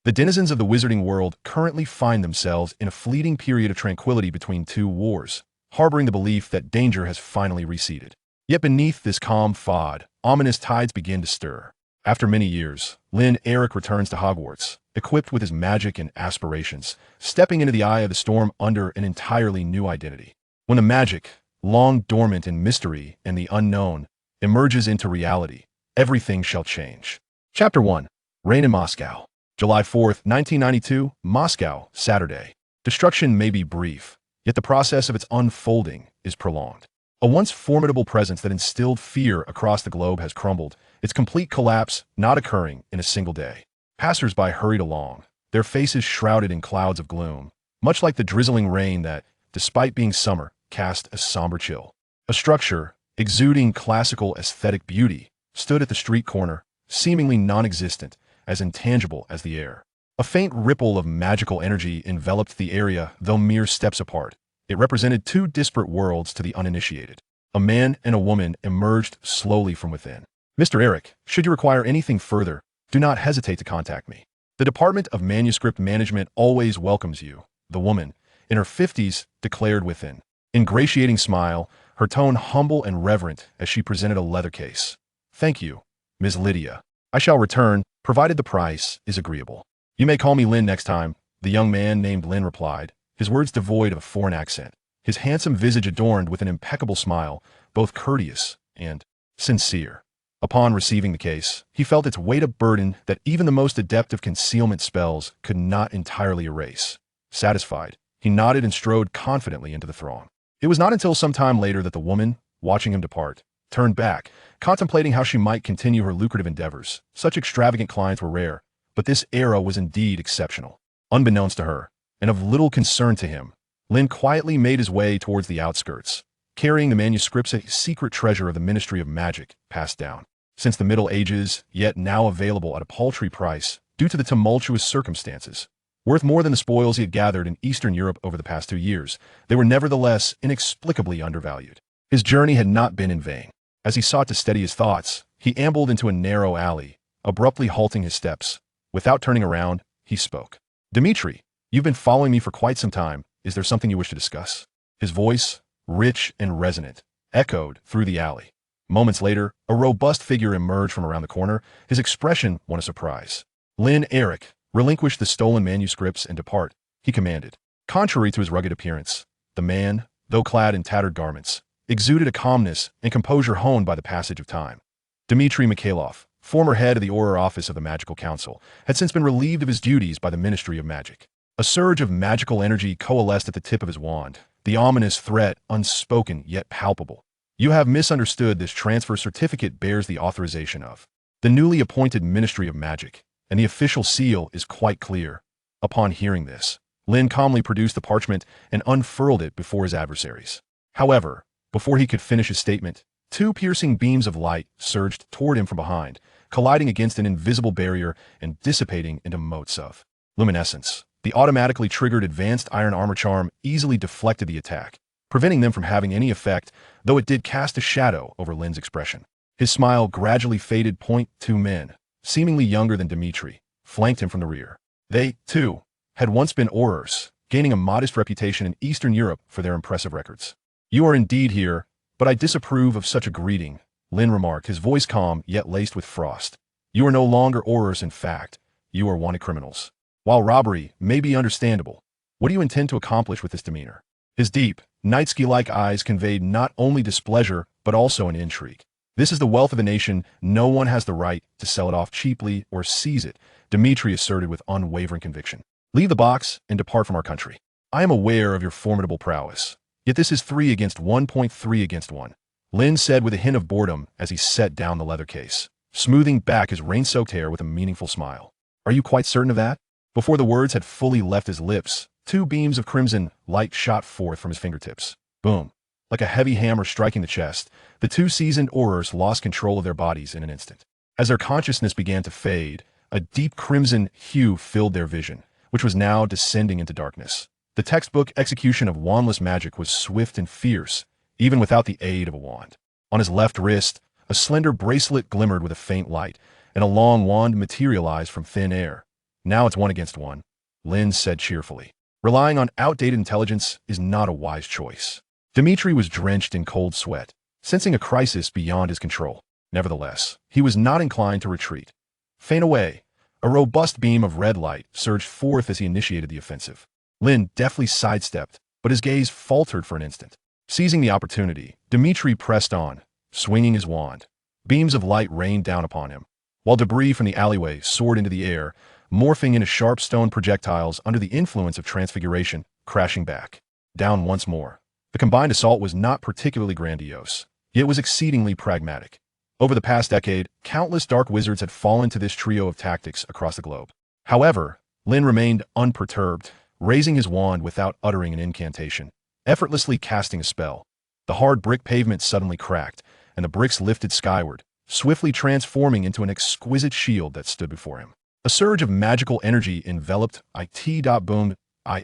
The denizens of the wizarding world currently find themselves in a fleeting period of tranquility between two wars, harboring the belief that danger has finally receded. Yet beneath this calm fog, ominous tides begin to stir. After many years, Lynn Eric returns to Hogwarts, equipped with his magic and aspirations, stepping into the eye of the storm under an entirely new identity. When the magic, long dormant in mystery and the unknown, emerges into reality, everything shall change. Chapter 1. Reign in Moscow. July 4th, 1992, Moscow, Saturday. Destruction may be brief, yet the process of its unfolding is prolonged. A once formidable presence that instilled fear across the globe has crumbled, its complete collapse not occurring in a single day. Passers-by hurried along, their faces shrouded in clouds of gloom, much like the drizzling rain that, despite being summer, cast a somber chill. A structure, exuding classical aesthetic beauty, stood at the street corner, seemingly non-existent, as intangible as the air. A faint ripple of magical energy enveloped the area, though mere steps apart. It represented two disparate worlds to the uninitiated. A man and a woman emerged slowly from within. Mr. Eric, should you require anything further, do not hesitate to contact me. The Department of Manuscript Management always welcomes you, the woman, in her 50s, declared with an ingratiating smile, her tone humble and reverent as she presented a leather case. Thank you, Ms. Lydia. I shall return, provided the price is agreeable. You may call me Lynn next time, the young man named Lynn replied, his words devoid of a foreign accent, his handsome visage adorned with an impeccable smile, both courteous and sincere. Upon receiving the case, he felt its weight a burden that even the most adept of concealment spells could not entirely erase. Satisfied, he nodded and strode confidently into the throng. It was not until some time later that the woman, watching him depart, turned back, contemplating how she might continue her lucrative endeavors. Such extravagant clients were rare, but this era was indeed exceptional. Unbeknownst to her, and of little concern to him, Lynn quietly made his way towards the outskirts, carrying the manuscripts, a secret treasure of the Ministry of Magic, passed down since the Middle Ages, yet now available at a paltry price due to the tumultuous circumstances. Worth more than the spoils he had gathered in Eastern Europe over the past 2 years, they were nevertheless inexplicably undervalued. His journey had not been in vain. As he sought to steady his thoughts, he ambled into a narrow alley, abruptly halting his steps. Without turning around, he spoke. Dimitri, you've been following me for quite some time. Is there something you wish to discuss? His voice, rich and resonant, echoed through the alley. Moments later, a robust figure emerged from around the corner, his expression one of surprise. Lynn Eric, relinquish the stolen manuscripts and depart, he commanded. Contrary to his rugged appearance, the man, though clad in tattered garments, exuded a calmness and composure honed by the passage of time. Dmitry Mikhailov, former head of the Auror Office of the Magical Council, had since been relieved of his duties by the Ministry of Magic. A surge of magical energy coalesced at the tip of his wand, the ominous threat unspoken yet palpable. You have misunderstood. This transfer certificate bears the authorization of the newly appointed Ministry of Magic, and the official seal is quite clear. Upon hearing this, Lynn calmly produced the parchment and unfurled it before his adversaries. However, before he could finish his statement, two piercing beams of light surged toward him from behind, colliding against an invisible barrier and dissipating into motes of luminescence. The automatically triggered advanced iron armor charm easily deflected the attack, preventing them from having any effect, though it did cast a shadow over Lynn's expression. His smile gradually faded. Two men, seemingly younger than Dmitri, flanked him from the rear. They, too, had once been Aurors, gaining a modest reputation in Eastern Europe for their impressive records. You are indeed here, but I disapprove of such a greeting, Lynn remarked, his voice calm yet laced with frost. You are no longer Aurors. In fact, you are wanted criminals. While robbery may be understandable, what do you intend to accomplish with this demeanor? His deep, Nightsky-like eyes conveyed not only displeasure, but also an intrigue. This is the wealth of a nation. No one has the right to sell it off cheaply or seize it, Dmitri asserted with unwavering conviction. Leave the box and depart from our country. I am aware of your formidable prowess. Yet this is 3 against 1.3 against 1, Lynn said with a hint of boredom as he set down the leather case, smoothing back his rain-soaked hair with a meaningful smile. Are you quite certain of that? Before the words had fully left his lips, 2 beams of crimson light shot forth from his fingertips. Boom. Like a heavy hammer striking the chest, the 2 seasoned Aurors lost control of their bodies in an instant. As their consciousness began to fade, a deep crimson hue filled their vision, which was now descending into darkness. The textbook execution of wandless magic was swift and fierce, even without the aid of a wand. On his left wrist, a slender bracelet glimmered with a faint light, and a long wand materialized from thin air. Now it's 1 against 1, Lynn said cheerfully. Relying on outdated intelligence is not a wise choice. Dimitri was drenched in cold sweat, sensing a crisis beyond his control. Nevertheless, he was not inclined to retreat. Faint away, a robust beam of red light surged forth as he initiated the offensive. Lynn deftly sidestepped, but his gaze faltered for an instant. Seizing the opportunity, Dimitri pressed on, swinging his wand. Beams of light rained down upon him, while debris from the alleyway soared into the air, morphing into sharp stone projectiles under the influence of transfiguration, crashing back. Down once more. The combined assault was not particularly grandiose, yet was exceedingly pragmatic. Over the past decade, countless dark wizards had fallen to this trio of tactics across the globe. However, Lynn remained unperturbed, raising his wand without uttering an incantation, effortlessly casting a spell. The hard brick pavement suddenly cracked, and the bricks lifted skyward, swiftly transforming into an exquisite shield that stood before him. A surge of magical energy enveloped it.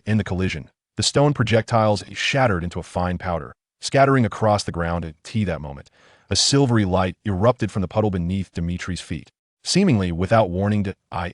In the collision. The stone projectiles shattered into a fine powder, scattering across the ground at that moment. A silvery light erupted from the puddle beneath Dimitri's feet. Seemingly without warning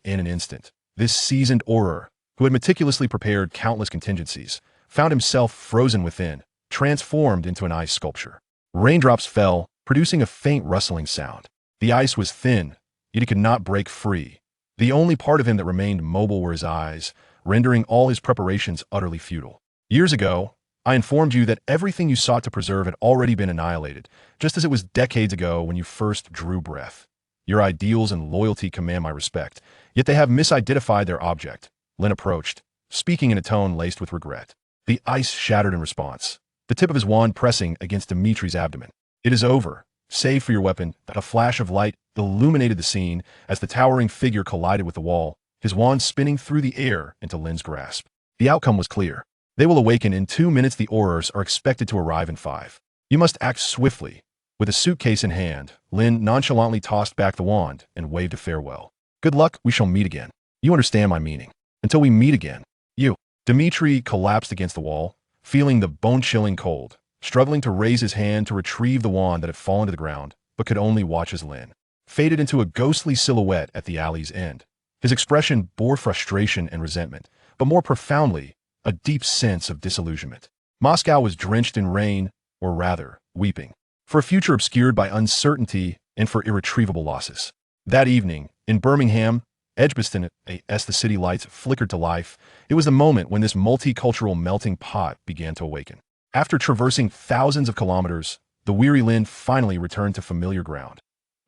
in an instant, this seasoned auror, who had meticulously prepared countless contingencies, found himself frozen within, transformed into an ice sculpture. Raindrops fell, producing a faint rustling sound. The ice was thin, yet he could not break free. The only part of him that remained mobile were his eyes, rendering all his preparations utterly futile. Years ago, I informed you that everything you sought to preserve had already been annihilated, just as it was decades ago when you first drew breath. Your ideals and loyalty command my respect, yet they have misidentified their object. Lynn approached, speaking in a tone laced with regret. The ice shattered in response, the tip of his wand pressing against Dimitri's abdomen. It is over. Save for your weapon. A flash of light illuminated the scene as the towering figure collided with the wall, his wand spinning through the air into Lynn's grasp. The outcome was clear. They will awaken in 2 minutes. The aurors are expected to arrive in 5. You must act swiftly. With a suitcase in hand, Lynn nonchalantly tossed back the wand and waved a farewell. Good luck, we shall meet again. You understand my meaning. Until we meet again. You. Dimitri collapsed against the wall, feeling the bone-chilling cold, struggling to raise his hand to retrieve the wand that had fallen to the ground, but could only watch as Lynn faded into a ghostly silhouette at the alley's end. His expression bore frustration and resentment, but more profoundly, a deep sense of disillusionment. Moscow was drenched in rain, or rather, weeping, for a future obscured by uncertainty and for irretrievable losses. That evening, in Birmingham, Edgbaston, as the city lights flickered to life, it was the moment when this multicultural melting pot began to awaken. After traversing thousands of kilometers, the weary Lynn finally returned to familiar ground.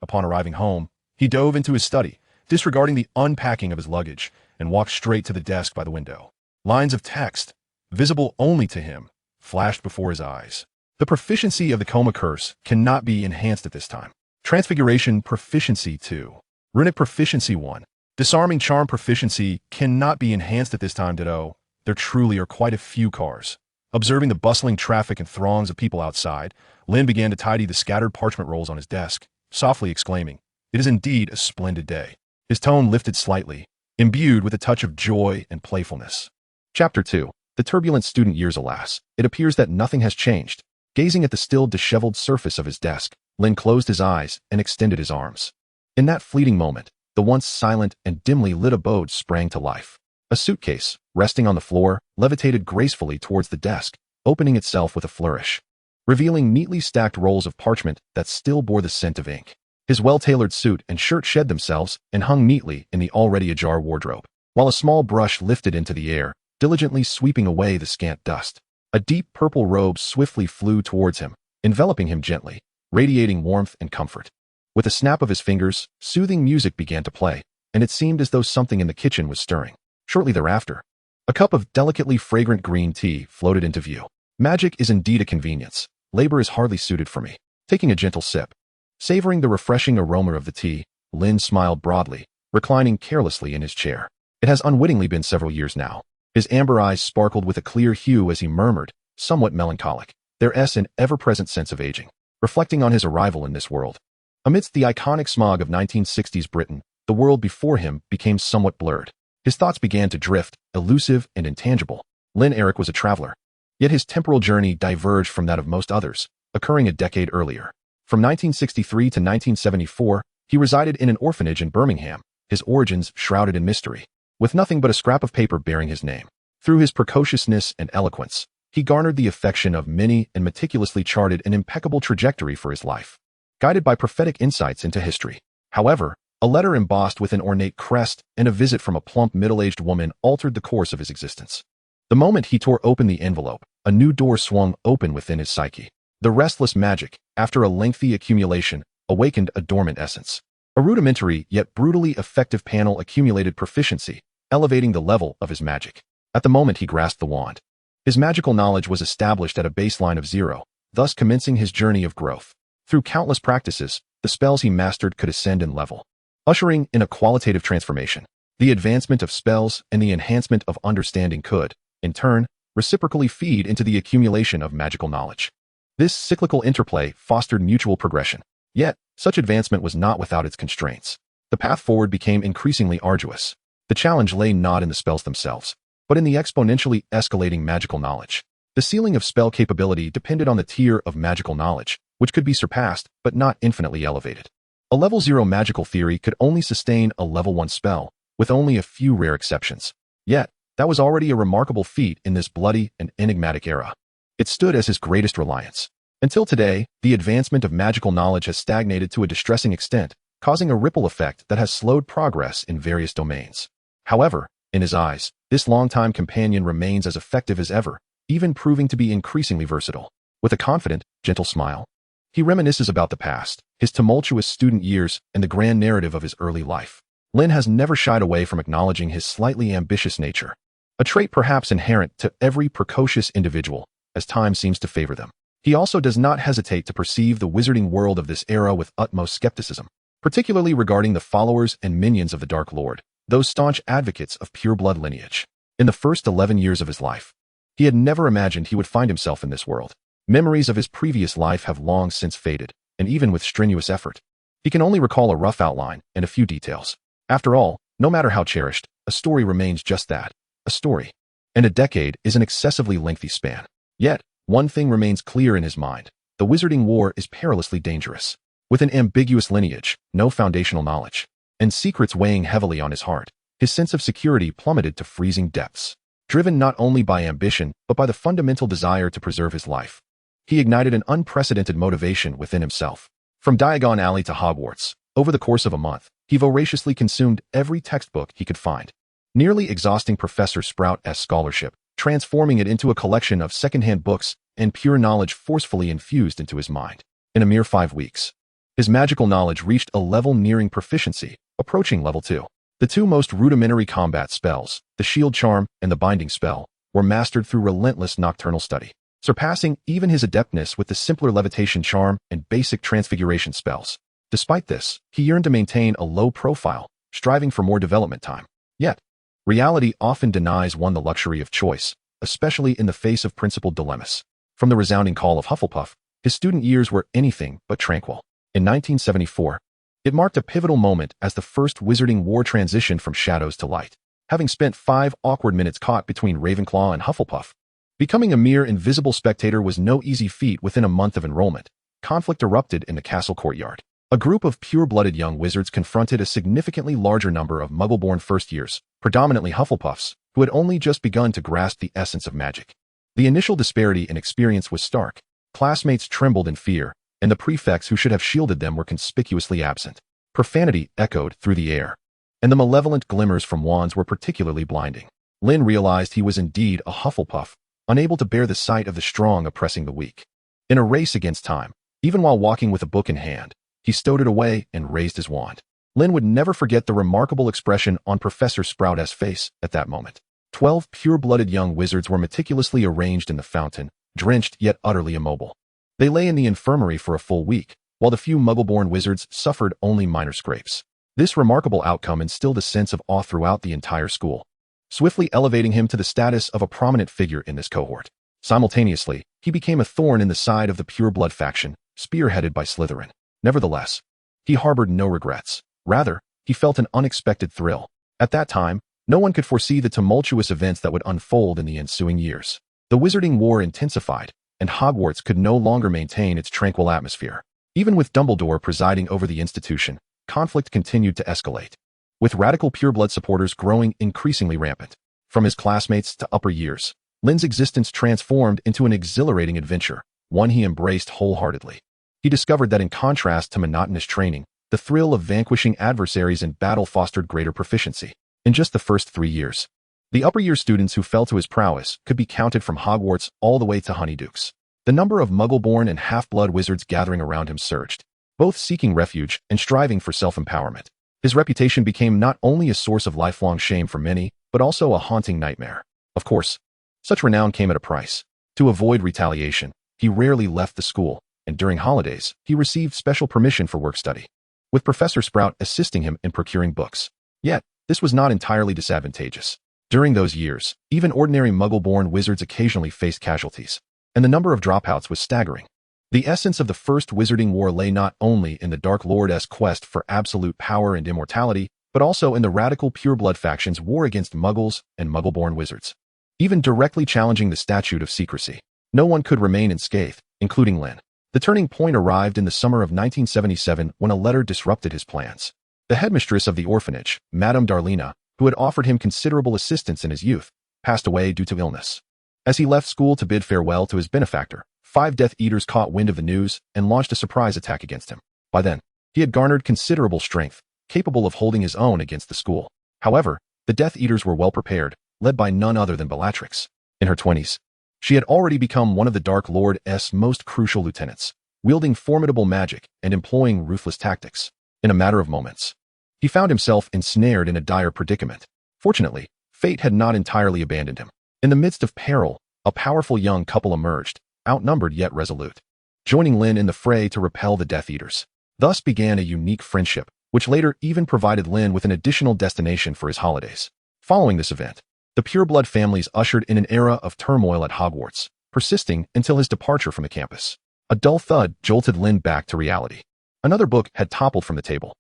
Upon arriving home, he dove into his study, disregarding the unpacking of his luggage, and walked straight to the desk by the window. Lines of text, visible only to him, flashed before his eyes. The proficiency of the coma curse cannot be enhanced at this time. Transfiguration proficiency 2. Runic proficiency 1. Disarming charm proficiency cannot be enhanced at this time. Ditto. There truly are quite a few cars. Observing the bustling traffic and throngs of people outside, Lynn began to tidy the scattered parchment rolls on his desk, softly exclaiming, "It is indeed a splendid day." His tone lifted slightly, imbued with a touch of joy and playfulness. Chapter 2. The turbulent student years. Alas, it appears that nothing has changed. Gazing at the still disheveled surface of his desk, Lynn closed his eyes and extended his arms. In that fleeting moment, the once silent and dimly lit abode sprang to life. A suitcase, resting on the floor, levitated gracefully towards the desk, opening itself with a flourish, revealing neatly stacked rolls of parchment that still bore the scent of ink. His well-tailored suit and shirt shed themselves and hung neatly in the already ajar wardrobe, while a small brush lifted into the air, diligently sweeping away the scant dust. A deep purple robe swiftly flew towards him, enveloping him gently, radiating warmth and comfort. With a snap of his fingers, soothing music began to play, and it seemed as though something in the kitchen was stirring. Shortly thereafter, a cup of delicately fragrant green tea floated into view. Magic is indeed a convenience. Labor is hardly suited for me. Taking a gentle sip, savoring the refreshing aroma of the tea, Lynn smiled broadly, reclining carelessly in his chair. It has unwittingly been several years now. His amber eyes sparkled with a clear hue as he murmured, somewhat melancholic, their an ever-present sense of aging, reflecting on his arrival in this world. Amidst the iconic smog of 1960s Britain, the world before him became somewhat blurred. His thoughts began to drift, elusive and intangible. Lynn Eric was a traveler, yet his temporal journey diverged from that of most others, occurring a decade earlier. From 1963 to 1974, he resided in an orphanage in Birmingham, his origins shrouded in mystery. with nothing but a scrap of paper bearing his name. Through his precociousness and eloquence, he garnered the affection of many and meticulously charted an impeccable trajectory for his life, guided by prophetic insights into history. However, a letter embossed with an ornate crest and a visit from a plump middle-aged woman altered the course of his existence. The moment he tore open the envelope, a new door swung open within his psyche. The restless magic, after a lengthy accumulation, awakened a dormant essence. A rudimentary yet brutally effective panel accumulated proficiency, elevating the level of his magic. At the moment he grasped the wand, his magical knowledge was established at a baseline of 0, thus commencing his journey of growth. Through countless practices, the spells he mastered could ascend in level, ushering in a qualitative transformation. The advancement of spells and the enhancement of understanding could, in turn, reciprocally feed into the accumulation of magical knowledge. This cyclical interplay fostered mutual progression. Yet, such advancement was not without its constraints. The path forward became increasingly arduous. The challenge lay not in the spells themselves, but in the exponentially escalating magical knowledge. The ceiling of spell capability depended on the tier of magical knowledge, which could be surpassed but not infinitely elevated. A level 0 magical theory could only sustain a level 1 spell, with only a few rare exceptions. Yet, that was already a remarkable feat in this bloody and enigmatic era. It stood as his greatest reliance. Until today, the advancement of magical knowledge has stagnated to a distressing extent, causing a ripple effect that has slowed progress in various domains. However, in his eyes, this longtime companion remains as effective as ever, even proving to be increasingly versatile. With a confident, gentle smile, he reminisces about the past, his tumultuous student years, and the grand narrative of his early life. Lynn has never shied away from acknowledging his slightly ambitious nature, a trait perhaps inherent to every precocious individual, as time seems to favor them. He also does not hesitate to perceive the wizarding world of this era with utmost skepticism, particularly regarding the followers and minions of the Dark Lord, those staunch advocates of pure-blood lineage. In the first 11 years of his life, he had never imagined he would find himself in this world. Memories of his previous life have long since faded, and even with strenuous effort, he can only recall a rough outline and a few details. After all, no matter how cherished, a story remains just that, a story. And a decade is an excessively lengthy span. Yet, one thing remains clear in his mind. The Wizarding War is perilously dangerous. With an ambiguous lineage, no foundational knowledge, and secrets weighing heavily on his heart, his sense of security plummeted to freezing depths. Driven not only by ambition, but by the fundamental desire to preserve his life, he ignited an unprecedented motivation within himself. From Diagon Alley to Hogwarts, over the course of a month, he voraciously consumed every textbook he could find, nearly exhausting Professor Sprout's scholarship, transforming it into a collection of second-hand books and pure knowledge forcefully infused into his mind. In a mere 5 weeks, his magical knowledge reached a level nearing proficiency, approaching level 2. The two most rudimentary combat spells, the Shield Charm and the Binding Spell, were mastered through relentless nocturnal study, surpassing even his adeptness with the simpler Levitation Charm and basic Transfiguration spells. Despite this, he yearned to maintain a low profile, striving for more development time. Yet, reality often denies one the luxury of choice, especially in the face of principled dilemmas. From the resounding call of Hufflepuff, his student years were anything but tranquil. In 1974, it marked a pivotal moment as the first Wizarding War transitioned from shadows to light. Having spent 5 awkward minutes caught between Ravenclaw and Hufflepuff, becoming a mere invisible spectator was no easy feat. Within a month of enrollment, conflict erupted in the castle courtyard. A group of pure-blooded young wizards confronted a significantly larger number of Muggle-born first-years, predominantly Hufflepuffs, who had only just begun to grasp the essence of magic. The initial disparity in experience was stark. Classmates trembled in fear, and the prefects who should have shielded them were conspicuously absent. Profanity echoed through the air, and the malevolent glimmers from wands were particularly blinding. Lynn realized he was indeed a Hufflepuff, unable to bear the sight of the strong oppressing the weak. In a race against time, even while walking with a book in hand, he stowed it away and raised his wand. Lynn would never forget the remarkable expression on Professor Sprout's face at that moment. 12 pure-blooded young wizards were meticulously arranged in the fountain, drenched yet utterly immobile. They lay in the infirmary for a full week, while the few Muggle-born wizards suffered only minor scrapes. This remarkable outcome instilled a sense of awe throughout the entire school, swiftly elevating him to the status of a prominent figure in this cohort. Simultaneously, he became a thorn in the side of the pure-blood faction, spearheaded by Slytherin. Nevertheless, he harbored no regrets. Rather, he felt an unexpected thrill. At that time, no one could foresee the tumultuous events that would unfold in the ensuing years. The Wizarding War intensified, and Hogwarts could no longer maintain its tranquil atmosphere. Even with Dumbledore presiding over the institution, conflict continued to escalate. with radical pureblood supporters growing increasingly rampant. From his classmates to upper years, Lynn's existence transformed into an exhilarating adventure, one he embraced wholeheartedly. He discovered that in contrast to monotonous training, the thrill of vanquishing adversaries in battle fostered greater proficiency. In just the first 3 years, the upper-year students who fell to his prowess could be counted from Hogwarts all the way to Honeydukes. The number of Muggle-born and half-blood wizards gathering around him surged, both seeking refuge and striving for self-empowerment. His reputation became not only a source of lifelong shame for many, but also a haunting nightmare. Of course, such renown came at a price. To avoid retaliation, he rarely left the school, and during holidays, he received special permission for work study, with Professor Sprout assisting him in procuring books. Yet, this was not entirely disadvantageous. During those years, even ordinary Muggle-born wizards occasionally faced casualties, and the number of dropouts was staggering. The essence of the First Wizarding War lay not only in the Dark Lord's quest for absolute power and immortality, but also in the radical pureblood faction's war against Muggles and Muggle-born wizards. Even directly challenging the statute of secrecy, no one could remain unscathed, including Lynn. The turning point arrived in the summer of 1977 when a letter disrupted his plans. The headmistress of the orphanage, Madame Darlena, who had offered him considerable assistance in his youth, passed away due to illness. As he left school to bid farewell to his benefactor, 5 Death Eaters caught wind of the news and launched a surprise attack against him. By then, he had garnered considerable strength, capable of holding his own against the school. However, the Death Eaters were well prepared, led by none other than Bellatrix. In her 20s, she had already become one of the Dark Lord's most crucial lieutenants, wielding formidable magic and employing ruthless tactics. In a matter of moments, he found himself ensnared in a dire predicament. Fortunately, fate had not entirely abandoned him. In the midst of peril, a powerful young couple emerged, outnumbered yet resolute, joining Lynn in the fray to repel the Death Eaters. Thus began a unique friendship, which later even provided Lynn with an additional destination for his holidays. Following this event, the pureblood families ushered in an era of turmoil at Hogwarts, persisting until his departure from the campus. A dull thud jolted Lynn back to reality. Another book had toppled from the table.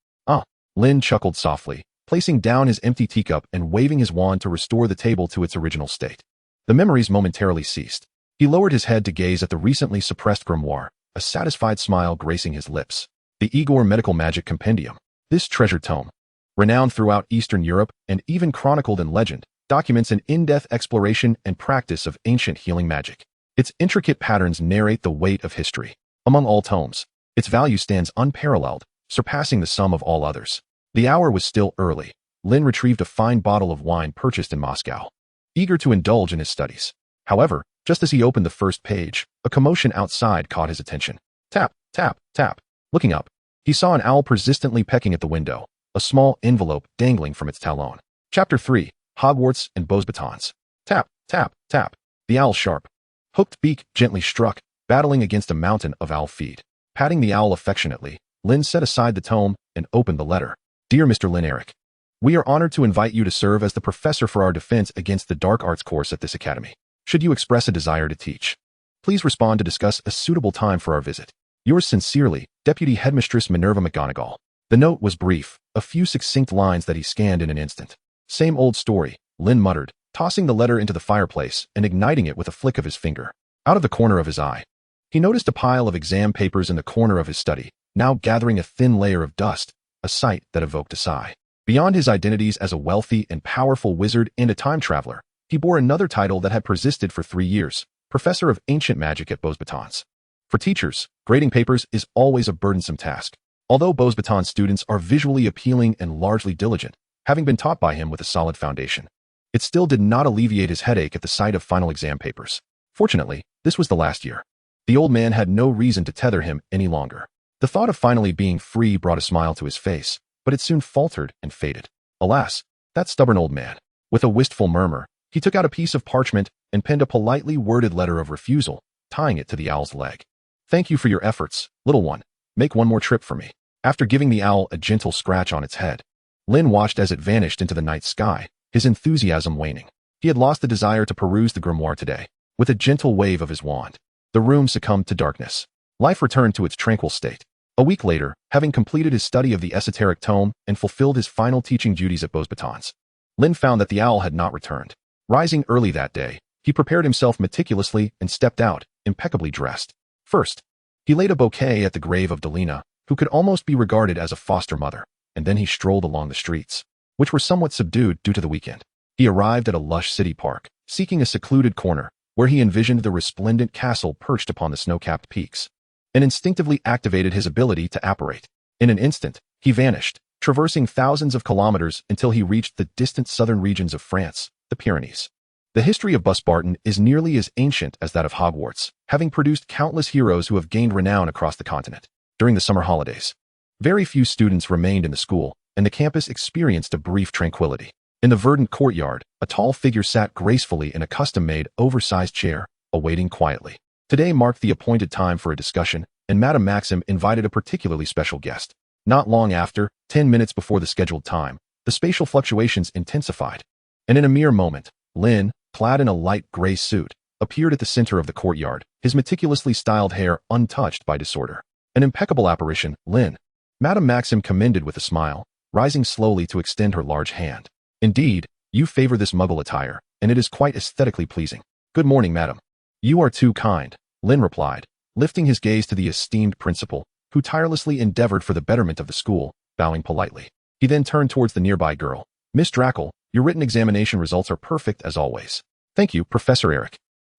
Lynn chuckled softly, placing down his empty teacup and waving his wand to restore the table to its original state. The memories momentarily ceased. He lowered his head to gaze at the recently suppressed grimoire, a satisfied smile gracing his lips. The Igor Medical Magic Compendium. This treasured tome, renowned throughout Eastern Europe and even chronicled in legend, documents an in-depth exploration and practice of ancient healing magic. Its intricate patterns narrate the weight of history. Among all tomes, its value stands unparalleled, surpassing the sum of all others. The hour was still early. Lynn retrieved a fine bottle of wine purchased in Moscow, eager to indulge in his studies. However, just as he opened the first page, a commotion outside caught his attention. Tap, tap, tap. Looking up, he saw an owl persistently pecking at the window, a small envelope dangling from its talon. Chapter 3, Hogwarts and Beauxbatons. Tap, tap, tap. The owl's sharp, hooked beak gently struck, battling against a mountain of owl feed. Patting the owl affectionately, Lynn set aside the tome and opened the letter. Dear Mr. Lynn Eric, we are honored to invite you to serve as the professor for our defense against the dark arts course at this academy. Should you express a desire to teach, please respond to discuss a suitable time for our visit. Yours sincerely, Deputy Headmistress Minerva McGonagall. The note was brief, a few succinct lines that he scanned in an instant. Same old story, Lynn muttered, tossing the letter into the fireplace and igniting it with a flick of his finger. Out of the corner of his eye, he noticed a pile of exam papers in the corner of his study, now gathering a thin layer of dust, a sight that evoked a sigh. Beyond his identities as a wealthy and powerful wizard and a time traveler, he bore another title that had persisted for 3 years, Professor of Ancient Magic at Beauxbatons. For teachers, grading papers is always a burdensome task. Although Beauxbatons students are visually appealing and largely diligent, having been taught by him with a solid foundation, it still did not alleviate his headache at the sight of final exam papers. Fortunately, this was the last year. The old man had no reason to tether him any longer. The thought of finally being free brought a smile to his face, but it soon faltered and faded. Alas, that stubborn old man. With a wistful murmur, he took out a piece of parchment and penned a politely worded letter of refusal, tying it to the owl's leg. Thank you for your efforts, little one. Make one more trip for me. After giving the owl a gentle scratch on its head, Lynn watched as it vanished into the night sky, his enthusiasm waning. He had lost the desire to peruse the grimoire today. With a gentle wave of his wand, the room succumbed to darkness. Life returned to its tranquil state. A week later, having completed his study of the esoteric tome and fulfilled his final teaching duties at Beauxbatons, Lynn found that the owl had not returned. Rising early that day, he prepared himself meticulously and stepped out, impeccably dressed. First, he laid a bouquet at the grave of Darlena, who could almost be regarded as a foster mother, and then he strolled along the streets. which were somewhat subdued due to the weekend. He arrived at a lush city park, seeking a secluded corner, where he envisioned the resplendent castle perched upon the snow-capped peaks, and instinctively activated his ability to apparate. In an instant, he vanished, traversing thousands of kilometers until he reached the distant southern regions of France, the Pyrenees. The history of Beauxbatons is nearly as ancient as that of Hogwarts, having produced countless heroes who have gained renown across the continent. During the summer holidays, very few students remained in the school, and the campus experienced a brief tranquility. In the verdant courtyard, a tall figure sat gracefully in a custom-made, oversized chair, awaiting quietly. Today marked the appointed time for a discussion, and Madame Maxim invited a particularly special guest. Not long after, 10 minutes before the scheduled time, the spatial fluctuations intensified, and in a mere moment, Lynn, clad in a light gray suit, appeared at the center of the courtyard, his meticulously styled hair untouched by disorder. An impeccable apparition, Lynn. Madame Maxim commended with a smile, rising slowly to extend her large hand. Indeed, you favor this muggle attire, and it is quite aesthetically pleasing. Good morning, madam. You are too kind, Lynn replied, lifting his gaze to the esteemed principal, who tirelessly endeavored for the betterment of the school, bowing politely. He then turned towards the nearby girl. Miss Drackle, your written examination results are perfect as always. Thank you, Professor Eric.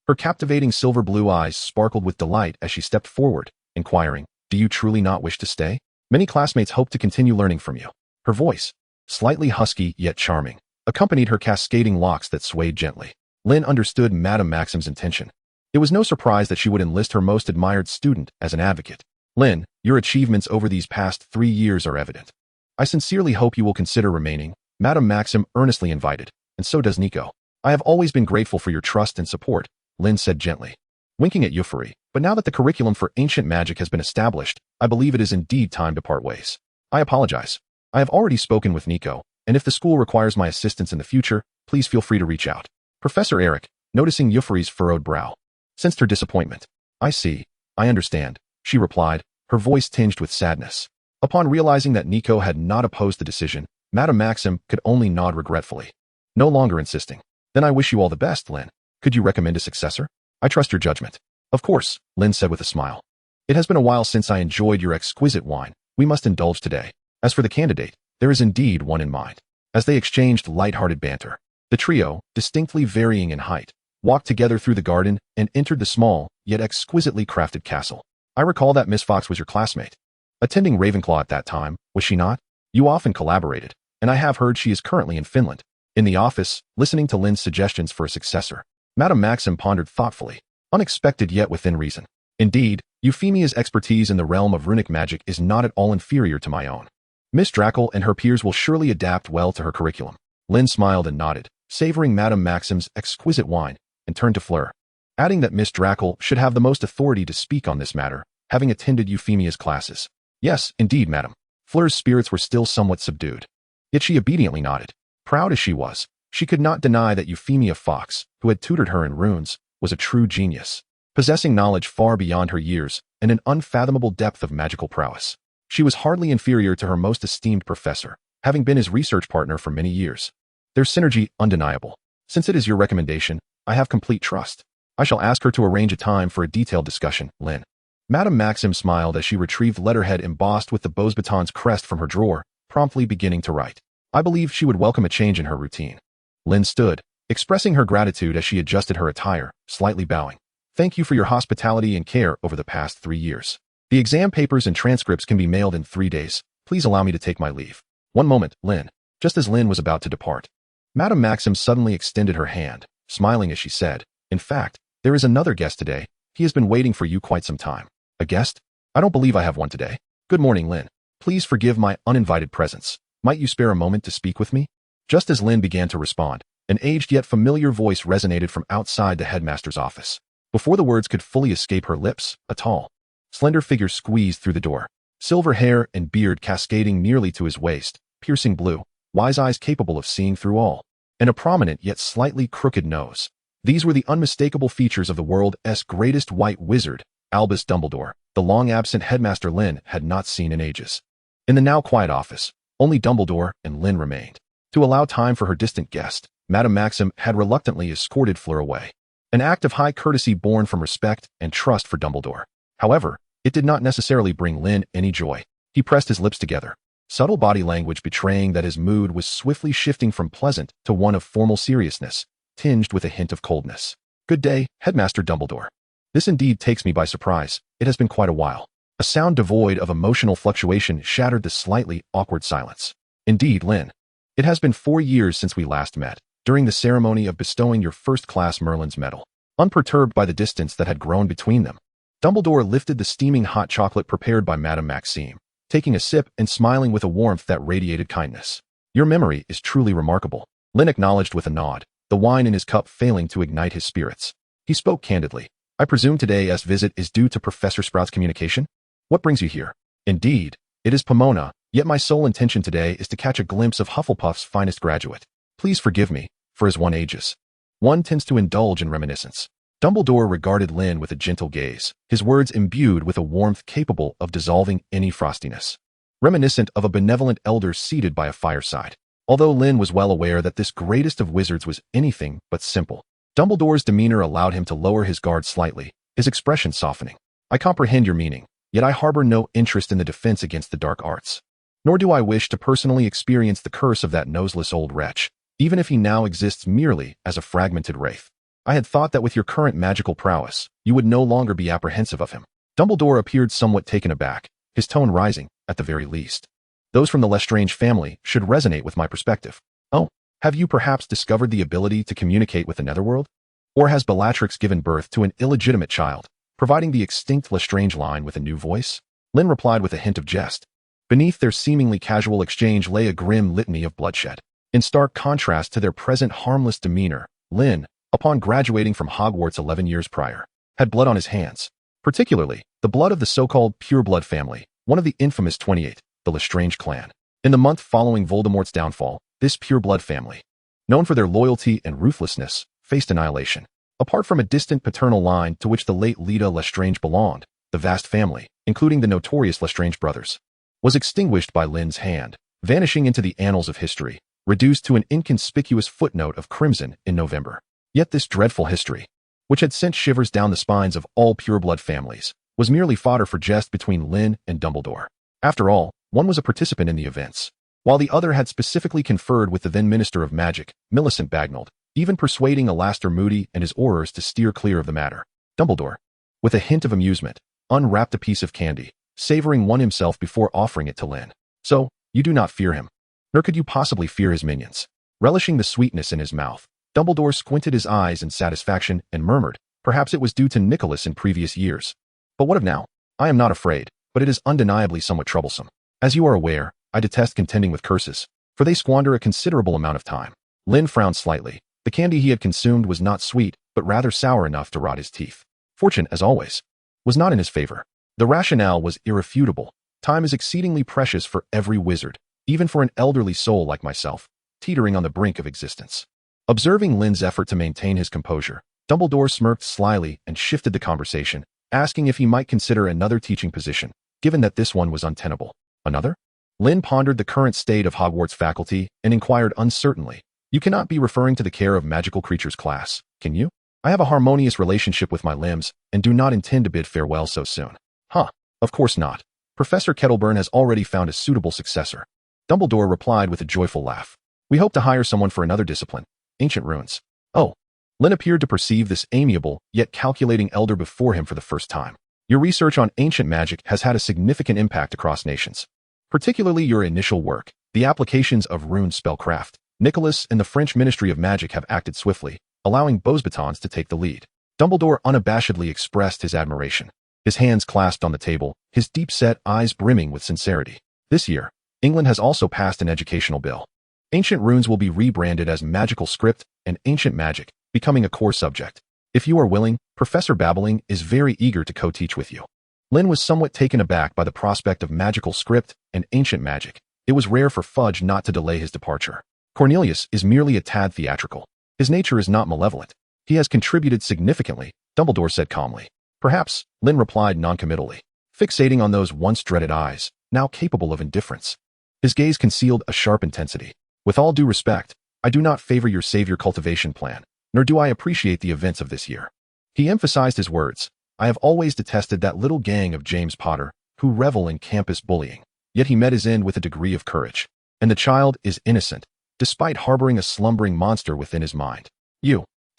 Her captivating silver blue eyes sparkled with delight as she stepped forward, inquiring, do you truly not wish to stay? Many classmates hope to continue learning from you. Her voice, slightly husky yet charming, accompanied her cascading locks that swayed gently. Lynn understood Madame Maxim's intention. It was no surprise that she would enlist her most admired student as an advocate. Lynn, your achievements over these past 3 years are evident. I sincerely hope you will consider remaining, Madame Maxim earnestly invited, and so does Nico. I have always been grateful for your trust and support, Lynn said gently, winking at Euphorie. But now that the curriculum for ancient magic has been established, I believe it is indeed time to part ways. I apologize. I have already spoken with Nico, and if the school requires my assistance in the future, please feel free to reach out. Professor Eric, noticing Euphorie's furrowed brow, sensed her disappointment. I see. I understand, she replied, her voice tinged with sadness. Upon realizing that Nico had not opposed the decision, Madame Maxim could only nod regretfully. No longer insisting. Then I wish you all the best, Lynn. Could you recommend a successor? I trust your judgment. Of course, Lynn said with a smile. It has been a while since I enjoyed your exquisite wine. We must indulge today. As for the candidate, there is indeed one in mind. As they exchanged light-hearted banter, the trio, distinctly varying in height, walked together through the garden and entered the small, yet exquisitely crafted castle. I recall that Miss Fox was your classmate. Attending Ravenclaw at that time, was she not? You often collaborated, and I have heard she is currently in Finland. In the office, listening to Lynn's suggestions for a successor, Madame Maxim pondered thoughtfully, unexpected yet within reason. Indeed, Euphemia's expertise in the realm of runic magic is not at all inferior to my own. Miss Drackle and her peers will surely adapt well to her curriculum. Lynn smiled and nodded, savoring Madame Maxim's exquisite wine, and turned to Fleur, adding that Miss Drackle should have the most authority to speak on this matter, having attended Euphemia's classes. Yes, indeed, madam. Fleur's spirits were still somewhat subdued. Yet she obediently nodded. Proud as she was, she could not deny that Euphemia Fox, who had tutored her in runes, was a true genius, possessing knowledge far beyond her years and an unfathomable depth of magical prowess. She was hardly inferior to her most esteemed professor, having been his research partner for many years. Their synergy undeniable. Since it is your recommendation, I have complete trust. I shall ask her to arrange a time for a detailed discussion, Lynn. Madame Maxim smiled as she retrieved letterhead embossed with the Beauxbatons crest from her drawer, promptly beginning to write. I believe she would welcome a change in her routine. Lynn stood, expressing her gratitude as she adjusted her attire, slightly bowing. Thank you for your hospitality and care over the past 3 years. The exam papers and transcripts can be mailed in 3 days. Please allow me to take my leave. One moment, Lynn. Just as Lynn was about to depart, Madame Maxim suddenly extended her hand, smiling as she said, in fact, there is another guest today. He has been waiting for you quite some time. A guest? I don't believe I have one today. Good morning, Lynn. Please forgive my uninvited presence. Might you spare a moment to speak with me? Just as Lynn began to respond, an aged yet familiar voice resonated from outside the headmaster's office. Before the words could fully escape her lips, a tall, slender figure squeezed through the door. Silver hair and beard cascading nearly to his waist, piercing blue, wise eyes capable of seeing through all, and a prominent yet slightly crooked nose. These were the unmistakable features of the world's greatest white wizard, Albus Dumbledore, the long-absent headmaster Lynn had not seen in ages. In the now quiet office, only Dumbledore and Lynn remained. To allow time for her distant guest, Madame Maxim had reluctantly escorted Fleur away, an act of high courtesy born from respect and trust for Dumbledore. However, it did not necessarily bring Lynn any joy. He pressed his lips together, subtle body language betraying that his mood was swiftly shifting from pleasant to one of formal seriousness, tinged with a hint of coldness. "Good day, Headmaster Dumbledore. This indeed takes me by surprise. It has been quite a while." A sound devoid of emotional fluctuation shattered the slightly awkward silence. "Indeed, Lynn. It has been 4 years since we last met, during the ceremony of bestowing your first-class Merlin's medal." Unperturbed by the distance that had grown between them, Dumbledore lifted the steaming hot chocolate prepared by Madame Maxime, taking a sip and smiling with a warmth that radiated kindness. "Your memory is truly remarkable," Lynn acknowledged with a nod, the wine in his cup failing to ignite his spirits. He spoke candidly. "I presume today's visit is due to Professor Sprout's communication? What brings you here?" "Indeed, it is Pomona, yet my sole intention today is to catch a glimpse of Hufflepuff's finest graduate. Please forgive me, for as one ages, one tends to indulge in reminiscence." Dumbledore regarded Lynn with a gentle gaze, his words imbued with a warmth capable of dissolving any frostiness. Reminiscent of a benevolent elder seated by a fireside. Although Lynn was well aware that this greatest of wizards was anything but simple, Dumbledore's demeanor allowed him to lower his guard slightly, his expression softening. "I comprehend your meaning, yet I harbor no interest in the defense against the dark arts. Nor do I wish to personally experience the curse of that noseless old wretch, even if he now exists merely as a fragmented wraith. I had thought that with your current magical prowess, you would no longer be apprehensive of him." Dumbledore appeared somewhat taken aback, his tone rising, "At the very least, those from the Lestrange family should resonate with my perspective." "Oh, have you perhaps discovered the ability to communicate with the Netherworld? Or has Bellatrix given birth to an illegitimate child, providing the extinct Lestrange line with a new voice?" Lynn replied with a hint of jest. Beneath their seemingly casual exchange lay a grim litany of bloodshed. In stark contrast to their present harmless demeanor, Lynn, upon graduating from Hogwarts 11 years prior, had blood on his hands, particularly the blood of the so-called pure-blood family, one of the infamous 28, the Lestrange clan. In the month following Voldemort's downfall, this pure-blood family, known for their loyalty and ruthlessness, faced annihilation. Apart from a distant paternal line to which the late Leta Lestrange belonged, the vast family, including the notorious Lestrange brothers, was extinguished by Lynn's hand, vanishing into the annals of history, reduced to an inconspicuous footnote of crimson in November. Yet this dreadful history, which had sent shivers down the spines of all pure-blood families, was merely fodder for jest between Lynn and Dumbledore. After all, one was a participant in the events, while the other had specifically conferred with the then Minister of Magic, Millicent Bagnold, even persuading Alastor Moody and his Aurors to steer clear of the matter. Dumbledore, with a hint of amusement, unwrapped a piece of candy, savoring one himself before offering it to Lynn. "So, you do not fear him, nor could you possibly fear his minions." Relishing the sweetness in his mouth, Dumbledore squinted his eyes in satisfaction and murmured, perhaps it was due to Nicholas in previous years. "But what of now? I am not afraid, but it is undeniably somewhat troublesome. As you are aware, I detest contending with curses, for they squander a considerable amount of time." Lynn frowned slightly. The candy he had consumed was not sweet, but rather sour enough to rot his teeth. Fortune, as always, was not in his favor. The rationale was irrefutable. Time is exceedingly precious for every wizard, even for an elderly soul like myself, teetering on the brink of existence. Observing Lynn's effort to maintain his composure, Dumbledore smirked slyly and shifted the conversation, asking if he might consider another teaching position, given that this one was untenable. "Another?" Lynn pondered the current state of Hogwarts faculty and inquired uncertainly. "You cannot be referring to the care of magical creatures class, can you? I have a harmonious relationship with my limbs and do not intend to bid farewell so soon." "Huh, of course not. Professor Kettleburn has already found a suitable successor." Dumbledore replied with a joyful laugh. "We hope to hire someone for another discipline, ancient runes." "Oh." Lynn appeared to perceive this amiable, yet calculating elder before him for the first time. "Your research on ancient magic has had a significant impact across nations. Particularly your initial work, the applications of rune spellcraft. Nicholas and the French Ministry of Magic have acted swiftly, allowing Beauxbatons to take the lead." Dumbledore unabashedly expressed his admiration, his hands clasped on the table, his deep-set eyes brimming with sincerity. "This year, England has also passed an educational bill. Ancient runes will be rebranded as magical script and ancient magic, becoming a core subject. If you are willing, Professor Babbling is very eager to co-teach with you." Lynn was somewhat taken aback by the prospect of magical script and ancient magic. It was rare for Fudge not to delay his departure. Cornelius is merely a tad theatrical. His nature is not malevolent. He has contributed significantly, Dumbledore said calmly. "Perhaps," Lynn replied noncommittally, fixating on those once dreaded eyes, now capable of indifference. His gaze concealed a sharp intensity. "With all due respect, I do not favor your savior cultivation plan, nor do I appreciate the events of this year." He emphasized his words. "I have always detested that little gang of James Potter, who revel in campus bullying. Yet he met his end with a degree of courage. And the child is innocent, despite harboring a slumbering monster within his mind.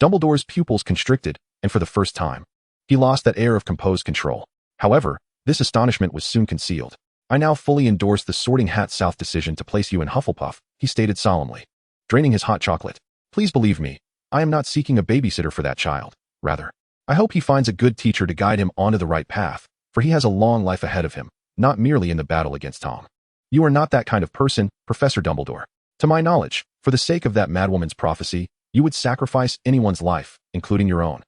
Dumbledore's pupils constricted, and for the first time, he lost that air of composed control. However, this astonishment was soon concealed. I now fully endorse the Sorting Hat South decision to place you in Hufflepuff, he stated solemnly, draining his hot chocolate. Please believe me, I am not seeking a babysitter for that child. Rather, I hope he finds a good teacher to guide him onto the right path, for he has a long life ahead of him, not merely in the battle against Tom. You are not that kind of person, Professor Dumbledore. To my knowledge, for the sake of that madwoman's prophecy, you would sacrifice anyone's life, including your own.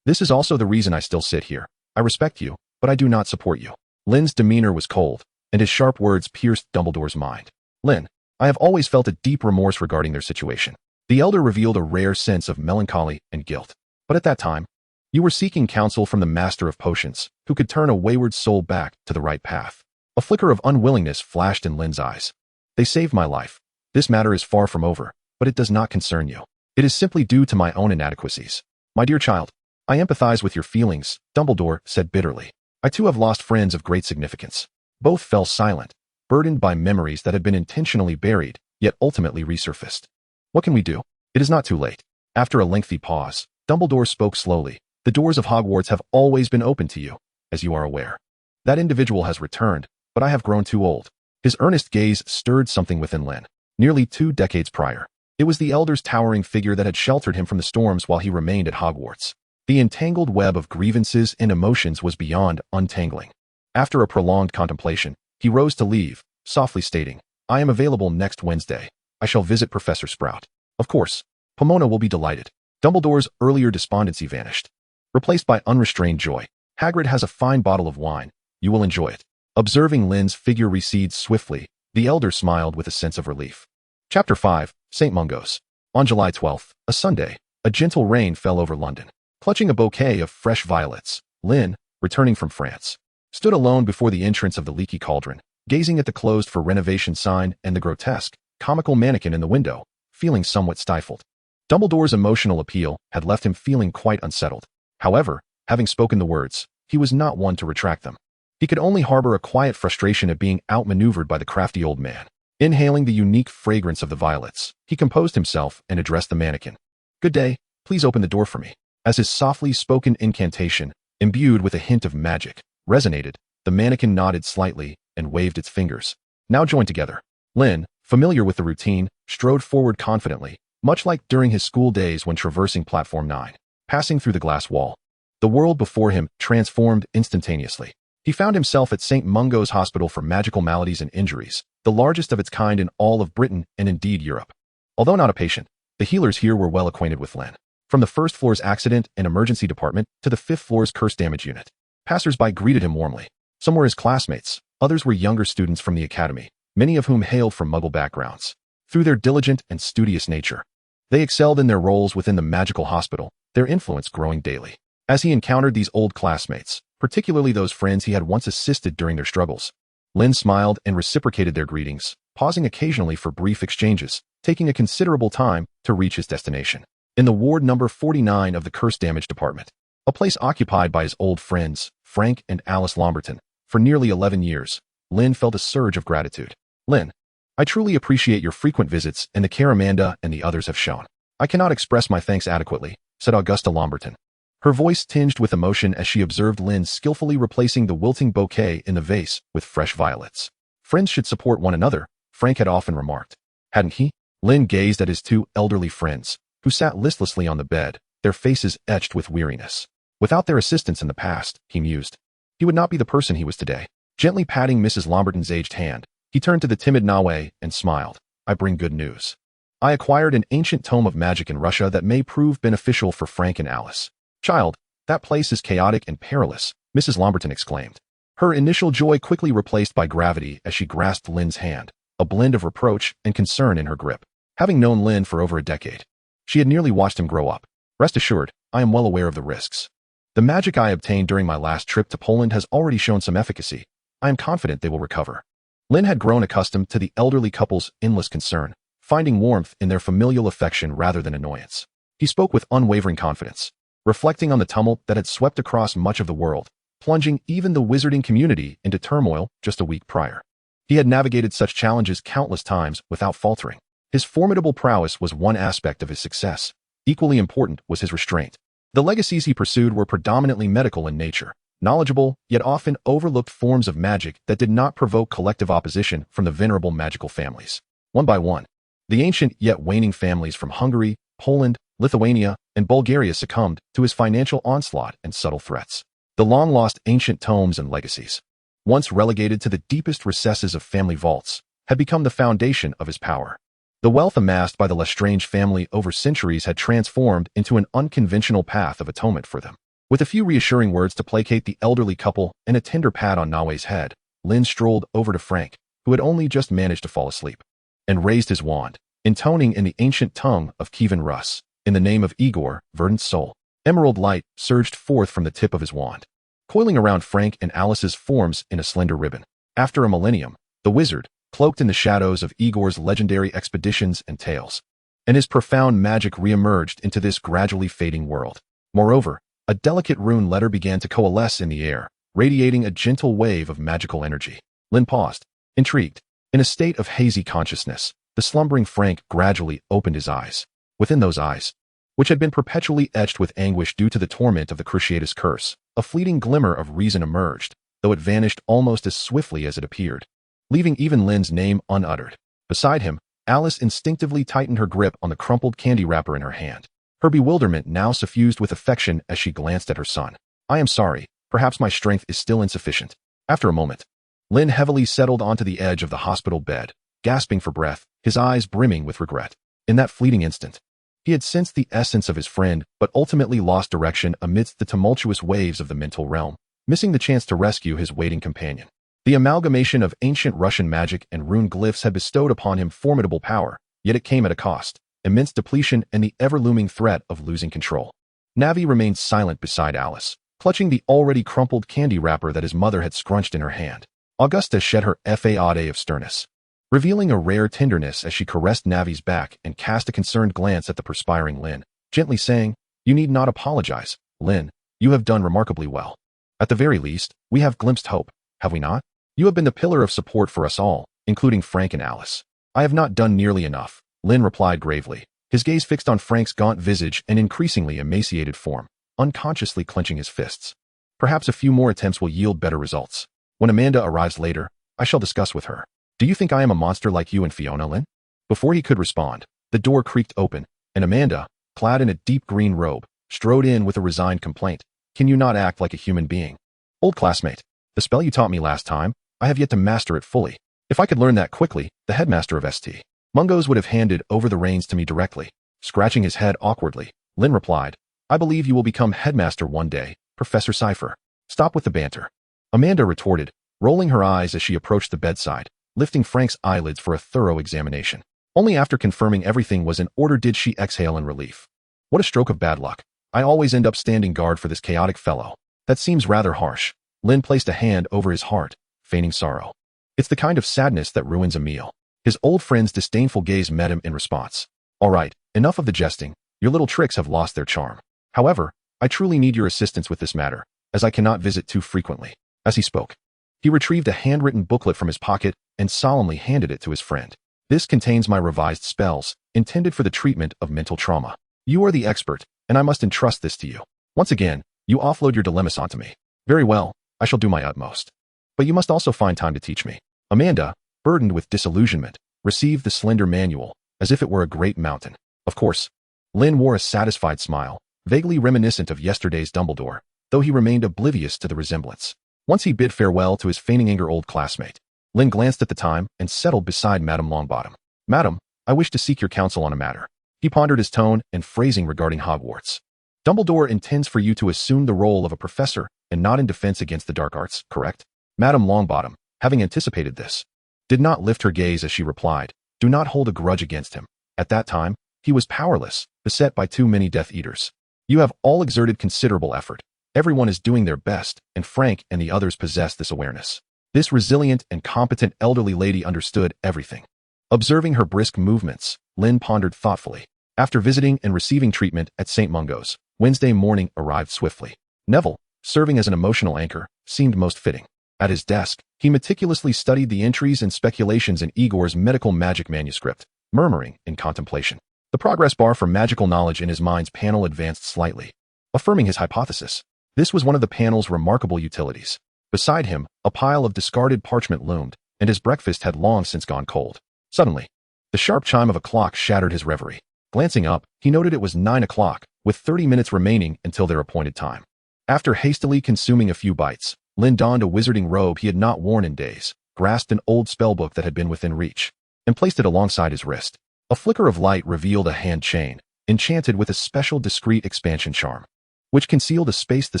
This is also the reason I still sit here. I respect you, but I do not support you. Lynn's demeanor was cold, and his sharp words pierced Dumbledore's mind. Lynn, I have always felt a deep remorse regarding their situation. The elder revealed a rare sense of melancholy and guilt. But at that time, you were seeking counsel from the Master of Potions, who could turn a wayward soul back to the right path. A flicker of unwillingness flashed in Lynn's eyes. They saved my life. This matter is far from over, but it does not concern you. It is simply due to my own inadequacies. My dear child, I empathize with your feelings, Dumbledore said bitterly. I too have lost friends of great significance. Both fell silent, burdened by memories that had been intentionally buried, yet ultimately resurfaced. What can we do? It is not too late. After a lengthy pause, Dumbledore spoke slowly. The doors of Hogwarts have always been open to you, as you are aware. That individual has returned, but I have grown too old. His earnest gaze stirred something within Lynn. Nearly 2 decades prior, it was the elder's towering figure that had sheltered him from the storms while he remained at Hogwarts. The entangled web of grievances and emotions was beyond untangling. After a prolonged contemplation, he rose to leave, softly stating, I am available next Wednesday. I shall visit Professor Sprout. Of course, Pomona will be delighted. Dumbledore's earlier despondency vanished, replaced by unrestrained joy. Hagrid has a fine bottle of wine. You will enjoy it. Observing Lynn's figure recede swiftly, the elder smiled with a sense of relief. Chapter 5, St. Mungo's. On July 12th, a Sunday, a gentle rain fell over London. Clutching a bouquet of fresh violets, Lynn, returning from France, stood alone before the entrance of the leaky cauldron, gazing at the closed for renovation sign and the grotesque, comical mannequin in the window, feeling somewhat stifled. Dumbledore's emotional appeal had left him feeling quite unsettled. However, having spoken the words, he was not one to retract them. He could only harbor a quiet frustration at being outmaneuvered by the crafty old man. Inhaling the unique fragrance of the violets, he composed himself and addressed the mannequin. Good day, please open the door for me. As his softly spoken incantation, imbued with a hint of magic, resonated, the mannequin nodded slightly and waved its fingers. Now joined together. Lynn, familiar with the routine, strode forward confidently, much like during his school days when traversing Platform 9. Passing through the glass wall, the world before him transformed instantaneously. He found himself at St. Mungo's Hospital for Magical Maladies and Injuries, the largest of its kind in all of Britain and indeed Europe. Although not a patient, the healers here were well acquainted with Lynn. From the first floor's accident and emergency department to the 5th floor's curse damage unit, passers-by greeted him warmly. Some were his classmates, others were younger students from the academy, many of whom hailed from Muggle backgrounds. Through their diligent and studious nature, they excelled in their roles within the magical hospital, their influence growing daily. As he encountered these old classmates, particularly those friends he had once assisted during their struggles, Lynn smiled and reciprocated their greetings, pausing occasionally for brief exchanges, taking a considerable time to reach his destination. In the ward number 49 of the curse damage department, a place occupied by his old friends, Frank and Alice Lomberton, for nearly 11 years, Lynn felt a surge of gratitude. Lynn, I truly appreciate your frequent visits and the care Amanda and the others have shown. I cannot express my thanks adequately, said Augusta Lomberton, her voice tinged with emotion as she observed Lynn skillfully replacing the wilting bouquet in the vase with fresh violets. Friends should support one another, Frank had often remarked. Hadn't he? Lynn gazed at his 2 elderly friends, who sat listlessly on the bed, their faces etched with weariness. Without their assistance in the past, he mused, he would not be the person he was today. Gently patting Mrs. Lomberton's aged hand, he turned to the timid Nawe and smiled. I bring good news. I acquired an ancient tome of magic in Russia that may prove beneficial for Frank and Alice. Child, that place is chaotic and perilous, Mrs. Lomberton exclaimed. Her initial joy quickly replaced by gravity as she grasped Lynn's hand, a blend of reproach and concern in her grip. Having known Lynn for over a decade, she had nearly watched him grow up. Rest assured, I am well aware of the risks. The magic I obtained during my last trip to Poland has already shown some efficacy. I am confident they will recover. Lynn had grown accustomed to the elderly couple's endless concern, finding warmth in their familial affection rather than annoyance. He spoke with unwavering confidence, reflecting on the tumult that had swept across much of the world, plunging even the wizarding community into turmoil just a week prior. He had navigated such challenges countless times without faltering. His formidable prowess was one aspect of his success. Equally important was his restraint. The legacies he pursued were predominantly medical in nature, knowledgeable, yet often overlooked forms of magic that did not provoke collective opposition from the venerable magical families. One by one, the ancient yet waning families from Hungary, Poland, Lithuania, and Bulgaria succumbed to his financial onslaught and subtle threats. The long-lost ancient tomes and legacies, once relegated to the deepest recesses of family vaults, had become the foundation of his power. The wealth amassed by the Lestrange family over centuries had transformed into an unconventional path of atonement for them. With a few reassuring words to placate the elderly couple and a tender pat on Nawe's head, Lynn strolled over to Frank, who had only just managed to fall asleep, and raised his wand, intoning in the ancient tongue of Kievan Rus, in the name of Igor, verdant soul. Emerald light surged forth from the tip of his wand, coiling around Frank and Alice's forms in a slender ribbon. After a millennium, the wizard, cloaked in the shadows of Igor's legendary expeditions and tales, and his profound magic reemerged into this gradually fading world. Moreover, a delicate rune letter began to coalesce in the air, radiating a gentle wave of magical energy. Lynn paused, intrigued. In a state of hazy consciousness, the slumbering Frank gradually opened his eyes. Within those eyes, which had been perpetually etched with anguish due to the torment of the Cruciatus curse, a fleeting glimmer of reason emerged, though it vanished almost as swiftly as it appeared, leaving even Lynn's name unuttered. Beside him, Alice instinctively tightened her grip on the crumpled candy wrapper in her hand, her bewilderment now suffused with affection as she glanced at her son. I am sorry, perhaps my strength is still insufficient. After a moment, Lynn heavily settled onto the edge of the hospital bed, gasping for breath, his eyes brimming with regret. In that fleeting instant, he had sensed the essence of his friend, but ultimately lost direction amidst the tumultuous waves of the mental realm, missing the chance to rescue his waiting companion. The amalgamation of ancient Russian magic and rune glyphs had bestowed upon him formidable power, yet it came at a cost, immense depletion and the ever-looming threat of losing control. Navi remained silent beside Alice, clutching the already crumpled candy wrapper that his mother had scrunched in her hand. Augusta shed her fade of sternness, revealing a rare tenderness as she caressed Navi's back and cast a concerned glance at the perspiring Lynn, gently saying, "You need not apologize, Lynn. You have done remarkably well. At the very least, we have glimpsed hope, have we not? You have been the pillar of support for us all, including Frank and Alice." "I have not done nearly enough," Lynn replied gravely, his gaze fixed on Frank's gaunt visage and increasingly emaciated form, unconsciously clenching his fists. "Perhaps a few more attempts will yield better results. When Amanda arrives later, I shall discuss with her. Do you think I am a monster like you and Fiona, Lynn?" Before he could respond, the door creaked open, and Amanda, clad in a deep green robe, strode in with a resigned complaint. "Can you not act like a human being? Old classmate, the spell you taught me last time, I have yet to master it fully. If I could learn that quickly, the headmaster of St. Mungo's would have handed over the reins to me directly." Scratching his head awkwardly, Lynn replied, "I believe you will become headmaster one day, Professor Cypher." "Stop with the banter," Amanda retorted, rolling her eyes as she approached the bedside, lifting Frank's eyelids for a thorough examination. Only after confirming everything was in order did she exhale in relief. "What a stroke of bad luck. I always end up standing guard for this chaotic fellow. That seems rather harsh." Lynn placed a hand over his heart, feigning sorrow. "It's the kind of sadness that ruins a meal." His old friend's disdainful gaze met him in response. "All right, enough of the jesting. Your little tricks have lost their charm. However, I truly need your assistance with this matter, as I cannot visit too frequently." As he spoke, he retrieved a handwritten booklet from his pocket and solemnly handed it to his friend. "This contains my revised spells, intended for the treatment of mental trauma. You are the expert, and I must entrust this to you. Once again, you offload your dilemmas onto me. Very well, I shall do my utmost. But you must also find time to teach me." Amanda, burdened with disillusionment, received the slender manual, as if it were a great mountain. Of course, Lynn wore a satisfied smile, vaguely reminiscent of yesterday's Dumbledore, though he remained oblivious to the resemblance. Once he bid farewell to his feigning anger old classmate, Lynn glanced at the time and settled beside Madame Longbottom. "Madam, I wish to seek your counsel on a matter." He pondered his tone and phrasing regarding Hogwarts. "Dumbledore intends for you to assume the role of a professor and not in defense against the dark arts, correct?" Madame Longbottom, having anticipated this, did not lift her gaze as she replied, "Do not hold a grudge against him. At that time, he was powerless, beset by too many Death Eaters. You have all exerted considerable effort. Everyone is doing their best, and Frank and the others possess this awareness." This resilient and competent elderly lady understood everything. Observing her brisk movements, Lynn pondered thoughtfully. After visiting and receiving treatment at St. Mungo's, Wednesday morning arrived swiftly. Neville, serving as an emotional anchor, seemed most fitting. At his desk, he meticulously studied the entries and speculations in Igor's medical magic manuscript, murmuring in contemplation. The progress bar for magical knowledge in his mind's panel advanced slightly, affirming his hypothesis. This was one of the panel's remarkable utilities. Beside him, a pile of discarded parchment loomed, and his breakfast had long since gone cold. Suddenly, the sharp chime of a clock shattered his reverie. Glancing up, he noted it was 9 o'clock, with 30 minutes remaining until their appointed time. After hastily consuming a few bites, Lynn donned a wizarding robe he had not worn in days, grasped an old spellbook that had been within reach, and placed it alongside his wrist. A flicker of light revealed a hand chain, enchanted with a special discreet expansion charm, which concealed a space the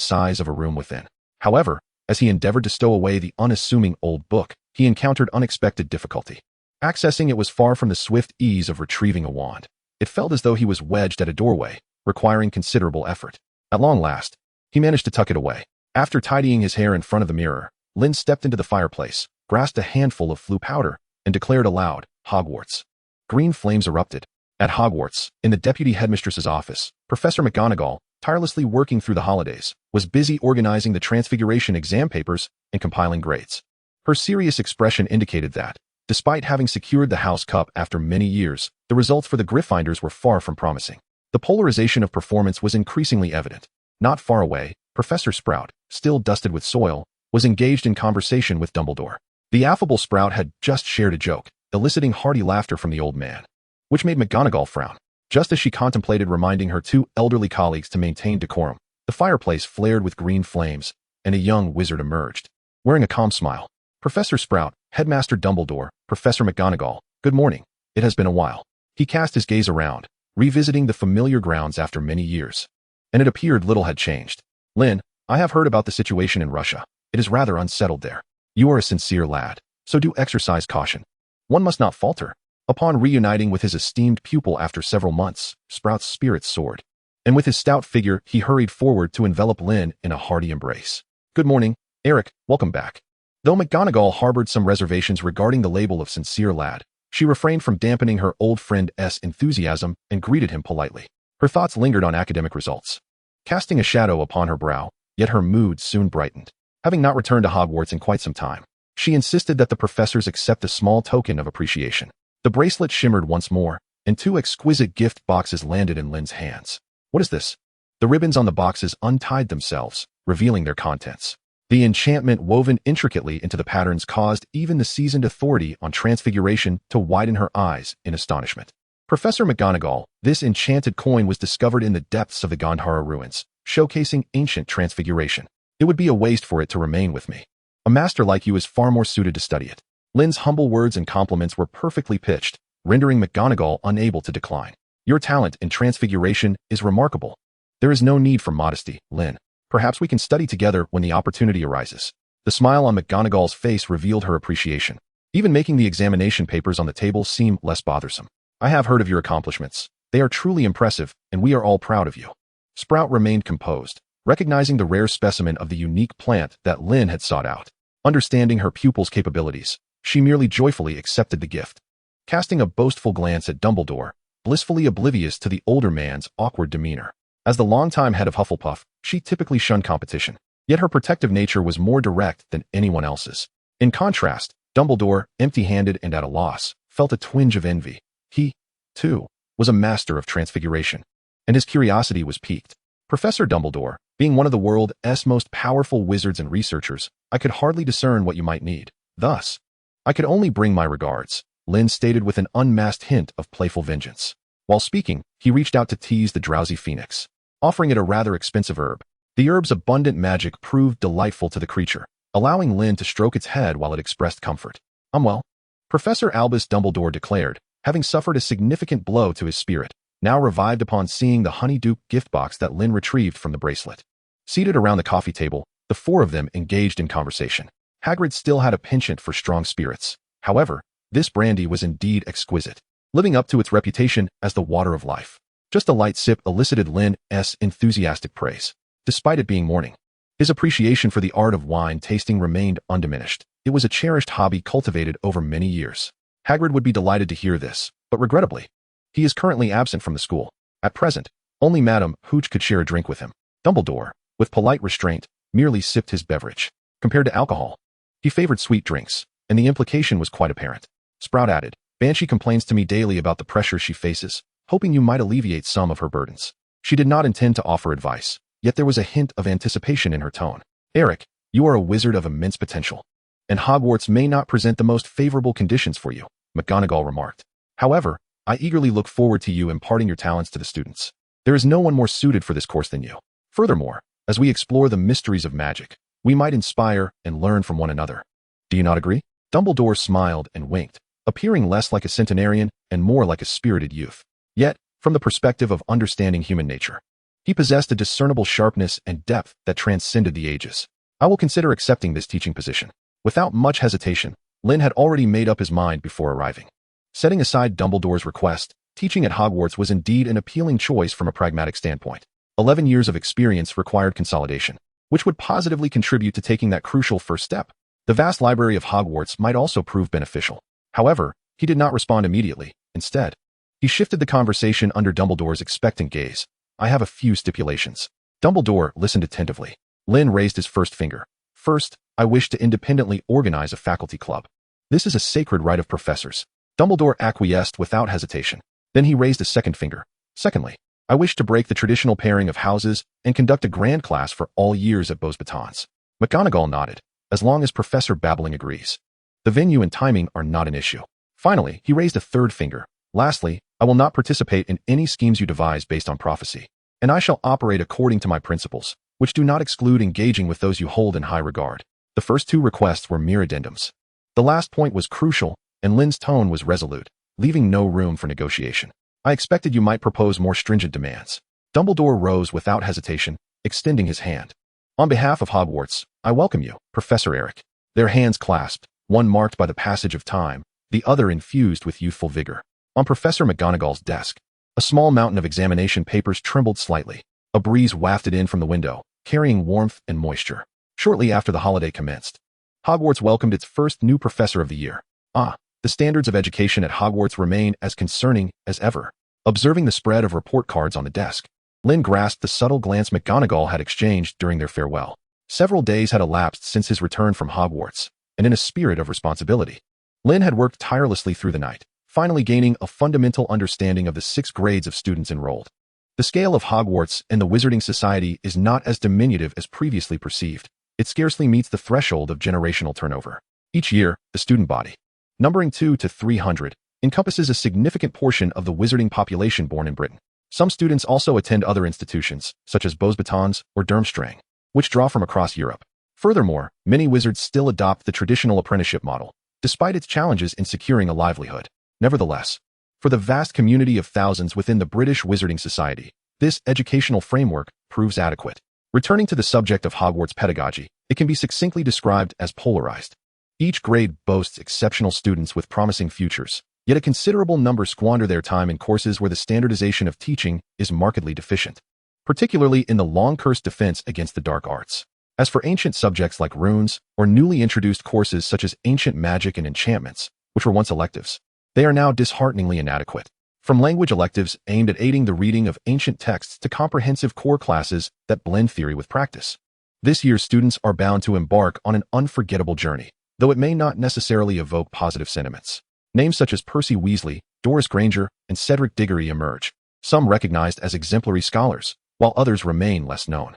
size of a room within. However, as he endeavored to stow away the unassuming old book, he encountered unexpected difficulty. Accessing it was far from the swift ease of retrieving a wand. It felt as though he was wedged at a doorway, requiring considerable effort. At long last, he managed to tuck it away. After tidying his hair in front of the mirror, Lynn stepped into the fireplace, grasped a handful of flue powder, and declared aloud, "Hogwarts." Green flames erupted. At Hogwarts, in the deputy headmistress's office, Professor McGonagall, tirelessly working through the holidays, was busy organizing the Transfiguration exam papers and compiling grades. Her serious expression indicated that, despite having secured the House Cup after many years, the results for the Gryffindors were far from promising. The polarization of performance was increasingly evident. Not far away, Professor Sprout, still dusted with soil, was engaged in conversation with Dumbledore. The affable Sprout had just shared a joke, eliciting hearty laughter from the old man, which made McGonagall frown. Just as she contemplated reminding her two elderly colleagues to maintain decorum, the fireplace flared with green flames, and a young wizard emerged. Wearing a calm smile, "Professor Sprout, Headmaster Dumbledore, Professor McGonagall, good morning. It has been a while." He cast his gaze around, revisiting the familiar grounds after many years. And it appeared little had changed. "Lynn, I have heard about the situation in Russia. It is rather unsettled there. You are a sincere lad, so do exercise caution. One must not falter." Upon reuniting with his esteemed pupil after several months, Sprout's spirits soared. And with his stout figure, he hurried forward to envelop Lynn in a hearty embrace. "Good morning, Eric, welcome back." Though McGonagall harbored some reservations regarding the label of sincere lad, she refrained from dampening her old friend's enthusiasm and greeted him politely. Her thoughts lingered on academic results, casting a shadow upon her brow, yet her mood soon brightened. Having not returned to Hogwarts in quite some time, she insisted that the professors accept a small token of appreciation. The bracelet shimmered once more, and 2 exquisite gift boxes landed in Lynn's hands. "What is this?" The ribbons on the boxes untied themselves, revealing their contents. The enchantment woven intricately into the patterns caused even the seasoned authority on Transfiguration to widen her eyes in astonishment. "Professor McGonagall, this enchanted coin was discovered in the depths of the Gandhara ruins, showcasing ancient Transfiguration. It would be a waste for it to remain with me. A master like you is far more suited to study it." Lynn's humble words and compliments were perfectly pitched, rendering McGonagall unable to decline. "Your talent in Transfiguration is remarkable. There is no need for modesty, Lynn. Perhaps we can study together when the opportunity arises." The smile on McGonagall's face revealed her appreciation, even making the examination papers on the table seem less bothersome. "I have heard of your accomplishments. They are truly impressive, and we are all proud of you." Sprout remained composed, recognizing the rare specimen of the unique plant that Lynn had sought out. Understanding her pupil's capabilities, she merely joyfully accepted the gift. Casting a boastful glance at Dumbledore, blissfully oblivious to the older man's awkward demeanor. As the longtime head of Hufflepuff, she typically shunned competition, yet her protective nature was more direct than anyone else's. In contrast, Dumbledore, empty-handed and at a loss, felt a twinge of envy. He, too, was a master of Transfiguration, and his curiosity was piqued. "Professor Dumbledore, being one of the world's most powerful wizards and researchers, I could hardly discern what you might need. Thus, I could only bring my regards," Lynn stated with an unmasked hint of playful vengeance. While speaking, he reached out to tease the drowsy phoenix, offering it a rather expensive herb. The herb's abundant magic proved delightful to the creature, allowing Lynn to stroke its head while it expressed comfort. Well," Professor Albus Dumbledore declared, having suffered a significant blow to his spirit, now revived upon seeing the honeydew gift box that Lynn retrieved from the bracelet. Seated around the coffee table, the 4 of them engaged in conversation. Hagrid still had a penchant for strong spirits. However, this brandy was indeed exquisite, living up to its reputation as the water of life. Just a light sip elicited Lynn's enthusiastic praise. Despite it being morning, his appreciation for the art of wine tasting remained undiminished. It was a cherished hobby cultivated over many years. Hagrid would be delighted to hear this, but regrettably, he is currently absent from the school. At present, only Madame Hooch could share a drink with him. Dumbledore, with polite restraint, merely sipped his beverage. Compared to alcohol, He favored sweet drinks, and the implication was quite apparent. Sprout added, Banshee complains to me daily about the pressure she faces, hoping you might alleviate some of her burdens. She did not intend to offer advice, yet there was a hint of anticipation in her tone. Eric, you are a wizard of immense potential, and Hogwarts may not present the most favorable conditions for you, McGonagall remarked. However, I eagerly look forward to you imparting your talents to the students. There is no one more suited for this course than you. Furthermore, as we explore the mysteries of magic, we might inspire and learn from one another. Do you not agree? Dumbledore smiled and winked, appearing less like a centenarian and more like a spirited youth. Yet, from the perspective of understanding human nature, he possessed a discernible sharpness and depth that transcended the ages. I will consider accepting this teaching position. Without much hesitation, Lynn had already made up his mind before arriving. Setting aside Dumbledore's request, teaching at Hogwarts was indeed an appealing choice from a pragmatic standpoint. 11 years of experience required consolidation, which would positively contribute to taking that crucial first step. The vast library of Hogwarts might also prove beneficial. However, he did not respond immediately. Instead, he shifted the conversation under Dumbledore's expectant gaze. I have a few stipulations. Dumbledore listened attentively. Lynn raised his first finger. First, I wish to independently organize a faculty club. This is a sacred right of professors. Dumbledore acquiesced without hesitation. Then he raised a second finger. Secondly, I wish to break the traditional pairing of houses and conduct a grand class for all years at Beauxbatons. McGonagall nodded, as long as Professor Babbling agrees. The venue and timing are not an issue. Finally, he raised a third finger. Lastly, I will not participate in any schemes you devise based on prophecy, and I shall operate according to my principles, which do not exclude engaging with those you hold in high regard. The first two requests were mere addendums. The last point was crucial, and Lynn's tone was resolute, leaving no room for negotiation. I expected you might propose more stringent demands. Dumbledore rose without hesitation, extending his hand. On behalf of Hogwarts, I welcome you, Professor Eric. Their hands clasped, one marked by the passage of time, the other infused with youthful vigor. On Professor McGonagall's desk, a small mountain of examination papers trembled slightly. A breeze wafted in from the window, carrying warmth and moisture. Shortly after the holiday commenced, Hogwarts welcomed its first new professor of the year. The standards of education at Hogwarts remain as concerning as ever. Observing the spread of report cards on the desk, Lynn grasped the subtle glance McGonagall had exchanged during their farewell. Several days had elapsed since his return from Hogwarts, and in a spirit of responsibility, Lynn had worked tirelessly through the night, finally gaining a fundamental understanding of the 6 grades of students enrolled. The scale of Hogwarts and the Wizarding Society is not as diminutive as previously perceived. It scarcely meets the threshold of generational turnover. Each year, the student body, numbering 200 to 300, encompasses a significant portion of the wizarding population born in Britain. Some students also attend other institutions, such as Beauxbatons or Durmstrang, which draw from across Europe. Furthermore, many wizards still adopt the traditional apprenticeship model, despite its challenges in securing a livelihood. Nevertheless, for the vast community of thousands within the British Wizarding Society, this educational framework proves adequate. Returning to the subject of Hogwarts pedagogy, it can be succinctly described as polarized. Each grade boasts exceptional students with promising futures, yet a considerable number squander their time in courses where the standardization of teaching is markedly deficient, particularly in the long-cursed defense against the dark arts. As for ancient subjects like runes, or newly introduced courses such as ancient magic and enchantments, which were once electives, they are now dishearteningly inadequate. From language electives aimed at aiding the reading of ancient texts to comprehensive core classes that blend theory with practice, this year's students are bound to embark on an unforgettable journey, though it may not necessarily evoke positive sentiments. Names such as Percy Weasley, Doris Granger, and Cedric Diggory emerge, some recognized as exemplary scholars, while others remain less known.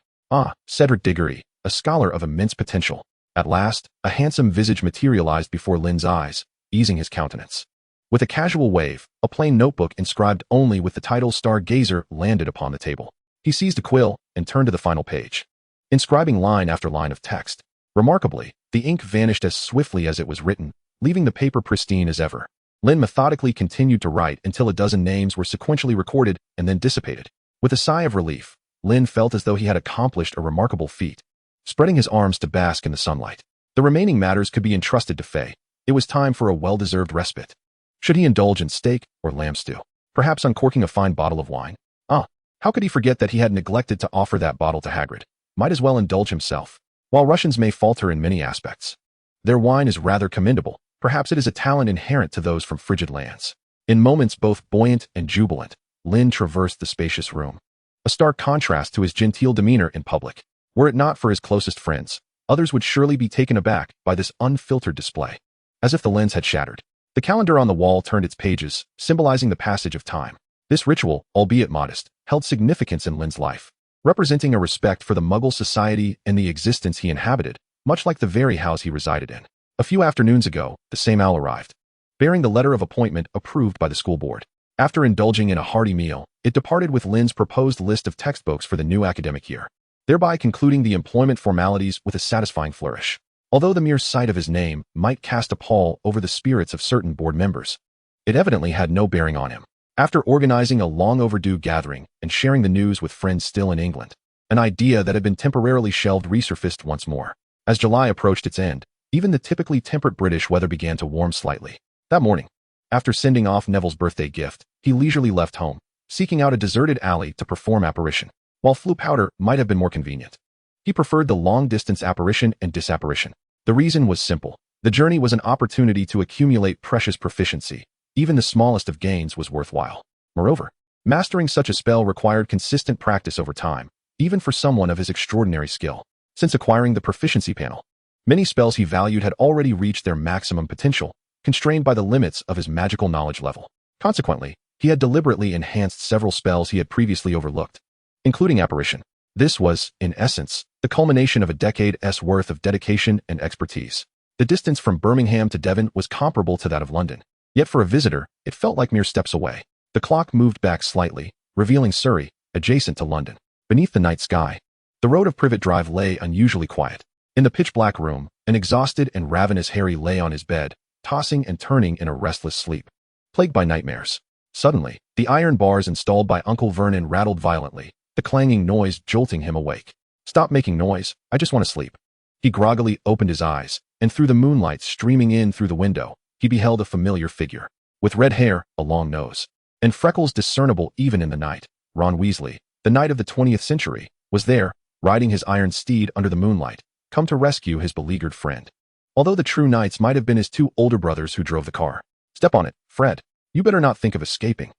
Cedric Diggory, a scholar of immense potential. At last, a handsome visage materialized before Lynn's eyes, easing his countenance. With a casual wave, a plain notebook inscribed only with the title Stargazer landed upon the table. He seized a quill and turned to the final page, inscribing line after line of text. Remarkably, the ink vanished as swiftly as it was written, leaving the paper pristine as ever. Lynn methodically continued to write until a dozen names were sequentially recorded and then dissipated. With a sigh of relief, Lynn felt as though he had accomplished a remarkable feat. Spreading his arms to bask in the sunlight, the remaining matters could be entrusted to Faye. It was time for a well-deserved respite. Should he indulge in steak or lamb stew? Perhaps uncorking a fine bottle of wine? How could he forget that he had neglected to offer that bottle to Hagrid? Might as well indulge himself. While Russians may falter in many aspects, their wine is rather commendable. Perhaps it is a talent inherent to those from frigid lands. In moments both buoyant and jubilant, Lynn traversed the spacious room, a stark contrast to his genteel demeanor in public. Were it not for his closest friends, Others would surely be taken aback by this unfiltered display. As if the lens had shattered. The calendar on the wall turned its pages, symbolizing the passage of time. This ritual, albeit modest, held significance in Lynn's life, representing a respect for the Muggle society and the existence he inhabited, much like the very house he resided in. A few afternoons ago, the same owl arrived, bearing the letter of appointment approved by the school board. After indulging in a hearty meal, it departed with Lynn's proposed list of textbooks for the new academic year, thereby concluding the employment formalities with a satisfying flourish. Although the mere sight of his name might cast a pall over the spirits of certain board members, it evidently had no bearing on him. After organizing a long-overdue gathering and sharing the news with friends still in England, an idea that had been temporarily shelved resurfaced once more. As July approached its end, even the typically temperate British weather began to warm slightly. That morning, after sending off Neville's birthday gift, he leisurely left home, seeking out a deserted alley to perform apparition. While Floo powder might have been more convenient, he preferred the long-distance apparition and disapparition. The reason was simple. The journey was an opportunity to accumulate precious proficiency. Even the smallest of gains was worthwhile. Moreover, mastering such a spell required consistent practice over time, even for someone of his extraordinary skill. Since acquiring the proficiency panel, many spells he valued had already reached their maximum potential, constrained by the limits of his magical knowledge level. Consequently, he had deliberately enhanced several spells he had previously overlooked, including apparition. This was, in essence, the culmination of a decade's worth of dedication and expertise. The distance from Birmingham to Devon was comparable to that of London. Yet for a visitor, it felt like mere steps away. The clock moved back slightly, revealing Surrey, adjacent to London. Beneath the night sky, the road of Privet Drive lay unusually quiet. In the pitch-black room, an exhausted and ravenous Harry lay on his bed, tossing and turning in a restless sleep, plagued by nightmares. Suddenly, the iron bars installed by Uncle Vernon rattled violently, the clanging noise jolting him awake. "Stop making noise, I just want to sleep." He groggily opened his eyes, and through the moonlight streaming in through the window, he beheld a familiar figure. With red hair, a long nose, and freckles discernible even in the night, Ron Weasley, the knight of the 20th century, was there, riding his iron steed under the moonlight, come to rescue his beleaguered friend. Although the true knights might have been his two older brothers who drove the car. "Step on it, Fred. You better not think of escaping.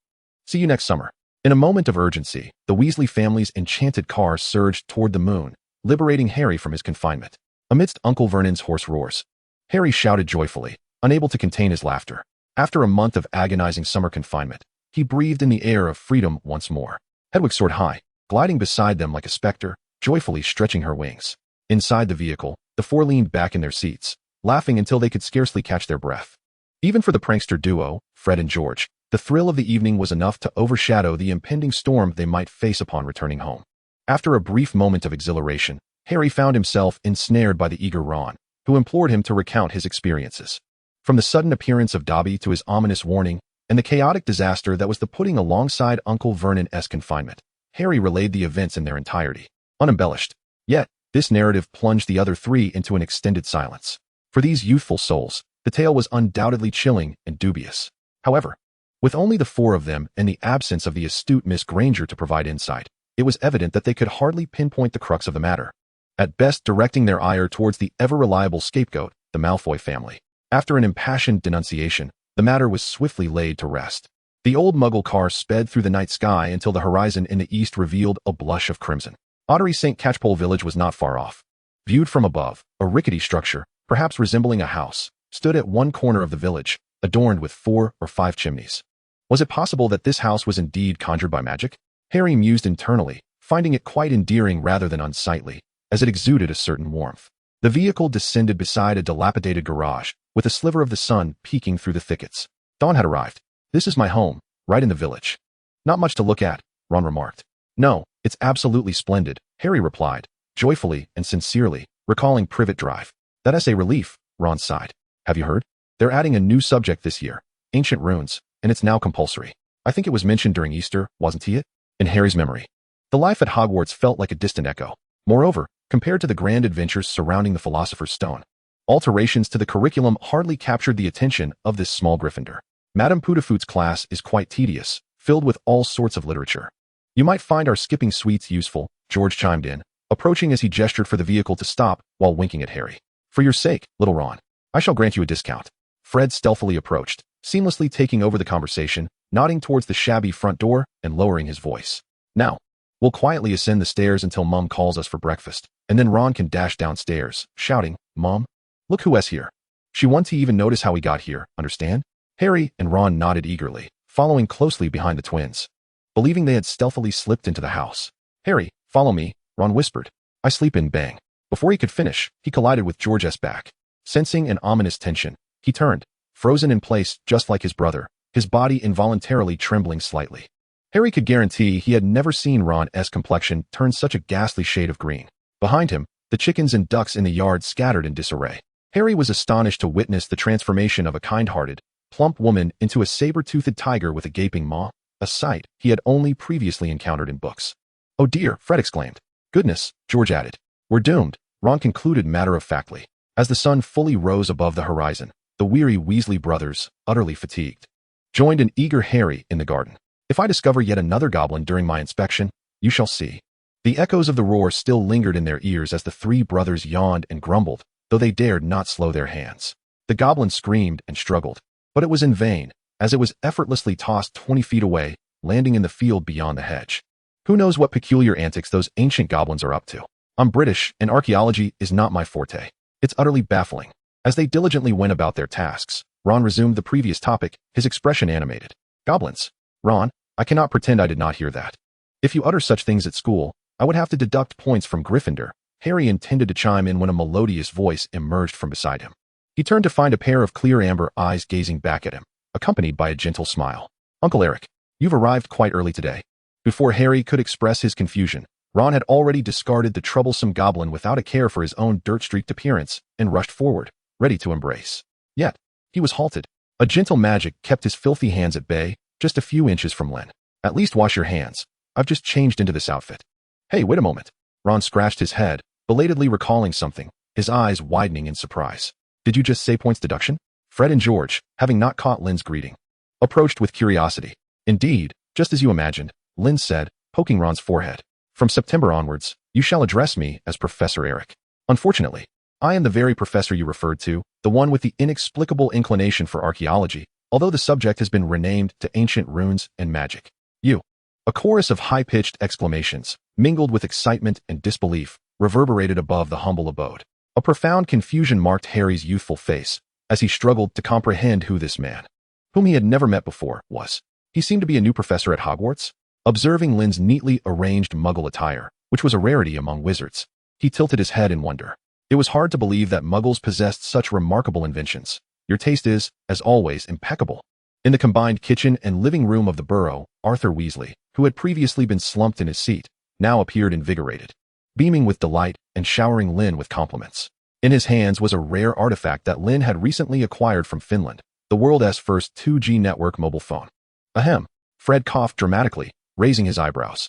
See you next summer." In a moment of urgency, the Weasley family's enchanted car surged toward the moon, liberating Harry from his confinement. Amidst Uncle Vernon's hoarse roars, Harry shouted joyfully, unable to contain his laughter. After a month of agonizing summer confinement, he breathed in the air of freedom once more. Hedwig soared high, gliding beside them like a specter, joyfully stretching her wings. Inside the vehicle, the four leaned back in their seats, laughing until they could scarcely catch their breath. Even for the prankster duo, Fred and George, the thrill of the evening was enough to overshadow the impending storm they might face upon returning home. After a brief moment of exhilaration, Harry found himself ensnared by the eager Ron, who implored him to recount his experiences. From the sudden appearance of Dobby to his ominous warning, and the chaotic disaster that was the putting alongside Uncle Vernon's confinement, Harry relayed the events in their entirety, unembellished. Yet, this narrative plunged the other three into an extended silence. For these youthful souls, the tale was undoubtedly chilling and dubious. However, with only the four of them and the absence of the astute Miss Granger to provide insight, it was evident that they could hardly pinpoint the crux of the matter, at best directing their ire towards the ever-reliable scapegoat, the Malfoy family. After an impassioned denunciation, the matter was swiftly laid to rest. The old Muggle car sped through the night sky until the horizon in the east revealed a blush of crimson. Ottery St. Catchpole village was not far off. Viewed from above, a rickety structure, perhaps resembling a house, stood at one corner of the village, adorned with 4 or 5 chimneys. Was it possible that this house was indeed conjured by magic? Harry mused internally, finding it quite endearing rather than unsightly, as it exuded a certain warmth. The vehicle descended beside a dilapidated garage, with a sliver of the sun peeking through the thickets. Dawn had arrived. "This is my home, right in the village." "Not much to look at," Ron remarked. "No, it's absolutely splendid," Harry replied, joyfully and sincerely, recalling Privet Drive. "That's a relief," Ron sighed. "Have you heard? They're adding a new subject this year, ancient runes, and it's now compulsory. I think it was mentioned during Easter, wasn't it?" In Harry's memory, the life at Hogwarts felt like a distant echo. Moreover, compared to the grand adventures surrounding the Philosopher's Stone, alterations to the curriculum hardly captured the attention of this small Gryffindor. Madame Putafoot's class is quite tedious, filled with all sorts of literature. "You might find our skipping suites useful," George chimed in, approaching as he gestured for the vehicle to stop while winking at Harry. "For your sake, little Ron, I shall grant you a discount." Fred stealthily approached, seamlessly taking over the conversation, nodding towards the shabby front door and lowering his voice. "Now, We'll quietly ascend the stairs until Mom calls us for breakfast, and then Ron can dash downstairs, shouting, Mom, look who's here. She won't even notice how we got here, understand? Harry and Ron nodded eagerly, following closely behind the twins, believing they had stealthily slipped into the house. Harry, follow me, Ron whispered. I sleep in bang. Before he could finish, he collided with George's back. Sensing an ominous tension, he turned, frozen in place just like his brother, his body involuntarily trembling slightly. Harry could guarantee he had never seen Ron's complexion turn such a ghastly shade of green. Behind him, the chickens and ducks in the yard scattered in disarray. Harry was astonished to witness the transformation of a kind-hearted, plump woman into a saber-toothed tiger with a gaping maw, a sight he had only previously encountered in books. Oh dear, Fred exclaimed. Goodness, George added. We're doomed, Ron concluded matter-of-factly. As the sun fully rose above the horizon, the weary Weasley brothers, utterly fatigued, joined an eager Harry in the garden. If I discover yet another goblin during my inspection, you shall see. The echoes of the roar still lingered in their ears as the three brothers yawned and grumbled, though they dared not slow their hands. The goblin screamed and struggled, but it was in vain, as it was effortlessly tossed 20 feet away, landing in the field beyond the hedge. Who knows what peculiar antics those ancient goblins are up to? I'm British, and archaeology is not my forte. It's utterly baffling. As they diligently went about their tasks, Ron resumed the previous topic, his expression animated. Goblins. Ron, I cannot pretend I did not hear that. If you utter such things at school, I would have to deduct points from Gryffindor. Harry intended to chime in when a melodious voice emerged from beside him. He turned to find a pair of clear amber eyes gazing back at him, accompanied by a gentle smile. Uncle Eric, you've arrived quite early today. Before Harry could express his confusion, Ron had already discarded the troublesome goblin without a care for his own dirt-streaked appearance and rushed forward, ready to embrace. Yet, he was halted. A gentle magic kept his filthy hands at bay, just a few inches from Lynn. At least wash your hands. I've just changed into this outfit. Hey, wait a moment. Ron scratched his head, belatedly recalling something, his eyes widening in surprise. Did you just say points deduction? Fred and George, having not caught Lynn's greeting, approached with curiosity. Indeed, just as you imagined, Lynn said, poking Ron's forehead. From September onwards, you shall address me as Professor Eric. Unfortunately, I am the very professor you referred to, the one with the inexplicable inclination for archaeology, although the subject has been renamed to ancient runes and magic. You. A chorus of high-pitched exclamations, mingled with excitement and disbelief, reverberated above the humble abode. A profound confusion marked Harry's youthful face, as he struggled to comprehend who this man, whom he had never met before, was. He seemed to be a new professor at Hogwarts. Observing Lynn's neatly arranged muggle attire, which was a rarity among wizards, he tilted his head in wonder. It was hard to believe that muggles possessed such remarkable inventions. Your taste is, as always, impeccable. In the combined kitchen and living room of the burrow, Arthur Weasley, who had previously been slumped in his seat, now appeared invigorated, beaming with delight and showering Lynn with compliments. In his hands was a rare artifact that Lynn had recently acquired from Finland, the world's first 2G network mobile phone. Ahem. Fred coughed dramatically, raising his eyebrows.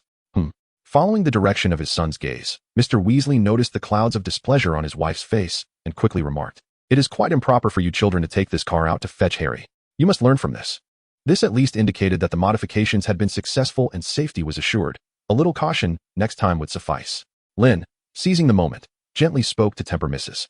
Following the direction of his son's gaze, Mr. Weasley noticed the clouds of displeasure on his wife's face and quickly remarked, It is quite improper for you children to take this car out to fetch Harry. You must learn from this. This at least indicated that the modifications had been successful and safety was assured. A little caution next time would suffice. Lynn, seizing the moment, gently spoke to temper Mrs.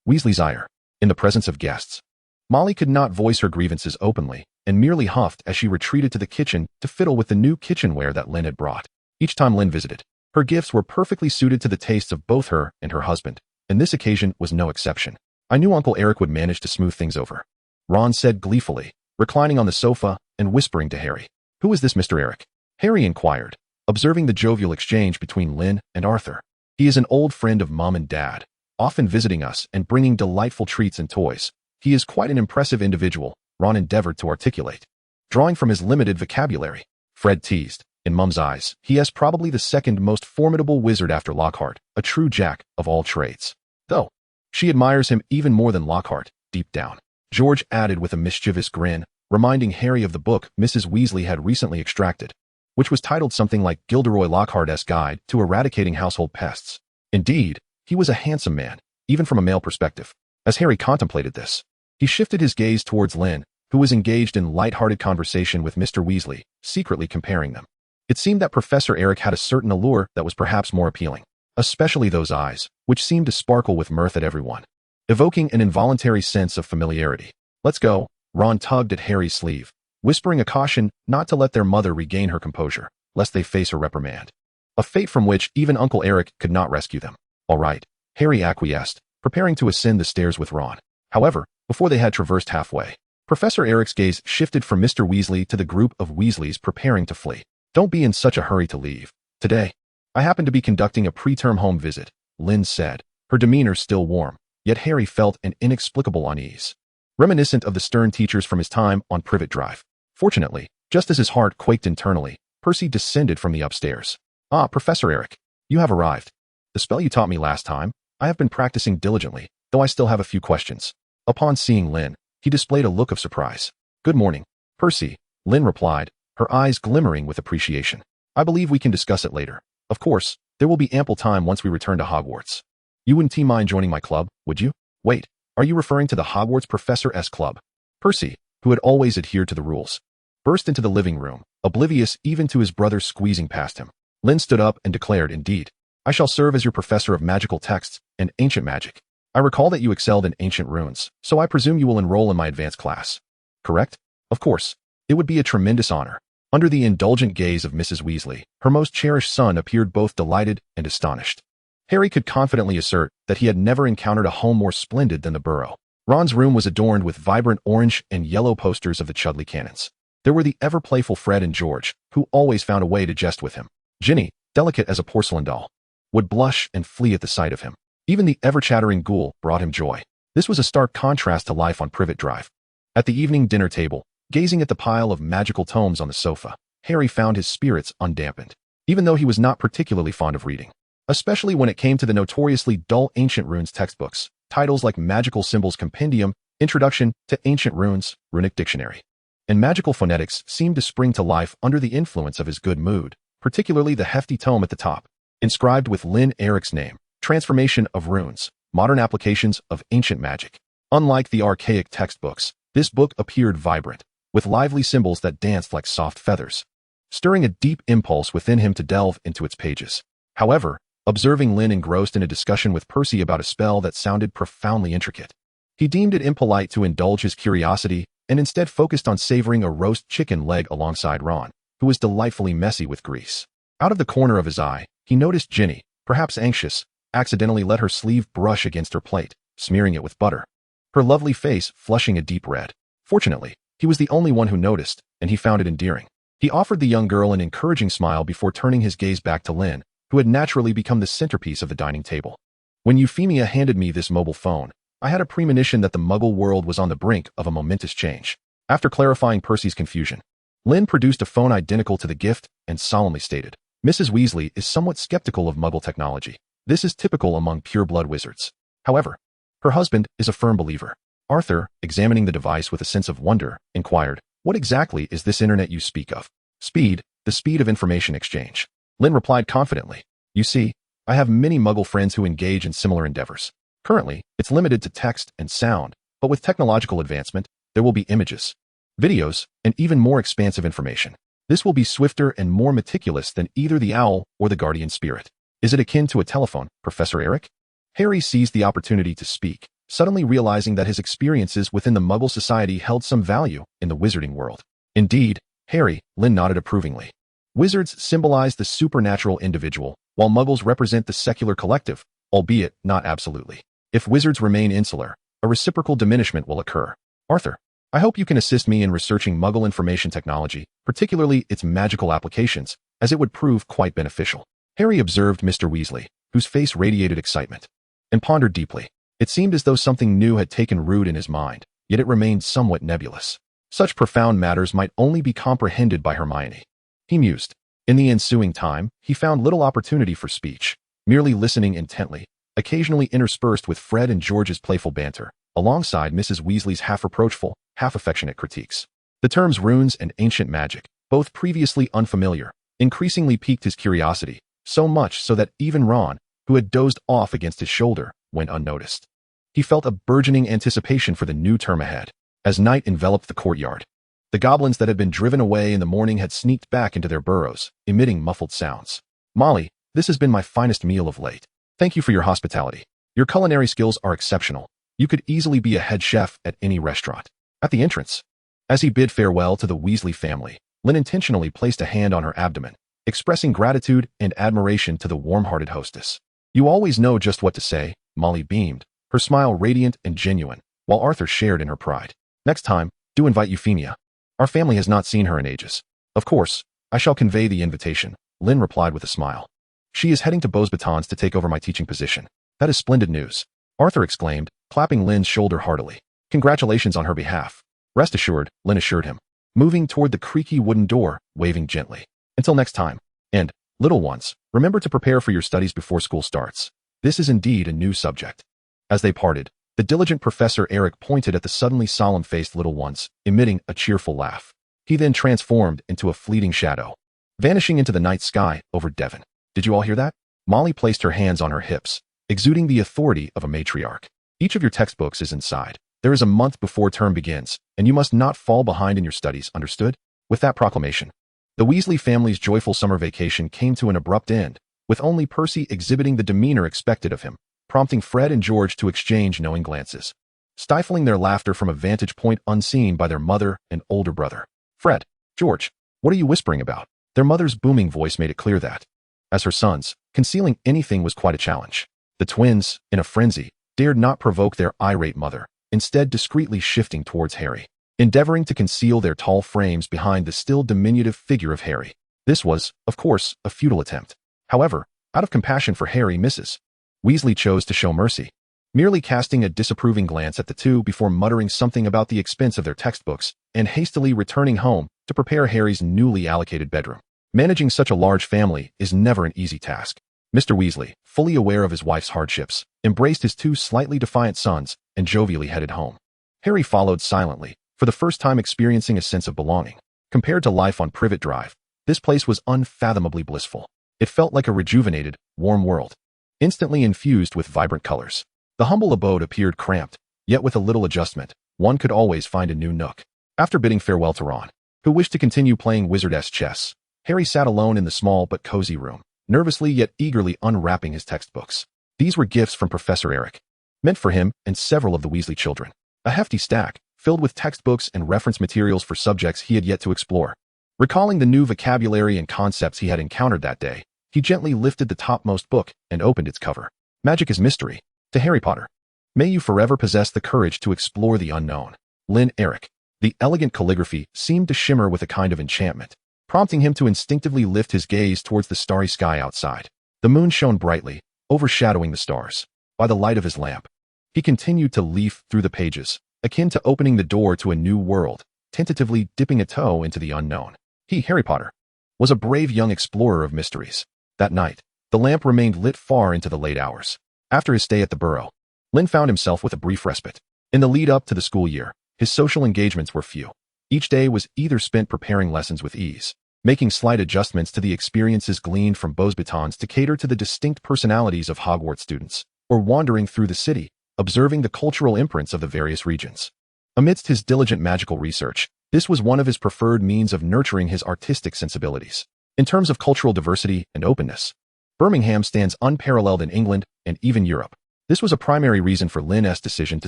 Weasley's ire. In the presence of guests, Molly could not voice her grievances openly and merely huffed as she retreated to the kitchen to fiddle with the new kitchenware that Lynn had brought. Each time Lynn visited, her gifts were perfectly suited to the tastes of both her and her husband, and this occasion was no exception. I knew Uncle Eric would manage to smooth things over, Ron said gleefully, reclining on the sofa and whispering to Harry. Who is this Mr. Eric? Harry inquired, observing the jovial exchange between Lynn and Arthur. He is an old friend of Mom and Dad, often visiting us and bringing delightful treats and toys. He is quite an impressive individual, Ron endeavored to articulate, drawing from his limited vocabulary. Fred teased. In Mum's eyes, he is probably the second most formidable wizard after Lockhart, a true jack of all trades. Though, she admires him even more than Lockhart, deep down. George added with a mischievous grin, reminding Harry of the book Mrs. Weasley had recently extracted, which was titled something like Gilderoy Lockhart's Guide to Eradicating Household Pests. Indeed, he was a handsome man, even from a male perspective. As Harry contemplated this, he shifted his gaze towards Lynn, who was engaged in light-hearted conversation with Mr. Weasley, secretly comparing them. It seemed that Professor Eric had a certain allure that was perhaps more appealing, especially those eyes, which seemed to sparkle with mirth at everyone, evoking an involuntary sense of familiarity. Let's go. Ron tugged at Harry's sleeve, whispering a caution not to let their mother regain her composure, lest they face her reprimand. a fate from which even Uncle Eric could not rescue them. All right, Harry acquiesced, preparing to ascend the stairs with Ron. However, before they had traversed halfway, Professor Eric's gaze shifted from Mr. Weasley to the group of Weasleys preparing to flee. Don't be in such a hurry to leave. Today, I happen to be conducting a preterm home visit, Lynn said, her demeanor still warm, yet Harry felt an inexplicable unease, reminiscent of the stern teachers from his time on Privet Drive. Fortunately, just as his heart quaked internally, Percy descended from the upstairs. Ah, Professor Eric, you have arrived. The spell you taught me last time, I have been practicing diligently, though I still have a few questions. Upon seeing Lynn, he displayed a look of surprise. Good morning, Percy, Lynn replied, her eyes glimmering with appreciation. I believe we can discuss it later. Of course, there will be ample time once we return to Hogwarts. You wouldn't mind joining my club, would you? Wait, are you referring to the Hogwarts Professor's Club? Percy, who had always adhered to the rules, burst into the living room, oblivious even to his brother squeezing past him. Lynn stood up and declared, indeed, I shall serve as your professor of magical texts and ancient magic. I recall that you excelled in ancient runes, so I presume you will enroll in my advanced class. Correct? Of course. It would be a tremendous honor. Under the indulgent gaze of Mrs. Weasley, her most cherished son appeared both delighted and astonished. Harry could confidently assert that he had never encountered a home more splendid than the Burrow. Ron's room was adorned with vibrant orange and yellow posters of the Chudley Cannons. There were the ever-playful Fred and George, who always found a way to jest with him. Ginny, delicate as a porcelain doll, would blush and flee at the sight of him. Even the ever-chattering Ghoul brought him joy. This was a stark contrast to life on Privet Drive. At the evening dinner table, gazing at the pile of magical tomes on the sofa, Harry found his spirits undampened, even though he was not particularly fond of reading, especially when it came to the notoriously dull Ancient Runes textbooks, titles like Magical Symbols Compendium, Introduction to Ancient Runes, Runic Dictionary, and Magical Phonetics seemed to spring to life under the influence of his good mood, particularly the hefty tome at the top, inscribed with Lynn Eric's name, Transformation of Runes, Modern Applications of Ancient Magic. Unlike the archaic textbooks, this book appeared vibrant, with lively symbols that danced like soft feathers, stirring a deep impulse within him to delve into its pages. However, observing Lynn engrossed in a discussion with Percy about a spell that sounded profoundly intricate, he deemed it impolite to indulge his curiosity and instead focused on savoring a roast chicken leg alongside Ron, who was delightfully messy with grease. Out of the corner of his eye, he noticed Ginny, perhaps anxious, accidentally let her sleeve brush against her plate, smearing it with butter, her lovely face flushing a deep red. Fortunately, he was the only one who noticed, and he found it endearing. He offered the young girl an encouraging smile before turning his gaze back to Lynn, who had naturally become the centerpiece of the dining table. When Euphemia handed me this mobile phone, I had a premonition that the Muggle world was on the brink of a momentous change. After clarifying Percy's confusion, Lynn produced a phone identical to the gift and solemnly stated, Mrs. Weasley is somewhat skeptical of Muggle technology. This is typical among pure-blood wizards. However, her husband is a firm believer. Arthur, examining the device with a sense of wonder, inquired, what exactly is this internet you speak of? Speed, the speed of information exchange. Lynn replied confidently, you see, I have many Muggle friends who engage in similar endeavors. Currently, it's limited to text and sound, but with technological advancement, there will be images, videos, and even more expansive information. This will be swifter and more meticulous than either the owl or the guardian spirit. Is it akin to a telephone, Professor Eric? Harry seized the opportunity to speak, suddenly realizing that his experiences within the Muggle society held some value in the wizarding world. Indeed, Harry, Lynn nodded approvingly. Wizards symbolize the supernatural individual, while Muggles represent the secular collective, albeit not absolutely. If wizards remain insular, a reciprocal diminishment will occur. Arthur, I hope you can assist me in researching Muggle information technology, particularly its magical applications, as it would prove quite beneficial. Harry observed Mr. Weasley, whose face radiated excitement, and pondered deeply. It seemed as though something new had taken root in his mind, yet it remained somewhat nebulous. Such profound matters might only be comprehended by Hermione. He mused. In the ensuing time, he found little opportunity for speech, merely listening intently, occasionally interspersed with Fred and George's playful banter, alongside Mrs. Weasley's half-reproachful, half-affectionate critiques. The terms runes and ancient magic, both previously unfamiliar, increasingly piqued his curiosity, so much so that even Ron, who had dozed off against his shoulder, went unnoticed. He felt a burgeoning anticipation for the new term ahead. As night enveloped the courtyard, the goblins that had been driven away in the morning had sneaked back into their burrows, emitting muffled sounds. Molly, this has been my finest meal of late. Thank you for your hospitality. Your culinary skills are exceptional. You could easily be a head chef at any restaurant. At the entrance, as he bid farewell to the Weasley family, Lynn intentionally placed a hand on her abdomen, expressing gratitude and admiration to the warm-hearted hostess. "You always know just what to say," Molly beamed, her smile radiant and genuine, while Arthur shared in her pride. "Next time, do invite Euphemia. Our family has not seen her in ages." "Of course, I shall convey the invitation," Lynn replied with a smile. "She is heading to Beauxbatons to take over my teaching position." "That is splendid news," Arthur exclaimed, clapping Lynn's shoulder heartily. "Congratulations on her behalf." "Rest assured," Lynn assured him, moving toward the creaky wooden door, waving gently. "Until next time. And, little ones, remember to prepare for your studies before school starts. This is indeed a new subject." As they parted, the diligent Professor Eric pointed at the suddenly solemn-faced little ones, emitting a cheerful laugh. He then transformed into a fleeting shadow, vanishing into the night sky over Devon. "Did you all hear that?" Molly placed her hands on her hips, exuding the authority of a matriarch. "Each of your textbooks is inside. There is a month before term begins, and you must not fall behind in your studies, understood?" With that proclamation, the Weasley family's joyful summer vacation came to an abrupt end, with only Percy exhibiting the demeanor expected of him, prompting Fred and George to exchange knowing glances, stifling their laughter from a vantage point unseen by their mother and older brother. "Fred, George, what are you whispering about?" Their mother's booming voice made it clear that, as her sons, concealing anything was quite a challenge. The twins, in a frenzy, dared not provoke their irate mother, instead discreetly shifting towards Harry, endeavoring to conceal their tall frames behind the still diminutive figure of Harry. This was, of course, a futile attempt. However, out of compassion for Harry, Mrs. Weasley chose to show mercy, merely casting a disapproving glance at the two before muttering something about the expense of their textbooks and hastily returning home to prepare Harry's newly allocated bedroom. Managing such a large family is never an easy task. Mr. Weasley, fully aware of his wife's hardships, embraced his two slightly defiant sons and jovially headed home. Harry followed silently, for the first time experiencing a sense of belonging. Compared to life on Privet Drive, this place was unfathomably blissful. It felt like a rejuvenated, warm world, instantly infused with vibrant colors. The humble abode appeared cramped, yet with a little adjustment, one could always find a new nook. After bidding farewell to Ron, who wished to continue playing wizardess chess, Harry sat alone in the small but cozy room, nervously yet eagerly unwrapping his textbooks. These were gifts from Professor Eric, meant for him and several of the Weasley children. A hefty stack, filled with textbooks and reference materials for subjects he had yet to explore. Recalling the new vocabulary and concepts he had encountered that day, he gently lifted the topmost book and opened its cover. "Magic is mystery. To Harry Potter. May you forever possess the courage to explore the unknown. Lynn Eric." The elegant calligraphy seemed to shimmer with a kind of enchantment, prompting him to instinctively lift his gaze towards the starry sky outside. The moon shone brightly, overshadowing the stars. By the light of his lamp, he continued to leaf through the pages, akin to opening the door to a new world, tentatively dipping a toe into the unknown. He, Harry Potter, was a brave young explorer of mysteries. That night, the lamp remained lit far into the late hours. After his stay at the Burrow, Lynn found himself with a brief respite. In the lead-up to the school year, his social engagements were few. Each day was either spent preparing lessons with ease, making slight adjustments to the experiences gleaned from Beauxbatons to cater to the distinct personalities of Hogwarts students, or wandering through the city, observing the cultural imprints of the various regions. Amidst his diligent magical research, this was one of his preferred means of nurturing his artistic sensibilities. In terms of cultural diversity and openness, Birmingham stands unparalleled in England and even Europe. This was a primary reason for Lynn's decision to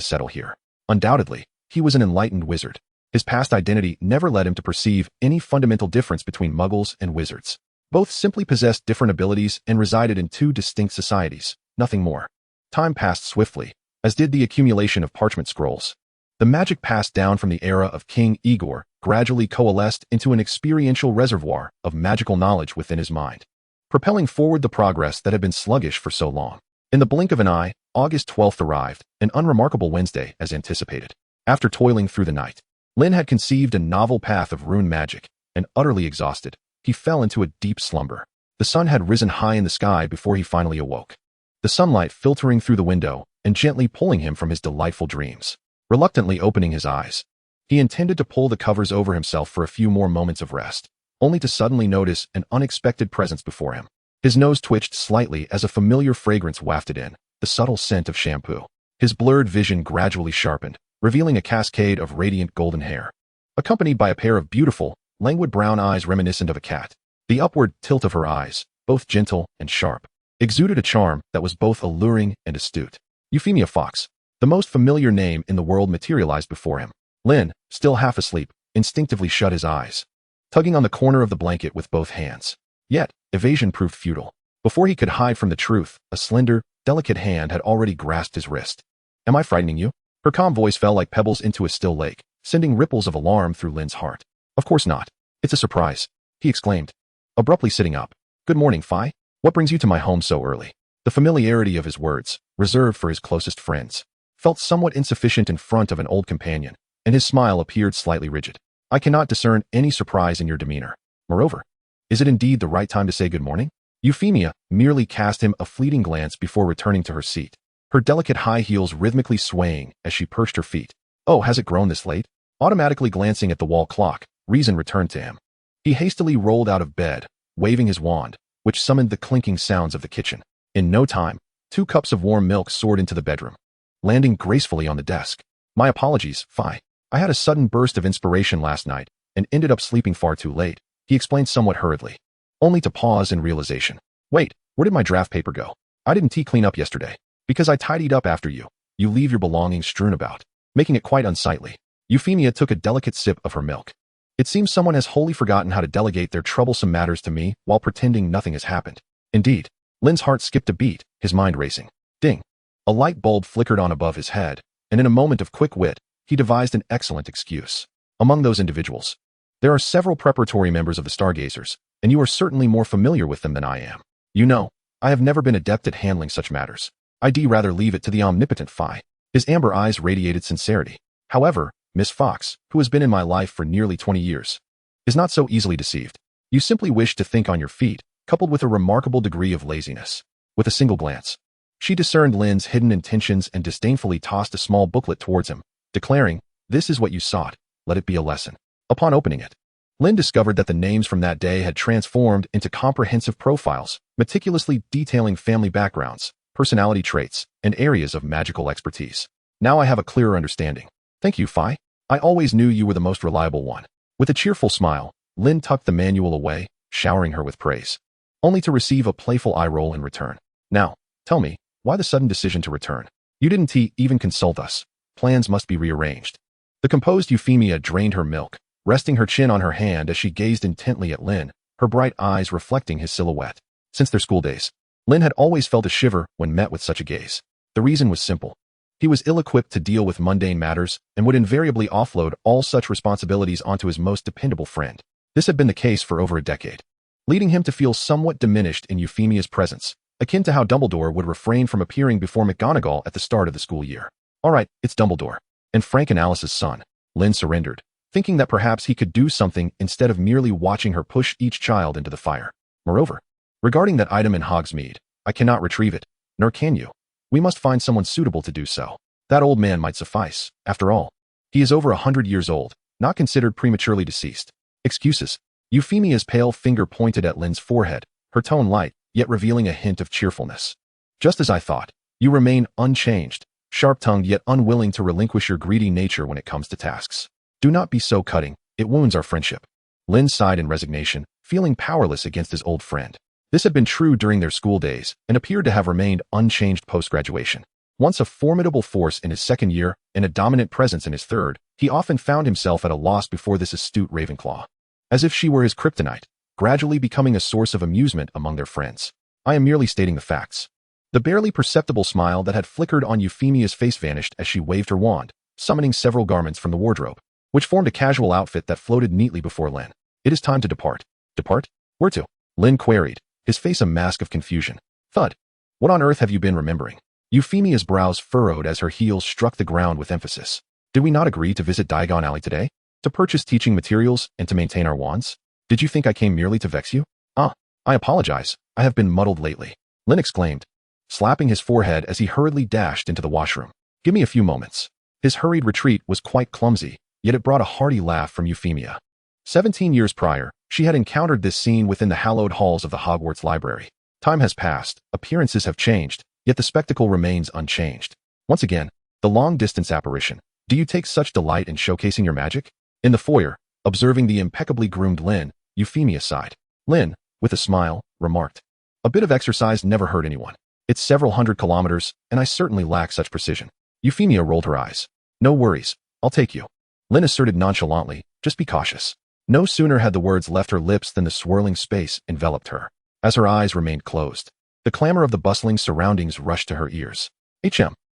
settle here. Undoubtedly, he was an enlightened wizard. His past identity never led him to perceive any fundamental difference between muggles and wizards. Both simply possessed different abilities and resided in two distinct societies, nothing more. Time passed swiftly, as did the accumulation of parchment scrolls. The magic passed down from the era of King Igor gradually coalesced into an experiential reservoir of magical knowledge within his mind, propelling forward the progress that had been sluggish for so long. In the blink of an eye, August 12th arrived, an unremarkable Wednesday as anticipated. After toiling through the night, Lynn had conceived a novel path of rune magic, and utterly exhausted, he fell into a deep slumber. The sun had risen high in the sky before he finally awoke, the sunlight filtering through the window and gently pulling him from his delightful dreams. Reluctantly opening his eyes, he intended to pull the covers over himself for a few more moments of rest, only to suddenly notice an unexpected presence before him. His nose twitched slightly as a familiar fragrance wafted in, the subtle scent of shampoo. His blurred vision gradually sharpened, revealing a cascade of radiant golden hair, accompanied by a pair of beautiful, languid brown eyes reminiscent of a cat. The upward tilt of her eyes, both gentle and sharp, exuded a charm that was both alluring and astute. Euphemia Fox, the most familiar name in the world, materialized before him. Lynn, still half asleep, instinctively shut his eyes, tugging on the corner of the blanket with both hands. Yet, evasion proved futile. Before he could hide from the truth, a slender, delicate hand had already grasped his wrist. Am I frightening you? Her calm voice fell like pebbles into a still lake, sending ripples of alarm through Lynn's heart. Of course not. It's a surprise, he exclaimed, abruptly sitting up. Good morning, Phi. What brings you to my home so early? The familiarity of his words, reserved for his closest friends, felt somewhat insufficient in front of an old companion, and his smile appeared slightly rigid. I cannot discern any surprise in your demeanor. Moreover, is it indeed the right time to say good morning? Euphemia merely cast him a fleeting glance before returning to her seat, her delicate high heels rhythmically swaying as she perched her feet. Oh, has it grown this late? Automatically glancing at the wall clock, reason returned to him. He hastily rolled out of bed, waving his wand, which summoned the clinking sounds of the kitchen. In no time, 2 cups of warm milk soared into the bedroom, landing gracefully on the desk. My apologies, Phi. I had a sudden burst of inspiration last night and ended up sleeping far too late, he explained somewhat hurriedly, only to pause in realization. Wait, where did my draft paper go? I didn't clean up yesterday. Because I tidied up after you. You leave your belongings strewn about, making it quite unsightly. Euphemia took a delicate sip of her milk. It seems someone has wholly forgotten how to delegate their troublesome matters to me while pretending nothing has happened. Indeed, Lynn's heart skipped a beat, his mind racing. Ding! A light bulb flickered on above his head, and in a moment of quick wit, he devised an excellent excuse. Among those individuals, there are several preparatory members of the Stargazers, and you are certainly more familiar with them than I am. You know, I have never been adept at handling such matters. I'd rather leave it to the omnipotent Phi. His amber eyes radiated sincerity. However, Miss Fox, who has been in my life for nearly 20 years, is not so easily deceived. You simply wish to think on your feet, coupled with a remarkable degree of laziness. With a single glance, she discerned Lynn's hidden intentions and disdainfully tossed a small booklet towards him, declaring, "This is what you sought. Let it be a lesson." Upon opening it, Lynn discovered that the names from that day had transformed into comprehensive profiles, meticulously detailing family backgrounds, personality traits, and areas of magical expertise. Now I have a clearer understanding. Thank you, Phi. I always knew you were the most reliable one. With a cheerful smile, Lynn tucked the manual away, showering her with praise, only to receive a playful eye roll in return. Now, tell me, why the sudden decision to return? You didn't even consult us. Plans must be rearranged. The composed Euphemia drained her milk, resting her chin on her hand as she gazed intently at Lynn, her bright eyes reflecting his silhouette. Since their school days, Lynn had always felt a shiver when met with such a gaze. The reason was simple. He was ill-equipped to deal with mundane matters and would invariably offload all such responsibilities onto his most dependable friend. This had been the case for over a decade, leading him to feel somewhat diminished in Euphemia's presence, akin to how Dumbledore would refrain from appearing before McGonagall at the start of the school year. All right, it's Dumbledore, and Frank and Alice's son. Lynn surrendered, thinking that perhaps he could do something instead of merely watching her push each child into the fire. Moreover, regarding that item in Hogsmeade, I cannot retrieve it, nor can you. We must find someone suitable to do so. That old man might suffice. After all, he is over 100 years old, not considered prematurely deceased. Excuses. Euphemia's pale finger pointed at Lynn's forehead, her tone light, yet revealing a hint of cheerfulness. Just as I thought, you remain unchanged, sharp-tongued yet unwilling to relinquish your greedy nature when it comes to tasks. Do not be so cutting, it wounds our friendship. Lynn sighed in resignation, feeling powerless against his old friend. This had been true during their school days and appeared to have remained unchanged post-graduation. Once a formidable force in his second year and a dominant presence in his third, he often found himself at a loss before this astute Ravenclaw. As if she were his kryptonite, gradually becoming a source of amusement among their friends. I am merely stating the facts. The barely perceptible smile that had flickered on Euphemia's face vanished as she waved her wand, summoning several garments from the wardrobe, which formed a casual outfit that floated neatly before Lynn. It is time to depart. Depart? Where to? Lynn queried, his face a mask of confusion. Thud. What on earth have you been remembering? Euphemia's brows furrowed as her heels struck the ground with emphasis. Did we not agree to visit Diagon Alley today? To purchase teaching materials and to maintain our wands? Did you think I came merely to vex you? I apologize. I have been muddled lately, Lynn exclaimed, slapping his forehead as he hurriedly dashed into the washroom. Give me a few moments. His hurried retreat was quite clumsy, yet it brought a hearty laugh from Euphemia. 17 years prior, she had encountered this scene within the hallowed halls of the Hogwarts library. Time has passed, appearances have changed, yet the spectacle remains unchanged. Once again, the long-distance apparition. Do you take such delight in showcasing your magic? In the foyer, observing the impeccably groomed Lynn, Euphemia sighed. Lynn, with a smile, remarked, "A bit of exercise never hurt anyone. It's several hundred kilometers, and I certainly lack such precision." Euphemia rolled her eyes. "No worries, I'll take you," Lynn asserted nonchalantly, "just be cautious." No sooner had the words left her lips than the swirling space enveloped her, as her eyes remained closed. The clamor of the bustling surroundings rushed to her ears.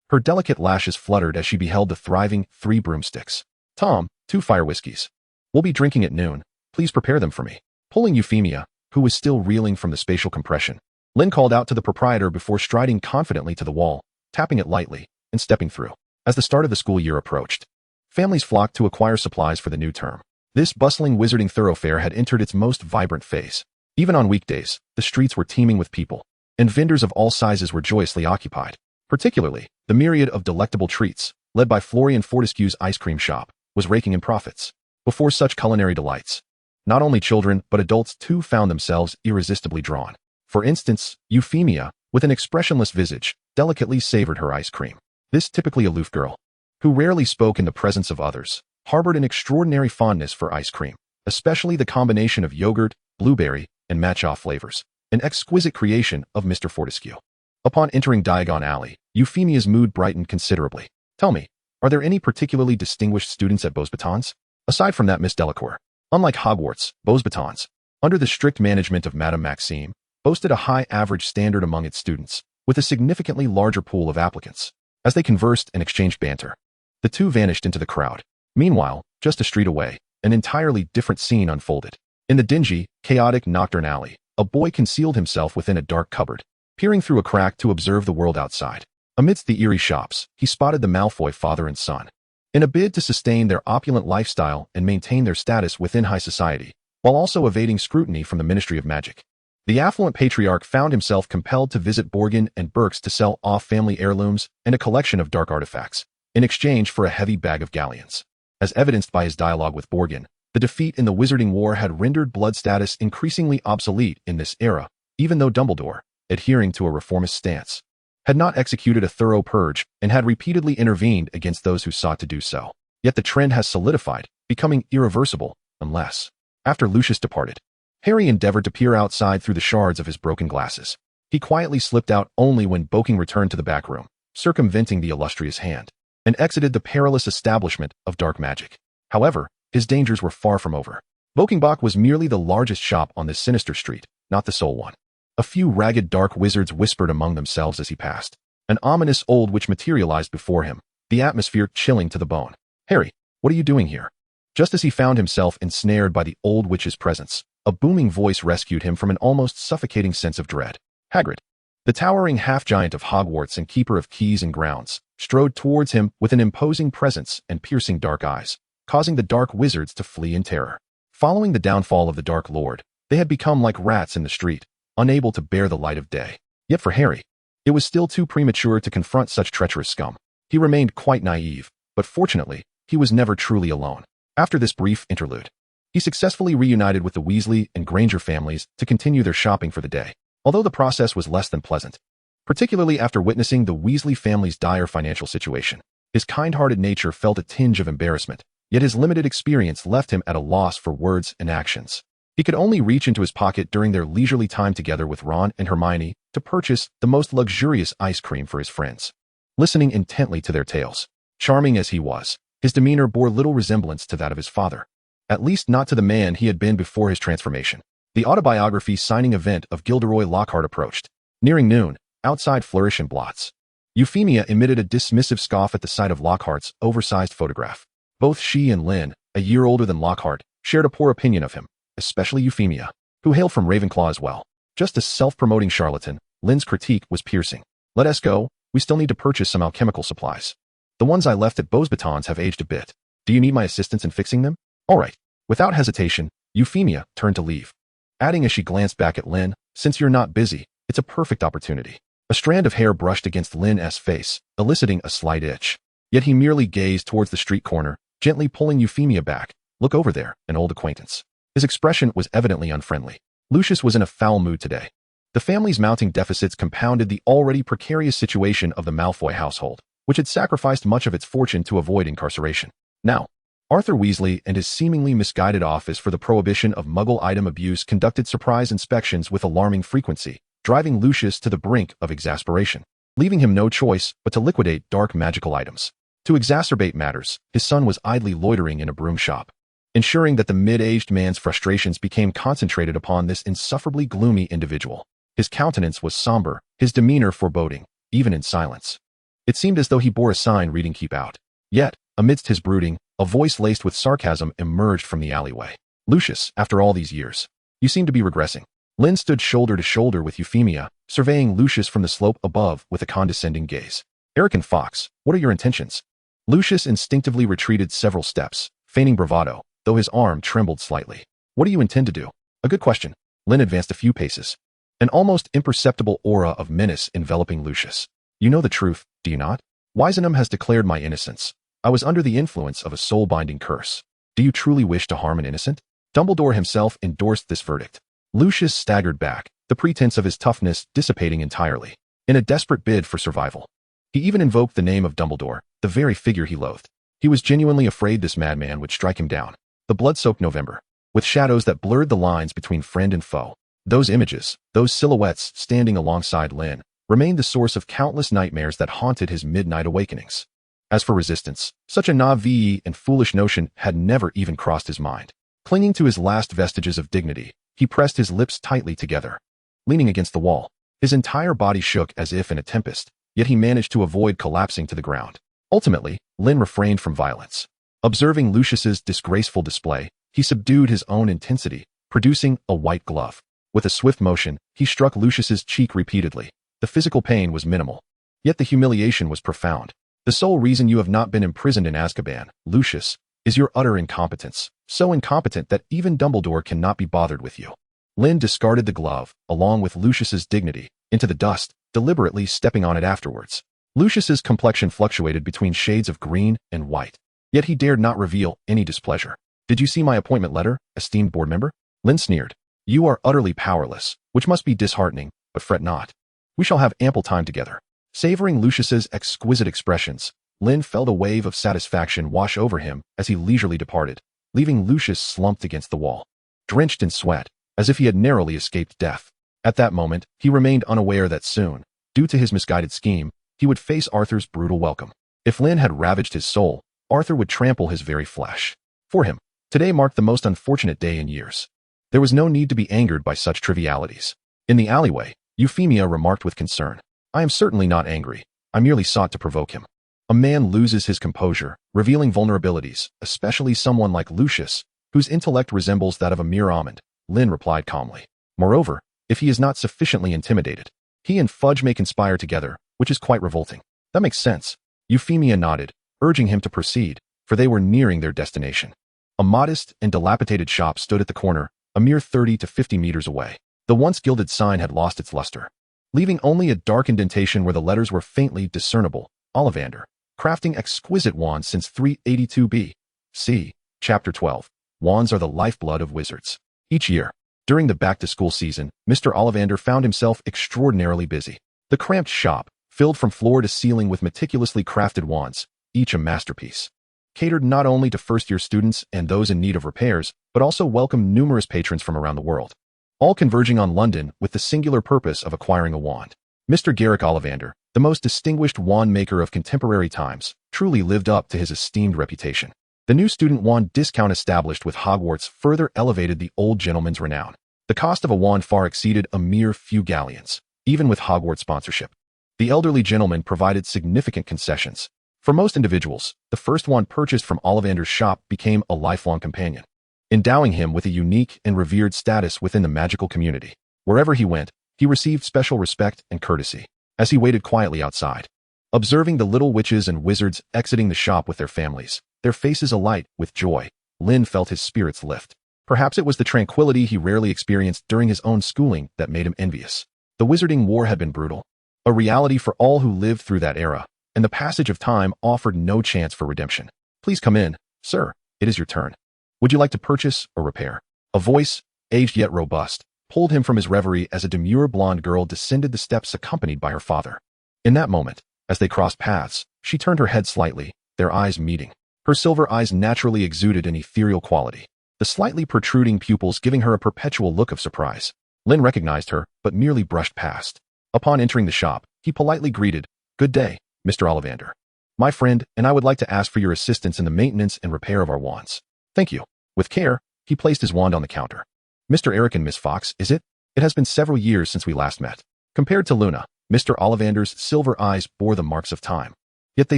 Her delicate lashes fluttered as she beheld the thriving 3 broomsticks. Tom, 2 fire whiskeys. We'll be drinking at noon. Please prepare them for me. Pulling Euphemia, who was still reeling from the spatial compression, Lynn called out to the proprietor before striding confidently to the wall, tapping it lightly, and stepping through. As the start of the school year approached, families flocked to acquire supplies for the new term. This bustling wizarding thoroughfare had entered its most vibrant phase. Even on weekdays, the streets were teeming with people, and vendors of all sizes were joyously occupied. Particularly, the myriad of delectable treats, led by Florian Fortescue's ice cream shop, was raking in profits. Before such culinary delights, not only children but adults too found themselves irresistibly drawn. For instance, Euphemia, with an expressionless visage, delicately savored her ice cream. This typically aloof girl, who rarely spoke in the presence of others, harbored an extraordinary fondness for ice cream, especially the combination of yogurt, blueberry, and matcha flavors, an exquisite creation of Mr. Fortescue. Upon entering Diagon Alley, Euphemia's mood brightened considerably. Tell me, are there any particularly distinguished students at Beauxbatons? Aside from that Miss Delacour, unlike Hogwarts, Beauxbatons, under the strict management of Madame Maxime, boasted a high average standard among its students, with a significantly larger pool of applicants. As they conversed and exchanged banter, the two vanished into the crowd. Meanwhile, just a street away, an entirely different scene unfolded. In the dingy, chaotic nocturne alley, a boy concealed himself within a dark cupboard, peering through a crack to observe the world outside. Amidst the eerie shops, he spotted the Malfoy father and son. In a bid to sustain their opulent lifestyle and maintain their status within high society, while also evading scrutiny from the Ministry of Magic, the affluent patriarch found himself compelled to visit Borgin and Burke's to sell off family heirlooms and a collection of dark artifacts, in exchange for a heavy bag of galleons. As evidenced by his dialogue with Borgin, the defeat in the Wizarding War had rendered blood status increasingly obsolete in this era, even though Dumbledore, adhering to a reformist stance, had not executed a thorough purge and had repeatedly intervened against those who sought to do so. Yet the trend has solidified, becoming irreversible, unless, after Lucius departed, Harry endeavored to peer outside through the shards of his broken glasses. He quietly slipped out only when Boking returned to the back room, circumventing the illustrious hand, and exited the perilous establishment of dark magic. However, his dangers were far from over. Bokingbach was merely the largest shop on this sinister street, not the sole one. A few ragged dark wizards whispered among themselves as he passed. An ominous old witch materialized before him, the atmosphere chilling to the bone. Harry, what are you doing here? Just as he found himself ensnared by the old witch's presence, a booming voice rescued him from an almost suffocating sense of dread. Hagrid, the towering half-giant of Hogwarts and keeper of keys and grounds, strode towards him with an imposing presence and piercing dark eyes, causing the dark wizards to flee in terror. Following the downfall of the Dark Lord, they had become like rats in the street, unable to bear the light of day. Yet for Harry, it was still too premature to confront such treacherous scum. He remained quite naive, but fortunately, he was never truly alone. After this brief interlude, he successfully reunited with the Weasley and Granger families to continue their shopping for the day, although the process was less than pleasant. Particularly after witnessing the Weasley family's dire financial situation, his kind-hearted nature felt a tinge of embarrassment, yet his limited experience left him at a loss for words and actions. He could only reach into his pocket during their leisurely time together with Ron and Hermione to purchase the most luxurious ice cream for his friends. Listening intently to their tales, charming as he was, his demeanor bore little resemblance to that of his father, at least not to the man he had been before his transformation. The autobiography signing event of Gilderoy Lockhart approached. Nearing noon, outside Flourish and Blots, Euphemia emitted a dismissive scoff at the sight of Lockhart's oversized photograph. Both she and Lynn, a year older than Lockhart, shared a poor opinion of him, especially Euphemia, who hailed from Ravenclaw as well. Just a self-promoting charlatan, Lynn's critique was piercing. Let us go, we still need to purchase some alchemical supplies. The ones I left at Beauxbatons have aged a bit. Do you need my assistance in fixing them? All right. Without hesitation, Euphemia turned to leave, adding as she glanced back at Lynn, since you're not busy, it's a perfect opportunity. A strand of hair brushed against Lynn's face, eliciting a slight itch. Yet he merely gazed towards the street corner, gently pulling Euphemia back. Look over there, an old acquaintance. His expression was evidently unfriendly. Lucius was in a foul mood today. The family's mounting deficits compounded the already precarious situation of the Malfoy household, which had sacrificed much of its fortune to avoid incarceration. Now, Arthur Weasley and his seemingly misguided Office for the Prohibition of Muggle Item Abuse conducted surprise inspections with alarming frequency, driving Lucius to the brink of exasperation, leaving him no choice but to liquidate dark magical items. To exacerbate matters, his son was idly loitering in a broom shop. ensuring that the mid-aged man's frustrations became concentrated upon this insufferably gloomy individual. His countenance was somber, his demeanor foreboding, even in silence. It seemed as though he bore a sign reading "Keep Out." Yet, amidst his brooding, a voice laced with sarcasm emerged from the alleyway. "Lucius, after all these years, you seem to be regressing." Lynn stood shoulder to shoulder with Euphemia, surveying Lucius from the slope above with a condescending gaze. "Eric and Fox, what are your intentions?" Lucius instinctively retreated several steps, feigning bravado, though his arm trembled slightly. "What do you intend to do?" "A good question." Lynn advanced a few paces, an almost imperceptible aura of menace enveloping Lucius. "You know the truth, do you not? Wisenham has declared my innocence. I was under the influence of a soul-binding curse. Do you truly wish to harm an innocent?" Dumbledore himself endorsed this verdict. Lucius staggered back, the pretense of his toughness dissipating entirely, in a desperate bid for survival. He even invoked the name of Dumbledore, the very figure he loathed. He was genuinely afraid this madman would strike him down. The blood-soaked November, with shadows that blurred the lines between friend and foe. Those images, those silhouettes standing alongside Lynn, remained the source of countless nightmares that haunted his midnight awakenings. As for resistance, such a naive and foolish notion had never even crossed his mind. Clinging to his last vestiges of dignity, he pressed his lips tightly together. Leaning against the wall, his entire body shook as if in a tempest, yet he managed to avoid collapsing to the ground. Ultimately, Lynn refrained from violence. Observing Lucius's disgraceful display, he subdued his own intensity, producing a white glove. With a swift motion, he struck Lucius's cheek repeatedly. The physical pain was minimal, yet the humiliation was profound. "The sole reason you have not been imprisoned in Azkaban, Lucius, is your utter incompetence, so incompetent that even Dumbledore cannot be bothered with you." Lynn discarded the glove, along with Lucius's dignity, into the dust, deliberately stepping on it afterwards. Lucius's complexion fluctuated between shades of green and white, yet he dared not reveal any displeasure. "Did you see my appointment letter, esteemed board member?" Lynn sneered. "You are utterly powerless, which must be disheartening, but fret not. We shall have ample time together." Savoring Lucius's exquisite expressions, Lynn felt a wave of satisfaction wash over him as he leisurely departed, leaving Lucius slumped against the wall, drenched in sweat, as if he had narrowly escaped death. At that moment, he remained unaware that soon, due to his misguided scheme, he would face Arthur's brutal welcome. If Lynn had ravaged his soul, Arthur would trample his very flesh. For him, today marked the most unfortunate day in years. There was no need to be angered by such trivialities. In the alleyway, Euphemia remarked with concern, "I am certainly not angry. I merely sought to provoke him." A man loses his composure, revealing vulnerabilities, especially someone like Lucius, whose intellect resembles that of a mere almond, Lynn replied calmly. "Moreover, if he is not sufficiently intimidated, he and Fudge may conspire together, which is quite revolting." "That makes sense." Euphemia nodded, urging him to proceed, for they were nearing their destination. A modest and dilapidated shop stood at the corner, a mere 30 to 50 meters away. The once gilded sign had lost its luster, leaving only a dark indentation where the letters were faintly discernible. Ollivander, crafting exquisite wands since 382 B.C. Chapter 12. Wands are the lifeblood of wizards. Each year, during the back-to-school season, Mr. Ollivander found himself extraordinarily busy. The cramped shop, filled from floor to ceiling with meticulously crafted wands, each a masterpiece, catered not only to first-year students and those in need of repairs, but also welcomed numerous patrons from around the world, all converging on London with the singular purpose of acquiring a wand. Mr. Garrick Ollivander, the most distinguished wand maker of contemporary times, truly lived up to his esteemed reputation. The new student wand discount established with Hogwarts further elevated the old gentleman's renown. The cost of a wand far exceeded a mere few galleons, even with Hogwarts sponsorship. The elderly gentleman provided significant concessions. For most individuals, the first wand purchased from Ollivander's shop became a lifelong companion, endowing him with a unique and revered status within the magical community. Wherever he went, he received special respect and courtesy. As he waited quietly outside, observing the little witches and wizards exiting the shop with their families, their faces alight with joy, Lynn felt his spirits lift. Perhaps it was the tranquility he rarely experienced during his own schooling that made him envious. The Wizarding War had been brutal, a reality for all who lived through that era, and the passage of time offered no chance for redemption. "Please come in, sir. It is your turn. Would you like to purchase or repair?" A voice, aged yet robust, pulled him from his reverie as a demure blonde girl descended the steps accompanied by her father. In that moment, as they crossed paths, she turned her head slightly, their eyes meeting. Her silver eyes naturally exuded an ethereal quality, the slightly protruding pupils giving her a perpetual look of surprise. Lynn recognized her, but merely brushed past. Upon entering the shop, he politely greeted, "Good day, Mr. Ollivander. My friend and I would like to ask for your assistance in the maintenance and repair of our wands." "Thank you." With care, he placed his wand on the counter. Mr. Eric and Miss Fox, is it? It has been several years since we last met. Compared to Luna, Mr. Ollivander's silver eyes bore the marks of time. Yet they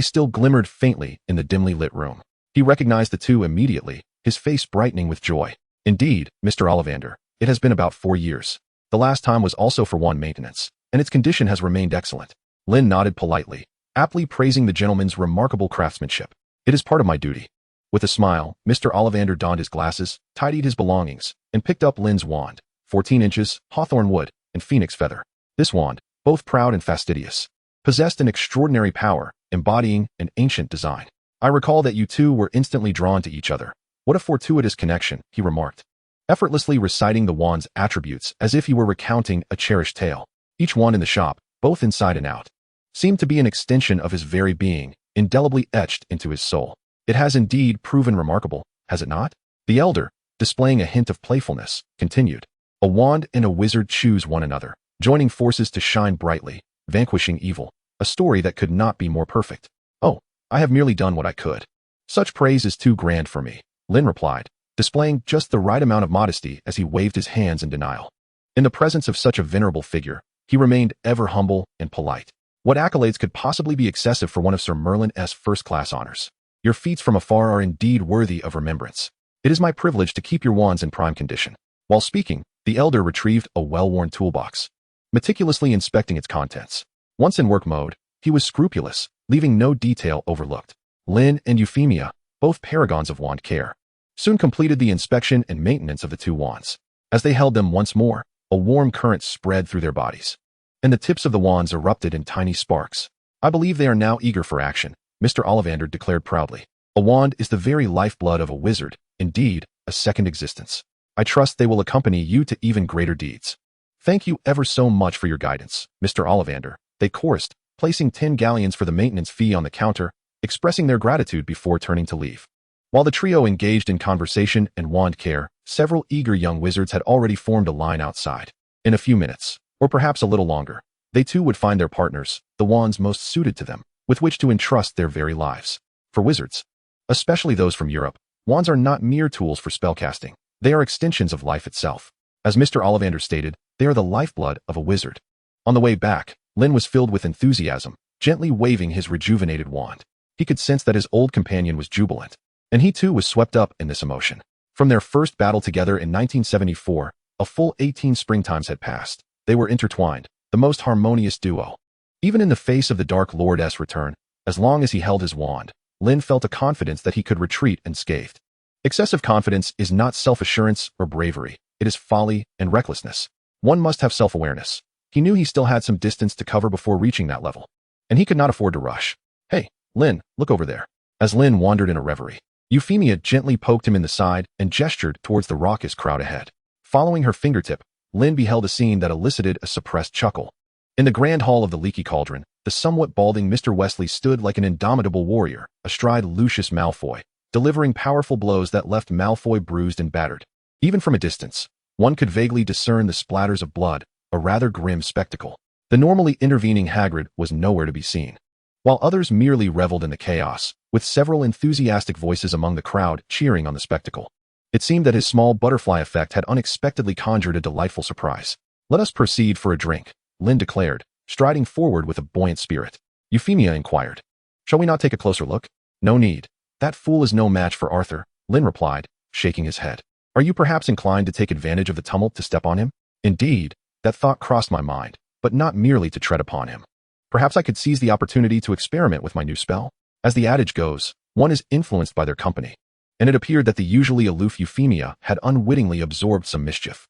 still glimmered faintly in the dimly lit room. He recognized the two immediately, his face brightening with joy. Indeed, Mr. Ollivander, it has been about 4 years. The last time was also for wand maintenance, and its condition has remained excellent. Lynn nodded politely, aptly praising the gentleman's remarkable craftsmanship. It is part of my duty. With a smile, Mr. Ollivander donned his glasses, tidied his belongings, and picked up Lynn's wand, 14 inches, hawthorn wood, and phoenix feather. This wand, both proud and fastidious, possessed an extraordinary power, embodying an ancient design. I recall that you two were instantly drawn to each other. What a fortuitous connection, he remarked, effortlessly reciting the wand's attributes as if he were recounting a cherished tale. Each wand in the shop, both inside and out, seemed to be an extension of his very being, indelibly etched into his soul. It has indeed proven remarkable, has it not? The elder, displaying a hint of playfulness, continued. A wand and a wizard choose one another, joining forces to shine brightly, vanquishing evil. A story that could not be more perfect. Oh, I have merely done what I could. Such praise is too grand for me, Lynn replied, displaying just the right amount of modesty as he waved his hands in denial. In the presence of such a venerable figure, he remained ever humble and polite. What accolades could possibly be excessive for one of Sir Merlin's first-class honors? Your feats from afar are indeed worthy of remembrance. It is my privilege to keep your wands in prime condition. While speaking, the elder retrieved a well-worn toolbox, meticulously inspecting its contents. Once in work mode, he was scrupulous, leaving no detail overlooked. Lynn and Euphemia, both paragons of wand care, soon completed the inspection and maintenance of the two wands. As they held them once more, a warm current spread through their bodies, and the tips of the wands erupted in tiny sparks. I believe they are now eager for action, Mr. Ollivander declared proudly. A wand is the very lifeblood of a wizard, indeed, a second existence. I trust they will accompany you to even greater deeds. Thank you ever so much for your guidance, Mr. Ollivander, they chorused, placing 10 galleons for the maintenance fee on the counter, expressing their gratitude before turning to leave. While the trio engaged in conversation and wand care, several eager young wizards had already formed a line outside. In a few minutes, or perhaps a little longer, they too would find their partners, the wands most suited to them, with which to entrust their very lives. For wizards, especially those from Europe, wands are not mere tools for spellcasting. They are extensions of life itself. As Mr. Ollivander stated, they are the lifeblood of a wizard. On the way back, Lynn was filled with enthusiasm, gently waving his rejuvenated wand. He could sense that his old companion was jubilant, and he too was swept up in this emotion. From their first battle together in 1974, a full 18 springtimes had passed. They were intertwined, the most harmonious duo. Even in the face of the Dark Lord's return, as long as he held his wand, Lynn felt a confidence that he could retreat unscathed. Excessive confidence is not self-assurance or bravery. It is folly and recklessness. One must have self-awareness. He knew he still had some distance to cover before reaching that level, and he could not afford to rush. Hey, Lynn, look over there. As Lynn wandered in a reverie, Euphemia gently poked him in the side and gestured towards the raucous crowd ahead. Following her fingertip, Lynn beheld a scene that elicited a suppressed chuckle. In the grand hall of the Leaky Cauldron, the somewhat balding Mr. Weasley stood like an indomitable warrior, astride Lucius Malfoy, delivering powerful blows that left Malfoy bruised and battered. Even from a distance, one could vaguely discern the splatters of blood, a rather grim spectacle. The normally intervening Hagrid was nowhere to be seen, while others merely reveled in the chaos, with several enthusiastic voices among the crowd cheering on the spectacle. It seemed that his small butterfly effect had unexpectedly conjured a delightful surprise. Let us proceed for a drink, Lynn declared, striding forward with a buoyant spirit. Euphemia inquired, shall we not take a closer look? No need. That fool is no match for Arthur, Lynn replied, shaking his head. Are you perhaps inclined to take advantage of the tumult to step on him? Indeed, that thought crossed my mind, but not merely to tread upon him. Perhaps I could seize the opportunity to experiment with my new spell. As the adage goes, one is influenced by their company, and it appeared that the usually aloof Euphemia had unwittingly absorbed some mischief.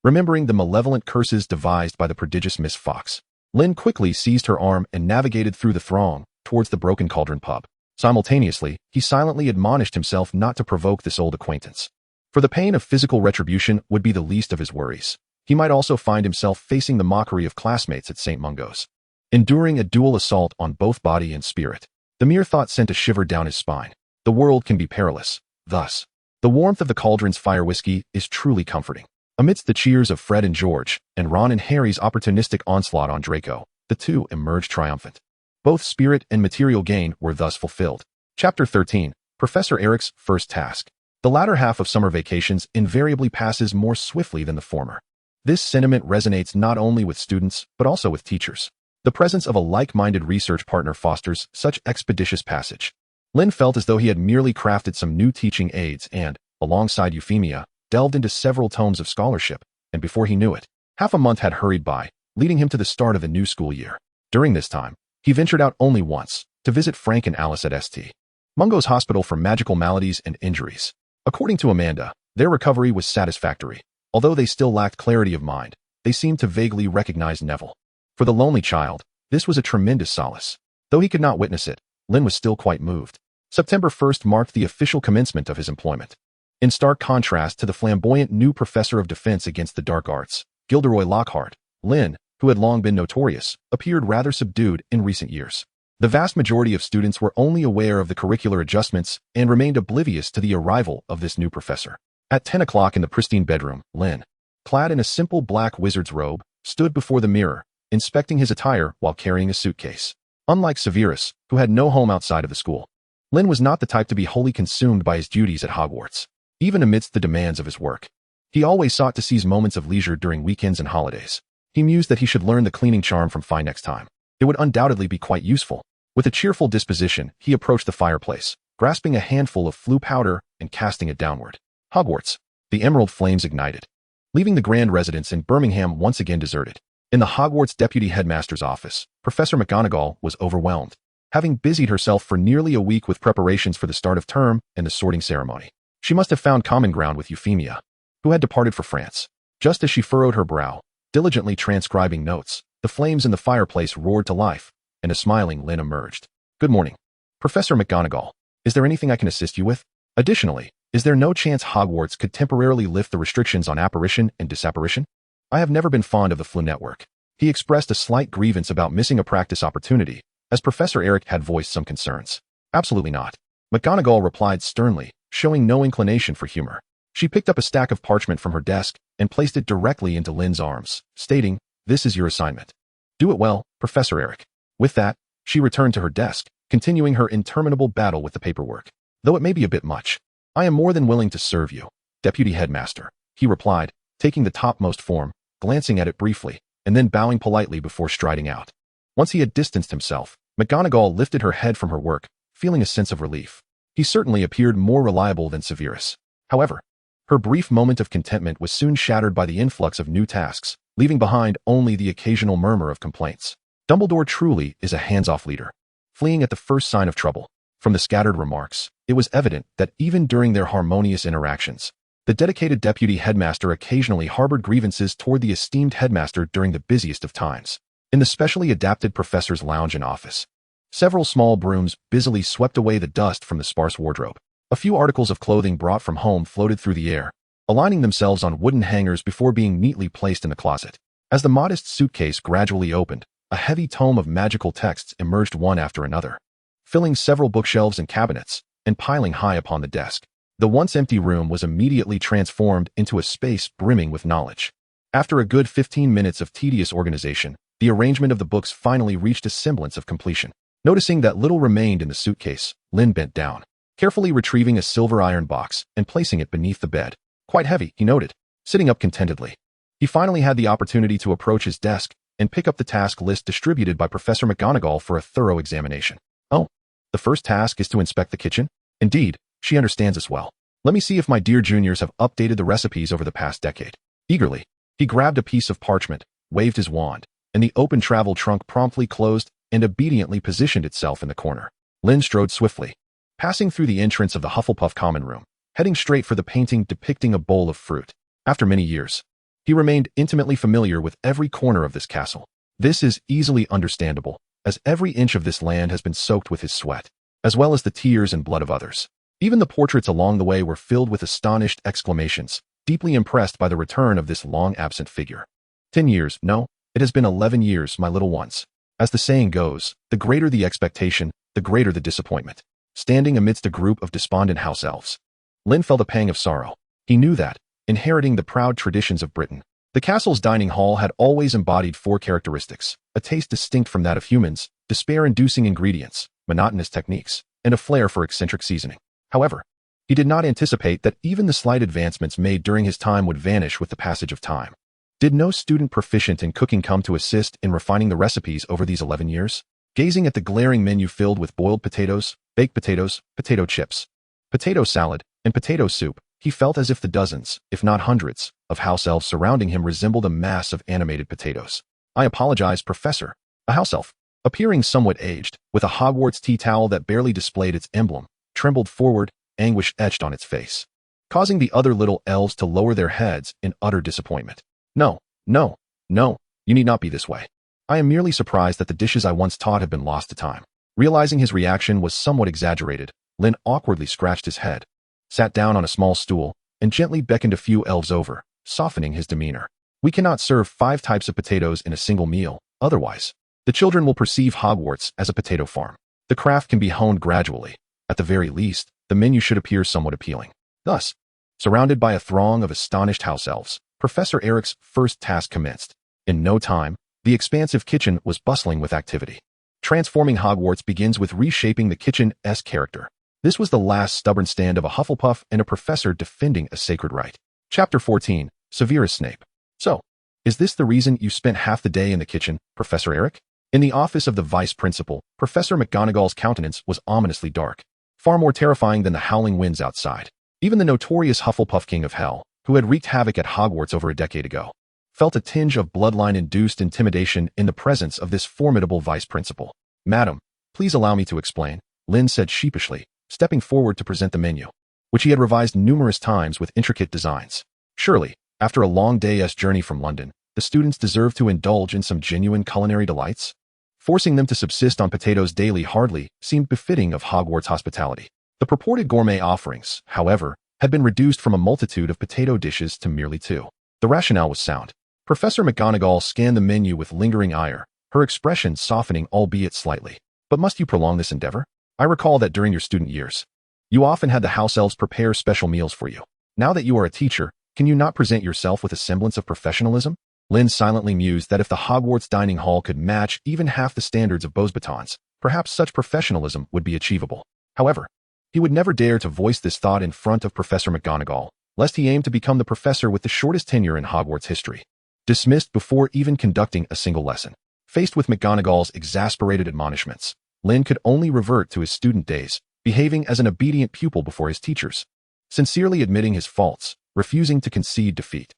Remembering the malevolent curses devised by the prodigious Miss Fox, Lynn quickly seized her arm and navigated through the throng towards the Broken Cauldron pub. Simultaneously, he silently admonished himself not to provoke this old acquaintance, for the pain of physical retribution would be the least of his worries. He might also find himself facing the mockery of classmates at St. Mungo's, enduring a dual assault on both body and spirit. The mere thought sent a shiver down his spine. The world can be perilous. Thus, the warmth of the cauldron's fire whiskey is truly comforting. Amidst the cheers of Fred and George, and Ron and Harry's opportunistic onslaught on Draco, the two emerged triumphant. Both spirit and material gain were thus fulfilled. Chapter 13, Professor Eric's First Task. The latter half of summer vacations invariably passes more swiftly than the former. This sentiment resonates not only with students, but also with teachers. The presence of a like-minded research partner fosters such expeditious passage. Lynn felt as though he had merely crafted some new teaching aids and, alongside Euphemia, delved into several tomes of scholarship, and before he knew it, half a month had hurried by, leading him to the start of the new school year. During this time, he ventured out only once, to visit Frank and Alice at St. Mungo's Hospital for Magical Maladies and Injuries. According to Amanda, their recovery was satisfactory. Although they still lacked clarity of mind, they seemed to vaguely recognize Neville. For the lonely child, this was a tremendous solace. Though he could not witness it, Lynn was still quite moved. September 1st marked the official commencement of his employment. In stark contrast to the flamboyant new professor of defense against the dark arts, Gilderoy Lockhart, Lynn, who had long been notorious, appeared rather subdued in recent years. The vast majority of students were only aware of the curricular adjustments and remained oblivious to the arrival of this new professor. At 10 o'clock in the pristine bedroom, Lynn, clad in a simple black wizard's robe, stood before the mirror, inspecting his attire while carrying a suitcase. Unlike Severus, who had no home outside of the school, Lynn was not the type to be wholly consumed by his duties at Hogwarts, even amidst the demands of his work. He always sought to seize moments of leisure during weekends and holidays. He mused that he should learn the cleaning charm from Phi next time. It would undoubtedly be quite useful. With a cheerful disposition, he approached the fireplace, grasping a handful of flue powder and casting it downward. Hogwarts. The emerald flames ignited, leaving the grand residence in Birmingham once again deserted. In the Hogwarts deputy headmaster's office, Professor McGonagall was overwhelmed, having busied herself for nearly a week with preparations for the start of term and the sorting ceremony. She must have found common ground with Euphemia, who had departed for France. Just as she furrowed her brow, diligently transcribing notes, the flames in the fireplace roared to life, and a smiling Lynn emerged. "Good morning, Professor McGonagall. Is there anything I can assist you with? Additionally, is there no chance Hogwarts could temporarily lift the restrictions on apparition and disapparition? I have never been fond of the Floo network." He expressed a slight grievance about missing a practice opportunity, as Professor Eric had voiced some concerns. "Absolutely not," McGonagall replied sternly, showing no inclination for humor. She picked up a stack of parchment from her desk and placed it directly into Lynn's arms, stating, "This is your assignment. Do it well, Professor Eric." With that, she returned to her desk, continuing her interminable battle with the paperwork. "Though it may be a bit much, I am more than willing to serve you, Deputy Headmaster," he replied, taking the topmost form, glancing at it briefly, and then bowing politely before striding out. Once he had distanced himself, McGonagall lifted her head from her work, feeling a sense of relief. He certainly appeared more reliable than Severus. However, her brief moment of contentment was soon shattered by the influx of new tasks, leaving behind only the occasional murmur of complaints. Dumbledore truly is a hands-off leader, fleeing at the first sign of trouble. From the scattered remarks, it was evident that even during their harmonious interactions, the dedicated deputy headmaster occasionally harbored grievances toward the esteemed headmaster during the busiest of times. In the specially adapted professor's lounge and office, several small brooms busily swept away the dust from the sparse wardrobe. A few articles of clothing brought from home floated through the air, aligning themselves on wooden hangers before being neatly placed in the closet. As the modest suitcase gradually opened, a heavy tome of magical texts emerged one after another, filling several bookshelves and cabinets, and piling high upon the desk. The once empty room was immediately transformed into a space brimming with knowledge. After a good 15 minutes of tedious organization, the arrangement of the books finally reached a semblance of completion. Noticing that little remained in the suitcase, Lynn bent down, carefully retrieving a silver iron box and placing it beneath the bed. "Quite heavy," he noted, sitting up contentedly. He finally had the opportunity to approach his desk and pick up the task list distributed by Professor McGonagall for a thorough examination. "Oh, the first task is to inspect the kitchen? Indeed, she understands us well. Let me see if my dear juniors have updated the recipes over the past decade." Eagerly, he grabbed a piece of parchment, waved his wand, and the open travel trunk promptly closed and obediently positioned itself in the corner. Lynn strode swiftly, passing through the entrance of the Hufflepuff common room, heading straight for the painting depicting a bowl of fruit. After many years, he remained intimately familiar with every corner of this castle. This is easily understandable, as every inch of this land has been soaked with his sweat, as well as the tears and blood of others. Even the portraits along the way were filled with astonished exclamations, deeply impressed by the return of this long-absent figure. 10 years, no, it has been 11 years, my little ones. As the saying goes, the greater the expectation, the greater the disappointment. Standing amidst a group of despondent house elves, Lynn felt a pang of sorrow. He knew that, inheriting the proud traditions of Britain, the castle's dining hall had always embodied 4 characteristics: a taste distinct from that of humans, despair-inducing ingredients, monotonous techniques, and a flair for eccentric seasoning. However, He did not anticipate that even the slight advancements made during his time would vanish with the passage of time. Did no student proficient in cooking come to assist in refining the recipes over these 11 years? Gazing at the glaring menu filled with boiled potatoes, baked potatoes, potato chips, potato salad, and potato soup, he felt as if the dozens, if not hundreds, of house elves surrounding him resembled a mass of animated potatoes. "I apologize, Professor." A house elf, appearing somewhat aged, with a Hogwarts tea towel that barely displayed its emblem, trembled forward, anguish etched on its face, causing the other little elves to lower their heads in utter disappointment. "No, no, no, you need not be this way. I am merely surprised that the dishes I once taught have been lost to time." Realizing his reaction was somewhat exaggerated, Lynn awkwardly scratched his head, sat down on a small stool, and gently beckoned a few elves over, softening his demeanor. "We cannot serve 5 types of potatoes in a single meal, otherwise the children will perceive Hogwarts as a potato farm. The craft can be honed gradually. At the very least, the menu should appear somewhat appealing." Thus, surrounded by a throng of astonished house elves, Professor Eric's first task commenced. In no time, the expansive kitchen was bustling with activity. Transforming Hogwarts begins with reshaping the kitchen's character. This was the last stubborn stand of a Hufflepuff and a professor defending a sacred right. Chapter 14, Severus Snape. "So, is this the reason you spent half the day in the kitchen, Professor Eric?" In the office of the vice principal, Professor McGonagall's countenance was ominously dark, far more terrifying than the howling winds outside. Even the notorious Hufflepuff King of Hell, who had wreaked havoc at Hogwarts over a decade ago, felt a tinge of bloodline-induced intimidation in the presence of this formidable vice principal. "Madam, please allow me to explain," Lynn said sheepishly, stepping forward to present the menu, which he had revised numerous times with intricate designs. Surely, after a long day's journey from London, the students deserve to indulge in some genuine culinary delights. Forcing them to subsist on potatoes daily hardly seemed befitting of Hogwarts hospitality. The purported gourmet offerings, however, had been reduced from a multitude of potato dishes to merely 2. The rationale was sound. Professor McGonagall scanned the menu with lingering ire, her expression softening albeit slightly. "But must you prolong this endeavor? I recall that during your student years, you often had the house elves prepare special meals for you. Now that you are a teacher, can you not present yourself with a semblance of professionalism?" Lynn silently mused that if the Hogwarts dining hall could match even half the standards of Beauxbatons, perhaps such professionalism would be achievable. However, he would never dare to voice this thought in front of Professor McGonagall, lest he aimed to become the professor with the shortest tenure in Hogwarts history, dismissed before even conducting a single lesson. Faced with McGonagall's exasperated admonishments, Lynn could only revert to his student days, behaving as an obedient pupil before his teachers, sincerely admitting his faults, refusing to concede defeat.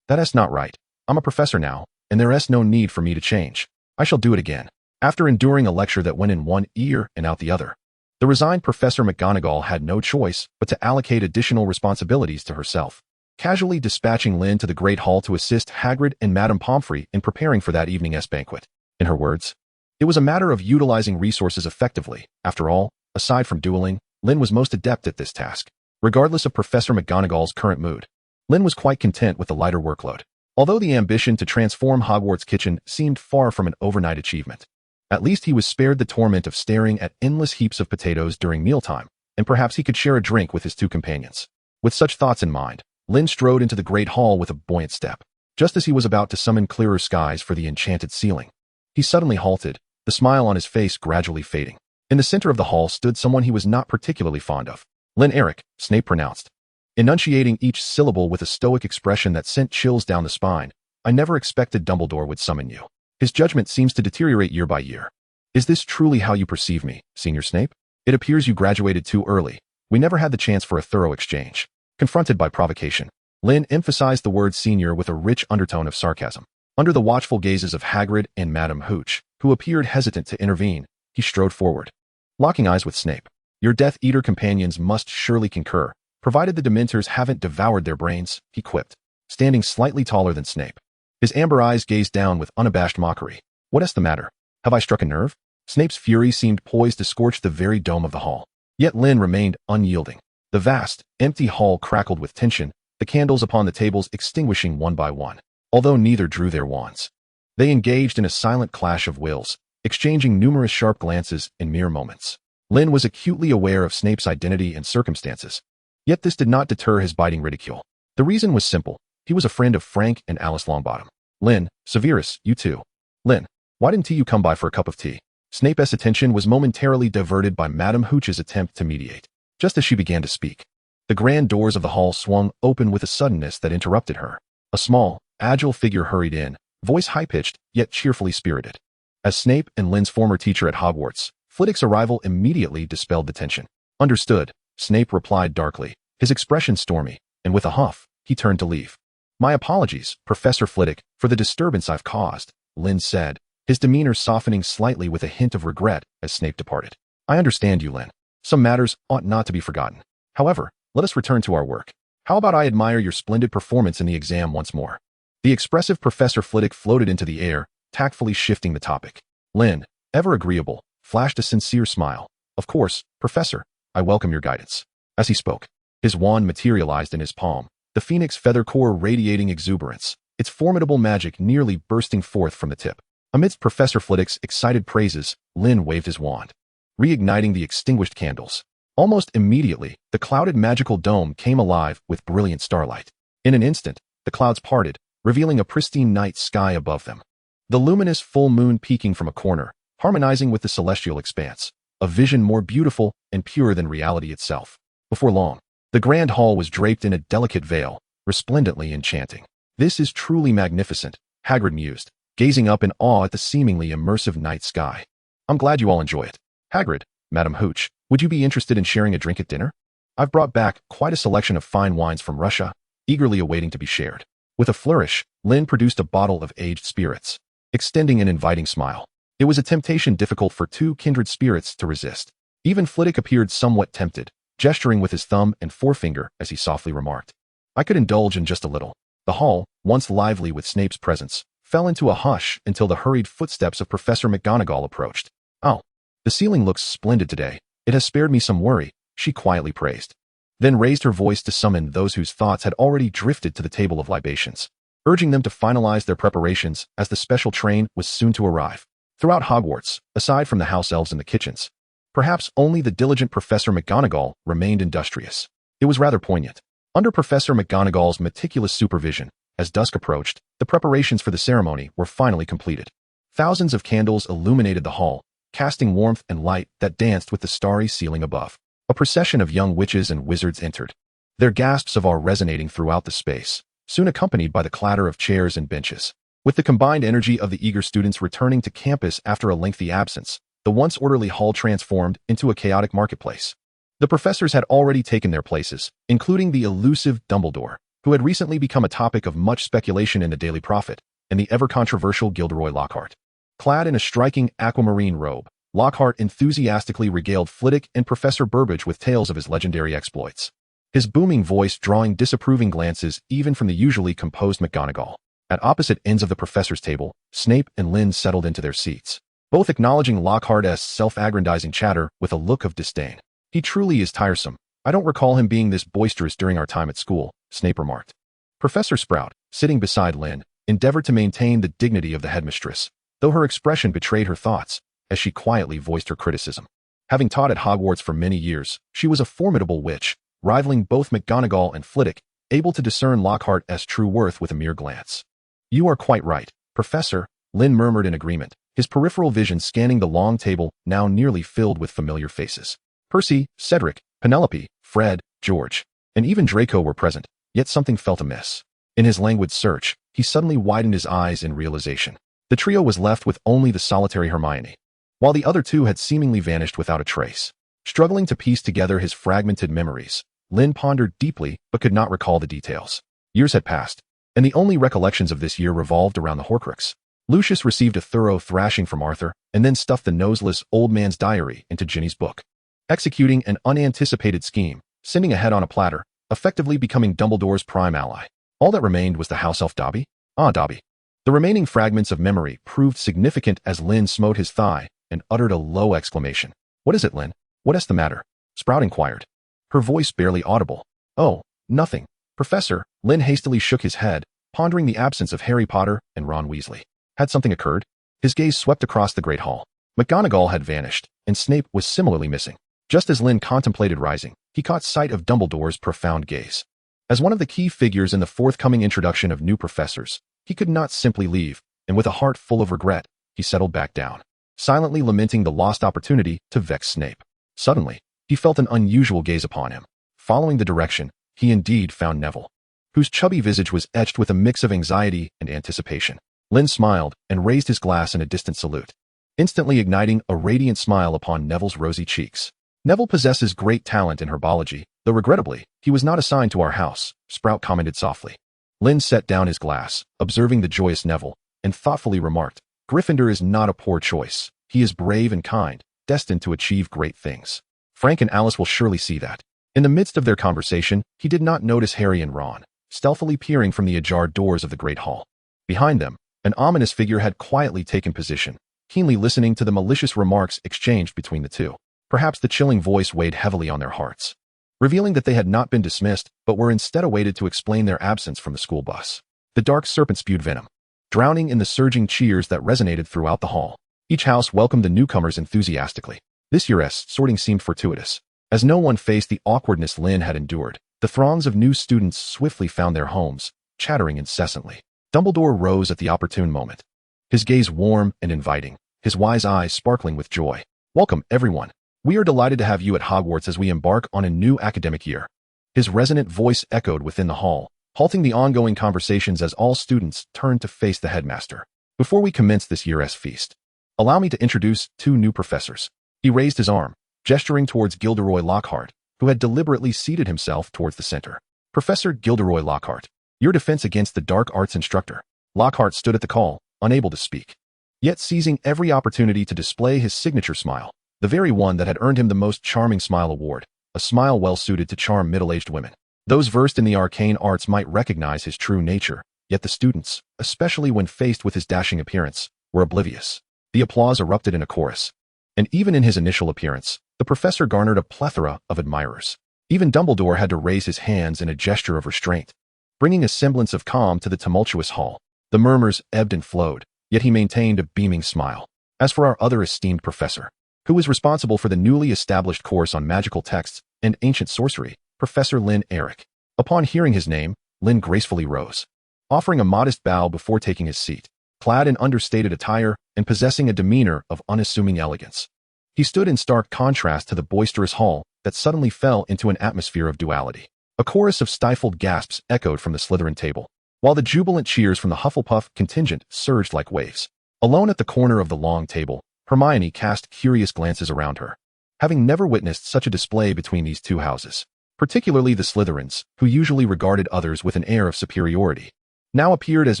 That's not right. I'm a professor now, and there's no need for me to change. I shall do it again." After enduring a lecture that went in one ear and out the other, the resigned Professor McGonagall had no choice but to allocate additional responsibilities to herself, casually dispatching Lynn to the Great Hall to assist Hagrid and Madame Pomfrey in preparing for that evening's banquet. In her words, it was a matter of utilizing resources effectively. After all, aside from dueling, Lynn was most adept at this task. Regardless of Professor McGonagall's current mood, Lynn was quite content with the lighter workload. Although the ambition to transform Hogwarts' kitchen seemed far from an overnight achievement, at least he was spared the torment of staring at endless heaps of potatoes during mealtime, and perhaps he could share a drink with his 2 companions. With such thoughts in mind, Lynn strode into the Great Hall with a buoyant step. Just as he was about to summon clearer skies for the enchanted ceiling, he suddenly halted, the smile on his face gradually fading. In the center of the hall stood someone he was not particularly fond of. "Lynn Eric," Snape pronounced, enunciating each syllable with a stoic expression that sent chills down the spine. "I never expected Dumbledore would summon you. His judgment seems to deteriorate year by year. Is this truly how you perceive me, Senior Snape? It appears you graduated too early. We never had the chance for a thorough exchange." Confronted by provocation, Lynn emphasized the word senior with a rich undertone of sarcasm. Under the watchful gazes of Hagrid and Madame Hooch, who appeared hesitant to intervene, he strode forward. Locking eyes with Snape, "Your Death Eater companions must surely concur, provided the Dementors haven't devoured their brains," he quipped, standing slightly taller than Snape. His amber eyes gazed down with unabashed mockery. "What's the matter? Have I struck a nerve?" Snape's fury seemed poised to scorch the very dome of the hall. Yet Lynn remained unyielding. The vast, empty hall crackled with tension, the candles upon the tables extinguishing one by one. Although neither drew their wands, they engaged in a silent clash of wills, exchanging numerous sharp glances in mere moments. Lynn was acutely aware of Snape's identity and circumstances, yet this did not deter his biting ridicule. The reason was simple. He was a friend of Frank and Alice Longbottom. "Lynn, Severus, you too. Lynn, why didn't you come by for a cup of tea?" Snape's attention was momentarily diverted by Madame Hooch's attempt to mediate. Just as she began to speak, The grand doors of the hall swung open with a suddenness that interrupted her. A small, agile figure hurried in, voice high-pitched, yet cheerfully spirited. As Snape and Lynn's former teacher at Hogwarts, Flitwick's arrival immediately dispelled the tension. Understood, Snape replied darkly, his expression stormy, and with a huff, he turned to leave. My apologies, Professor Flitwick, for the disturbance I've caused, Lynn said, his demeanor softening slightly with a hint of regret as Snape departed. I understand you, Lynn. Some matters ought not to be forgotten. However, let us return to our work. How about I admire your splendid performance in the exam once more? The expressive Professor Flitwick floated into the air, tactfully shifting the topic. Lynn, ever agreeable, flashed a sincere smile. Of course, Professor, I welcome your guidance. As he spoke, his wand materialized in his palm, the phoenix feather core radiating exuberance, its formidable magic nearly bursting forth from the tip. Amidst Professor Flitwick's excited praises, Lynn waved his wand, reigniting the extinguished candles. Almost immediately, the clouded magical dome came alive with brilliant starlight. In an instant, the clouds parted, revealing a pristine night sky above them. The luminous full moon peeking from a corner, harmonizing with the celestial expanse, a vision more beautiful and pure than reality itself. Before long, the grand hall was draped in a delicate veil, resplendently enchanting. This is truly magnificent, Hagrid mused, gazing up in awe at the seemingly immersive night sky. I'm glad you all enjoy it. Hagrid, Madam Hooch, would you be interested in sharing a drink at dinner? I've brought back quite a selection of fine wines from Russia, eagerly awaiting to be shared. With a flourish, Lynn produced a bottle of aged spirits, extending an inviting smile. It was a temptation difficult for two kindred spirits to resist. Even Flitwick appeared somewhat tempted, gesturing with his thumb and forefinger as he softly remarked, I could indulge in just a little. The hall, once lively with Snape's presence, fell into a hush until the hurried footsteps of Professor McGonagall approached. Oh, the ceiling looks splendid today. It has spared me some worry, she quietly praised, then raised her voice to summon those whose thoughts had already drifted to the table of libations, urging them to finalize their preparations as the special train was soon to arrive. Throughout Hogwarts, aside from the house elves in the kitchens, perhaps only the diligent Professor McGonagall remained industrious. It was rather poignant. Under Professor McGonagall's meticulous supervision, as dusk approached, the preparations for the ceremony were finally completed. Thousands of candles illuminated the hall, casting warmth and light that danced with the starry ceiling above. A procession of young witches and wizards entered, their gasps of awe resonating throughout the space, soon accompanied by the clatter of chairs and benches. With the combined energy of the eager students returning to campus after a lengthy absence, the once orderly hall transformed into a chaotic marketplace. The professors had already taken their places, including the elusive Dumbledore, who had recently become a topic of much speculation in the Daily Prophet, and the ever-controversial Gilderoy Lockhart. Clad in a striking aquamarine robe, Lockhart enthusiastically regaled Flitwick and Professor Burbage with tales of his legendary exploits, his booming voice drawing disapproving glances even from the usually composed McGonagall. At opposite ends of the professor's table, Snape and Lynn settled into their seats, both acknowledging Lockhart's self-aggrandizing chatter with a look of disdain. He truly is tiresome. I don't recall him being this boisterous during our time at school, Snape remarked. Professor Sprout, sitting beside Lynn, endeavored to maintain the dignity of the headmistress, though her expression betrayed her thoughts, as she quietly voiced her criticism. Having taught at Hogwarts for many years, she was a formidable witch, rivaling both McGonagall and Flitwick, able to discern Lockhart's true worth with a mere glance. You are quite right, Professor, Lynn murmured in agreement, his peripheral vision scanning the long table now nearly filled with familiar faces. Percy, Cedric, Penelope, Fred, George, and even Draco were present, yet something felt amiss. In his languid search, he suddenly widened his eyes in realization. The trio was left with only the solitary Hermione, while the other two had seemingly vanished without a trace. Struggling to piece together his fragmented memories, Lynn pondered deeply but could not recall the details. Years had passed, and the only recollections of this year revolved around the Horcrux. Lucius received a thorough thrashing from Arthur and then stuffed the noseless old man's diary into Ginny's book, executing an unanticipated scheme, sending ahead on a platter, effectively becoming Dumbledore's prime ally. All that remained was the house elf Dobby. Dobby. The remaining fragments of memory proved significant as Lynn smote his thigh and uttered a low exclamation. What is it, Lynn? What is the matter? Sprout inquired, her voice barely audible. Oh, nothing. Professor, Lynn hastily shook his head, pondering the absence of Harry Potter and Ron Weasley. Had something occurred? His gaze swept across the great hall. McGonagall had vanished, and Snape was similarly missing. Just as Lynn contemplated rising, he caught sight of Dumbledore's profound gaze. As one of the key figures in the forthcoming introduction of new professors, he could not simply leave, and with a heart full of regret, he settled back down, silently lamenting the lost opportunity to vex Snape. Suddenly, he felt an unusual gaze upon him. Following the direction, he indeed found Neville, whose chubby visage was etched with a mix of anxiety and anticipation. Lynn smiled and raised his glass in a distant salute, instantly igniting a radiant smile upon Neville's rosy cheeks. Neville possesses great talent in herbology, though regrettably, he was not assigned to our house, Sprout commented softly. Lynn set down his glass, observing the joyous Neville, and thoughtfully remarked, Gryffindor is not a poor choice. He is brave and kind, destined to achieve great things. Frank and Alice will surely see that. In the midst of their conversation, he did not notice Harry and Ron, stealthily peering from the ajar doors of the Great Hall. Behind them, an ominous figure had quietly taken position, keenly listening to the malicious remarks exchanged between the two. Perhaps the chilling voice weighed heavily on their hearts, revealing that they had not been dismissed, but were instead awaited to explain their absence from the school bus. The dark serpent spewed venom, drowning in the surging cheers that resonated throughout the hall. Each house welcomed the newcomers enthusiastically. This year's sorting seemed fortuitous. As no one faced the awkwardness Lynn had endured, the throngs of new students swiftly found their homes, chattering incessantly. Dumbledore rose at the opportune moment, his gaze warm and inviting, his wise eyes sparkling with joy. Welcome, everyone. We are delighted to have you at Hogwarts as we embark on a new academic year. His resonant voice echoed within the hall, halting the ongoing conversations as all students turned to face the headmaster. Before we commence this year's feast, allow me to introduce two new professors. He raised his arm, gesturing towards Gilderoy Lockhart, who had deliberately seated himself towards the center. Professor Gilderoy Lockhart, your defense against the dark arts instructor. Lockhart stood at the call, unable to speak, yet seizing every opportunity to display his signature smile, the very one that had earned him the Most Charming Smile award, a smile well-suited to charm middle-aged women. Those versed in the arcane arts might recognize his true nature, yet the students, especially when faced with his dashing appearance, were oblivious. The applause erupted in a chorus, and even in his initial appearance, the professor garnered a plethora of admirers. Even Dumbledore had to raise his hands in a gesture of restraint, bringing a semblance of calm to the tumultuous hall. The murmurs ebbed and flowed, yet he maintained a beaming smile. As for our other esteemed professor, who was responsible for the newly established course on magical texts and ancient sorcery, Professor Lynn Eric. Upon hearing his name, Lynn gracefully rose, offering a modest bow before taking his seat. Clad in understated attire and possessing a demeanor of unassuming elegance, he stood in stark contrast to the boisterous hall that suddenly fell into an atmosphere of duality. A chorus of stifled gasps echoed from the Slytherin table, while the jubilant cheers from the Hufflepuff contingent surged like waves. Alone at the corner of the long table, Hermione cast curious glances around her, having never witnessed such a display between these two houses. Particularly the Slytherins, who usually regarded others with an air of superiority, now appeared as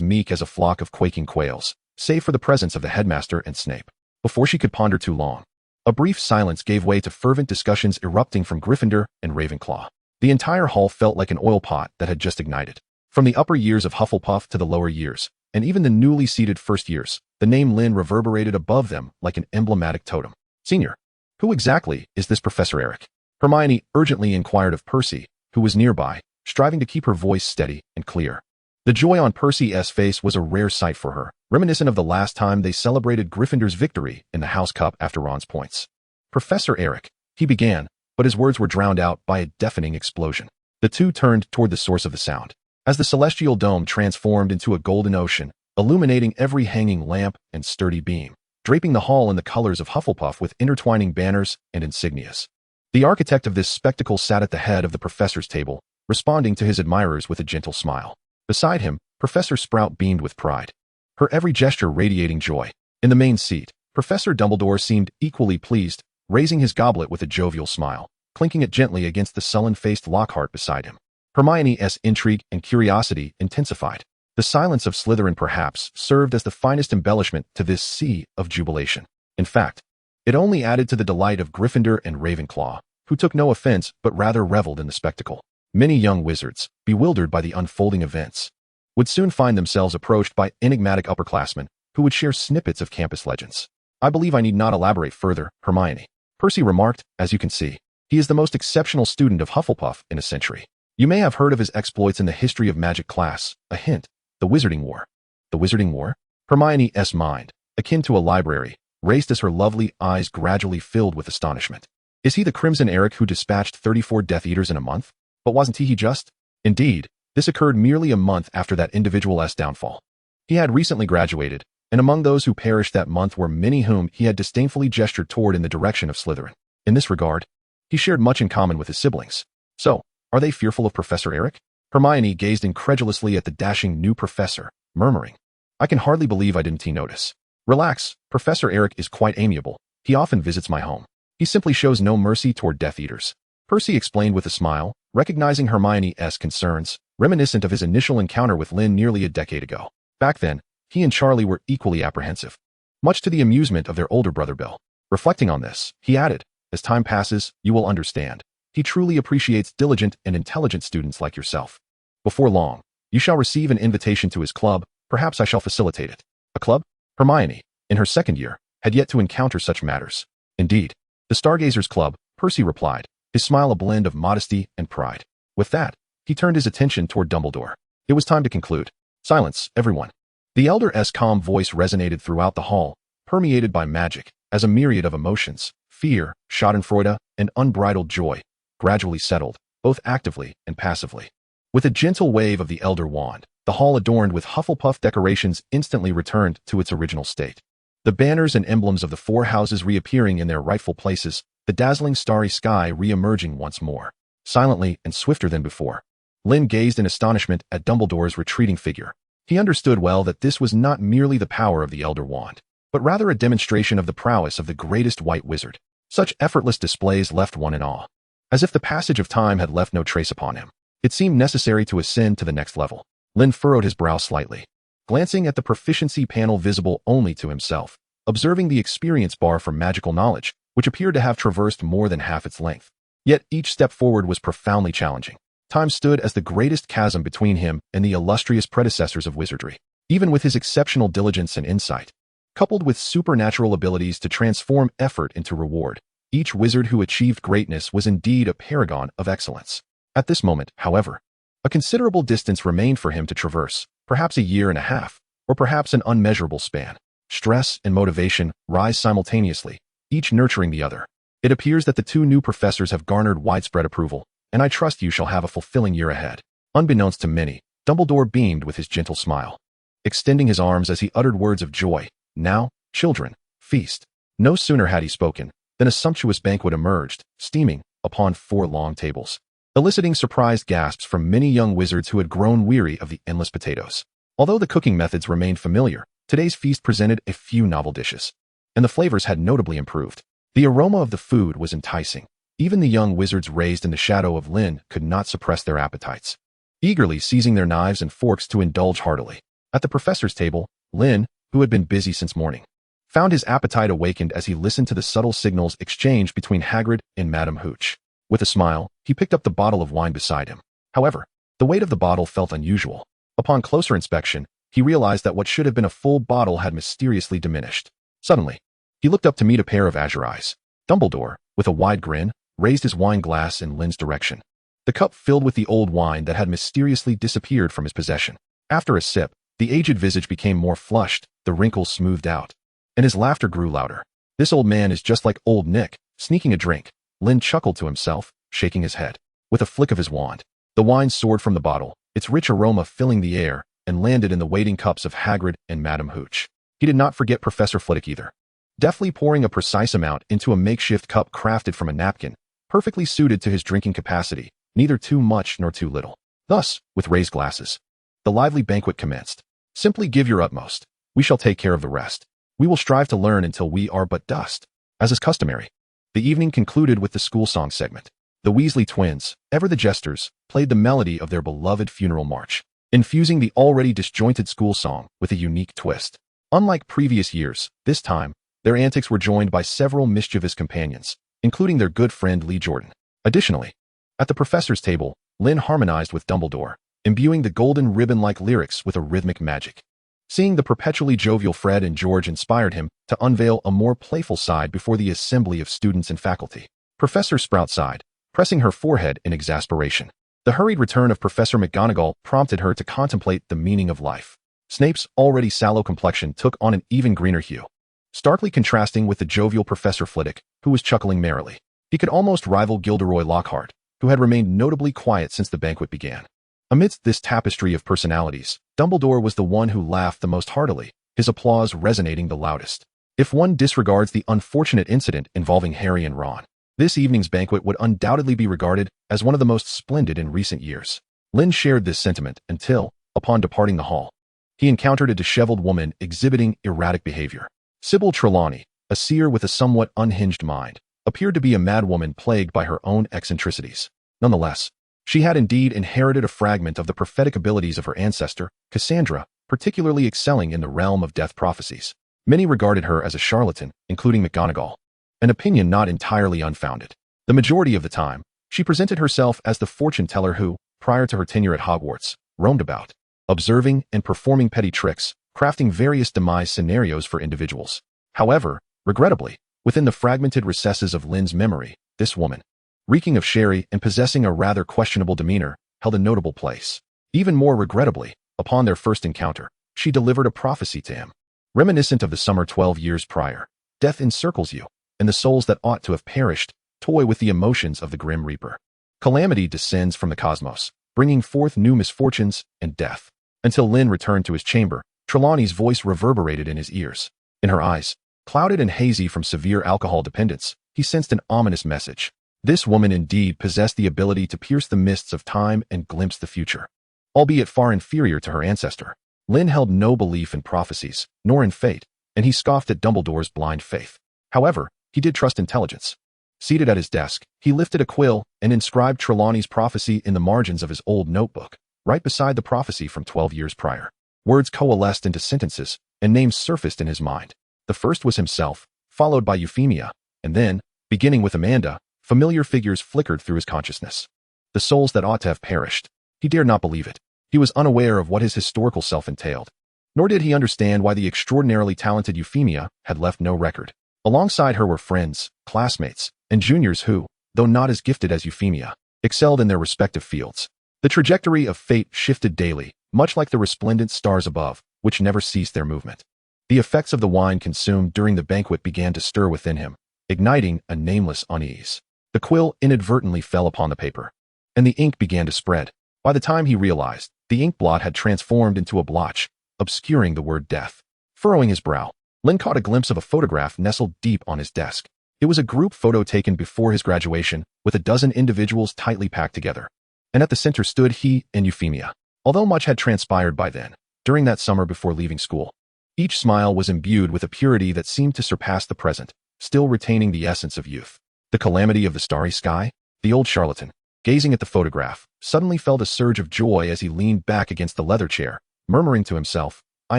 meek as a flock of quaking quails, save for the presence of the headmaster and Snape. Before she could ponder too long, a brief silence gave way to fervent discussions erupting from Gryffindor and Ravenclaw. The entire hall felt like an oil pot that had just ignited. From the upper years of Hufflepuff to the lower years, and even the newly seated first years, the name Lynn reverberated above them like an emblematic totem. Senior, who exactly is this Professor Eric? Hermione urgently inquired of Percy, who was nearby, striving to keep her voice steady and clear. The joy on Percy's face was a rare sight for her, reminiscent of the last time they celebrated Gryffindor's victory in the House Cup after Ron's points. Professor Eric, he began, but his words were drowned out by a deafening explosion. The two turned toward the source of the sound, as the celestial dome transformed into a golden ocean, illuminating every hanging lamp and sturdy beam, draping the hall in the colors of Hufflepuff with intertwining banners and insignias. The architect of this spectacle sat at the head of the professor's table, responding to his admirers with a gentle smile. Beside him, Professor Sprout beamed with pride, her every gesture radiating joy. In the main seat, Professor Dumbledore seemed equally pleased, raising his goblet with a jovial smile, clinking it gently against the sullen-faced Lockhart beside him. Hermione's intrigue and curiosity intensified. The silence of Slytherin perhaps served as the finest embellishment to this sea of jubilation. In fact, it only added to the delight of Gryffindor and Ravenclaw, who took no offense but rather reveled in the spectacle. Many young wizards, bewildered by the unfolding events, would soon find themselves approached by enigmatic upperclassmen who would share snippets of campus legends. I believe I need not elaborate further, Hermione. Percy remarked, as you can see, he is the most exceptional student of Hufflepuff in a century. You may have heard of his exploits in the history of magic class. A hint, the Wizarding War. The Wizarding War? Hermione's mind, akin to a library, raced as her lovely eyes gradually filled with astonishment. Is he the Crimson Eric who dispatched 34 Death Eaters in a month? But wasn't he just? Indeed, this occurred merely a month after that individual's downfall. He had recently graduated, and among those who perished that month were many whom he had disdainfully gestured toward in the direction of Slytherin. In this regard, he shared much in common with his siblings. So, Are they fearful of Professor Eric? Hermione gazed incredulously at the dashing new professor, murmuring, I can hardly believe I didn't notice. Relax, Professor Eric is quite amiable. He often visits my home. He simply shows no mercy toward Death Eaters. Percy explained with a smile, recognizing Hermione's concerns, reminiscent of his initial encounter with Lynn nearly a decade ago. Back then, he and Charlie were equally apprehensive, much to the amusement of their older brother Bill. Reflecting on this, he added, as time passes, you will understand. He truly appreciates diligent and intelligent students like yourself. Before long, you shall receive an invitation to his club. Perhaps I shall facilitate it. A club? Hermione, in her second year, had yet to encounter such matters. Indeed, the Stargazers Club, Percy replied, his smile a blend of modesty and pride. With that, he turned his attention toward Dumbledore. It was time to conclude. Silence, everyone. The elder's calm voice resonated throughout the hall, permeated by magic, as a myriad of emotions, fear, schadenfreude, and unbridled joy, gradually settled, both actively and passively. With a gentle wave of the elder wand, the hall adorned with Hufflepuff decorations instantly returned to its original state. The banners and emblems of the four houses reappearing in their rightful places, the dazzling starry sky re-emerging once more, silently and swifter than before. Lynn gazed in astonishment at Dumbledore's retreating figure. He understood well that this was not merely the power of the Elder Wand, but rather a demonstration of the prowess of the greatest white wizard. Such effortless displays left one in awe. As if the passage of time had left no trace upon him, it seemed necessary to ascend to the next level. Lynn furrowed his brow slightly, glancing at the proficiency panel visible only to himself, observing the experience bar for magical knowledge, which appeared to have traversed more than half its length. Yet each step forward was profoundly challenging. Time stood as the greatest chasm between him and the illustrious predecessors of wizardry. Even with his exceptional diligence and insight, coupled with supernatural abilities to transform effort into reward, each wizard who achieved greatness was indeed a paragon of excellence. At this moment, however, a considerable distance remained for him to traverse, perhaps a year and a half, or perhaps an unmeasurable span. Stress and motivation rise simultaneously, each nurturing the other. It appears that the two new professors have garnered widespread approval, and I trust you shall have a fulfilling year ahead. Unbeknownst to many, Dumbledore beamed with his gentle smile, extending his arms as he uttered words of joy. Now, children, feast. No sooner had he spoken than a sumptuous banquet emerged, steaming, upon 4 long tables, eliciting surprised gasps from many young wizards who had grown weary of the endless potatoes. Although the cooking methods remained familiar, today's feast presented a few novel dishes, and the flavors had notably improved. The aroma of the food was enticing. Even the young wizards raised in the shadow of Lynn could not suppress their appetites, eagerly seizing their knives and forks to indulge heartily. At the professor's table, Lynn, who had been busy since morning, found his appetite awakened as he listened to the subtle signals exchanged between Hagrid and Madame Hooch. With a smile, he picked up the bottle of wine beside him. However, the weight of the bottle felt unusual. Upon closer inspection, he realized that what should have been a full bottle had mysteriously diminished. Suddenly, he looked up to meet a pair of azure eyes. Dumbledore, with a wide grin, raised his wine glass in Lynn's direction. The cup filled with the old wine that had mysteriously disappeared from his possession. After a sip, the aged visage became more flushed, the wrinkles smoothed out, and his laughter grew louder. This old man is just like old Nick, sneaking a drink. Lynn chuckled to himself, shaking his head. With a flick of his wand, the wine soared from the bottle, its rich aroma filling the air, and landed in the waiting cups of Hagrid and Madame Hooch. He did not forget Professor Flitwick either, deftly pouring a precise amount into a makeshift cup crafted from a napkin, perfectly suited to his drinking capacity, neither too much nor too little. Thus, with raised glasses, the lively banquet commenced. Simply give your utmost. We shall take care of the rest. We will strive to learn until we are but dust. As is customary, the evening concluded with the school song segment. The Weasley twins, ever the jesters, played the melody of their beloved funeral march, infusing the already disjointed school song with a unique twist. Unlike previous years, this time, their antics were joined by several mischievous companions, including their good friend Lee Jordan. Additionally, at the professor's table, Lynn harmonized with Dumbledore, imbuing the golden ribbon-like lyrics with a rhythmic magic. Seeing the perpetually jovial Fred and George inspired him to unveil a more playful side before the assembly of students and faculty. Professor Sprout sighed, pressing her forehead in exasperation. The hurried return of Professor McGonagall prompted her to contemplate the meaning of life. Snape's already sallow complexion took on an even greener hue, starkly contrasting with the jovial Professor Flitwick, who was chuckling merrily. He could almost rival Gilderoy Lockhart, who had remained notably quiet since the banquet began. Amidst this tapestry of personalities, Dumbledore was the one who laughed the most heartily, his applause resonating the loudest. If one disregards the unfortunate incident involving Harry and Ron, This evening's banquet would undoubtedly be regarded as one of the most splendid in recent years. Lynn shared this sentiment until, upon departing the hall, he encountered a disheveled woman exhibiting erratic behavior. Sybil Trelawney, a seer with a somewhat unhinged mind, appeared to be a madwoman plagued by her own eccentricities. Nonetheless, she had indeed inherited a fragment of the prophetic abilities of her ancestor, Cassandra, particularly excelling in the realm of death prophecies. Many regarded her as a charlatan, including McGonagall, an opinion not entirely unfounded. The majority of the time, she presented herself as the fortune teller who, prior to her tenure at Hogwarts, roamed about, observing and performing petty tricks, crafting various demise scenarios for individuals. However, regrettably, within the fragmented recesses of Lynn's memory, this woman, reeking of sherry and possessing a rather questionable demeanor, held a notable place. Even more regrettably, upon their first encounter, she delivered a prophecy to him. Reminiscent of the summer 12 years prior, death encircles you, and the souls that ought to have perished toy with the emotions of the Grim Reaper. Calamity descends from the cosmos, bringing forth new misfortunes and death. Until Lynn returned to his chamber, Trelawney's voice reverberated in his ears. In her eyes, clouded and hazy from severe alcohol dependence, he sensed an ominous message. This woman indeed possessed the ability to pierce the mists of time and glimpse the future. Albeit far inferior to her ancestor, Lynn held no belief in prophecies, nor in fate, and he scoffed at Dumbledore's blind faith. However, he did trust intelligence. Seated at his desk, he lifted a quill and inscribed Trelawney's prophecy in the margins of his old notebook, right beside the prophecy from 12 years prior. Words coalesced into sentences, and names surfaced in his mind. The first was himself, followed by Euphemia, and then, beginning with Amanda, familiar figures flickered through his consciousness. The souls that ought to have perished. He dared not believe it. He was unaware of what his historical self entailed. Nor did he understand why the extraordinarily talented Euphemia had left no record. Alongside her were friends, classmates, and juniors who, though not as gifted as Euphemia, excelled in their respective fields. The trajectory of fate shifted daily, much like the resplendent stars above, which never ceased their movement. The effects of the wine consumed during the banquet began to stir within him, igniting a nameless unease. The quill inadvertently fell upon the paper, and the ink began to spread. By the time he realized, the ink blot had transformed into a blotch, obscuring the word death. Furrowing his brow, Lynn caught a glimpse of a photograph nestled deep on his desk. It was a group photo taken before his graduation, with a dozen individuals tightly packed together. And at the center stood he and Euphemia. Although much had transpired by then, during that summer before leaving school, each smile was imbued with a purity that seemed to surpass the present, still retaining the essence of youth. The calamity of the starry sky? The old charlatan, gazing at the photograph, suddenly felt a surge of joy as he leaned back against the leather chair, murmuring to himself, "I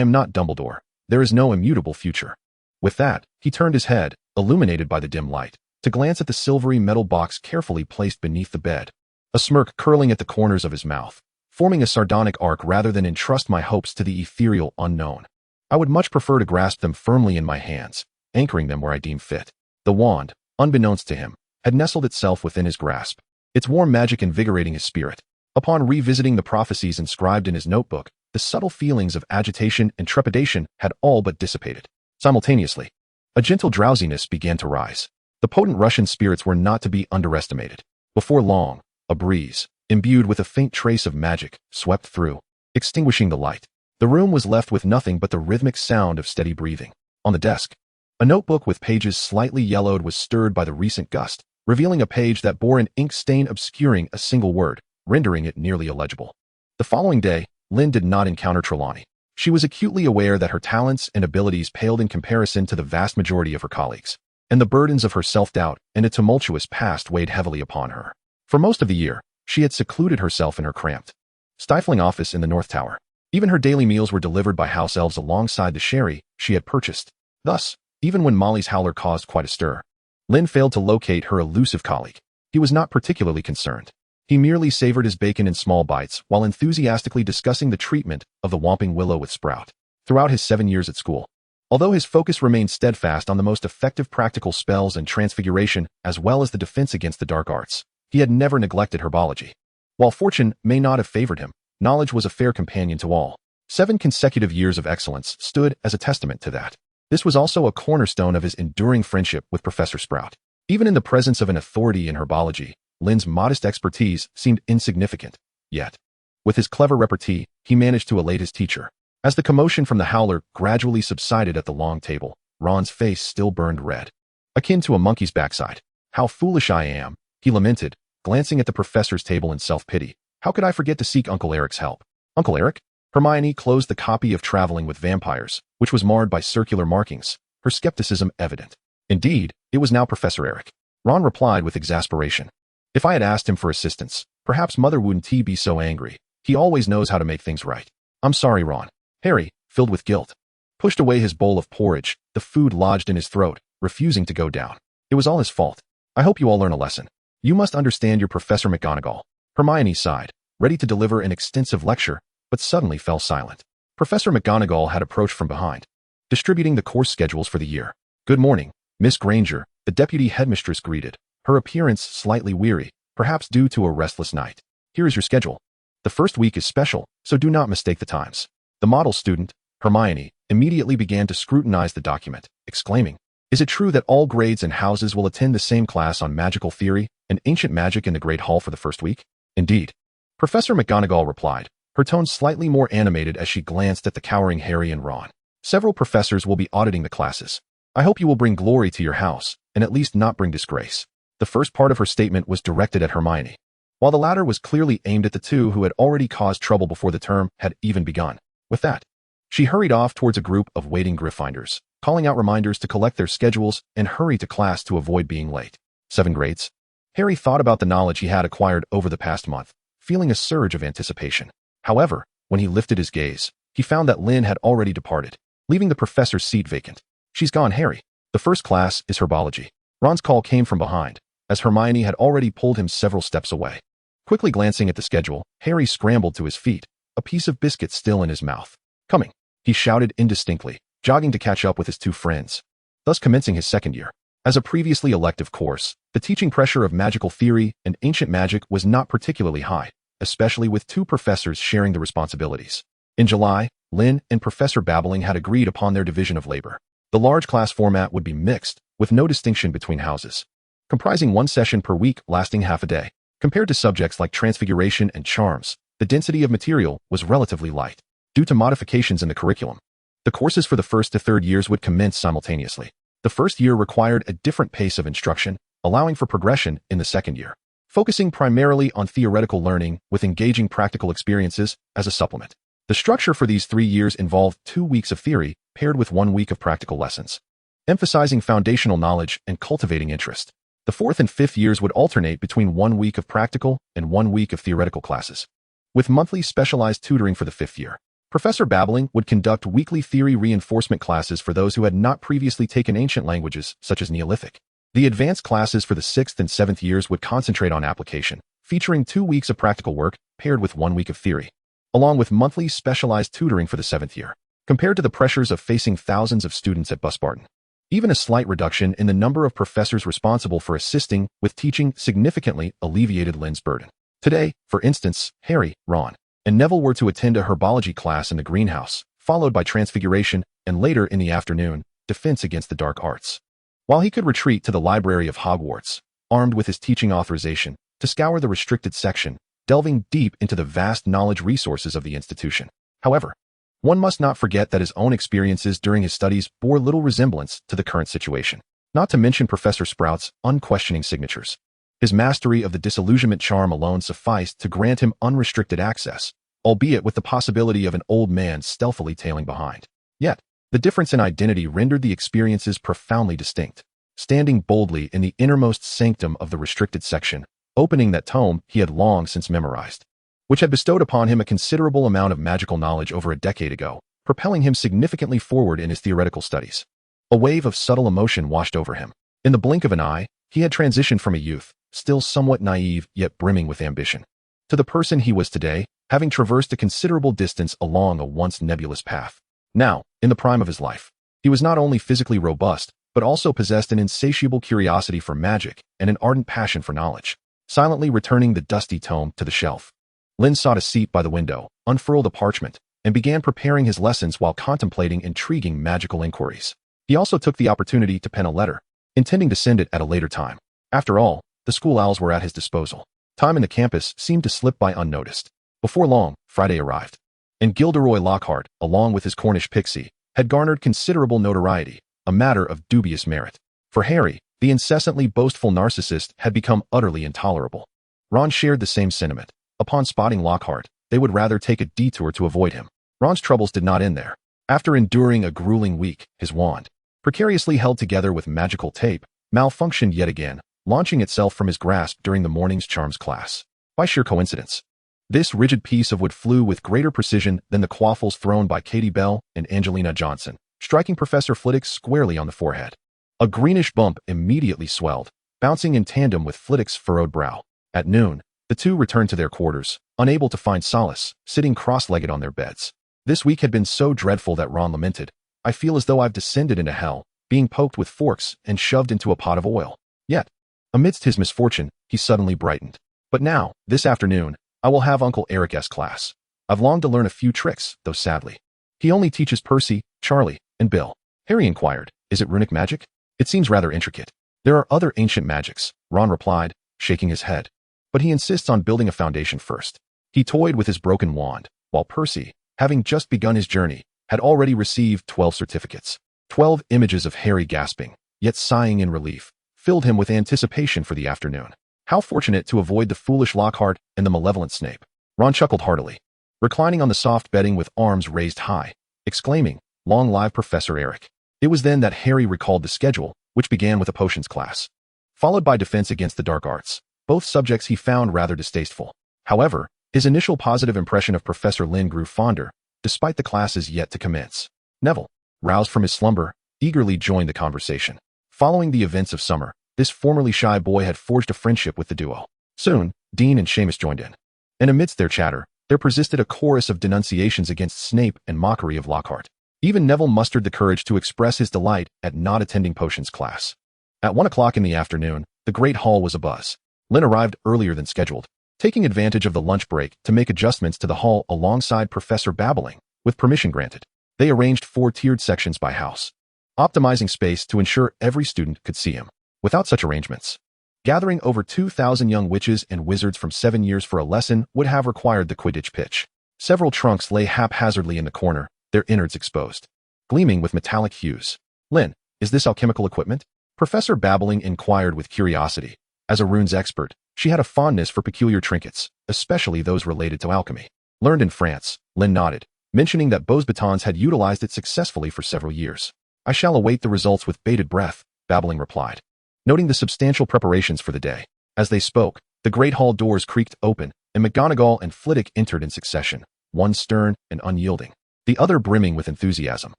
am not Dumbledore. There is no immutable future." With that, he turned his head, illuminated by the dim light, to glance at the silvery metal box carefully placed beneath the bed. A smirk curling at the corners of his mouth, forming a sardonic arc rather than entrust my hopes to the ethereal unknown. I would much prefer to grasp them firmly in my hands, anchoring them where I deem fit. The wand, unbeknownst to him, had nestled itself within his grasp, its warm magic invigorating his spirit. Upon revisiting the prophecies inscribed in his notebook, the subtle feelings of agitation and trepidation had all but dissipated. Simultaneously, a gentle drowsiness began to rise. The potent Russian spirits were not to be underestimated. Before long, a breeze, imbued with a faint trace of magic, swept through, extinguishing the light. The room was left with nothing but the rhythmic sound of steady breathing. On the desk, a notebook with pages slightly yellowed was stirred by the recent gust, revealing a page that bore an ink stain obscuring a single word, rendering it nearly illegible. The following day, Lynn did not encounter Trelawney. She was acutely aware that her talents and abilities paled in comparison to the vast majority of her colleagues, and the burdens of her self-doubt and a tumultuous past weighed heavily upon her. For most of the year, she had secluded herself in her cramped, stifling office in the North Tower. Even her daily meals were delivered by house elves alongside the sherry she had purchased. Thus, even when Molly's howler caused quite a stir, Lynn failed to locate her elusive colleague. He was not particularly concerned. He merely savored his bacon in small bites while enthusiastically discussing the treatment of the Whomping Willow with Sprout. Throughout his 7 years at school, although his focus remained steadfast on the most effective practical spells and transfiguration as well as the defense against the dark arts, he had never neglected herbology. While fortune may not have favored him, knowledge was a fair companion to all. 7 consecutive years of excellence stood as a testament to that. This was also a cornerstone of his enduring friendship with Professor Sprout. Even in the presence of an authority in herbology, Lynn's modest expertise seemed insignificant. Yet, with his clever repartee, he managed to elate his teacher. As the commotion from the howler gradually subsided at the long table, Ron's face still burned red, akin to a monkey's backside. How foolish I am, he lamented, glancing at the professor's table in self-pity. How could I forget to seek Uncle Eric's help? Uncle Eric? Hermione closed the copy of Traveling with Vampires, which was marred by circular markings, her skepticism evident. Indeed, it was now Professor Eric. Ron replied with exasperation. If I had asked him for assistance, perhaps Mother wouldn't be so angry. He always knows how to make things right. I'm sorry, Ron. Harry, filled with guilt, pushed away his bowl of porridge, the food lodged in his throat, refusing to go down. It was all his fault. I hope you all learn a lesson. You must understand your Professor McGonagall. Hermione sighed, ready to deliver an extensive lecture, but suddenly fell silent. Professor McGonagall had approached from behind, distributing the course schedules for the year. Good morning, Miss Granger, the deputy headmistress greeted, her appearance slightly weary, perhaps due to a restless night. Here is your schedule. The first week is special, so do not mistake the times. The model student, Hermione, immediately began to scrutinize the document, exclaiming, Is it true that all grades and houses will attend the same class on magical theory and ancient magic in the Great Hall for the first week? Indeed. Professor McGonagall replied, her tone slightly more animated as she glanced at the cowering Harry and Ron. Several professors will be auditing the classes. I hope you will bring glory to your house, and at least not bring disgrace. The first part of her statement was directed at Hermione, while the latter was clearly aimed at the two who had already caused trouble before the term had even begun. With that, she hurried off towards a group of waiting Gryffindors, calling out reminders to collect their schedules and hurry to class to avoid being late. 7 grades. Harry thought about the knowledge he had acquired over the past month, feeling a surge of anticipation. However, when he lifted his gaze, he found that Lynn had already departed, leaving the professor's seat vacant. She's gone, Harry. The first class is herbology. Ron's call came from behind, as Hermione had already pulled him several steps away. Quickly glancing at the schedule, Harry scrambled to his feet, a piece of biscuit still in his mouth. Coming, he shouted indistinctly, jogging to catch up with his 2 friends, thus commencing his second year. As a previously elective course, the teaching pressure of magical theory and ancient magic was not particularly high, especially with 2 professors sharing the responsibilities. In July, Lynn and Professor Babbling had agreed upon their division of labor. The large class format would be mixed, with no distinction between houses, comprising 1 session per week lasting half a day. Compared to subjects like transfiguration and charms, the density of material was relatively light, due to modifications in the curriculum. The courses for the 1st to 3rd years would commence simultaneously. The first year required a different pace of instruction, allowing for progression in the second year, focusing primarily on theoretical learning with engaging practical experiences as a supplement. The structure for these 3 years involved 2 weeks of theory paired with 1 week of practical lessons, emphasizing foundational knowledge and cultivating interest. The 4th and 5th years would alternate between 1 week of practical and 1 week of theoretical classes, with monthly specialized tutoring for the 5th year. Professor Babbling would conduct weekly theory reinforcement classes for those who had not previously taken ancient languages, such as Neolithic. The advanced classes for the 6th and 7th years would concentrate on application, featuring 2 weeks of practical work paired with 1 week of theory, along with monthly specialized tutoring for the 7th year. Compared to the pressures of facing thousands of students at WizardingWorld, even a slight reduction in the number of professors responsible for assisting with teaching significantly alleviated Lynn's burden. Today, for instance, Harry, Ron, and Neville were to attend a herbology class in the greenhouse, followed by transfiguration, and later in the afternoon, defense against the dark arts. While he could retreat to the library of Hogwarts, armed with his teaching authorization, to scour the restricted section, delving deep into the vast knowledge resources of the institution. However, one must not forget that his own experiences during his studies bore little resemblance to the current situation, not to mention Professor Sprout's unquestioning signatures. His mastery of the disillusionment charm alone sufficed to grant him unrestricted access, albeit with the possibility of an old man stealthily tailing behind. Yet, the difference in identity rendered the experiences profoundly distinct. Standing boldly in the innermost sanctum of the restricted section, opening that tome he had long since memorized, which had bestowed upon him a considerable amount of magical knowledge over a decade ago, propelling him significantly forward in his theoretical studies. A wave of subtle emotion washed over him. In the blink of an eye, he had transitioned from a youth, still somewhat naive yet brimming with ambition, to the person he was today, having traversed a considerable distance along a once nebulous path. Now, in the prime of his life, he was not only physically robust, but also possessed an insatiable curiosity for magic and an ardent passion for knowledge. Silently returning the dusty tome to the shelf, Lynn sought a seat by the window, unfurled a parchment, and began preparing his lessons while contemplating intriguing magical inquiries. He also took the opportunity to pen a letter, intending to send it at a later time. After all, the school owls were at his disposal. Time in the campus seemed to slip by unnoticed. Before long, Friday arrived, and Gilderoy Lockhart, along with his Cornish pixie, had garnered considerable notoriety, a matter of dubious merit. For Harry, The incessantly boastful narcissist had become utterly intolerable. Ron shared the same sentiment. Upon spotting Lockhart, they would rather take a detour to avoid him. Ron's troubles did not end there. After enduring a grueling week, his wand, precariously held together with magical tape, malfunctioned yet again, launching itself from his grasp during the morning's charms class. By sheer coincidence, this rigid piece of wood flew with greater precision than the quaffles thrown by Katie Bell and Angelina Johnson, striking Professor Flitwick squarely on the forehead. A greenish bump immediately swelled, bouncing in tandem with Flitwick's furrowed brow. At noon, the two returned to their quarters, unable to find solace, sitting cross-legged on their beds. This week had been so dreadful that Ron lamented, "I feel as though I've descended into hell, being poked with forks and shoved into a pot of oil." Yet, amidst his misfortune, he suddenly brightened. "But now, this afternoon, I will have Uncle Eric's class. I've longed to learn a few tricks, though sadly he only teaches Percy, Charlie, and Bill." Harry inquired, "Is it runic magic?" "It seems rather intricate." "There are other ancient magics," Ron replied, shaking his head. "But he insists on building a foundation first." He toyed with his broken wand, while Percy, having just begun his journey, had already received 12 certificates. 12 images of Harry gasping, yet sighing in relief, filled him with anticipation for the afternoon. How fortunate to avoid the foolish Lockhart and the malevolent Snape. Ron chuckled heartily, reclining on the soft bedding with arms raised high, exclaiming, "Long live Professor Eric." It was then that Harry recalled the schedule, which began with a potions class, followed by defense against the dark arts, both subjects he found rather distasteful. However, his initial positive impression of Professor Lynn grew fonder, despite the classes yet to commence. Neville, roused from his slumber, eagerly joined the conversation. Following the events of summer, this formerly shy boy had forged a friendship with the duo. Soon, Dean and Seamus joined in. And amidst their chatter, there persisted a chorus of denunciations against Snape and mockery of Lockhart. Even Neville mustered the courage to express his delight at not attending potions class. At 1 o'clock in the afternoon, the great hall was abuzz. Lynn arrived earlier than scheduled, taking advantage of the lunch break to make adjustments to the hall alongside Professor Babbling, with permission granted. They arranged 4 tiered sections by house, optimizing space to ensure every student could see him. Without such arrangements, gathering over 2,000 young witches and wizards from 7 years for a lesson would have required the Quidditch pitch. Several trunks lay haphazardly in the corner, their innards exposed, gleaming with metallic hues. "Lynn, is this alchemical equipment?" Professor Babbling inquired with curiosity. As a runes expert, she had a fondness for peculiar trinkets, especially those related to alchemy. "Learned in France," Lynn nodded, mentioning that Beauxbatons had utilized it successfully for several years. "I shall await the results with bated breath," Babbling replied, noting the substantial preparations for the day. As they spoke, the great hall doors creaked open, and McGonagall and Flitwick entered in succession, one stern and unyielding, the other brimming with enthusiasm.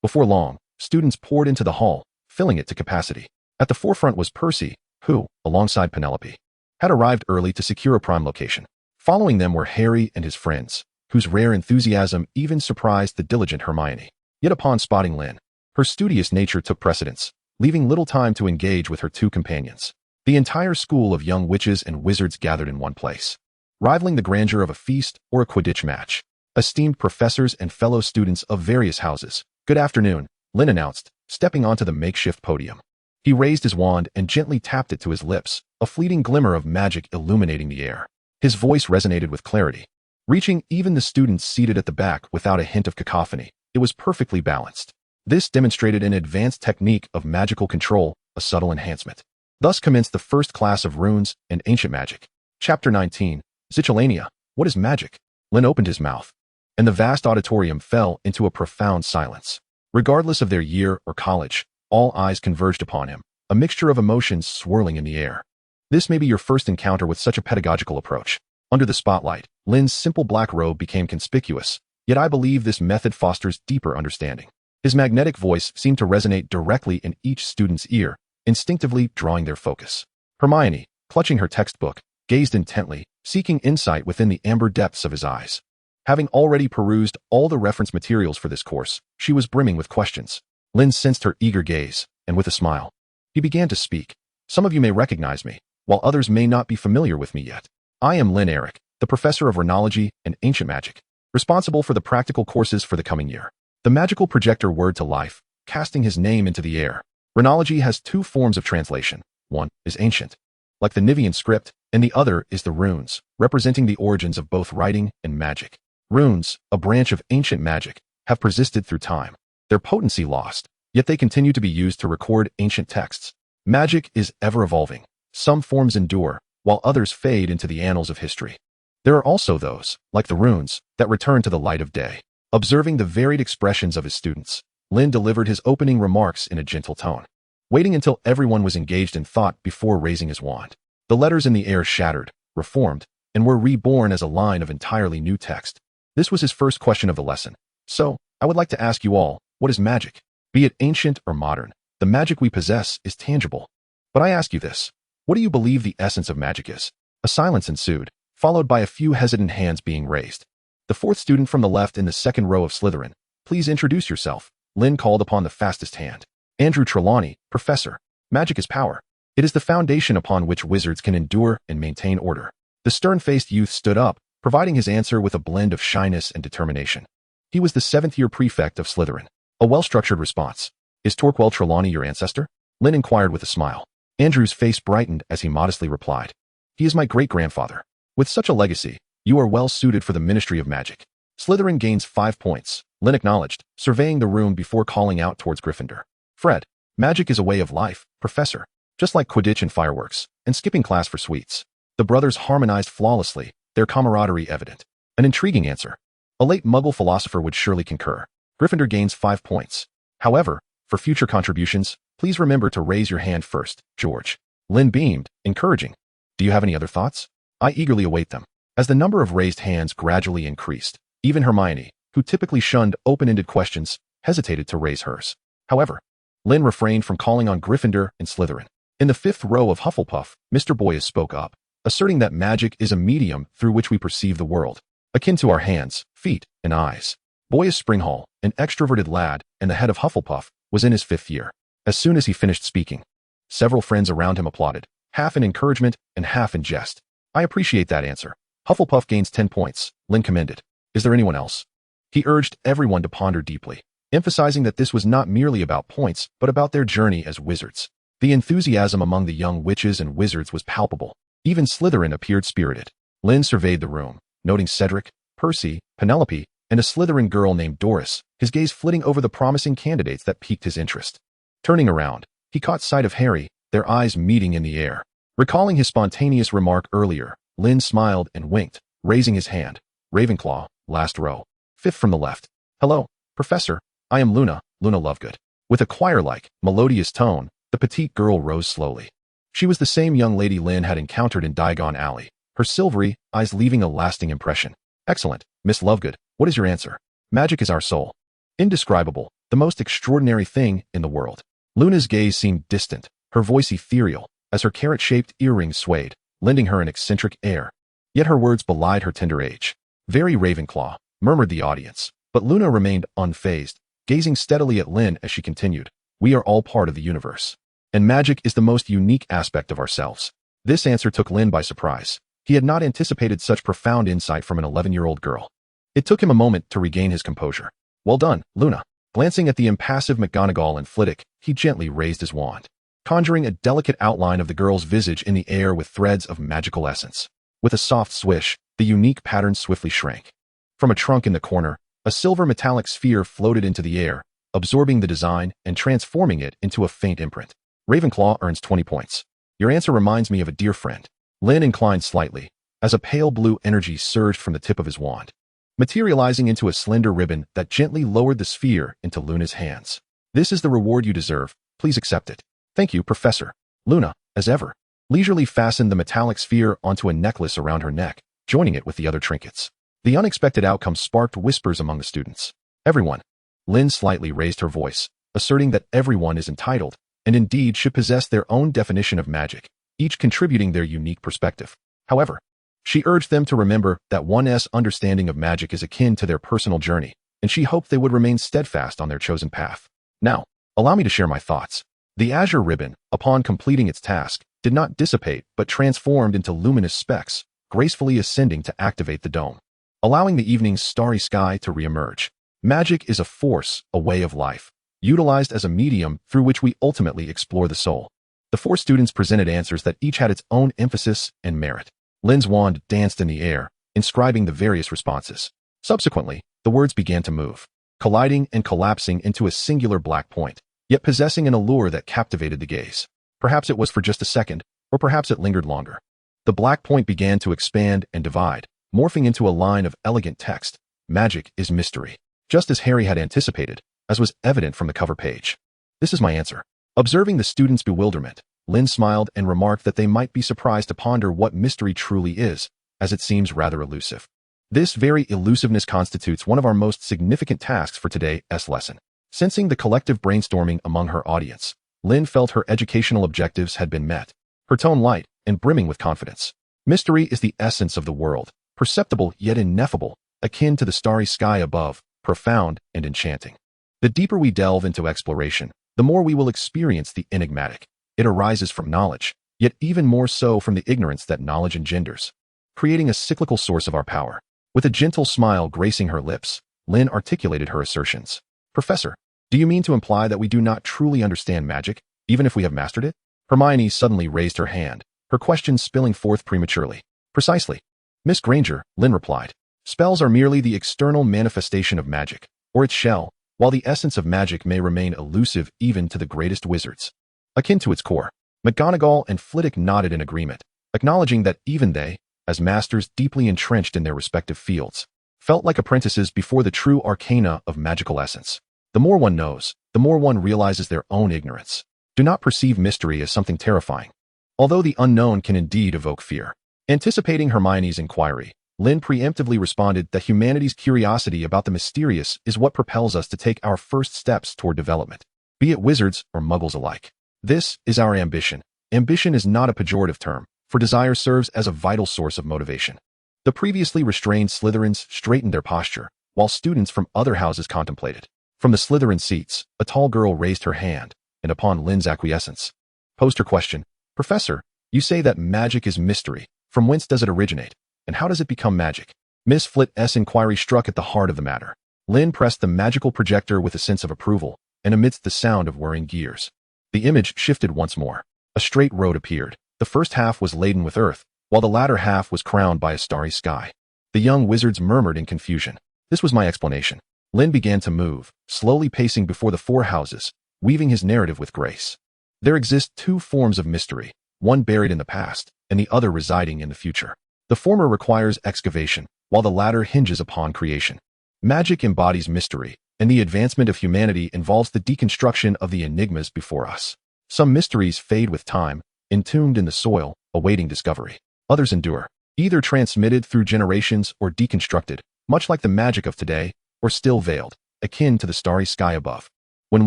Before long, students poured into the hall, filling it to capacity. At the forefront was Percy, who, alongside Penelope, had arrived early to secure a prime location. Following them were Harry and his friends, whose rare enthusiasm even surprised the diligent Hermione. Yet upon spotting Lynn, her studious nature took precedence, leaving little time to engage with her 2 companions. The entire school of young witches and wizards gathered in one place, rivaling the grandeur of a feast or a Quidditch match. Esteemed professors and fellow students of various houses, "Good afternoon," Lynn announced, stepping onto the makeshift podium. He raised his wand and gently tapped it to his lips, a fleeting glimmer of magic illuminating the air. His voice resonated with clarity, reaching even the students seated at the back without a hint of cacophony. It was perfectly balanced. This demonstrated an advanced technique of magical control, a subtle enhancement. Thus commenced the first class of runes and ancient magic. Chapter 19, Zitchellania, What is Magic? Lynn opened his mouth, and the vast auditorium fell into a profound silence. Regardless of their year or college, all eyes converged upon him, a mixture of emotions swirling in the air. This may be your first encounter with such a pedagogical approach. Under the spotlight, Lynn's simple black robe became conspicuous, yet I believe this method fosters deeper understanding. His magnetic voice seemed to resonate directly in each student's ear, instinctively drawing their focus. Hermione, clutching her textbook, gazed intently, seeking insight within the amber depths of his eyes. Having already perused all the reference materials for this course, she was brimming with questions. Lynn sensed her eager gaze, and with a smile, he began to speak. "Some of you may recognize me, while others may not be familiar with me yet. I am Lynn Eric, the professor of Rhunology and Ancient Magic, responsible for the practical courses for the coming year." The magical projector whirred to life, casting his name into the air. Rhunology has 2 forms of translation. One is ancient, like the Nivian script, and the other is the runes, representing the origins of both writing and magic. Runes, a branch of ancient magic, have persisted through time, their potency lost, yet they continue to be used to record ancient texts. Magic is ever-evolving. Some forms endure, while others fade into the annals of history. There are also those, like the runes, that return to the light of day. Observing the varied expressions of his students, Lynn delivered his opening remarks in a gentle tone, waiting until everyone was engaged in thought before raising his wand. The letters in the air shattered, reformed, and were reborn as a line of entirely new text. This was his first question of the lesson. So, I would like to ask you all, what is magic? Be it ancient or modern, the magic we possess is tangible. But I ask you this, what do you believe the essence of magic is? A silence ensued, followed by a few hesitant hands being raised. The fourth student from the left in the second row of Slytherin, please introduce yourself. Lynn called upon the fastest hand. Andrew Trelawney, Professor. Magic is power. It is the foundation upon which wizards can endure and maintain order. The stern-faced youth stood up, providing his answer with a blend of shyness and determination. He was the seventh-year prefect of Slytherin. A well-structured response. Is Torquil Trelawney your ancestor? Lynn inquired with a smile. Andrew's face brightened as he modestly replied. He is my great-grandfather. With such a legacy, you are well suited for the Ministry of Magic. Slytherin gains 5 points, Lynn acknowledged, surveying the room before calling out towards Gryffindor. Fred, magic is a way of life, Professor. Just like Quidditch and fireworks, and skipping class for sweets. The brothers harmonized flawlessly, their camaraderie evident. An intriguing answer. A late Muggle philosopher would surely concur. Gryffindor gains 5 points. However, for future contributions, please remember to raise your hand first, George. Lynn beamed, encouraging. Do you have any other thoughts? I eagerly await them. As the number of raised hands gradually increased, even Hermione, who typically shunned open-ended questions, hesitated to raise hers. However, Lynn refrained from calling on Gryffindor and Slytherin. In the fifth row of Hufflepuff, Mr. Boyes spoke up, asserting that magic is a medium through which we perceive the world, akin to our hands, feet, and eyes. Boyes Springhall, an extroverted lad and the head of Hufflepuff, was in his 5th year. As soon as he finished speaking, several friends around him applauded, half in encouragement and half in jest. I appreciate that answer. Hufflepuff gains 10 points, Lynn commended. Is there anyone else? He urged everyone to ponder deeply, emphasizing that this was not merely about points, but about their journey as wizards. The enthusiasm among the young witches and wizards was palpable. Even Slytherin appeared spirited. Lynn surveyed the room, noting Cedric, Percy, Penelope, and a Slytherin girl named Doris, his gaze flitting over the promising candidates that piqued his interest. Turning around, he caught sight of Harry, their eyes meeting in the air. Recalling his spontaneous remark earlier, Lynn smiled and winked, raising his hand. Ravenclaw, last row. 5th from the left. Hello, Professor. I am Luna, Luna Lovegood. With a choir-like, melodious tone, the petite girl rose slowly. She was the same young lady Lynn had encountered in Diagon Alley, her silvery eyes leaving a lasting impression. Excellent, Miss Lovegood. What is your answer? Magic is our soul. Indescribable, the most extraordinary thing in the world. Luna's gaze seemed distant, her voice ethereal, as her carrot-shaped earrings swayed, lending her an eccentric air. Yet her words belied her tender age. Very Ravenclaw, murmured the audience, but Luna remained unfazed, gazing steadily at Lynn as she continued. We are all part of the universe. And magic is the most unique aspect of ourselves. This answer took Lynn by surprise. He had not anticipated such profound insight from an 11-year-old girl. It took him a moment to regain his composure. Well done, Luna. Glancing at the impassive McGonagall and Flitwick, he gently raised his wand, conjuring a delicate outline of the girl's visage in the air with threads of magical essence. With a soft swish, the unique pattern swiftly shrank. From a trunk in the corner, a silver metallic sphere floated into the air, absorbing the design and transforming it into a faint imprint. Ravenclaw earns 20 points. Your answer reminds me of a dear friend. Lynn inclined slightly, as a pale blue energy surged from the tip of his wand, materializing into a slender ribbon that gently lowered the sphere into Luna's hands. This is the reward you deserve. Please accept it. Thank you, Professor. Luna, as ever, leisurely fastened the metallic sphere onto a necklace around her neck, joining it with the other trinkets. The unexpected outcome sparked whispers among the students. Everyone. Lynn slightly raised her voice, asserting that everyone is entitled, and indeed should possess their own definition of magic, each contributing their unique perspective. However, she urged them to remember that one's understanding of magic is akin to their personal journey, and she hoped they would remain steadfast on their chosen path. Now, allow me to share my thoughts. The azure ribbon, upon completing its task, did not dissipate but transformed into luminous specks, gracefully ascending to activate the dome, allowing the evening's starry sky to reemerge. Magic is a force, a way of life, utilized as a medium through which we ultimately explore the soul. The 4 students presented answers that each had its own emphasis and merit. Lynn's wand danced in the air, inscribing the various responses. Subsequently, the words began to move, colliding and collapsing into a singular black point, yet possessing an allure that captivated the gaze. Perhaps it was for just a second, or perhaps it lingered longer. The black point began to expand and divide, morphing into a line of elegant text. Magic is mystery. Just as Harry had anticipated, as was evident from the cover page. This is my answer. Observing the students' bewilderment, Lynn smiled and remarked that they might be surprised to ponder what mystery truly is, as it seems rather elusive. This very elusiveness constitutes one of our most significant tasks for today's lesson. Sensing the collective brainstorming among her audience, Lynn felt her educational objectives had been met, her tone light and brimming with confidence. Mystery is the essence of the world, perceptible yet ineffable, akin to the starry sky above, profound and enchanting. The deeper we delve into exploration, the more we will experience the enigmatic. It arises from knowledge, yet even more so from the ignorance that knowledge engenders, creating a cyclical source of our power. With a gentle smile gracing her lips, Lynn articulated her assertions. Professor, do you mean to imply that we do not truly understand magic, even if we have mastered it? Hermione suddenly raised her hand, her question spilling forth prematurely. Precisely. Miss Granger, Lynn replied. Spells are merely the external manifestation of magic, or its shell, while the essence of magic may remain elusive even to the greatest wizards. Akin to its core. McGonagall and Flitwick nodded in agreement, acknowledging that even they, as masters deeply entrenched in their respective fields, felt like apprentices before the true arcana of magical essence. The more one knows, the more one realizes their own ignorance. Do not perceive mystery as something terrifying, although the unknown can indeed evoke fear. Anticipating Hermione's inquiry, Lynn preemptively responded that humanity's curiosity about the mysterious is what propels us to take our first steps toward development, be it wizards or muggles alike. This is our ambition. Ambition is not a pejorative term, for desire serves as a vital source of motivation. The previously restrained Slytherins straightened their posture, while students from other houses contemplated. From the Slytherin seats, a tall girl raised her hand, and upon Lynn's acquiescence, posed her question. Professor, you say that magic is mystery. From whence does it originate, and how does it become magic? Miss Flit's inquiry struck at the heart of the matter. Lynn pressed the magical projector with a sense of approval, and amidst the sound of whirring gears, the image shifted once more. A straight road appeared. The first half was laden with earth, while the latter half was crowned by a starry sky. The young wizards murmured in confusion. This was my explanation. Lynn began to move, slowly pacing before the four houses, weaving his narrative with grace. There exist two forms of mystery, one buried in the past, and the other residing in the future. The former requires excavation, while the latter hinges upon creation. Magic embodies mystery, and the advancement of humanity involves the deconstruction of the enigmas before us. Some mysteries fade with time, entombed in the soil, awaiting discovery. Others endure, either transmitted through generations or deconstructed, much like the magic of today, or still veiled, akin to the starry sky above. When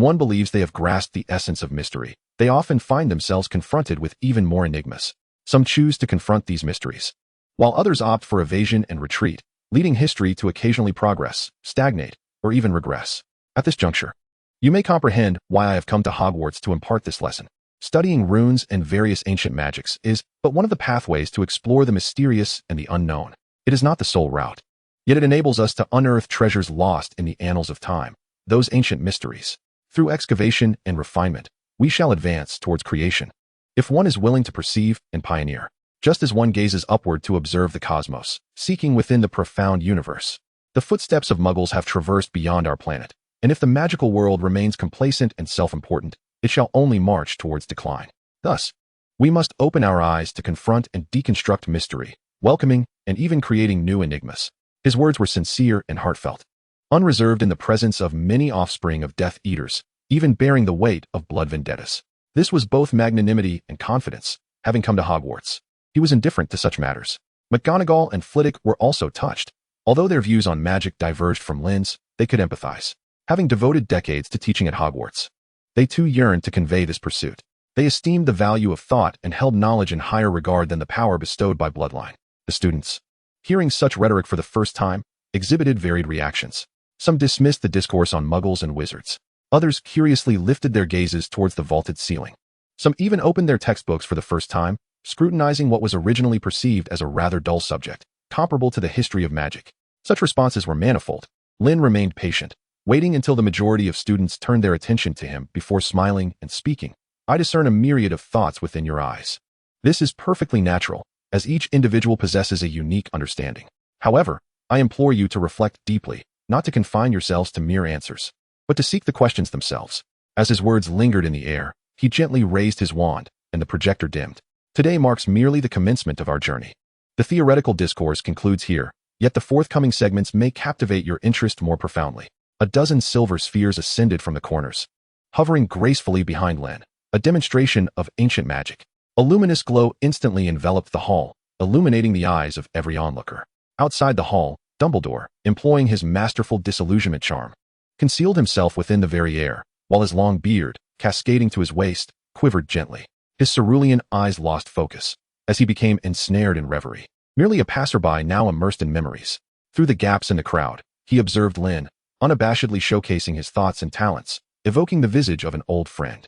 one believes they have grasped the essence of mystery, they often find themselves confronted with even more enigmas. Some choose to confront these mysteries, while others opt for evasion and retreat, leading history to occasionally progress, stagnate, or even regress. At this juncture, you may comprehend why I have come to Hogwarts to impart this lesson. Studying runes and various ancient magics is but one of the pathways to explore the mysterious and the unknown. It is not the sole route, yet it enables us to unearth treasures lost in the annals of time, those ancient mysteries. Through excavation and refinement, we shall advance towards creation. If one is willing to perceive and pioneer, just as one gazes upward to observe the cosmos, seeking within the profound universe. The footsteps of muggles have traversed beyond our planet, and if the magical world remains complacent and self-important, it shall only march towards decline. Thus, we must open our eyes to confront and deconstruct mystery, welcoming and even creating new enigmas. His words were sincere and heartfelt, unreserved in the presence of many offspring of Death Eaters, even bearing the weight of blood vendettas. This was both magnanimity and confidence. Having come to Hogwarts, he was indifferent to such matters. McGonagall and Flitwick were also touched. Although their views on magic diverged from Lynn's, they could empathize. Having devoted decades to teaching at Hogwarts, they too yearned to convey this pursuit. They esteemed the value of thought and held knowledge in higher regard than the power bestowed by bloodline. The students, hearing such rhetoric for the first time, exhibited varied reactions. Some dismissed the discourse on muggles and wizards. Others curiously lifted their gazes towards the vaulted ceiling. Some even opened their textbooks for the first time, scrutinizing what was originally perceived as a rather dull subject, comparable to the history of magic. Such responses were manifold. Lynn remained patient, waiting until the majority of students turned their attention to him before smiling and speaking. I discern a myriad of thoughts within your eyes. This is perfectly natural, as each individual possesses a unique understanding. However, I implore you to reflect deeply, not to confine yourselves to mere answers, but to seek the questions themselves. As his words lingered in the air, he gently raised his wand, and the projector dimmed. Today marks merely the commencement of our journey. The theoretical discourse concludes here, yet the forthcoming segments may captivate your interest more profoundly. A dozen silver spheres ascended from the corners, hovering gracefully behind Lynn, a demonstration of ancient magic. A luminous glow instantly enveloped the hall, illuminating the eyes of every onlooker. Outside the hall, Dumbledore, employing his masterful disillusionment charm, concealed himself within the very air, while his long beard, cascading to his waist, quivered gently. His cerulean eyes lost focus, as he became ensnared in reverie. Merely a passerby now immersed in memories. Through the gaps in the crowd, he observed Lynn, unabashedly showcasing his thoughts and talents, evoking the visage of an old friend.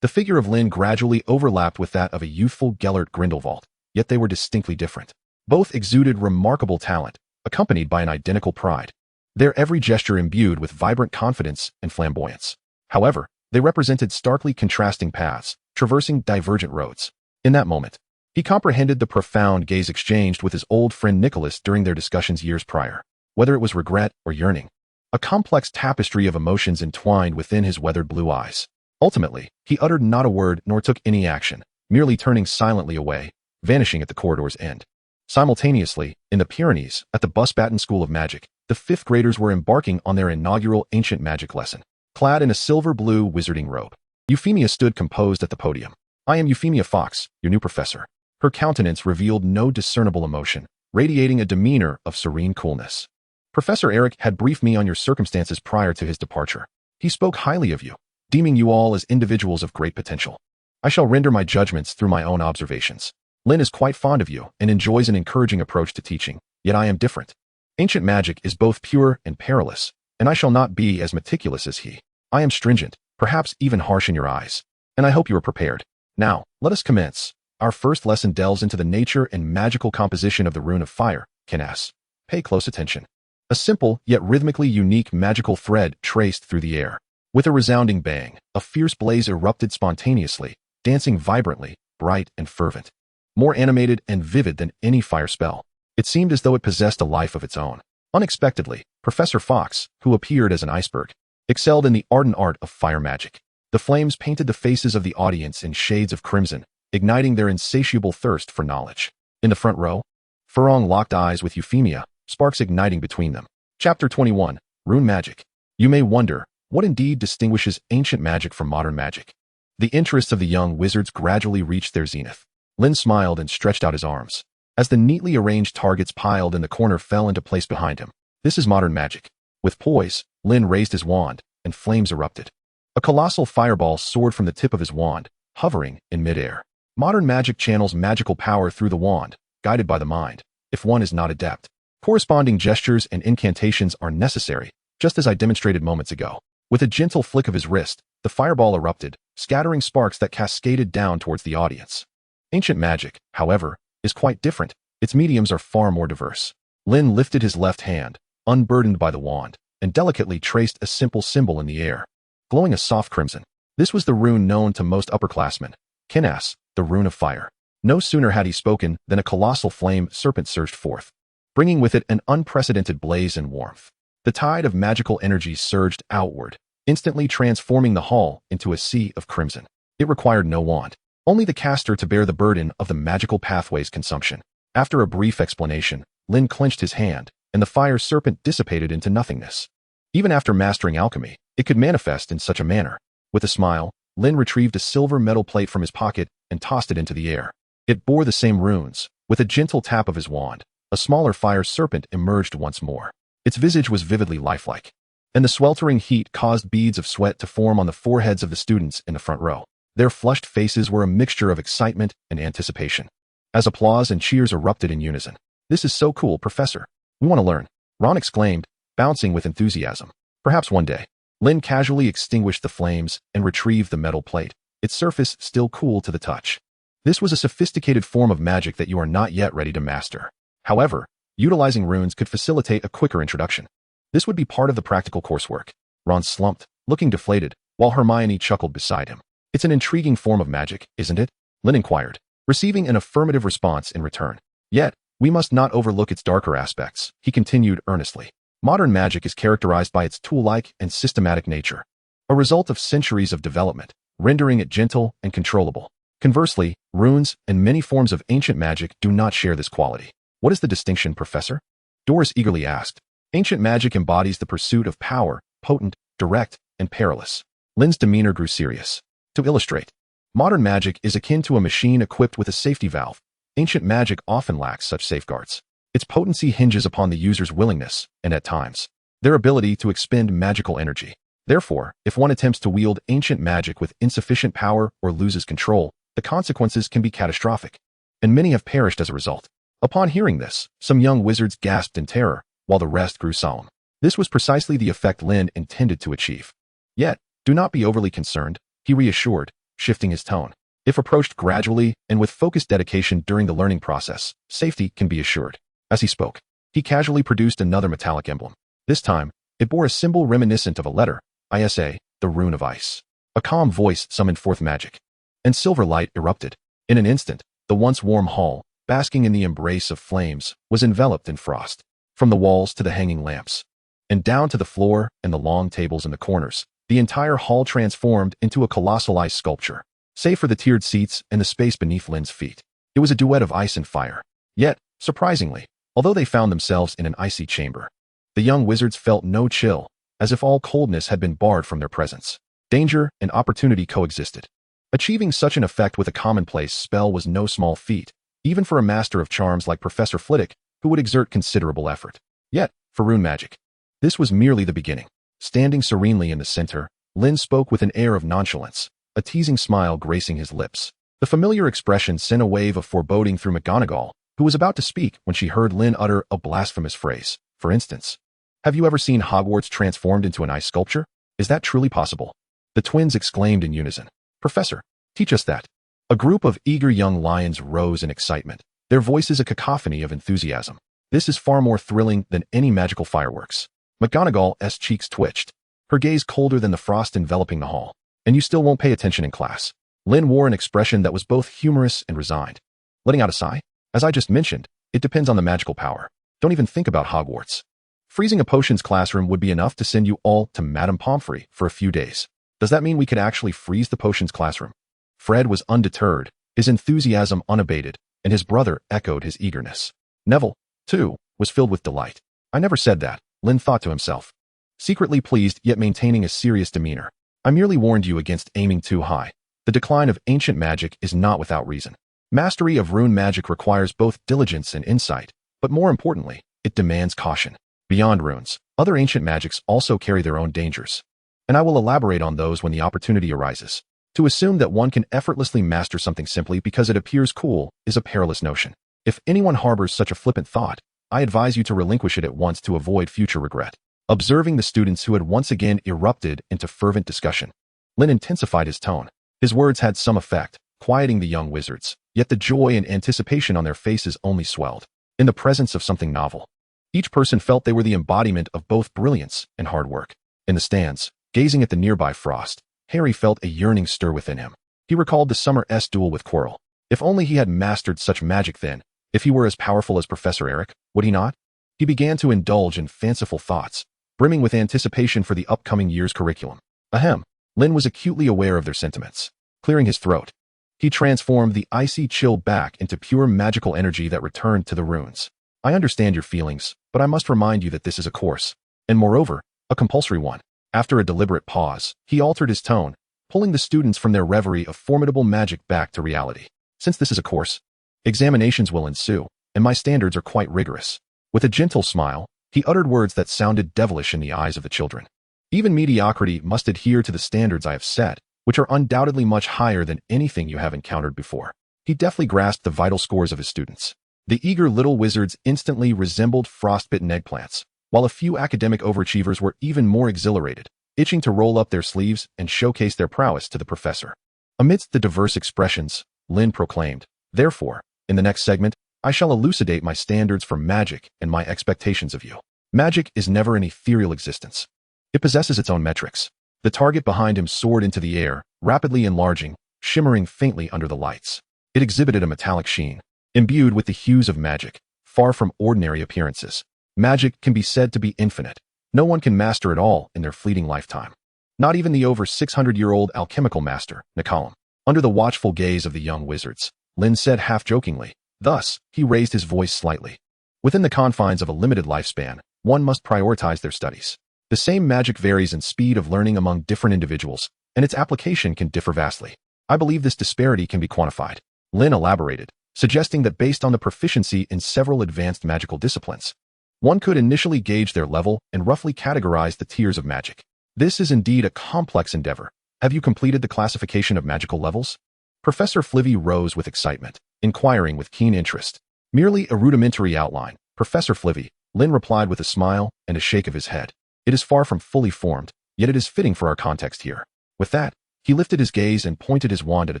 The figure of Lynn gradually overlapped with that of a youthful Gellert Grindelwald, yet they were distinctly different. Both exuded remarkable talent, accompanied by an identical pride, their every gesture imbued with vibrant confidence and flamboyance. However, they represented starkly contrasting paths, traversing divergent roads. In that moment, he comprehended the profound gaze exchanged with his old friend Nicholas during their discussions years prior. Whether it was regret or yearning, a complex tapestry of emotions entwined within his weathered blue eyes. Ultimately, he uttered not a word nor took any action, merely turning silently away, vanishing at the corridor's end. Simultaneously, in the Pyrenees, at the Beauxbatons School of Magic, the fifth graders were embarking on their inaugural ancient magic lesson. Clad in a silver-blue wizarding robe, Euphemia stood composed at the podium. "I am Euphemia Fox, your new professor." Her countenance revealed no discernible emotion, radiating a demeanor of serene coolness. "Professor Eric had briefed me on your circumstances prior to his departure. He spoke highly of you, deeming you all as individuals of great potential. I shall render my judgments through my own observations. Lynn is quite fond of you and enjoys an encouraging approach to teaching, yet I am different. Ancient magic is both pure and perilous, and I shall not be as meticulous as he. I am stringent, perhaps even harsh in your eyes, and I hope you are prepared. Now, let us commence. Our first lesson delves into the nature and magical composition of the Rune of Fire, Kinas. Pay close attention. A simple, yet rhythmically unique magical thread traced through the air. With a resounding bang, a fierce blaze erupted spontaneously, dancing vibrantly, bright and fervent. More animated and vivid than any fire spell. It seemed as though it possessed a life of its own. Unexpectedly, Professor Fox, who appeared as an iceberg, excelled in the ardent art of fire magic. The flames painted the faces of the audience in shades of crimson, igniting their insatiable thirst for knowledge. In the front row, Furong locked eyes with Euphemia, sparks igniting between them. Chapter 21, Rune Magic. You may wonder, what indeed distinguishes ancient magic from modern magic? The interests of the young wizards gradually reached their zenith. Lynn smiled and stretched out his arms, as the neatly arranged targets piled in the corner fell into place behind him. This is modern magic. With poise, Lynn raised his wand, and flames erupted. A colossal fireball soared from the tip of his wand, hovering in midair. Modern magic channels magical power through the wand, guided by the mind. If one is not adept, corresponding gestures and incantations are necessary, just as I demonstrated moments ago. With a gentle flick of his wrist, the fireball erupted, scattering sparks that cascaded down towards the audience. Ancient magic, however, is quite different. Its mediums are far more diverse. Lynn lifted his left hand, unburdened by the wand, and delicately traced a simple symbol in the air, glowing a soft crimson. This was the rune known to most upperclassmen, Kinas, the Rune of Fire. No sooner had he spoken than a colossal flame serpent surged forth, bringing with it an unprecedented blaze and warmth. The tide of magical energy surged outward, instantly transforming the hall into a sea of crimson. It required no wand, only the caster to bear the burden of the magical pathway's consumption. After a brief explanation, Lynn clenched his hand, and the fire serpent dissipated into nothingness. Even after mastering alchemy, it could manifest in such a manner. With a smile, Lynn retrieved a silver metal plate from his pocket and tossed it into the air. It bore the same runes. With a gentle tap of his wand, a smaller fire serpent emerged once more. Its visage was vividly lifelike, and the sweltering heat caused beads of sweat to form on the foreheads of the students in the front row. Their flushed faces were a mixture of excitement and anticipation, as applause and cheers erupted in unison. "This is so cool, Professor. We want to learn," Ron exclaimed, bouncing with enthusiasm. "Perhaps one day." Lynn casually extinguished the flames and retrieved the metal plate, its surface still cool to the touch. This was a sophisticated form of magic that you are not yet ready to master. However, utilizing runes could facilitate a quicker introduction. This would be part of the practical coursework. Ron slumped, looking deflated, while Hermione chuckled beside him. "It's an intriguing form of magic, isn't it?" Lynn inquired, receiving an affirmative response in return. "Yet, we must not overlook its darker aspects," he continued earnestly. "Modern magic is characterized by its tool-like and systematic nature, a result of centuries of development, rendering it gentle and controllable. Conversely, runes and many forms of ancient magic do not share this quality. What is the distinction, Professor? Doris eagerly asked. Ancient magic embodies the pursuit of power, potent, direct, and perilous. Lynn's demeanor grew serious. To illustrate, modern magic is akin to a machine equipped with a safety valve. Ancient magic often lacks such safeguards. Its potency hinges upon the user's willingness, and at times, their ability to expend magical energy. Therefore, if one attempts to wield ancient magic with insufficient power or loses control, the consequences can be catastrophic, and many have perished as a result. Upon hearing this, some young wizards gasped in terror, while the rest grew solemn. This was precisely the effect Lynn intended to achieve. Yet, do not be overly concerned, he reassured, shifting his tone. If approached gradually and with focused dedication during the learning process, safety can be assured. As he spoke, he casually produced another metallic emblem. This time, it bore a symbol reminiscent of a letter, Isa, the rune of ice. A calm voice summoned forth magic, and silver light erupted. In an instant, the once warm hall, basking in the embrace of flames, was enveloped in frost. From the walls to the hanging lamps, and down to the floor and the long tables in the corners, the entire hall transformed into a colossal ice sculpture. Save for the tiered seats and the space beneath Lynn's feet, it was a duet of ice and fire. Yet, surprisingly, although they found themselves in an icy chamber, the young wizards felt no chill, as if all coldness had been barred from their presence. Danger and opportunity coexisted. Achieving such an effect with a commonplace spell was no small feat, even for a master of charms like Professor Flitwick, who would exert considerable effort. Yet, for rune magic, this was merely the beginning. Standing serenely in the center, Lynn spoke with an air of nonchalance, a teasing smile gracing his lips. The familiar expression sent a wave of foreboding through McGonagall, who was about to speak when she heard Lynn utter a blasphemous phrase. For instance, have you ever seen Hogwarts transformed into an ice sculpture? Is that truly possible? The twins exclaimed in unison. Professor, teach us that. A group of eager young lions rose in excitement, their voices a cacophony of enthusiasm. This is far more thrilling than any magical fireworks. McGonagall's cheeks twitched, her gaze colder than the frost enveloping the hall. And you still won't pay attention in class. Lynn wore an expression that was both humorous and resigned. Letting out a sigh? As I just mentioned, it depends on the magical power. Don't even think about Hogwarts. Freezing a potions classroom would be enough to send you all to Madame Pomfrey for a few days. Does that mean we could actually freeze the potions classroom? Fred was undeterred, his enthusiasm unabated, and his brother echoed his eagerness. Neville, too, was filled with delight. I never said that, Lynn thought to himself, secretly pleased yet maintaining a serious demeanor. I merely warned you against aiming too high. The decline of ancient magic is not without reason. Mastery of rune magic requires both diligence and insight, but more importantly, it demands caution. Beyond runes, other ancient magics also carry their own dangers, and I will elaborate on those when the opportunity arises. To assume that one can effortlessly master something simply because it appears cool is a perilous notion. If anyone harbors such a flippant thought, I advise you to relinquish it at once to avoid future regret. Observing the students who had once again erupted into fervent discussion, Lynn intensified his tone. His words had some effect, quieting the young wizards, yet the joy and anticipation on their faces only swelled. In the presence of something novel, each person felt they were the embodiment of both brilliance and hard work. In the stands, gazing at the nearby frost, Harry felt a yearning stir within him. He recalled the summer's duel with Quirrell. If only he had mastered such magic then, if he were as powerful as Professor Eric, would he not? He began to indulge in fanciful thoughts, brimming with anticipation for the upcoming year's curriculum. Ahem. Lynn was acutely aware of their sentiments. Clearing his throat, he transformed the icy chill back into pure magical energy that returned to the runes. I understand your feelings, but I must remind you that this is a course, and moreover, a compulsory one. After a deliberate pause, he altered his tone, pulling the students from their reverie of formidable magic back to reality. Since this is a course, examinations will ensue, and my standards are quite rigorous. With a gentle smile, he uttered words that sounded devilish in the eyes of the children. Even mediocrity must adhere to the standards I have set, which are undoubtedly much higher than anything you have encountered before. He deftly grasped the vital scores of his students. The eager little wizards instantly resembled frostbitten eggplants, while a few academic overachievers were even more exhilarated, itching to roll up their sleeves and showcase their prowess to the professor. Amidst the diverse expressions, Lynn proclaimed, therefore, in the next segment, I shall elucidate my standards for magic and my expectations of you. Magic is never an ethereal existence. It possesses its own metrics. The target behind him soared into the air, rapidly enlarging, shimmering faintly under the lights. It exhibited a metallic sheen, imbued with the hues of magic, far from ordinary appearances. Magic can be said to be infinite. No one can master it all in their fleeting lifetime. Not even the over 600-year-old alchemical master, Nicolum. Under the watchful gaze of the young wizards, Lynn said half-jokingly. Thus, he raised his voice slightly. Within the confines of a limited lifespan, one must prioritize their studies. The same magic varies in speed of learning among different individuals, and its application can differ vastly. I believe this disparity can be quantified. Lynn elaborated, suggesting that based on the proficiency in several advanced magical disciplines, one could initially gauge their level and roughly categorize the tiers of magic. This is indeed a complex endeavor. Have you completed the classification of magical levels? Professor Flivy rose with excitement, inquiring with keen interest. Merely a rudimentary outline, Professor Flivy, Lynn replied with a smile and a shake of his head. It is far from fully formed, yet it is fitting for our context here. With that, he lifted his gaze and pointed his wand at a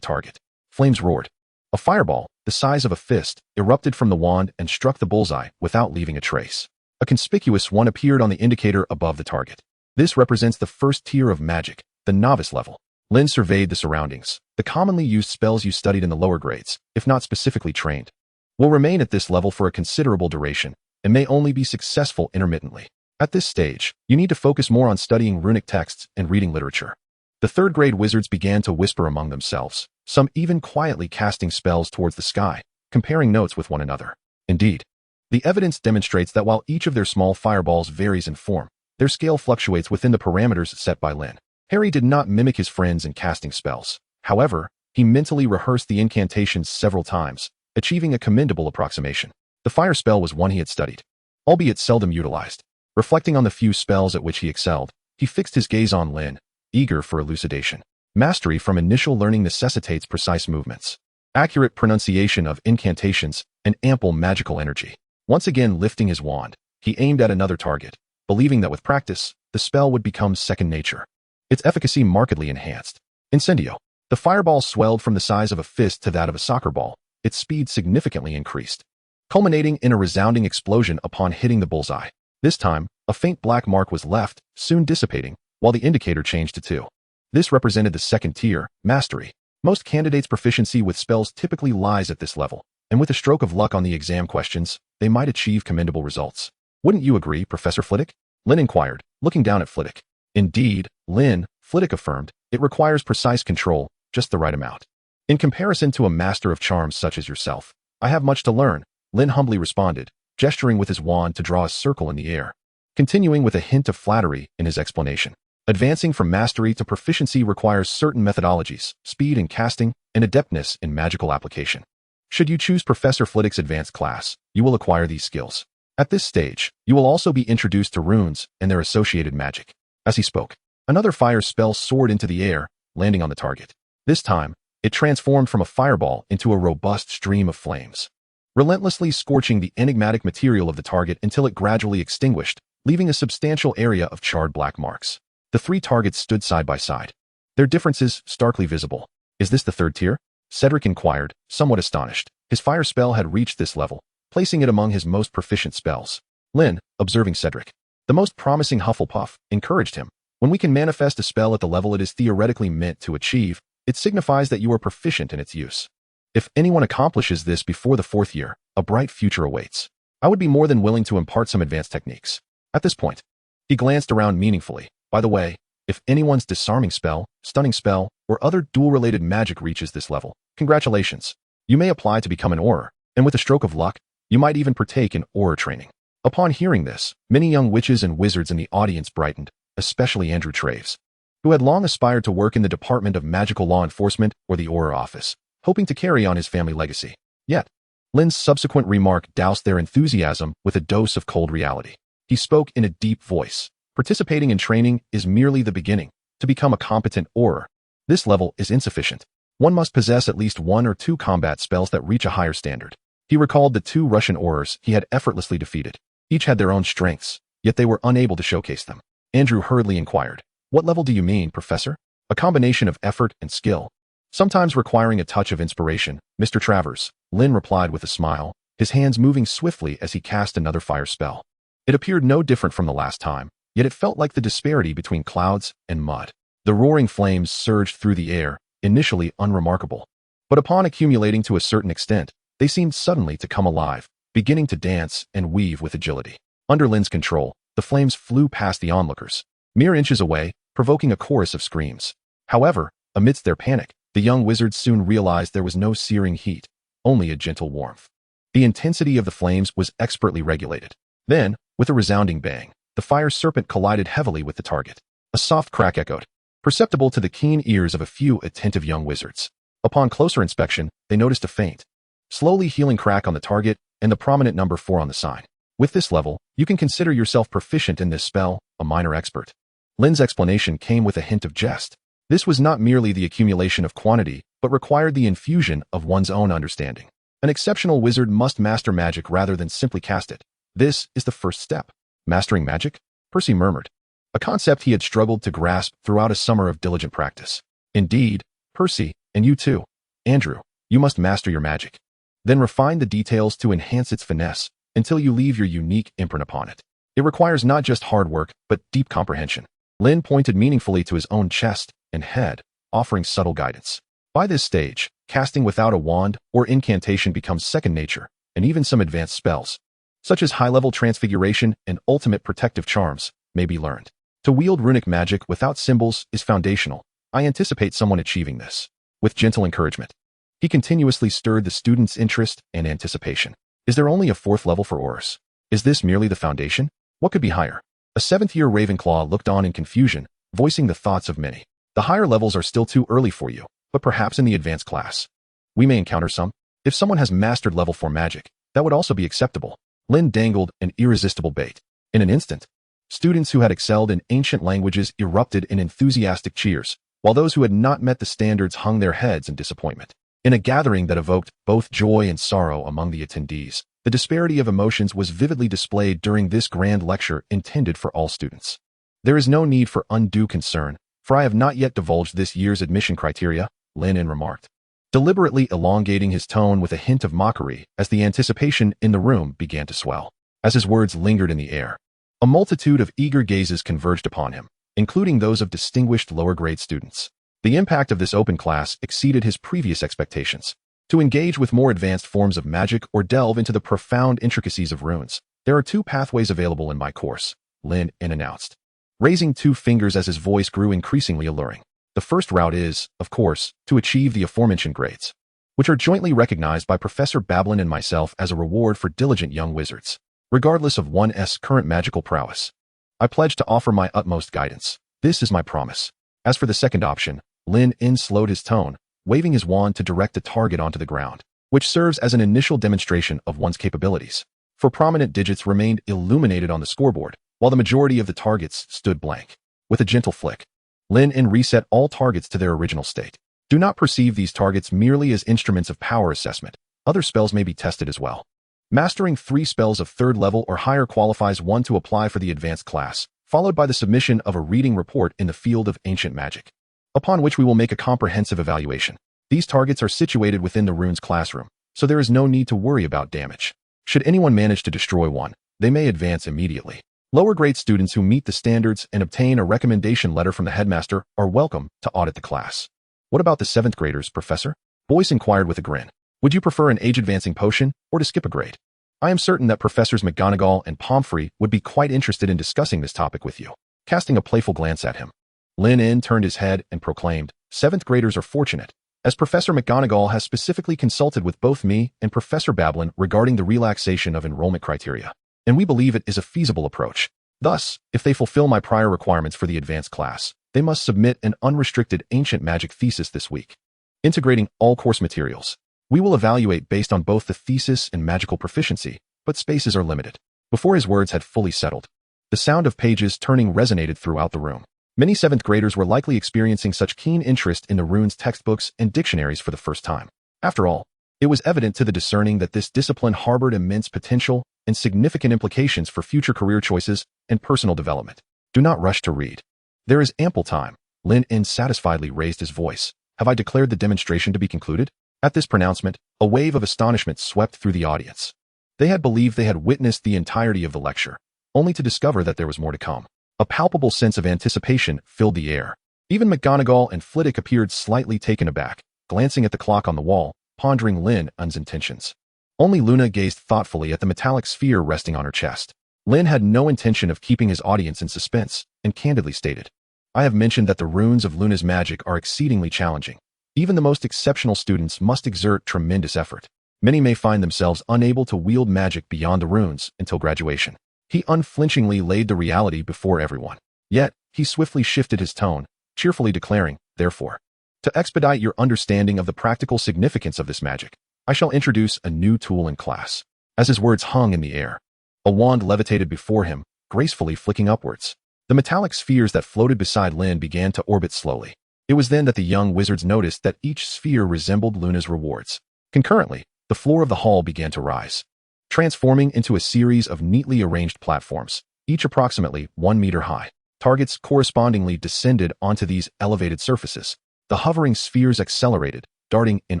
target. Flames roared. A fireball, the size of a fist, erupted from the wand and struck the bullseye without leaving a trace. A conspicuous one appeared on the indicator above the target. This represents the first tier of magic, the novice level. Lynn surveyed the surroundings. The commonly used spells you studied in the lower grades, if not specifically trained, will remain at this level for a considerable duration and may only be successful intermittently. At this stage, you need to focus more on studying runic texts and reading literature. The third-grade wizards began to whisper among themselves, some even quietly casting spells towards the sky, comparing notes with one another. Indeed, the evidence demonstrates that while each of their small fireballs varies in form, their scale fluctuates within the parameters set by Lynn. Harry did not mimic his friends in casting spells. However, he mentally rehearsed the incantations several times, achieving a commendable approximation. The fire spell was one he had studied, albeit seldom utilized. Reflecting on the few spells at which he excelled, he fixed his gaze on Lynn, eager for elucidation. Mastery from initial learning necessitates precise movements, accurate pronunciation of incantations, and ample magical energy. Once again lifting his wand, he aimed at another target, believing that with practice, the spell would become second nature. Its efficacy markedly enhanced. Incendio. The fireball swelled from the size of a fist to that of a soccer ball. Its speed significantly increased, culminating in a resounding explosion upon hitting the bullseye. This time, a faint black mark was left, soon dissipating, while the indicator changed to 2. This represented the second tier, mastery. Most candidates' proficiency with spells typically lies at this level, and with a stroke of luck on the exam questions, they might achieve commendable results. Wouldn't you agree, Professor Flitwick? Lynn inquired, looking down at Flitwick. Indeed, Lynn, Flitwick affirmed, it requires precise control, just the right amount. In comparison to a master of charms such as yourself, I have much to learn, Lynn humbly responded, gesturing with his wand to draw a circle in the air, continuing with a hint of flattery in his explanation. Advancing from mastery to proficiency requires certain methodologies, speed in casting, and adeptness in magical application. Should you choose Professor Flitwick's advanced class, you will acquire these skills. At this stage, you will also be introduced to runes and their associated magic. As he spoke, another fire spell soared into the air, landing on the target. This time, it transformed from a fireball into a robust stream of flames, relentlessly scorching the enigmatic material of the target until it gradually extinguished, leaving a substantial area of charred black marks. The three targets stood side by side, their differences starkly visible. Is this the third tier? Cedric inquired, somewhat astonished. His fire spell had reached this level, placing it among his most proficient spells. Lynn, observing Cedric, the most promising Hufflepuff, encouraged him. When we can manifest a spell at the level it is theoretically meant to achieve, it signifies that you are proficient in its use. If anyone accomplishes this before the 4th year, a bright future awaits. I would be more than willing to impart some advanced techniques. At this point, he glanced around meaningfully. By the way, if anyone's disarming spell, stunning spell, or other duel-related magic reaches this level, congratulations. You may apply to become an Auror, and with a stroke of luck, you might even partake in Auror training. Upon hearing this, many young witches and wizards in the audience brightened, especially Andrew Traves, who had long aspired to work in the Department of Magical Law Enforcement or the Auror Office, hoping to carry on his family legacy. Yet, Lynn's subsequent remark doused their enthusiasm with a dose of cold reality. He spoke in a deep voice. Participating in training is merely the beginning. To become a competent Auror, this level is insufficient. One must possess at least 1 or 2 combat spells that reach a higher standard. He recalled the 2 Russian Aurors he had effortlessly defeated. Each had their own strengths, yet they were unable to showcase them. Andrew hurriedly inquired, "What level do you mean, Professor?" "A combination of effort and skill, sometimes requiring a touch of inspiration, Mr. Travers," Lynn replied with a smile, his hands moving swiftly as he cast another fire spell. It appeared no different from the last time, yet it felt like the disparity between clouds and mud. The roaring flames surged through the air, initially unremarkable. But upon accumulating to a certain extent, they seemed suddenly to come alive, beginning to dance and weave with agility. Under Lynn's control, the flames flew past the onlookers, mere inches away, provoking a chorus of screams. However, amidst their panic, The young wizards soon realized there was no searing heat, only a gentle warmth. The intensity of the flames was expertly regulated. Then, with a resounding bang, the fire serpent collided heavily with the target. A soft crack echoed, perceptible to the keen ears of a few attentive young wizards. Upon closer inspection, they noticed a faint, slowly healing crack on the target and the prominent number 4 on the sign. With this level, you can consider yourself proficient in this spell, a minor expert. Lynn's explanation came with a hint of jest. This was not merely the accumulation of quantity, but required the infusion of one's own understanding. An exceptional wizard must master magic rather than simply cast it. This is the first step. Mastering magic? Percy murmured. A concept he had struggled to grasp throughout a summer of diligent practice. Indeed, Percy, and you too, Andrew, you must master your magic. Then refine the details to enhance its finesse until you leave your unique imprint upon it. It requires not just hard work, but deep comprehension. Lynn pointed meaningfully to his own chest and head, offering subtle guidance. By this stage, casting without a wand or incantation becomes second nature, and even some advanced spells, such as high-level transfiguration and ultimate protective charms, may be learned. To wield runic magic without symbols is foundational. I anticipate someone achieving this. With gentle encouragement, he continuously stirred the students' interest and anticipation. Is there only a 4th level for Aurors? Is this merely the foundation? What could be higher? A 7th-year Ravenclaw looked on in confusion, voicing the thoughts of many. The higher levels are still too early for you, but perhaps in the advanced class. We may encounter some. If someone has mastered level 4 magic, that would also be acceptable. Lynn dangled an irresistible bait. In an instant, students who had excelled in ancient languages erupted in enthusiastic cheers, while those who had not met the standards hung their heads in disappointment. In a gathering that evoked both joy and sorrow among the attendees, the disparity of emotions was vividly displayed during this grand lecture intended for all students. There is no need for undue concern, for I have not yet divulged this year's admission criteria, Lynn remarked, deliberately elongating his tone with a hint of mockery as the anticipation in the room began to swell. As his words lingered in the air, a multitude of eager gazes converged upon him, including those of distinguished lower-grade students. The impact of this open class exceeded his previous expectations. To engage with more advanced forms of magic or delve into the profound intricacies of runes, there are 2 pathways available in my course, Lynn announced, raising 2 fingers as his voice grew increasingly alluring. The first route is, of course, to achieve the aforementioned grades, which are jointly recognized by Professor Babylon and myself as a reward for diligent young wizards, regardless of one's current magical prowess. I pledge to offer my utmost guidance. This is my promise. As for the second option, Lynn slowed his tone, waving his wand to direct a target onto the ground, which serves as an initial demonstration of one's capabilities. 4 prominent digits remained illuminated on the scoreboard, while the majority of the targets stood blank. With a gentle flick, Lynn reset all targets to their original state. Do not perceive these targets merely as instruments of power assessment. Other spells may be tested as well. Mastering 3 spells of 3rd level or higher qualifies one to apply for the advanced class, followed by the submission of a reading report in the field of ancient magic, upon which we will make a comprehensive evaluation. These targets are situated within the runes classroom, so there is no need to worry about damage. Should anyone manage to destroy one, they may advance immediately. Lower-grade students who meet the standards and obtain a recommendation letter from the headmaster are welcome to audit the class. What about the 7th graders, Professor? Boyce inquired with a grin. Would you prefer an age-advancing potion, or to skip a grade? I am certain that Professors McGonagall and Pomfrey would be quite interested in discussing this topic with you. Casting a playful glance at him, Lynn turned his head and proclaimed, 7th graders are fortunate, as Professor McGonagall has specifically consulted with both me and Professor Babylon regarding the relaxation of enrollment criteria, and we believe it is a feasible approach. Thus, if they fulfill my prior requirements for the advanced class, they must submit an unrestricted ancient magic thesis this week, integrating all course materials. We will evaluate based on both the thesis and magical proficiency, but spaces are limited. Before his words had fully settled, the sound of pages turning resonated throughout the room. Many 7th graders were likely experiencing such keen interest in the runes textbooks and dictionaries for the first time. After all, it was evident to the discerning that this discipline harbored immense potential and significant implications for future career choices and personal development. Do not rush to read. There is ample time. Lynn satisfiedly raised his voice. Have I declared the demonstration to be concluded? At this pronouncement, a wave of astonishment swept through the audience. They had believed they had witnessed the entirety of the lecture, only to discover that there was more to come. A palpable sense of anticipation filled the air. Even McGonagall and Flitwick appeared slightly taken aback, glancing at the clock on the wall, pondering Lynn's intentions. Only Luna gazed thoughtfully at the metallic sphere resting on her chest. Lynn had no intention of keeping his audience in suspense, and candidly stated, I have mentioned that the runes of Luna's magic are exceedingly challenging. Even the most exceptional students must exert tremendous effort. Many may find themselves unable to wield magic beyond the runes until graduation. He unflinchingly laid the reality before everyone. Yet, he swiftly shifted his tone, cheerfully declaring, therefore, to expedite your understanding of the practical significance of this magic, I shall introduce a new tool in class. As his words hung in the air, a wand levitated before him, gracefully flicking upwards. The metallic spheres that floated beside Lynn began to orbit slowly. It was then that the young wizards noticed that each sphere resembled Luna's rewards. Concurrently, the floor of the hall began to rise, transforming into a series of neatly arranged platforms, each approximately 1 meter high. Targets correspondingly descended onto these elevated surfaces. The hovering spheres accelerated, darting in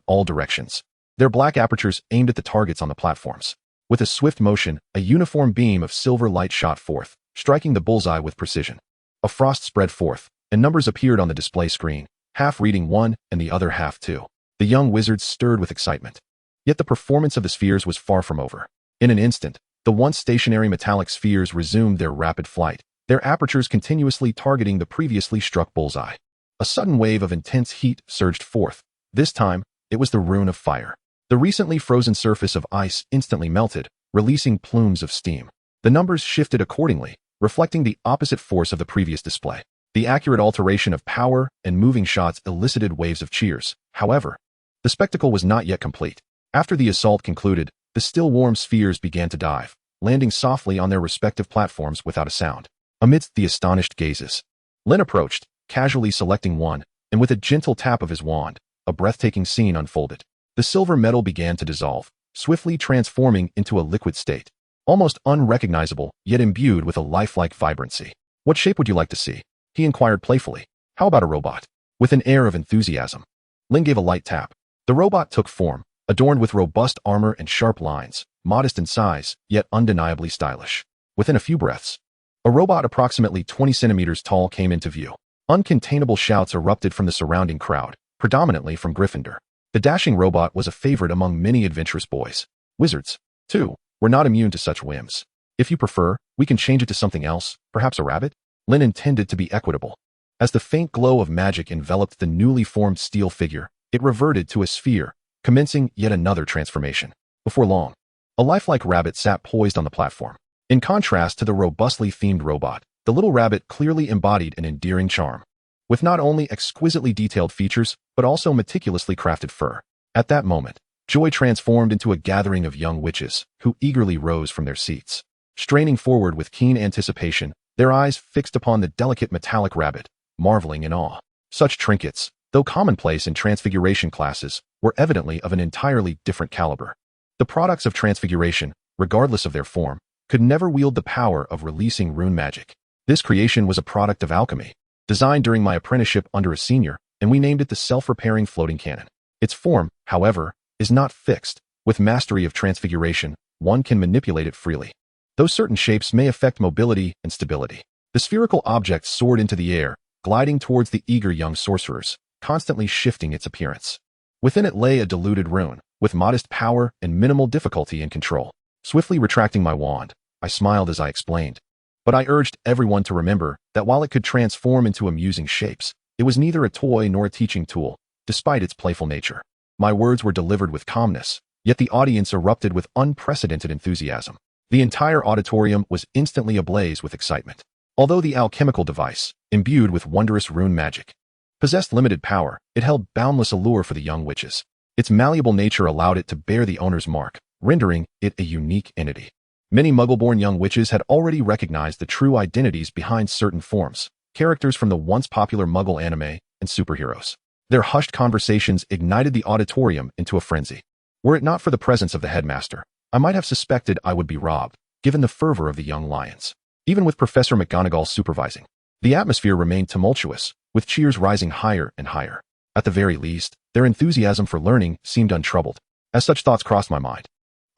all directions. Their black apertures aimed at the targets on the platforms. With a swift motion, a uniform beam of silver light shot forth, striking the bullseye with precision. A frost spread forth, and numbers appeared on the display screen, half reading 1 and the other half 2. The young wizards stirred with excitement. Yet the performance of the spheres was far from over. In an instant, the once stationary metallic spheres resumed their rapid flight, their apertures continuously targeting the previously struck bullseye. A sudden wave of intense heat surged forth. This time, it was the rune of fire. The recently frozen surface of ice instantly melted, releasing plumes of steam. The numbers shifted accordingly, reflecting the opposite force of the previous display. The accurate alteration of power and moving shots elicited waves of cheers. However, the spectacle was not yet complete. After the assault concluded, the still warm spheres began to dive, landing softly on their respective platforms without a sound. Amidst the astonished gazes, Lynn approached, casually selecting one, and with a gentle tap of his wand, a breathtaking scene unfolded. The silver metal began to dissolve, swiftly transforming into a liquid state, almost unrecognizable, yet imbued with a lifelike vibrancy. What shape would you like to see? He inquired playfully. How about a robot? With an air of enthusiasm, Lynn gave a light tap. The robot took form, adorned with robust armor and sharp lines, modest in size, yet undeniably stylish. Within a few breaths, a robot approximately 20 centimeters tall came into view. Uncontainable shouts erupted from the surrounding crowd, predominantly from Gryffindor. The dashing robot was a favorite among many adventurous boys. Wizards, too, were not immune to such whims. If you prefer, we can change it to something else, perhaps a rabbit? Lynn intended to be equitable. As the faint glow of magic enveloped the newly formed steel figure, it reverted to a sphere, commencing yet another transformation. Before long, a lifelike rabbit sat poised on the platform. In contrast to the robustly themed robot, the little rabbit clearly embodied an endearing charm, with not only exquisitely detailed features, but also meticulously crafted fur. At that moment, joy transformed into a gathering of young witches, who eagerly rose from their seats. Straining forward with keen anticipation, their eyes fixed upon the delicate metallic rabbit, marveling in awe. Such trinkets, though commonplace in transfiguration classes, were evidently of an entirely different caliber. The products of transfiguration, regardless of their form, could never wield the power of releasing rune magic. This creation was a product of alchemy, designed during my apprenticeship under a senior, and we named it the self-repairing floating cannon. Its form, however, is not fixed. With mastery of transfiguration, one can manipulate it freely, though certain shapes may affect mobility and stability. The spherical object soared into the air, gliding towards the eager young sorcerers, constantly shifting its appearance. Within it lay a diluted rune, with modest power and minimal difficulty in control. Swiftly retracting my wand, I smiled as I explained. But I urged everyone to remember that while it could transform into amusing shapes, it was neither a toy nor a teaching tool, despite its playful nature. My words were delivered with calmness, yet the audience erupted with unprecedented enthusiasm. The entire auditorium was instantly ablaze with excitement. Although the alchemical device, imbued with wondrous rune magic, possessed limited power, it held boundless allure for the young witches. Its malleable nature allowed it to bear the owner's mark, rendering it a unique entity. Many Muggle-born young witches had already recognized the true identities behind certain forms, characters from the once popular Muggle anime and superheroes. Their hushed conversations ignited the auditorium into a frenzy. Were it not for the presence of the headmaster, I might have suspected I would be robbed, given the fervor of the young lions. Even with Professor McGonagall supervising, the atmosphere remained tumultuous, with cheers rising higher and higher. At the very least, their enthusiasm for learning seemed untroubled. As such thoughts crossed my mind,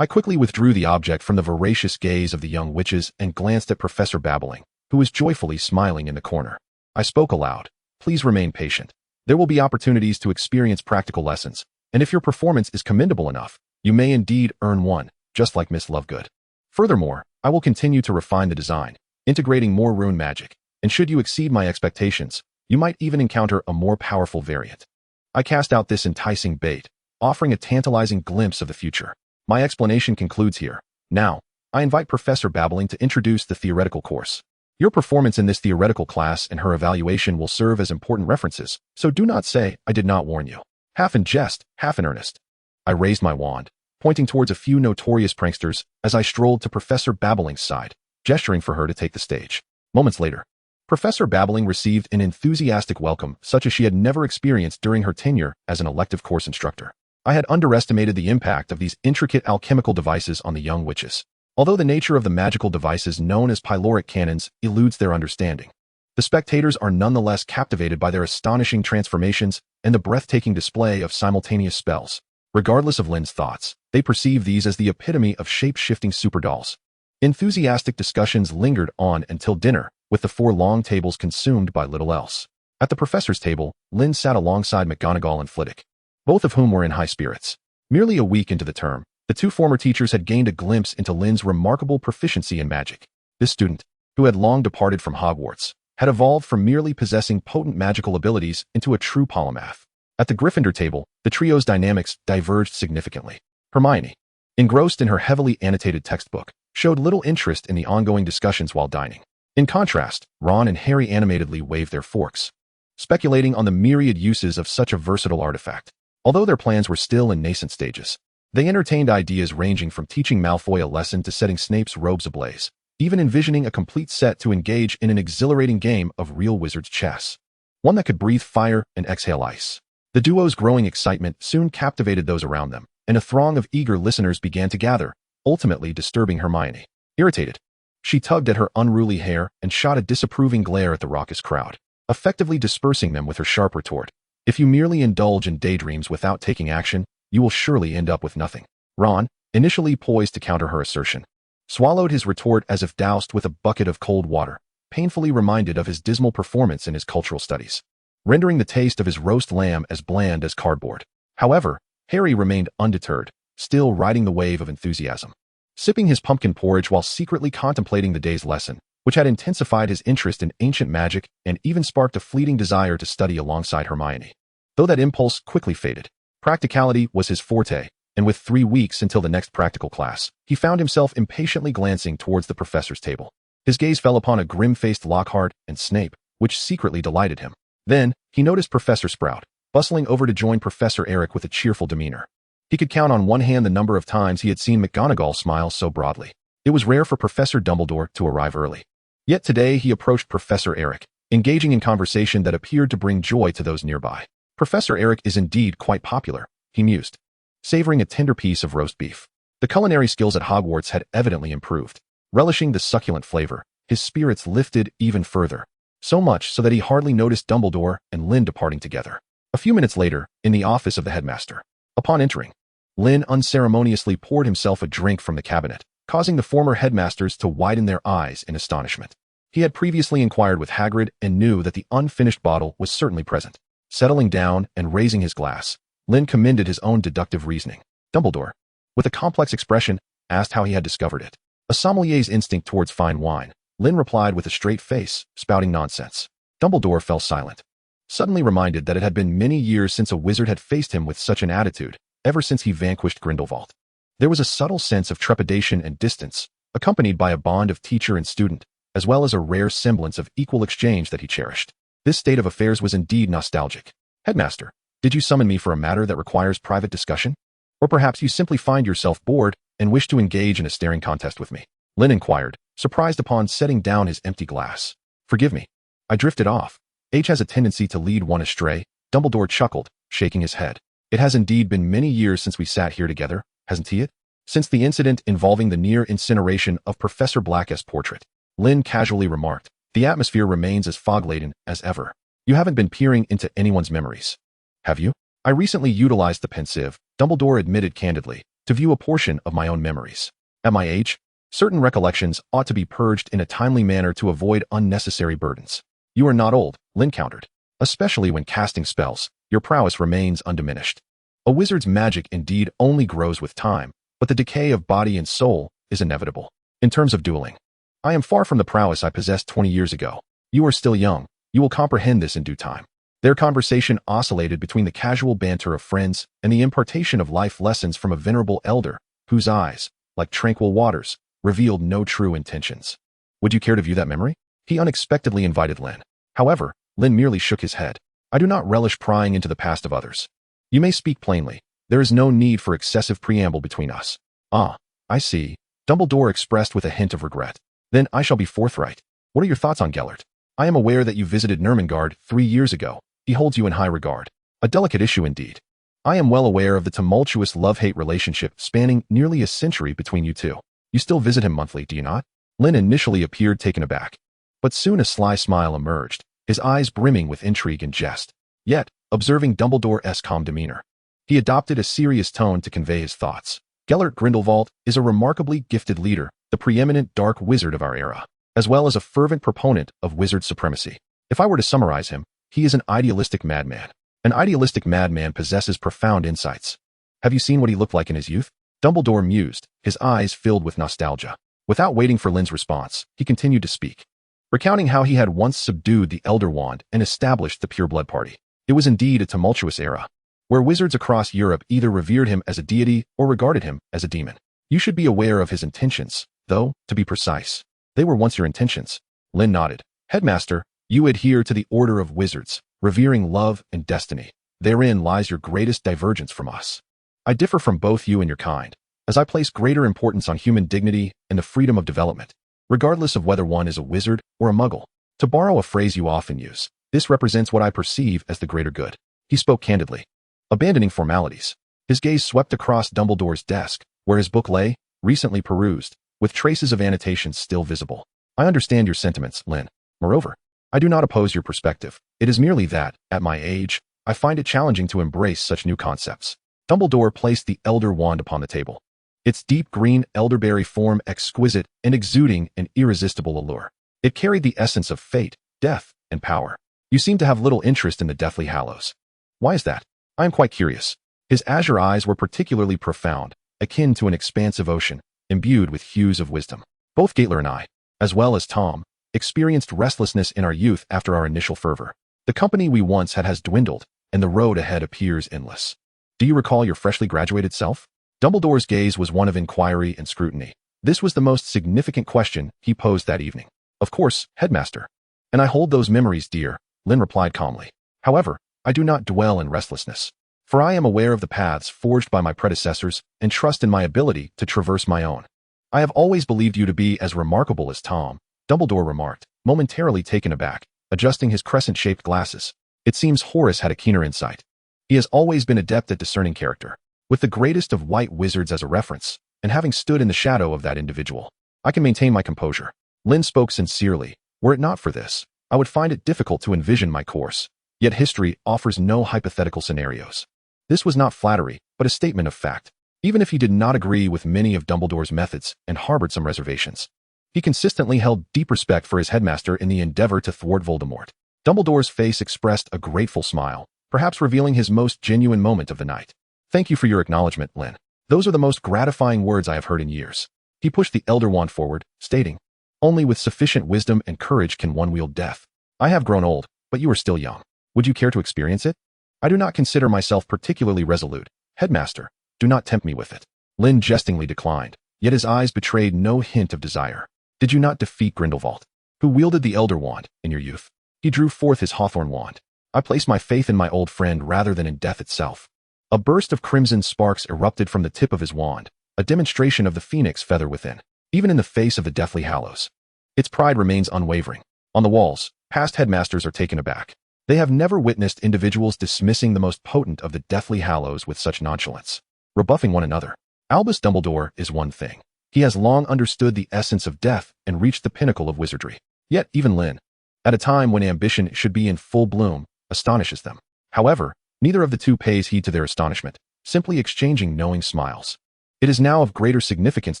I quickly withdrew the object from the voracious gaze of the young witches and glanced at Professor Babbling, who was joyfully smiling in the corner. I spoke aloud. Please remain patient. There will be opportunities to experience practical lessons, and if your performance is commendable enough, you may indeed earn one, just like Miss Lovegood. Furthermore, I will continue to refine the design, integrating more rune magic, and should you exceed my expectations, you might even encounter a more powerful variant. I cast out this enticing bait, offering a tantalizing glimpse of the future. My explanation concludes here. Now, I invite Professor Babbling to introduce the theoretical course. Your performance in this theoretical class and her evaluation will serve as important references, so do not say I did not warn you. Half in jest, half in earnest. I raised my wand, pointing towards a few notorious pranksters as I strolled to Professor Babbling's side, gesturing for her to take the stage. Moments later, Professor Babbling received an enthusiastic welcome such as she had never experienced during her tenure as an elective course instructor. I had underestimated the impact of these intricate alchemical devices on the young witches. Although the nature of the magical devices known as pyloric cannons eludes their understanding, the spectators are nonetheless captivated by their astonishing transformations and the breathtaking display of simultaneous spells. Regardless of Lynn's thoughts, they perceive these as the epitome of shape-shifting superdolls. Enthusiastic discussions lingered on until dinner, with the 4 long tables consumed by little else. At the professor's table, Lynn sat alongside McGonagall and Flitwick, both of whom were in high spirits. Merely a week into the term, the 2 former teachers had gained a glimpse into Lynn's remarkable proficiency in magic. This student, who had long departed from Hogwarts, had evolved from merely possessing potent magical abilities into a true polymath. At the Gryffindor table, the trio's dynamics diverged significantly. Hermione, engrossed in her heavily annotated textbook, showed little interest in the ongoing discussions while dining. In contrast, Ron and Harry animatedly waved their forks, speculating on the myriad uses of such a versatile artifact. Although their plans were still in nascent stages, they entertained ideas ranging from teaching Malfoy a lesson to setting Snape's robes ablaze, even envisioning a complete set to engage in an exhilarating game of real wizard's chess, one that could breathe fire and exhale ice. The duo's growing excitement soon captivated those around them, and a throng of eager listeners began to gather, ultimately disturbing Hermione. Irritated, she tugged at her unruly hair and shot a disapproving glare at the raucous crowd, effectively dispersing them with her sharp retort. If you merely indulge in daydreams without taking action, you will surely end up with nothing. Ron, initially poised to counter her assertion, swallowed his retort as if doused with a bucket of cold water, painfully reminded of his dismal performance in his cultural studies, rendering the taste of his roast lamb as bland as cardboard. However, Harry remained undeterred, still riding the wave of enthusiasm, sipping his pumpkin porridge while secretly contemplating the day's lesson, which had intensified his interest in ancient magic and even sparked a fleeting desire to study alongside Hermione. Though that impulse quickly faded, practicality was his forte, and with 3 weeks until the next practical class, he found himself impatiently glancing towards the professor's table. His gaze fell upon a grim-faced Lockhart and Snape, which secretly delighted him. Then, he noticed Professor Sprout, bustling over to join Professor Eric with a cheerful demeanor. He could count on one hand the number of times he had seen McGonagall smile so broadly. It was rare for Professor Dumbledore to arrive early. Yet today he approached Professor Eric, engaging in conversation that appeared to bring joy to those nearby. Professor Eric is indeed quite popular, he mused, savoring a tender piece of roast beef. The culinary skills at Hogwarts had evidently improved. Relishing the succulent flavor, his spirits lifted even further, so much so that he hardly noticed Dumbledore and Lynn departing together. A few minutes later, in the office of the headmaster, upon entering, Lynn unceremoniously poured himself a drink from the cabinet, causing the former headmasters to widen their eyes in astonishment. He had previously inquired with Hagrid and knew that the unfinished bottle was certainly present. Settling down and raising his glass, Lynn commended his own deductive reasoning. Dumbledore, with a complex expression, asked how he had discovered it. A sommelier's instinct towards fine wine, Lynn replied with a straight face, spouting nonsense. Dumbledore fell silent, suddenly reminded that it had been many years since a wizard had faced him with such an attitude, ever since he vanquished Grindelwald. There was a subtle sense of trepidation and distance, accompanied by a bond of teacher and student, as well as a rare semblance of equal exchange that he cherished. This state of affairs was indeed nostalgic. Headmaster, did you summon me for a matter that requires private discussion? Or perhaps you simply find yourself bored and wish to engage in a staring contest with me? Lynn inquired, surprised upon setting down his empty glass. Forgive me. I drifted off. Age has a tendency to lead one astray. Dumbledore chuckled, shaking his head. It has indeed been many years since we sat here together, hasn't it? Since the incident involving the near incineration of Professor Black's portrait, Lynn casually remarked. The atmosphere remains as fog-laden as ever. You haven't been peering into anyone's memories, have you? I recently utilized the pensieve, Dumbledore admitted candidly, to view a portion of my own memories. At my age, certain recollections ought to be purged in a timely manner to avoid unnecessary burdens. You are not old, Lynn countered. Especially when casting spells, your prowess remains undiminished. A wizard's magic indeed only grows with time, but the decay of body and soul is inevitable. In terms of dueling, I am far from the prowess I possessed 20 years ago. You are still young. You will comprehend this in due time. Their conversation oscillated between the casual banter of friends and the impartation of life lessons from a venerable elder, whose eyes, like tranquil waters, revealed no true intentions. Would you care to view that memory? He unexpectedly invited Lynn. However, Lynn merely shook his head. I do not relish prying into the past of others. You may speak plainly. There is no need for excessive preamble between us. Ah, I see. Dumbledore expressed with a hint of regret. Then I shall be forthright. What are your thoughts on Gellert? I am aware that you visited Nurmengard 3 years ago. He holds you in high regard. A delicate issue indeed. I am well aware of the tumultuous love-hate relationship spanning nearly a century between you two. You still visit him monthly, do you not? Lynn initially appeared taken aback. But soon a sly smile emerged, his eyes brimming with intrigue and jest. Yet, observing Dumbledore's calm demeanor, he adopted a serious tone to convey his thoughts. Gellert Grindelwald is a remarkably gifted leader, the preeminent dark wizard of our era, as well as a fervent proponent of wizard supremacy. If I were to summarize him, he is an idealistic madman. An idealistic madman possesses profound insights. Have you seen what he looked like in his youth? Dumbledore mused, his eyes filled with nostalgia. Without waiting for Lynn's response, he continued to speak, recounting how he had once subdued the Elder Wand and established the Pureblood Party. It was indeed a tumultuous era, where wizards across Europe either revered him as a deity or regarded him as a demon. You should be aware of his intentions, though, to be precise. They were once your intentions. Lynn nodded. Headmaster, you adhere to the order of wizards, revering love and destiny. Therein lies your greatest divergence from us. I differ from both you and your kind, as I place greater importance on human dignity and the freedom of development, regardless of whether one is a wizard or a muggle. To borrow a phrase you often use, this represents what I perceive as the greater good. He spoke candidly, abandoning formalities. His gaze swept across Dumbledore's desk, where his book lay, recently perused, with traces of annotations still visible. I understand your sentiments, Lynn. Moreover, I do not oppose your perspective. It is merely that, at my age, I find it challenging to embrace such new concepts. Dumbledore placed the Elder Wand upon the table, its deep green elderberry form exquisite and exuding an irresistible allure. It carried the essence of fate, death, and power. You seem to have little interest in the Deathly Hallows. Why is that? I am quite curious. His azure eyes were particularly profound, akin to an expansive ocean, imbued with hues of wisdom. Both Gaitler and I, as well as Tom, experienced restlessness in our youth after our initial fervor. The company we once had has dwindled, and the road ahead appears endless. Do you recall your freshly graduated self? Dumbledore's gaze was one of inquiry and scrutiny. This was the most significant question he posed that evening. Of course, Headmaster. And I hold those memories dear, Lynn replied calmly. However, I do not dwell in restlessness, for I am aware of the paths forged by my predecessors and trust in my ability to traverse my own. I have always believed you to be as remarkable as Tom, Dumbledore remarked, momentarily taken aback, adjusting his crescent-shaped glasses. It seems Horace had a keener insight. He has always been adept at discerning character. With the greatest of white wizards as a reference, and having stood in the shadow of that individual, I can maintain my composure. Lynn spoke sincerely. Were it not for this, I would find it difficult to envision my course. Yet history offers no hypothetical scenarios. This was not flattery, but a statement of fact. Even if he did not agree with many of Dumbledore's methods and harbored some reservations, he consistently held deep respect for his headmaster in the endeavor to thwart Voldemort. Dumbledore's face expressed a grateful smile, perhaps revealing his most genuine moment of the night. Thank you for your acknowledgement, Lynn. Those are the most gratifying words I have heard in years. He pushed the Elder Wand forward, stating, only with sufficient wisdom and courage can one wield death. I have grown old, but you are still young. Would you care to experience it? I do not consider myself particularly resolute. Headmaster, do not tempt me with it. Lynn jestingly declined, yet his eyes betrayed no hint of desire. Did you not defeat Grindelwald, who wielded the Elder Wand, in your youth? He drew forth his Hawthorn wand. I place my faith in my old friend rather than in death itself. A burst of crimson sparks erupted from the tip of his wand, a demonstration of the phoenix feather within, even in the face of the Deathly Hallows. Its pride remains unwavering. On the walls, past headmasters are taken aback. They have never witnessed individuals dismissing the most potent of the Deathly Hallows with such nonchalance, rebuffing one another. Albus Dumbledore is one thing. He has long understood the essence of death and reached the pinnacle of wizardry. Yet even Lynn, at a time when ambition should be in full bloom, astonishes them. However, neither of the two pays heed to their astonishment, simply exchanging knowing smiles. It is now of greater significance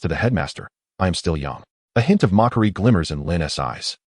to the headmaster. I am still young. A hint of mockery glimmers in Lynn's eyes.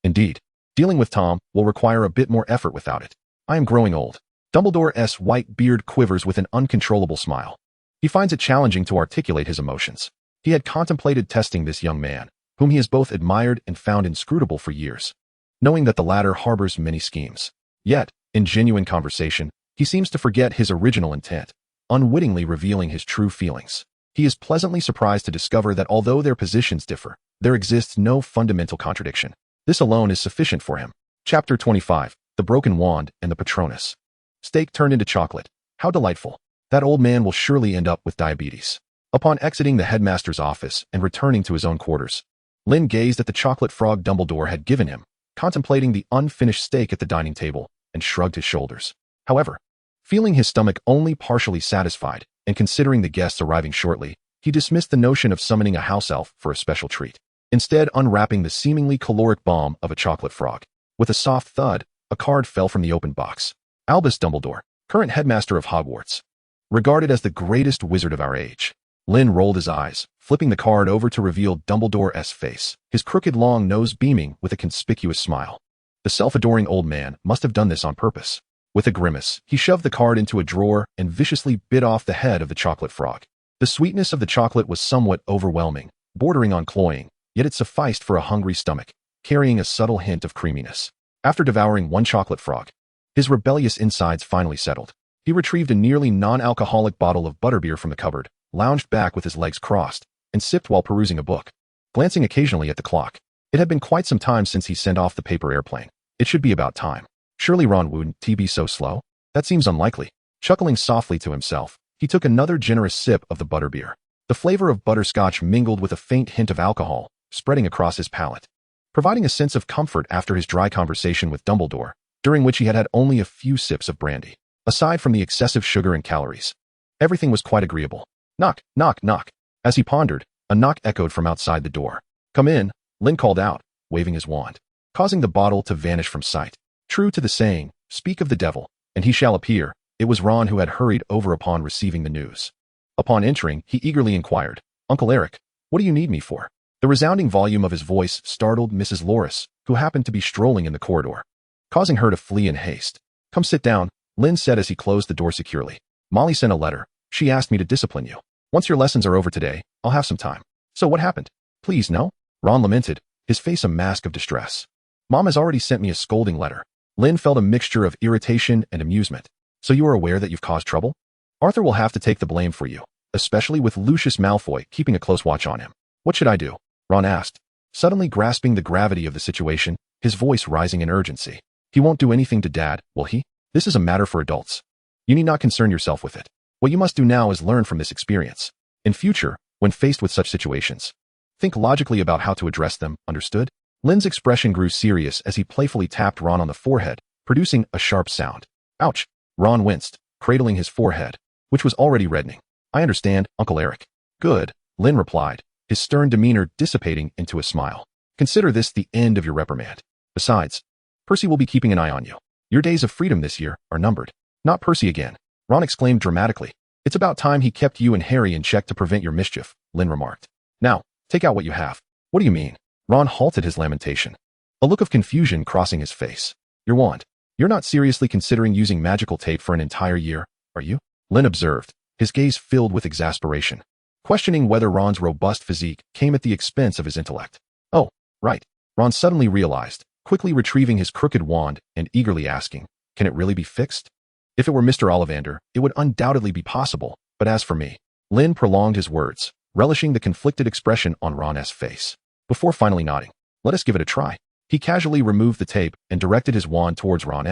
Indeed. Dealing with Tom will require a bit more effort without it. I am growing old. Dumbledore's white beard quivers with an uncontrollable smile. He finds it challenging to articulate his emotions. He had contemplated testing this young man, whom he has both admired and found inscrutable for years, knowing that the latter harbors many schemes. Yet, In genuine conversation, he seems to forget his original intent, unwittingly revealing his true feelings. He is pleasantly surprised to discover that although their positions differ, there exists no fundamental contradiction. This alone is sufficient for him. Chapter 25. The Broken Wand and the Patronus. Steak turned into chocolate. How delightful. That old man will surely end up with diabetes. Upon exiting the headmaster's office and returning to his own quarters, Lynn gazed at the chocolate frog Dumbledore had given him, contemplating the unfinished steak at the dining table, and shrugged his shoulders. However, feeling his stomach only partially satisfied, and considering the guests arriving shortly, he dismissed the notion of summoning a house elf for a special treat, instead unwrapping the seemingly caloric bomb of a chocolate frog. With a soft thud, a card fell from the open box. Albus Dumbledore, current headmaster of Hogwarts. Regarded as the greatest wizard of our age. Lynn rolled his eyes, flipping the card over to reveal Dumbledore's face, his crooked long nose beaming with a conspicuous smile. The self-adoring old man must have done this on purpose. With a grimace, he shoved the card into a drawer and viciously bit off the head of the chocolate frog. The sweetness of the chocolate was somewhat overwhelming, bordering on cloying, yet it sufficed for a hungry stomach, carrying a subtle hint of creaminess. After devouring one chocolate frog, his rebellious insides finally settled. He retrieved a nearly non-alcoholic bottle of butterbeer from the cupboard, lounged back with his legs crossed, and sipped while perusing a book, glancing occasionally at the clock. It had been quite some time since he sent off the paper airplane. It should be about time. Surely Ron wouldn't be so slow? That seems unlikely. Chuckling softly to himself, he took another generous sip of the butterbeer. The flavor of butterscotch mingled with a faint hint of alcohol, spreading across his palate, providing a sense of comfort after his dry conversation with Dumbledore, during which he had had only a few sips of brandy. Aside from the excessive sugar and calories, everything was quite agreeable. Knock, knock, knock. As he pondered, a knock echoed from outside the door. Come in, Lynn called out, waving his wand, causing the bottle to vanish from sight. True to the saying, speak of the devil, and he shall appear, it was Ron who had hurried over upon receiving the news. Upon entering, he eagerly inquired, Uncle Eric, what do you need me for? The resounding volume of his voice startled Mrs. Loris, who happened to be strolling in the corridor, causing her to flee in haste. Come sit down, Lynn said as he closed the door securely. Molly sent a letter. She asked me to discipline you. Once your lessons are over today, I'll have some time. So what happened? Please, no? Ron lamented, his face a mask of distress. Mom has already sent me a scolding letter. Lynn felt a mixture of irritation and amusement. So you are aware that you've caused trouble? Arthur will have to take the blame for you, especially with Lucius Malfoy keeping a close watch on him. What should I do? Ron asked, suddenly grasping the gravity of the situation, his voice rising in urgency. He won't do anything to Dad, will he? This is a matter for adults. You need not concern yourself with it. What you must do now is learn from this experience. In future, when faced with such situations, think logically about how to address them, understood? Lynn's expression grew serious as he playfully tapped Ron on the forehead, producing a sharp sound. Ouch! Ron winced, cradling his forehead, which was already reddening. I understand, Uncle Eric. Good, Lynn replied, his stern demeanor dissipating into a smile. Consider this the end of your reprimand. Besides, Percy will be keeping an eye on you. Your days of freedom this year are numbered. Not Percy again, Ron exclaimed dramatically. It's about time he kept you and Harry in check to prevent your mischief, Lynn remarked. Now, take out what you have. What do you mean? Ron halted his lamentation, a look of confusion crossing his face. Your wand. You're not seriously considering using magical tape for an entire year, are you? Lynn observed, his gaze filled with exasperation, questioning whether Ron's robust physique came at the expense of his intellect. Oh, right, Ron suddenly realized, quickly retrieving his crooked wand and eagerly asking, can it really be fixed? If it were Mr. Ollivander, it would undoubtedly be possible, but as for me, Lynn prolonged his words, relishing the conflicted expression on Ron's face. Before finally nodding, let us give it a try. He casually removed the tape and directed his wand towards Ron,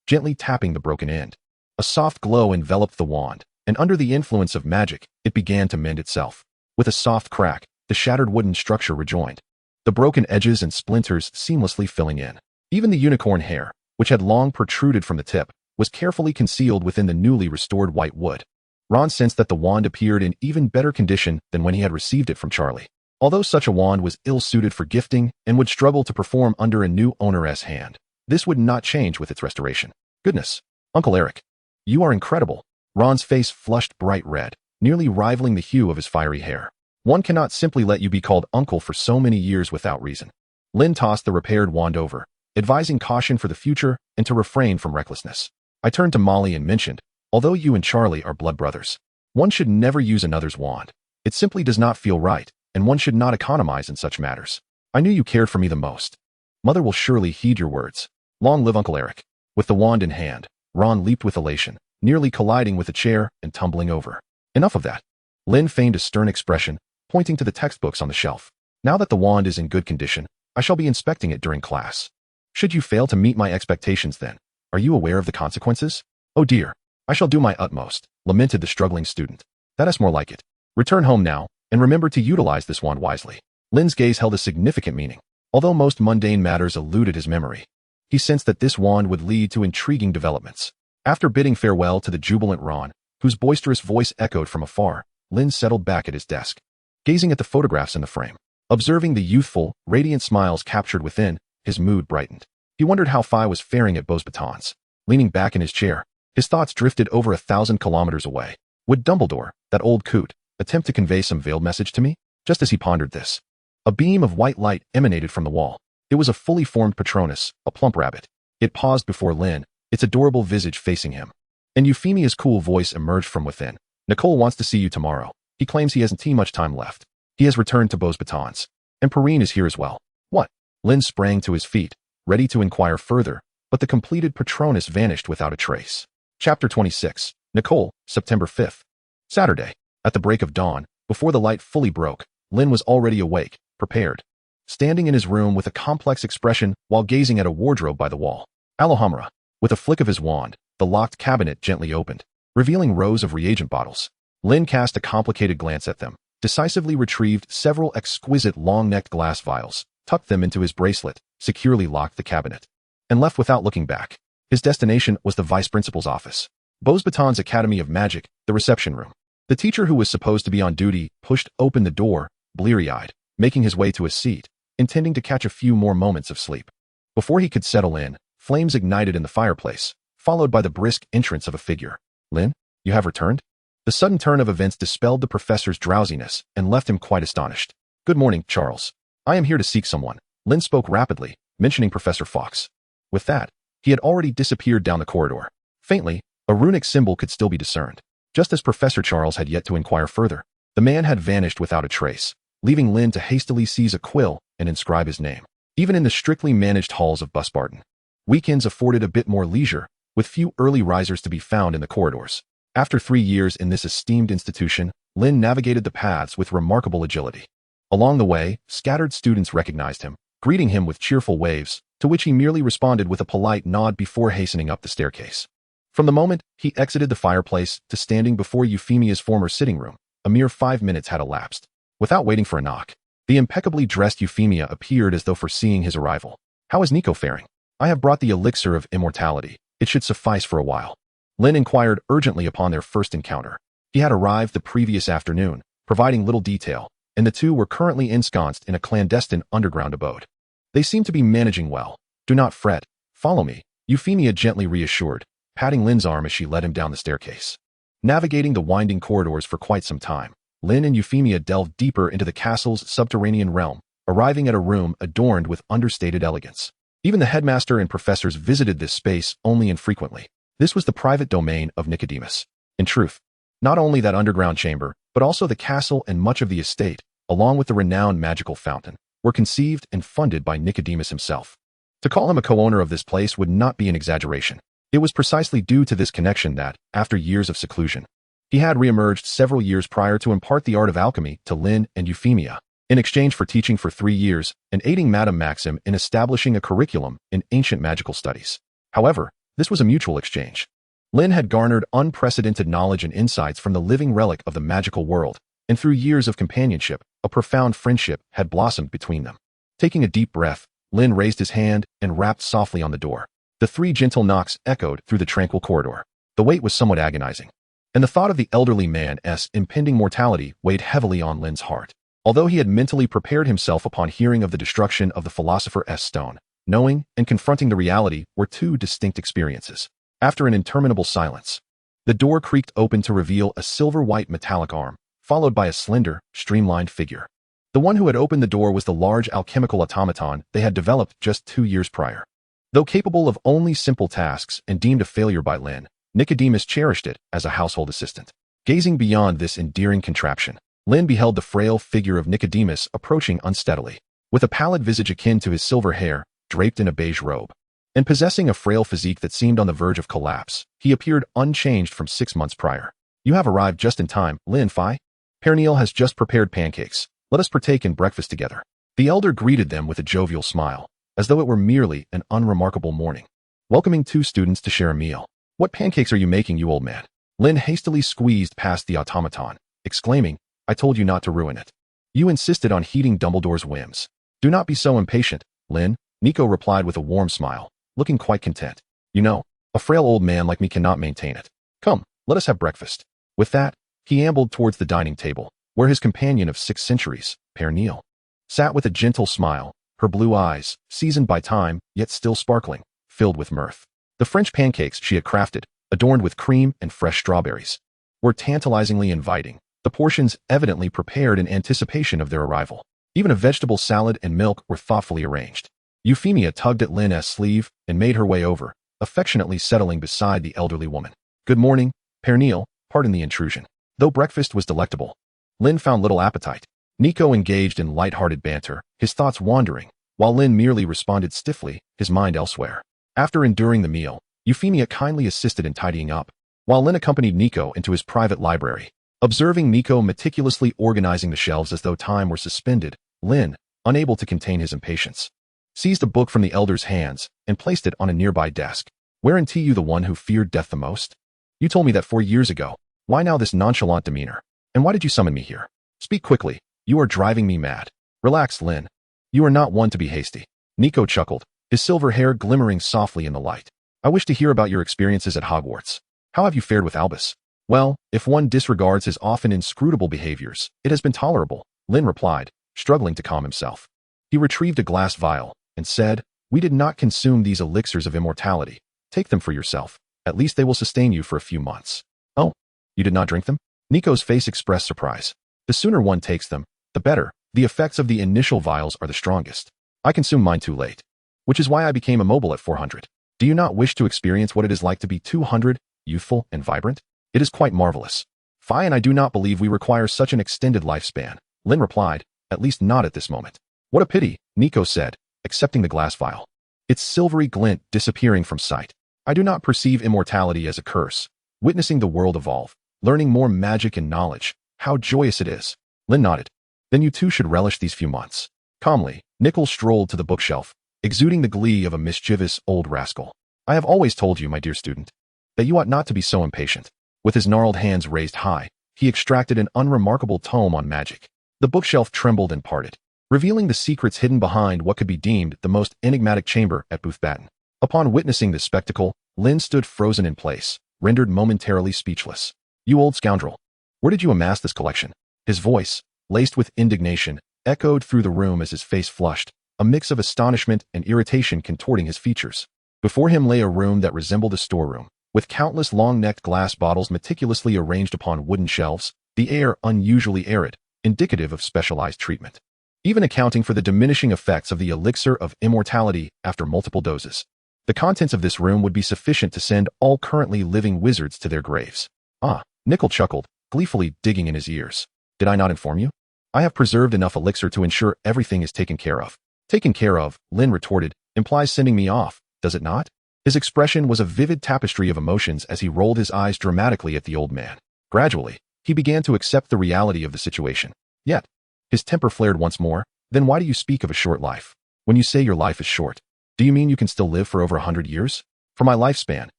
gently tapping the broken end. A soft glow enveloped the wand, and under the influence of magic, it began to mend itself. With a soft crack, the shattered wooden structure rejoined, the broken edges and splinters seamlessly filling in. Even the unicorn hair, which had long protruded from the tip, was carefully concealed within the newly restored white wood. Ron sensed that the wand appeared in even better condition than when he had received it from Charlie. Although such a wand was ill-suited for gifting and would struggle to perform under a new owner's hand, this would not change with its restoration. Goodness, Uncle Eric, you are incredible. Ron's face flushed bright red, nearly rivaling the hue of his fiery hair. One cannot simply let you be called uncle for so many years without reason. Lynn tossed the repaired wand over, advising caution for the future and to refrain from recklessness. I turned to Molly and mentioned, although you and Charlie are blood brothers, one should never use another's wand. It simply does not feel right, and one should not economize in such matters. I knew you cared for me the most. Mother will surely heed your words. Long live Uncle Eric. With the wand in hand, Ron leaped with elation, nearly colliding with a chair and tumbling over. Enough of that. Lynn feigned a stern expression, pointing to the textbooks on the shelf. Now that the wand is in good condition, I shall be inspecting it during class. Should you fail to meet my expectations then, are you aware of the consequences? Oh dear, I shall do my utmost, lamented the struggling student. That is more like it. Return home now, and remember to utilize this wand wisely. Lynn's gaze held a significant meaning. Although most mundane matters eluded his memory, he sensed that this wand would lead to intriguing developments. After bidding farewell to the jubilant Ron, whose boisterous voice echoed from afar, Lynn settled back at his desk, gazing at the photographs in the frame. Observing the youthful, radiant smiles captured within, his mood brightened. He wondered how Phi was faring at Beauxbatons. Leaning back in his chair, his thoughts drifted over 1,000 kilometers away. Would Dumbledore, that old coot, attempt to convey some veiled message to me? Just as he pondered this, a beam of white light emanated from the wall. It was a fully formed Patronus, a plump rabbit. It paused before Lynn, its adorable visage facing him. And Euphemia's cool voice emerged from within. Nicole wants to see you tomorrow. He claims he hasn't much time left. He has returned to Beauxbatons. And Perrine is here as well. What? Lynn sprang to his feet, ready to inquire further, but the completed Patronus vanished without a trace. Chapter 26. Nicole, September 5th. Saturday. At the break of dawn, before the light fully broke, Lynn was already awake, prepared. Standing in his room with a complex expression while gazing at a wardrobe by the wall. Alhamra. With a flick of his wand, the locked cabinet gently opened, revealing rows of reagent bottles. Lynn cast a complicated glance at them, decisively retrieved several exquisite long-necked glass vials, tucked them into his bracelet, securely locked the cabinet, and left without looking back. His destination was the vice principal's office. Beauxbatons Academy of Magic, the reception room. The teacher who was supposed to be on duty pushed open the door, bleary-eyed, making his way to a seat, intending to catch a few more moments of sleep. Before he could settle in, flames ignited in the fireplace, followed by the brisk entrance of a figure. Lynn, you have returned? The sudden turn of events dispelled the professor's drowsiness and left him quite astonished. Good morning, Charles. I am here to seek someone. Lynn spoke rapidly, mentioning Professor Fawkes. With that, he had already disappeared down the corridor. Faintly, a runic symbol could still be discerned. Just as Professor Charles had yet to inquire further, the man had vanished without a trace, leaving Lynn to hastily seize a quill and inscribe his name. Even in the strictly managed halls of Beauxbatons, weekends afforded a bit more leisure, with few early risers to be found in the corridors. After 3 years in this esteemed institution, Lynn navigated the paths with remarkable agility. Along the way, scattered students recognized him, greeting him with cheerful waves, to which he merely responded with a polite nod before hastening up the staircase. From the moment he exited the fireplace to standing before Euphemia's former sitting room, a mere 5 minutes had elapsed. Without waiting for a knock, the impeccably dressed Euphemia appeared as though foreseeing his arrival. How is Nico faring? I have brought the elixir of immortality. It should suffice for a while. Lynn inquired urgently upon their first encounter. He had arrived the previous afternoon, providing little detail, and the two were currently ensconced in a clandestine underground abode. They seem to be managing well. Do not fret. Follow me, Euphemia gently reassured, patting Lynn's arm as she led him down the staircase. Navigating the winding corridors for quite some time, Lynn and Euphemia delved deeper into the castle's subterranean realm, arriving at a room adorned with understated elegance. Even the headmaster and professors visited this space only infrequently. This was the private domain of Nicodemus. In truth, not only that underground chamber, but also the castle and much of the estate, along with the renowned magical fountain, were conceived and funded by Nicodemus himself. To call him a co-owner of this place would not be an exaggeration. It was precisely due to this connection that, after years of seclusion, he had re-emerged several years prior to impart the art of alchemy to Lynn and Euphemia, in exchange for teaching for 3 years and aiding Madame Maxim in establishing a curriculum in ancient magical studies. However, this was a mutual exchange. Lynn had garnered unprecedented knowledge and insights from the living relic of the magical world, and through years of companionship, a profound friendship had blossomed between them. Taking a deep breath, Lynn raised his hand and rapped softly on the door. The 3 gentle knocks echoed through the tranquil corridor. The wait was somewhat agonizing, and the thought of the elderly man's impending mortality weighed heavily on Lynn's heart. Although he had mentally prepared himself upon hearing of the destruction of the Philosopher's Stone, knowing and confronting the reality were 2 distinct experiences. After an interminable silence, the door creaked open to reveal a silver-white metallic arm, followed by a slender, streamlined figure. The one who had opened the door was the large alchemical automaton they had developed just 2 years prior. Though capable of only simple tasks and deemed a failure by Lynn, Nicodemus cherished it as a household assistant. Gazing beyond this endearing contraption, Lynn beheld the frail figure of Nicodemus approaching unsteadily, with a pallid visage akin to his silver hair, draped in a beige robe. And possessing a frail physique that seemed on the verge of collapse, he appeared unchanged from 6 months prior. You have arrived just in time, Lynn Fi. Pernille has just prepared pancakes. Let us partake in breakfast together. The elder greeted them with a jovial smile, as though it were merely an unremarkable morning, welcoming 2 students to share a meal. What pancakes are you making, you old man? Lynn hastily squeezed past the automaton, exclaiming, I told you not to ruin it. You insisted on heeding Dumbledore's whims. Do not be so impatient, Lynn, Nico replied with a warm smile, looking quite content. You know, a frail old man like me cannot maintain it. Come, let us have breakfast. With that, he ambled towards the dining table, where his companion of 6 centuries, Pernille, sat with a gentle smile, her blue eyes, seasoned by time, yet still sparkling, filled with mirth. The French pancakes she had crafted, adorned with cream and fresh strawberries, were tantalizingly inviting, the portions evidently prepared in anticipation of their arrival. Even a vegetable salad and milk were thoughtfully arranged. Euphemia tugged at Lynn's sleeve and made her way over, affectionately settling beside the elderly woman. Good morning, Pernille, pardon the intrusion. Though breakfast was delectable, Lynn found little appetite. Nico engaged in light-hearted banter, his thoughts wandering, while Lynn merely responded stiffly, his mind elsewhere. After enduring the meal, Euphemia kindly assisted in tidying up, while Lynn accompanied Nico into his private library. Observing Nico meticulously organizing the shelves as though time were suspended, Lynn, unable to contain his impatience, seized a book from the elder's hands and placed it on a nearby desk. Weren't you the one who feared death the most? You told me that 4 years ago. Why now this nonchalant demeanor? And why did you summon me here? Speak quickly. You are driving me mad. Relax, Lynn. You are not one to be hasty. Nico chuckled, his silver hair glimmering softly in the light. I wish to hear about your experiences at Hogwarts. How have you fared with Albus? Well, if one disregards his often inscrutable behaviors, it has been tolerable, Lynn replied, struggling to calm himself. He retrieved a glass vial and said, We did not consume these elixirs of immortality. Take them for yourself. At least they will sustain you for a few months. Oh, you did not drink them? Nico's face expressed surprise. The sooner one takes them, the better. The effects of the initial vials are the strongest. I consumed mine too late, which is why I became immobile at 400. Do you not wish to experience what it is like to be 200, youthful and vibrant? It is quite marvelous. Fi and I do not believe we require such an extended lifespan, Lynn replied, at least not at this moment. What a pity, Nico said, accepting the glass vial, its silvery glint disappearing from sight. I do not perceive immortality as a curse. Witnessing the world evolve, learning more magic and knowledge, how joyous it is. Lynn nodded. Then you too should relish these few months. Calmly, Nickel strolled to the bookshelf, exuding the glee of a mischievous old rascal. I have always told you, my dear student, that you ought not to be so impatient. With his gnarled hands raised high, he extracted an unremarkable tome on magic. The bookshelf trembled and parted, revealing the secrets hidden behind what could be deemed the most enigmatic chamber at Beauxbatons. Upon witnessing this spectacle, Lynn stood frozen in place, rendered momentarily speechless. You old scoundrel! Where did you amass this collection? His voice, laced with indignation, echoed through the room as his face flushed, a mix of astonishment and irritation contorting his features. Before him lay a room that resembled a storeroom, with countless long-necked glass bottles meticulously arranged upon wooden shelves, the air unusually arid, indicative of specialized treatment. Even accounting for the diminishing effects of the elixir of immortality after multiple doses, the contents of this room would be sufficient to send all currently living wizards to their graves. Ah, Nickel chuckled, gleefully digging in his ears. Did I not inform you? I have preserved enough elixir to ensure everything is taken care of. Taken care of, Lynn retorted, implies sending me off, does it not? His expression was a vivid tapestry of emotions as he rolled his eyes dramatically at the old man. Gradually, he began to accept the reality of the situation. Yet, his temper flared once more. Then why do you speak of a short life? When you say your life is short, do you mean you can still live for over 100 years? For my lifespan,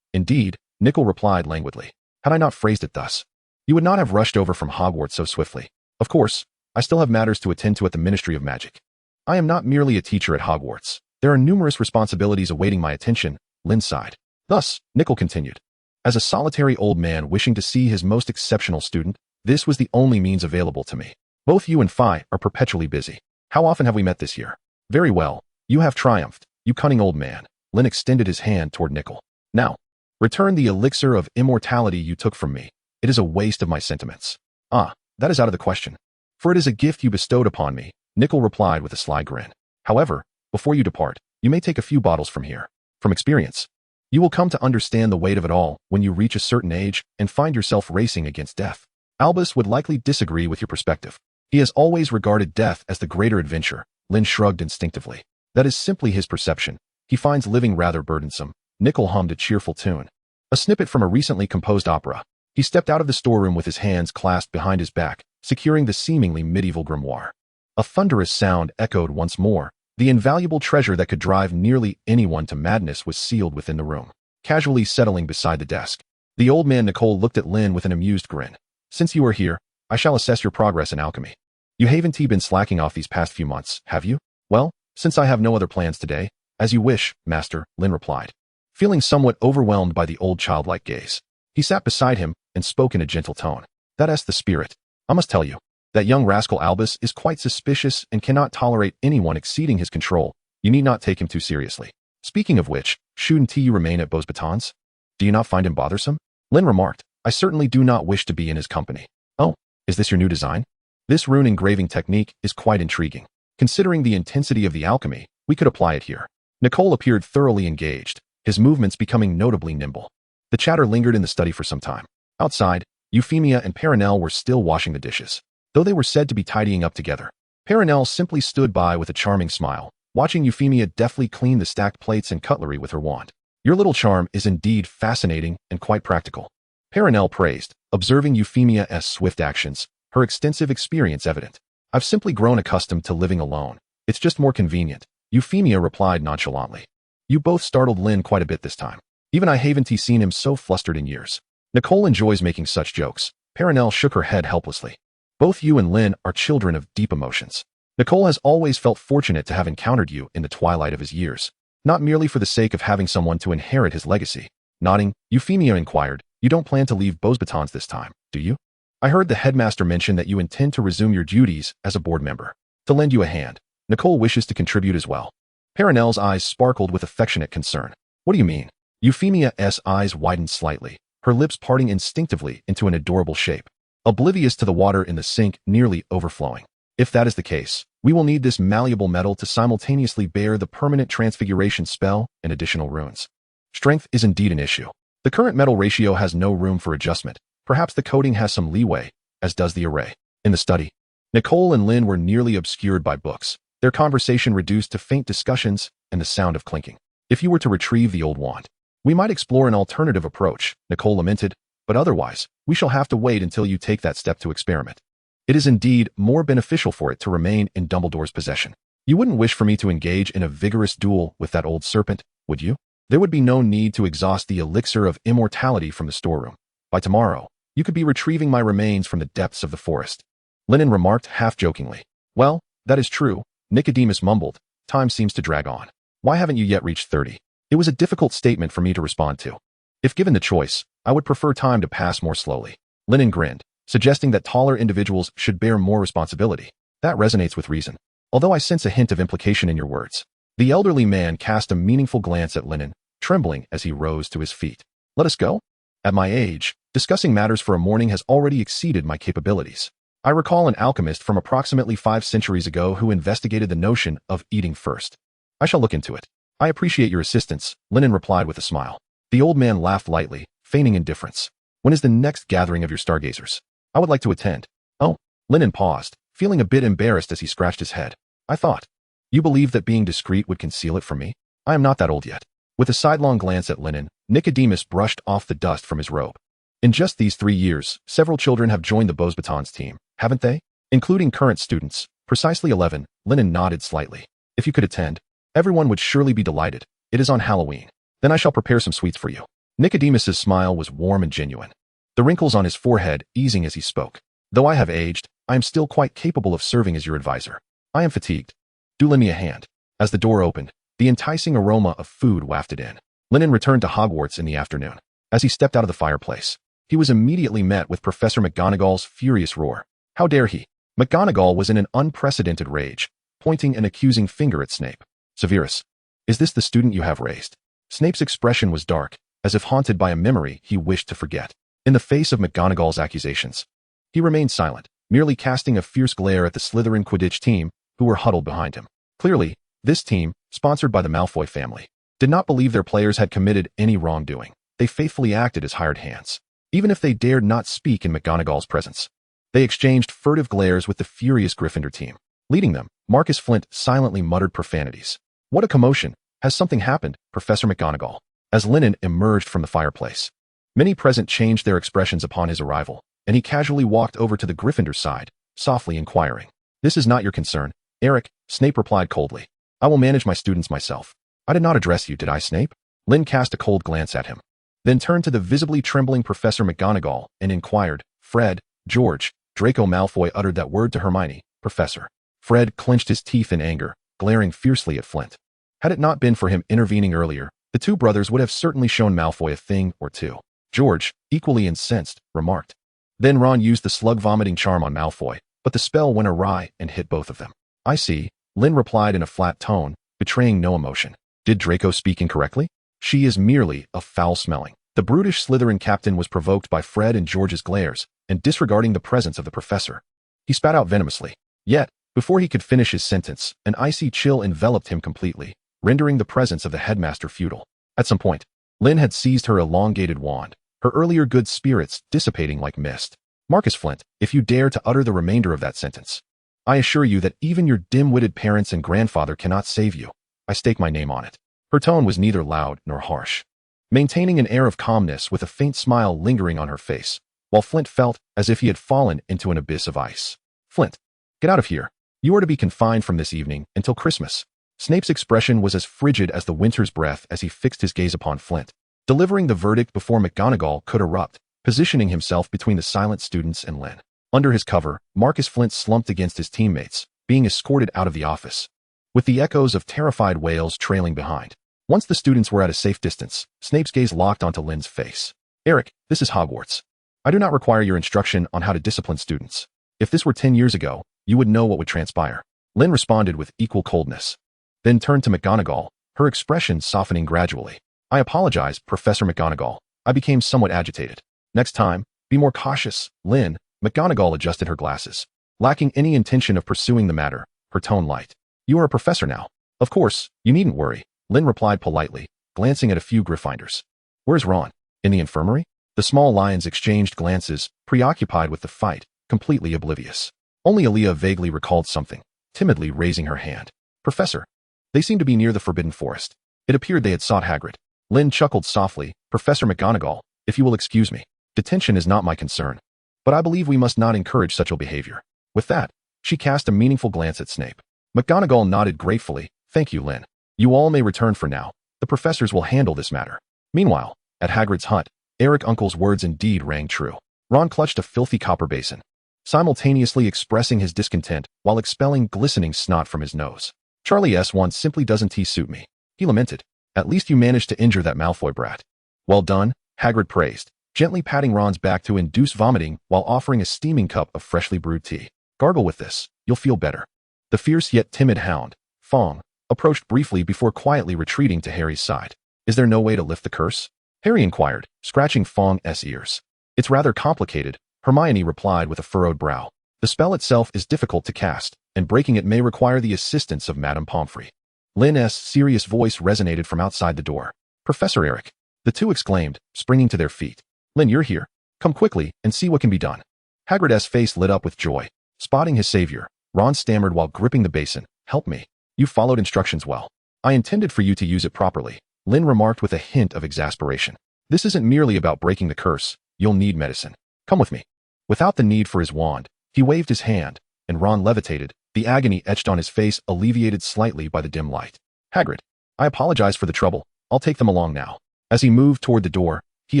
indeed, Nickel replied languidly. Had I not phrased it thus, you would not have rushed over from Hogwarts so swiftly. Of course, I still have matters to attend to at the Ministry of Magic. I am not merely a teacher at Hogwarts. There are numerous responsibilities awaiting my attention, Lynn sighed. Thus, Nickel continued. As a solitary old man wishing to see his most exceptional student, this was the only means available to me. Both you and Fi are perpetually busy. How often have we met this year? Very well. You have triumphed, you cunning old man. Lynn extended his hand toward Nickel. Now, return the elixir of immortality you took from me. It is a waste of my sentiments. Ah, that is out of the question. For it is a gift you bestowed upon me, Nickel replied with a sly grin. However, before you depart, you may take a few bottles from here. From experience, you will come to understand the weight of it all when you reach a certain age and find yourself racing against death. Albus would likely disagree with your perspective. He has always regarded death as the greater adventure. Lynn shrugged instinctively. That is simply his perception. he finds living rather burdensome. Nicole hummed a cheerful tune. A snippet from a recently composed opera. He stepped out of the storeroom with his hands clasped behind his back, securing the seemingly medieval grimoire. A thunderous sound echoed once more. The invaluable treasure that could drive nearly anyone to madness was sealed within the room, casually settling beside the desk. The old man Nicole looked at Lynn with an amused grin. Since you are here, I shall assess your progress in alchemy. You haven't been slacking off these past few months, have you? Well, since I have no other plans today, as you wish, master, Lynn replied, feeling somewhat overwhelmed by the old childlike gaze. He sat beside him and spoke in a gentle tone. That's the spirit. I must tell you, that young rascal Albus is quite suspicious and cannot tolerate anyone exceeding his control. You need not take him too seriously. Speaking of which, shouldn't you remain at Beauxbatons? Do you not find him bothersome? Lynn remarked, I certainly do not wish to be in his company. Oh, is this your new design? This rune engraving technique is quite intriguing. Considering the intensity of the alchemy, we could apply it here. Nicole appeared thoroughly engaged, his movements becoming notably nimble. The chatter lingered in the study for some time. Outside, Euphemia and Perenelle were still washing the dishes, though they were said to be tidying up together. Perenelle simply stood by with a charming smile, watching Euphemia deftly clean the stacked plates and cutlery with her wand. Your little charm is indeed fascinating and quite practical, Perenelle praised, observing Euphemia's swift actions, her extensive experience evident. I've simply grown accustomed to living alone. It's just more convenient, Euphemia replied nonchalantly. You both startled Lynn quite a bit this time. Even I haven't seen him so flustered in years. Nicole enjoys making such jokes. Perenelle shook her head helplessly. Both you and Lynn are children of deep emotions. Nicole has always felt fortunate to have encountered you in the twilight of his years, not merely for the sake of having someone to inherit his legacy. Nodding, Euphemia inquired, you don't plan to leave Beauxbatons this time, do you? I heard the headmaster mention that you intend to resume your duties as a board member. To lend you a hand, Nicole wishes to contribute as well. Perenelle's eyes sparkled with affectionate concern. What do you mean? Euphemia's eyes widened slightly, her lips parting instinctively into an adorable shape, oblivious to the water in the sink nearly overflowing. If that is the case, we will need this malleable metal to simultaneously bear the permanent transfiguration spell and additional runes. Strength is indeed an issue. The current metal ratio has no room for adjustment. Perhaps the coating has some leeway, as does the array. In the study, Nicole and Lynn were nearly obscured by books, their conversation reduced to faint discussions and the sound of clinking. If you were to retrieve the old wand, we might explore an alternative approach, Nicole lamented, but otherwise, we shall have to wait until you take that step to experiment. It is indeed more beneficial for it to remain in Dumbledore's possession. You wouldn't wish for me to engage in a vigorous duel with that old serpent, would you? There would be no need to exhaust the elixir of immortality from the storeroom. By tomorrow, you could be retrieving my remains from the depths of the forest. Lennon remarked half-jokingly. Well, that is true, Nicodemus mumbled. Time seems to drag on. Why haven't you yet reached 30? It was a difficult statement for me to respond to. If given the choice, I would prefer time to pass more slowly. Lennon grinned, suggesting that taller individuals should bear more responsibility. That resonates with reason, although I sense a hint of implication in your words. The elderly man cast a meaningful glance at Lennon, trembling as he rose to his feet. Let us go? At my age, discussing matters for a morning has already exceeded my capabilities. I recall an alchemist from approximately 5 centuries ago who investigated the notion of eating first. I shall look into it. I appreciate your assistance, Lennon replied with a smile. The old man laughed lightly, feigning indifference. When is the next gathering of your Stargazers? I would like to attend. Oh, Lennon paused, feeling a bit embarrassed as he scratched his head. I thought. You believe that being discreet would conceal it from me? I am not that old yet. With a sidelong glance at Lennon, Nicodemus brushed off the dust from his robe. In just these 3 years, several children have joined the Beauxbatons team, haven't they? Including current students, precisely 11, Lennon nodded slightly. If you could attend, everyone would surely be delighted. It is on Halloween. Then I shall prepare some sweets for you. Nicodemus's smile was warm and genuine, the wrinkles on his forehead easing as he spoke. Though I have aged, I am still quite capable of serving as your advisor. I am fatigued. Do lend me a hand. As the door opened, the enticing aroma of food wafted in. Lennon returned to Hogwarts in the afternoon. As he stepped out of the fireplace, he was immediately met with Professor McGonagall's furious roar. How dare he? McGonagall was in an unprecedented rage, pointing an accusing finger at Snape. Severus, is this the student you have raised? Snape's expression was dark, as if haunted by a memory he wished to forget. In the face of McGonagall's accusations, he remained silent, merely casting a fierce glare at the Slytherin Quidditch team, who were huddled behind him. Clearly, this team, sponsored by the Malfoy family, did not believe their players had committed any wrongdoing. They faithfully acted as hired hands, even if they dared not speak in McGonagall's presence. They exchanged furtive glares with the furious Gryffindor team. Leading them, Marcus Flint silently muttered profanities. What a commotion! Has something happened, Professor McGonagall? As Lynn emerged from the fireplace. Many present changed their expressions upon his arrival, and he casually walked over to the Gryffindor side, softly inquiring. This is not your concern, Eric, Snape replied coldly. I will manage my students myself. I did not address you, did I, Snape? Lynn cast a cold glance at him, then turned to the visibly trembling Professor McGonagall and inquired, Fred, George, Draco Malfoy uttered that word to Hermione, Professor. Fred clenched his teeth in anger, glaring fiercely at Flint. Had it not been for him intervening earlier, the two brothers would have certainly shown Malfoy a thing or two. George, equally incensed, remarked. Then Ron used the slug-vomiting charm on Malfoy, but the spell went awry and hit both of them. I see, Lynn replied in a flat tone, betraying no emotion. Did Draco speak incorrectly? She is merely a foul-smelling. The brutish Slytherin captain was provoked by Fred and George's glares, and disregarding the presence of the professor. He spat out venomously. Yet, before he could finish his sentence, an icy chill enveloped him completely, rendering the presence of the headmaster futile. At some point, Lynn had seized her elongated wand, her earlier good spirits dissipating like mist. Marcus Flint, if you dare to utter the remainder of that sentence, I assure you that even your dim-witted parents and grandfather cannot save you. I stake my name on it. Her tone was neither loud nor harsh, maintaining an air of calmness with a faint smile lingering on her face, while Flint felt as if he had fallen into an abyss of ice. Flint, get out of here. You are to be confined from this evening until Christmas. Snape's expression was as frigid as the winter's breath as he fixed his gaze upon Flint, delivering the verdict before McGonagall could erupt, positioning himself between the silent students and Lynn. Under his cover, Marcus Flint slumped against his teammates, being escorted out of the office, with the echoes of terrified wails trailing behind. Once the students were at a safe distance, Snape's gaze locked onto Lynn's face. Eric, this is Hogwarts. I do not require your instruction on how to discipline students. If this were 10 years ago, you would know what would transpire. Lynn responded with equal coldness, then turned to McGonagall, her expression softening gradually. I apologize, Professor McGonagall. I became somewhat agitated. Next time, be more cautious, Lynn. McGonagall adjusted her glasses, lacking any intention of pursuing the matter, her tone light. You are a professor now. Of course, you needn't worry, Lynn replied politely, glancing at a few Gryffindors. Where's Ron? In the infirmary? The small lions exchanged glances, preoccupied with the fight, completely oblivious. Only Aaliyah vaguely recalled something, timidly raising her hand. Professor. They seem to be near the Forbidden Forest. It appeared they had sought Hagrid. Lynn chuckled softly. Professor McGonagall, if you will excuse me. Detention is not my concern, but I believe we must not encourage such ill behavior. With that, she cast a meaningful glance at Snape. McGonagall nodded gratefully. Thank you, Lynn. You all may return for now. The professors will handle this matter. Meanwhile, at Hagrid's hut, Eric Uncle's words indeed rang true. Ron clutched a filthy copper basin, simultaneously expressing his discontent while expelling glistening snot from his nose. Charlie S1 simply doesn't suit me. He lamented. At least you managed to injure that Malfoy brat. Well done, Hagrid praised, gently patting Ron's back to induce vomiting while offering a steaming cup of freshly brewed tea. Gargle with this, you'll feel better. The fierce yet timid hound, Fong, approached briefly before quietly retreating to Harry's side. Is there no way to lift the curse? Harry inquired, scratching Fong's ears. It's rather complicated, Hermione replied with a furrowed brow. The spell itself is difficult to cast, and breaking it may require the assistance of Madame Pomfrey. Lynn's serious voice resonated from outside the door. Professor Eric. The two exclaimed, springing to their feet. Lynn, you're here. Come quickly and see what can be done. Hagrid's face lit up with joy. Spotting his savior, Ron stammered while gripping the basin. Help me. You followed instructions well. I intended for you to use it properly, Lynn remarked with a hint of exasperation. This isn't merely about breaking the curse. You'll need medicine. Come with me. Without the need for his wand, he waved his hand, and Ron levitated, the agony etched on his face alleviated slightly by the dim light. Hagrid, I apologize for the trouble. I'll take them along now. As he moved toward the door, he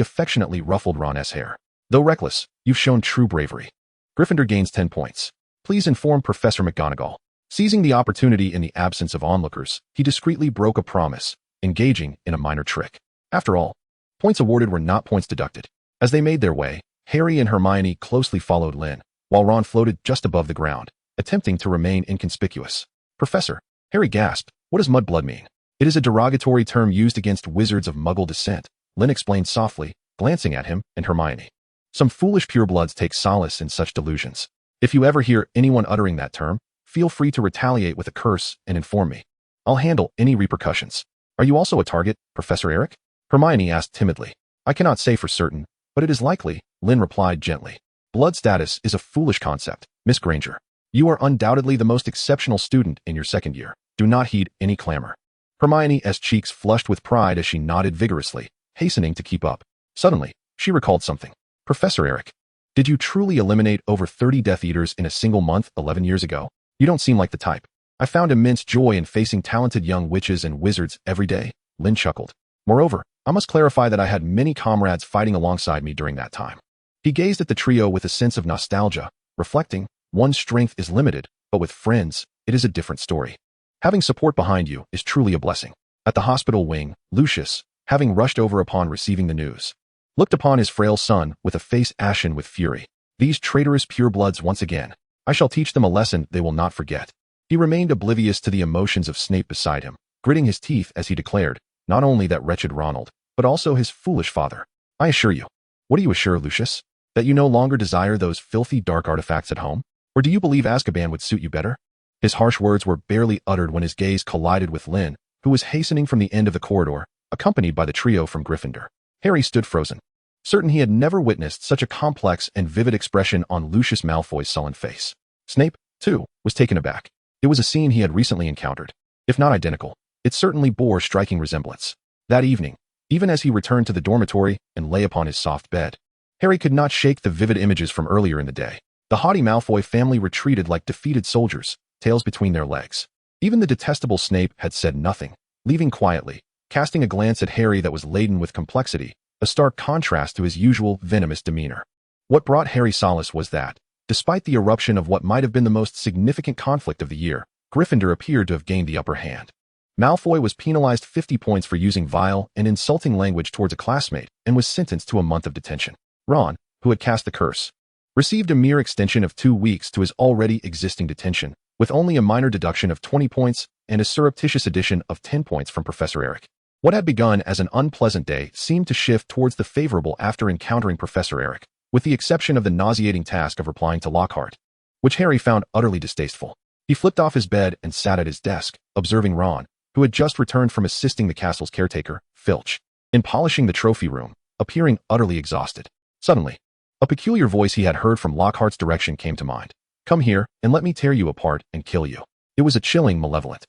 affectionately ruffled Ron's hair. Though reckless, you've shown true bravery. Gryffindor gains 10 points. Please inform Professor McGonagall. Seizing the opportunity in the absence of onlookers, he discreetly broke a promise, engaging in a minor trick. After all, points awarded were not points deducted. As they made their way, Harry and Hermione closely followed Lynn, while Ron floated just above the ground, attempting to remain inconspicuous. Professor, Harry gasped, what does mudblood mean? It is a derogatory term used against wizards of Muggle descent, Lynn explained softly, glancing at him and Hermione. Some foolish purebloods take solace in such delusions. If you ever hear anyone uttering that term, feel free to retaliate with a curse and inform me. I'll handle any repercussions. Are you also a target, Professor Eric? Hermione asked timidly. I cannot say for certain, but it is likely, Lynn replied gently. Blood status is a foolish concept, Miss Granger. You are undoubtedly the most exceptional student in your second year. Do not heed any clamor. Hermione's cheeks flushed with pride as she nodded vigorously, hastening to keep up. Suddenly, she recalled something. Professor Eric, did you truly eliminate over 30 Death Eaters in a single month 11 years ago? You don't seem like the type. I found immense joy in facing talented young witches and wizards every day, Lynn chuckled. Moreover, I must clarify that I had many comrades fighting alongside me during that time. He gazed at the trio with a sense of nostalgia, reflecting, one's strength is limited, but with friends, it is a different story. Having support behind you is truly a blessing. At the hospital wing, Lucius, having rushed over upon receiving the news, looked upon his frail son with a face ashen with fury. These traitorous purebloods once again. I shall teach them a lesson they will not forget. He remained oblivious to the emotions of Snape beside him, gritting his teeth as he declared, not only that wretched Ronald, but also his foolish father. I assure you. What do you assure, Lucius? That you no longer desire those filthy dark artifacts at home? Or do you believe Azkaban would suit you better? His harsh words were barely uttered when his gaze collided with Lynn, who was hastening from the end of the corridor, accompanied by the trio from Gryffindor. Harry stood frozen, certain he had never witnessed such a complex and vivid expression on Lucius Malfoy's sullen face. Snape, too, was taken aback. It was a scene he had recently encountered. If not identical, it certainly bore striking resemblance. That evening, even as he returned to the dormitory and lay upon his soft bed, Harry could not shake the vivid images from earlier in the day. The haughty Malfoy family retreated like defeated soldiers, tails between their legs. Even the detestable Snape had said nothing, leaving quietly, casting a glance at Harry that was laden with complexity, a stark contrast to his usual venomous demeanor. What brought Harry solace was that, despite the eruption of what might have been the most significant conflict of the year, Gryffindor appeared to have gained the upper hand. Malfoy was penalized 50 points for using vile and insulting language towards a classmate and was sentenced to a month of detention. Ron, who had cast the curse, received a mere extension of 2 weeks to his already existing detention, with only a minor deduction of 20 points and a surreptitious addition of 10 points from Professor Eric. What had begun as an unpleasant day seemed to shift towards the favorable after encountering Professor Eric, with the exception of the nauseating task of replying to Lockhart, which Harry found utterly distasteful. He flipped off his bed and sat at his desk, observing Ron, who had just returned from assisting the castle's caretaker, Filch, in polishing the trophy room, appearing utterly exhausted. Suddenly, a peculiar voice he had heard from Lockhart's direction came to mind. Come here, and let me tear you apart and kill you. It was a chilling, malevolent,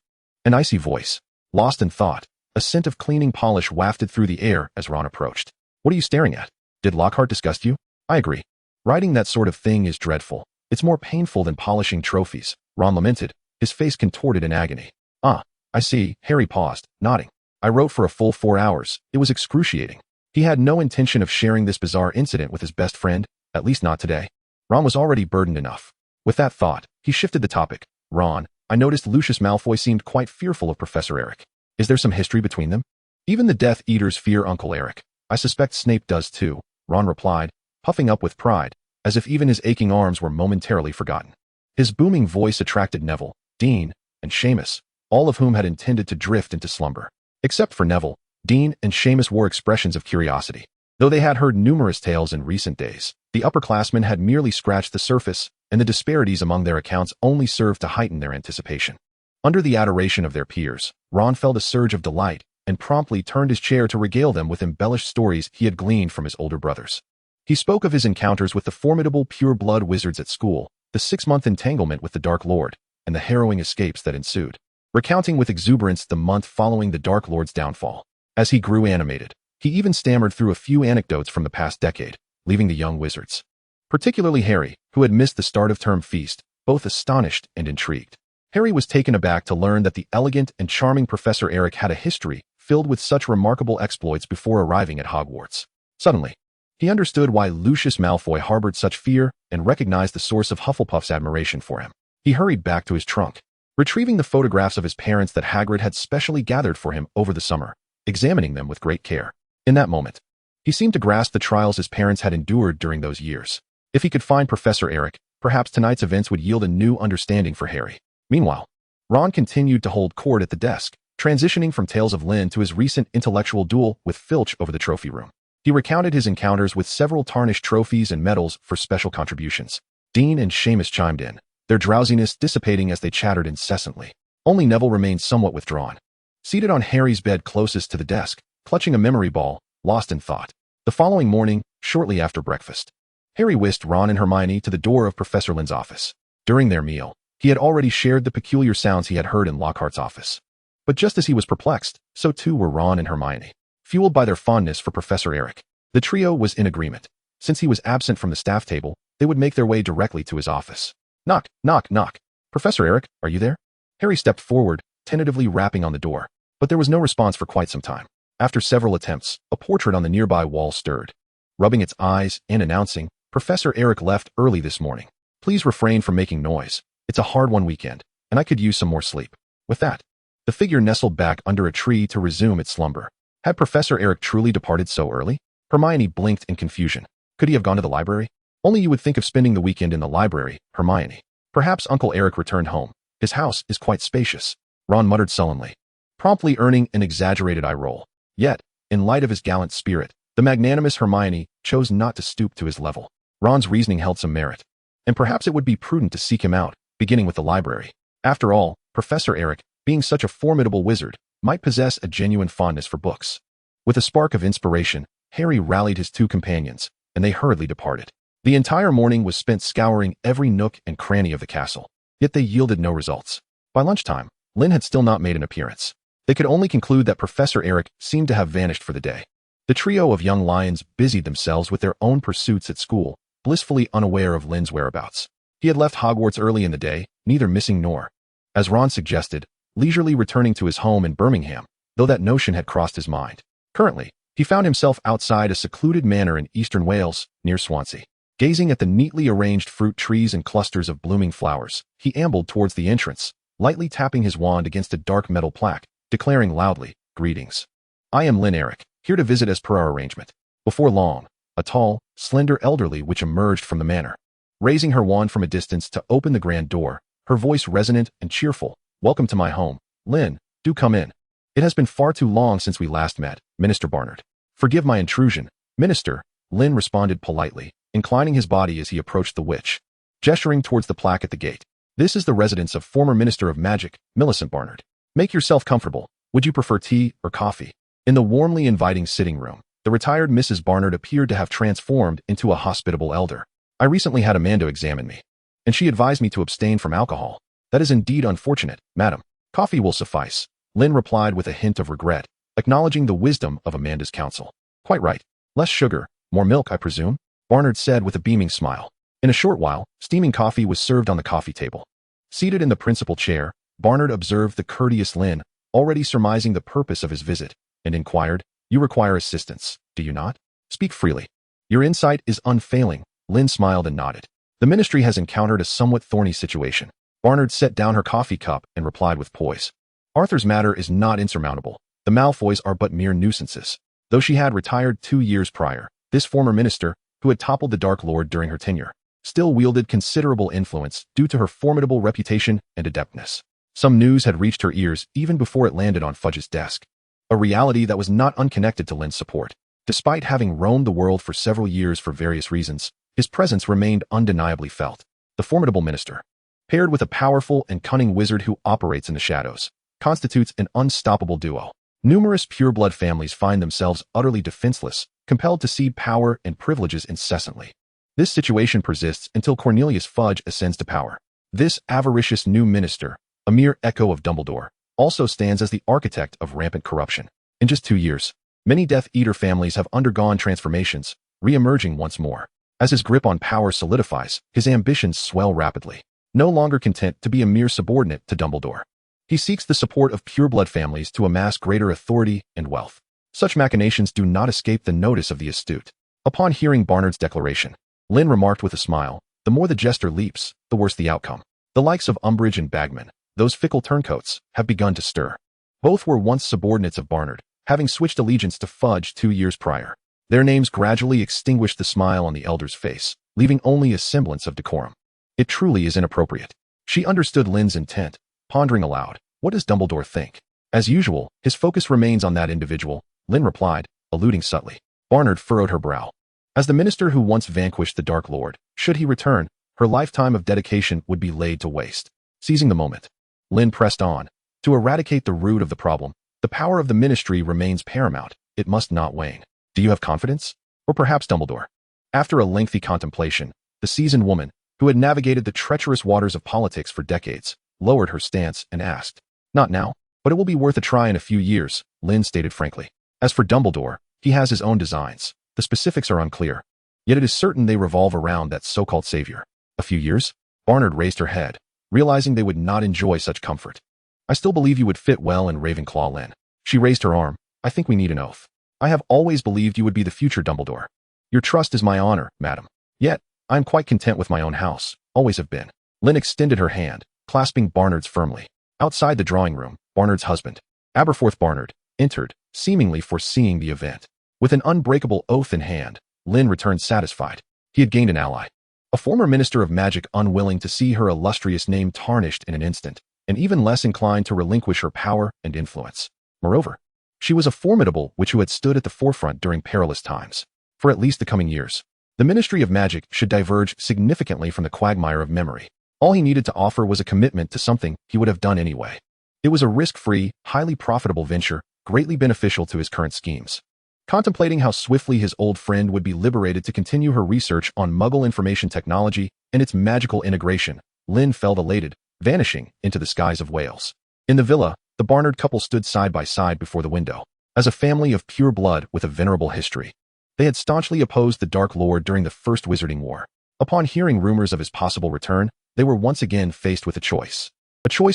an icy voice. Lost in thought, a scent of cleaning polish wafted through the air as Ron approached. What are you staring at? Did Lockhart disgust you? I agree. Writing that sort of thing is dreadful. It's more painful than polishing trophies, Ron lamented, his face contorted in agony. Ah, I see, Harry paused, nodding. I wrote for a full 4 hours. It was excruciating. He had no intention of sharing this bizarre incident with his best friend, at least not today. Ron was already burdened enough. With that thought, he shifted the topic. Ron, I noticed Lucius Malfoy seemed quite fearful of Professor Eric. Is there some history between them? Even the Death Eaters fear Uncle Eric. I suspect Snape does too, Ron replied, puffing up with pride, as if even his aching arms were momentarily forgotten. His booming voice attracted Neville, Dean, and Seamus, all of whom had intended to drift into slumber. Except for Neville, Dean and Seamus wore expressions of curiosity. Though they had heard numerous tales in recent days, the upperclassmen had merely scratched the surface, and the disparities among their accounts only served to heighten their anticipation. Under the adoration of their peers, Ron felt a surge of delight and promptly turned his chair to regale them with embellished stories he had gleaned from his older brothers. He spoke of his encounters with the formidable pure-blood wizards at school, the 6-month entanglement with the Dark Lord, and the harrowing escapes that ensued, recounting with exuberance the month following the Dark Lord's downfall. As he grew animated, he even stammered through a few anecdotes from the past decade, leaving the young wizards, particularly Harry, who had missed the start-of-term feast, both astonished and intrigued. Harry was taken aback to learn that the elegant and charming Professor Eric had a history filled with such remarkable exploits before arriving at Hogwarts. Suddenly, he understood why Lucius Malfoy harbored such fear and recognized the source of Hufflepuff's admiration for him. He hurried back to his trunk, retrieving the photographs of his parents that Hagrid had specially gathered for him over the summer, examining them with great care. In that moment, he seemed to grasp the trials his parents had endured during those years. If he could find Professor Eric, perhaps tonight's events would yield a new understanding for Harry. Meanwhile, Ron continued to hold court at the desk, transitioning from tales of Lynn to his recent intellectual duel with Filch over the trophy room. He recounted his encounters with several tarnished trophies and medals for special contributions. Dean and Seamus chimed in, their drowsiness dissipating as they chattered incessantly. Only Neville remained somewhat withdrawn, seated on Harry's bed closest to the desk, clutching a memory ball, lost in thought. The following morning, shortly after breakfast, Harry whisked Ron and Hermione to the door of Professor Lynn's office. During their meal, he had already shared the peculiar sounds he had heard in Lockhart's office. But just as he was perplexed, so too were Ron and Hermione. Fueled by their fondness for Professor Eric, the trio was in agreement. Since he was absent from the staff table, they would make their way directly to his office. Knock, knock, knock. Professor Eric, are you there? Harry stepped forward, tentatively rapping on the door. But there was no response for quite some time. After several attempts, a portrait on the nearby wall stirred, rubbing its eyes and announcing, Professor Eric left early this morning. Please refrain from making noise. It's a hard-won weekend, and I could use some more sleep. With that, the figure nestled back under a tree to resume its slumber. Had Professor Eric truly departed so early? Hermione blinked in confusion. Could he have gone to the library? Only you would think of spending the weekend in the library, Hermione. Perhaps Uncle Eric returned home. His house is quite spacious, Ron muttered sullenly, promptly earning an exaggerated eye roll. Yet, in light of his gallant spirit, the magnanimous Hermione chose not to stoop to his level. Ron's reasoning held some merit, and perhaps it would be prudent to seek him out, beginning with the library. After all, Professor Eric, being such a formidable wizard, might possess a genuine fondness for books. With a spark of inspiration, Harry rallied his two companions, and they hurriedly departed. The entire morning was spent scouring every nook and cranny of the castle, yet they yielded no results. By lunchtime, Lynn had still not made an appearance. They could only conclude that Professor Eric seemed to have vanished for the day. The trio of young lions busied themselves with their own pursuits at school, blissfully unaware of Lynn's whereabouts. He had left Hogwarts early in the day, neither missing nor, as Ron suggested, leisurely returning to his home in Birmingham, though that notion had crossed his mind. Currently, he found himself outside a secluded manor in eastern Wales, near Swansea. Gazing at the neatly arranged fruit trees and clusters of blooming flowers, he ambled towards the entrance, lightly tapping his wand against a dark metal plaque, declaring loudly, "Greetings. I am Lynn Eric, here to visit as per our arrangement." Before long, a tall, slender elderly witch emerged from the manor. Raising her wand from a distance to open the grand door, her voice resonant and cheerful, "Welcome to my home, Lynn, do come in. It has been far too long since we last met, Minister Barnard." "Forgive my intrusion, Minister," Lynn responded politely, inclining his body as he approached the witch, gesturing towards the plaque at the gate. "This is the residence of former Minister of Magic, Millicent Barnard. Make yourself comfortable. Would you prefer tea or coffee?" In the warmly inviting sitting room, the retired Mrs. Barnard appeared to have transformed into a hospitable elder. "I recently had Amanda examine me, and she advised me to abstain from alcohol. That is indeed unfortunate, madam. Coffee will suffice," Lynn replied with a hint of regret, acknowledging the wisdom of Amanda's counsel. "Quite right. Less sugar, more milk, I presume?" Barnard said with a beaming smile. In a short while, steaming coffee was served on the coffee table. Seated in the principal chair, Barnard observed the courteous Lynn, already surmising the purpose of his visit, and inquired, "You require assistance, do you not? Speak freely. Your insight is unfailing." Lynn smiled and nodded. "The ministry has encountered a somewhat thorny situation." Barnard set down her coffee cup and replied with poise. "Arthur's matter is not insurmountable. The Malfoys are but mere nuisances." Though she had retired 2 years prior, this former minister, who had toppled the Dark Lord during her tenure, still wielded considerable influence due to her formidable reputation and adeptness. Some news had reached her ears even before it landed on Fudge's desk, a reality that was not unconnected to Lynn's support. Despite having roamed the world for several years for various reasons, his presence remained undeniably felt. The formidable minister, paired with a powerful and cunning wizard who operates in the shadows, constitutes an unstoppable duo. Numerous pureblood families find themselves utterly defenseless, compelled to cede power and privileges incessantly. This situation persists until Cornelius Fudge ascends to power. This avaricious new minister, a mere echo of Dumbledore, also stands as the architect of rampant corruption. In just 2 years, many Death Eater families have undergone transformations, re-emerging once more. As his grip on power solidifies, his ambitions swell rapidly. No longer content to be a mere subordinate to Dumbledore, he seeks the support of pureblood families to amass greater authority and wealth. Such machinations do not escape the notice of the astute. Upon hearing Barnard's declaration, Lynn remarked with a smile, "The more the jester leaps, the worse the outcome." The likes of Umbridge and Bagman, those fickle turncoats, have begun to stir. Both were once subordinates of Barnard, having switched allegiance to Fudge 2 years prior. Their names gradually extinguished the smile on the elder's face, leaving only a semblance of decorum. It truly is inappropriate. She understood Lynn's intent, pondering aloud, "What does Dumbledore think?" As usual, his focus remains on that individual, Lynn replied, alluding subtly. Barnard furrowed her brow. As the minister who once vanquished the Dark Lord, should he return, her lifetime of dedication would be laid to waste. Seizing the moment, Lynn pressed on. To eradicate the root of the problem, the power of the ministry remains paramount. It must not wane. Do you have confidence? Or perhaps Dumbledore? After a lengthy contemplation, the seasoned woman, who had navigated the treacherous waters of politics for decades, lowered her stance and asked, "Not now. But it will be worth a try in a few years, Lynn stated frankly. As for Dumbledore, he has his own designs. The specifics are unclear. Yet it is certain they revolve around that so-called savior. A few years? Barnard raised her head, realizing they would not enjoy such comfort. I still believe you would fit well in Ravenclaw, Lynn. She raised her arm. I think we need an oath. I have always believed you would be the future Dumbledore. Your trust is my honor, madam. Yet, I am quite content with my own house. Always have been. Lynn extended her hand, clasping Barnard's firmly. Outside the drawing room, Barnard's husband, Aberforth Barnard, entered, seemingly foreseeing the event. With an unbreakable oath in hand, Lynn returned satisfied. He had gained an ally. A former minister of magic unwilling to see her illustrious name tarnished in an instant, and even less inclined to relinquish her power and influence. Moreover, she was a formidable witch who had stood at the forefront during perilous times. For at least the coming years, the Ministry of Magic should diverge significantly from the quagmire of memory. All he needed to offer was a commitment to something he would have done anyway. It was a risk-free, highly profitable venture, greatly beneficial to his current schemes. Contemplating how swiftly his old friend would be liberated to continue her research on Muggle information technology and its magical integration, Lynn felt elated, vanishing into the skies of Wales. In the villa, the Barnard couple stood side by side before the window. As a family of pure blood with a venerable history, they had staunchly opposed the Dark Lord during the First Wizarding War. Upon hearing rumors of his possible return, they were once again faced with a choice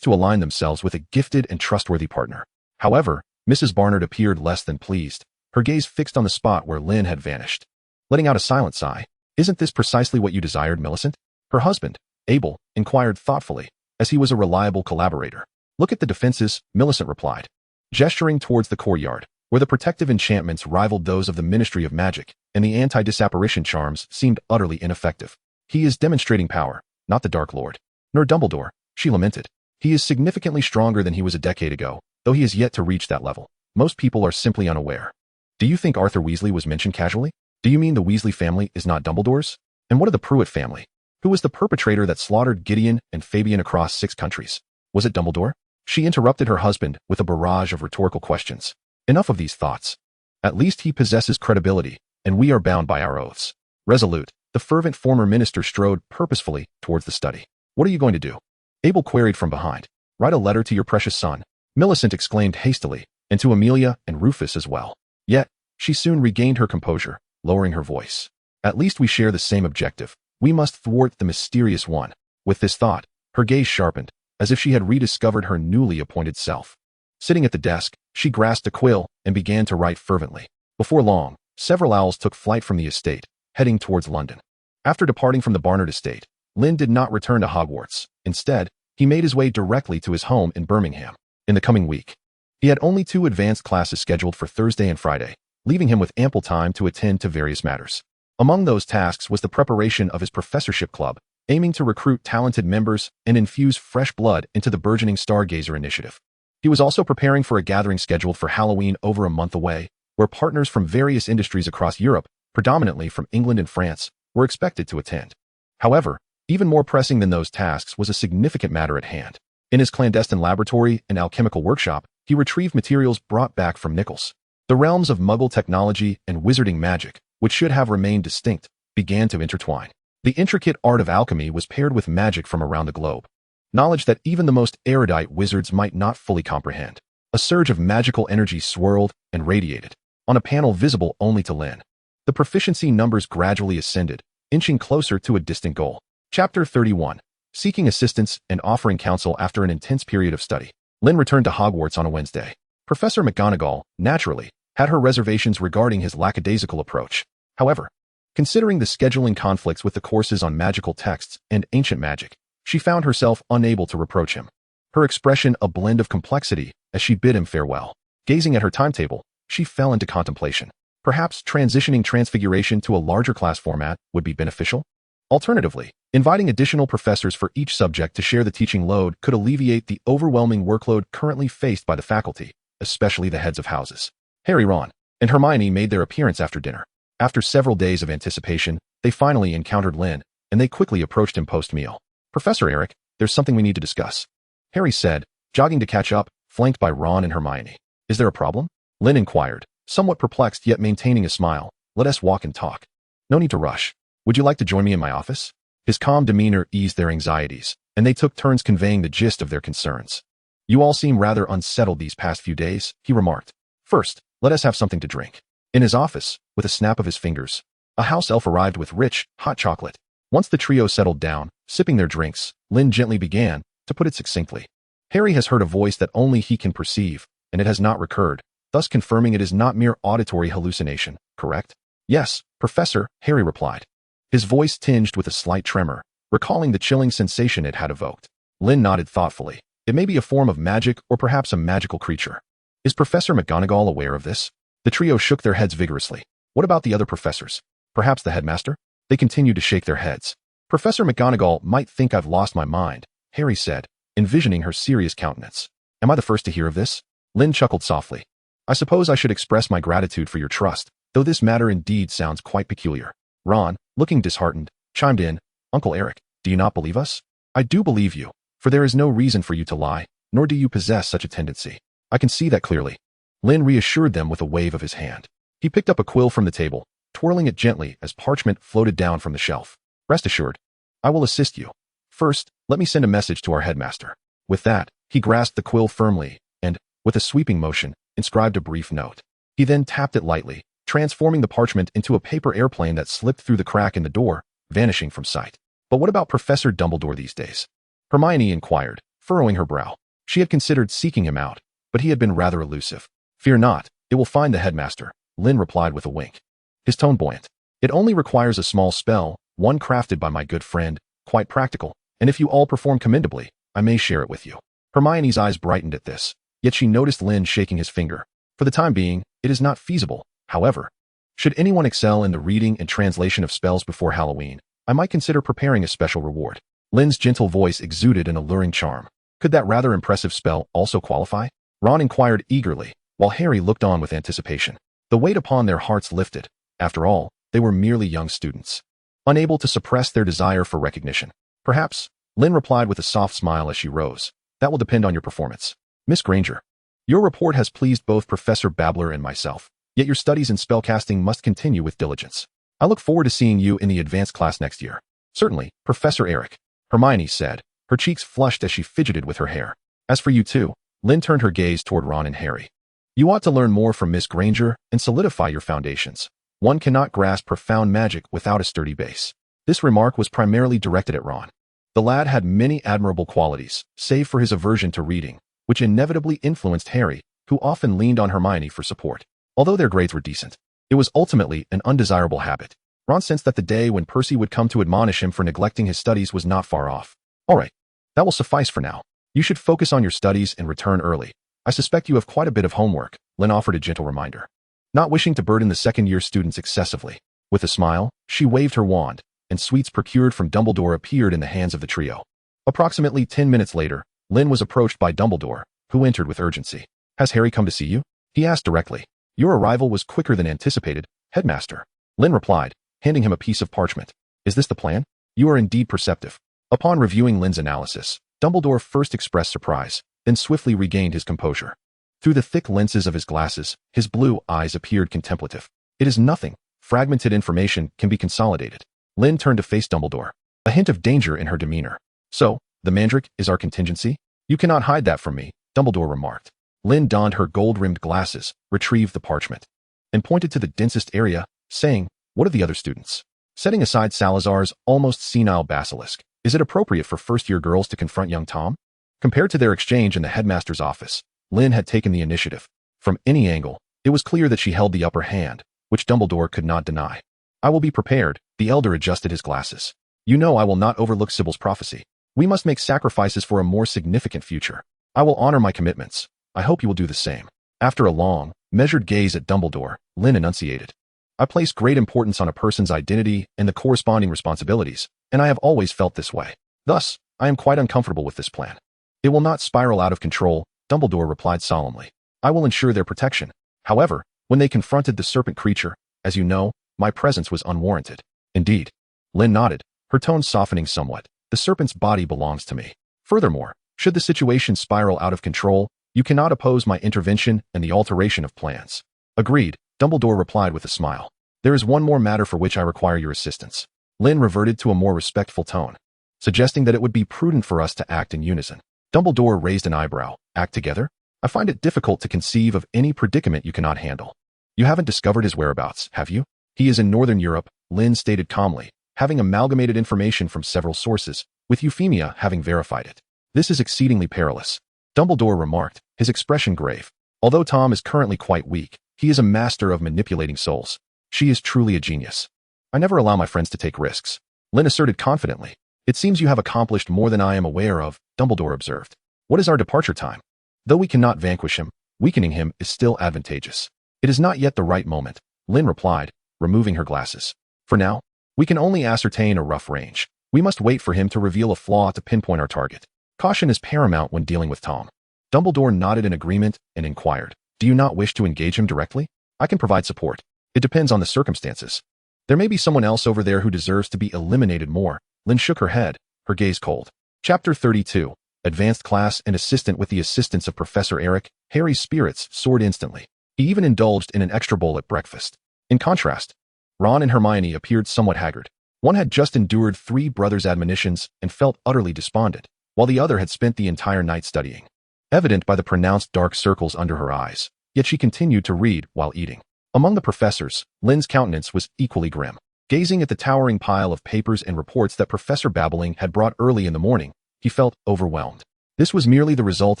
to align themselves with a gifted and trustworthy partner. However, Mrs. Barnard appeared less than pleased, her gaze fixed on the spot where Lynn had vanished. Letting out a silent sigh, "Isn't this precisely what you desired, Millicent?" Her husband, Abel, inquired thoughtfully, as he was a reliable collaborator. "Look at the defenses," Millicent replied, gesturing towards the courtyard, where the protective enchantments rivaled those of the Ministry of Magic, and the anti-disapparition charms seemed utterly ineffective. "He is demonstrating power, not the Dark Lord, nor Dumbledore," she lamented. "He is significantly stronger than he was a decade ago, though he has yet to reach that level. Most people are simply unaware." "Do you think Arthur Weasley was mentioned casually? Do you mean the Weasley family is not Dumbledore's? And what of the Pruitt family? Who was the perpetrator that slaughtered Gideon and Fabian across 6 countries? Was it Dumbledore?" She interrupted her husband with a barrage of rhetorical questions. "Enough of these thoughts. At least he possesses credibility, and we are bound by our oaths." Resolute, the fervent former minister strode purposefully towards the study. "What are you going to do?" Abel queried from behind. "Write a letter to your precious son," Millicent exclaimed hastily, "and to Amelia and Rufus as well." Yet, she soon regained her composure, lowering her voice. "At least we share the same objective. We must thwart the mysterious one." With this thought, her gaze sharpened, as if she had rediscovered her newly appointed self. Sitting at the desk, she grasped a quill and began to write fervently. Before long, several owls took flight from the estate, heading towards London. After departing from the Barnard estate, Lynn did not return to Hogwarts. Instead, he made his way directly to his home in Birmingham. In the coming week, he had only 2 advanced classes scheduled for Thursday and Friday, leaving him with ample time to attend to various matters. Among those tasks was the preparation of his professorship club, aiming to recruit talented members and infuse fresh blood into the burgeoning Stargazer initiative. He was also preparing for a gathering scheduled for Halloween over a month away, where partners from various industries across Europe, predominantly from England and France, were expected to attend. However, even more pressing than those tasks was a significant matter at hand. In his clandestine laboratory and alchemical workshop, he retrieved materials brought back from Nichols. The realms of Muggle technology and wizarding magic, which should have remained distinct, began to intertwine. The intricate art of alchemy was paired with magic from around the globe. Knowledge that even the most erudite wizards might not fully comprehend. A surge of magical energy swirled and radiated, on a panel visible only to Lynn. The proficiency numbers gradually ascended, inching closer to a distant goal. Chapter 31. Seeking assistance and offering counsel after an intense period of study. Lynn returned to Hogwarts on a Wednesday. Professor McGonagall, naturally, had her reservations regarding his lackadaisical approach. However, considering the scheduling conflicts with the courses on magical texts and ancient magic, she found herself unable to reproach him. Her expression a blend of complexity as she bid him farewell. Gazing at her timetable, she fell into contemplation. Perhaps transitioning Transfiguration to a larger class format would be beneficial? Alternatively, inviting additional professors for each subject to share the teaching load could alleviate the overwhelming workload currently faced by the faculty, especially the heads of houses. Harry, Ron, and Hermione made their appearance after dinner. After several days of anticipation, they finally encountered Lynn, and they quickly approached him post-meal. "Professor Eric, there's something we need to discuss," Harry said, jogging to catch up, flanked by Ron and Hermione. "Is there a problem?" Lynn inquired, somewhat perplexed yet maintaining a smile. "Let us walk and talk. No need to rush. Would you like to join me in my office?" His calm demeanor eased their anxieties, and they took turns conveying the gist of their concerns. You all seem rather unsettled these past few days, he remarked. First, let us have something to drink. In his office, with a snap of his fingers, a house elf arrived with rich, hot chocolate. Once the trio settled down, sipping their drinks, Lynn gently began, to put it succinctly. Harry has heard a voice that only he can perceive, and it has not recurred, thus confirming it is not mere auditory hallucination, correct? Yes, Professor, Harry replied. His voice tinged with a slight tremor, recalling the chilling sensation it had evoked. Lynn nodded thoughtfully. It may be a form of magic or perhaps a magical creature. Is Professor McGonagall aware of this? The trio shook their heads vigorously. What about the other professors? Perhaps the headmaster? They continued to shake their heads. Professor McGonagall might think I've lost my mind, Harry said, envisioning her serious countenance. Am I the first to hear of this? Lynn chuckled softly. I suppose I should express my gratitude for your trust, though this matter indeed sounds quite peculiar. Ron, looking disheartened, chimed in, Uncle Eric, do you not believe us? I do believe you, for there is no reason for you to lie, nor do you possess such a tendency. I can see that clearly. Lynn reassured them with a wave of his hand. He picked up a quill from the table, twirling it gently as parchment floated down from the shelf. Rest assured, I will assist you. First, let me send a message to our headmaster. With that, he grasped the quill firmly and, with a sweeping motion, inscribed a brief note. He then tapped it lightly, transforming the parchment into a paper airplane that slipped through the crack in the door, vanishing from sight. But what about Professor Dumbledore these days? Hermione inquired, furrowing her brow. She had considered seeking him out, but he had been rather elusive. Fear not, it will find the headmaster, Lynn replied with a wink. His tone buoyant. It only requires a small spell, one crafted by my good friend, quite practical, and if you all perform commendably, I may share it with you. Hermione's eyes brightened at this, yet she noticed Lynn shaking his finger. For the time being, it is not feasible, however. Should anyone excel in the reading and translation of spells before Halloween, I might consider preparing a special reward. Lynn's gentle voice exuded an alluring charm. Could that rather impressive spell also qualify? Ron inquired eagerly, while Harry looked on with anticipation. The weight upon their hearts lifted. After all, they were merely young students, unable to suppress their desire for recognition. Perhaps, Lynn replied with a soft smile as she rose. That will depend on your performance. Miss Granger, your report has pleased both Professor Babbler and myself, yet your studies in spellcasting must continue with diligence. I look forward to seeing you in the advanced class next year. Certainly, Professor Eric, Hermione said, her cheeks flushed as she fidgeted with her hair. As for you two, Lynn turned her gaze toward Ron and Harry. You ought to learn more from Miss Granger and solidify your foundations. One cannot grasp profound magic without a sturdy base. This remark was primarily directed at Ron. The lad had many admirable qualities, save for his aversion to reading, which inevitably influenced Harry, who often leaned on Hermione for support. Although their grades were decent, it was ultimately an undesirable habit. Ron sensed that the day when Percy would come to admonish him for neglecting his studies was not far off. All right, that will suffice for now. You should focus on your studies and return early. I suspect you have quite a bit of homework, Lynn offered a gentle reminder. Not wishing to burden the second-year students excessively. With a smile, she waved her wand, and sweets procured from Dumbledore appeared in the hands of the trio. Approximately 10 minutes later, Lynn was approached by Dumbledore, who entered with urgency. Has Harry come to see you? He asked directly. Your arrival was quicker than anticipated, Headmaster. Lynn replied, handing him a piece of parchment. Is this the plan? You are indeed perceptive. Upon reviewing Lynn's analysis, Dumbledore first expressed surprise, then swiftly regained his composure. Through the thick lenses of his glasses, his blue eyes appeared contemplative. It is nothing. Fragmented information can be consolidated. Lynn turned to face Dumbledore, a hint of danger in her demeanor. So, the Mandrake is our contingency? You cannot hide that from me, Dumbledore remarked. Lynn donned her gold-rimmed glasses, retrieved the parchment, and pointed to the densest area, saying, What of the other students? Setting aside Salazar's almost senile basilisk, is it appropriate for first-year girls to confront young Tom? Compared to their exchange in the headmaster's office, Lynn had taken the initiative. From any angle, it was clear that she held the upper hand, which Dumbledore could not deny. I will be prepared, the elder adjusted his glasses. You know I will not overlook Sybil's prophecy. We must make sacrifices for a more significant future. I will honor my commitments. I hope you will do the same. After a long, measured gaze at Dumbledore, Lynn enunciated. I place great importance on a person's identity and the corresponding responsibilities, and I have always felt this way. Thus, I am quite uncomfortable with this plan. It will not spiral out of control, Dumbledore replied solemnly. I will ensure their protection. However, when they confronted the serpent creature, as you know, my presence was unwarranted. Indeed. Lynn nodded, her tone softening somewhat. The serpent's body belongs to me. Furthermore, should the situation spiral out of control, you cannot oppose my intervention and the alteration of plans. Agreed, Dumbledore replied with a smile. There is one more matter for which I require your assistance. Lynn reverted to a more respectful tone, suggesting that it would be prudent for us to act in unison. Dumbledore raised an eyebrow. Act together? I find it difficult to conceive of any predicament you cannot handle. You haven't discovered his whereabouts, have you? He is in Northern Europe, Lynn stated calmly, having amalgamated information from several sources, with Euphemia having verified it. This is exceedingly perilous, Dumbledore remarked, his expression grave. Although Tom is currently quite weak, he is a master of manipulating souls. She is truly a genius. I never allow my friends to take risks, Lynn asserted confidently. It seems you have accomplished more than I am aware of, Dumbledore observed. What is our departure time? Though we cannot vanquish him, weakening him is still advantageous. It is not yet the right moment, Lynn replied, removing her glasses. For now, we can only ascertain a rough range. We must wait for him to reveal a flaw to pinpoint our target. Caution is paramount when dealing with Tom. Dumbledore nodded in agreement and inquired, do you not wish to engage him directly? I can provide support. It depends on the circumstances. There may be someone else over there who deserves to be eliminated more. Lynn shook her head, her gaze cold. Chapter 32. Advanced class and assistant. With the assistance of Professor Eric, Harry's spirits soared instantly. He even indulged in an extra bowl at breakfast. In contrast, Ron and Hermione appeared somewhat haggard. One had just endured 3 brothers' admonitions and felt utterly despondent, while the other had spent the entire night studying, evident by the pronounced dark circles under her eyes. Yet she continued to read while eating. Among the professors, Lynn's countenance was equally grim. Gazing at the towering pile of papers and reports that Professor Babbling had brought early in the morning, he felt overwhelmed. This was merely the result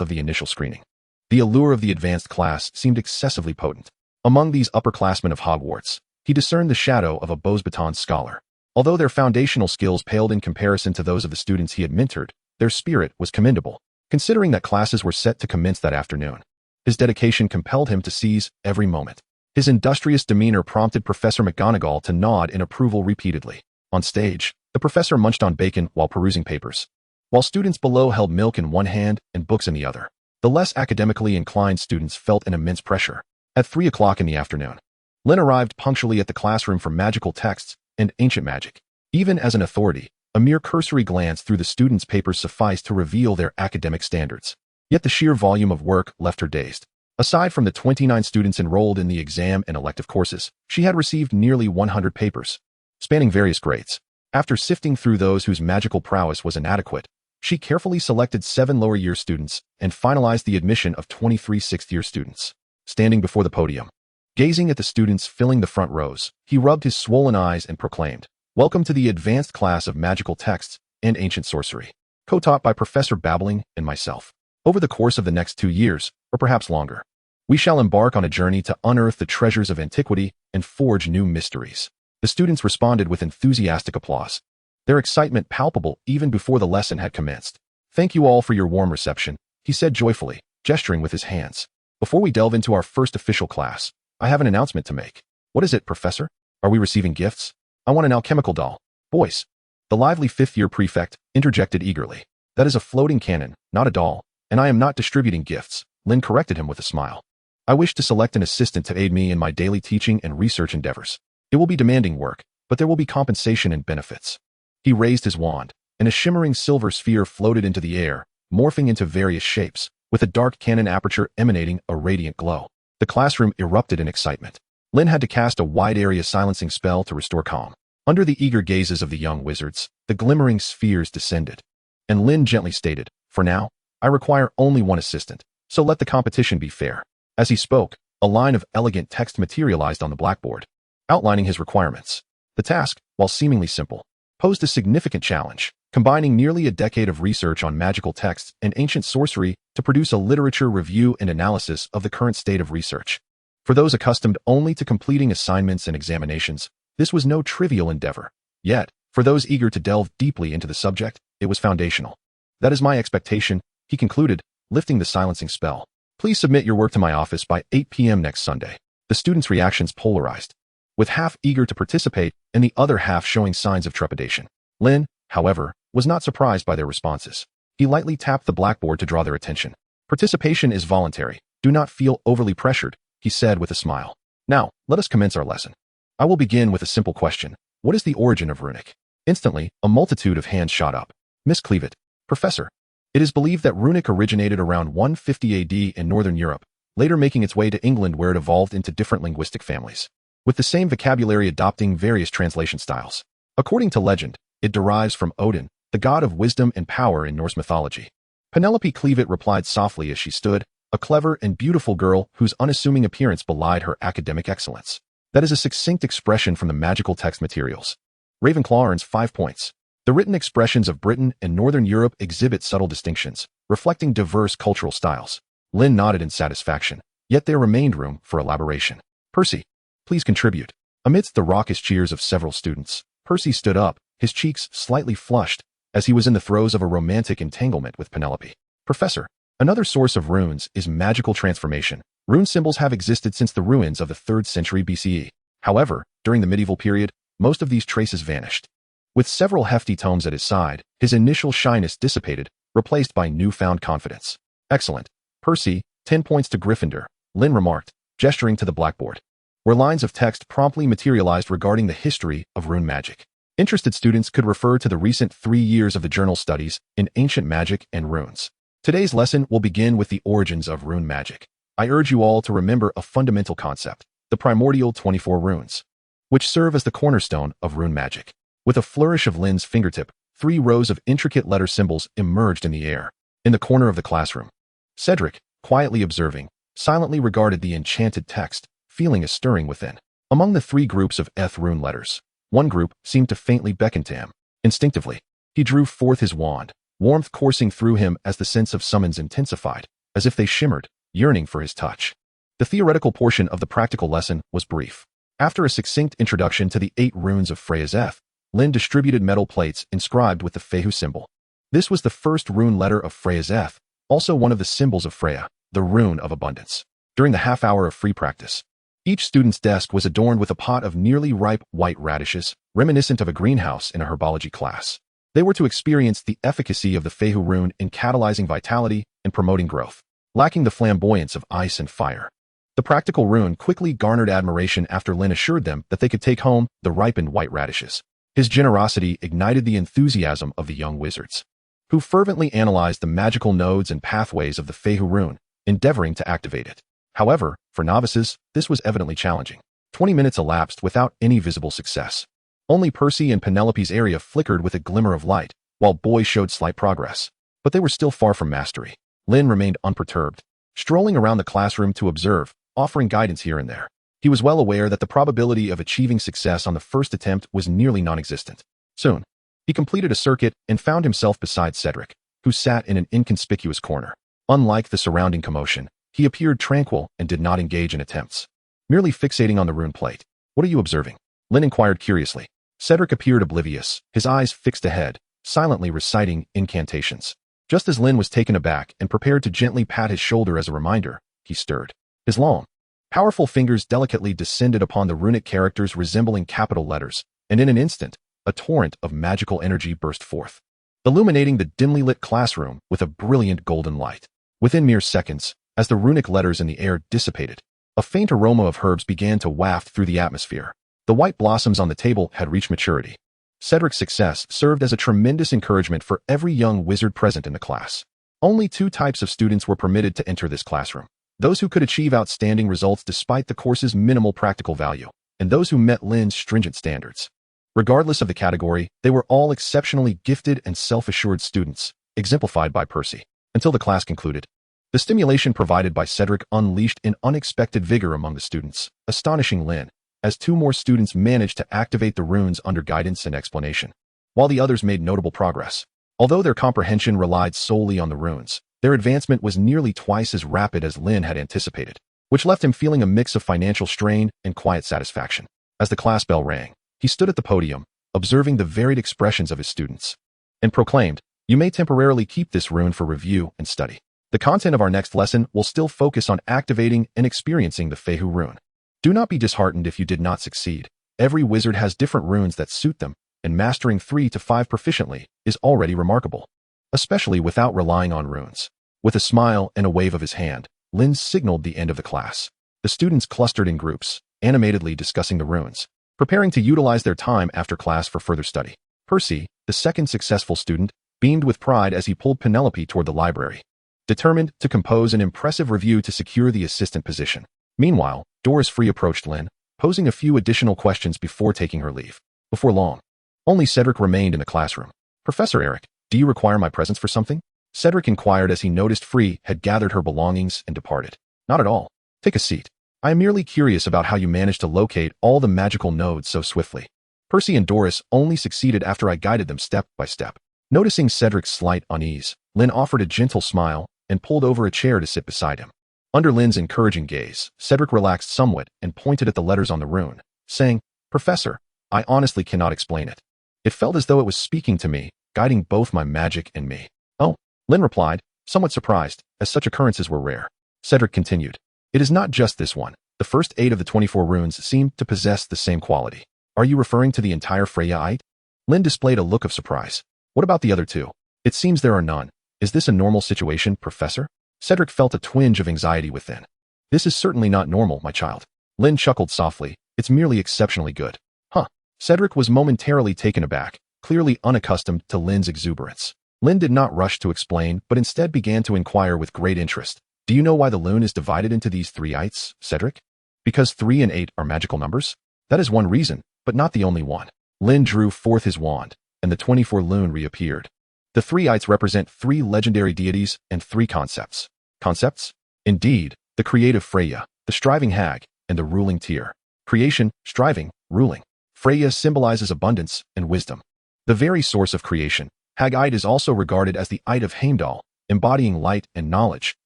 of the initial screening. The allure of the advanced class seemed excessively potent. Among these upperclassmen of Hogwarts, he discerned the shadow of a Beauxbatons scholar. Although their foundational skills paled in comparison to those of the students he had mentored, their spirit was commendable, considering that classes were set to commence that afternoon. His dedication compelled him to seize every moment. His industrious demeanor prompted Professor McGonagall to nod in approval repeatedly. On stage, the professor munched on bacon while perusing papers, while students below held milk in one hand and books in the other. The less academically inclined students felt an immense pressure. At 3 o'clock in the afternoon, Lynn arrived punctually at the classroom for magical texts and ancient magic. Even as an authority, a mere cursory glance through the students' papers sufficed to reveal their academic standards. Yet the sheer volume of work left her dazed. Aside from the 29 students enrolled in the exam and elective courses, she had received nearly 100 papers, spanning various grades. After sifting through those whose magical prowess was inadequate, she carefully selected 7 lower-year students and finalized the admission of 23 sixth-year students. Standing before the podium, gazing at the students filling the front rows, he rubbed his swollen eyes and proclaimed, "Welcome to the advanced class of magical texts and ancient sorcery, co-taught by Professor Babbling and myself. Over the course of the next 2 years, or perhaps longer, we shall embark on a journey to unearth the treasures of antiquity and forge new mysteries." The students responded with enthusiastic applause, their excitement palpable even before the lesson had commenced. "Thank you all for your warm reception," he said joyfully, gesturing with his hands. "Before we delve into our first official class, I have an announcement to make." "What is it, Professor? Are we receiving gifts?" "I want an alchemical doll." "Boys," the lively 5th-year prefect interjected eagerly. "That is a floating cannon, not a doll, and I am not distributing gifts," Lynn corrected him with a smile. "I wish to select an assistant to aid me in my daily teaching and research endeavors. It will be demanding work, but there will be compensation and benefits." He raised his wand, and a shimmering silver sphere floated into the air, morphing into various shapes, with a dark cannon aperture emanating a radiant glow. The classroom erupted in excitement. Lynn had to cast a wide-area silencing spell to restore calm. Under the eager gazes of the young wizards, the glimmering spheres descended, and Lynn gently stated, "For now, I require only 1 assistant, so let the competition be fair." As he spoke, a line of elegant text materialized on the blackboard, outlining his requirements. The task, while seemingly simple, posed a significant challenge, combining nearly a decade of research on magical texts and ancient sorcery to produce a literature review and analysis of the current state of research. For those accustomed only to completing assignments and examinations, this was no trivial endeavor. Yet, for those eager to delve deeply into the subject, it was foundational. "That is my expectation," he concluded, lifting the silencing spell. "Please submit your work to my office by 8 p.m. next Sunday." The students' reactions polarized, with half eager to participate and the other half showing signs of trepidation. Lynn, however, was not surprised by their responses. He lightly tapped the blackboard to draw their attention. "Participation is voluntary. Do not feel overly pressured," he said with a smile. "Now, let us commence our lesson. I will begin with a simple question. What is the origin of runic?" Instantly, a multitude of hands shot up. Miss Cleavet, "Professor, it is believed that runic originated around 150 AD in Northern Europe, later making its way to England where it evolved into different linguistic families, with the same vocabulary adopting various translation styles. According to legend, it derives from Odin, the god of wisdom and power in Norse mythology. Penelope Cleavet replied softly as she stood, a clever and beautiful girl whose unassuming appearance belied her academic excellence. That is a succinct expression from the magical text materials. Ravenclaw earns 5 points. The written expressions of Britain and Northern Europe exhibit subtle distinctions, reflecting diverse cultural styles. Lynn nodded in satisfaction, yet there remained room for elaboration. Percy, please contribute. Amidst the raucous cheers of several students, Percy stood up, his cheeks slightly flushed, as he was in the throes of a romantic entanglement with Penelope. Professor, another source of runes is magical transformation. Rune symbols have existed since the ruins of the 3rd century BCE. However, during the medieval period, most of these traces vanished. With several hefty tomes at his side, his initial shyness dissipated, replaced by newfound confidence. Excellent. Percy, 10 points to Gryffindor, Lynn remarked, gesturing to the blackboard, where lines of text promptly materialized regarding the history of rune magic. Interested students could refer to the recent 3 years of the journal studies in ancient magic and runes. Today's lesson will begin with the origins of rune magic. I urge you all to remember a fundamental concept, the primordial 24 runes, which serve as the cornerstone of rune magic. With a flourish of Lynn's fingertip, 3 rows of intricate letter symbols emerged in the air. In the corner of the classroom, Cedric, quietly observing, silently regarded the enchanted text, feeling a stirring within. Among the 3 groups of rune letters, one group seemed to faintly beckon to him. Instinctively, he drew forth his wand, warmth coursing through him as the sense of summons intensified, as if they shimmered, yearning for his touch. The theoretical portion of the practical lesson was brief. After a succinct introduction to the 8 runes of Freya's Eth, Lynn distributed metal plates inscribed with the Fehu symbol. This was the first rune letter of Freya's Eth, also one of the symbols of Freya, the rune of abundance. During the half-hour of free practice, each student's desk was adorned with a pot of nearly ripe white radishes, reminiscent of a greenhouse in a herbology class. They were to experience the efficacy of the Fehu rune in catalyzing vitality and promoting growth, lacking the flamboyance of ice and fire. The practical rune quickly garnered admiration after Lynn assured them that they could take home the ripened white radishes. His generosity ignited the enthusiasm of the young wizards, who fervently analyzed the magical nodes and pathways of the Fehu rune, endeavoring to activate it. However, for novices, this was evidently challenging. 20 minutes elapsed without any visible success. Only Percy and Penelope's area flickered with a glimmer of light, while Boy showed slight progress. But they were still far from mastery. Lynn remained unperturbed, strolling around the classroom to observe, offering guidance here and there. He was well aware that the probability of achieving success on the first attempt was nearly non-existent. Soon, he completed a circuit and found himself beside Cedric, who sat in an inconspicuous corner. Unlike the surrounding commotion, he appeared tranquil and did not engage in attempts, merely fixating on the rune plate. What are you observing? Lynn inquired curiously. Cedric appeared oblivious, his eyes fixed ahead, silently reciting incantations. Just as Lynn was taken aback and prepared to gently pat his shoulder as a reminder, he stirred. His long, powerful fingers delicately descended upon the runic characters resembling capital letters, and in an instant, a torrent of magical energy burst forth, illuminating the dimly lit classroom with a brilliant golden light. Within mere seconds, as the runic letters in the air dissipated, a faint aroma of herbs began to waft through the atmosphere. The white blossoms on the table had reached maturity. Cedric's success served as a tremendous encouragement for every young wizard present in the class. Only 2 types of students were permitted to enter this classroom: those who could achieve outstanding results despite the course's minimal practical value, and those who met Lynn's stringent standards. Regardless of the category, they were all exceptionally gifted and self-assured students, exemplified by Percy. Until the class concluded, the stimulation provided by Cedric unleashed an unexpected vigor among the students, astonishing Lynn, as 2 more students managed to activate the runes under guidance and explanation, while the others made notable progress. Although their comprehension relied solely on the runes, their advancement was nearly twice as rapid as Lynn had anticipated, which left him feeling a mix of financial strain and quiet satisfaction. As the class bell rang, he stood at the podium, observing the varied expressions of his students, and proclaimed, "You may temporarily keep this rune for review and study. The content of our next lesson will still focus on activating and experiencing the Fehu rune. Do not be disheartened if you did not succeed. Every wizard has different runes that suit them, and mastering 3 to 5 proficiently is already remarkable, especially without relying on runes." With a smile and a wave of his hand, Lynn signaled the end of the class. The students clustered in groups, animatedly discussing the runes, preparing to utilize their time after class for further study. Percy, the second successful student, beamed with pride as he pulled Penelope toward the library, determined to compose an impressive review to secure the assistant position. Meanwhile, Doris Free approached Lynn, posing a few additional questions before taking her leave. Before long, only Cedric remained in the classroom. "Professor Eric, do you require my presence for something?" Cedric inquired as he noticed Free had gathered her belongings and departed. Not at all. Take a seat. I am merely curious about how you managed to locate all the magical nodes so swiftly. Percy and Doris only succeeded after I guided them step by step. Noticing Cedric's slight unease, Lynn offered a gentle smile and pulled over a chair to sit beside him. Under Lynn's encouraging gaze, Cedric relaxed somewhat and pointed at the letters on the rune, saying, "Professor, I honestly cannot explain it. It felt as though it was speaking to me, guiding both my magic and me." "Oh," Lynn replied, somewhat surprised, as such occurrences were rare. Cedric continued, "It is not just this one. The first 8 of the 24 runes seem to possess the same quality." "Are you referring to the entire Freya-ite?" Lynn displayed a look of surprise. "What about the other 2? It seems there are none. Is this a normal situation, Professor?" Cedric felt a twinge of anxiety within. "This is certainly not normal, my child." Lynn chuckled softly. "It's merely exceptionally good." "Huh." Cedric was momentarily taken aback, clearly unaccustomed to Lynn's exuberance. Lynn did not rush to explain, but instead began to inquire with great interest. "Do you know why the lune is divided into these 3 ites, Cedric?" "Because 3 and 8 are magical numbers?" "That is one reason, but not the only one." Lynn drew forth his wand, and the 24 lune reappeared. The 3 ites represent 3 legendary deities and 3 concepts. Concepts? Indeed, the creative Freya, the striving hag, and the ruling Tyr. Creation, striving, ruling. Freya symbolizes abundance and wisdom. The very source of creation, Hagite is also regarded as the Ite of Heimdall, embodying light and knowledge,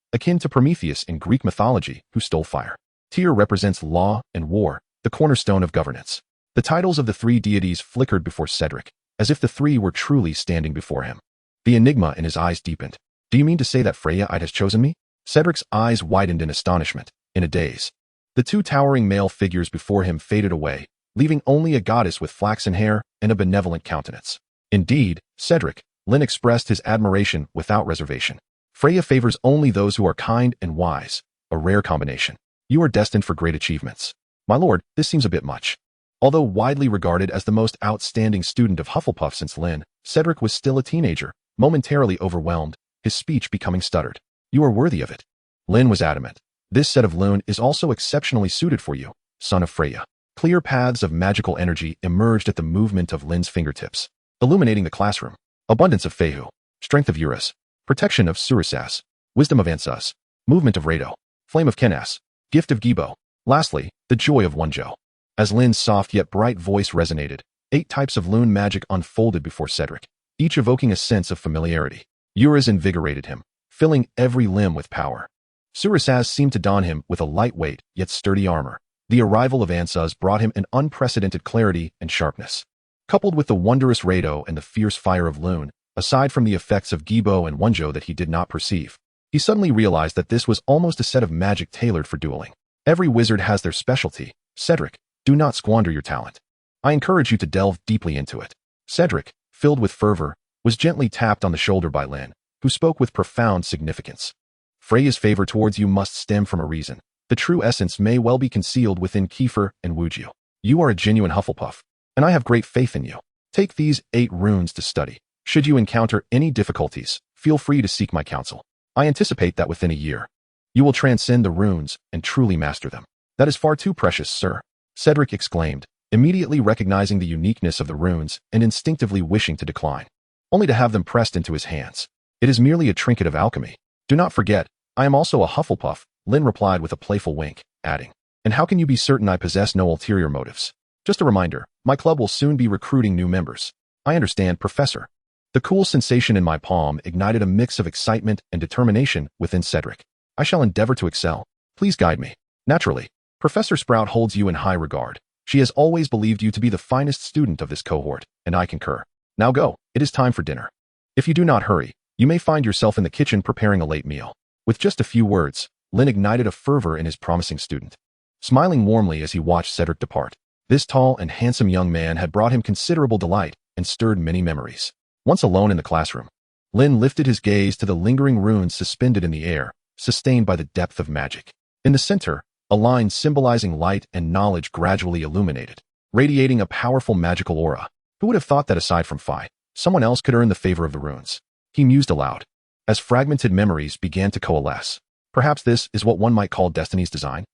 akin to Prometheus in Greek mythology, who stole fire. Tyr represents law and war, the cornerstone of governance. The titles of the 3 deities flickered before Cedric, as if the 3 were truly standing before him. The enigma in his eyes deepened. "Do you mean to say that Freya-ite has chosen me?" Cedric's eyes widened in astonishment, in a daze. The 2 towering male figures before him faded away, leaving only a goddess with flaxen hair and a benevolent countenance. "Indeed, Cedric," Lynn expressed his admiration without reservation. "Freya favors only those who are kind and wise, a rare combination. You are destined for great achievements." "My lord, this seems a bit much." Although widely regarded as the most outstanding student of Hufflepuff since Lynn, Cedric was still a teenager, momentarily overwhelmed, his speech becoming stuttered. "You are worthy of it." Lynn was adamant. "This set of lune is also exceptionally suited for you, son of Freya." Clear paths of magical energy emerged at the movement of Lynn's fingertips, illuminating the classroom. Abundance of Fehu, strength of Eurus, protection of Surasas, wisdom of Ansas, movement of Rado, flame of Kenas, gift of Gibo, lastly, the joy of Wonjo. As Lynn's soft yet bright voice resonated, 8 types of lune magic unfolded before Cedric, each evoking a sense of familiarity. Eurus invigorated him, filling every limb with power. Surasas seemed to don him with a lightweight yet sturdy armor. The arrival of Ansas brought him an unprecedented clarity and sharpness. Coupled with the wondrous Rado and the fierce fire of Lune, aside from the effects of Gibo and Wonjo that he did not perceive, he suddenly realized that this was almost a set of magic tailored for dueling. Every wizard has their specialty. Cedric, do not squander your talent. I encourage you to delve deeply into it. Cedric, filled with fervor, was gently tapped on the shoulder by Lynn, who spoke with profound significance. "Freya's favor towards you must stem from a reason. The true essence may well be concealed within Kiefer and Wuju. You are a genuine Hufflepuff, and I have great faith in you. Take these 8 runes to study. Should you encounter any difficulties, feel free to seek my counsel. I anticipate that within a year, you will transcend the runes and truly master them." "That is far too precious, sir," Cedric exclaimed, immediately recognizing the uniqueness of the runes and instinctively wishing to decline, only to have them pressed into his hands. "It is merely a trinket of alchemy. Do not forget, I am also a Hufflepuff," Lynn replied with a playful wink, adding, "And how can you be certain I possess no ulterior motives? Just a reminder, my club will soon be recruiting new members." "I understand, Professor." The cool sensation in my palm ignited a mix of excitement and determination within Cedric. "I shall endeavor to excel. Please guide me." "Naturally. Professor Sprout holds you in high regard. She has always believed you to be the finest student of this cohort, and I concur. Now go, it is time for dinner. If you do not hurry, you may find yourself in the kitchen preparing a late meal." With just a few words, Lynn ignited a fervor in his promising student, smiling warmly as he watched Cedric depart. This tall and handsome young man had brought him considerable delight and stirred many memories. Once alone in the classroom, Lynn lifted his gaze to the lingering runes suspended in the air, sustained by the depth of magic. In the center, a line symbolizing light and knowledge gradually illuminated, radiating a powerful magical aura. Who would have thought that aside from Phi, someone else could earn the favor of the runes? He mused aloud, as fragmented memories began to coalesce. Perhaps this is what one might call destiny's design?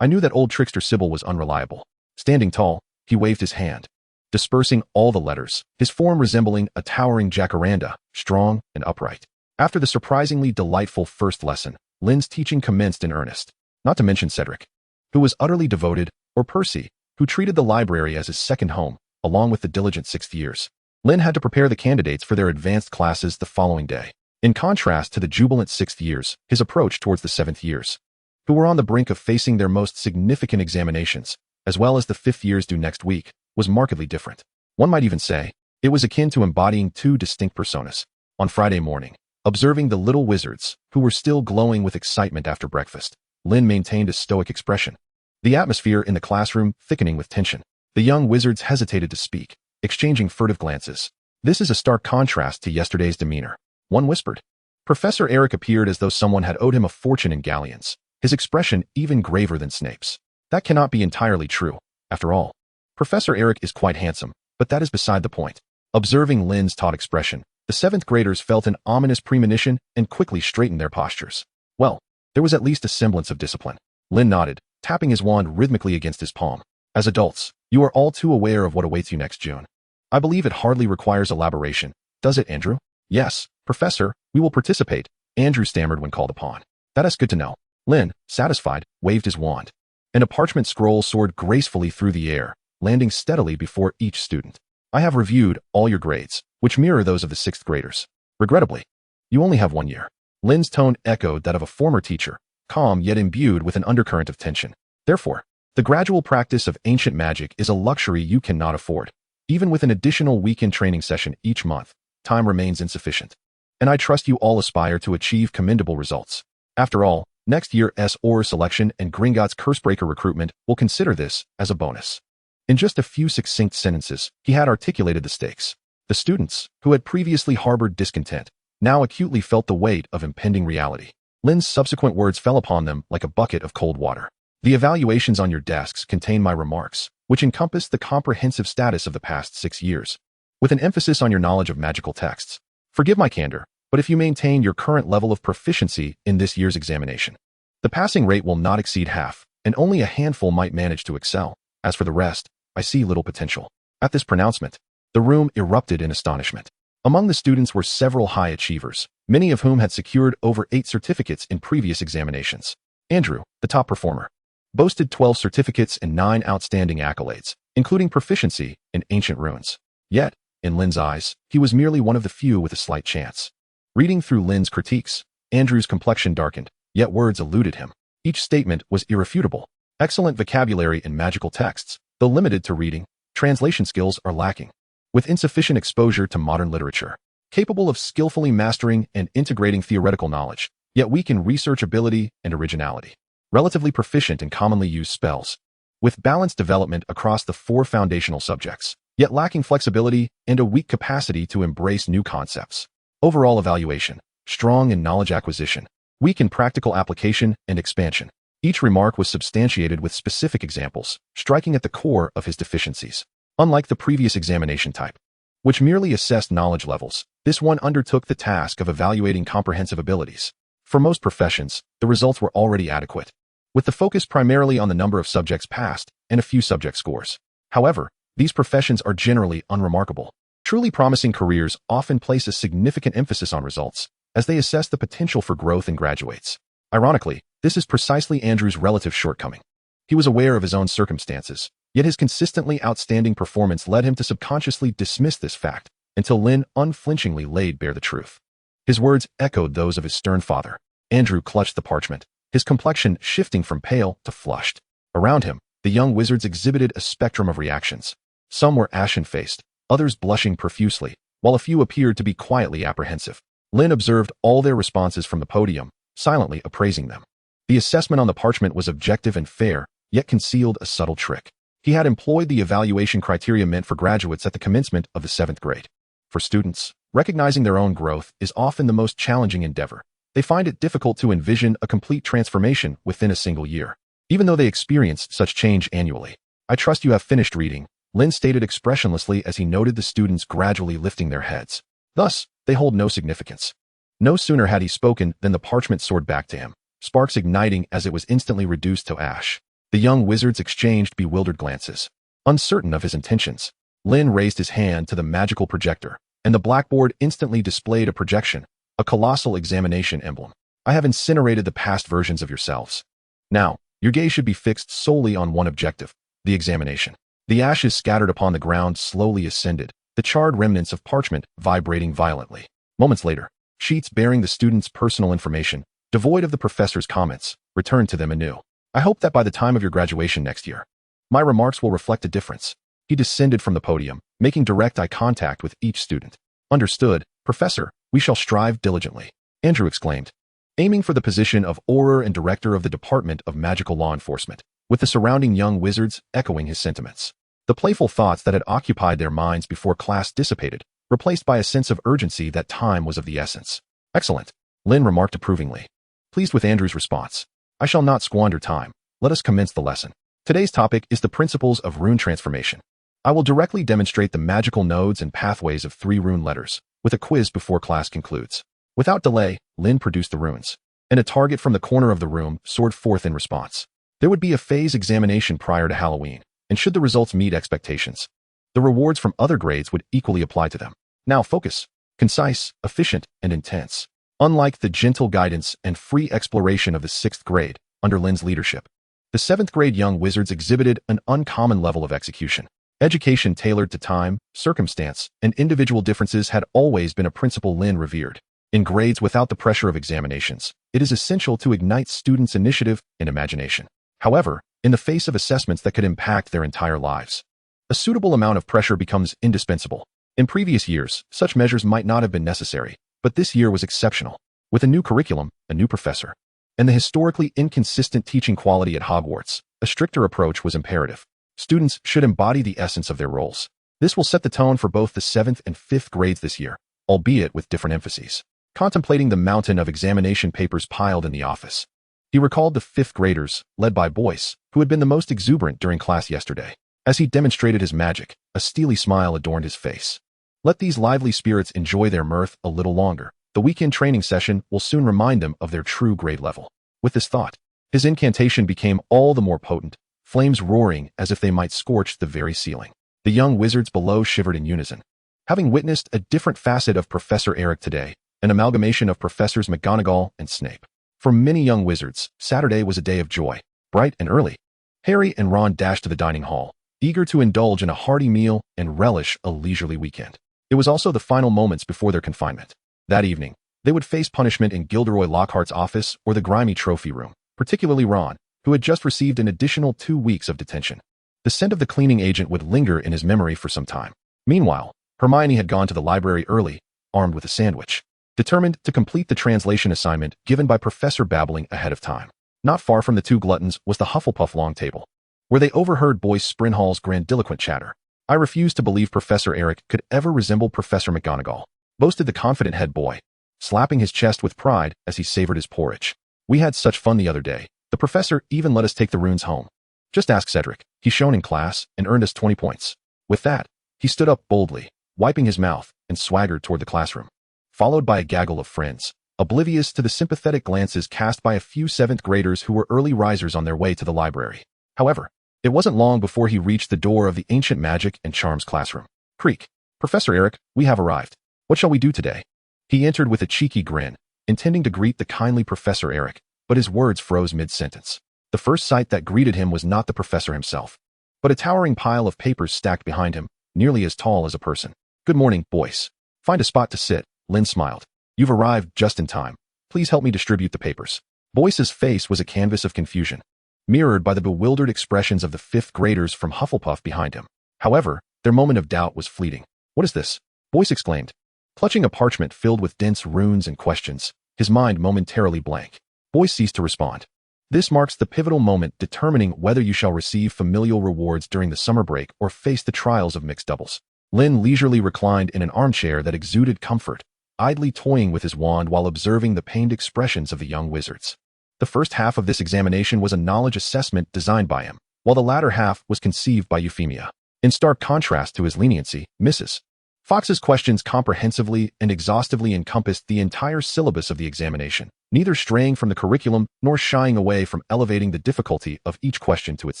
I knew that old trickster Sybil was unreliable. Standing tall, he waved his hand, dispersing all the letters, his form resembling a towering jacaranda, strong and upright. After the surprisingly delightful first lesson, Lynn's teaching commenced in earnest. Not to mention Cedric, who was utterly devoted, or Percy, who treated the library as his second home, along with the diligent sixth years. Lynn had to prepare the candidates for their advanced classes the following day. In contrast to the jubilant sixth years, his approach towards the seventh years, who were on the brink of facing their most significant examinations, as well as the fifth years due next week, was markedly different. One might even say, it was akin to embodying two distinct personas. On Friday morning, observing the little wizards, who were still glowing with excitement after breakfast, Lynn maintained a stoic expression. The atmosphere in the classroom thickening with tension. The young wizards hesitated to speak, exchanging furtive glances. This is a stark contrast to yesterday's demeanor, one whispered. Professor Eric appeared as though someone had owed him a fortune in galleons, his expression even graver than Snape's. That cannot be entirely true. After all, Professor Eric is quite handsome, but that is beside the point. Observing Lynn's taut expression, the seventh graders felt an ominous premonition and quickly straightened their postures. Well, there was at least a semblance of discipline. Lynn nodded, tapping his wand rhythmically against his palm. As adults, you are all too aware of what awaits you next June. I believe it hardly requires elaboration. Does it, Andrew? Yes, Professor, we will participate, Andrew stammered when called upon. That is good to know. Lynn, satisfied, waved his wand, and a parchment scroll soared gracefully through the air, landing steadily before each student. I have reviewed all your grades, which mirror those of the sixth graders. Regrettably, you only have 1 year. Lynn's tone echoed that of a former teacher, calm yet imbued with an undercurrent of tension. Therefore, the gradual practice of ancient magic is a luxury you cannot afford. Even with an additional weekend training session each month, time remains insufficient. And I trust you all aspire to achieve commendable results. After all, next year's Auror selection and Gringotts Cursebreaker recruitment will consider this as a bonus. In just a few succinct sentences, he had articulated the stakes. The students, who had previously harbored discontent, now acutely felt the weight of impending reality. Lynn's subsequent words fell upon them like a bucket of cold water. The evaluations on your desks contain my remarks, which encompass the comprehensive status of the past 6 years, with an emphasis on your knowledge of magical texts. Forgive my candor, but if you maintain your current level of proficiency in this year's examination, the passing rate will not exceed half, and only a handful might manage to excel. As for the rest, I see little potential. At this pronouncement, the room erupted in astonishment. Among the students were several high achievers, many of whom had secured over 8 certificates in previous examinations. Andrew, the top performer, boasted 12 certificates and 9 outstanding accolades, including proficiency in ancient runes. Yet, in Lynn's eyes, he was merely one of the few with a slight chance. Reading through Lynn's critiques, Andrew's complexion darkened, yet words eluded him. Each statement was irrefutable. Excellent vocabulary in magical texts, though limited to reading, translation skills are lacking. With insufficient exposure to modern literature, capable of skillfully mastering and integrating theoretical knowledge, yet weak in research ability and originality. Relatively proficient in commonly used spells, with balanced development across the 4 foundational subjects, yet lacking flexibility and a weak capacity to embrace new concepts. Overall evaluation, strong in knowledge acquisition, weak in practical application and expansion. Each remark was substantiated with specific examples, striking at the core of his deficiencies. Unlike the previous examination type, which merely assessed knowledge levels, this one undertook the task of evaluating comprehensive abilities. For most professions, the results were already adequate, with the focus primarily on the number of subjects passed and a few subject scores. However, these professions are generally unremarkable. Truly promising careers often place a significant emphasis on results, as they assess the potential for growth in graduates. Ironically, this is precisely Andrew's relative shortcoming. He was aware of his own circumstances, yet his consistently outstanding performance led him to subconsciously dismiss this fact, until Lynn unflinchingly laid bare the truth. His words echoed those of his stern father. Andrew clutched the parchment, his complexion shifting from pale to flushed. Around him, the young wizards exhibited a spectrum of reactions. Some were ashen-faced, others blushing profusely, while a few appeared to be quietly apprehensive. Lynn observed all their responses from the podium, silently appraising them. The assessment on the parchment was objective and fair, yet concealed a subtle trick. He had employed the evaluation criteria meant for graduates at the commencement of the 7th grade. For students, recognizing their own growth is often the most challenging endeavor. They find it difficult to envision a complete transformation within a single year, even though they experience such change annually. I trust you have finished reading, Lynn stated expressionlessly as he noted the students gradually lifting their heads. Thus, they hold no significance. No sooner had he spoken than the parchment soared back to him, sparks igniting as it was instantly reduced to ash. The young wizards exchanged bewildered glances. Uncertain of his intentions, Lynn raised his hand to the magical projector, and the blackboard instantly displayed a projection, a colossal examination emblem. I have incinerated the past versions of yourselves. Now, your gaze should be fixed solely on one objective, the examination. The ashes scattered upon the ground slowly ascended, the charred remnants of parchment vibrating violently. Moments later, sheets bearing the students' personal information, devoid of the professor's comments, returned to them anew. I hope that by the time of your graduation next year, my remarks will reflect a difference. He descended from the podium, making direct eye contact with each student. Understood, Professor, we shall strive diligently, Andrew exclaimed, aiming for the position of Auror and Director of the Department of Magical Law Enforcement, with the surrounding young wizards echoing his sentiments. The playful thoughts that had occupied their minds before class dissipated, replaced by a sense of urgency that time was of the essence. Excellent, Lynn remarked approvingly. Pleased with Andrew's response. I shall not squander time. Let us commence the lesson. Today's topic is the principles of rune transformation. I will directly demonstrate the magical nodes and pathways of 3 rune letters, with a quiz before class concludes. Without delay, Lynn produced the runes, and a target from the corner of the room soared forth in response. There would be a phase examination prior to Halloween, and should the results meet expectations, the rewards from other grades would equally apply to them. Now focus. Concise, efficient, and intense. Unlike the gentle guidance and free exploration of the 6th grade, under Lynn's leadership, the 7th grade young wizards exhibited an uncommon level of execution. Education tailored to time, circumstance, and individual differences had always been a principle Lynn revered. In grades without the pressure of examinations, it is essential to ignite students' initiative and imagination. However, in the face of assessments that could impact their entire lives, a suitable amount of pressure becomes indispensable. In previous years, such measures might not have been necessary, but this year was exceptional. With a new curriculum, a new professor, and the historically inconsistent teaching quality at Hogwarts, a stricter approach was imperative. Students should embody the essence of their roles. This will set the tone for both the 7th and 5th grades this year, albeit with different emphases. Contemplating the mountain of examination papers piled in the office, he recalled the 5th graders, led by Boyce, who had been the most exuberant during class yesterday. As he demonstrated his magic, a steely smile adorned his face. Let these lively spirits enjoy their mirth a little longer. The weekend training session will soon remind them of their true grade level. With this thought, his incantation became all the more potent, flames roaring as if they might scorch the very ceiling. The young wizards below shivered in unison. Having witnessed a different facet of Professor Eric today, an amalgamation of Professors McGonagall and Snape. For many young wizards, Saturday was a day of joy. Bright and early, Harry and Ron dashed to the dining hall, eager to indulge in a hearty meal and relish a leisurely weekend. It was also the final moments before their confinement. That evening, they would face punishment in Gilderoy Lockhart's office or the grimy trophy room, particularly Ron, who had just received an additional 2 weeks of detention. The scent of the cleaning agent would linger in his memory for some time. Meanwhile, Hermione had gone to the library early, armed with a sandwich, determined to complete the translation assignment given by Professor Babbling ahead of time. Not far from the 2 gluttons was the Hufflepuff long table, where they overheard Boyce Sprinhall's grandiloquent chatter. I refuse to believe Professor Eric could ever resemble Professor McGonagall, boasted the confident head boy, slapping his chest with pride as he savored his porridge. We had such fun the other day. The professor even let us take the runes home. Just ask Cedric. He shone in class and earned us 20 points. With that, he stood up boldly, wiping his mouth, and swaggered toward the classroom, followed by a gaggle of friends, oblivious to the sympathetic glances cast by a few 7th graders who were early risers on their way to the library. However, it wasn't long before he reached the door of the Ancient Magic and Charms classroom. Creak. Professor Eric, we have arrived. What shall we do today? He entered with a cheeky grin, intending to greet the kindly Professor Eric, but his words froze mid-sentence. The first sight that greeted him was not the professor himself, but a towering pile of papers stacked behind him, nearly as tall as a person. Good morning, Boyce. Find a spot to sit, Lynn smiled. You've arrived just in time. Please help me distribute the papers. Boyce's face was a canvas of confusion, mirrored by the bewildered expressions of the 5th graders from Hufflepuff behind him. However, their moment of doubt was fleeting. What is this? Boyce exclaimed, clutching a parchment filled with dense runes and questions, his mind momentarily blank. Boyce ceased to respond. This marks the pivotal moment determining whether you shall receive familial rewards during the summer break or face the trials of mixed doubles. Lynn leisurely reclined in an armchair that exuded comfort, idly toying with his wand while observing the pained expressions of the young wizards. The first half of this examination was a knowledge assessment designed by him, while the latter half was conceived by Euphemia. In stark contrast to his leniency, Mrs. Fox's questions comprehensively and exhaustively encompassed the entire syllabus of the examination, neither straying from the curriculum nor shying away from elevating the difficulty of each question to its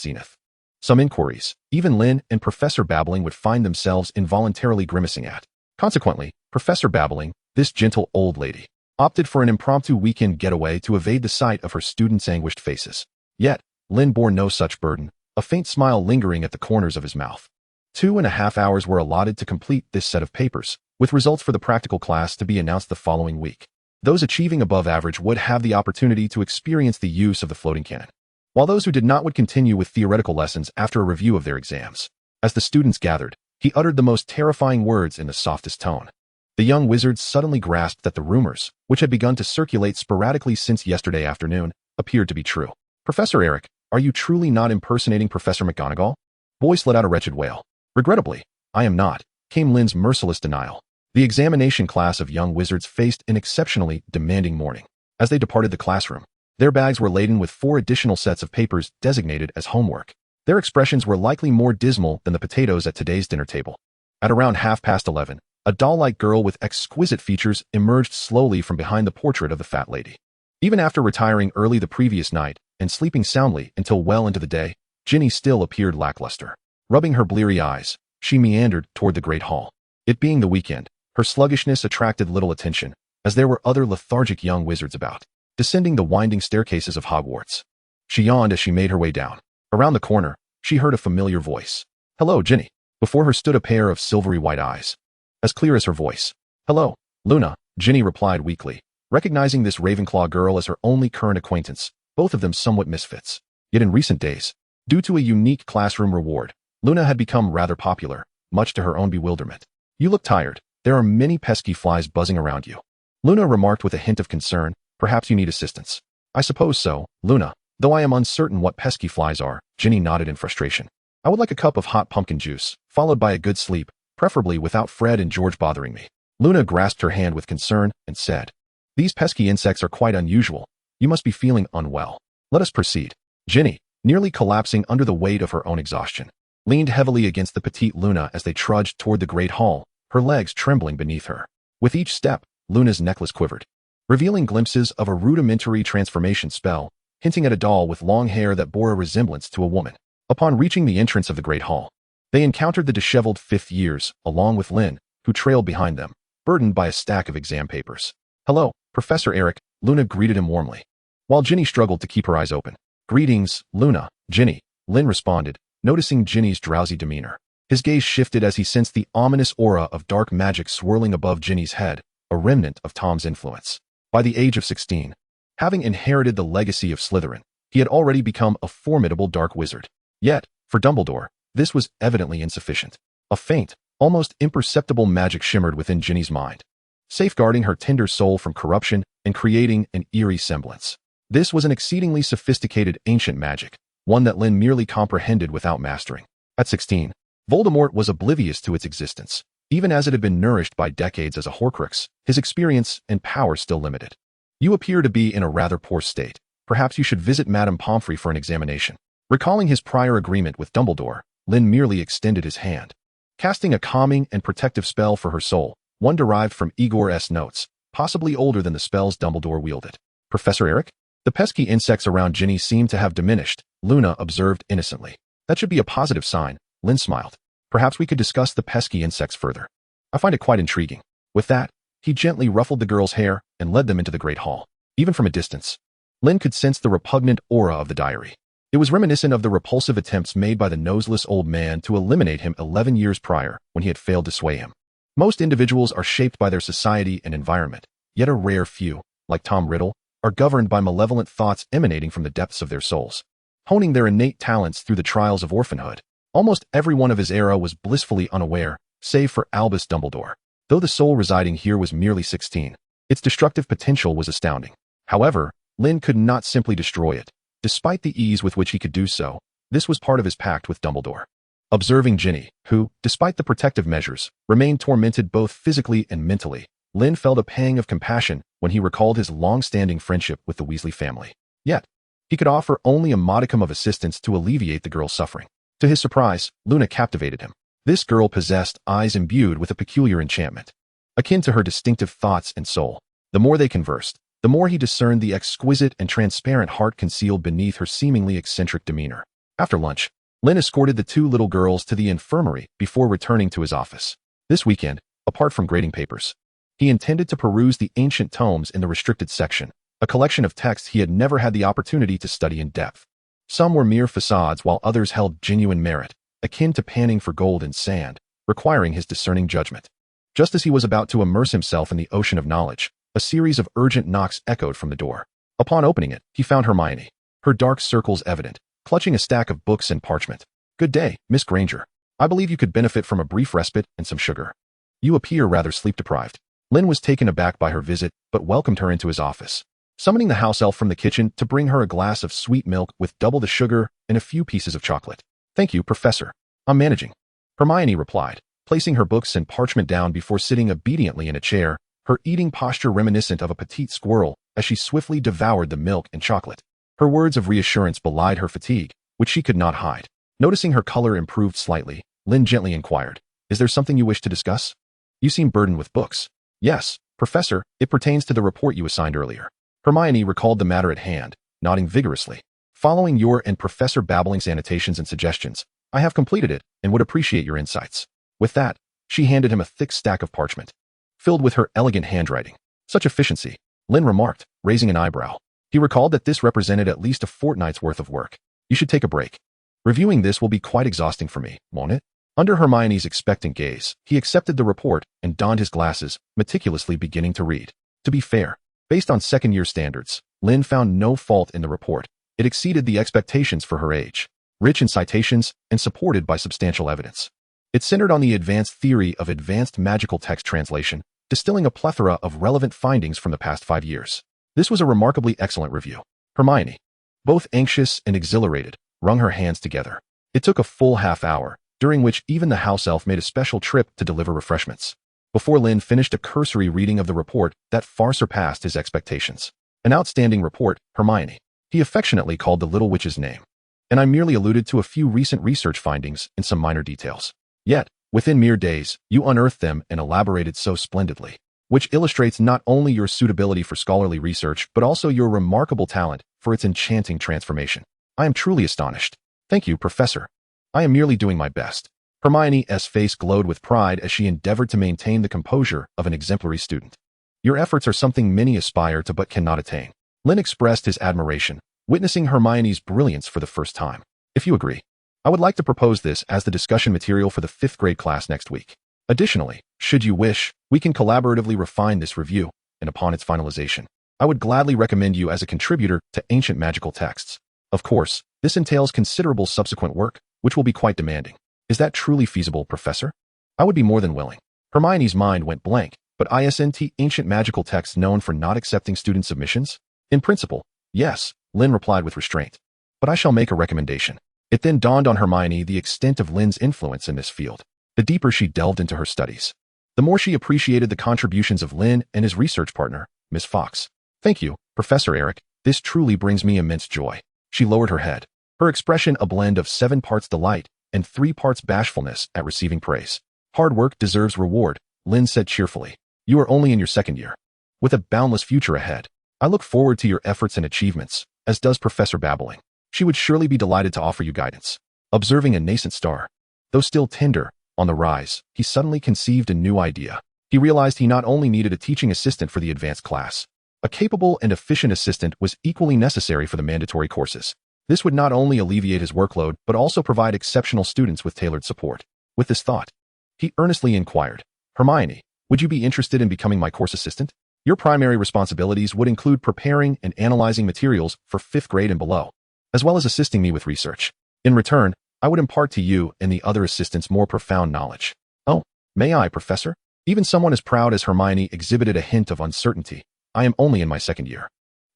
zenith. Some inquiries, even Lynn and Professor Babbling would find themselves involuntarily grimacing at. Consequently, Professor Babbling, this gentle old lady, opted for an impromptu weekend getaway to evade the sight of her students' anguished faces. Yet, Lynn bore no such burden, a faint smile lingering at the corners of his mouth. 2.5 hours were allotted to complete this set of papers, with results for the practical class to be announced the following week. Those achieving above average would have the opportunity to experience the use of the floating cannon, while those who did not would continue with theoretical lessons after a review of their exams. As the students gathered, he uttered the most terrifying words in the softest tone. The young wizards suddenly grasped that the rumors, which had begun to circulate sporadically since yesterday afternoon, appeared to be true. "Professor Eric, are you truly not impersonating Professor McGonagall?" Boyce let out a wretched wail. "Regrettably, I am not," came Lynn's merciless denial. The examination class of young wizards faced an exceptionally demanding morning. As they departed the classroom, their bags were laden with 4 additional sets of papers designated as homework. Their expressions were likely more dismal than the potatoes at today's dinner table. At around 11:30, a doll-like girl with exquisite features emerged slowly from behind the portrait of the fat lady. Even after retiring early the previous night and sleeping soundly until well into the day, Ginny still appeared lackluster. Rubbing her bleary eyes, she meandered toward the great hall. It being the weekend, her sluggishness attracted little attention, as there were other lethargic young wizards about, descending the winding staircases of Hogwarts. She yawned as she made her way down. Around the corner, she heard a familiar voice. "Hello, Ginny." Before her stood a pair of silvery white eyes, as clear as her voice. "Hello, Luna," Ginny replied weakly, recognizing this Ravenclaw girl as her only current acquaintance, both of them somewhat misfits. Yet in recent days, due to a unique classroom reward, Luna had become rather popular, much to her own bewilderment. "You look tired. There are many pesky flies buzzing around you," Luna remarked with a hint of concern. "Perhaps you need assistance." "I suppose so, Luna, though I am uncertain what pesky flies are," Ginny nodded in frustration. "I would like a cup of hot pumpkin juice, followed by a good sleep, preferably without Fred and George bothering me." Luna grasped her hand with concern and said, "These pesky insects are quite unusual. You must be feeling unwell. Let us proceed." Ginny, nearly collapsing under the weight of her own exhaustion, leaned heavily against the petite Luna as they trudged toward the great hall, her legs trembling beneath her. With each step, Luna's necklace quivered, revealing glimpses of a rudimentary transformation spell, hinting at a doll with long hair that bore a resemblance to a woman. Upon reaching the entrance of the great hall, they encountered the disheveled fifth years, along with Lynn, who trailed behind them, burdened by a stack of exam papers. "Hello, Professor Eric," Luna greeted him warmly, while Ginny struggled to keep her eyes open. "Greetings, Luna, Ginny," Lynn responded, noticing Ginny's drowsy demeanor. His gaze shifted as he sensed the ominous aura of dark magic swirling above Ginny's head, a remnant of Tom's influence. By the age of 16, having inherited the legacy of Slytherin, he had already become a formidable dark wizard. Yet, for Dumbledore, this was evidently insufficient. A faint, almost imperceptible magic shimmered within Ginny's mind, safeguarding her tender soul from corruption and creating an eerie semblance. This was an exceedingly sophisticated ancient magic, one that Lynn merely comprehended without mastering. At 16, Voldemort was oblivious to its existence. Even as it had been nourished by decades as a Horcrux, his experience and power still limited. "You appear to be in a rather poor state. Perhaps you should visit Madame Pomfrey for an examination." Recalling his prior agreement with Dumbledore, Lynn merely extended his hand, casting a calming and protective spell for her soul, one derived from Igor's notes, possibly older than the spells Dumbledore wielded. "Professor Eric?" The pesky insects around Ginny seemed to have diminished, Luna observed innocently. "That should be a positive sign," Lynn smiled. "Perhaps we could discuss the pesky insects further. I find it quite intriguing." With that, he gently ruffled the girl's hair and led them into the great hall. Even from a distance, Lynn could sense the repugnant aura of the diary. It was reminiscent of the repulsive attempts made by the noseless old man to eliminate him 11 years prior when he had failed to sway him. Most individuals are shaped by their society and environment, yet a rare few, like Tom Riddle, are governed by malevolent thoughts emanating from the depths of their souls, honing their innate talents through the trials of orphanhood. Almost everyone of his era was blissfully unaware, save for Albus Dumbledore. Though the soul residing here was merely 16, its destructive potential was astounding. However, Lynn could not simply destroy it. Despite the ease with which he could do so, this was part of his pact with Dumbledore. Observing Ginny, who, despite the protective measures, remained tormented both physically and mentally, Lynn felt a pang of compassion when he recalled his long-standing friendship with the Weasley family. Yet, he could offer only a modicum of assistance to alleviate the girl's suffering. To his surprise, Luna captivated him. This girl possessed eyes imbued with a peculiar enchantment, akin to her distinctive thoughts and soul. The more they conversed, the more he discerned the exquisite and transparent heart concealed beneath her seemingly eccentric demeanor. After lunch, Lynn escorted the 2 little girls to the infirmary before returning to his office. This weekend, apart from grading papers, He intended to peruse the ancient tomes in the restricted section, a collection of texts he had never had the opportunity to study in depth. Some were mere facades while others held genuine merit, akin to panning for gold in sand, requiring his discerning judgment. Just as he was about to immerse himself in the ocean of knowledge, a series of urgent knocks echoed from the door. Upon opening it, he found Hermione, her dark circles evident, clutching a stack of books and parchment. "Good day, Miss Granger. I believe you could benefit from a brief respite and some sugar. You appear rather sleep-deprived." Lynn was taken aback by her visit, but welcomed her into his office, summoning the house elf from the kitchen to bring her a glass of sweet milk with double the sugar and a few pieces of chocolate. "Thank you, Professor. I'm managing," Hermione replied, placing her books and parchment down before sitting obediently in a chair, her eating posture reminiscent of a petite squirrel as she swiftly devoured the milk and chocolate. Her words of reassurance belied her fatigue, which she could not hide. Noticing her color improved slightly, Lynn gently inquired, "Is there something you wish to discuss? You seem burdened with books." "Yes, Professor, it pertains to the report you assigned earlier." Hermione recalled the matter at hand, nodding vigorously. "Following your and Professor Babbling's annotations and suggestions, I have completed it and would appreciate your insights." With that, she handed him a thick stack of parchment, filled with her elegant handwriting. "Such efficiency," Lynn remarked, raising an eyebrow. He recalled that this represented at least a fortnight's worth of work. "You should take a break. Reviewing this will be quite exhausting for me, won't it?" Under Hermione's expectant gaze, he accepted the report and donned his glasses, meticulously beginning to read. To be fair, based on second-year standards, Lynn found no fault in the report. It exceeded the expectations for her age, rich in citations and supported by substantial evidence. It centered on the advanced theory of advanced magical text translation, distilling a plethora of relevant findings from the past 5 years. This was a remarkably excellent review. Hermione, both anxious and exhilarated, wrung her hands together. It took a full half-hour, during which even the house elf made a special trip to deliver refreshments, before Lynn finished a cursory reading of the report that far surpassed his expectations. "An outstanding report, Hermione," he affectionately called the little witch's name. "And I merely alluded to a few recent research findings and some minor details. Yet, within mere days, you unearthed them and elaborated so splendidly, which illustrates not only your suitability for scholarly research but also your remarkable talent for its enchanting transformation. I am truly astonished." "Thank you, Professor. I am merely doing my best." Hermione's face glowed with pride as she endeavored to maintain the composure of an exemplary student. "Your efforts are something many aspire to but cannot attain." Lynn expressed his admiration, witnessing Hermione's brilliance for the first time. "If you agree, I would like to propose this as the discussion material for the 5th grade class next week. Additionally, should you wish, we can collaboratively refine this review, and upon its finalization, I would gladly recommend you as a contributor to ancient magical texts. Of course, this entails considerable subsequent work, which will be quite demanding. Is that truly feasible, Professor?" "I would be more than willing." Hermione's mind went blank, but isn't ancient magical texts known for not accepting student submissions? "In principle, yes," Lynn replied with restraint. "But I shall make a recommendation." It then dawned on Hermione the extent of Lynn's influence in this field. The deeper she delved into her studies, the more she appreciated the contributions of Lynn and his research partner, Miss Fox. "Thank you, Professor Eric. This truly brings me immense joy." She lowered her head, her expression a blend of 7 parts delight and 3 parts bashfulness at receiving praise. "Hard work deserves reward," Lynn said cheerfully. "You are only in your 2nd year, with a boundless future ahead. I look forward to your efforts and achievements, as does Professor Babbling. She would surely be delighted to offer you guidance." Observing a nascent star, though still tender, on the rise, he suddenly conceived a new idea. He realized he not only needed a teaching assistant for the advanced class. A capable and efficient assistant was equally necessary for the mandatory courses. This would not only alleviate his workload but also provide exceptional students with tailored support. With this thought, he earnestly inquired, "Hermione, would you be interested in becoming my course assistant? Your primary responsibilities would include preparing and analyzing materials for 5th grade and below, as well as assisting me with research. In return, I would impart to you and the other assistants more profound knowledge." "Oh, may I, Professor?" Even someone as proud as Hermione exhibited a hint of uncertainty. "I am only in my 2nd year.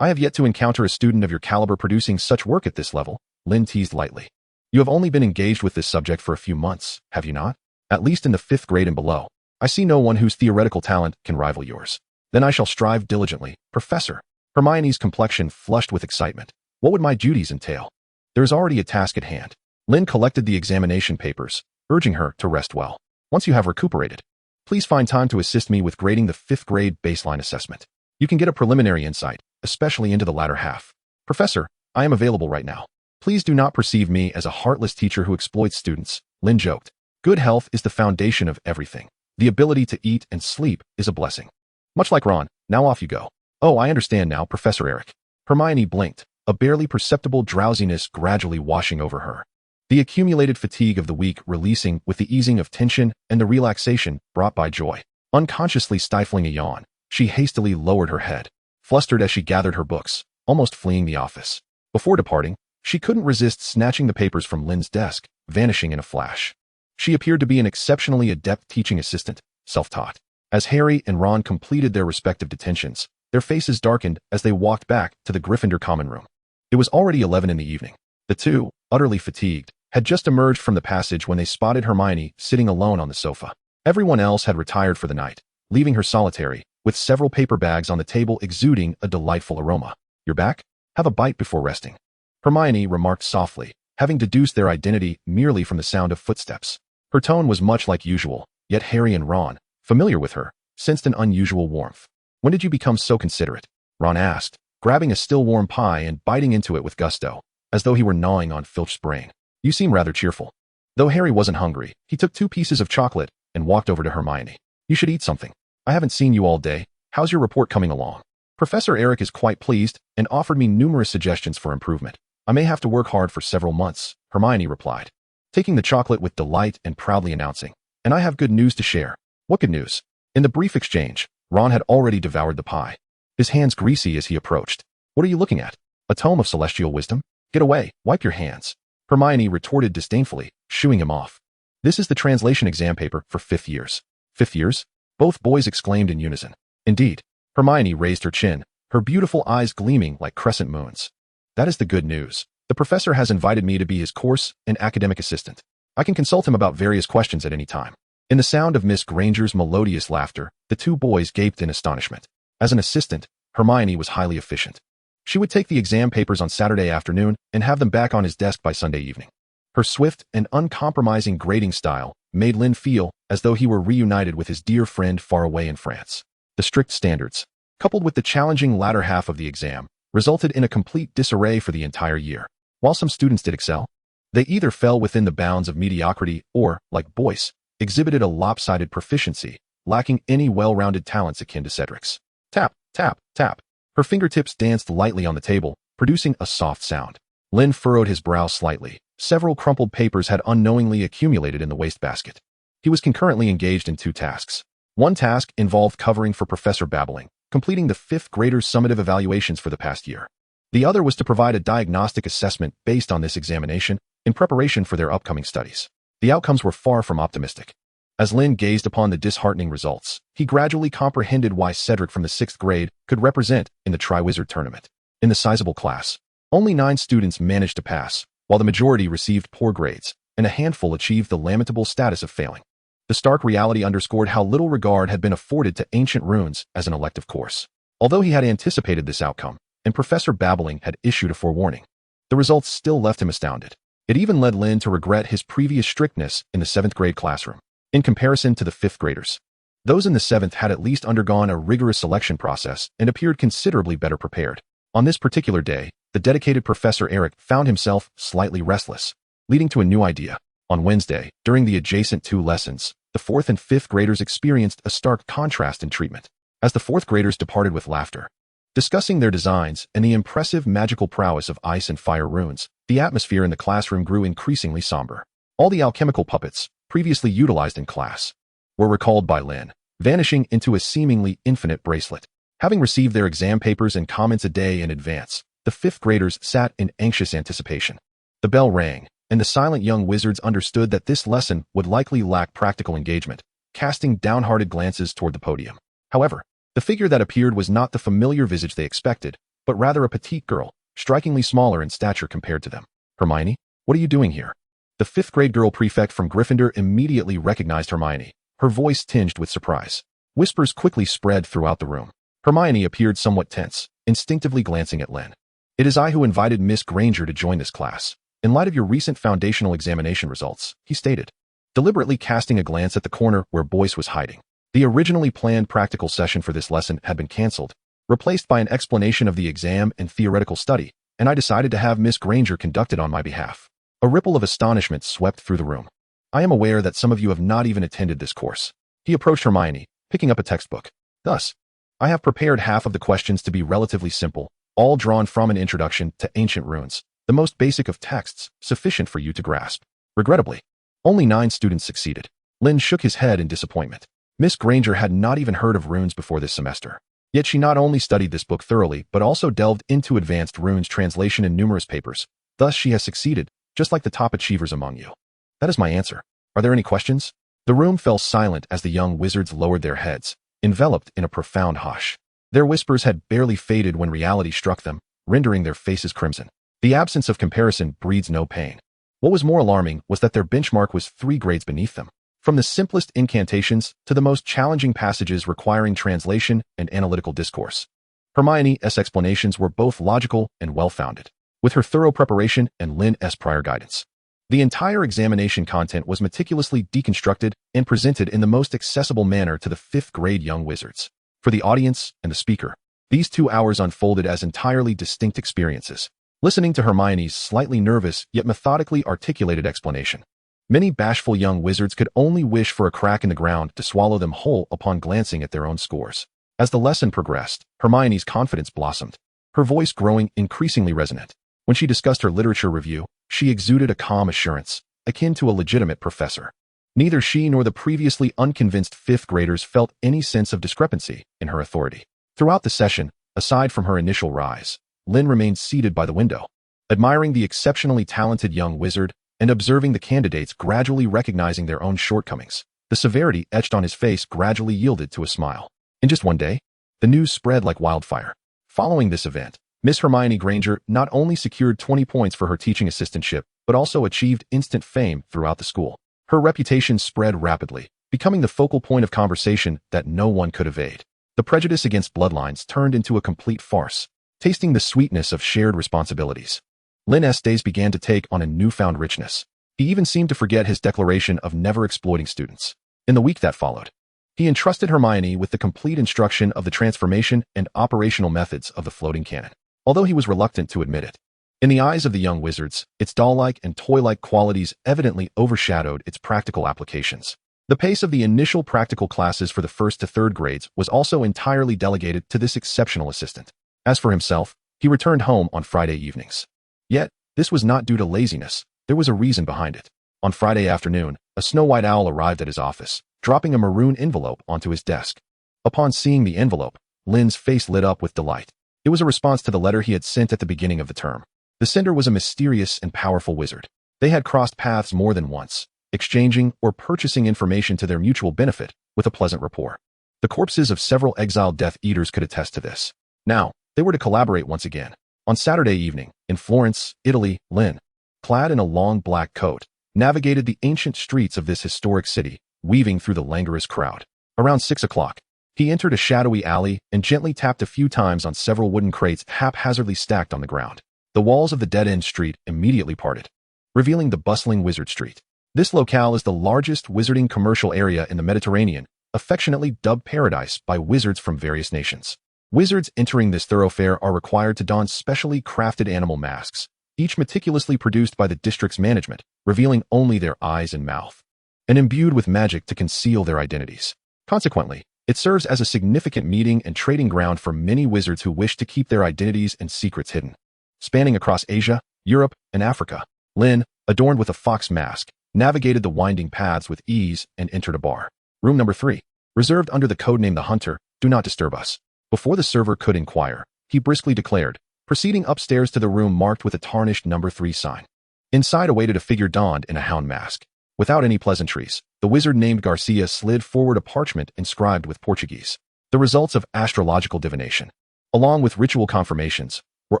I have yet to encounter a student of your caliber producing such work at this level," Lynn teased lightly. "You have only been engaged with this subject for a few months, have you not? At least in the 5th grade and below. I see no one whose theoretical talent can rival yours." "Then I shall strive diligently, Professor." Hermione's complexion flushed with excitement. "What would my duties entail?" "There is already a task at hand." Lynn collected the examination papers, urging her to rest well. "Once you have recuperated, please find time to assist me with grading the 5th grade baseline assessment. You can get a preliminary insight, especially into the latter half." "Professor, I am available right now. Please do not perceive me as a heartless teacher who exploits students," Lynn joked. "Good health is the foundation of everything. The ability to eat and sleep is a blessing." Much like Ron, now off you go. Oh, I understand now, Professor Eric. Hermione blinked, a barely perceptible drowsiness gradually washing over her. The accumulated fatigue of the week releasing with the easing of tension and the relaxation brought by joy. Unconsciously stifling a yawn, she hastily lowered her head, flustered as she gathered her books, almost fleeing the office. Before departing, she couldn't resist snatching the papers from Lynn's desk, vanishing in a flash. She appeared to be an exceptionally adept teaching assistant, self-taught. As Harry and Ron completed their respective detentions, their faces darkened as they walked back to the Gryffindor common room. It was already 11 in the evening. The two, utterly fatigued, had just emerged from the passage when they spotted Hermione sitting alone on the sofa. Everyone else had retired for the night, leaving her solitary, with several paper bags on the table exuding a delightful aroma. "You're back? Have a bite before resting," Hermione remarked softly, having deduced their identity merely from the sound of footsteps. Her tone was much like usual, yet Harry and Ron, familiar with her, sensed an unusual warmth. "When did you become so considerate?" Ron asked, grabbing a still warm pie and biting into it with gusto, as though he were gnawing on Filch's brain. "You seem rather cheerful." Though Harry wasn't hungry, he took 2 pieces of chocolate and walked over to Hermione. "You should eat something. I haven't seen you all day. How's your report coming along?" "Professor Eric is quite pleased and offered me numerous suggestions for improvement. I may have to work hard for several months," Hermione replied, taking the chocolate with delight and proudly announcing, "And I have good news to share." "What good news?" In the brief exchange, Ron had already devoured the pie, his hands greasy as he approached. "What are you looking at? A tome of celestial wisdom? Get away, wipe your hands," Hermione retorted disdainfully, shooing him off. "This is the translation exam paper for 5th years." "5th years?" Both boys exclaimed in unison. "Indeed." Hermione raised her chin, her beautiful eyes gleaming like crescent moons. "That is the good news. The professor has invited me to be his course and academic assistant. I can consult him about various questions at any time." In the sound of Miss Granger's melodious laughter, the 2 boys gaped in astonishment. As an assistant, Hermione was highly efficient. She would take the exam papers on Saturday afternoon and have them back on his desk by Sunday evening. Her swift and uncompromising grading style made Lynn feel as though he were reunited with his dear friend far away in France. The strict standards, coupled with the challenging latter half of the exam, resulted in a complete disarray for the entire year. While some students did excel, they either fell within the bounds of mediocrity or, like Boyce, exhibited a lopsided proficiency, lacking any well-rounded talents akin to Cedric's. Tap, tap, tap. Her fingertips danced lightly on the table, producing a soft sound. Lynn furrowed his brow slightly. Several crumpled papers had unknowingly accumulated in the wastebasket. He was concurrently engaged in 2 tasks. One task involved covering for Professor Babbling, completing the 5th graders' summative evaluations for the past year. The other was to provide a diagnostic assessment based on this examination in preparation for their upcoming studies. The outcomes were far from optimistic. As Lynn gazed upon the disheartening results, he gradually comprehended why Cedric from the 6th grade could represent in the Triwizard Tournament. In the sizable class, only 9 students managed to pass, while the majority received poor grades, and a handful achieved the lamentable status of failing. The stark reality underscored how little regard had been afforded to ancient runes as an elective course. Although he had anticipated this outcome, and Professor Babbling had issued a forewarning, the results still left him astounded. It even led Lynn to regret his previous strictness in the 7th grade classroom. In comparison to the 5th graders, those in the 7th had at least undergone a rigorous selection process and appeared considerably better prepared. On this particular day, the dedicated Professor Eric found himself slightly restless, leading to a new idea. On Wednesday, during the adjacent 2 lessons, the 4th and 5th graders experienced a stark contrast in treatment. As the 4th graders departed with laughter, discussing their designs and the impressive magical prowess of ice and fire runes, the atmosphere in the classroom grew increasingly somber. All the alchemical puppets, previously utilized in class, were recalled by Lynn, vanishing into a seemingly infinite bracelet. Having received their exam papers and comments a day in advance, the 5th graders sat in anxious anticipation. The bell rang, and the silent young wizards understood that this lesson would likely lack practical engagement, casting downhearted glances toward the podium. However, the figure that appeared was not the familiar visage they expected, but rather a petite girl, strikingly smaller in stature compared to them. "Hermione, what are you doing here?" The 5th grade girl prefect from Gryffindor immediately recognized Hermione, her voice tinged with surprise. Whispers quickly spread throughout the room. Hermione appeared somewhat tense, instinctively glancing at Lynn. "It is I who invited Miss Granger to join this class, in light of your recent foundational examination results," he stated, deliberately casting a glance at the corner where Boyce was hiding. The originally planned practical session for this lesson had been cancelled, replaced by an explanation of the exam and theoretical study, and I decided to have Miss Granger conduct it on my behalf. A ripple of astonishment swept through the room. "I am aware that some of you have not even attended this course." He approached Hermione, picking up a textbook. "Thus, I have prepared half of the questions to be relatively simple, all drawn from an introduction to ancient runes, the most basic of texts, sufficient for you to grasp. Regrettably, only 9 students succeeded. Lynn shook his head in disappointment. Miss Granger had not even heard of runes before this semester. Yet she not only studied this book thoroughly, but also delved into advanced runes translation in numerous papers. Thus she has succeeded, just like the top achievers among you. That is my answer. Are there any questions? The room fell silent as the young wizards lowered their heads, enveloped in a profound hush. Their whispers had barely faded when reality struck them, rendering their faces crimson. The absence of comparison breeds no pain. What was more alarming was that their benchmark was 3 grades beneath them. From the simplest incantations to the most challenging passages requiring translation and analytical discourse. Hermione's explanations were both logical and well-founded, with her thorough preparation and Lynn's prior guidance. The entire examination content was meticulously deconstructed and presented in the most accessible manner to the 5th grade young wizards. For the audience and the speaker, these 2 hours unfolded as entirely distinct experiences. Listening to Hermione's slightly nervous yet methodically articulated explanation, many bashful young wizards could only wish for a crack in the ground to swallow them whole upon glancing at their own scores. As the lesson progressed, Hermione's confidence blossomed, her voice growing increasingly resonant. When she discussed her literature review, she exuded a calm assurance, akin to a legitimate professor. Neither she nor the previously unconvinced 5th graders felt any sense of discrepancy in her authority. Throughout the session, aside from her initial rise, Lynn remained seated by the window, admiring the exceptionally talented young wizard and observing the candidates gradually recognizing their own shortcomings. The severity etched on his face gradually yielded to a smile. In just one day, the news spread like wildfire. Following this event, Miss Hermione Granger not only secured 20 points for her teaching assistantship, but also achieved instant fame throughout the school. Her reputation spread rapidly, becoming the focal point of conversation that no one could evade. The prejudice against bloodlines turned into a complete farce, tasting the sweetness of shared responsibilities. Lynn's days began to take on a newfound richness. He even seemed to forget his declaration of never exploiting students. In the week that followed, he entrusted Hermione with the complete instruction of the transformation and operational methods of the floating cannon, although he was reluctant to admit it. In the eyes of the young wizards, its doll-like and toy-like qualities evidently overshadowed its practical applications. The pace of the initial practical classes for the 1st to 3rd grades was also entirely delegated to this exceptional assistant. As for himself, he returned home on Friday evenings. Yet, this was not due to laziness. There was a reason behind it. On Friday afternoon, a snow-white owl arrived at his office, dropping a maroon envelope onto his desk. Upon seeing the envelope, Lynn's face lit up with delight. It was a response to the letter he had sent at the beginning of the term. The sender was a mysterious and powerful wizard. They had crossed paths more than once, exchanging or purchasing information to their mutual benefit with a pleasant rapport. The corpses of several exiled Death Eaters could attest to this. Now, they were to collaborate once again. On Saturday evening, in Florence, Italy, Lynn, clad in a long black coat, navigated the ancient streets of this historic city, weaving through the languorous crowd. Around 6 o'clock, he entered a shadowy alley and gently tapped a few times on several wooden crates haphazardly stacked on the ground. The walls of the dead-end street immediately parted, revealing the bustling Wizard Street. This locale is the largest wizarding commercial area in the Mediterranean, affectionately dubbed Paradise by wizards from various nations. Wizards entering this thoroughfare are required to don specially crafted animal masks, each meticulously produced by the district's management, revealing only their eyes and mouth, and imbued with magic to conceal their identities. Consequently, it serves as a significant meeting and trading ground for many wizards who wish to keep their identities and secrets hidden. Spanning across Asia, Europe, and Africa, Lynn, adorned with a fox mask, navigated the winding paths with ease and entered a bar. Room number 3, reserved under the codename The Hunter, do not disturb us. Before the server could inquire, he briskly declared, proceeding upstairs to the room marked with a tarnished number 3 sign. Inside awaited a figure donned in a hound mask. Without any pleasantries, the wizard named Garcia slid forward a parchment inscribed with Portuguese. The results of astrological divination, along with ritual confirmations, were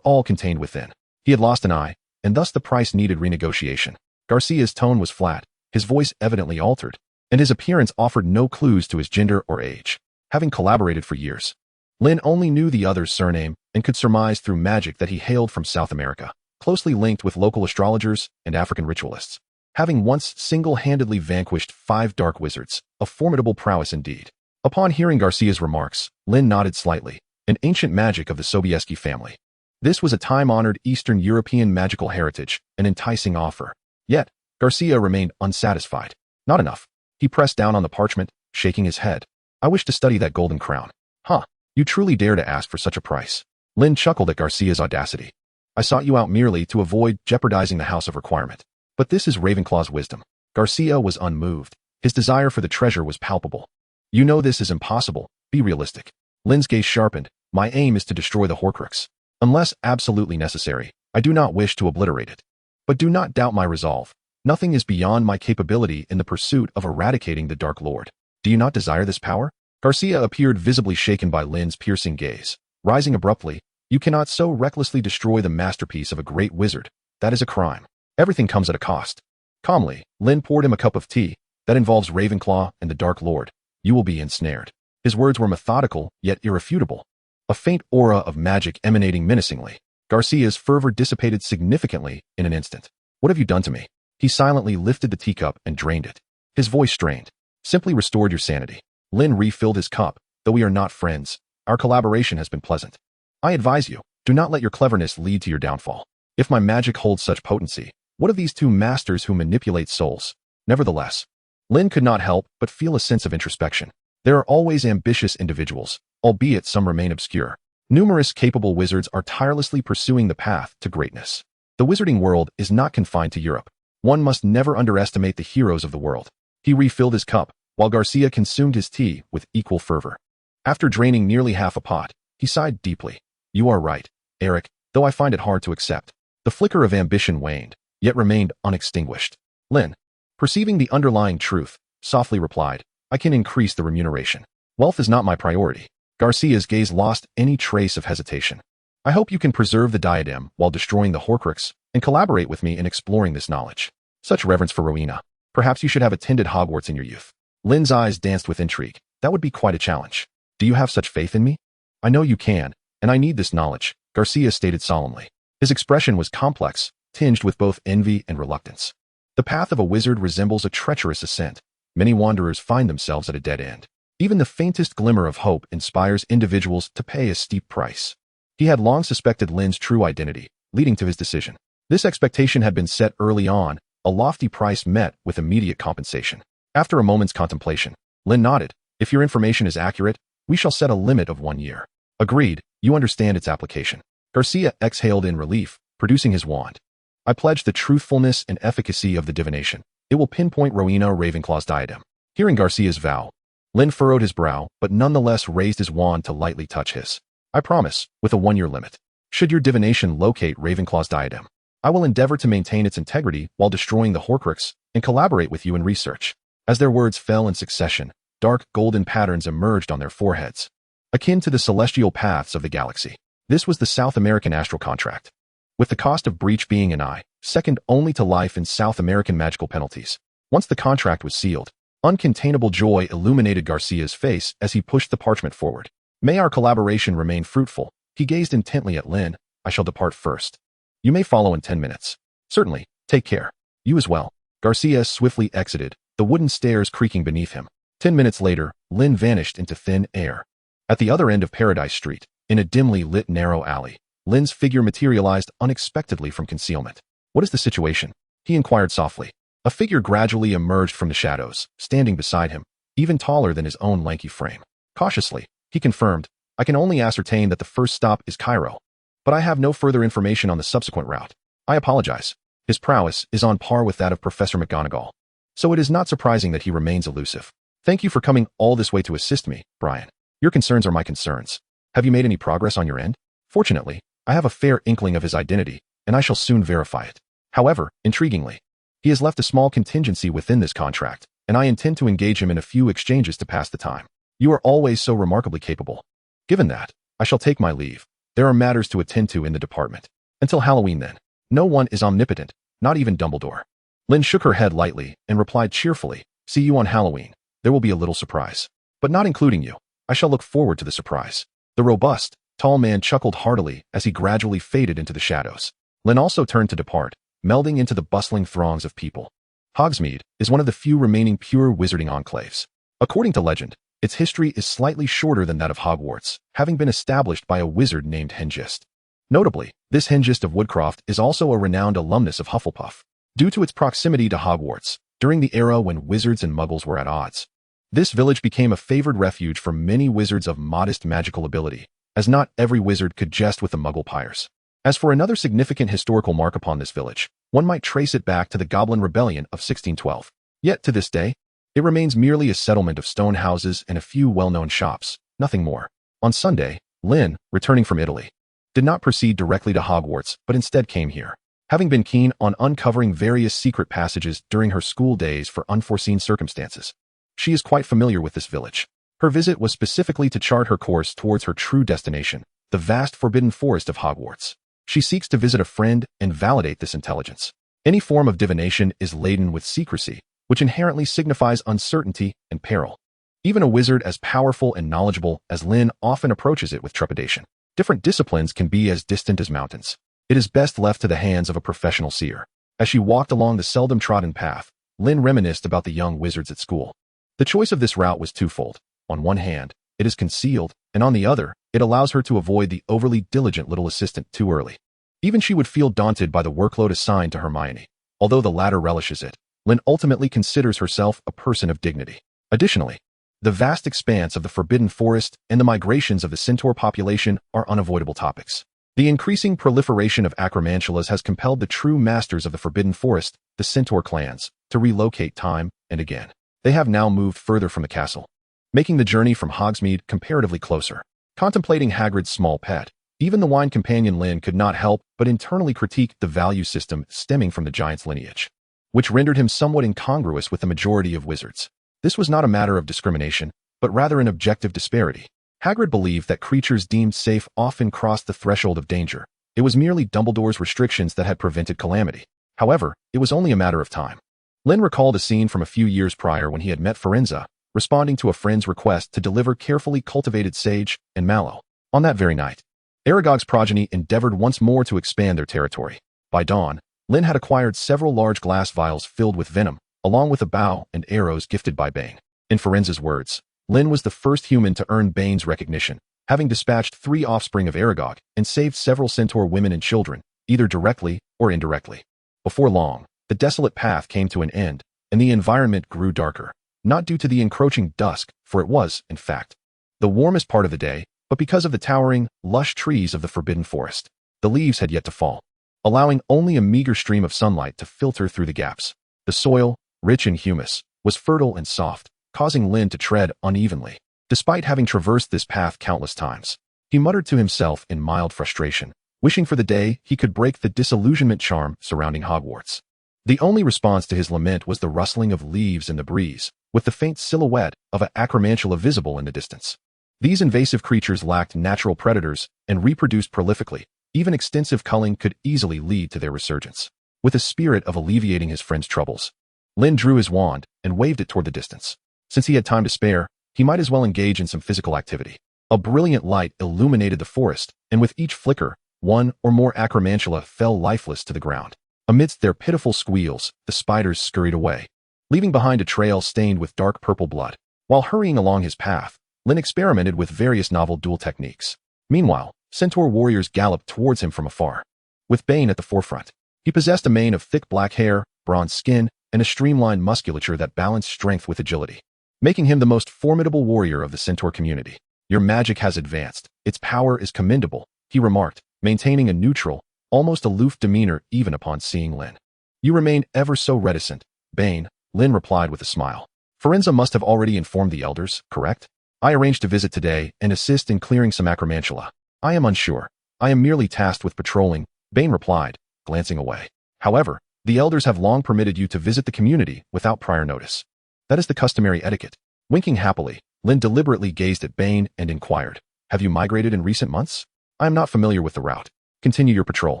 all contained within. He had lost an eye, and thus the price needed renegotiation. Garcia's tone was flat, his voice evidently altered, and his appearance offered no clues to his gender or age. Having collaborated for years, Lynn only knew the other's surname and could surmise through magic that he hailed from South America, closely linked with local astrologers and African ritualists. Having once single-handedly vanquished 5 dark wizards, a formidable prowess indeed. Upon hearing Garcia's remarks, Lynn nodded slightly, an ancient magic of the Sobieski family. This was a time-honored Eastern European magical heritage, an enticing offer. Yet, Garcia remained unsatisfied. Not enough. He pressed down on the parchment, shaking his head. I wish to study that golden crown. Huh. You truly dare to ask for such a price. Lynn chuckled at Garcia's audacity. I sought you out merely to avoid jeopardizing the House of Requirement. But this is Ravenclaw's wisdom. Garcia was unmoved. His desire for the treasure was palpable. You know this is impossible. Be realistic. Lynn's gaze sharpened. My aim is to destroy the Horcrux. Unless absolutely necessary, I do not wish to obliterate it. But do not doubt my resolve. Nothing is beyond my capability in the pursuit of eradicating the Dark Lord. Do you not desire this power? Garcia appeared visibly shaken by Lynn's piercing gaze. Rising abruptly, you cannot so recklessly destroy the masterpiece of a great wizard. That is a crime. Everything comes at a cost. Calmly, Lynn poured him a cup of tea. That involves Ravenclaw and the Dark Lord. You will be ensnared. His words were methodical, yet irrefutable. A faint aura of magic emanating menacingly. Garcia's fervor dissipated significantly in an instant. What have you done to me? He silently lifted the teacup and drained it. His voice strained. Simply restored your sanity. Lynn refilled his cup. Though we are not friends, our collaboration has been pleasant. I advise you, do not let your cleverness lead to your downfall. If my magic holds such potency, what of these two masters who manipulate souls? Nevertheless, Lynn could not help but feel a sense of introspection. There are always ambitious individuals, albeit some remain obscure. Numerous capable wizards are tirelessly pursuing the path to greatness. The wizarding world is not confined to Europe. One must never underestimate the heroes of the world. He refilled his cup, while Garcia consumed his tea with equal fervor. After draining nearly half a pot, he sighed deeply. You are right, Eric, though I find it hard to accept. The flicker of ambition waned, yet remained unextinguished. Lynn, perceiving the underlying truth, softly replied, I can increase the remuneration. Wealth is not my priority. Garcia's gaze lost any trace of hesitation. I hope you can preserve the diadem while destroying the Horcrux and collaborate with me in exploring this knowledge. Such reverence for Rowena. Perhaps you should have attended Hogwarts in your youth. Lynn's eyes danced with intrigue. That would be quite a challenge. Do you have such faith in me? I know you can, and I need this knowledge, Garcia stated solemnly. His expression was complex, tinged with both envy and reluctance. The path of a wizard resembles a treacherous ascent. Many wanderers find themselves at a dead end. Even the faintest glimmer of hope inspires individuals to pay a steep price. He had long suspected Lynn's true identity, leading to his decision. This expectation had been set early on, a lofty price met with immediate compensation. After a moment's contemplation, Lynn nodded. If your information is accurate, we shall set a limit of 1 year. Agreed, you understand its application. Garcia exhaled in relief, producing his wand. I pledge the truthfulness and efficacy of the divination. It will pinpoint Rowena Ravenclaw's diadem. Hearing Garcia's vow, Lynn furrowed his brow, but nonetheless raised his wand to lightly touch his. I promise, with a 1-year limit. Should your divination locate Ravenclaw's diadem, I will endeavor to maintain its integrity while destroying the Horcrux and collaborate with you in research. As their words fell in succession, dark golden patterns emerged on their foreheads, akin to the celestial paths of the galaxy. This was the South American astral contract, with the cost of breach being an eye, second only to life in South American magical penalties. Once the contract was sealed, uncontainable joy illuminated Garcia's face as he pushed the parchment forward. May our collaboration remain fruitful. He gazed intently at Lynn. I shall depart first. You may follow in 10 minutes. Certainly, take care. You as well. Garcia swiftly exited, the wooden stairs creaking beneath him. 10 minutes later, Lynn vanished into thin air. At the other end of Paradise Street, in a dimly lit narrow alley, Lynn's figure materialized unexpectedly from concealment. What is the situation? He inquired softly. A figure gradually emerged from the shadows, standing beside him, even taller than his own lanky frame. Cautiously, he confirmed, I can only ascertain that the first stop is Cairo, but I have no further information on the subsequent route. I apologize. His prowess is on par with that of Professor McGonagall, so it is not surprising that he remains elusive. Thank you for coming all this way to assist me, Brian. Your concerns are my concerns. Have you made any progress on your end? Fortunately, I have a fair inkling of his identity, and I shall soon verify it. However, intriguingly, he has left a small contingency within this contract, and I intend to engage him in a few exchanges to pass the time. You are always so remarkably capable. Given that, I shall take my leave. There are matters to attend to in the department. Until Halloween then. No one is omnipotent, not even Dumbledore. Lynn shook her head lightly and replied cheerfully, see you on Halloween. There will be a little surprise. But not including you. I shall look forward to the surprise. The robust, tall man chuckled heartily as he gradually faded into the shadows. Lynn also turned to depart, melding into the bustling throngs of people. Hogsmeade is one of the few remaining pure wizarding enclaves. According to legend, its history is slightly shorter than that of Hogwarts, having been established by a wizard named Hengist. Notably, this Hengist of Woodcroft is also a renowned alumnus of Hufflepuff. Due to its proximity to Hogwarts, during the era when wizards and muggles were at odds, This village became a favored refuge for many wizards of modest magical ability, as not every wizard could jest with the Muggle pyres. As for another significant historical mark upon this village, one might trace it back to the Goblin Rebellion of 1612. Yet to this day, it remains merely a settlement of stone houses and a few well-known shops, nothing more. On Sunday, Lynn, returning from Italy, did not proceed directly to Hogwarts, but instead came here. Having been keen on uncovering various secret passages during her school days for unforeseen circumstances, she is quite familiar with this village. Her visit was specifically to chart her course towards her true destination, the vast forbidden forest of Hogwarts. She seeks to visit a friend and validate this intelligence. Any form of divination is laden with secrecy, which inherently signifies uncertainty and peril. Even a wizard as powerful and knowledgeable as Lynn often approaches it with trepidation. Different disciplines can be as distant as mountains. It is best left to the hands of a professional seer. As she walked along the seldom trodden path, Lynn reminisced about the young wizards at school. The choice of this route was twofold. On one hand, it is concealed, and on the other, it allows her to avoid the overly diligent little assistant too early. Even she would feel daunted by the workload assigned to Hermione. Although the latter relishes it, Lynn ultimately considers herself a person of dignity. Additionally, the vast expanse of the Forbidden Forest and the migrations of the centaur population are unavoidable topics. The increasing proliferation of acromantulas has compelled the true masters of the Forbidden Forest, the centaur clans, to relocate time and again. They have now moved further from the castle, making the journey from Hogsmeade comparatively closer. Contemplating Hagrid's small pet, even the wine companion Lynn could not help but internally critique the value system stemming from the giant's lineage, which rendered him somewhat incongruous with the majority of wizards. This was not a matter of discrimination, but rather an objective disparity. Hagrid believed that creatures deemed safe often crossed the threshold of danger. It was merely Dumbledore's restrictions that had prevented calamity. However, it was only a matter of time. Lynn recalled a scene from a few years prior when he had met Firenze, responding to a friend's request to deliver carefully cultivated sage and mallow. On that very night, Aragog's progeny endeavored once more to expand their territory. By dawn, Lynn had acquired several large glass vials filled with venom, along with a bow and arrows gifted by Bane. In Firenze's words, Lynn was the first human to earn Bane's recognition, having dispatched 3 offspring of Aragog and saved several centaur women and children, either directly or indirectly. Before long, the desolate path came to an end, and the environment grew darker, not due to the encroaching dusk, for it was, in fact, the warmest part of the day, but because of the towering, lush trees of the Forbidden Forest. The leaves had yet to fall, allowing only a meager stream of sunlight to filter through the gaps. The soil, rich in humus, was fertile and soft, causing Lynn to tread unevenly. Despite having traversed this path countless times, he muttered to himself in mild frustration, wishing for the day he could break the disillusionment charm surrounding Hogwarts. The only response to his lament was the rustling of leaves in the breeze, with the faint silhouette of an acromantula visible in the distance. These invasive creatures lacked natural predators and reproduced prolifically. Even extensive culling could easily lead to their resurgence. With a spirit of alleviating his friend's troubles, Lynn drew his wand and waved it toward the distance. Since he had time to spare, he might as well engage in some physical activity. A brilliant light illuminated the forest, and with each flicker, one or more acromantula fell lifeless to the ground. Amidst their pitiful squeals, the spiders scurried away, leaving behind a trail stained with dark purple blood. While hurrying along his path, Lynn experimented with various novel duel techniques. Meanwhile, centaur warriors galloped towards him from afar, with Bane at the forefront. He possessed a mane of thick black hair, bronze skin, and a streamlined musculature that balanced strength with agility, making him the most formidable warrior of the centaur community. "Your magic has advanced. Its power is commendable," he remarked, maintaining a neutral, almost aloof demeanor even upon seeing Lynn. "You remain ever so reticent, Bane," Lynn replied with a smile. "Firenze must have already informed the elders, correct? I arranged to visit today and assist in clearing some acromantula. I am unsure. I am merely tasked with patrolling," Bane replied, glancing away. "However, the elders have long permitted you to visit the community without prior notice. That is the customary etiquette." Winking happily, Lynn deliberately gazed at Bane and inquired, "Have you migrated in recent months? I am not familiar with the route. Continue your patrol.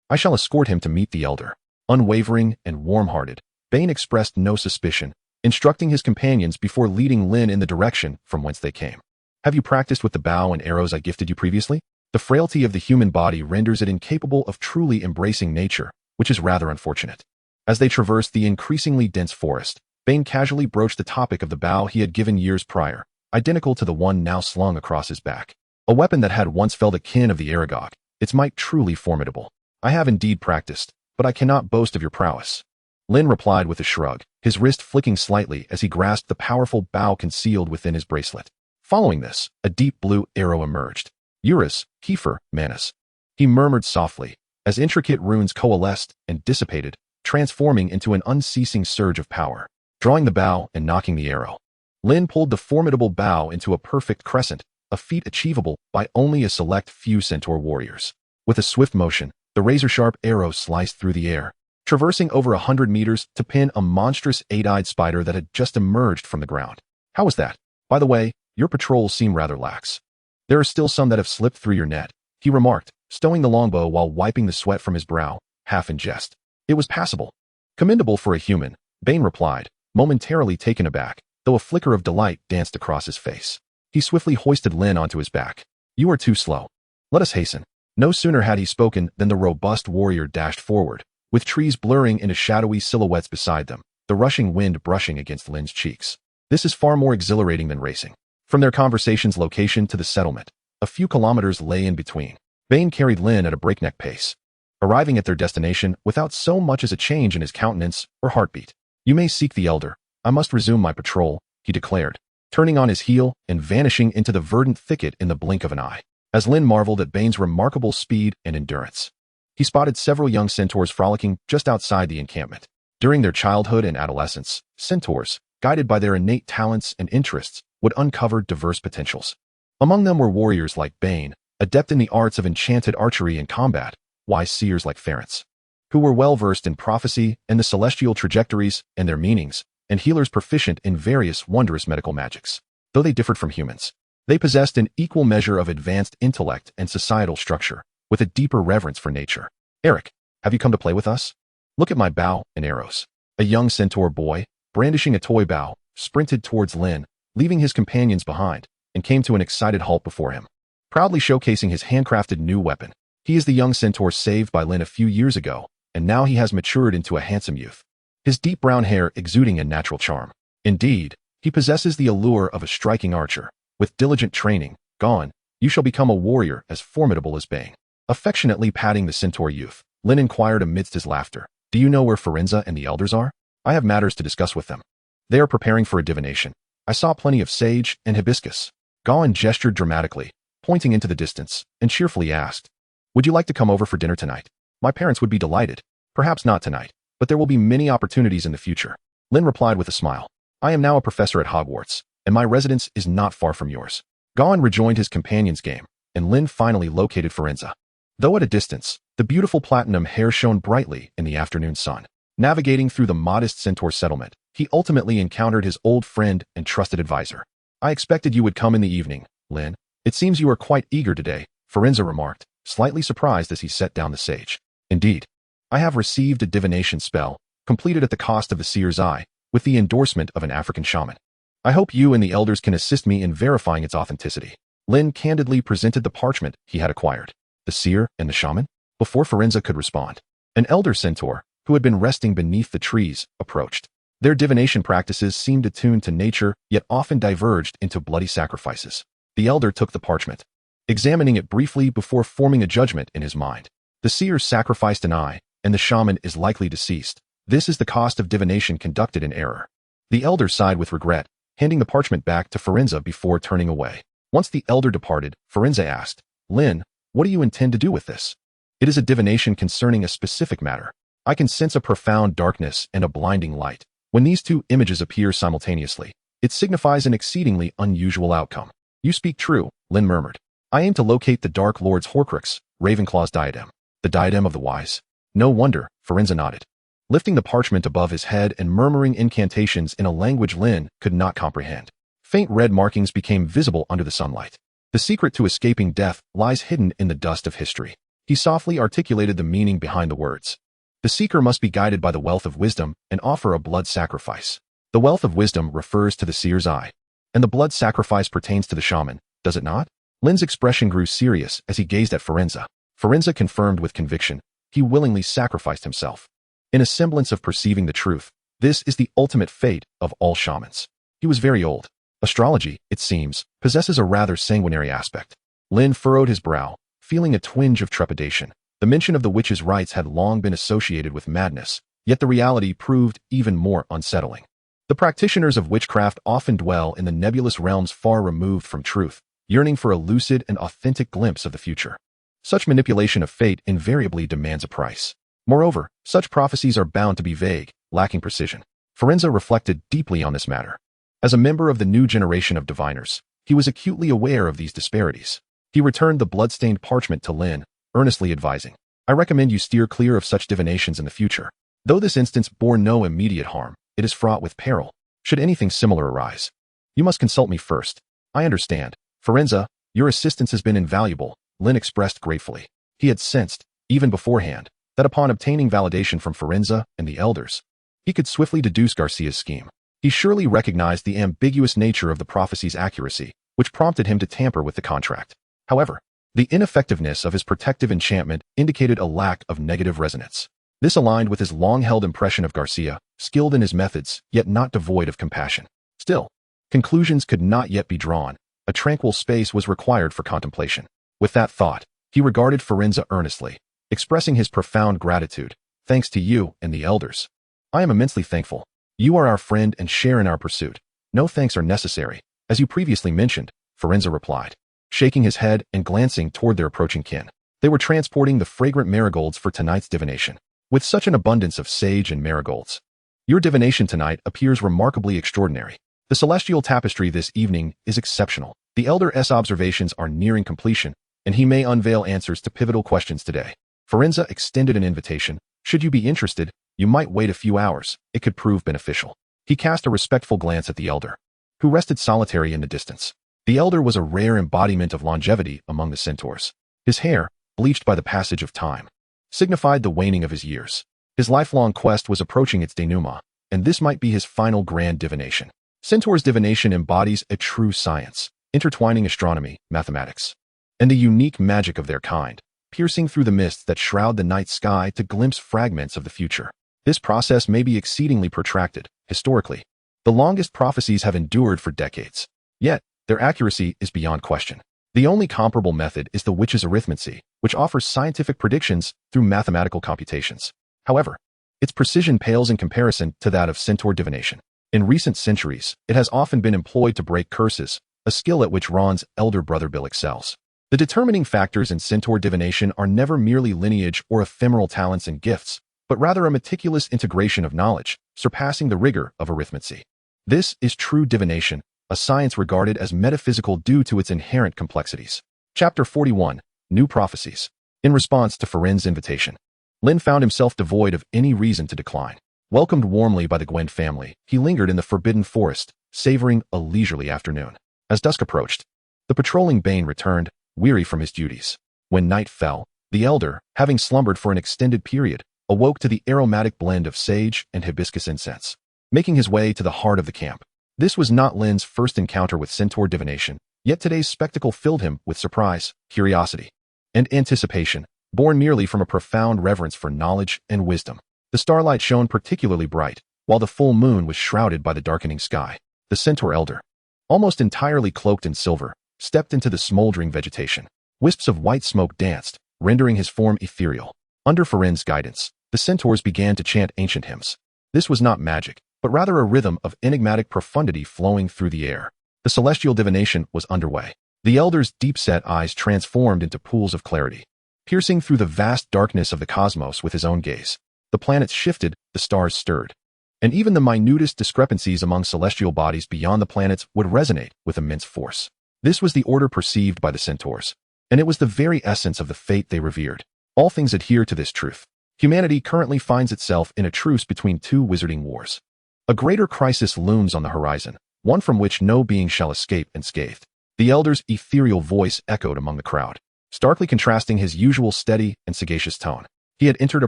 I shall escort him to meet the elder." Unwavering and warm-hearted, Bane expressed no suspicion, instructing his companions before leading Lynn in the direction from whence they came. "Have you practiced with the bow and arrows I gifted you previously? The frailty of the human body renders it incapable of truly embracing nature, which is rather unfortunate." As they traversed the increasingly dense forest, Bane casually broached the topic of the bow he had given years prior, identical to the one now slung across his back. A weapon that had once felled a kin of the Aragog, its might truly formidable. "I have indeed practiced, but I cannot boast of your prowess." Lynn replied with a shrug, his wrist flicking slightly as he grasped the powerful bow concealed within his bracelet. Following this, a deep blue arrow emerged. Eurus, Kiefer, Manus. He murmured softly, as intricate runes coalesced and dissipated, transforming into an unceasing surge of power, drawing the bow and knocking the arrow. Lynn pulled the formidable bow into a perfect crescent, a feat achievable by only a select few centaur warriors. With a swift motion, the razor-sharp arrow sliced through the air, traversing over 100 meters to pin a monstrous eight-eyed spider that had just emerged from the ground. How was that? By the way, your patrols seem rather lax. There are still some that have slipped through your net, he remarked, stowing the longbow while wiping the sweat from his brow, half in jest. It was passable. Commendable for a human, Bane replied, momentarily taken aback, though a flicker of delight danced across his face. He swiftly hoisted Lynn onto his back. You are too slow. Let us hasten. No sooner had he spoken than the robust warrior dashed forward, with trees blurring into shadowy silhouettes beside them, the rushing wind brushing against Lynn's cheeks. This is far more exhilarating than racing. From their conversation's location to the settlement, a few kilometers lay in between. Bane carried Lynn at a breakneck pace, arriving at their destination without so much as a change in his countenance or heartbeat. You may seek the elder. I must resume my patrol, he declared, turning on his heel and vanishing into the verdant thicket in the blink of an eye. As Lynn marveled at Bane's remarkable speed and endurance, he spotted several young centaurs frolicking just outside the encampment. During their childhood and adolescence, centaurs, guided by their innate talents and interests, would uncover diverse potentials. Among them were warriors like Bane, adept in the arts of enchanted archery and combat, wise seers like Ference, who were well-versed in prophecy and the celestial trajectories and their meanings, and healers proficient in various wondrous medical magics. Though they differed from humans, they possessed an equal measure of advanced intellect and societal structure, with a deeper reverence for nature. Eric, have you come to play with us? Look at my bow and arrows. A young centaur boy, brandishing a toy bow, sprinted towards Lynn, leaving his companions behind, and came to an excited halt before him, proudly showcasing his handcrafted new weapon. He is the young centaur saved by Lynn a few years ago, and now he has matured into a handsome youth, his deep brown hair exuding a natural charm. Indeed, he possesses the allure of a striking archer. With diligent training, gone, you shall become a warrior as formidable as Bane. Affectionately patting the centaur youth, Lynn inquired amidst his laughter, Do you know where Forenza and the elders are? I have matters to discuss with them. They are preparing for a divination. I saw plenty of sage and hibiscus. Gawain gestured dramatically, pointing into the distance, and cheerfully asked, Would you like to come over for dinner tonight? My parents would be delighted. Perhaps not tonight, but there will be many opportunities in the future. Lynn replied with a smile. I am now a professor at Hogwarts, and my residence is not far from yours. Gawain rejoined his companion's game, and Lynn finally located Forenza. Though at a distance, the beautiful platinum hair shone brightly in the afternoon sun. Navigating through the modest centaur settlement, he ultimately encountered his old friend and trusted advisor. I expected you would come in the evening, Lynn. It seems you are quite eager today, Forenza remarked, slightly surprised as he set down the sage. Indeed. I have received a divination spell, completed at the cost of the seer's eye, with the endorsement of an African shaman. I hope you and the elders can assist me in verifying its authenticity. Lynn candidly presented the parchment he had acquired. The seer and the shaman? Before Forenza could respond, an elder centaur, who had been resting beneath the trees, approached. Their divination practices seemed attuned to nature, yet often diverged into bloody sacrifices. The elder took the parchment, examining it briefly before forming a judgment in his mind. The seer sacrificed an eye, and the shaman is likely deceased. This is the cost of divination conducted in error. The elder sighed with regret, handing the parchment back to Forenza before turning away. Once the elder departed, Forenza asked, Lynn, what do you intend to do with this? It is a divination concerning a specific matter. I can sense a profound darkness and a blinding light. When these two images appear simultaneously, it signifies an exceedingly unusual outcome. You speak true, Lynn murmured. I aim to locate the Dark Lord's Horcrux, Ravenclaw's diadem. The diadem of the wise. No wonder, Forenza nodded, lifting the parchment above his head and murmuring incantations in a language Lynn could not comprehend. Faint red markings became visible under the sunlight. The secret to escaping death lies hidden in the dust of history. He softly articulated the meaning behind the words. The seeker must be guided by the wealth of wisdom and offer a blood sacrifice. The wealth of wisdom refers to the seer's eye, and the blood sacrifice pertains to the shaman, does it not? Lynn's expression grew serious as he gazed at Forenza. Forenza confirmed with conviction. He willingly sacrificed himself. In a semblance of perceiving the truth, this is the ultimate fate of all shamans. He was very old. Astrology, it seems, possesses a rather sanguinary aspect. Lynn furrowed his brow, feeling a twinge of trepidation. The mention of the witch's rites had long been associated with madness, Yet the reality proved even more unsettling. The practitioners of witchcraft often dwell in the nebulous realms far removed from truth, yearning for a lucid and authentic glimpse of the future. Such manipulation of fate invariably demands a price. Moreover, such prophecies are bound to be vague, lacking precision. Firenze reflected deeply on this matter. As a member of the new generation of diviners, he was acutely aware of these disparities. He returned the blood-stained parchment to Lynn, earnestly advising, "I recommend you steer clear of such divinations in the future. Though this instance bore no immediate harm, it is fraught with peril. Should anything similar arise, you must consult me first." "I understand. Firenze, your assistance has been invaluable," Lynn expressed gratefully. He had sensed, even beforehand, that upon obtaining validation from Firenze and the elders, he could swiftly deduce Garcia's scheme. He surely recognized the ambiguous nature of the prophecy's accuracy, which prompted him to tamper with the contract. However, the ineffectiveness of his protective enchantment indicated a lack of negative resonance. This aligned with his long-held impression of Garcia, skilled in his methods, yet not devoid of compassion. Still, conclusions could not yet be drawn. A tranquil space was required for contemplation. With that thought, he regarded Firenze earnestly, expressing his profound gratitude. "Thanks to you and the elders. I am immensely thankful. You are our friend and share in our pursuit. No thanks are necessary, as you previously mentioned," Firenze replied, shaking his head and glancing toward their approaching kin. They were transporting the fragrant marigolds for tonight's divination. "With such an abundance of sage and marigolds, your divination tonight appears remarkably extraordinary. The celestial tapestry this evening is exceptional. The Elder's observations are nearing completion, and he may unveil answers to pivotal questions today." Firenze extended an invitation. "Should you be interested, you might wait a few hours. It could prove beneficial." He cast a respectful glance at the elder, who rested solitary in the distance. The elder was a rare embodiment of longevity among the centaurs. His hair, bleached by the passage of time, signified the waning of his years. His lifelong quest was approaching its denouement, and this might be his final grand divination. Centaur's divination embodies a true science, intertwining astronomy, mathematics, and the unique magic of their kind, piercing through the mists that shroud the night sky to glimpse fragments of the future. This process may be exceedingly protracted. Historically, the longest prophecies have endured for decades. Yet, their accuracy is beyond question. The only comparable method is the witch's arithmancy, which offers scientific predictions through mathematical computations. However, its precision pales in comparison to that of centaur divination. In recent centuries, it has often been employed to break curses, a skill at which Ron's elder brother Bill excels. The determining factors in centaur divination are never merely lineage or ephemeral talents and gifts, but rather a meticulous integration of knowledge, surpassing the rigor of arithmancy. This is true divination, a science regarded as metaphysical due to its inherent complexities. Chapter 41, New Prophecies. In response to Firenze's invitation, Lynn found himself devoid of any reason to decline. Welcomed warmly by the Gwyn family, he lingered in the forbidden forest, savoring a leisurely afternoon. As dusk approached, the patrolling Bane returned, weary from his duties. When night fell, the elder, having slumbered for an extended period, awoke to the aromatic blend of sage and hibiscus incense, making his way to the heart of the camp. This was not Lynn's first encounter with centaur divination, yet today's spectacle filled him with surprise, curiosity, and anticipation, born merely from a profound reverence for knowledge and wisdom. The starlight shone particularly bright, while the full moon was shrouded by the darkening sky. The centaur elder, almost entirely cloaked in silver, stepped into the smoldering vegetation. Wisps of white smoke danced, rendering his form ethereal. Under Firenze's guidance, the centaurs began to chant ancient hymns. This was not magic, but rather a rhythm of enigmatic profundity flowing through the air. The celestial divination was underway. The elder's deep-set eyes transformed into pools of clarity, piercing through the vast darkness of the cosmos with his own gaze. The planets shifted, the stars stirred, and even the minutest discrepancies among celestial bodies beyond the planets would resonate with immense force. This was the order perceived by the centaurs, and it was the very essence of the fate they revered. All things adhere to this truth. Humanity currently finds itself in a truce between two wizarding wars. A greater crisis looms on the horizon, one from which no being shall escape unscathed. The elder's ethereal voice echoed among the crowd, starkly contrasting his usual steady and sagacious tone. He had entered a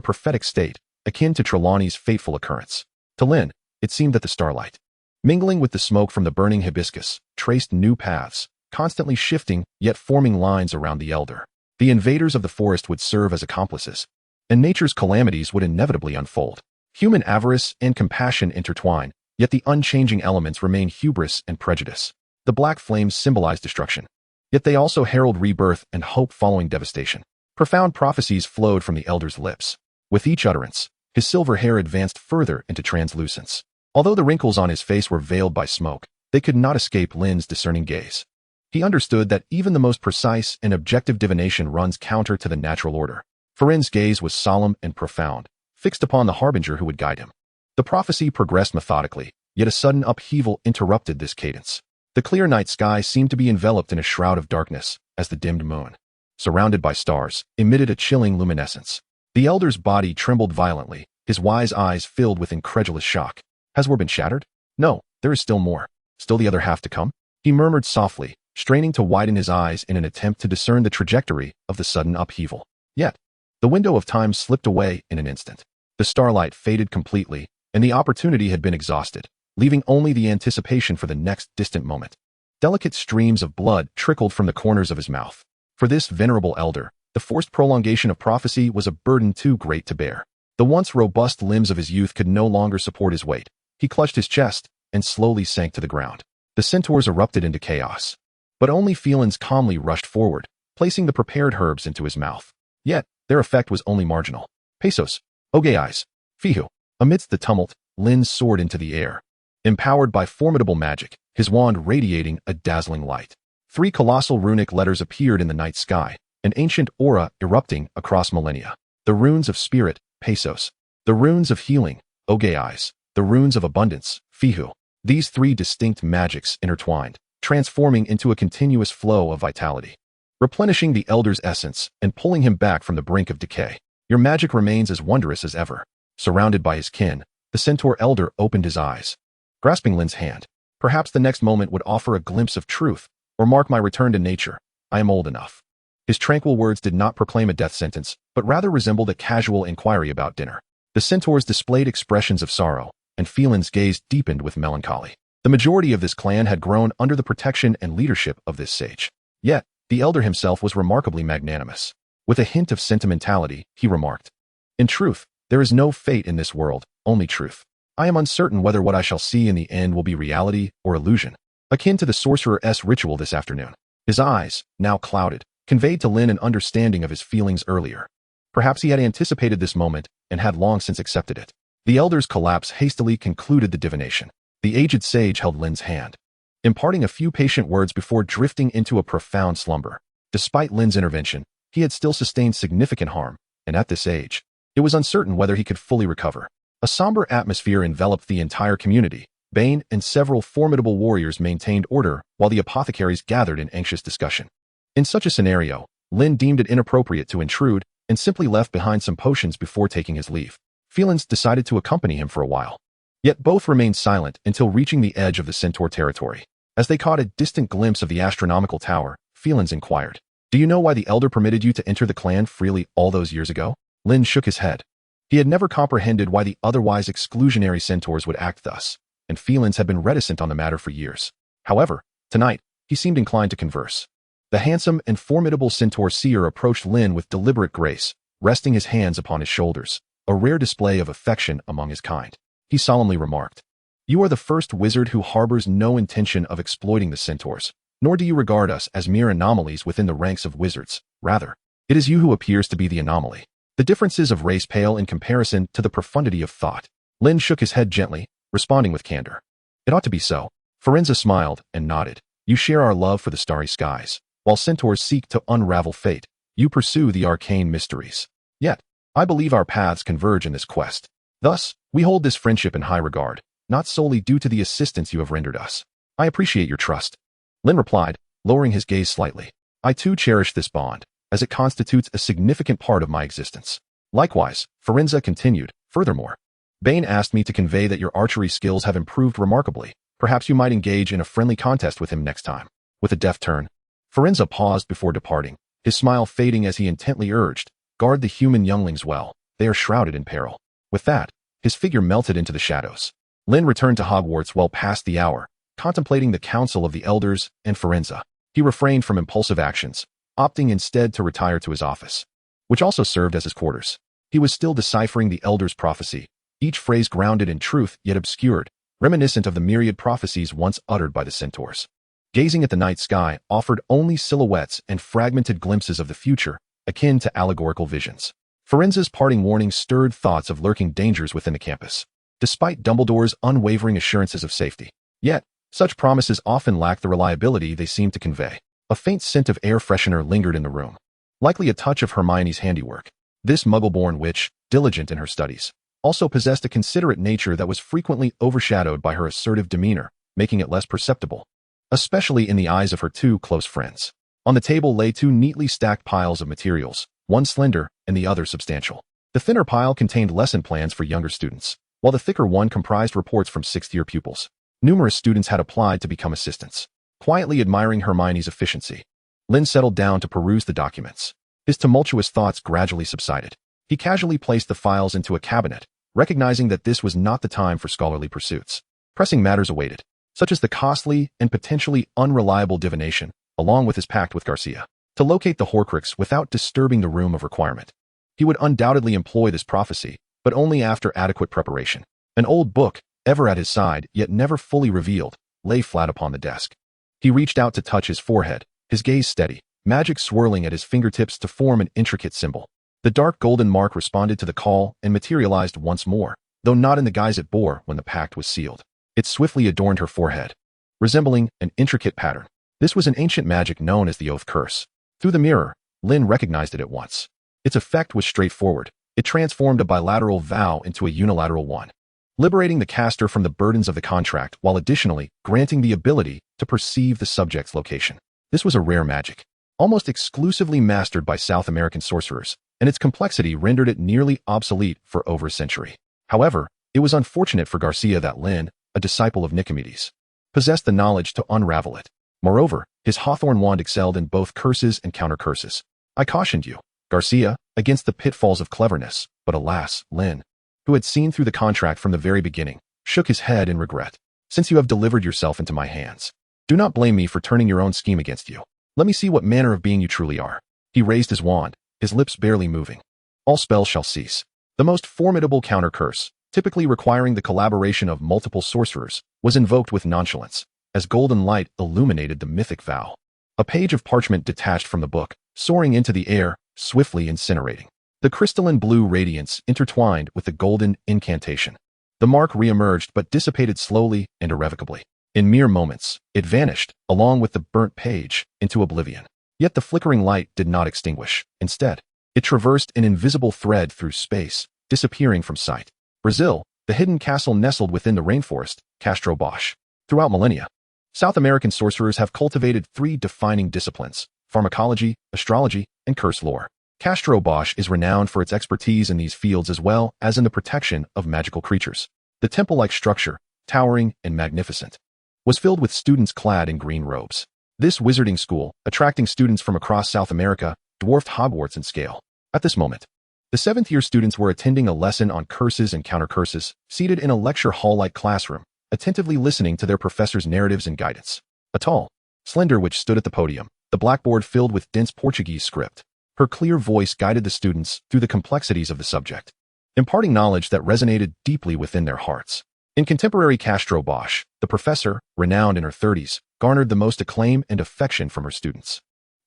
prophetic state, akin to Trelawney's fateful occurrence. To Lynn, it seemed that the starlight, mingling with the smoke from the burning hibiscus, traced new paths, constantly shifting yet forming lines around the elder. The invaders of the forest would serve as accomplices, and nature's calamities would inevitably unfold. Human avarice and compassion intertwine, yet the unchanging elements remain hubris and prejudice. The black flames symbolize destruction, yet they also herald rebirth and hope following devastation. Profound prophecies flowed from the elder's lips. With each utterance, His silver hair advanced further into translucence. Although the wrinkles on his face were veiled by smoke, they could not escape Lynn's discerning gaze. He understood that even the most precise and objective divination runs counter to the natural order. Firenze's gaze was solemn and profound, fixed upon the harbinger who would guide him. The prophecy progressed methodically, yet a sudden upheaval interrupted this cadence. The clear night sky seemed to be enveloped in a shroud of darkness, as the dimmed moon, surrounded by stars, emitted a chilling luminescence. The elder's body trembled violently, his wise eyes filled with incredulous shock. Has war been shattered? No, there is still more. Still the other half to come? He murmured softly, straining to widen his eyes in an attempt to discern the trajectory of the sudden upheaval. Yet, the window of time slipped away in an instant. The starlight faded completely, and the opportunity had been exhausted, leaving only the anticipation for the next distant moment. Delicate streams of blood trickled from the corners of his mouth. For this venerable elder, the forced prolongation of prophecy was a burden too great to bear. The once robust limbs of his youth could no longer support his weight. He clutched his chest and slowly sank to the ground. The centaurs erupted into chaos. But only Firenze calmly rushed forward, placing the prepared herbs into his mouth. Yet, their effect was only marginal. Pesos, Ogais, Fihu. Amidst the tumult, Lynn soared into the air. Empowered by formidable magic, his wand radiating a dazzling light. 3 colossal runic letters appeared in the night sky, an ancient aura erupting across millennia. The runes of spirit, Pesos. The runes of healing, Ogais. The runes of abundance, Fihu. These 3 distinct magics intertwined, transforming into a continuous flow of vitality, replenishing the elder's essence and pulling him back from the brink of decay. Your magic remains as wondrous as ever. Surrounded by his kin, the centaur elder opened his eyes, grasping Lynn's hand. Perhaps the next moment would offer a glimpse of truth, or mark my return to nature. I am old enough. His tranquil words did not proclaim a death sentence, but rather resembled a casual inquiry about dinner. The centaurs displayed expressions of sorrow, and Firenze's gaze deepened with melancholy. The majority of this clan had grown under the protection and leadership of this sage. Yet, the elder himself was remarkably magnanimous. With a hint of sentimentality, he remarked, "In truth, there is no fate in this world, only truth. I am uncertain whether what I shall see in the end will be reality or illusion." Akin to the sorcerer's ritual this afternoon. His eyes, now clouded, conveyed to Lynn an understanding of his feelings earlier. Perhaps he had anticipated this moment and had long since accepted it. The elder's collapse hastily concluded the divination. The aged sage held Lynn's hand, imparting a few patient words before drifting into a profound slumber. Despite Lynn's intervention, he had still sustained significant harm, and at this age, it was uncertain whether he could fully recover. A somber atmosphere enveloped the entire community. Bane and several formidable warriors maintained order while the apothecaries gathered in anxious discussion. In such a scenario, Lynn deemed it inappropriate to intrude and simply left behind some potions before taking his leave. Firenze decided to accompany him for a while. Yet both remained silent until reaching the edge of the centaur territory. As they caught a distant glimpse of the astronomical tower, Firenze inquired, "Do you know why the elder permitted you to enter the clan freely all those years ago?" Lynn shook his head. He had never comprehended why the otherwise exclusionary centaurs would act thus, and Firenze had been reticent on the matter for years. However, tonight, he seemed inclined to converse. The handsome and formidable centaur seer approached Lynn with deliberate grace, resting his hands upon his shoulders, a rare display of affection among his kind. He solemnly remarked, "You are the first wizard who harbors no intention of exploiting the centaurs, nor do you regard us as mere anomalies within the ranks of wizards. Rather, it is you who appears to be the anomaly. The differences of race pale in comparison to the profundity of thought." Lynn shook his head gently, responding with candor. "It ought to be so." Firenze smiled and nodded. "You share our love for the starry skies. While centaurs seek to unravel fate, you pursue the arcane mysteries. Yet, I believe our paths converge in this quest. Thus, we hold this friendship in high regard, not solely due to the assistance you have rendered us. I appreciate your trust." Lynn replied, lowering his gaze slightly. "I too cherish this bond, as it constitutes a significant part of my existence." Likewise, Firenze continued, "Furthermore, Bane asked me to convey that your archery skills have improved remarkably. Perhaps you might engage in a friendly contest with him next time." With a deft turn, Firenze paused before departing, his smile fading as he intently urged, "Guard the human younglings well, they are shrouded in peril." With that, his figure melted into the shadows. Lynn returned to Hogwarts well past the hour, contemplating the counsel of the elders and Firenze. He refrained from impulsive actions, opting instead to retire to his office, which also served as his quarters. He was still deciphering the elder's prophecy, each phrase grounded in truth yet obscured, reminiscent of the myriad prophecies once uttered by the centaurs. Gazing at the night sky offered only silhouettes and fragmented glimpses of the future, akin to allegorical visions. Firenze's parting warning stirred thoughts of lurking dangers within the campus, despite Dumbledore's unwavering assurances of safety. Yet, such promises often lack the reliability they seem to convey. A faint scent of air freshener lingered in the room, likely a touch of Hermione's handiwork. This muggle-born witch, diligent in her studies, also possessed a considerate nature that was frequently overshadowed by her assertive demeanor, making it less perceptible, especially in the eyes of her two close friends. On the table lay two neatly stacked piles of materials, one slender and the other substantial. The thinner pile contained lesson plans for younger students, while the thicker one comprised reports from sixth-year pupils. Numerous students had applied to become assistants. Quietly admiring Hermione's efficiency, Lynn settled down to peruse the documents. His tumultuous thoughts gradually subsided. He casually placed the files into a cabinet, recognizing that this was not the time for scholarly pursuits. Pressing matters awaited, such as the costly and potentially unreliable divination, along with his pact with Garcia, to locate the Horcrux without disturbing the room of requirement. He would undoubtedly employ this prophecy, but only after adequate preparation. An old book, ever at his side yet never fully revealed, lay flat upon the desk. He reached out to touch his forehead, his gaze steady, magic swirling at his fingertips to form an intricate symbol. The dark golden mark responded to the call and materialized once more, though not in the guise it bore when the pact was sealed. It swiftly adorned her forehead, resembling an intricate pattern. This was an ancient magic known as the Oath Curse. Through the mirror, Lynn recognized it at once. Its effect was straightforward. It transformed a bilateral vow into a unilateral one, liberating the caster from the burdens of the contract while additionally granting the ability to perceive the subject's location. This was a rare magic, almost exclusively mastered by South American sorcerers, and its complexity rendered it nearly obsolete for over a century. However, it was unfortunate for Garcia that Lynn, a disciple of Nicomedes, possessed the knowledge to unravel it. Moreover, his hawthorn wand excelled in both curses and counter-curses. I cautioned you, Garcia, against the pitfalls of cleverness, but alas, Lynn, who had seen through the contract from the very beginning, shook his head in regret. Since you have delivered yourself into my hands, do not blame me for turning your own scheme against you. Let me see what manner of being you truly are. He raised his wand, his lips barely moving. All spells shall cease. The most formidable counter-curse, typically requiring the collaboration of multiple sorcerers, was invoked with nonchalance, as golden light illuminated the mythic vow. A page of parchment detached from the book, soaring into the air, swiftly incinerating. The crystalline blue radiance intertwined with the golden incantation. The mark re-emerged but dissipated slowly and irrevocably. In mere moments, it vanished, along with the burnt page, into oblivion. Yet the flickering light did not extinguish. Instead, it traversed an invisible thread through space, disappearing from sight. Brazil, the hidden castle nestled within the rainforest, Castro Bosch. Throughout millennia, South American sorcerers have cultivated three defining disciplines: pharmacology, astrology, and curse lore. Castro Bosch is renowned for its expertise in these fields as well as in the protection of magical creatures. The temple-like structure, towering and magnificent, was filled with students clad in green robes. This wizarding school, attracting students from across South America, dwarfed Hogwarts in scale. At this moment, the seventh-year students were attending a lesson on curses and counter-curses, seated in a lecture hall-like classroom, attentively listening to their professor's narratives and guidance. A tall, slender witch stood at the podium, the blackboard filled with dense Portuguese script. Her clear voice guided the students through the complexities of the subject, imparting knowledge that resonated deeply within their hearts. In contemporary Castro Bosch, the professor, renowned in her 30s, garnered the most acclaim and affection from her students.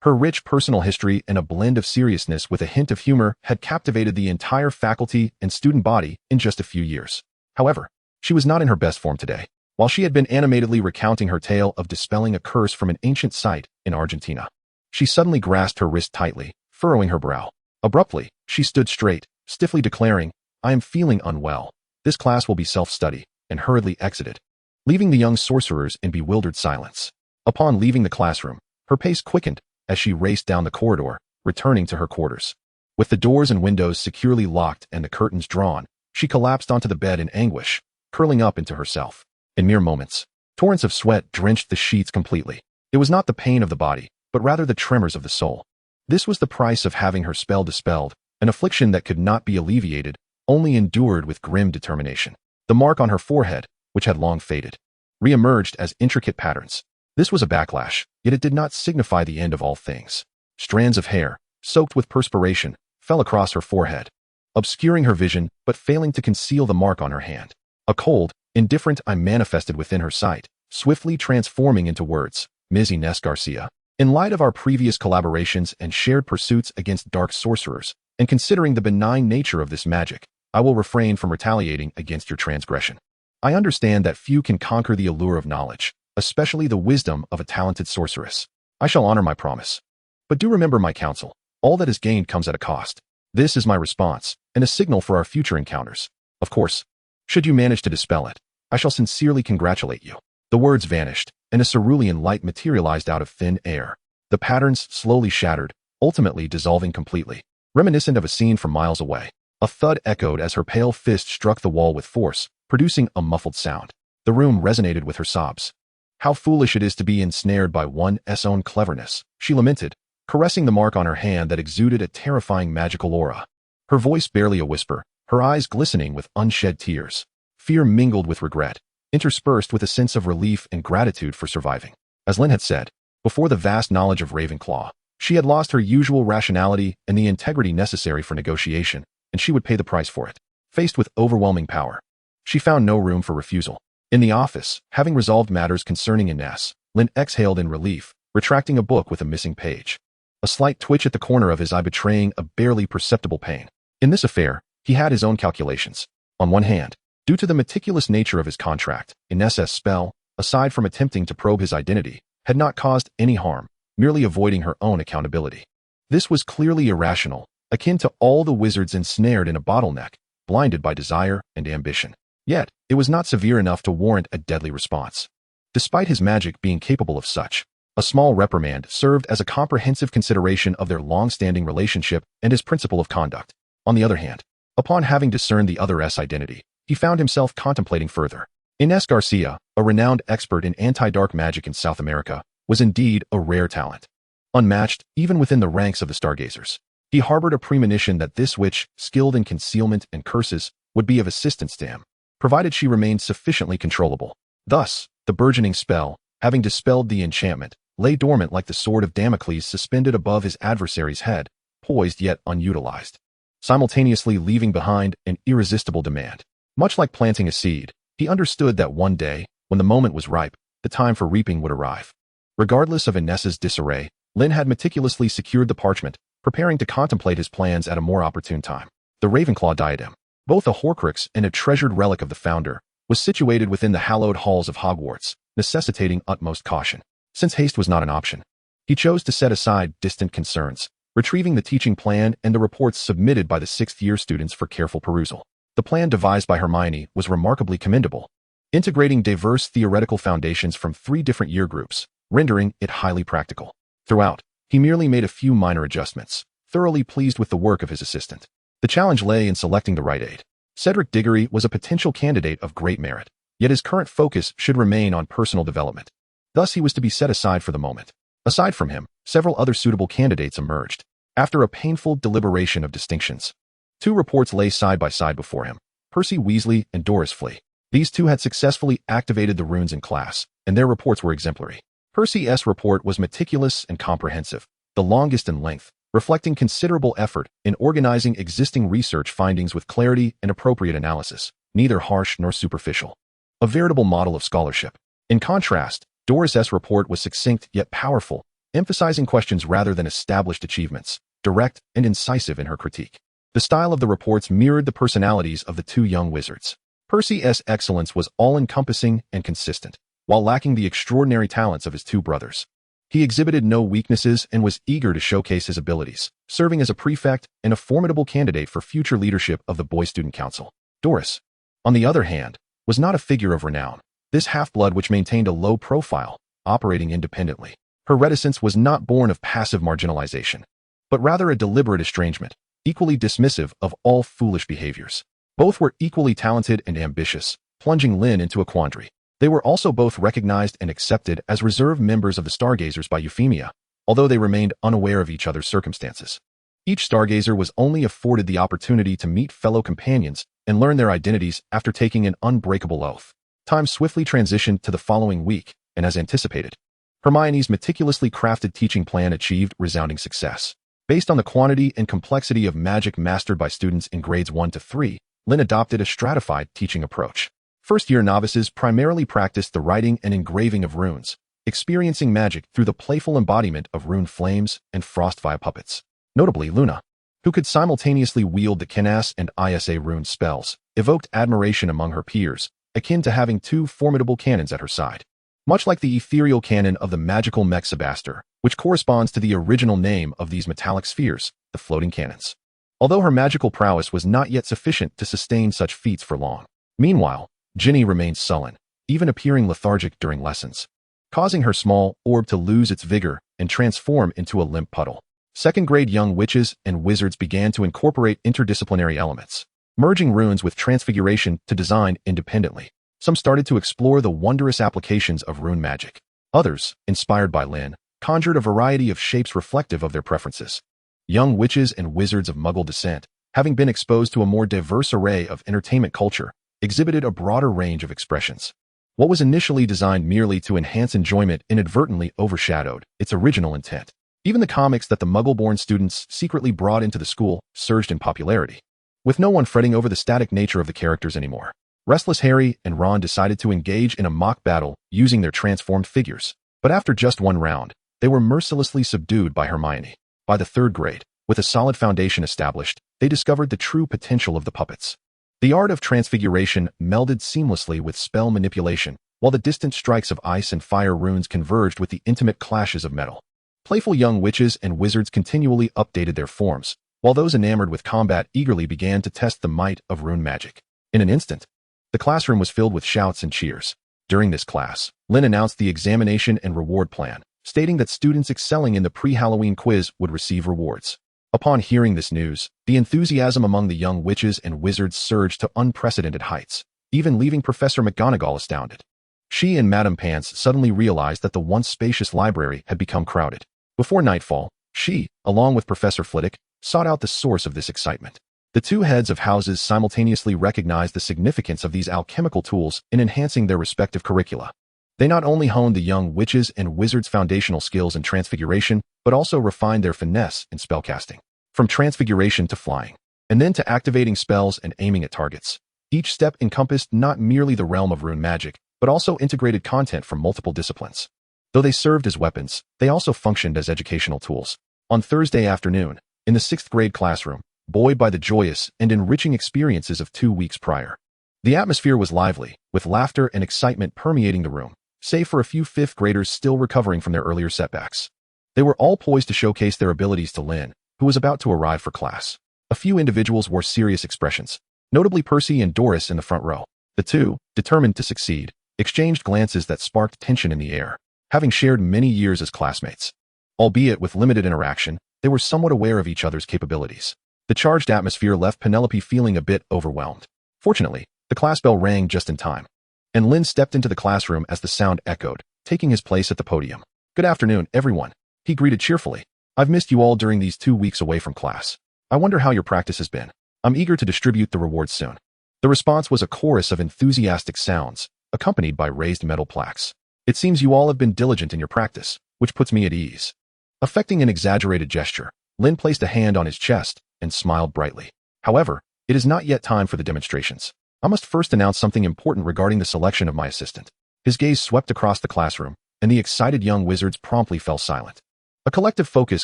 Her rich personal history and a blend of seriousness with a hint of humor had captivated the entire faculty and student body in just a few years. However, she was not in her best form today. While she had been animatedly recounting her tale of dispelling a curse from an ancient site in Argentina, she suddenly grasped her wrist tightly, furrowing her brow. Abruptly, she stood straight, stiffly declaring, "I am feeling unwell. This class will be self-study," and hurriedly exited, leaving the young sorcerers in bewildered silence. Upon leaving the classroom, her pace quickened as she raced down the corridor, returning to her quarters. With the doors and windows securely locked and the curtains drawn, she collapsed onto the bed in anguish, curling up into herself. In mere moments, torrents of sweat drenched the sheets completely. It was not the pain of the body, but rather the tremors of the soul. This was the price of having her spell dispelled, an affliction that could not be alleviated, only endured with grim determination. The mark on her forehead, which had long faded, re-emerged as intricate patterns. This was a backlash, yet it did not signify the end of all things. Strands of hair, soaked with perspiration, fell across her forehead, obscuring her vision but failing to conceal the mark on her hand. A cold, indifferent eye manifested within her sight, swiftly transforming into words. "Ms. Inés Garcia, in light of our previous collaborations and shared pursuits against dark sorcerers, and considering the benign nature of this magic, I will refrain from retaliating against your transgression. I understand that few can conquer the allure of knowledge, especially the wisdom of a talented sorceress. I shall honor my promise. But do remember my counsel. All that is gained comes at a cost. This is my response, and a signal for our future encounters. Of course, should you manage to dispel it, I shall sincerely congratulate you. The words vanished, and a cerulean light materialized out of thin air. The patterns slowly shattered, ultimately dissolving completely. Reminiscent of a scene from miles away. A thud echoed as her pale fist struck the wall with force, producing a muffled sound. The room resonated with her sobs. How foolish it is to be ensnared by one's own cleverness, she lamented, caressing the mark on her hand that exuded a terrifying magical aura. Her voice barely a whisper, her eyes glistening with unshed tears. Fear mingled with regret, interspersed with a sense of relief and gratitude for surviving. As Lynn had said, before the vast knowledge of Ravenclaw, she had lost her usual rationality and the integrity necessary for negotiation, and she would pay the price for it. Faced with overwhelming power, she found no room for refusal. In the office, having resolved matters concerning Ines, Lynn exhaled in relief, retracting a book with a missing page. A slight twitch at the corner of his eye betraying a barely perceptible pain. In this affair, he had his own calculations. On one hand, due to the meticulous nature of his contract, Ines's spell, aside from attempting to probe his identity, had not caused any harm, merely avoiding her own accountability. This was clearly irrational, akin to all the wizards ensnared in a bottleneck, blinded by desire and ambition. Yet, it was not severe enough to warrant a deadly response. Despite his magic being capable of such, a small reprimand served as a comprehensive consideration of their long-standing relationship and his principle of conduct. On the other hand, upon having discerned the other's identity, he found himself contemplating further. Ines Garcia, a renowned expert in anti-dark magic in South America, was indeed a rare talent. Unmatched, even within the ranks of the Stargazers. He harbored a premonition that this witch, skilled in concealment and curses, would be of assistance to him, provided she remained sufficiently controllable. Thus, the burgeoning spell, having dispelled the enchantment, lay dormant like the sword of Damocles suspended above his adversary's head, poised yet unutilized, simultaneously leaving behind an irresistible demand. Much like planting a seed, he understood that one day, when the moment was ripe, the time for reaping would arrive. Regardless of Ines's disarray, Lynn had meticulously secured the parchment, preparing to contemplate his plans at a more opportune time. The Ravenclaw diadem, both a Horcrux and a treasured relic of the founder, was situated within the hallowed halls of Hogwarts, necessitating utmost caution. Since haste was not an option, he chose to set aside distant concerns, retrieving the teaching plan and the reports submitted by the sixth-year students for careful perusal. The plan devised by Hermione was remarkably commendable, integrating diverse theoretical foundations from 3 different year groups, rendering it highly practical. Throughout, he merely made a few minor adjustments, thoroughly pleased with the work of his assistant. The challenge lay in selecting the right aide. Cedric Diggory was a potential candidate of great merit, yet his current focus should remain on personal development. Thus he was to be set aside for the moment. Aside from him, several other suitable candidates emerged. After a painful deliberation of distinctions, 2 reports lay side by side before him, Percy Weasley and Doris Flea. These 2 had successfully activated the runes in class, and their reports were exemplary. Percy's report was meticulous and comprehensive, the longest in length, reflecting considerable effort in organizing existing research findings with clarity and appropriate analysis, neither harsh nor superficial. A veritable model of scholarship. In contrast, Doris's report was succinct yet powerful, emphasizing questions rather than established achievements, direct and incisive in her critique. The style of the reports mirrored the personalities of the 2 young wizards. Percy's excellence was all-encompassing and consistent, while lacking the extraordinary talents of his 2 brothers. He exhibited no weaknesses and was eager to showcase his abilities, serving as a prefect and a formidable candidate for future leadership of the Boy Student Council. Doris, on the other hand, was not a figure of renown. This half-blood which maintained a low profile, operating independently. Her reticence was not born of passive marginalization, but rather a deliberate estrangement, equally dismissive of all foolish behaviors. Both were equally talented and ambitious, plunging Lynn into a quandary. They were also both recognized and accepted as reserve members of the Stargazers by Euphemia, although they remained unaware of each other's circumstances. Each Stargazer was only afforded the opportunity to meet fellow companions and learn their identities after taking an unbreakable oath. Time swiftly transitioned to the following week, and as anticipated, Hermione's meticulously crafted teaching plan achieved resounding success. Based on the quantity and complexity of magic mastered by students in grades 1 to 3, Lynn adopted a stratified teaching approach. First-year novices primarily practiced the writing and engraving of runes, experiencing magic through the playful embodiment of rune flames and frost fire puppets. Notably, Luna, who could simultaneously wield the Kinas and Isa rune spells, evoked admiration among her peers, akin to having two formidable cannons at her side. Much like the ethereal cannon of the magical Mexabaster, which corresponds to the original name of these metallic spheres, the floating cannons. Although her magical prowess was not yet sufficient to sustain such feats for long. Meanwhile, Ginny remained sullen, even appearing lethargic during lessons, causing her small orb to lose its vigor and transform into a limp puddle. Second-grade young witches and wizards began to incorporate interdisciplinary elements, merging runes with transfiguration to design independently. Some started to explore the wondrous applications of rune magic. Others, inspired by Lynn, conjured a variety of shapes reflective of their preferences. Young witches and wizards of Muggle descent, having been exposed to a more diverse array of entertainment culture, exhibited a broader range of expressions. What was initially designed merely to enhance enjoyment inadvertently overshadowed its original intent. Even the comics that the Muggle-born students secretly brought into the school surged in popularity, with no one fretting over the static nature of the characters anymore. Restless Harry and Ron decided to engage in a mock battle using their transformed figures, but after just one round, they were mercilessly subdued by Hermione. By the third grade, with a solid foundation established, they discovered the true potential of the puppets. The art of transfiguration melded seamlessly with spell manipulation, while the distant strikes of ice and fire runes converged with the intimate clashes of metal. Playful young witches and wizards continually updated their forms, while those enamored with combat eagerly began to test the might of rune magic. In an instant, the classroom was filled with shouts and cheers. During this class, Lynn announced the examination and reward plan, stating that students excelling in the pre-Halloween quiz would receive rewards. Upon hearing this news, the enthusiasm among the young witches and wizards surged to unprecedented heights, even leaving Professor McGonagall astounded. She and Madame Pants suddenly realized that the once spacious library had become crowded. Before nightfall, she, along with Professor Flitwick, sought out the source of this excitement. The two heads of houses simultaneously recognized the significance of these alchemical tools in enhancing their respective curricula. They not only honed the young witches and wizards' foundational skills in transfiguration, but also refined their finesse in spellcasting. From transfiguration to flying, and then to activating spells and aiming at targets. Each step encompassed not merely the realm of rune magic, but also integrated content from multiple disciplines. Though they served as weapons, they also functioned as educational tools. On Thursday afternoon, in the 6th grade classroom, buoyed by the joyous and enriching experiences of 2 weeks prior, the atmosphere was lively, with laughter and excitement permeating the room, save for a few 5th graders still recovering from their earlier setbacks. They were all poised to showcase their abilities to Lynn, who was about to arrive for class. A few individuals wore serious expressions, notably Percy and Doris in the front row. The two, determined to succeed, exchanged glances that sparked tension in the air, having shared many years as classmates. Albeit with limited interaction, they were somewhat aware of each other's capabilities. The charged atmosphere left Penelope feeling a bit overwhelmed. Fortunately, the class bell rang just in time, and Lynn stepped into the classroom as the sound echoed, taking his place at the podium. "Good afternoon, everyone," he greeted cheerfully. "I've missed you all during these 2 weeks away from class. I wonder how your practice has been. I'm eager to distribute the rewards soon." The response was a chorus of enthusiastic sounds, accompanied by raised metal plaques. "It seems you all have been diligent in your practice, which puts me at ease." Affecting an exaggerated gesture, Lynn placed a hand on his chest and smiled brightly. "However, it is not yet time for the demonstrations. I must first announce something important regarding the selection of my assistant." His gaze swept across the classroom, and the excited young wizards promptly fell silent. A collective focus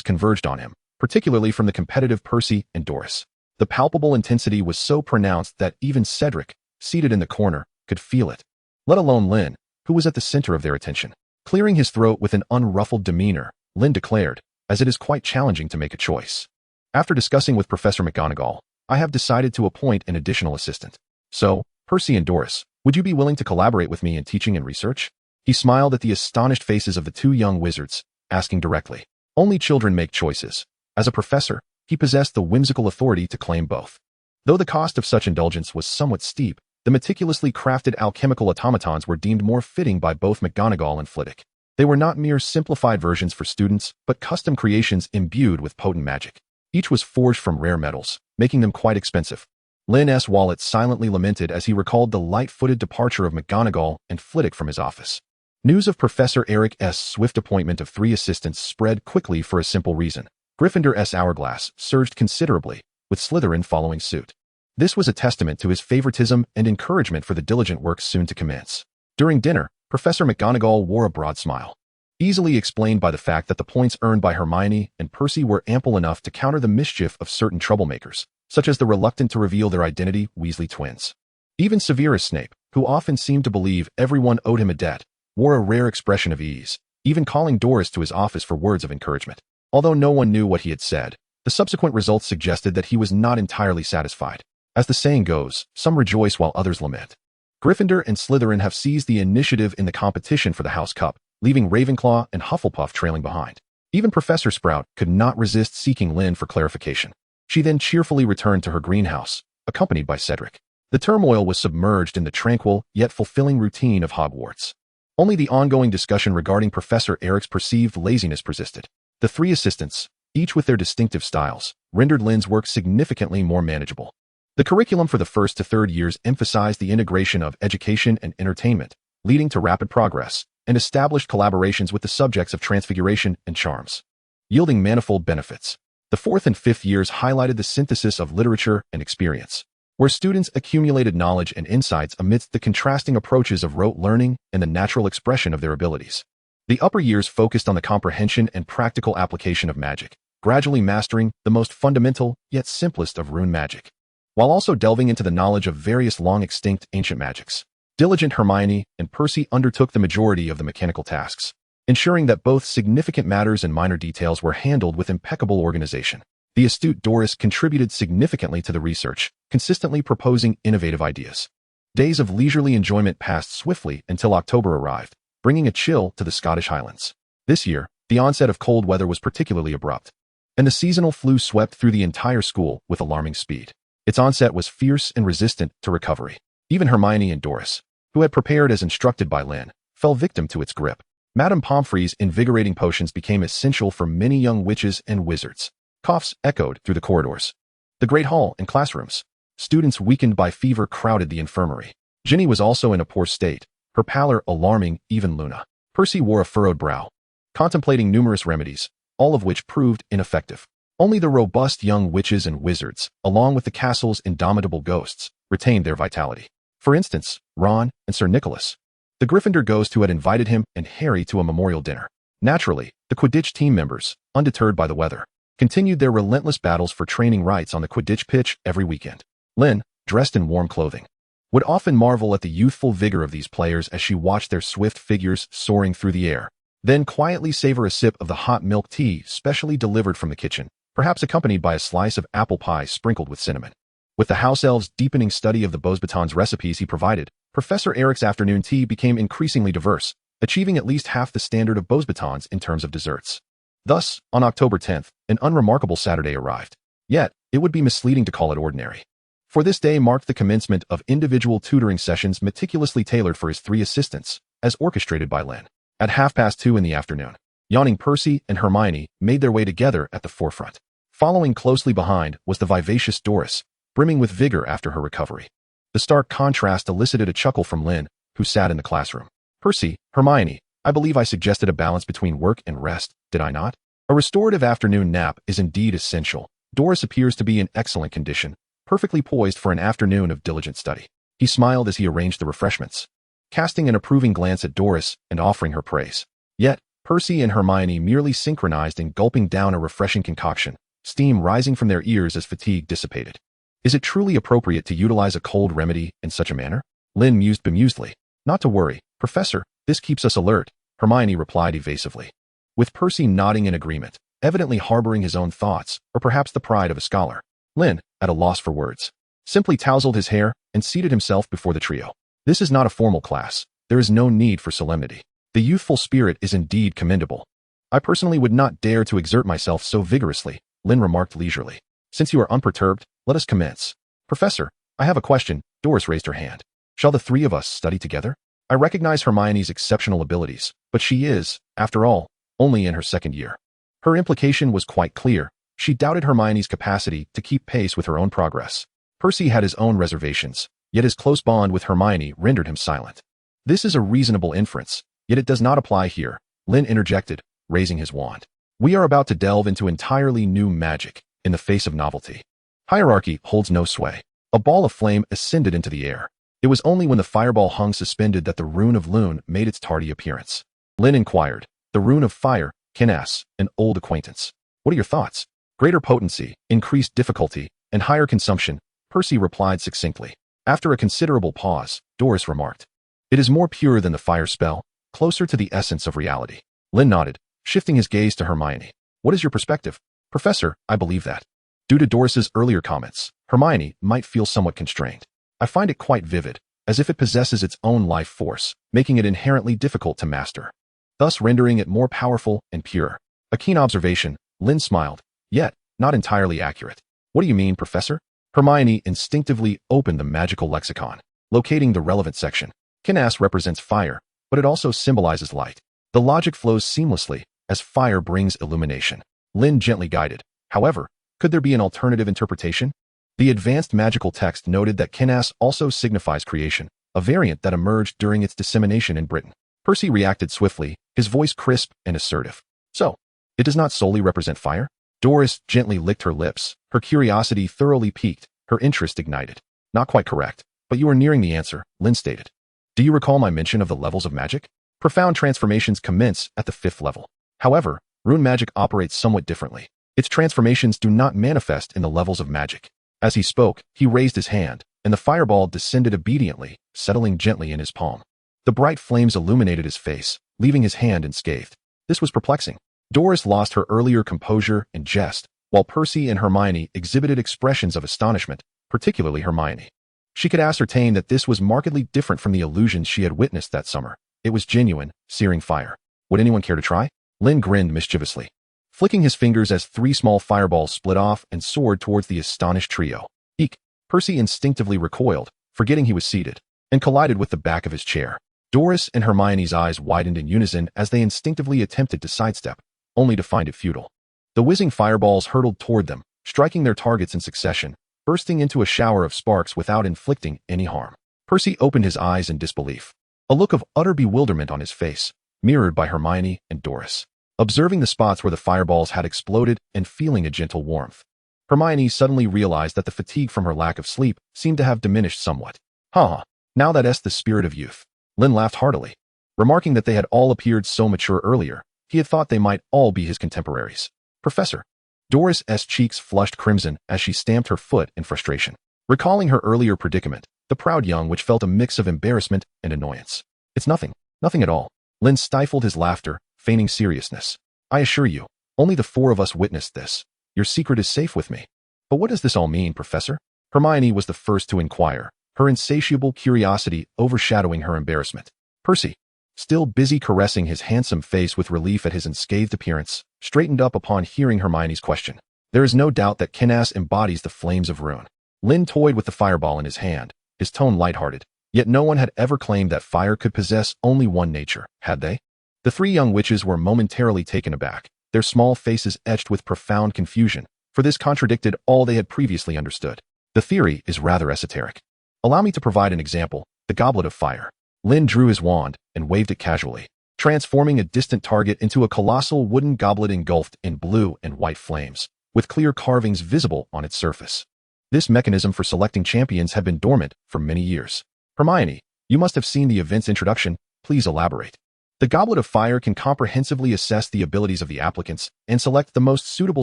converged on him, particularly from the competitive Percy and Doris. The palpable intensity was so pronounced that even Cedric, seated in the corner, could feel it, let alone Lynn, who was at the center of their attention. Clearing his throat with an unruffled demeanor, Lynn declared, "As it is quite challenging to make a choice. After discussing with Professor McGonagall, I have decided to appoint an additional assistant. So, Percy and Doris, would you be willing to collaborate with me in teaching and research?" He smiled at the astonished faces of the two young wizards, asking directly. Only children make choices. As a professor, he possessed the whimsical authority to claim both. Though the cost of such indulgence was somewhat steep, the meticulously crafted alchemical automatons were deemed more fitting by both McGonagall and Flitwick. They were not mere simplified versions for students, but custom creations imbued with potent magic. Each was forged from rare metals, making them quite expensive. Lynn's wallet silently lamented as he recalled the light-footed departure of McGonagall and Flitwick from his office. News of Professor Eric's swift appointment of 3 assistants spread quickly for a simple reason. Gryffindor's hourglass surged considerably, with Slytherin following suit. This was a testament to his favoritism and encouragement for the diligent work soon to commence. During dinner, Professor McGonagall wore a broad smile. easily explained by the fact that the points earned by Hermione and Percy were ample enough to counter the mischief of certain troublemakers, such as the reluctant to reveal their identity Weasley twins. Even Severus Snape, who often seemed to believe everyone owed him a debt, wore a rare expression of ease, even calling Doris to his office for words of encouragement. Although no one knew what he had said, the subsequent results suggested that he was not entirely satisfied. As the saying goes, some rejoice while others lament. Gryffindor and Slytherin have seized the initiative in the competition for the House Cup, leaving Ravenclaw and Hufflepuff trailing behind. Even Professor Sprout could not resist seeking Lynn for clarification. She then cheerfully returned to her greenhouse, accompanied by Cedric. The turmoil was submerged in the tranquil yet fulfilling routine of Hogwarts. Only the ongoing discussion regarding Professor Eric's perceived laziness persisted. The three assistants, each with their distinctive styles, rendered Lynn's work significantly more manageable. The curriculum for the first to third years emphasized the integration of education and entertainment, leading to rapid progress, and established collaborations with the subjects of transfiguration and charms, yielding manifold benefits. The fourth and fifth years highlighted the synthesis of literature and experience, where students accumulated knowledge and insights amidst the contrasting approaches of rote learning and the natural expression of their abilities. The upper years focused on the comprehension and practical application of magic, gradually mastering the most fundamental yet simplest of rune magic, while also delving into the knowledge of various long-extinct ancient magics. Diligent Hermione and Percy undertook the majority of the mechanical tasks, ensuring that both significant matters and minor details were handled with impeccable organization. The astute Doris contributed significantly to the research, consistently proposing innovative ideas. Days of leisurely enjoyment passed swiftly until October arrived, bringing a chill to the Scottish Highlands. This year, the onset of cold weather was particularly abrupt, and the seasonal flu swept through the entire school with alarming speed. Its onset was fierce and resistant to recovery. Even Hermione and Doris, who had prepared as instructed by Lynn, fell victim to its grip. Madame Pomfrey's invigorating potions became essential for many young witches and wizards. Coughs echoed through the corridors, the great hall and classrooms. Students weakened by fever crowded the infirmary. Ginny was also in a poor state, her pallor alarming even Luna. Percy wore a furrowed brow, contemplating numerous remedies, all of which proved ineffective. Only the robust young witches and wizards, along with the castle's indomitable ghosts, retained their vitality. For instance, Ron and Sir Nicholas, the Gryffindor ghost who had invited him and Harry to a memorial dinner. Naturally, the Quidditch team members, undeterred by the weather, continued their relentless battles for training rights on the Quidditch pitch every weekend. Lynn, dressed in warm clothing, would often marvel at the youthful vigor of these players as she watched their swift figures soaring through the air, then quietly savor a sip of the hot milk tea specially delivered from the kitchen, perhaps accompanied by a slice of apple pie sprinkled with cinnamon. With the house elf's deepening study of the Beauxbatons recipes he provided, Professor Eric's afternoon tea became increasingly diverse, achieving at least half the standard of Beauxbatons in terms of desserts. Thus, on October 10th, an unremarkable Saturday arrived. Yet, it would be misleading to call it ordinary. For this day marked the commencement of individual tutoring sessions meticulously tailored for his three assistants, as orchestrated by Lynn. At 2:30 in the afternoon, yawning Percy and Hermione made their way together at the forefront. Following closely behind was the vivacious Doris, brimming with vigor after her recovery. The stark contrast elicited a chuckle from Lynn, who sat in the classroom. Percy, Hermione, I believe I suggested a balance between work and rest, did I not? A restorative afternoon nap is indeed essential. Doris appears to be in excellent condition, perfectly poised for an afternoon of diligent study. He smiled as he arranged the refreshments, casting an approving glance at Doris and offering her praise. Yet, Percy and Hermione merely synchronized in gulping down a refreshing concoction, steam rising from their ears as fatigue dissipated. Is it truly appropriate to utilize a cold remedy in such a manner? Lynn mused bemusedly. Not to worry, Professor, this keeps us alert, Hermione replied evasively. With Percy nodding in agreement, evidently harboring his own thoughts, or perhaps the pride of a scholar, Lynn, at a loss for words, simply tousled his hair and seated himself before the trio. This is not a formal class. There is no need for solemnity. The youthful spirit is indeed commendable. I personally would not dare to exert myself so vigorously, Lynn remarked leisurely. Since you are unperturbed, let us commence. Professor, I have a question. Doris raised her hand. Shall the three of us study together? I recognize Hermione's exceptional abilities, but she is, after all, only in her second year. Her implication was quite clear. She doubted Hermione's capacity to keep pace with her own progress. Percy had his own reservations, yet his close bond with Hermione rendered him silent. This is a reasonable inference, yet it does not apply here, Lynn interjected, raising his wand. We are about to delve into entirely new magic, in the face of novelty. Hierarchy holds no sway. A ball of flame ascended into the air. It was only when the fireball hung suspended that the rune of Lune made its tardy appearance. Lynn inquired, The Rune of Fire, Kinnas, an old acquaintance. What are your thoughts? Greater potency, increased difficulty, and higher consumption, Percy replied succinctly. After a considerable pause, Doris remarked, "It is more pure than the fire spell, closer to the essence of reality." Lynn nodded, shifting his gaze to Hermione. "What is your perspective?" "Professor, I believe that. Due to Doris's earlier comments, Hermione might feel somewhat constrained. I find it quite vivid, as if it possesses its own life force, making it inherently difficult to master, thus rendering it more powerful and pure." A keen observation, Lynn smiled, yet not entirely accurate. "What do you mean, Professor?" Hermione instinctively opened the magical lexicon, locating the relevant section. Kinnas represents fire, but it also symbolizes light. The logic flows seamlessly, as fire brings illumination. Lynn gently guided. However, could there be an alternative interpretation? The advanced magical text noted that Kinnas also signifies creation, a variant that emerged during its dissemination in Britain. Percy reacted swiftly, his voice crisp and assertive. "So, it does not solely represent fire?" Doris gently licked her lips, her curiosity thoroughly piqued, her interest ignited. "Not quite correct, but you are nearing the answer," Lynn stated. "Do you recall my mention of the levels of magic? Profound transformations commence at the 5th level. However, rune magic operates somewhat differently. Its transformations do not manifest in the levels of magic." As he spoke, he raised his hand, and the fireball descended obediently, settling gently in his palm. The bright flames illuminated his face, leaving his hand unscathed. This was perplexing. Doris lost her earlier composure and jest, while Percy and Hermione exhibited expressions of astonishment, particularly Hermione. She could ascertain that this was markedly different from the illusions she had witnessed that summer. It was genuine, searing fire. Would anyone care to try? Lynn grinned mischievously, flicking his fingers as 3 small fireballs split off and soared towards the astonished trio. Eek! Percy instinctively recoiled, forgetting he was seated, and collided with the back of his chair. Doris and Hermione's eyes widened in unison as they instinctively attempted to sidestep, only to find it futile. The whizzing fireballs hurtled toward them, striking their targets in succession, bursting into a shower of sparks without inflicting any harm. Percy opened his eyes in disbelief, a look of utter bewilderment on his face, mirrored by Hermione and Doris, observing the spots where the fireballs had exploded and feeling a gentle warmth. Hermione suddenly realized that the fatigue from her lack of sleep seemed to have diminished somewhat. Now that's the spirit of youth." Lynn laughed heartily, remarking that they had all appeared so mature earlier. He had thought they might all be his contemporaries. "Professor." Doris's cheeks flushed crimson as she stamped her foot in frustration, recalling her earlier predicament, the proud young which felt a mix of embarrassment and annoyance. "It's nothing at all." Lynn stifled his laughter, feigning seriousness. "I assure you, only the 4 of us witnessed this. Your secret is safe with me." "But what does this all mean, Professor?" Hermione was the first to inquire, her insatiable curiosity overshadowing her embarrassment. Percy, still busy caressing his handsome face with relief at his unscathed appearance, straightened up upon hearing Hermione's question. "There is no doubt that Kinnas embodies the flames of Rune." Lynn toyed with the fireball in his hand, his tone lighthearted. Yet no one had ever claimed that fire could possess only one nature, had they? The 3 young witches were momentarily taken aback, their small faces etched with profound confusion, for this contradicted all they had previously understood. "The theory is rather esoteric. Allow me to provide an example, the Goblet of Fire." Lynn drew his wand and waved it casually, transforming a distant target into a colossal wooden goblet engulfed in blue and white flames, with clear carvings visible on its surface. This mechanism for selecting champions had been dormant for many years. "Hermione, you must have seen the event's introduction. Please elaborate." "The Goblet of Fire can comprehensively assess the abilities of the applicants and select the most suitable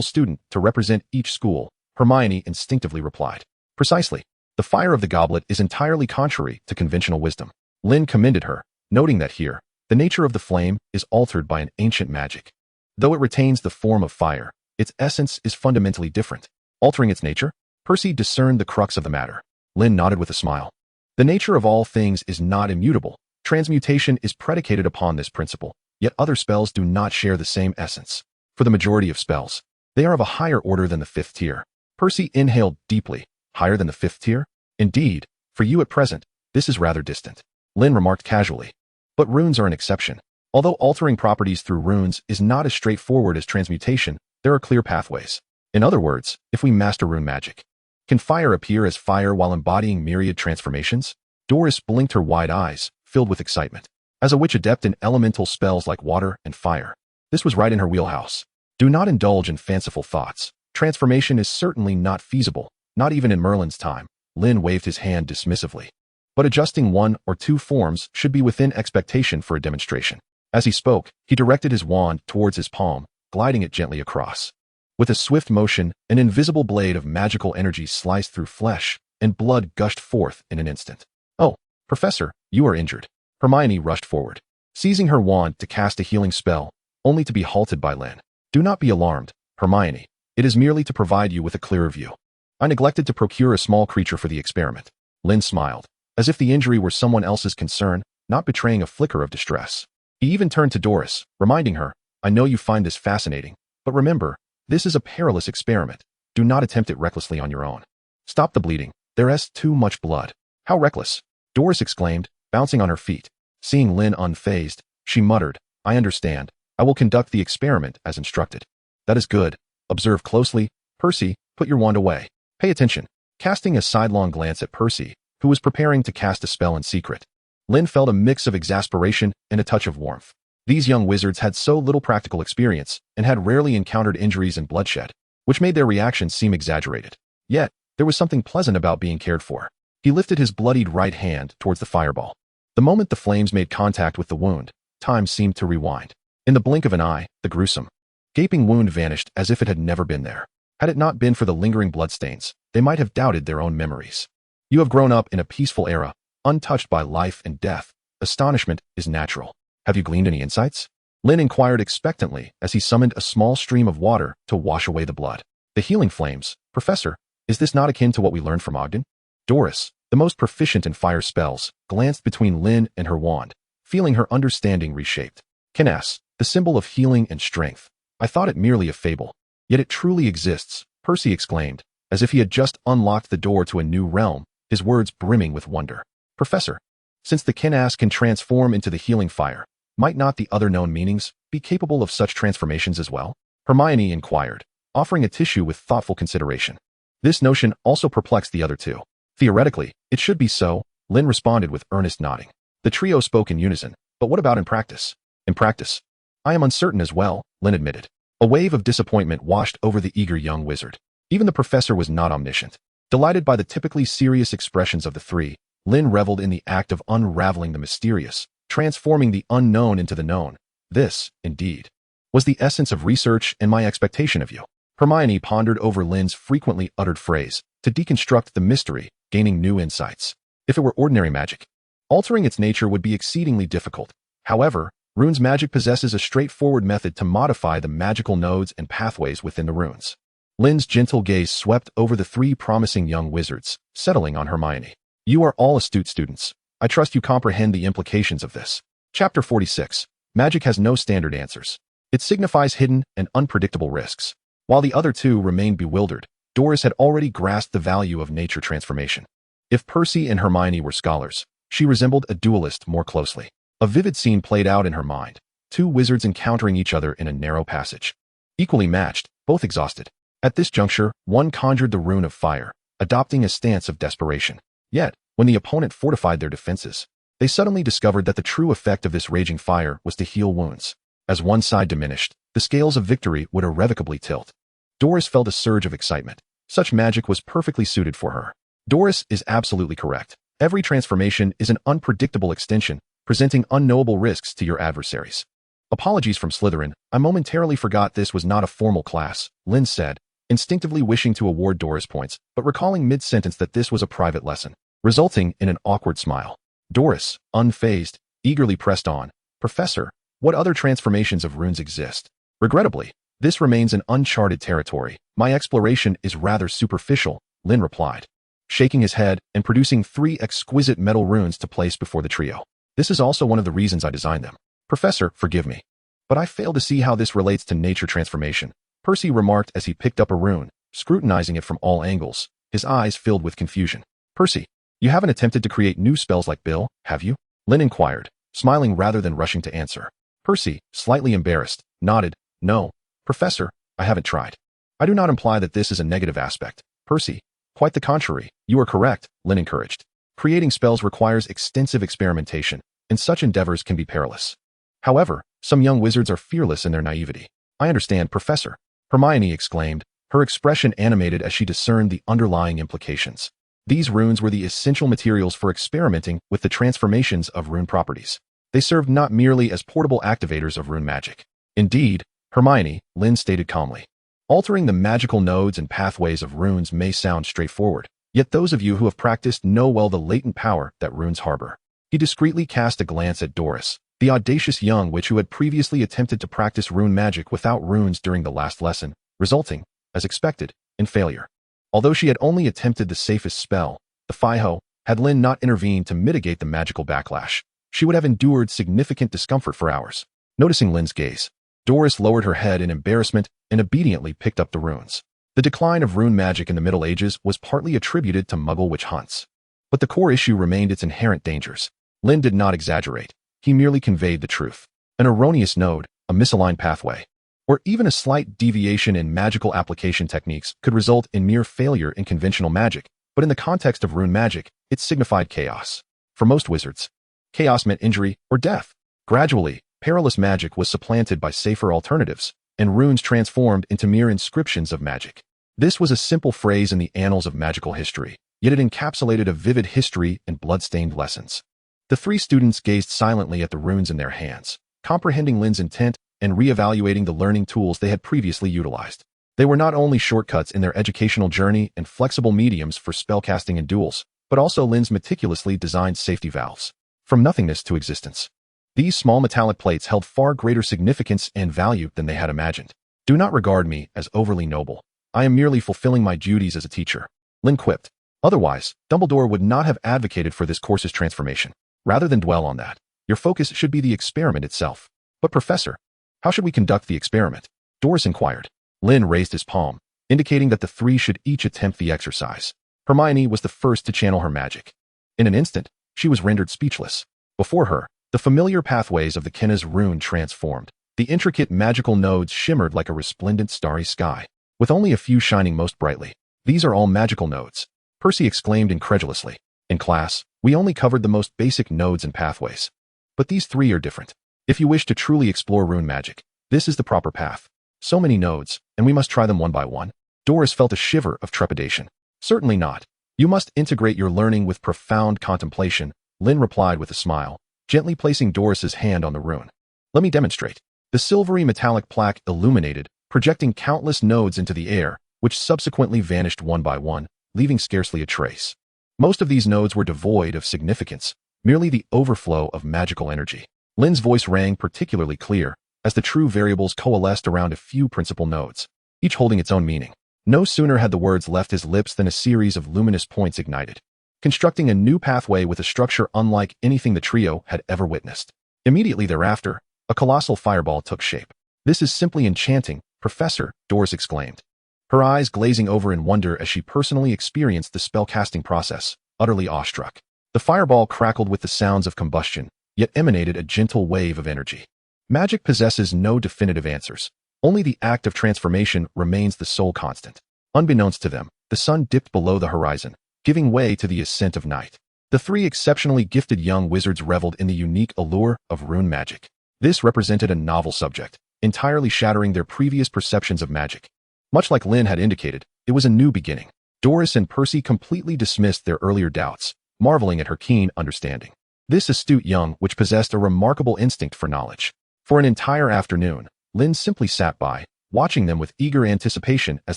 student to represent each school," Hermione instinctively replied. "Precisely. The fire of the goblet is entirely contrary to conventional wisdom." Lynn commended her, noting that here, the nature of the flame is altered by an ancient magic. Though it retains the form of fire, its essence is fundamentally different. Altering its nature? Percy discerned the crux of the matter. Lynn nodded with a smile. "The nature of all things is not immutable. Transmutation is predicated upon this principle, yet other spells do not share the same essence. For the majority of spells, they are of a higher order than the 5th tier." Percy inhaled deeply. "Higher than the 5th tier? Indeed, for you at present, this is rather distant." Lynn remarked casually. "But runes are an exception. Although altering properties through runes is not as straightforward as transmutation, there are clear pathways. In other words, if we master rune magic, can fire appear as fire while embodying myriad transformations?" Doris blinked her wide eyes, filled with excitement. As a witch adept in elemental spells like water and fire, this was right in her wheelhouse. "Do not indulge in fanciful thoughts. Transformation is certainly not feasible, not even in Merlin's time." Lynn waved his hand dismissively. "But adjusting 1 or 2 forms should be within expectation for a demonstration." As he spoke, he directed his wand towards his palm, gliding it gently across. With a swift motion, an invisible blade of magical energy sliced through flesh, and blood gushed forth in an instant. "Oh, Professor, you are injured." Hermione rushed forward, seizing her wand to cast a healing spell, only to be halted by Lynn. "Do not be alarmed, Hermione. It is merely to provide you with a clearer view. I neglected to procure a small creature for the experiment." Lynn smiled, as if the injury were someone else's concern, not betraying a flicker of distress. He even turned to Doris, reminding her, "I know you find this fascinating, but remember, this is a perilous experiment. Do not attempt it recklessly on your own. Stop the bleeding. There is too much blood." "How reckless?" Doris exclaimed, bouncing on her feet. Seeing Lynn unfazed, she muttered, "I understand. I will conduct the experiment as instructed." "That is good. Observe closely. Percy, put your wand away. Pay attention." Casting a sidelong glance at Percy, who was preparing to cast a spell in secret, Lynn felt a mix of exasperation and a touch of warmth. These young wizards had so little practical experience and had rarely encountered injuries and bloodshed, which made their reactions seem exaggerated. Yet, there was something pleasant about being cared for. He lifted his bloodied right hand towards the fireball. The moment the flames made contact with the wound, time seemed to rewind. In the blink of an eye, the gruesome, gaping wound vanished as if it had never been there. Had it not been for the lingering bloodstains, they might have doubted their own memories. "You have grown up in a peaceful era, untouched by life and death. Astonishment is natural. Have you gleaned any insights?" Lynn inquired expectantly as he summoned a small stream of water to wash away the blood. "The healing flames, Professor, is this not akin to what we learned from Ogden?" Doris, the most proficient in fire spells, glanced between Lynn and her wand, feeling her understanding reshaped. "Kenas, the symbol of healing and strength. I thought it merely a fable. Yet it truly exists," Percy exclaimed, as if he had just unlocked the door to a new realm, his words brimming with wonder. "Professor, since the Kenas can transform into the healing fire, might not the other known meanings be capable of such transformations as well?" Hermione inquired, offering a tissue with thoughtful consideration. This notion also perplexed the other two. "Theoretically, it should be so," Lynn responded with earnest nodding. The trio spoke in unison. "But what about in practice?" "In practice, I am uncertain as well," Lynn admitted. A wave of disappointment washed over the eager young wizard. Even the professor was not omniscient. Delighted by the typically serious expressions of the three, Lynn reveled in the act of unraveling the mysterious, transforming the unknown into the known. "This, indeed, was the essence of research and my expectation of you." Hermione pondered over Lynn's frequently uttered phrase, "to deconstruct the mystery, gaining new insights." If it were ordinary magic, altering its nature would be exceedingly difficult. However, Rune's magic possesses a straightforward method to modify the magical nodes and pathways within the runes. Lynn's gentle gaze swept over the three promising young wizards, settling on Hermione. "You are all astute students. I trust you comprehend the implications of this." Chapter 46. Magic has no standard answers. It signifies hidden and unpredictable risks. While the other two remained bewildered, Doris had already grasped the value of nature transformation. If Percy and Hermione were scholars, she resembled a duelist more closely. A vivid scene played out in her mind, two wizards encountering each other in a narrow passage. Equally matched, both exhausted. At this juncture, one conjured the rune of fire, adopting a stance of desperation. Yet, when the opponent fortified their defenses, they suddenly discovered that the true effect of this raging fire was to heal wounds. As one side diminished, the scales of victory would irrevocably tilt. Doris felt a surge of excitement. Such magic was perfectly suited for her. Doris is absolutely correct. Every transformation is an unpredictable extension, presenting unknowable risks to your adversaries. "Apologies from Slytherin, I momentarily forgot this was not a formal class," Lynn said, instinctively wishing to award Doris points, but recalling mid-sentence that this was a private lesson, resulting in an awkward smile. Doris, unfazed, eagerly pressed on, "Professor, what other transformations of runes exist?" "Regrettably, this remains an uncharted territory. My exploration is rather superficial," Lynn replied, shaking his head and producing 3 exquisite metal runes to place before the trio. "This is also one of the reasons I designed them." "Professor, forgive me, but I fail to see how this relates to nature transformation," Percy remarked as he picked up a rune, scrutinizing it from all angles, his eyes filled with confusion. "Percy, you haven't attempted to create new spells like Bill, have you?" Lynn inquired, smiling rather than rushing to answer. Percy, slightly embarrassed, nodded. "No, Professor, I haven't tried." "I do not imply that this is a negative aspect, Percy. Quite the contrary, you are correct," Lynn encouraged. "Creating spells requires extensive experimentation, and such endeavors can be perilous. However, some young wizards are fearless in their naivety." "I understand, Professor," Hermione exclaimed, her expression animated as she discerned the underlying implications. These runes were the essential materials for experimenting with the transformations of rune properties. They served not merely as portable activators of rune magic. Indeed, Hermione, Lynn stated calmly, altering the magical nodes and pathways of runes may sound straightforward, yet those of you who have practiced know well the latent power that runes harbor. He discreetly cast a glance at Doris, the audacious young witch who had previously attempted to practice rune magic without runes during the last lesson, resulting, as expected, in failure. Although she had only attempted the safest spell, the Fiho, had Lynn not intervened to mitigate the magical backlash, she would have endured significant discomfort for hours. Noticing Lynn's gaze, Doris lowered her head in embarrassment and obediently picked up the runes. The decline of rune magic in the Middle Ages was partly attributed to Muggle witch hunts. But the core issue remained its inherent dangers. Lynn did not exaggerate. He merely conveyed the truth. An erroneous node, a misaligned pathway, or even a slight deviation in magical application techniques could result in mere failure in conventional magic, but in the context of rune magic, it signified chaos. For most wizards, chaos meant injury or death. Gradually, perilous magic was supplanted by safer alternatives, and runes transformed into mere inscriptions of magic. This was a simple phrase in the annals of magical history, yet it encapsulated a vivid history and blood-stained lessons. The three students gazed silently at the runes in their hands, comprehending Lynn's intent and reevaluating the learning tools they had previously utilized. They were not only shortcuts in their educational journey and flexible mediums for spellcasting and duels, but also Lynn's meticulously designed safety valves. From nothingness to existence. These small metallic plates held far greater significance and value than they had imagined. Do not regard me as overly noble. I am merely fulfilling my duties as a teacher, Lynn quipped. Otherwise, Dumbledore would not have advocated for this course's transformation. Rather than dwell on that, your focus should be the experiment itself. But Professor, how should we conduct the experiment? Doris inquired. Lynn raised his palm, indicating that the three should each attempt the exercise. Hermione was the first to channel her magic. In an instant, she was rendered speechless. Before her, the familiar pathways of the Kenna's rune transformed. The intricate magical nodes shimmered like a resplendent starry sky, with only a few shining most brightly. These are all magical nodes, Percy exclaimed incredulously. In class, we only covered the most basic nodes and pathways. But these three are different. If you wish to truly explore rune magic, this is the proper path. So many nodes, and we must try them one by one. Doris felt a shiver of trepidation. Certainly not. You must integrate your learning with profound contemplation, Lynn replied with a smile, gently placing Doris's hand on the rune. Let me demonstrate. The silvery metallic plaque illuminated, projecting countless nodes into the air, which subsequently vanished one by one, leaving scarcely a trace. Most of these nodes were devoid of significance, merely the overflow of magical energy. Lynn's voice rang particularly clear, as the true variables coalesced around a few principal nodes, each holding its own meaning. No sooner had the words left his lips than a series of luminous points ignited, constructing a new pathway with a structure unlike anything the trio had ever witnessed. Immediately thereafter, a colossal fireball took shape. This is simply enchanting, Professor, Doris exclaimed, her eyes glazing over in wonder as she personally experienced the spellcasting process, utterly awestruck. The fireball crackled with the sounds of combustion, yet emanated a gentle wave of energy. Magic possesses no definitive answers. Only the act of transformation remains the sole constant. Unbeknownst to them, the sun dipped below the horizon, giving way to the ascent of night. The three exceptionally gifted young wizards reveled in the unique allure of rune magic. This represented a novel subject, entirely shattering their previous perceptions of magic. Much like Lynn had indicated, it was a new beginning. Doris and Percy completely dismissed their earlier doubts, marveling at her keen understanding. This astute young witch possessed a remarkable instinct for knowledge. For an entire afternoon, Lynn simply sat by, watching them with eager anticipation as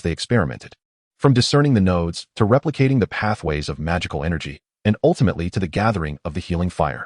they experimented. From discerning the nodes, to replicating the pathways of magical energy, and ultimately to the gathering of the healing fire.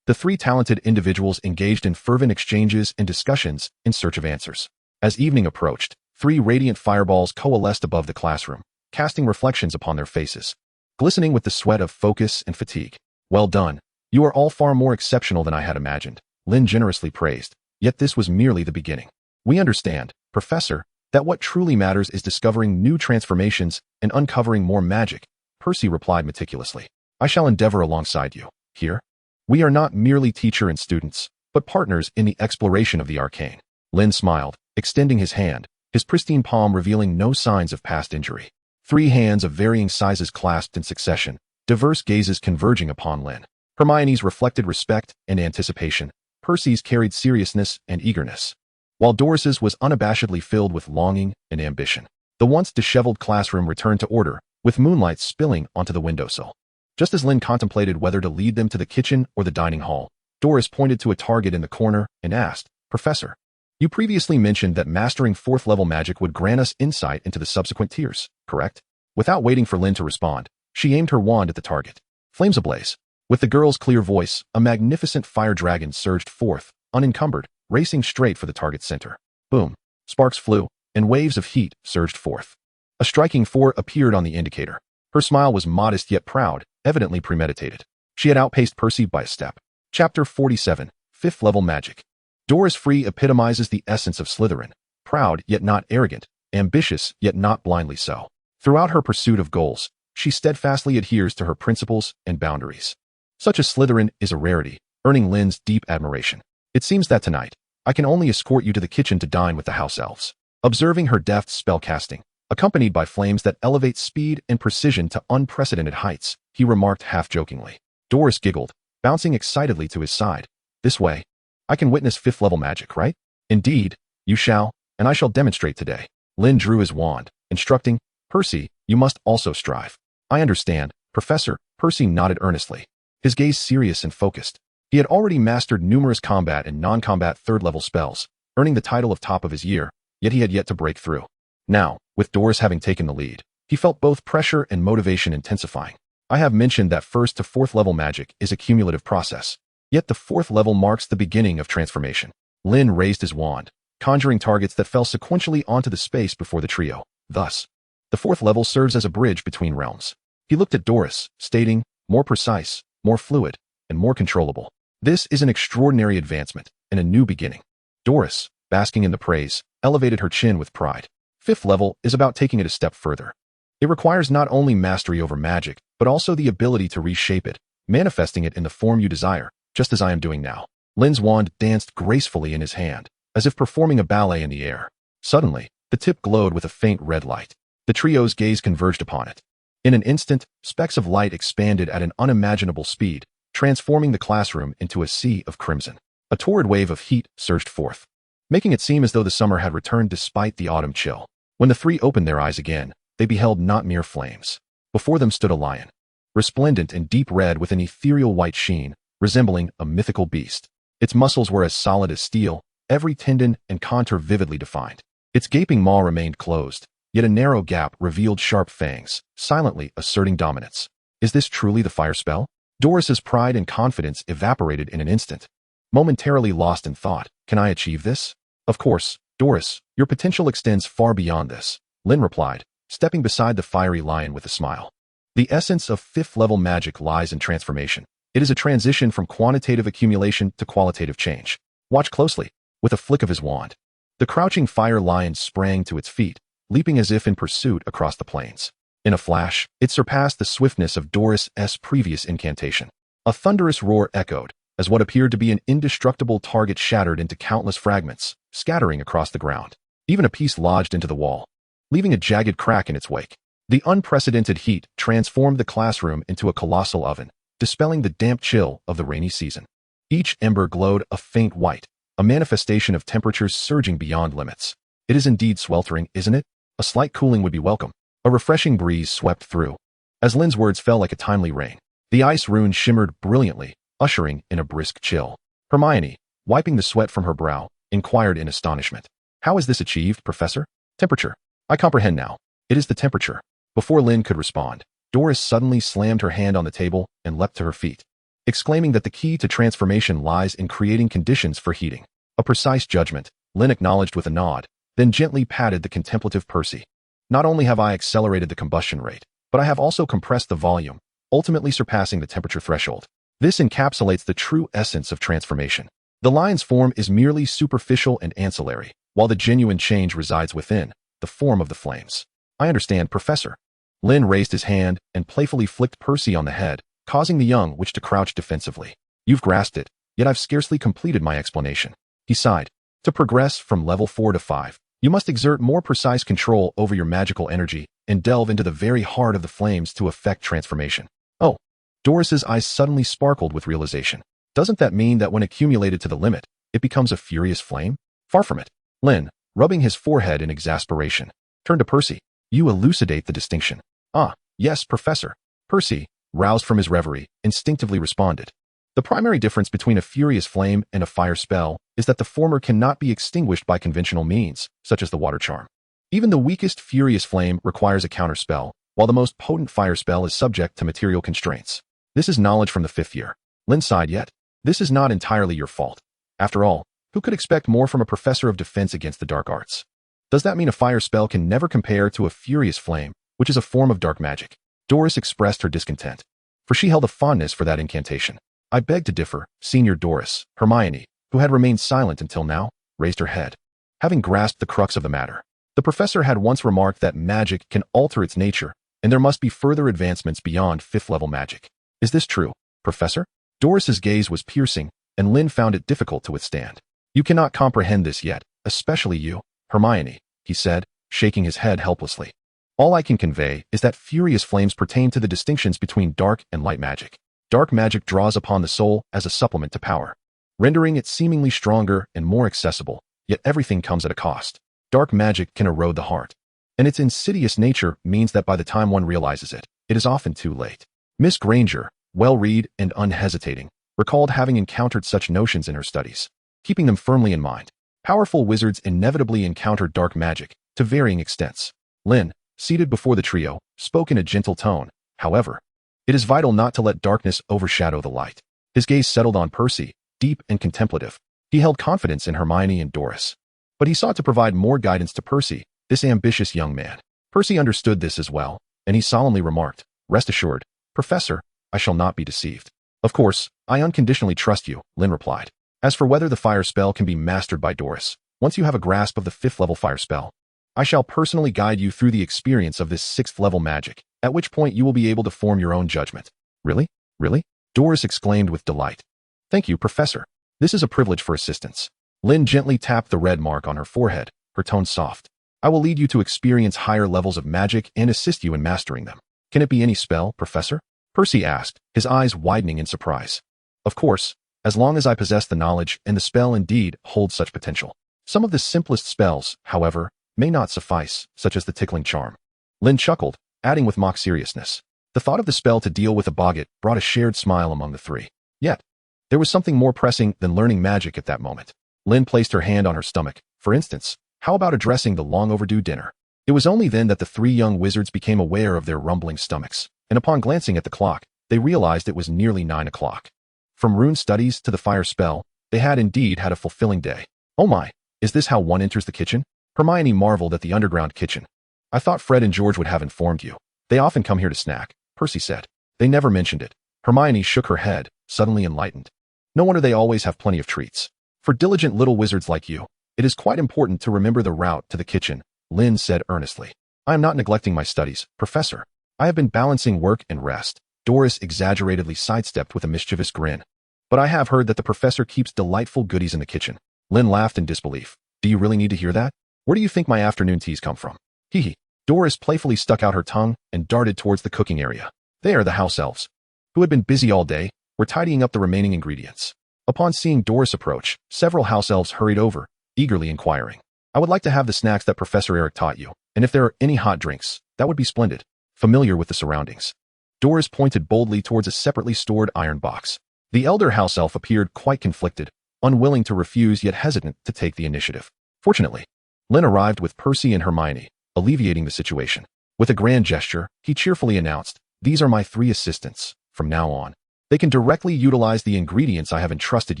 The three talented individuals engaged in fervent exchanges and discussions in search of answers. As evening approached, three radiant fireballs coalesced above the classroom, casting reflections upon their faces, glistening with the sweat of focus and fatigue. Well done. You are all far more exceptional than I had imagined, Lynn generously praised. Yet this was merely the beginning. We understand, Professor, that what truly matters is discovering new transformations and uncovering more magic, Percy replied meticulously. I shall endeavor alongside you. Here, we are not merely teacher and students, but partners in the exploration of the arcane. Lynn smiled, extending his hand, his pristine palm revealing no signs of past injury. Three hands of varying sizes clasped in succession, diverse gazes converging upon Lynn. Hermione's reflected respect and anticipation. Percy's carried seriousness and eagerness, while Doris's was unabashedly filled with longing and ambition. The once disheveled classroom returned to order, with moonlight spilling onto the windowsill. Just as Lynn contemplated whether to lead them to the kitchen or the dining hall, Doris pointed to a target in the corner and asked, "Professor, you previously mentioned that mastering 4th level magic would grant us insight into the subsequent tiers, correct?" Without waiting for Lynn to respond, she aimed her wand at the target. Flames ablaze. With the girl's clear voice, a magnificent fire dragon surged forth, unencumbered, racing straight for the target's center. Boom. Sparks flew, and waves of heat surged forth. A striking 4 appeared on the indicator. Her smile was modest yet proud, evidently premeditated. She had outpaced Percy by a step. Chapter 47, 5th Level Magic. Doris Free epitomizes the essence of Slytherin, proud yet not arrogant, ambitious yet not blindly so. Throughout her pursuit of goals, she steadfastly adheres to her principles and boundaries. Such a Slytherin is a rarity, earning Lynn's deep admiration. It seems that tonight, I can only escort you to the kitchen to dine with the house elves. Observing her deft spellcasting, accompanied by flames that elevate speed and precision to unprecedented heights, he remarked half-jokingly. Doris giggled, bouncing excitedly to his side. This way, I can witness 5th level magic, right? Indeed, you shall, and I shall demonstrate today. Lynn drew his wand, instructing, Percy, you must also strive. I understand, Professor. Percy nodded earnestly, his gaze serious and focused. He had already mastered numerous combat and non-combat 3rd level spells, earning the title of top of his year, yet he had yet to break through. Now, with Doris having taken the lead, he felt both pressure and motivation intensifying. I have mentioned that 1st to 4th level magic is a cumulative process, yet the 4th level marks the beginning of transformation. Lynn raised his wand, conjuring targets that fell sequentially onto the space before the trio. Thus, the 4th level serves as a bridge between realms. He looked at Doris, stating, more precise, more fluid, and more controllable. This is an extraordinary advancement and a new beginning. Doris, basking in the praise, elevated her chin with pride. 5th level is about taking it a step further. It requires not only mastery over magic, but also the ability to reshape it, manifesting it in the form you desire, just as I am doing now. Lynn's wand danced gracefully in his hand, as if performing a ballet in the air. Suddenly, the tip glowed with a faint red light. The trio's gaze converged upon it. In an instant, specks of light expanded at an unimaginable speed, transforming the classroom into a sea of crimson. A torrid wave of heat surged forth, making it seem as though the summer had returned despite the autumn chill. When the three opened their eyes again, they beheld not mere flames. Before them stood a lion, resplendent in deep red with an ethereal white sheen, resembling a mythical beast. Its muscles were as solid as steel, every tendon and contour vividly defined. Its gaping maw remained closed, yet a narrow gap revealed sharp fangs, silently asserting dominance. Is this truly the fire spell? Doris's pride and confidence evaporated in an instant. Momentarily lost in thought, can I achieve this? Of course, Doris, your potential extends far beyond this, Lynn replied, stepping beside the fiery lion with a smile. The essence of 5th level magic lies in transformation. It is a transition from quantitative accumulation to qualitative change. Watch closely. With a flick of his wand, the crouching fire lion sprang to its feet, leaping as if in pursuit across the plains. In a flash, it surpassed the swiftness of Doris's previous incantation. A thunderous roar echoed, as what appeared to be an indestructible target shattered into countless fragments, scattering across the ground. Even a piece lodged into the wall, leaving a jagged crack in its wake. The unprecedented heat transformed the classroom into a colossal oven, dispelling the damp chill of the rainy season. Each ember glowed a faint white, a manifestation of temperatures surging beyond limits. It is indeed sweltering, isn't it? A slight cooling would be welcome. A refreshing breeze swept through. As Lynn's words fell like a timely rain, the ice rune shimmered brilliantly, ushering in a brisk chill. Hermione, wiping the sweat from her brow, inquired in astonishment. How is this achieved, Professor? Temperature. I comprehend now. It is the temperature. Before Lynn could respond, Doris suddenly slammed her hand on the table and leapt to her feet, exclaiming that the key to transformation lies in creating conditions for heating. A precise judgment, Lynn acknowledged with a nod, then gently patted the contemplative Percy. Not only have I accelerated the combustion rate, but I have also compressed the volume, ultimately surpassing the temperature threshold. This encapsulates the true essence of transformation. The lion's form is merely superficial and ancillary, while the genuine change resides within, the form of the flames. I understand, Professor. Lynn raised his hand and playfully flicked Percy on the head, causing the young witch to crouch defensively. You've grasped it, yet I've scarcely completed my explanation. He sighed. To progress from level 4 to 5, you must exert more precise control over your magical energy and delve into the very heart of the flames to effect transformation. Oh, Doris's eyes suddenly sparkled with realization. Doesn't that mean that when accumulated to the limit, it becomes a furious flame? Far from it. Lynn, rubbing his forehead in exasperation, turned to Percy. You elucidate the distinction. Ah, yes, Professor. Percy, roused from his reverie, instinctively responded. The primary difference between a furious flame and a fire spell is that the former cannot be extinguished by conventional means, such as the water charm. Even the weakest furious flame requires a counterspell, while the most potent fire spell is subject to material constraints. This is knowledge from the 5th year. Lynn sighed. Yet, this is not entirely your fault. After all, who could expect more from a professor of defense against the dark arts? Does that mean a fire spell can never compare to a furious flame, which is a form of dark magic? Doris expressed her discontent, for she held a fondness for that incantation. I beg to differ, Senior Doris. Hermione, who had remained silent until now, raised her head, having grasped the crux of the matter. The professor had once remarked that magic can alter its nature, and there must be further advancements beyond 5th-level magic. Is this true, Professor? Doris's gaze was piercing, and Lynn found it difficult to withstand. You cannot comprehend this yet, especially you, Hermione, he said, shaking his head helplessly. All I can convey is that furious flames pertain to the distinctions between dark and light magic. Dark magic draws upon the soul as a supplement to power, rendering it seemingly stronger and more accessible, yet everything comes at a cost. Dark magic can erode the heart, and its insidious nature means that by the time one realizes it, it is often too late. Miss Granger, well-read and unhesitating, recalled having encountered such notions in her studies. Keeping them firmly in mind, powerful wizards inevitably encounter dark magic, to varying extents. Lynn, seated before the trio, spoke in a gentle tone. However, it is vital not to let darkness overshadow the light. His gaze settled on Percy, deep and contemplative. He held confidence in Hermione and Doris, but he sought to provide more guidance to Percy, this ambitious young man. Percy understood this as well, and he solemnly remarked, "Rest assured, Professor, I shall not be deceived." "Of course, I unconditionally trust you," Lynn replied. "As for whether the fire spell can be mastered by Doris, once you have a grasp of the 5th-level fire spell, I shall personally guide you through the experience of this 6th-level magic, at which point you will be able to form your own judgment." "Really? Really?" Doris exclaimed with delight. "Thank you, Professor. This is a privilege for assistance." Lynn gently tapped the red mark on her forehead, her tone soft. "I will lead you to experience higher levels of magic and assist you in mastering them." "Can it be any spell, Professor?" Percy asked, his eyes widening in surprise. "Of course, as long as I possess the knowledge and the spell indeed holds such potential. Some of the simplest spells, however, may not suffice, such as the tickling charm." Lynn chuckled, adding with mock seriousness. The thought of the spell to deal with a boggart brought a shared smile among the three. Yet, there was something more pressing than learning magic at that moment. Lynn placed her hand on her stomach. For instance, how about addressing the long-overdue dinner? It was only then that the three young wizards became aware of their rumbling stomachs, and upon glancing at the clock, they realized it was nearly 9 o'clock. From rune studies to the fire spell, they had indeed had a fulfilling day. "Oh my, is this how one enters the kitchen?" Hermione marveled at the underground kitchen. "I thought Fred and George would have informed you. They often come here to snack," Percy said. "They never mentioned it." Hermione shook her head, suddenly enlightened. "No wonder they always have plenty of treats. For diligent little wizards like you, it is quite important to remember the route to the kitchen," Lynn said earnestly. "I am not neglecting my studies, Professor. I have been balancing work and rest." Doris exaggeratedly sidestepped with a mischievous grin. "But I have heard that the professor keeps delightful goodies in the kitchen." Lynn laughed in disbelief. "Do you really need to hear that? Where do you think my afternoon teas come from?" "Hee hee." Doris playfully stuck out her tongue and darted towards the cooking area. There, the house elves, who had been busy all day, were tidying up the remaining ingredients. Upon seeing Doris approach, several house elves hurried over, eagerly inquiring, "I would like to have the snacks that Professor Eric taught you, and if there are any hot drinks, that would be splendid." Familiar with the surroundings, Doris pointed boldly towards a separately stored iron box. The elder house elf appeared quite conflicted, unwilling to refuse yet hesitant to take the initiative. Fortunately, Lynn arrived with Percy and Hermione, alleviating the situation. With a grand gesture, he cheerfully announced, "These are my 3 assistants. From now on, they can directly utilize the ingredients I have entrusted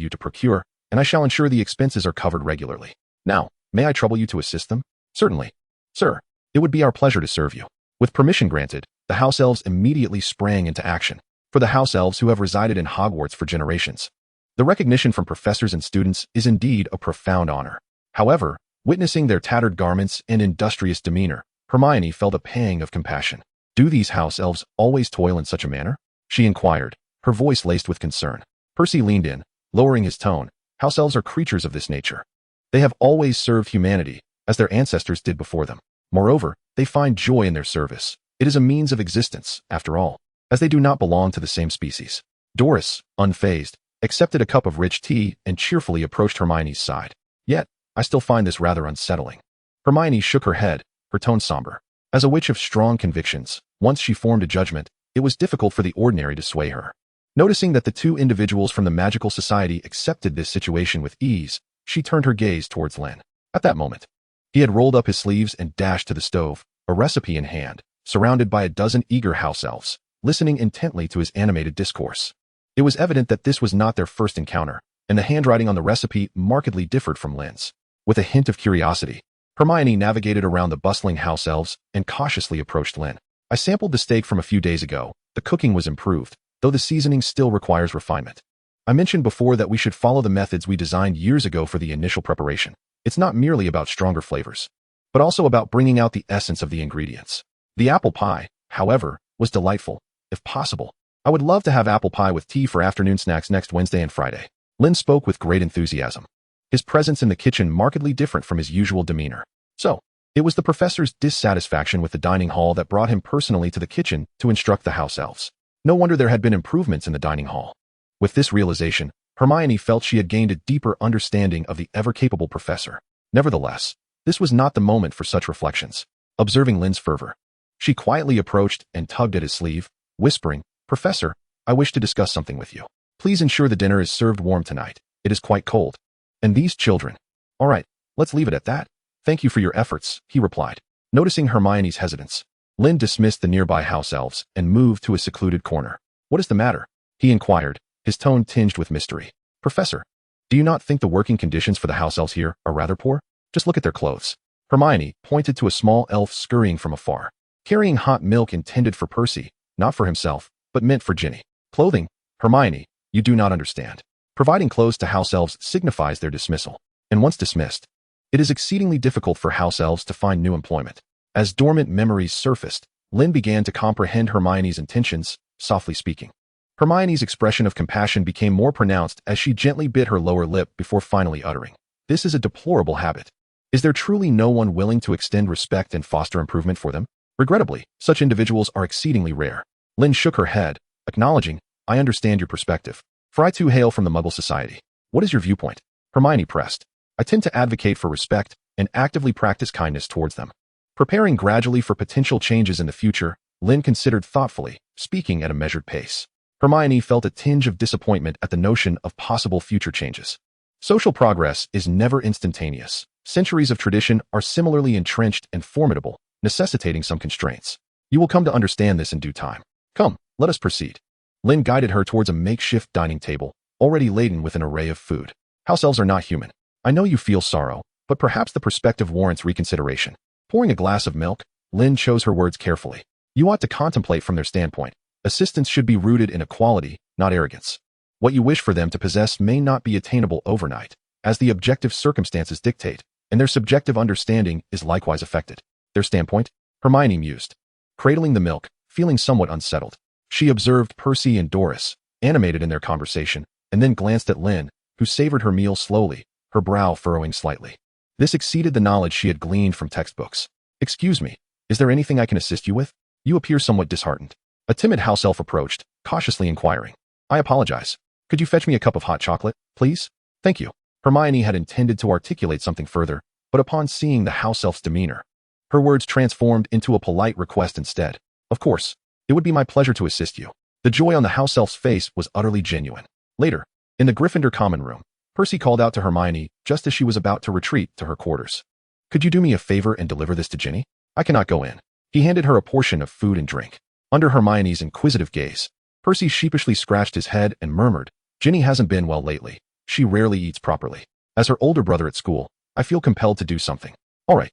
you to procure, and I shall ensure the expenses are covered regularly. Now, may I trouble you to assist them?" "Certainly, sir. It would be our pleasure to serve you." With permission granted, the house elves immediately sprang into action. For the house elves who have resided in Hogwarts for generations, the recognition from professors and students is indeed a profound honor. However, witnessing their tattered garments and industrious demeanor, Hermione felt a pang of compassion. "Do these house elves always toil in such a manner?" she inquired, her voice laced with concern. Percy leaned in, lowering his tone. "House elves are creatures of this nature. They have always served humanity, as their ancestors did before them. Moreover, they find joy in their service. It is a means of existence, after all, as they do not belong to the same species." Doris, unfazed, accepted a cup of rich tea and cheerfully approached Hermione's side. "Yet, I still find this rather unsettling." Hermione shook her head, her tone somber. As a witch of strong convictions, once she formed a judgment, it was difficult for the ordinary to sway her. Noticing that the two individuals from the magical society accepted this situation with ease, she turned her gaze towards Lynn. At that moment, he had rolled up his sleeves and dashed to the stove, a recipe in hand, surrounded by a dozen eager house elves, listening intently to his animated discourse. It was evident that this was not their first encounter, and the handwriting on the recipe markedly differed from Lynn's. With a hint of curiosity, Hermione navigated around the bustling house elves and cautiously approached Lynn. I sampled the steak from a few days ago. The cooking was improved, though the seasoning still requires refinement. I mentioned before that we should follow the methods we designed years ago for the initial preparation. It's not merely about stronger flavors, but also about bringing out the essence of the ingredients. The apple pie, however, was delightful. If possible, I would love to have apple pie with tea for afternoon snacks next Wednesday and Friday. Lynn spoke with great enthusiasm, his presence in the kitchen markedly different from his usual demeanor. So, it was the professor's dissatisfaction with the dining hall that brought him personally to the kitchen to instruct the house elves. No wonder there had been improvements in the dining hall. With this realization, Hermione felt she had gained a deeper understanding of the ever-capable professor. Nevertheless, this was not the moment for such reflections. Observing Lynn's fervor, she quietly approached and tugged at his sleeve, whispering, "Professor, I wish to discuss something with you. Please ensure the dinner is served warm tonight. It is quite cold. And these children." "All right, let's leave it at that. Thank you for your efforts," he replied. Noticing Hermione's hesitance, Lynn dismissed the nearby house elves and moved to a secluded corner. "What is the matter?" he inquired, his tone tinged with mystery. "Professor, do you not think the working conditions for the house elves here are rather poor? Just look at their clothes." Hermione pointed to a small elf scurrying from afar, carrying hot milk intended for Percy, not for himself, but meant for Ginny. "Clothing? Hermione, you do not understand. Providing clothes to house elves signifies their dismissal, and once dismissed, it is exceedingly difficult for house elves to find new employment." As dormant memories surfaced, Lynn began to comprehend Hermione's intentions, softly speaking. Hermione's expression of compassion became more pronounced as she gently bit her lower lip before finally uttering, "This is a deplorable habit. Is there truly no one willing to extend respect and foster improvement for them? Regrettably, such individuals are exceedingly rare." Lynn shook her head, acknowledging, "I understand your perspective, for I too hail from the Muggle society. What is your viewpoint?" Hermione pressed. "I tend to advocate for respect and actively practice kindness towards them." Preparing gradually for potential changes in the future, Lynn considered thoughtfully, speaking at a measured pace. Hermione felt a tinge of disappointment at the notion of possible future changes. Social progress is never instantaneous. Centuries of tradition are similarly entrenched and formidable, necessitating some constraints. You will come to understand this in due time. Come, let us proceed. Lynn guided her towards a makeshift dining table, already laden with an array of food. House elves are not human. I know you feel sorrow, but perhaps the perspective warrants reconsideration. Pouring a glass of milk, Lynn chose her words carefully. You ought to contemplate from their standpoint. Assistance should be rooted in equality, not arrogance. What you wish for them to possess may not be attainable overnight, as the objective circumstances dictate, and their subjective understanding is likewise affected. Their standpoint? Hermione mused. Cradling the milk, feeling somewhat unsettled, she observed Percy and Doris, animated in their conversation, and then glanced at Lynn, who savored her meal slowly, her brow furrowing slightly. This exceeded the knowledge she had gleaned from textbooks. Excuse me, is there anything I can assist you with? You appear somewhat disheartened. A timid house elf approached, cautiously inquiring. I apologize. Could you fetch me a cup of hot chocolate, please? Thank you. Hermione had intended to articulate something further, but upon seeing the house elf's demeanor, her words transformed into a polite request instead. Of course, it would be my pleasure to assist you. The joy on the house elf's face was utterly genuine. Later, in the Gryffindor common room, Percy called out to Hermione just as she was about to retreat to her quarters. Could you do me a favor and deliver this to Ginny? I cannot go in. He handed her a portion of food and drink. Under Hermione's inquisitive gaze, Percy sheepishly scratched his head and murmured, Ginny hasn't been well lately. She rarely eats properly. As her older brother at school, I feel compelled to do something. All right.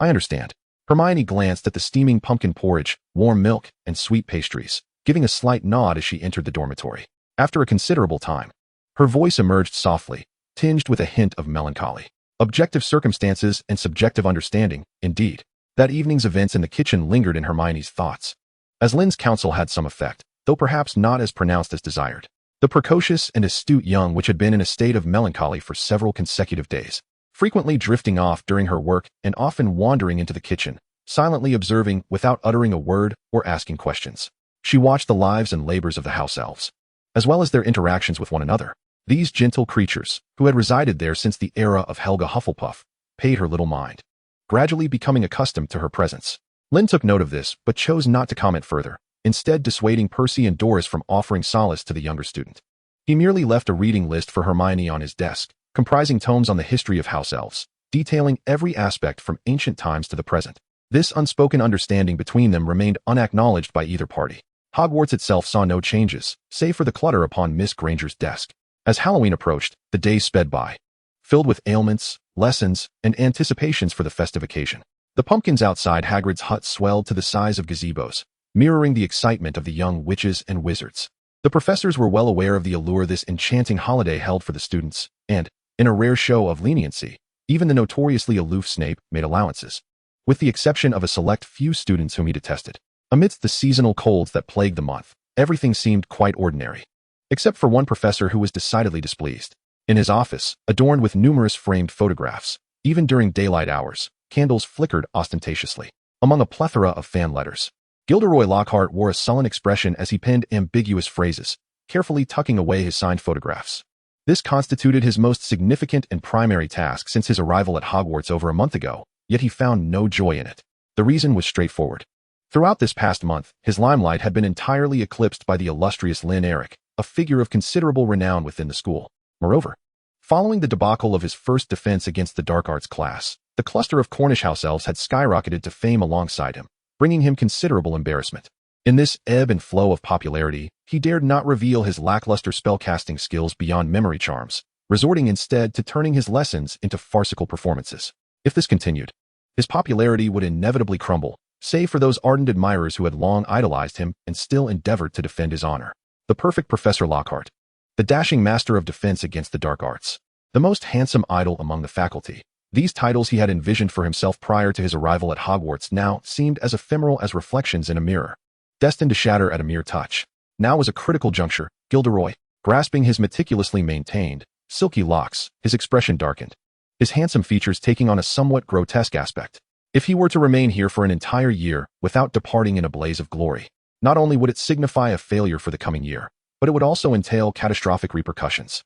I understand. Hermione glanced at the steaming pumpkin porridge, warm milk, and sweet pastries, giving a slight nod as she entered the dormitory. After a considerable time, her voice emerged softly, tinged with a hint of melancholy. Objective circumstances and subjective understanding, indeed. That evening's events in the kitchen lingered in Hermione's thoughts. As Lynn's counsel had some effect, though perhaps not as pronounced as desired. The precocious and astute young witch had been in a state of melancholy for several consecutive days, frequently drifting off during her work and often wandering into the kitchen, silently observing without uttering a word or asking questions. She watched the lives and labors of the house elves, as well as their interactions with one another. These gentle creatures, who had resided there since the era of Helga Hufflepuff, paid her little mind, gradually becoming accustomed to her presence. Lynn took note of this, but chose not to comment further, instead dissuading Percy and Doris from offering solace to the younger student. He merely left a reading list for Hermione on his desk, comprising tomes on the history of house elves, detailing every aspect from ancient times to the present. This unspoken understanding between them remained unacknowledged by either party. Hogwarts itself saw no changes, save for the clutter upon Miss Granger's desk. As Halloween approached, the days sped by, filled with ailments, lessons, and anticipations for the festive occasion. The pumpkins outside Hagrid's hut swelled to the size of gazebos, mirroring the excitement of the young witches and wizards. The professors were well aware of the allure this enchanting holiday held for the students, and, in a rare show of leniency, even the notoriously aloof Snape made allowances, with the exception of a select few students whom he detested. Amidst the seasonal colds that plagued the month, everything seemed quite ordinary, except for one professor who was decidedly displeased. In his office, adorned with numerous framed photographs, even during daylight hours, candles flickered ostentatiously. Among a plethora of fan letters, Gilderoy Lockhart wore a sullen expression as he penned ambiguous phrases, carefully tucking away his signed photographs. This constituted his most significant and primary task since his arrival at Hogwarts over a month ago, yet he found no joy in it. The reason was straightforward. Throughout this past month, his limelight had been entirely eclipsed by the illustrious Lynn Eric, a figure of considerable renown within the school. Moreover, following the debacle of his first defense against the dark arts class, the cluster of Cornish house elves had skyrocketed to fame alongside him, bringing him considerable embarrassment. In this ebb and flow of popularity, he dared not reveal his lackluster spellcasting skills beyond memory charms, resorting instead to turning his lessons into farcical performances. If this continued, his popularity would inevitably crumble, save for those ardent admirers who had long idolized him and still endeavored to defend his honor. The perfect Professor Lockhart, the dashing master of defense against the dark arts, the most handsome idol among the faculty. These titles he had envisioned for himself prior to his arrival at Hogwarts now seemed as ephemeral as reflections in a mirror, destined to shatter at a mere touch. Now was a critical juncture. Gilderoy, grasping his meticulously maintained, silky locks, his expression darkened, his handsome features taking on a somewhat grotesque aspect. If he were to remain here for an entire year without departing in a blaze of glory, not only would it signify a failure for the coming year, but it would also entail catastrophic repercussions.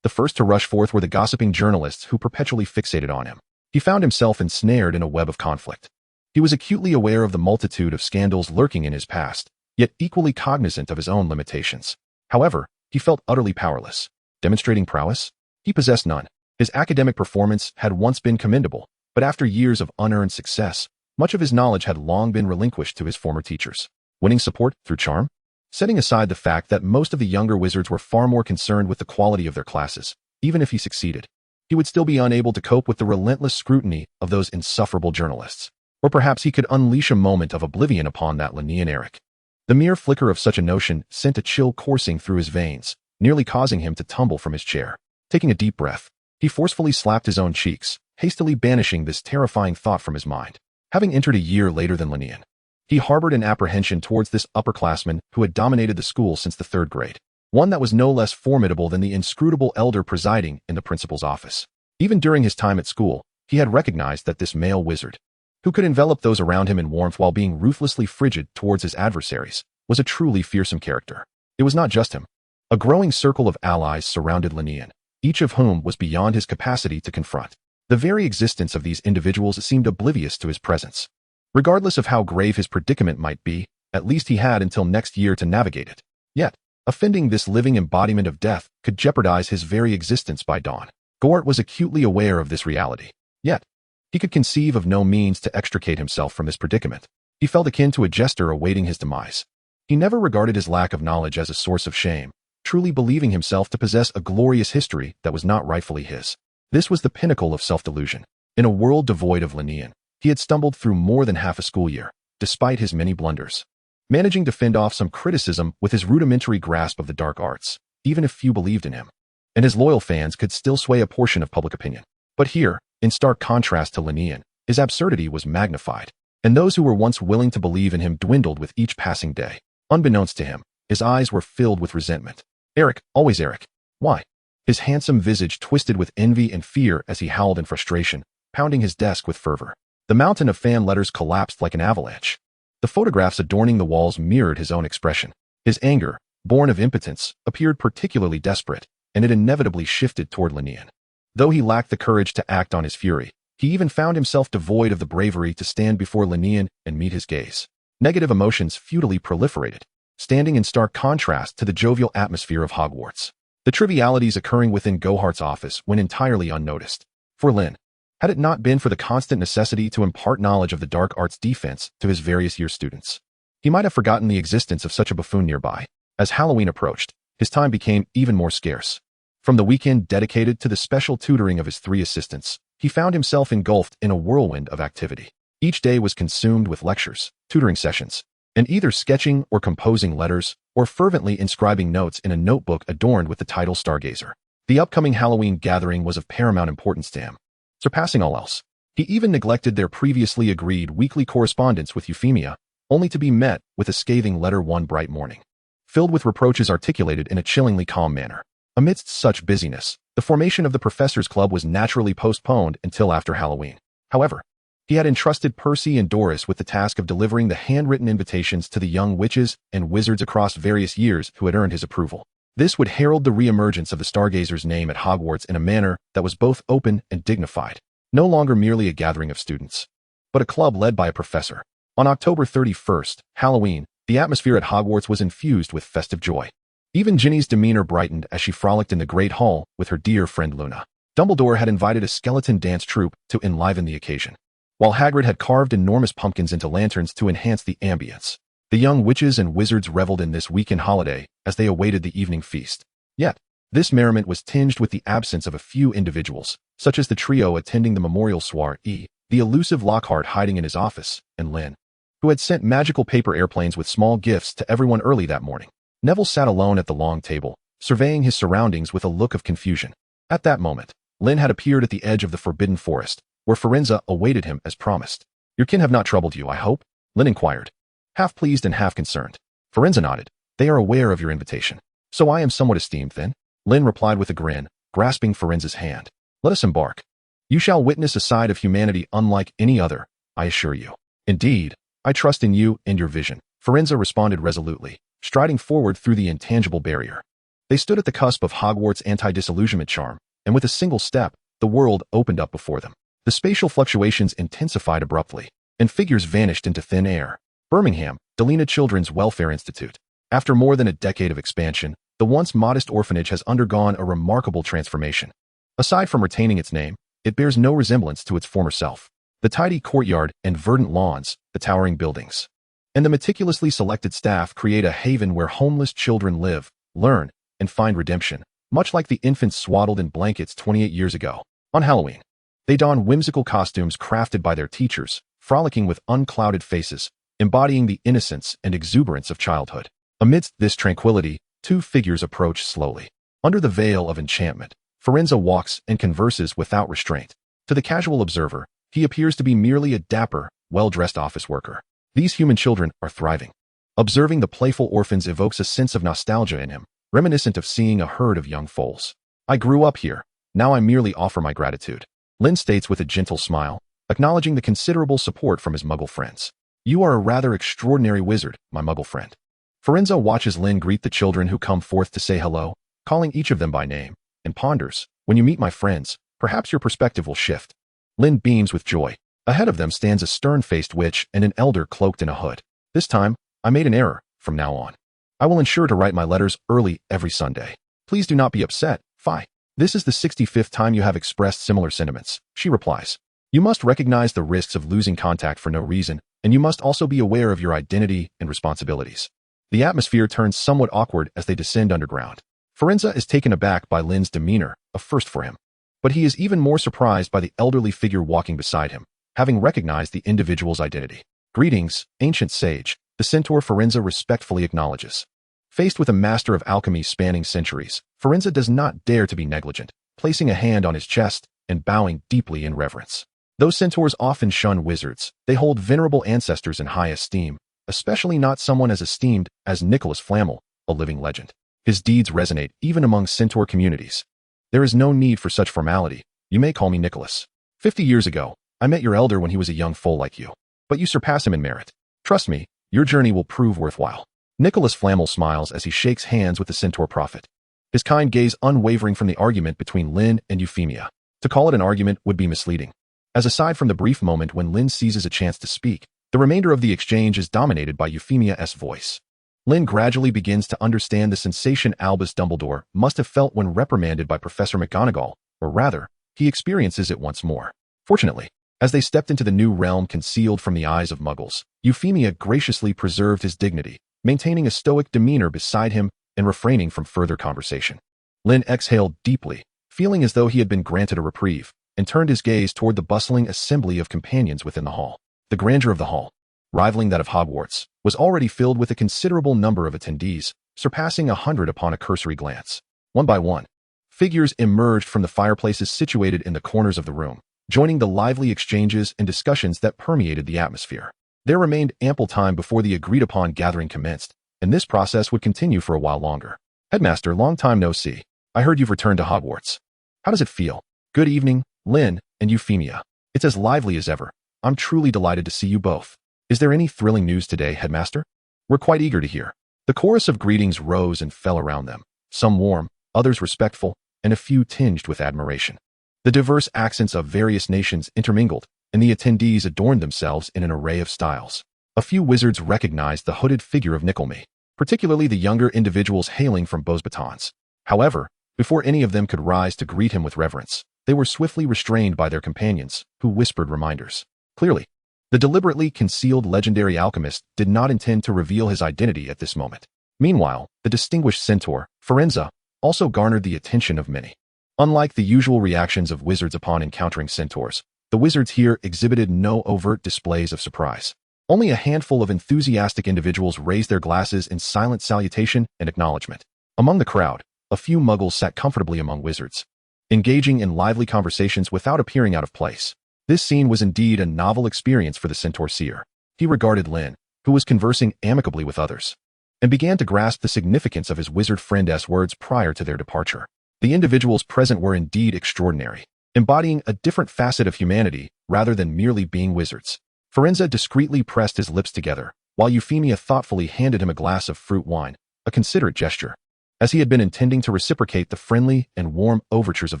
The first to rush forth were the gossiping journalists who perpetually fixated on him. He found himself ensnared in a web of conflict. He was acutely aware of the multitude of scandals lurking in his past, yet equally cognizant of his own limitations. However, he felt utterly powerless. Demonstrating prowess? He possessed none. His academic performance had once been commendable, but after years of unearned success, much of his knowledge had long been relinquished to his former teachers. Winning support through charm? Setting aside the fact that most of the younger wizards were far more concerned with the quality of their classes, even if he succeeded, he would still be unable to cope with the relentless scrutiny of those insufferable journalists. Or perhaps he could unleash a moment of oblivion upon that Lynn Eric. The mere flicker of such a notion sent a chill coursing through his veins, nearly causing him to tumble from his chair. Taking a deep breath, he forcefully slapped his own cheeks, hastily banishing this terrifying thought from his mind. Having entered a year later than Lynn, he harbored an apprehension towards this upperclassman who had dominated the school since the third grade, one that was no less formidable than the inscrutable elder presiding in the principal's office. Even during his time at school, he had recognized that this male wizard, who could envelop those around him in warmth while being ruthlessly frigid towards his adversaries, was a truly fearsome character. It was not just him. A growing circle of allies surrounded Lynn, each of whom was beyond his capacity to confront. The very existence of these individuals seemed oblivious to his presence. Regardless of how grave his predicament might be, at least he had until next year to navigate it. Yet, offending this living embodiment of death could jeopardize his very existence by dawn. Gort was acutely aware of this reality. Yet, he could conceive of no means to extricate himself from this predicament. He felt akin to a jester awaiting his demise. He never regarded his lack of knowledge as a source of shame, truly believing himself to possess a glorious history that was not rightfully his. This was the pinnacle of self-delusion. In a world devoid of Lynn, he had stumbled through more than half a school year, despite his many blunders, managing to fend off some criticism with his rudimentary grasp of the dark arts, even if few believed in him, and his loyal fans could still sway a portion of public opinion. But here, in stark contrast to Lynn, his absurdity was magnified, and those who were once willing to believe in him dwindled with each passing day. Unbeknownst to him, his eyes were filled with resentment. Eric, always Eric. Why? His handsome visage twisted with envy and fear as he howled in frustration, pounding his desk with fervor. The mountain of fan letters collapsed like an avalanche. The photographs adorning the walls mirrored his own expression. His anger, born of impotence, appeared particularly desperate, and it inevitably shifted toward Lynn. Though he lacked the courage to act on his fury, he even found himself devoid of the bravery to stand before Lynn and meet his gaze. Negative emotions futilely proliferated, standing in stark contrast to the jovial atmosphere of Hogwarts. The trivialities occurring within Gohart's office went entirely unnoticed. For Lynn, had it not been for the constant necessity to impart knowledge of the dark arts defense to his various year students, he might have forgotten the existence of such a buffoon nearby. As Halloween approached, his time became even more scarce. From the weekend dedicated to the special tutoring of his 3 assistants, he found himself engulfed in a whirlwind of activity. Each day was consumed with lectures, tutoring sessions, and either sketching or composing letters, or fervently inscribing notes in a notebook adorned with the title Stargazer. The upcoming Halloween gathering was of paramount importance to him, surpassing all else. He even neglected their previously agreed weekly correspondence with Euphemia, only to be met with a scathing letter one bright morning, filled with reproaches articulated in a chillingly calm manner. Amidst such busyness, the formation of the Professors' Club was naturally postponed until after Halloween. However, he had entrusted Percy and Doris with the task of delivering the handwritten invitations to the young witches and wizards across various years who had earned his approval. This would herald the re-emergence of the Stargazers' name at Hogwarts in a manner that was both open and dignified, no longer merely a gathering of students, but a club led by a professor. On October 31st, Halloween, the atmosphere at Hogwarts was infused with festive joy. Even Ginny's demeanor brightened as she frolicked in the Great Hall with her dear friend Luna. Dumbledore had invited a skeleton dance troupe to enliven the occasion, while Hagrid had carved enormous pumpkins into lanterns to enhance the ambience. The young witches and wizards reveled in this weekend holiday as they awaited the evening feast. Yet, this merriment was tinged with the absence of a few individuals, such as the trio attending the memorial soiree, the elusive Lockhart hiding in his office, and Lynn, who had sent magical paper airplanes with small gifts to everyone early that morning. Neville sat alone at the long table, surveying his surroundings with a look of confusion. At that moment, Lynn had appeared at the edge of the Forbidden Forest, where Firenze awaited him as promised. "Your kin have not troubled you, I hope?" Lynn inquired, half pleased and half concerned. Firenze nodded. "They are aware of your invitation. So I am somewhat esteemed, then?" Lynn replied with a grin, grasping Firenze's hand. "Let us embark. You shall witness a side of humanity unlike any other, I assure you." "Indeed, I trust in you and your vision," Firenze responded resolutely, striding forward through the intangible barrier. They stood at the cusp of Hogwarts' anti-disillusionment charm, and with a single step, the world opened up before them. The spatial fluctuations intensified abruptly, and figures vanished into thin air. Birmingham, Delena Children's Welfare Institute. After more than a decade of expansion, the once modest orphanage has undergone a remarkable transformation. Aside from retaining its name, it bears no resemblance to its former self. The tidy courtyard and verdant lawns, the towering buildings, and the meticulously selected staff create a haven where homeless children live, learn, and find redemption, much like the infants swaddled in blankets 28 years ago. On Halloween, they don whimsical costumes crafted by their teachers, frolicking with unclouded faces, embodying the innocence and exuberance of childhood. Amidst this tranquility, 2 figures approach slowly. Under the veil of enchantment, Firenze walks and converses without restraint. To the casual observer, he appears to be merely a dapper, well-dressed office worker. These human children are thriving. Observing the playful orphans evokes a sense of nostalgia in him, reminiscent of seeing a herd of young foals. "I grew up here. Now I merely offer my gratitude," Lynn states with a gentle smile, acknowledging the considerable support from his Muggle friends. "You are a rather extraordinary wizard, my Muggle friend." Firenze watches Lynn greet the children who come forth to say hello, calling each of them by name, and ponders, "When you meet my friends, perhaps your perspective will shift." Lynn beams with joy. Ahead of them stands a stern-faced witch and an elder cloaked in a hood. "This time, I made an error. From now on, I will ensure to write my letters early every Sunday. Please do not be upset, Fi. This is the 65th time you have expressed similar sentiments," she replies. "You must recognize the risks of losing contact for no reason, and you must also be aware of your identity and responsibilities." The atmosphere turns somewhat awkward as they descend underground. Firenze is taken aback by Lynn's demeanor, a first for him. But he is even more surprised by the elderly figure walking beside him, having recognized the individual's identity. "Greetings, ancient sage," the centaur Firenze respectfully acknowledges. Faced with a master of alchemy spanning centuries, Firenze does not dare to be negligent, placing a hand on his chest and bowing deeply in reverence. Though centaurs often shun wizards, they hold venerable ancestors in high esteem, especially not someone as esteemed as Nicholas Flamel, a living legend. His deeds resonate even among centaur communities. "There is no need for such formality. You may call me Nicholas. 50 years ago, I met your elder when he was a young foal like you, but you surpass him in merit. Trust me, your journey will prove worthwhile." Nicholas Flamel smiles as he shakes hands with the centaur prophet, his kind gaze unwavering from the argument between Lynn and Euphemia. To call it an argument would be misleading, as aside from the brief moment when Lynn seizes a chance to speak, The remainder of the exchange is dominated by Euphemia's voice. Lynn gradually begins to understand the sensation Albus Dumbledore must have felt when reprimanded by Professor McGonagall, or rather, he experiences it once more. Fortunately, as they stepped into the new realm concealed from the eyes of Muggles, Euphemia graciously preserved his dignity, maintaining a stoic demeanor beside him and refraining from further conversation. Lynn exhaled deeply, feeling as though he had been granted a reprieve, and turned his gaze toward the bustling assembly of companions within the hall. The grandeur of the hall, rivaling that of Hogwarts, was already filled with a considerable number of attendees, surpassing 100 upon a cursory glance. One by one, figures emerged from the fireplaces situated in the corners of the room, joining the lively exchanges and discussions that permeated the atmosphere. There remained ample time before the agreed-upon gathering commenced, and this process would continue for a while longer. Headmaster, long time no see. I heard you've returned to Hogwarts. How does it feel? Good evening, Lynn and Euphemia. It's as lively as ever. I'm truly delighted to see you both. Is there any thrilling news today, Headmaster? We're quite eager to hear. The chorus of greetings rose and fell around them, some warm, others respectful, and a few tinged with admiration. The diverse accents of various nations intermingled, and the attendees adorned themselves in an array of styles. A few wizards recognized the hooded figure of Nickelme, particularly the younger individuals hailing from Beauxbatons. However, before any of them could rise to greet him with reverence, they were swiftly restrained by their companions, who whispered reminders. Clearly, the deliberately concealed legendary alchemist did not intend to reveal his identity at this moment. Meanwhile, the distinguished centaur, Firenze, also garnered the attention of many. Unlike the usual reactions of wizards upon encountering centaurs, the wizards here exhibited no overt displays of surprise. Only a handful of enthusiastic individuals raised their glasses in silent salutation and acknowledgement. Among the crowd, a few muggles sat comfortably among wizards, engaging in lively conversations without appearing out of place. This scene was indeed a novel experience for the centaur seer. He regarded Lynn, who was conversing amicably with others, and began to grasp the significance of his wizard friend's words prior to their departure. The individuals present were indeed extraordinary, embodying a different facet of humanity rather than merely being wizards. Firenze discreetly pressed his lips together, while Euphemia thoughtfully handed him a glass of fruit wine, a considerate gesture, as he had been intending to reciprocate the friendly and warm overtures of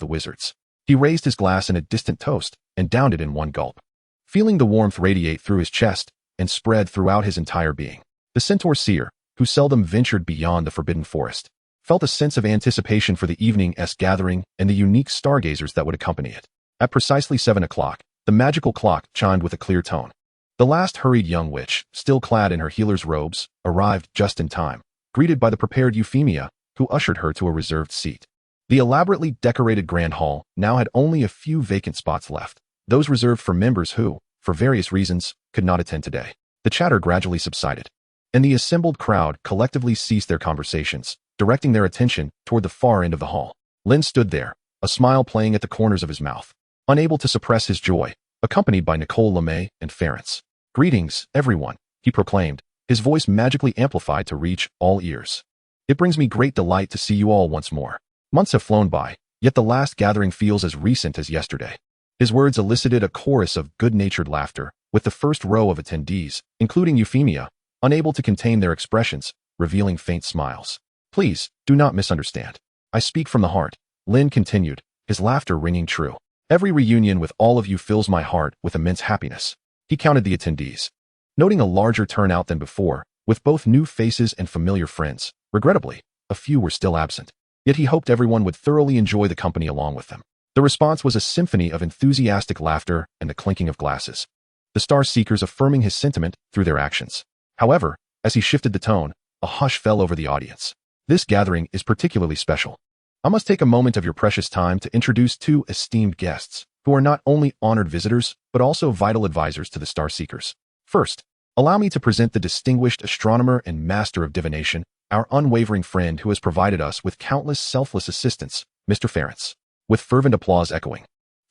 the wizards. He raised his glass in a distant toast and downed it in one gulp, feeling the warmth radiate through his chest and spread throughout his entire being. The centaur seer, who seldom ventured beyond the Forbidden Forest, felt a sense of anticipation for the evening's gathering and the unique stargazers that would accompany it. At precisely 7 o'clock, the magical clock chimed with a clear tone. The last hurried young witch, still clad in her healer's robes, arrived just in time, greeted by the prepared Euphemia, who ushered her to a reserved seat. The elaborately decorated grand hall now had only a few vacant spots left, those reserved for members who, for various reasons, could not attend today. The chatter gradually subsided, and the assembled crowd collectively ceased their conversations, directing their attention toward the far end of the hall. Lynn stood there, a smile playing at the corners of his mouth, unable to suppress his joy, accompanied by Nicole LeMay and Ference. "Greetings, everyone," he proclaimed, his voice magically amplified to reach all ears. "It brings me great delight to see you all once more. Months have flown by, yet the last gathering feels as recent as yesterday." His words elicited a chorus of good-natured laughter, with the first row of attendees, including Euphemia, unable to contain their expressions, revealing faint smiles. "Please, do not misunderstand. I speak from the heart," Lynn continued, his laughter ringing true. "Every reunion with all of you fills my heart with immense happiness." He counted the attendees, noting a larger turnout than before, with both new faces and familiar friends. Regrettably, a few were still absent. Yet he hoped everyone would thoroughly enjoy the company along with them. The response was a symphony of enthusiastic laughter and the clinking of glasses, the star seekers affirming his sentiment through their actions. However, as he shifted the tone, a hush fell over the audience. "This gathering is particularly special. I must take a moment of your precious time to introduce two esteemed guests, who are not only honored visitors, but also vital advisors to the star seekers. First, allow me to present the distinguished astronomer and master of divination, our unwavering friend who has provided us with countless selfless assistance, Mr. Ference." With fervent applause echoing,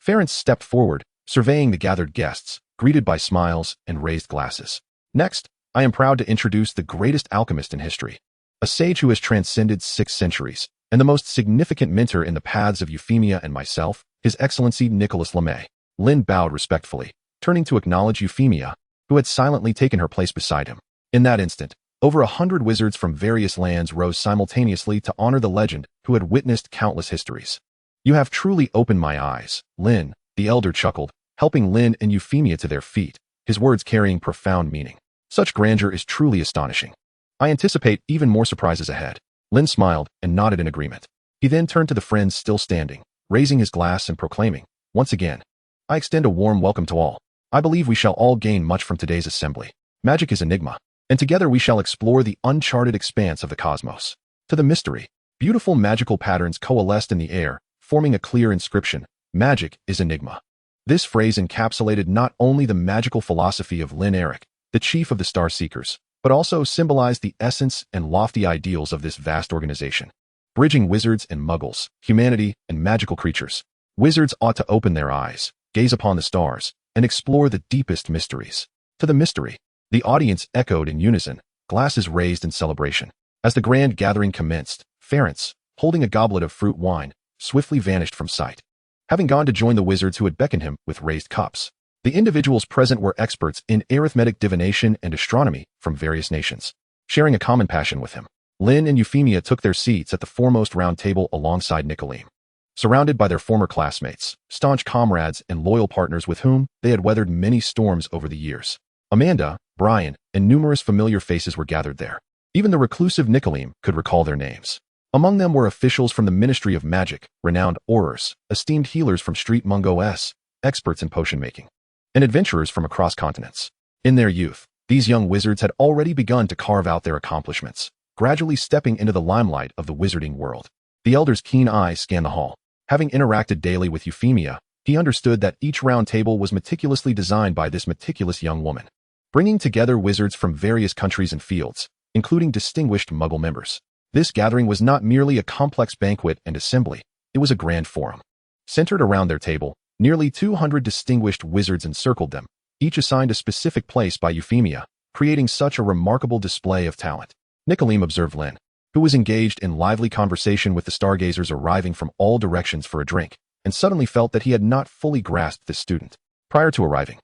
Ference stepped forward, surveying the gathered guests, greeted by smiles and raised glasses. "Next, I am proud to introduce the greatest alchemist in history, a sage who has transcended 6 centuries, and the most significant mentor in the paths of Euphemia and myself, His Excellency Nicholas LeMay." Lynn bowed respectfully, turning to acknowledge Euphemia, who had silently taken her place beside him. In that instant, over 100 wizards from various lands rose simultaneously to honor the legend who had witnessed countless histories. "You have truly opened my eyes, Lynn," the elder chuckled, helping Lynn and Euphemia to their feet, his words carrying profound meaning. Such grandeur is truly astonishing. I anticipate even more surprises ahead. Lynn smiled and nodded in agreement. He then turned to the friends still standing, raising his glass and proclaiming, once again, I extend a warm welcome to all. I believe we shall all gain much from today's assembly. Magic is enigma, and together we shall explore the uncharted expanse of the cosmos. To the mystery, beautiful magical patterns coalesced in the air, forming a clear inscription, magic is enigma. This phrase encapsulated not only the magical philosophy of Lynn Eric, the chief of the Star Seekers, but also symbolized the essence and lofty ideals of this vast organization. Bridging wizards and muggles, humanity and magical creatures. Wizards ought to open their eyes, gaze upon the stars, and explore the deepest mysteries. To the mystery, the audience echoed in unison, glasses raised in celebration. As the grand gathering commenced, Ference, holding a goblet of fruit wine, swiftly vanished from sight, having gone to join the wizards who had beckoned him with raised cups. The individuals present were experts in arithmetic divination and astronomy from various nations, sharing a common passion with him. Lynn and Euphemia took their seats at the foremost round table alongside Nicolene, surrounded by their former classmates, staunch comrades, and loyal partners with whom they had weathered many storms over the years. Amanda, Brian, and numerous familiar faces were gathered there. Even the reclusive Nicolene could recall their names. Among them were officials from the Ministry of Magic, renowned aurors, esteemed healers from Street Mungo S, experts in potion making, and adventurers from across continents. In their youth, these young wizards had already begun to carve out their accomplishments, gradually stepping into the limelight of the wizarding world. The elder's keen eyes scanned the hall. Having interacted daily with Euphemia, he understood that each round table was meticulously designed by this meticulous young woman, bringing together wizards from various countries and fields, including distinguished Muggle members. This gathering was not merely a complex banquet and assembly, it was a grand forum. Centered around their table, nearly 200 distinguished wizards encircled them, each assigned a specific place by Euphemia, creating such a remarkable display of talent. Nicolene observed Lynn, who was engaged in lively conversation with the Stargazers arriving from all directions for a drink, and suddenly felt that he had not fully grasped this student. Prior to arriving,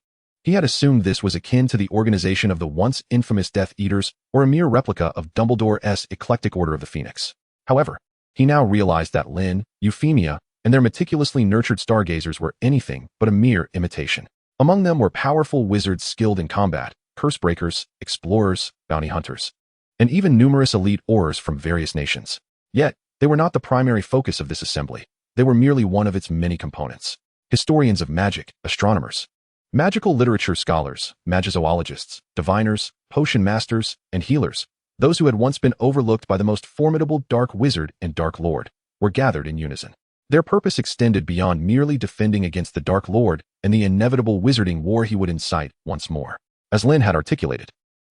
he had assumed this was akin to the organization of the once infamous Death Eaters or a mere replica of Dumbledore's eclectic Order of the Phoenix. However, he now realized that Lynn, Euphemia, and their meticulously nurtured Stargazers were anything but a mere imitation. Among them were powerful wizards skilled in combat, curse breakers, explorers, bounty hunters, and even numerous elite aurors from various nations. Yet, they were not the primary focus of this assembly. They were merely one of its many components. Historians of magic, astronomers, magical literature scholars, magizoologists, diviners, potion masters, and healers, those who had once been overlooked by the most formidable Dark Wizard and Dark Lord, were gathered in unison. Their purpose extended beyond merely defending against the Dark Lord and the inevitable wizarding war he would incite once more. As Lynn had articulated,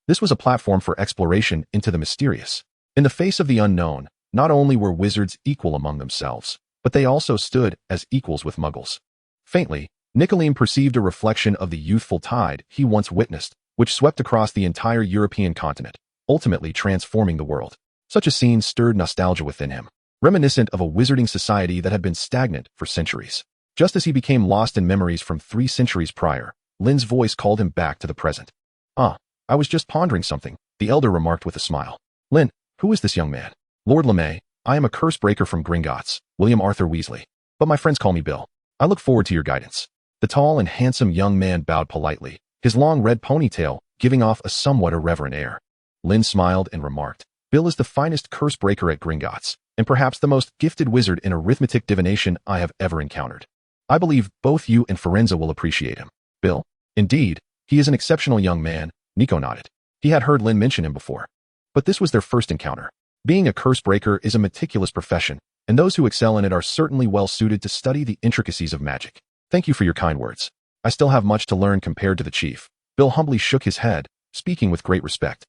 this was a platform for exploration into the mysterious. In the face of the unknown, not only were wizards equal among themselves, but they also stood as equals with muggles. Faintly, Nicolene perceived a reflection of the youthful tide he once witnessed, which swept across the entire European continent, ultimately transforming the world. Such a scene stirred nostalgia within him, reminiscent of a wizarding society that had been stagnant for centuries. Just as he became lost in memories from 3 centuries prior, Lynn's voice called him back to the present. I was just pondering something, the elder remarked with a smile. Lynn, who is this young man? Lord LeMay, I am a curse breaker from Gringotts, William Arthur Weasley, but my friends call me Bill. I look forward to your guidance. The tall and handsome young man bowed politely, his long red ponytail giving off a somewhat irreverent air. Lynn smiled and remarked, Bill is the finest curse breaker at Gringotts, and perhaps the most gifted wizard in arithmetic divination I have ever encountered. I believe both you and Firenze will appreciate him. Bill? Indeed, he is an exceptional young man, Nico nodded. He had heard Lynn mention him before. But this was their first encounter. Being a curse breaker is a meticulous profession, and those who excel in it are certainly well suited to study the intricacies of magic. Thank you for your kind words. I still have much to learn compared to the chief. Bill humbly shook his head, speaking with great respect.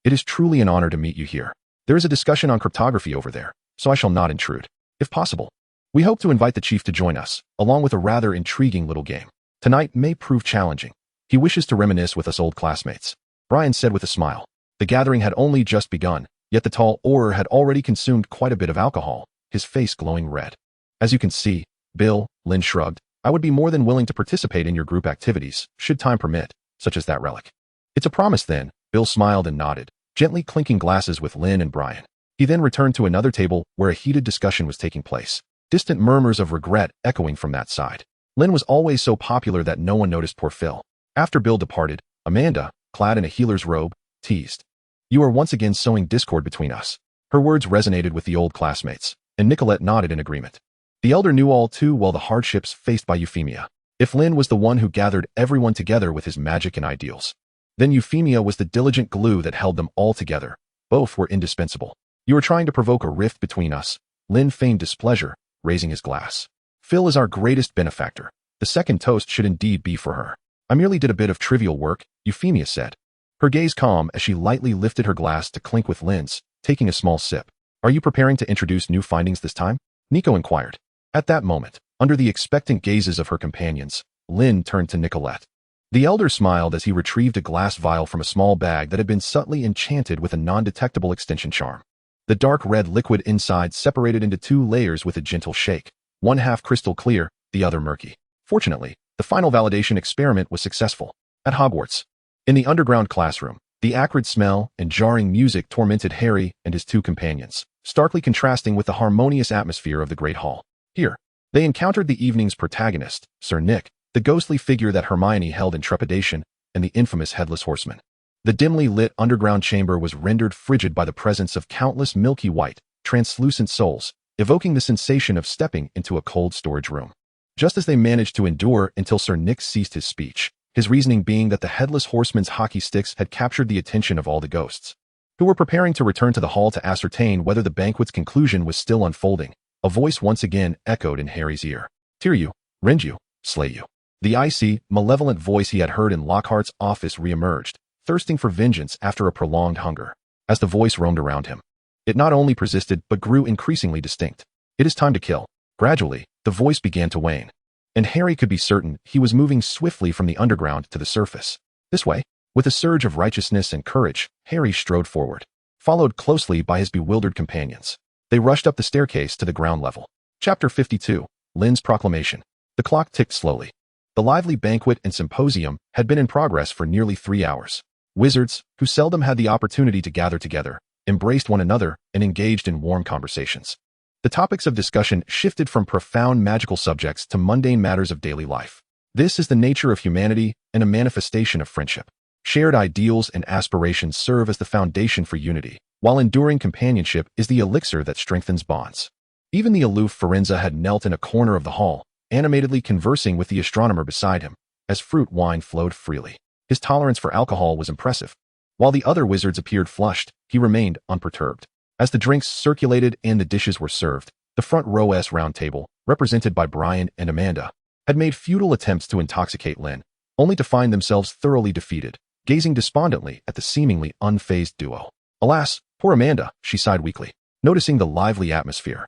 It is truly an honor to meet you here. There is a discussion on cryptography over there, so I shall not intrude. If possible, we hope to invite the chief to join us, along with a rather intriguing little game. Tonight may prove challenging. He wishes to reminisce with us old classmates, Brian said with a smile. The gathering had only just begun, yet the tall auror had already consumed quite a bit of alcohol, his face glowing red. As you can see, Bill, Lynn shrugged, I would be more than willing to participate in your group activities, should time permit, such as that relic. It's a promise then, Bill smiled and nodded, gently clinking glasses with Lynn and Brian. He then returned to another table where a heated discussion was taking place, distant murmurs of regret echoing from that side. Lynn was always so popular that no one noticed poor Phil. After Bill departed, Amanda, clad in a healer's robe, teased. You are once again sowing discord between us. Her words resonated with the old classmates, and Nicolette nodded in agreement. The elder knew all too well the hardships faced by Euphemia. If Lynn was the one who gathered everyone together with his magic and ideals, then Euphemia was the diligent glue that held them all together. Both were indispensable. You are trying to provoke a rift between us. Lynn feigned displeasure, raising his glass. Phil is our greatest benefactor. The second toast should indeed be for her. I merely did a bit of trivial work, Euphemia said. Her gaze calm as she lightly lifted her glass to clink with Lynn's, taking a small sip. Are you preparing to introduce new findings this time? Nico inquired. At that moment, under the expectant gazes of her companions, Lynn turned to Nicolette. The elder smiled as he retrieved a glass vial from a small bag that had been subtly enchanted with a non-detectable extension charm. The dark red liquid inside separated into two layers with a gentle shake, one half crystal clear, the other murky. Fortunately, the final validation experiment was successful. At Hogwarts, in the underground classroom, the acrid smell and jarring music tormented Harry and his two companions, starkly contrasting with the harmonious atmosphere of the Great Hall. Here, they encountered the evening's protagonist, Sir Nick, the ghostly figure that Hermione held in trepidation, and the infamous Headless Horseman. The dimly lit underground chamber was rendered frigid by the presence of countless milky white, translucent souls, evoking the sensation of stepping into a cold storage room. Just as they managed to endure until Sir Nick ceased his speech, his reasoning being that the Headless Horseman's hockey sticks had captured the attention of all the ghosts, who were preparing to return to the hall to ascertain whether the banquet's conclusion was still unfolding. A voice once again echoed in Harry's ear. Tear you, rend you, slay you. The icy, malevolent voice he had heard in Lockhart's office reemerged, thirsting for vengeance after a prolonged hunger. As the voice roamed around him, it not only persisted but grew increasingly distinct. It is time to kill. Gradually, the voice began to wane, and Harry could be certain he was moving swiftly from the underground to the surface. This way, with a surge of righteousness and courage, Harry strode forward, followed closely by his bewildered companions. They rushed up the staircase to the ground level. Chapter 52, Lynn's Proclamation. The clock ticked slowly. The lively banquet and symposium had been in progress for nearly 3 hours. Wizards, who seldom had the opportunity to gather together, embraced one another and engaged in warm conversations. The topics of discussion shifted from profound magical subjects to mundane matters of daily life. This is the nature of humanity and a manifestation of friendship. Shared ideals and aspirations serve as the foundation for unity, while enduring companionship is the elixir that strengthens bonds. Even the aloof Firenze had knelt in a corner of the hall, animatedly conversing with the astronomer beside him, as fruit wine flowed freely. His tolerance for alcohol was impressive. While the other wizards appeared flushed, he remained unperturbed. As the drinks circulated and the dishes were served, the front row's round table, represented by Brian and Amanda, had made futile attempts to intoxicate Lynn, only to find themselves thoroughly defeated, gazing despondently at the seemingly unfazed duo. Alas, poor Amanda, she sighed weakly, noticing the lively atmosphere.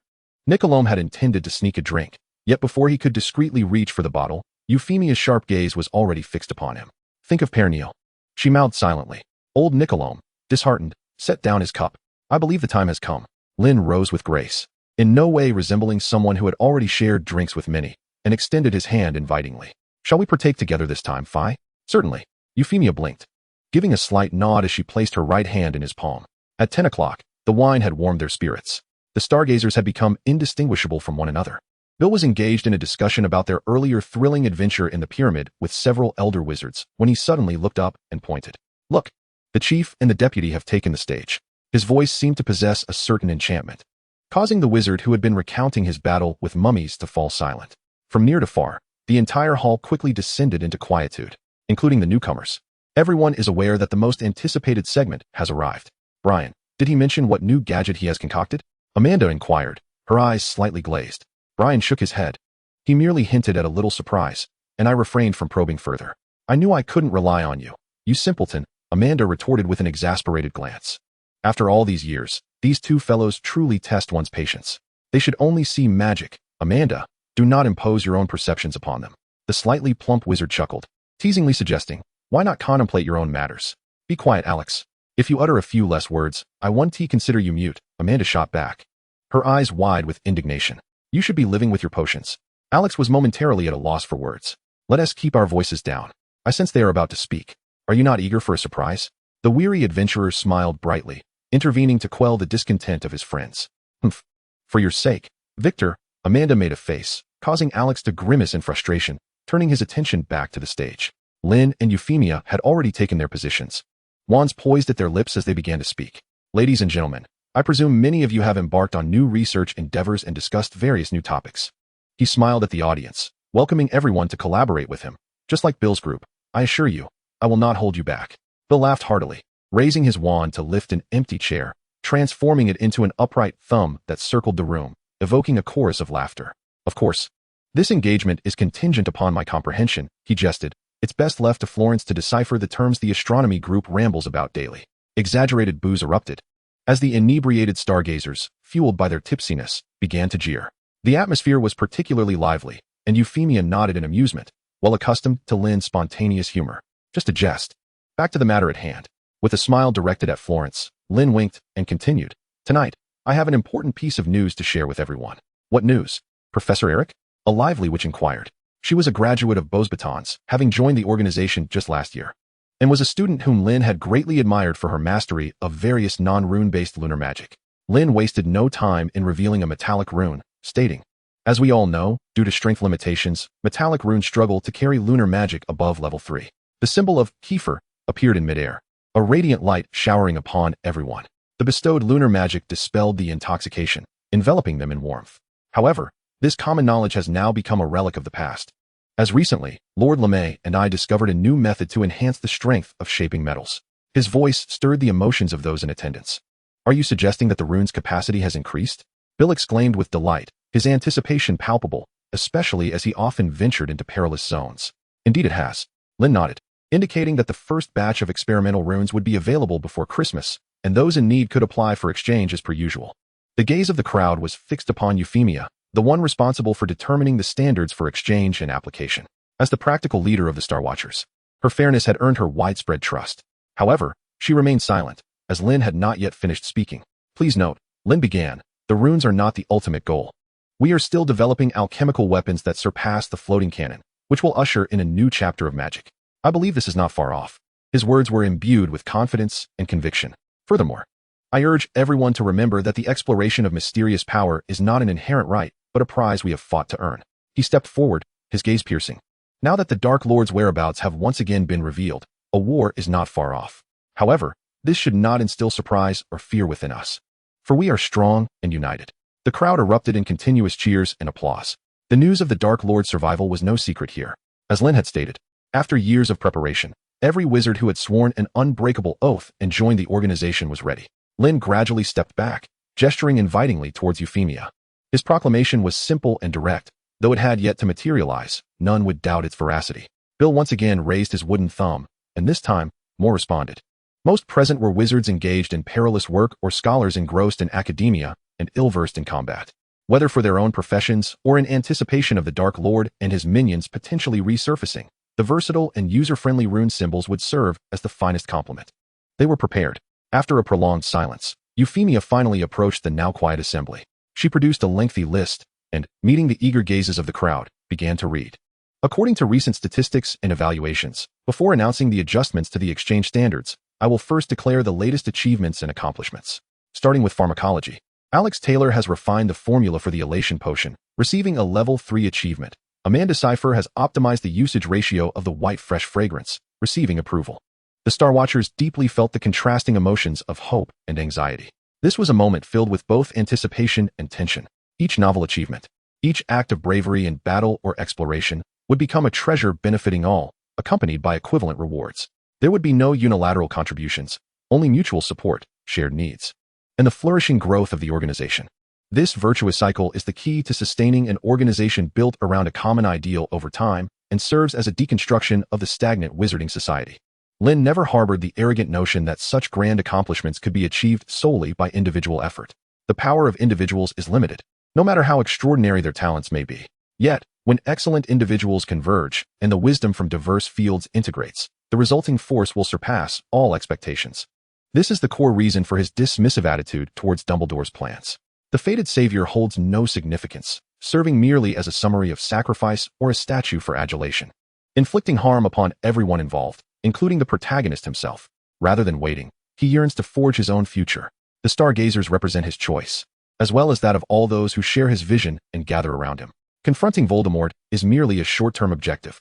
Nicolome had intended to sneak a drink, yet before he could discreetly reach for the bottle, Euphemia's sharp gaze was already fixed upon him. Think of Père Neil. She mouthed silently. Old Nicolome, disheartened, set down his cup. I believe the time has come. Lynn rose with grace, in no way resembling someone who had already shared drinks with many, and extended his hand invitingly. Shall we partake together this time, Phi? Certainly. Euphemia blinked, giving a slight nod as she placed her right hand in his palm. At 10 o'clock, the wine had warmed their spirits. The Stargazers had become indistinguishable from one another. Bill was engaged in a discussion about their earlier thrilling adventure in the pyramid with several elder wizards when he suddenly looked up and pointed. Look, the chief and the deputy have taken the stage. His voice seemed to possess a certain enchantment, causing the wizard who had been recounting his battle with mummies to fall silent. From near to far, the entire hall quickly descended into quietude, including the newcomers. Everyone is aware that the most anticipated segment has arrived. Brian, did he mention what new gadget he has concocted? Amanda inquired, her eyes slightly glazed. Brian shook his head. He merely hinted at a little surprise, and I refrained from probing further. I knew I couldn't rely on you. You simpleton, Amanda retorted with an exasperated glance. After all these years, these two fellows truly test one's patience. They should only see magic. Amanda, do not impose your own perceptions upon them. The slightly plump wizard chuckled, teasingly suggesting, why not contemplate your own matters? Be quiet, Alex. If you utter a few less words, I want to consider you mute. Amanda shot back, her eyes wide with indignation. You should be living with your potions. Alex was momentarily at a loss for words. Let us keep our voices down. I sense they are about to speak. Are you not eager for a surprise? The weary adventurer smiled brightly, intervening to quell the discontent of his friends. Humph. For your sake, Victor, Amanda made a face, causing Alex to grimace in frustration, turning his attention back to the stage. Lynn and Euphemia had already taken their positions, wands poised at their lips as they began to speak. Ladies and gentlemen, I presume many of you have embarked on new research endeavors and discussed various new topics. He smiled at the audience, welcoming everyone to collaborate with him. Just like Bill's group, I assure you, I will not hold you back. Bill laughed heartily, raising his wand to lift an empty chair, transforming it into an upright thumb that circled the room, evoking a chorus of laughter. Of course, this engagement is contingent upon my comprehension, he jested. It's best left to Florence to decipher the terms the astronomy group rambles about daily. Exaggerated boos erupted, as the inebriated stargazers, fueled by their tipsiness, began to jeer. The atmosphere was particularly lively, and Euphemia nodded in amusement, well accustomed to Lynn's spontaneous humor. Just a jest. Back to the matter at hand. With a smile directed at Florence, Lynn winked and continued. Tonight, I have an important piece of news to share with everyone. What news? Professor Eric? A lively witch inquired. She was a graduate of Beauxbatons, having joined the organization just last year, and was a student whom Lynn had greatly admired for her mastery of various non-rune-based lunar magic. Lynn wasted no time in revealing a metallic rune, stating, as we all know, due to strength limitations, metallic runes struggle to carry lunar magic above level 3. The symbol of Kiefer appeared in midair, a radiant light showering upon everyone. The bestowed lunar magic dispelled the intoxication, enveloping them in warmth. However, this common knowledge has now become a relic of the past. As recently, Lord LeMay and I discovered a new method to enhance the strength of shaping metals. His voice stirred the emotions of those in attendance. Are you suggesting that the rune's capacity has increased? Bill exclaimed with delight, his anticipation palpable, especially as he often ventured into perilous zones. Indeed it has. Lynn nodded, indicating that the first batch of experimental runes would be available before Christmas, and those in need could apply for exchange as per usual. The gaze of the crowd was fixed upon Euphemia, the one responsible for determining the standards for exchange and application. As the practical leader of the Star Watchers, her fairness had earned her widespread trust. However, she remained silent, as Lynn had not yet finished speaking. Please note, Lynn began, the runes are not the ultimate goal. We are still developing alchemical weapons that surpass the floating cannon, which will usher in a new chapter of magic. I believe this is not far off. His words were imbued with confidence and conviction. Furthermore, I urge everyone to remember that the exploration of mysterious power is not an inherent right, but a prize we have fought to earn. He stepped forward, his gaze piercing. Now that the Dark Lord's whereabouts have once again been revealed, a war is not far off. However, this should not instill surprise or fear within us, for we are strong and united. The crowd erupted in continuous cheers and applause. The news of the Dark Lord's survival was no secret here. As Lynn had stated, after years of preparation, every wizard who had sworn an unbreakable oath and joined the organization was ready. Lynn gradually stepped back, gesturing invitingly towards Euphemia. His proclamation was simple and direct, though it had yet to materialize. None would doubt its veracity. Bill once again raised his wooden thumb, and this time, more responded. Most present were wizards engaged in perilous work or scholars engrossed in academia and ill-versed in combat. Whether for their own professions or in anticipation of the Dark Lord and his minions potentially resurfacing, the versatile and user-friendly rune symbols would serve as the finest complement. They were prepared. After a prolonged silence, Euphemia finally approached the now quiet assembly. She produced a lengthy list and, meeting the eager gazes of the crowd, began to read. According to recent statistics and evaluations, before announcing the adjustments to the exchange standards, I will first declare the latest achievements and accomplishments. Starting with pharmacology, Alex Taylor has refined the formula for the elation potion, receiving a level 3 achievement. Amanda Cipher has optimized the usage ratio of the white fresh fragrance, receiving approval. The Star Watchers deeply felt the contrasting emotions of hope and anxiety. This was a moment filled with both anticipation and tension. Each novel achievement, each act of bravery in battle or exploration, would become a treasure benefiting all, accompanied by equivalent rewards. There would be no unilateral contributions, only mutual support, shared needs, and the flourishing growth of the organization. This virtuous cycle is the key to sustaining an organization built around a common ideal over time and serves as a deconstruction of the stagnant wizarding society. Lynn never harbored the arrogant notion that such grand accomplishments could be achieved solely by individual effort. The power of individuals is limited, no matter how extraordinary their talents may be. Yet, when excellent individuals converge and the wisdom from diverse fields integrates, the resulting force will surpass all expectations. This is the core reason for his dismissive attitude towards Dumbledore's plans. The fated savior holds no significance, serving merely as a summary of sacrifice or a statue for adulation, inflicting harm upon everyone involved, including the protagonist himself. Rather than waiting, he yearns to forge his own future. The Stargazers represent his choice, as well as that of all those who share his vision and gather around him. Confronting Voldemort is merely a short-term objective.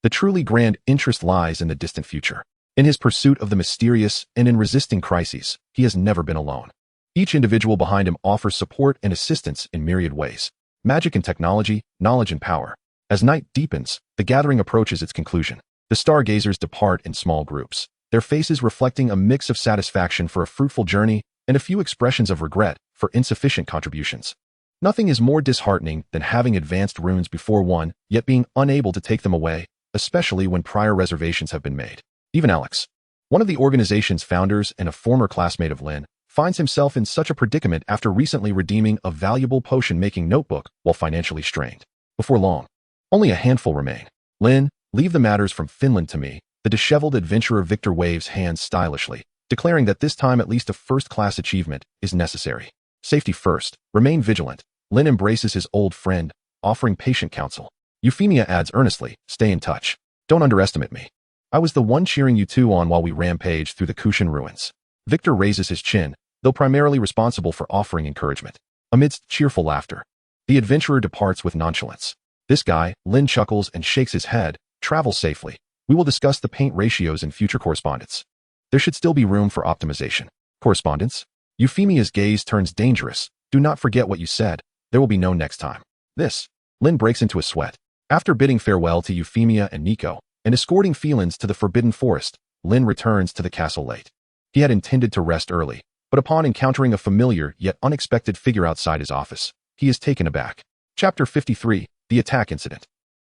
The truly grand interest lies in the distant future. In his pursuit of the mysterious and in resisting crises, he has never been alone. Each individual behind him offers support and assistance in myriad ways. Magic and technology, knowledge and power. As night deepens, the gathering approaches its conclusion. The Stargazers depart in small groups, their faces reflecting a mix of satisfaction for a fruitful journey and a few expressions of regret for insufficient contributions. Nothing is more disheartening than having advanced runes before one, yet being unable to take them away, especially when prior reservations have been made. Even Alex, one of the organization's founders and a former classmate of Lynn, finds himself in such a predicament after recently redeeming a valuable potion-making notebook while financially strained. Before long, only a handful remain. Lynn, leave the matters from Finland to me. The disheveled adventurer Victor waves hands stylishly, declaring that this time at least a first-class achievement is necessary. Safety first, remain vigilant. Lynn embraces his old friend, offering patient counsel. Euphemia adds earnestly, stay in touch. Don't underestimate me. I was the one cheering you two on while we rampaged through the Kushan ruins. Victor raises his chin, though primarily responsible for offering encouragement. Amidst cheerful laughter, the adventurer departs with nonchalance. This guy, Lynn chuckles and shakes his head, travels safely. We will discuss the paint ratios in future correspondence. There should still be room for optimization. Correspondence? Euphemia's gaze turns dangerous. Do not forget what you said. There will be no next time. Lynn breaks into a sweat. After bidding farewell to Euphemia and Nico, and escorting Felins to the Forbidden Forest, Lynn returns to the castle late. He had intended to rest early, but upon encountering a familiar yet unexpected figure outside his office, he is taken aback. Chapter 53, The Attack Incident.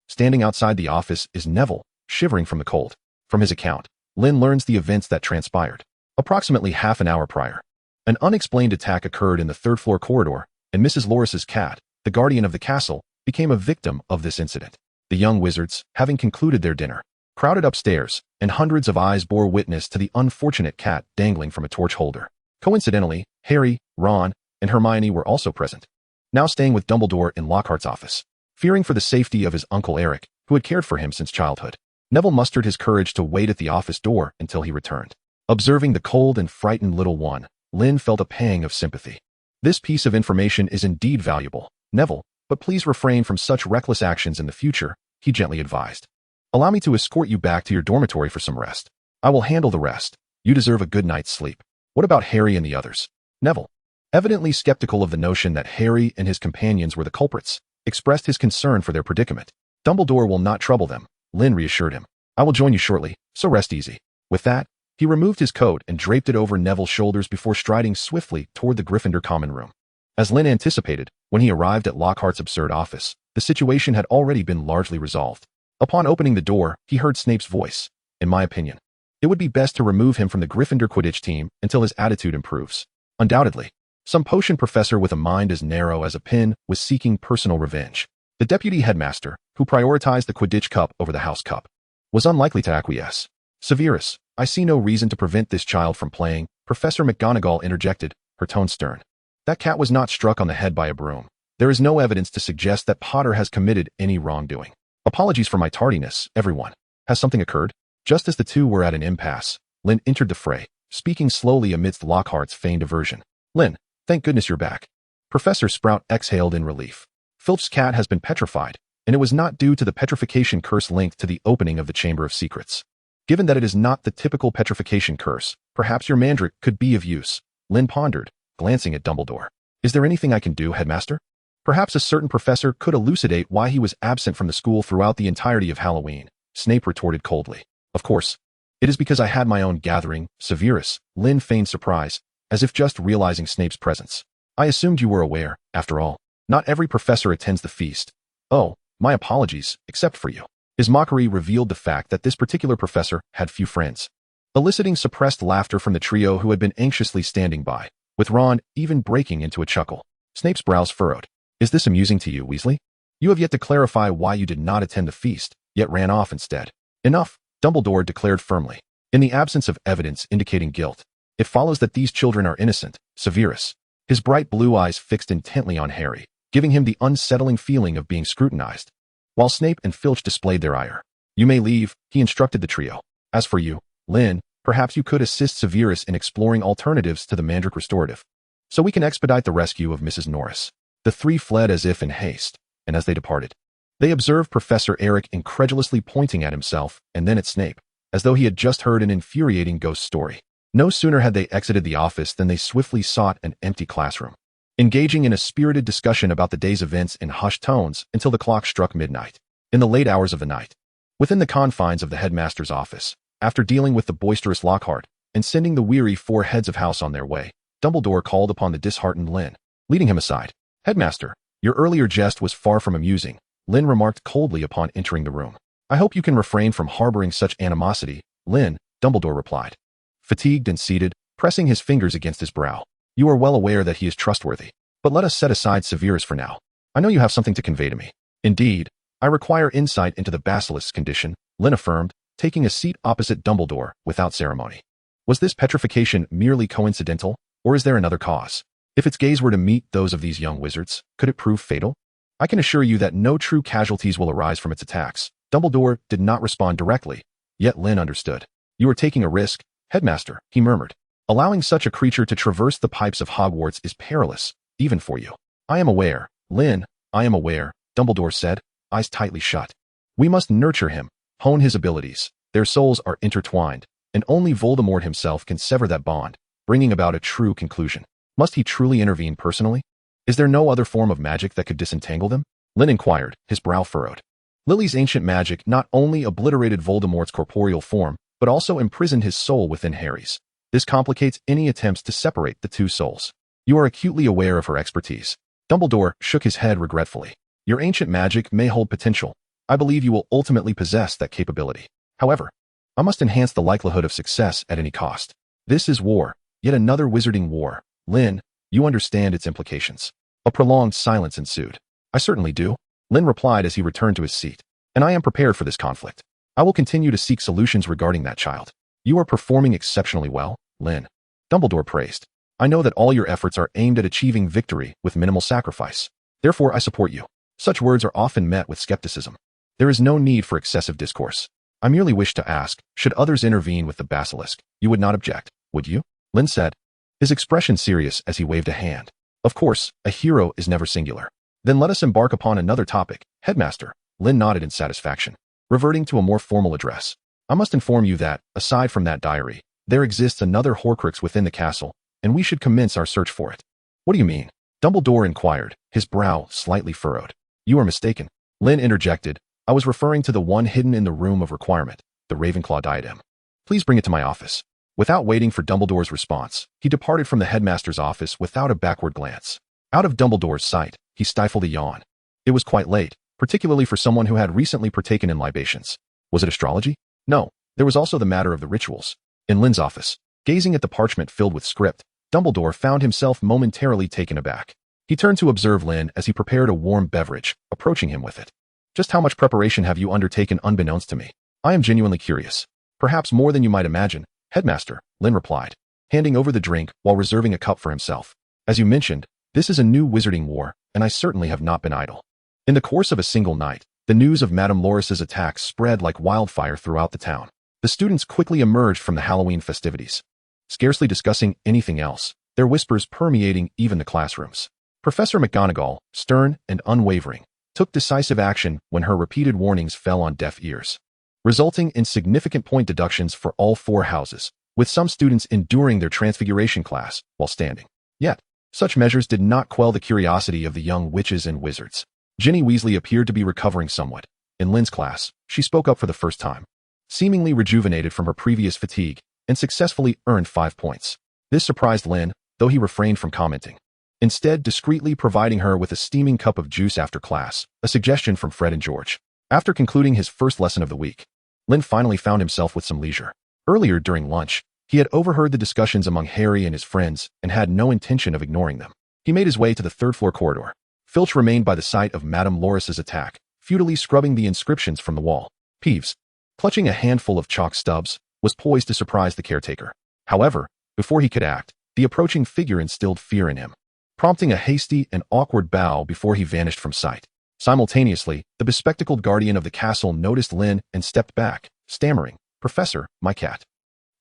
Standing outside the office is Neville, shivering from the cold. From his account, Lynn learns the events that transpired. Approximately half an hour prior, an unexplained attack occurred in the third-floor corridor, and Mrs. Loris's cat, the guardian of the castle, became a victim of this incident. The young wizards, having concluded their dinner, crowded upstairs, and hundreds of eyes bore witness to the unfortunate cat dangling from a torch holder. Coincidentally, Harry, Ron, and Hermione were also present, now staying with Dumbledore in Lockhart's office. Fearing for the safety of his Uncle Eric, who had cared for him since childhood, Neville mustered his courage to wait at the office door until he returned. Observing the cold and frightened little one, Lynn felt a pang of sympathy. This piece of information is indeed valuable, Neville, but please refrain from such reckless actions in the future, he gently advised. Allow me to escort you back to your dormitory for some rest. I will handle the rest. You deserve a good night's sleep. What about Harry and the others? Neville, evidently skeptical of the notion that Harry and his companions were the culprits, expressed his concern for their predicament. Dumbledore will not trouble them, Lynn reassured him. I will join you shortly, so rest easy. With that, he removed his coat and draped it over Neville's shoulders before striding swiftly toward the Gryffindor common room. As Lynn anticipated, when he arrived at Lockhart's absurd office, the situation had already been largely resolved. Upon opening the door, he heard Snape's voice. In my opinion, it would be best to remove him from the Gryffindor Quidditch team until his attitude improves. Undoubtedly, some potion professor with a mind as narrow as a pin was seeking personal revenge. The deputy headmaster, who prioritized the Quidditch Cup over the House Cup, was unlikely to acquiesce. Severus, I see no reason to prevent this child from playing, Professor McGonagall interjected, her tone stern. That cat was not struck on the head by a broom. There is no evidence to suggest that Potter has committed any wrongdoing. Apologies for my tardiness, everyone. Has something occurred? Just as the two were at an impasse, Lynn entered the fray, speaking slowly amidst Lockhart's feigned aversion. Lynn, thank goodness you're back. Professor Sprout exhaled in relief. Filch's cat has been petrified, and it was not due to the petrification curse linked to the opening of the Chamber of Secrets. Given that it is not the typical petrification curse, perhaps your mandrake could be of use, Lynn pondered, glancing at Dumbledore. Is there anything I can do, Headmaster? Perhaps a certain professor could elucidate why he was absent from the school throughout the entirety of Halloween, Snape retorted coldly. Of course. It is because I had my own gathering, Severus, Lynn feigned surprise, as if just realizing Snape's presence. I assumed you were aware, after all. Not every professor attends the feast. Oh, my apologies, except for you. His mockery revealed the fact that this particular professor had few friends, eliciting suppressed laughter from the trio who had been anxiously standing by, with Ron even breaking into a chuckle. Snape's brows furrowed. Is this amusing to you, Weasley? You have yet to clarify why you did not attend the feast, yet ran off instead. Enough, Dumbledore declared firmly. In the absence of evidence indicating guilt, it follows that these children are innocent, Severus. His bright blue eyes fixed intently on Harry, giving him the unsettling feeling of being scrutinized. While Snape and Filch displayed their ire. You may leave, he instructed the trio. As for you, Lynn, perhaps you could assist Severus in exploring alternatives to the Mandrake Restorative, so we can expedite the rescue of Mrs. Norris. The three fled as if in haste, and as they departed, They observed Professor Eric incredulously pointing at himself and then at Snape, as though he had just heard an infuriating ghost story. No sooner had they exited the office than they swiftly sought an empty classroom, engaging in a spirited discussion about the day's events in hushed tones until the clock struck midnight. In the late hours of the night, within the confines of the headmaster's office, after dealing with the boisterous Lockhart and sending the weary four heads of house on their way, Dumbledore called upon the disheartened Lynn, leading him aside. "Headmaster, your earlier jest was far from amusing," Lynn remarked coldly upon entering the room. "I hope you can refrain from harboring such animosity, Lynn," Dumbledore replied, fatigued and seated, pressing his fingers against his brow. "You are well aware that he is trustworthy. But let us set aside Severus for now. I know you have something to convey to me." "Indeed, I require insight into the basilisk's condition," Lynn affirmed, taking a seat opposite Dumbledore without ceremony. "Was this petrification merely coincidental, or is there another cause? If its gaze were to meet those of these young wizards, could it prove fatal? I can assure you that no true casualties will arise from its attacks." Dumbledore did not respond directly, yet Lynn understood. "You are taking a risk, Headmaster," he murmured. "Allowing such a creature to traverse the pipes of Hogwarts is perilous, even for you." "I am aware, Lynn, I am aware," Dumbledore said, eyes tightly shut. "We must nurture him, hone his abilities. Their souls are intertwined, and only Voldemort himself can sever that bond, bringing about a true conclusion. Must he truly intervene personally? Is there no other form of magic that could disentangle them?" Lynn inquired, his brow furrowed. Lily's ancient magic not only obliterated Voldemort's corporeal form, but also imprisoned his soul within Harry's. This complicates any attempts to separate the two souls. You are acutely aware of her expertise. Dumbledore shook his head regretfully. "Your ancient magic may hold potential. I believe you will ultimately possess that capability. However, I must enhance the likelihood of success at any cost. This is war, yet another wizarding war. Lynn, you understand its implications." A prolonged silence ensued. "I certainly do," Lynn replied as he returned to his seat. "And I am prepared for this conflict. I will continue to seek solutions regarding that child." "You are performing exceptionally well, Lynn," Dumbledore praised. "I know that all your efforts are aimed at achieving victory with minimal sacrifice. Therefore, I support you." Such words are often met with skepticism. There is no need for excessive discourse. "I merely wish to ask, should others intervene with the basilisk, you would not object, would you?" Lynn said, his expression serious as he waved a hand. "Of course, a hero is never singular." "Then let us embark upon another topic, Headmaster." Lynn nodded in satisfaction, reverting to a more formal address. "I must inform you that, aside from that diary, there exists another Horcrux within the castle, and we should commence our search for it." "What do you mean?" Dumbledore inquired, his brow slightly furrowed. "You are mistaken," Lynn interjected. "I was referring to the one hidden in the room of requirement, the Ravenclaw diadem. Please bring it to my office." Without waiting for Dumbledore's response, he departed from the headmaster's office without a backward glance. Out of Dumbledore's sight, he stifled a yawn. It was quite late, particularly for someone who had recently partaken in libations. Was it astrology? No, there was also the matter of the rituals. In Lynn's office, gazing at the parchment filled with script, Dumbledore found himself momentarily taken aback. He turned to observe Lynn as he prepared a warm beverage, approaching him with it. "Just how much preparation have you undertaken unbeknownst to me? I am genuinely curious." "Perhaps more than you might imagine, Headmaster," Lynn replied, handing over the drink while reserving a cup for himself. "As you mentioned, this is a new wizarding war, and I certainly have not been idle." In the course of a single night, the news of Madame Loris's attack spread like wildfire throughout the town. The students quickly emerged from the Halloween festivities, scarcely discussing anything else, their whispers permeating even the classrooms. Professor McGonagall, stern and unwavering, took decisive action when her repeated warnings fell on deaf ears, resulting in significant point deductions for all four houses, with some students enduring their transfiguration class while standing. Yet, such measures did not quell the curiosity of the young witches and wizards. Ginny Weasley appeared to be recovering somewhat. In Lynn's class, she spoke up for the first time, seemingly rejuvenated from her previous fatigue, and successfully earned 5 points. This surprised Lynn, though he refrained from commenting, instead discreetly providing her with a steaming cup of juice after class, a suggestion from Fred and George. After concluding his first lesson of the week, Lynn finally found himself with some leisure. Earlier during lunch, he had overheard the discussions among Harry and his friends and had no intention of ignoring them. He made his way to the third-floor corridor. Filch remained by the site of Madame Loris's attack, futilely scrubbing the inscriptions from the wall. Peeves, clutching a handful of chalk stubs, was poised to surprise the caretaker. However, before he could act, the approaching figure instilled fear in him, prompting a hasty and awkward bow before he vanished from sight. Simultaneously, the bespectacled guardian of the castle noticed Lynn and stepped back, stammering, "Professor, my cat."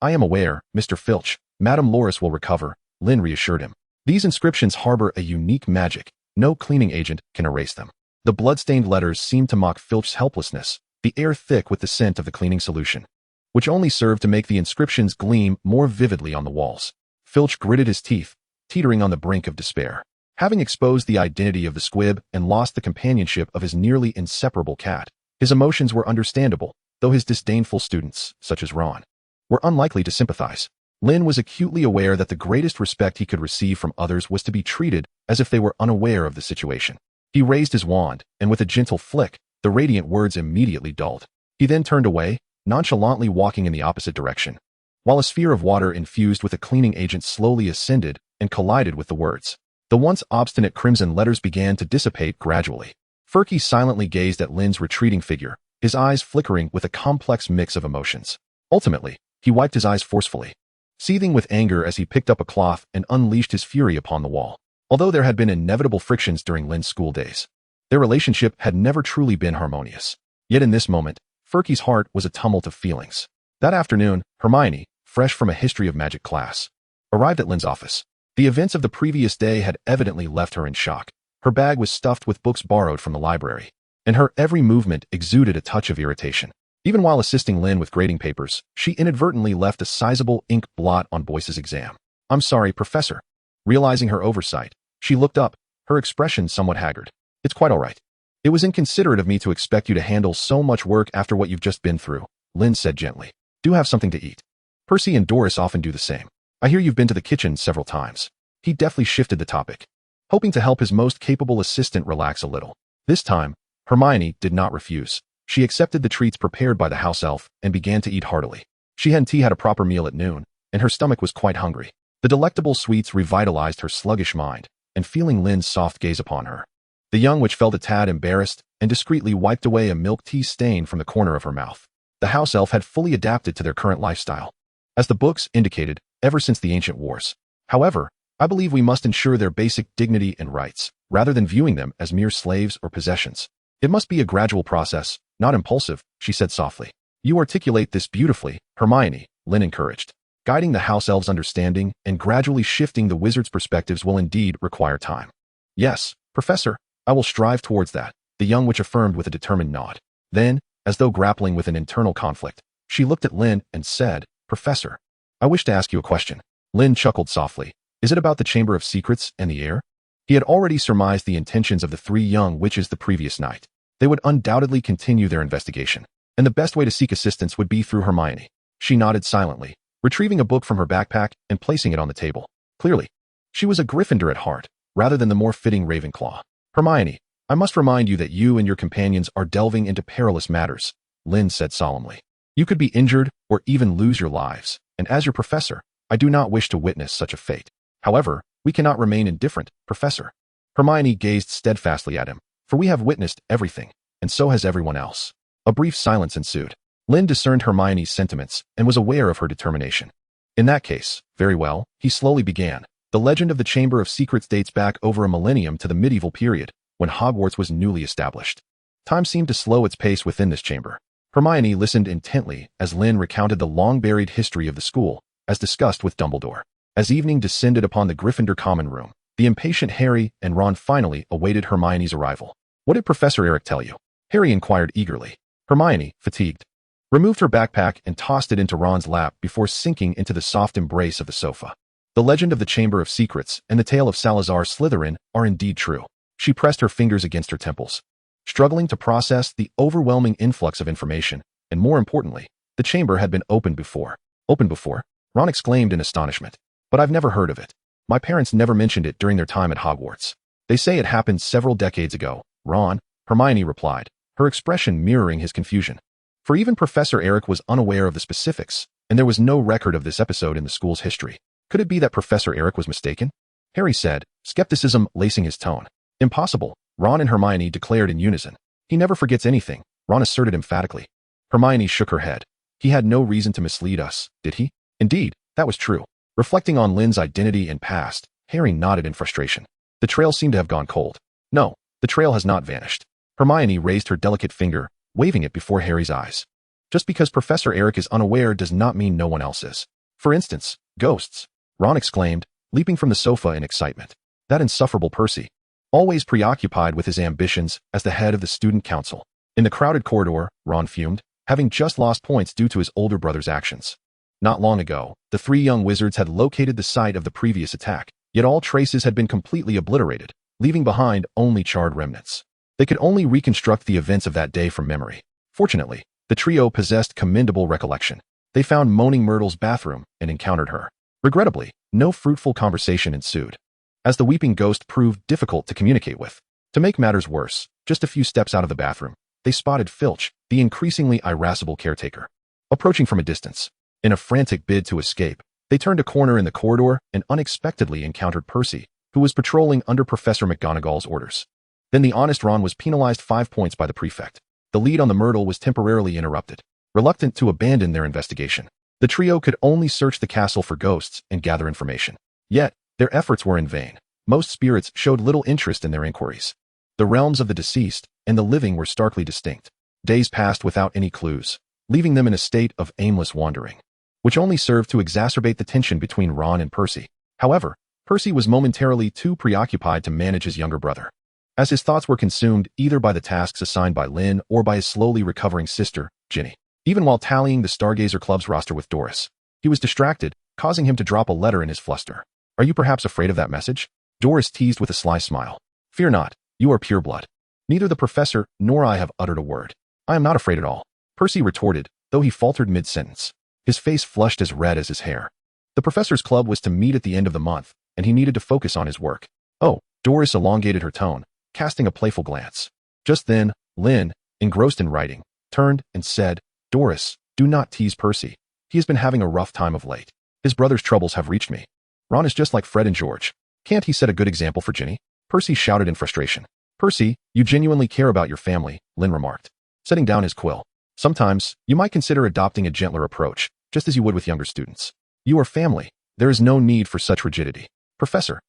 "I am aware, Mr. Filch. Madame Loris will recover," Lynn reassured him. "These inscriptions harbor a unique magic. No cleaning agent can erase them." The blood-stained letters seemed to mock Filch's helplessness, the air thick with the scent of the cleaning solution, which only served to make the inscriptions gleam more vividly on the walls. Filch gritted his teeth, teetering on the brink of despair. Having exposed the identity of the squib and lost the companionship of his nearly inseparable cat, his emotions were understandable, though his disdainful students, such as Ron, were unlikely to sympathize. Lynn was acutely aware that the greatest respect he could receive from others was to be treated as if they were unaware of the situation. He raised his wand, and with a gentle flick, the radiant words immediately dulled. He then turned away, nonchalantly walking in the opposite direction, while a sphere of water infused with a cleaning agent slowly ascended and collided with the words. The once obstinate crimson letters began to dissipate gradually. Ferky silently gazed at Lynn's retreating figure, his eyes flickering with a complex mix of emotions. Ultimately, he wiped his eyes forcefully, seething with anger as he picked up a cloth and unleashed his fury upon the wall. Although there had been inevitable frictions during Lynn's school days, their relationship had never truly been harmonious. Yet in this moment, Ferky's heart was a tumult of feelings. That afternoon, Hermione, fresh from a history of magic class, arrived at Lynn's office. The events of the previous day had evidently left her in shock. Her bag was stuffed with books borrowed from the library, and her every movement exuded a touch of irritation. Even while assisting Lynn with grading papers, she inadvertently left a sizable ink blot on Boyce's exam. "I'm sorry, Professor." Realizing her oversight, she looked up, her expression somewhat haggard. "It's quite all right. It was inconsiderate of me to expect you to handle so much work after what you've just been through," Lynn said gently. "Do have something to eat. Percy and Doris often do the same. I hear you've been to the kitchen several times." He deftly shifted the topic, hoping to help his most capable assistant relax a little. This time, Hermione did not refuse. She accepted the treats prepared by the house elf and began to eat heartily. She hadn't had a proper meal at noon, and her stomach was quite hungry. The delectable sweets revitalized her sluggish mind, and feeling Lynn's soft gaze upon her, the young witch felt a tad embarrassed and discreetly wiped away a milk tea stain from the corner of her mouth. The house elf had fully adapted to their current lifestyle, as the books indicated, ever since the ancient wars. However, I believe we must ensure their basic dignity and rights, rather than viewing them as mere slaves or possessions. It must be a gradual process, not impulsive, she said softly. You articulate this beautifully, Hermione, Lynn encouraged. Guiding the house elf's understanding and gradually shifting the wizard's perspectives will indeed require time. Yes, Professor, I will strive towards that, the young witch affirmed with a determined nod. Then, as though grappling with an internal conflict, she looked at Lynn and said, Professor, I wish to ask you a question. Lynn chuckled softly. Is it about the Chamber of Secrets and the heir? He had already surmised the intentions of the three young witches the previous night. They would undoubtedly continue their investigation, and the best way to seek assistance would be through Hermione. She nodded silently, retrieving a book from her backpack and placing it on the table. Clearly, she was a Gryffindor at heart, rather than the more fitting Ravenclaw. Hermione, I must remind you that you and your companions are delving into perilous matters, Lynn said solemnly. You could be injured or even lose your lives, and as your professor, I do not wish to witness such a fate. However, we cannot remain indifferent, Professor. Hermione gazed steadfastly at him, for we have witnessed everything, and so has everyone else. A brief silence ensued. Lynn discerned Hermione's sentiments and was aware of her determination. In that case, very well, he slowly began. The legend of the Chamber of Secrets dates back over a millennium to the medieval period, when Hogwarts was newly established. Time seemed to slow its pace within this chamber. Hermione listened intently as Lynn recounted the long-buried history of the school, as discussed with Dumbledore. As evening descended upon the Gryffindor common room, the impatient Harry and Ron finally awaited Hermione's arrival. What did Professor Eric tell you? Harry inquired eagerly. Hermione, fatigued, removed her backpack and tossed it into Ron's lap before sinking into the soft embrace of the sofa. The legend of the Chamber of Secrets and the tale of Salazar Slytherin are indeed true. She pressed her fingers against her temples, struggling to process the overwhelming influx of information, and more importantly, the chamber had been opened before. Opened before? Ron exclaimed in astonishment. But I've never heard of it. My parents never mentioned it during their time at Hogwarts. They say it happened several decades ago, Ron, Hermione replied, her expression mirroring his confusion. For even Professor Eric was unaware of the specifics, and there was no record of this episode in the school's history. Could it be that Professor Eric was mistaken? Harry said, skepticism lacing his tone. Impossible, Ron and Hermione declared in unison. He never forgets anything, Ron asserted emphatically. Hermione shook her head. He had no reason to mislead us, did he? Indeed, that was true. Reflecting on Lynn's identity and past, Harry nodded in frustration. The trail seemed to have gone cold. No, the trail has not vanished. Hermione raised her delicate finger, waving it before Harry's eyes. Just because Professor Eric is unaware does not mean no one else is. For instance, ghosts, Ron exclaimed, leaping from the sofa in excitement. That insufferable Percy. always preoccupied with his ambitions as the head of the student council. In the crowded corridor, Ron fumed, having just lost points due to his older brother's actions. Not long ago, the three young wizards had located the site of the previous attack, yet all traces had been completely obliterated, leaving behind only charred remnants. They could only reconstruct the events of that day from memory. Fortunately, the trio possessed commendable recollection. They found Moaning Myrtle's bathroom and encountered her. Regrettably, no fruitful conversation ensued, as the weeping ghost proved difficult to communicate with. To make matters worse, just a few steps out of the bathroom, they spotted Filch, the increasingly irascible caretaker, approaching from a distance. In a frantic bid to escape, they turned a corner in the corridor and unexpectedly encountered Percy, who was patrolling under Professor McGonagall's orders. Then the honest Ron was penalized 5 points by the prefect. The lead on the Myrtle was temporarily interrupted. Reluctant to abandon their investigation, the trio could only search the castle for ghosts and gather information. Yet, their efforts were in vain. Most spirits showed little interest in their inquiries. The realms of the deceased and the living were starkly distinct. Days passed without any clues, leaving them in a state of aimless wandering, which only served to exacerbate the tension between Ron and Percy. However, Percy was momentarily too preoccupied to manage his younger brother, as his thoughts were consumed either by the tasks assigned by Lynn or by his slowly recovering sister, Ginny. Even while tallying the Stargazer Club's roster with Doris, he was distracted, causing him to drop a letter in his fluster. "Are you perhaps afraid of that message?" Doris teased with a sly smile. "Fear not, you are pure blood. Neither the professor nor I have uttered a word. I am not afraid at all," Percy retorted, though he faltered mid-sentence. His face flushed as red as his hair. The professor's club was to meet at the end of the month, and he needed to focus on his work. "Oh," Doris elongated her tone, casting a playful glance. Just then, Lynn, engrossed in writing, turned and said, "Doris, do not tease Percy. He has been having a rough time of late. His brother's troubles have reached me. Ron is just like Fred and George. Can't he set a good example for Ginny?" Percy shouted in frustration. "Percy, you genuinely care about your family," Lynn remarked, setting down his quill. "Sometimes, you might consider adopting a gentler approach, just as you would with younger students. You are family. There is no need for such rigidity." "Professor."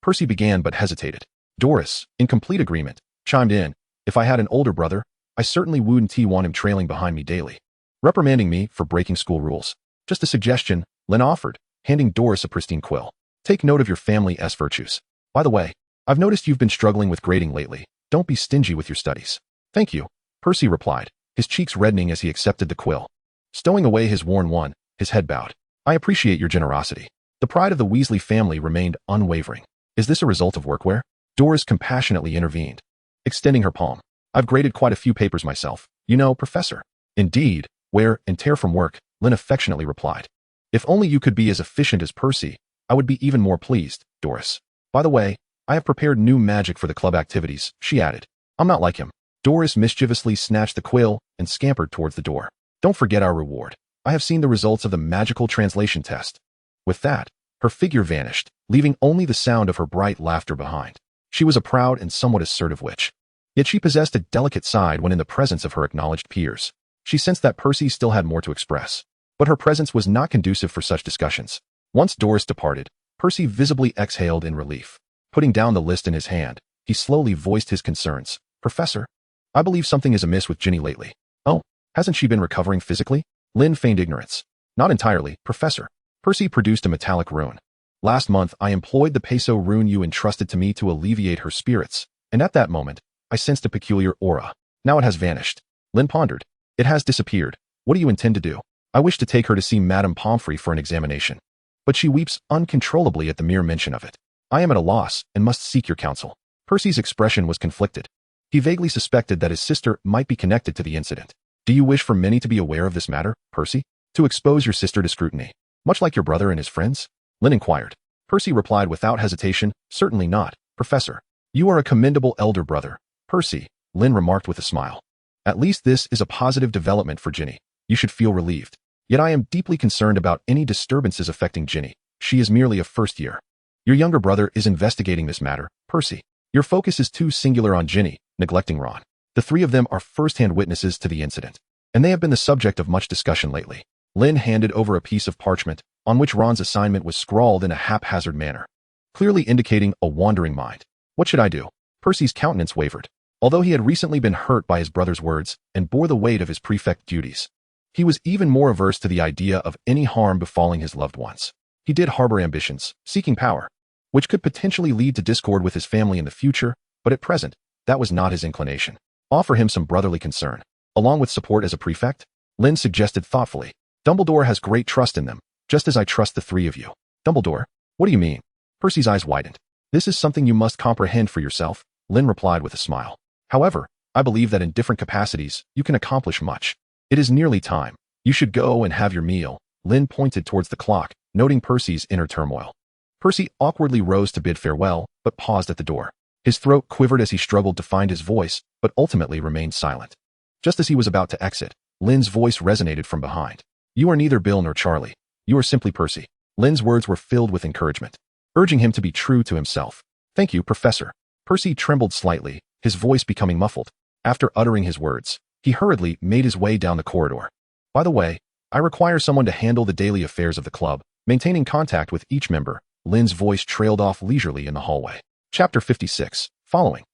Percy began but hesitated. Doris, in complete agreement, chimed in. "If I had an older brother, I certainly wouldn't want him trailing behind me daily, reprimanding me for breaking school rules. Just a suggestion," Lynn offered, handing Doris a pristine quill. "Take note of your family's virtues. By the way, I've noticed you've been struggling with grading lately. Don't be stingy with your studies." "Thank you," Percy replied, his cheeks reddening as he accepted the quill. Stowing away his worn one, his head bowed. "I appreciate your generosity." The pride of the Weasley family remained unwavering. "Is this a result of workwear?" Doris compassionately intervened, extending her palm. "I've graded quite a few papers myself, you know, Professor." "Indeed, wear and tear from work," Lynn affectionately replied. "If only you could be as efficient as Percy, I would be even more pleased, Doris. By the way, I have prepared new magic for the club activities," she added. "I'm not like him." Doris mischievously snatched the quill and scampered towards the door. "Don't forget our reward. I have seen the results of the magical translation test." With that, her figure vanished, leaving only the sound of her bright laughter behind. She was a proud and somewhat assertive witch. Yet she possessed a delicate side when in the presence of her acknowledged peers. She sensed that Percy still had more to express, but her presence was not conducive for such discussions. Once Doris departed, Percy visibly exhaled in relief. Putting down the list in his hand, he slowly voiced his concerns. "Professor, I believe something is amiss with Ginny lately." "Oh, hasn't she been recovering physically?" Lynn feigned ignorance. "Not entirely, Professor." Percy produced a metallic rune. "Last month I employed the peso rune you entrusted to me to alleviate her spirits, and at that moment, I sensed a peculiar aura. Now it has vanished." Lynn pondered. "It has disappeared. What do you intend to do?" "I wish to take her to see Madame Pomfrey for an examination, but she weeps uncontrollably at the mere mention of it. I am at a loss and must seek your counsel." Percy's expression was conflicted. He vaguely suspected that his sister might be connected to the incident. "Do you wish for many to be aware of this matter, Percy? To expose your sister to scrutiny, much like your brother and his friends?" Lynn inquired. Percy replied without hesitation, "Certainly not, Professor." "You are a commendable elder brother, Percy," Lynn remarked with a smile. "At least this is a positive development for Ginny. You should feel relieved. Yet I am deeply concerned about any disturbances affecting Ginny. She is merely a first year. Your younger brother is investigating this matter, Percy. Your focus is too singular on Ginny, neglecting Ron. The three of them are first-hand witnesses to the incident, and they have been the subject of much discussion lately." Lynn handed over a piece of parchment on which Ron's assignment was scrawled in a haphazard manner, clearly indicating a wandering mind. "What should I do?" Percy's countenance wavered. Although he had recently been hurt by his brother's words and bore the weight of his prefect duties, he was even more averse to the idea of any harm befalling his loved ones. He did harbor ambitions, seeking power, which could potentially lead to discord with his family in the future, but at present, that was not his inclination. Offer him some brotherly concern. Along with support as a prefect? Lynn suggested thoughtfully. Dumbledore has great trust in them, just as I trust the three of you. Dumbledore? What do you mean? Percy's eyes widened. This is something you must comprehend for yourself, Lynn replied with a smile. However, I believe that in different capacities, you can accomplish much. It is nearly time. You should go and have your meal. Lynn pointed towards the clock, noting Percy's inner turmoil. Percy awkwardly rose to bid farewell, but paused at the door. His throat quivered as he struggled to find his voice, but ultimately remained silent. Just as he was about to exit, Lynn's voice resonated from behind. You are neither Bill nor Charlie. You are simply Percy. Lynn's words were filled with encouragement, urging him to be true to himself. Thank you, Professor. Percy trembled slightly, his voice becoming muffled. After uttering his words, he hurriedly made his way down the corridor. By the way, I require someone to handle the daily affairs of the club, maintaining contact with each member. Lynn's voice trailed off leisurely in the hallway. Chapter 56. Following.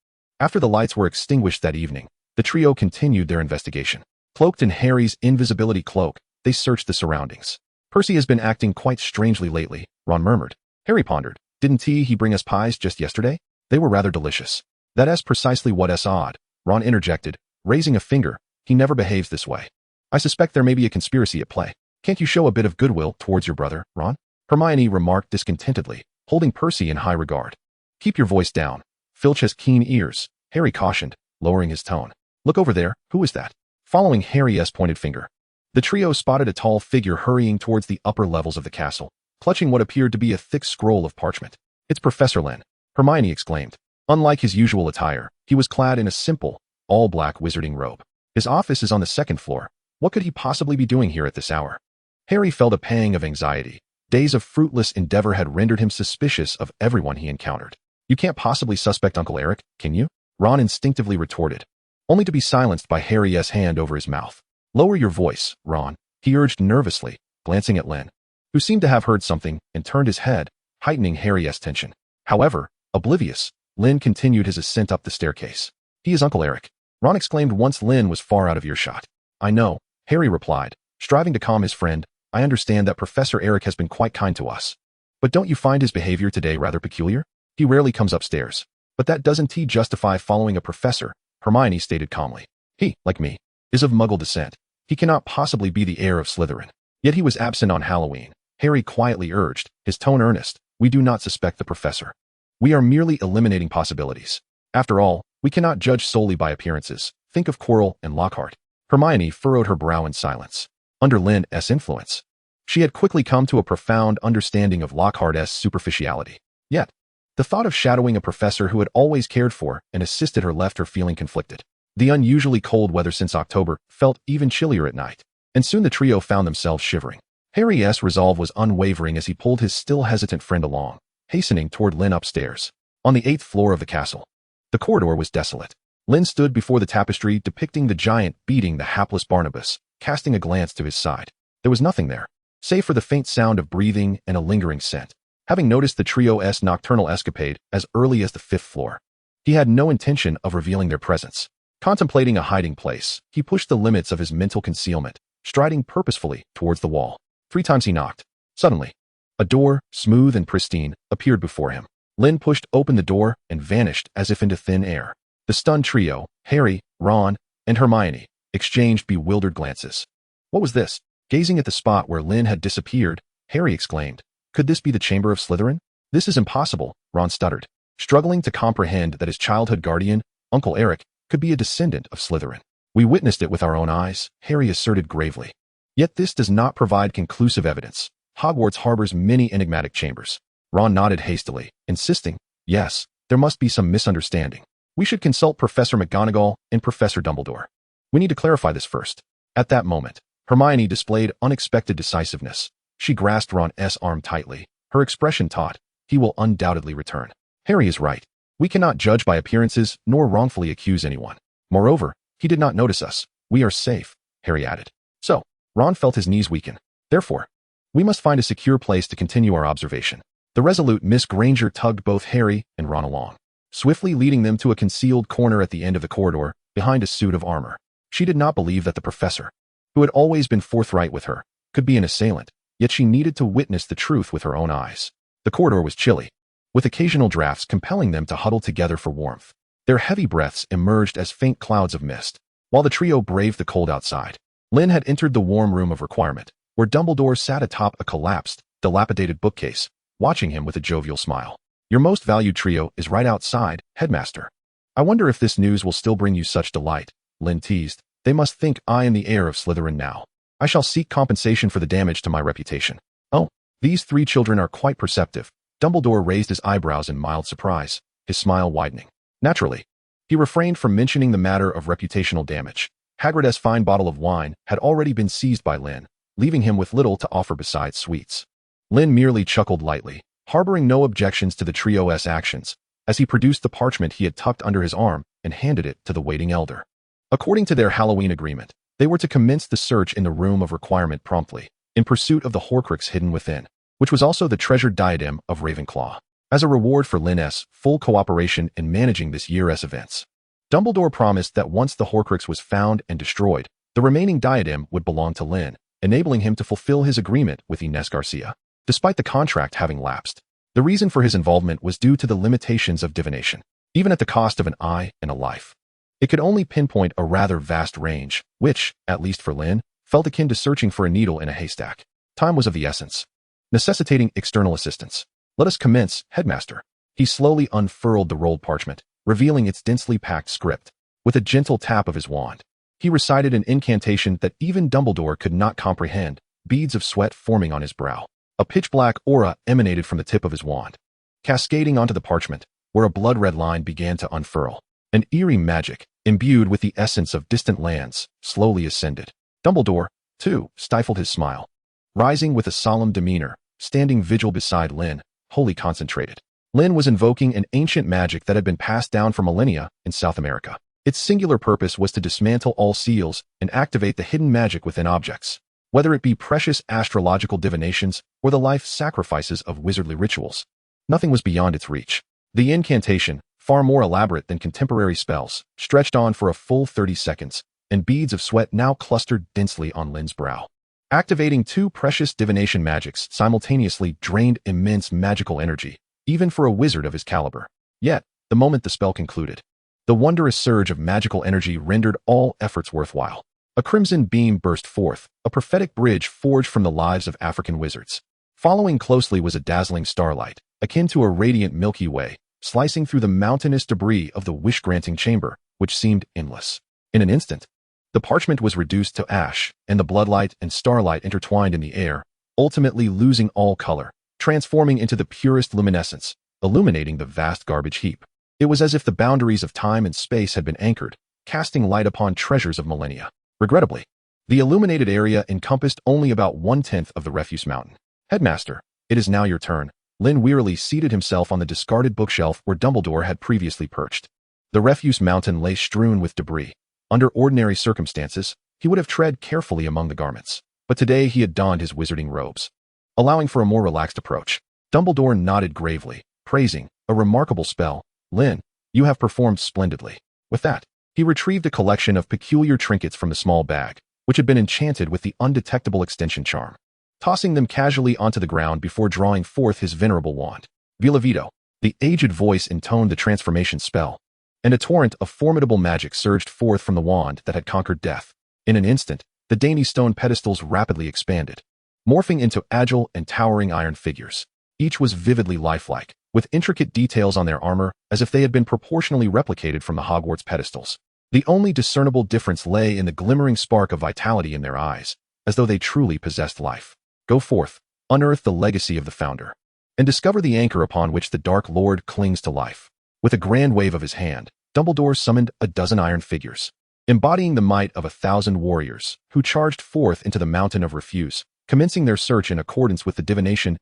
After the lights were extinguished that evening, the trio continued their investigation. Cloaked in Harry's invisibility cloak, they searched the surroundings. Percy has been acting quite strangely lately, Ron murmured. Harry pondered. Didn't he bring us pies just yesterday? They were rather delicious. That's precisely what's odd, Ron interjected, raising a finger. He never behaves this way. I suspect there may be a conspiracy at play. Can't you show a bit of goodwill towards your brother, Ron? Hermione remarked discontentedly, holding Percy in high regard. Keep your voice down. Filch has keen ears, Harry cautioned, lowering his tone. Look over there, who is that? Following Harry's pointed finger. The trio spotted a tall figure hurrying towards the upper levels of the castle, clutching what appeared to be a thick scroll of parchment. It's Professor Lynn, Hermione exclaimed. Unlike his usual attire, he was clad in a simple, all-black wizarding robe. His office is on the second floor. What could he possibly be doing here at this hour? Harry felt a pang of anxiety. Days of fruitless endeavor had rendered him suspicious of everyone he encountered. You can't possibly suspect Uncle Eric, can you? Ron instinctively retorted, only to be silenced by Harry's hand over his mouth. Lower your voice, Ron, he urged nervously, glancing at Lynn, who seemed to have heard something and turned his head, heightening Harry's tension. However, oblivious, Lynn continued his ascent up the staircase. He is Uncle Eric, Ron exclaimed once Lynn was far out of earshot. I know, Harry replied, striving to calm his friend. I understand that Professor Eric has been quite kind to us. But don't you find his behavior today rather peculiar? He rarely comes upstairs. But that doesn't justify following a professor, Hermione stated calmly. He, like me, is of Muggle descent. He cannot possibly be the heir of Slytherin. Yet he was absent on Halloween. Harry quietly urged, his tone earnest. We do not suspect the professor. We are merely eliminating possibilities. After all, we cannot judge solely by appearances. Think of Quirrell and Lockhart. Hermione furrowed her brow in silence. Under Lynn's influence, she had quickly come to a profound understanding of Lockhart's superficiality. Yet, the thought of shadowing a professor who had always cared for and assisted her left her feeling conflicted. The unusually cold weather since October felt even chillier at night, and soon the trio found themselves shivering. Harry's resolve was unwavering as he pulled his still hesitant friend along, hastening toward Lynn upstairs. On the 8th floor of the castle, the corridor was desolate. Lynn stood before the tapestry depicting the giant beating the hapless Barnabas, casting a glance to his side. There was nothing there, save for the faint sound of breathing and a lingering scent. Having noticed the trio's nocturnal escapade as early as the 5th floor, he had no intention of revealing their presence. Contemplating a hiding place, he pushed the limits of his mental concealment, striding purposefully towards the wall. 3 times he knocked. Suddenly, a door, smooth and pristine, appeared before him. Lynn pushed open the door and vanished as if into thin air. The stunned trio, Harry, Ron, and Hermione, exchanged bewildered glances. What was this? Gazing at the spot where Lynn had disappeared, Harry exclaimed, could this be the chamber of Slytherin? This is impossible, Ron stuttered, struggling to comprehend that his childhood guardian, Uncle Eric, could be a descendant of Slytherin. We witnessed it with our own eyes, Harry asserted gravely. Yet this does not provide conclusive evidence. Hogwarts harbors many enigmatic chambers. Ron nodded hastily, insisting, yes, there must be some misunderstanding. We should consult Professor McGonagall and Professor Dumbledore. We need to clarify this first. At that moment, Hermione displayed unexpected decisiveness. She grasped Ron's arm tightly, her expression taut. He will undoubtedly return. Harry is right. We cannot judge by appearances nor wrongfully accuse anyone. Moreover, he did not notice us. We are safe, Harry added. So, Ron felt his knees weaken. Therefore, we must find a secure place to continue our observation. The resolute Miss Granger tugged both Harry and Ron along, swiftly leading them to a concealed corner at the end of the corridor, behind a suit of armor. She did not believe that the professor, who had always been forthright with her, could be an assailant, yet she needed to witness the truth with her own eyes. The corridor was chilly. with occasional drafts compelling them to huddle together for warmth. Their heavy breaths emerged as faint clouds of mist, while the trio braved the cold outside. Lynn had entered the warm room of requirement, where Dumbledore sat atop a collapsed, dilapidated bookcase, watching him with a jovial smile. Your most valued trio is right outside, Headmaster. I wonder if this news will still bring you such delight, Lynn teased. They must think I am the heir of Slytherin now. I shall seek compensation for the damage to my reputation. Oh, these three children are quite perceptive. Dumbledore raised his eyebrows in mild surprise, his smile widening. Naturally, he refrained from mentioning the matter of reputational damage. Hagrid's fine bottle of wine had already been seized by Lynn, leaving him with little to offer besides sweets. Lynn merely chuckled lightly, harboring no objections to the trio's actions, as he produced the parchment he had tucked under his arm and handed it to the waiting elder. According to their Halloween agreement, they were to commence the search in the room of requirement promptly, in pursuit of the Horcrux hidden within, which was also the treasured diadem of Ravenclaw, as a reward for Lynn's full cooperation in managing this year's events. Dumbledore promised that once the Horcrux was found and destroyed, the remaining diadem would belong to Lynn, enabling him to fulfill his agreement with Inés Garcia. Despite the contract having lapsed, the reason for his involvement was due to the limitations of divination, even at the cost of an eye and a life. It could only pinpoint a rather vast range, which, at least for Lynn, felt akin to searching for a needle in a haystack. Time was of the essence, necessitating external assistance. Let us commence, Headmaster. He slowly unfurled the rolled parchment, revealing its densely packed script. With a gentle tap of his wand, he recited an incantation that even Dumbledore could not comprehend, beads of sweat forming on his brow. A pitch-black aura emanated from the tip of his wand, cascading onto the parchment, where a blood-red line began to unfurl. An eerie magic, imbued with the essence of distant lands, slowly ascended. Dumbledore, too, stifled his smile, rising with a solemn demeanor, standing vigil beside Lynn, wholly concentrated. Lynn was invoking an ancient magic that had been passed down for millennia in South America. Its singular purpose was to dismantle all seals and activate the hidden magic within objects, whether it be precious astrological divinations or the life sacrifices of wizardly rituals. Nothing was beyond its reach. The incantation, far more elaborate than contemporary spells, stretched on for a full 30 seconds, and beads of sweat now clustered densely on Lynn's brow. Activating two precious divination magics simultaneously drained immense magical energy, even for a wizard of his caliber. Yet, the moment the spell concluded, the wondrous surge of magical energy rendered all efforts worthwhile. A crimson beam burst forth, a prophetic bridge forged from the lives of African wizards. Following closely was a dazzling starlight, akin to a radiant Milky Way, slicing through the mountainous debris of the wish-granting chamber, which seemed endless. In an instant, the parchment was reduced to ash, and the bloodlight and starlight intertwined in the air, ultimately losing all color, transforming into the purest luminescence, illuminating the vast garbage heap. It was as if the boundaries of time and space had been anchored, casting light upon treasures of millennia. Regrettably, the illuminated area encompassed only about 1/10 of the refuse mountain. Headmaster, it is now your turn. Lynn wearily seated himself on the discarded bookshelf where Dumbledore had previously perched. The refuse mountain lay strewn with debris. Under ordinary circumstances, he would have tread carefully among the garments, but today he had donned his wizarding robes, allowing for a more relaxed approach. Dumbledore nodded gravely, praising, "A remarkable spell. Lynn, you have performed splendidly." With that, he retrieved a collection of peculiar trinkets from the small bag, which had been enchanted with the undetectable extension charm, tossing them casually onto the ground before drawing forth his venerable wand. Vila Vito, the aged voice intoned the transformation spell, and a torrent of formidable magic surged forth from the wand that had conquered death. In an instant, the dainty stone pedestals rapidly expanded, morphing into agile and towering iron figures. Each was vividly lifelike, with intricate details on their armor as if they had been proportionally replicated from the Hogwarts pedestals. The only discernible difference lay in the glimmering spark of vitality in their eyes, as though they truly possessed life. Go forth, unearth the legacy of the founder, and discover the anchor upon which the Dark Lord clings to life. With a grand wave of his hand, Dumbledore summoned a dozen iron figures, embodying the might of 1,000 warriors, who charged forth into the mountain of refuse, commencing their search in accordance with the divination's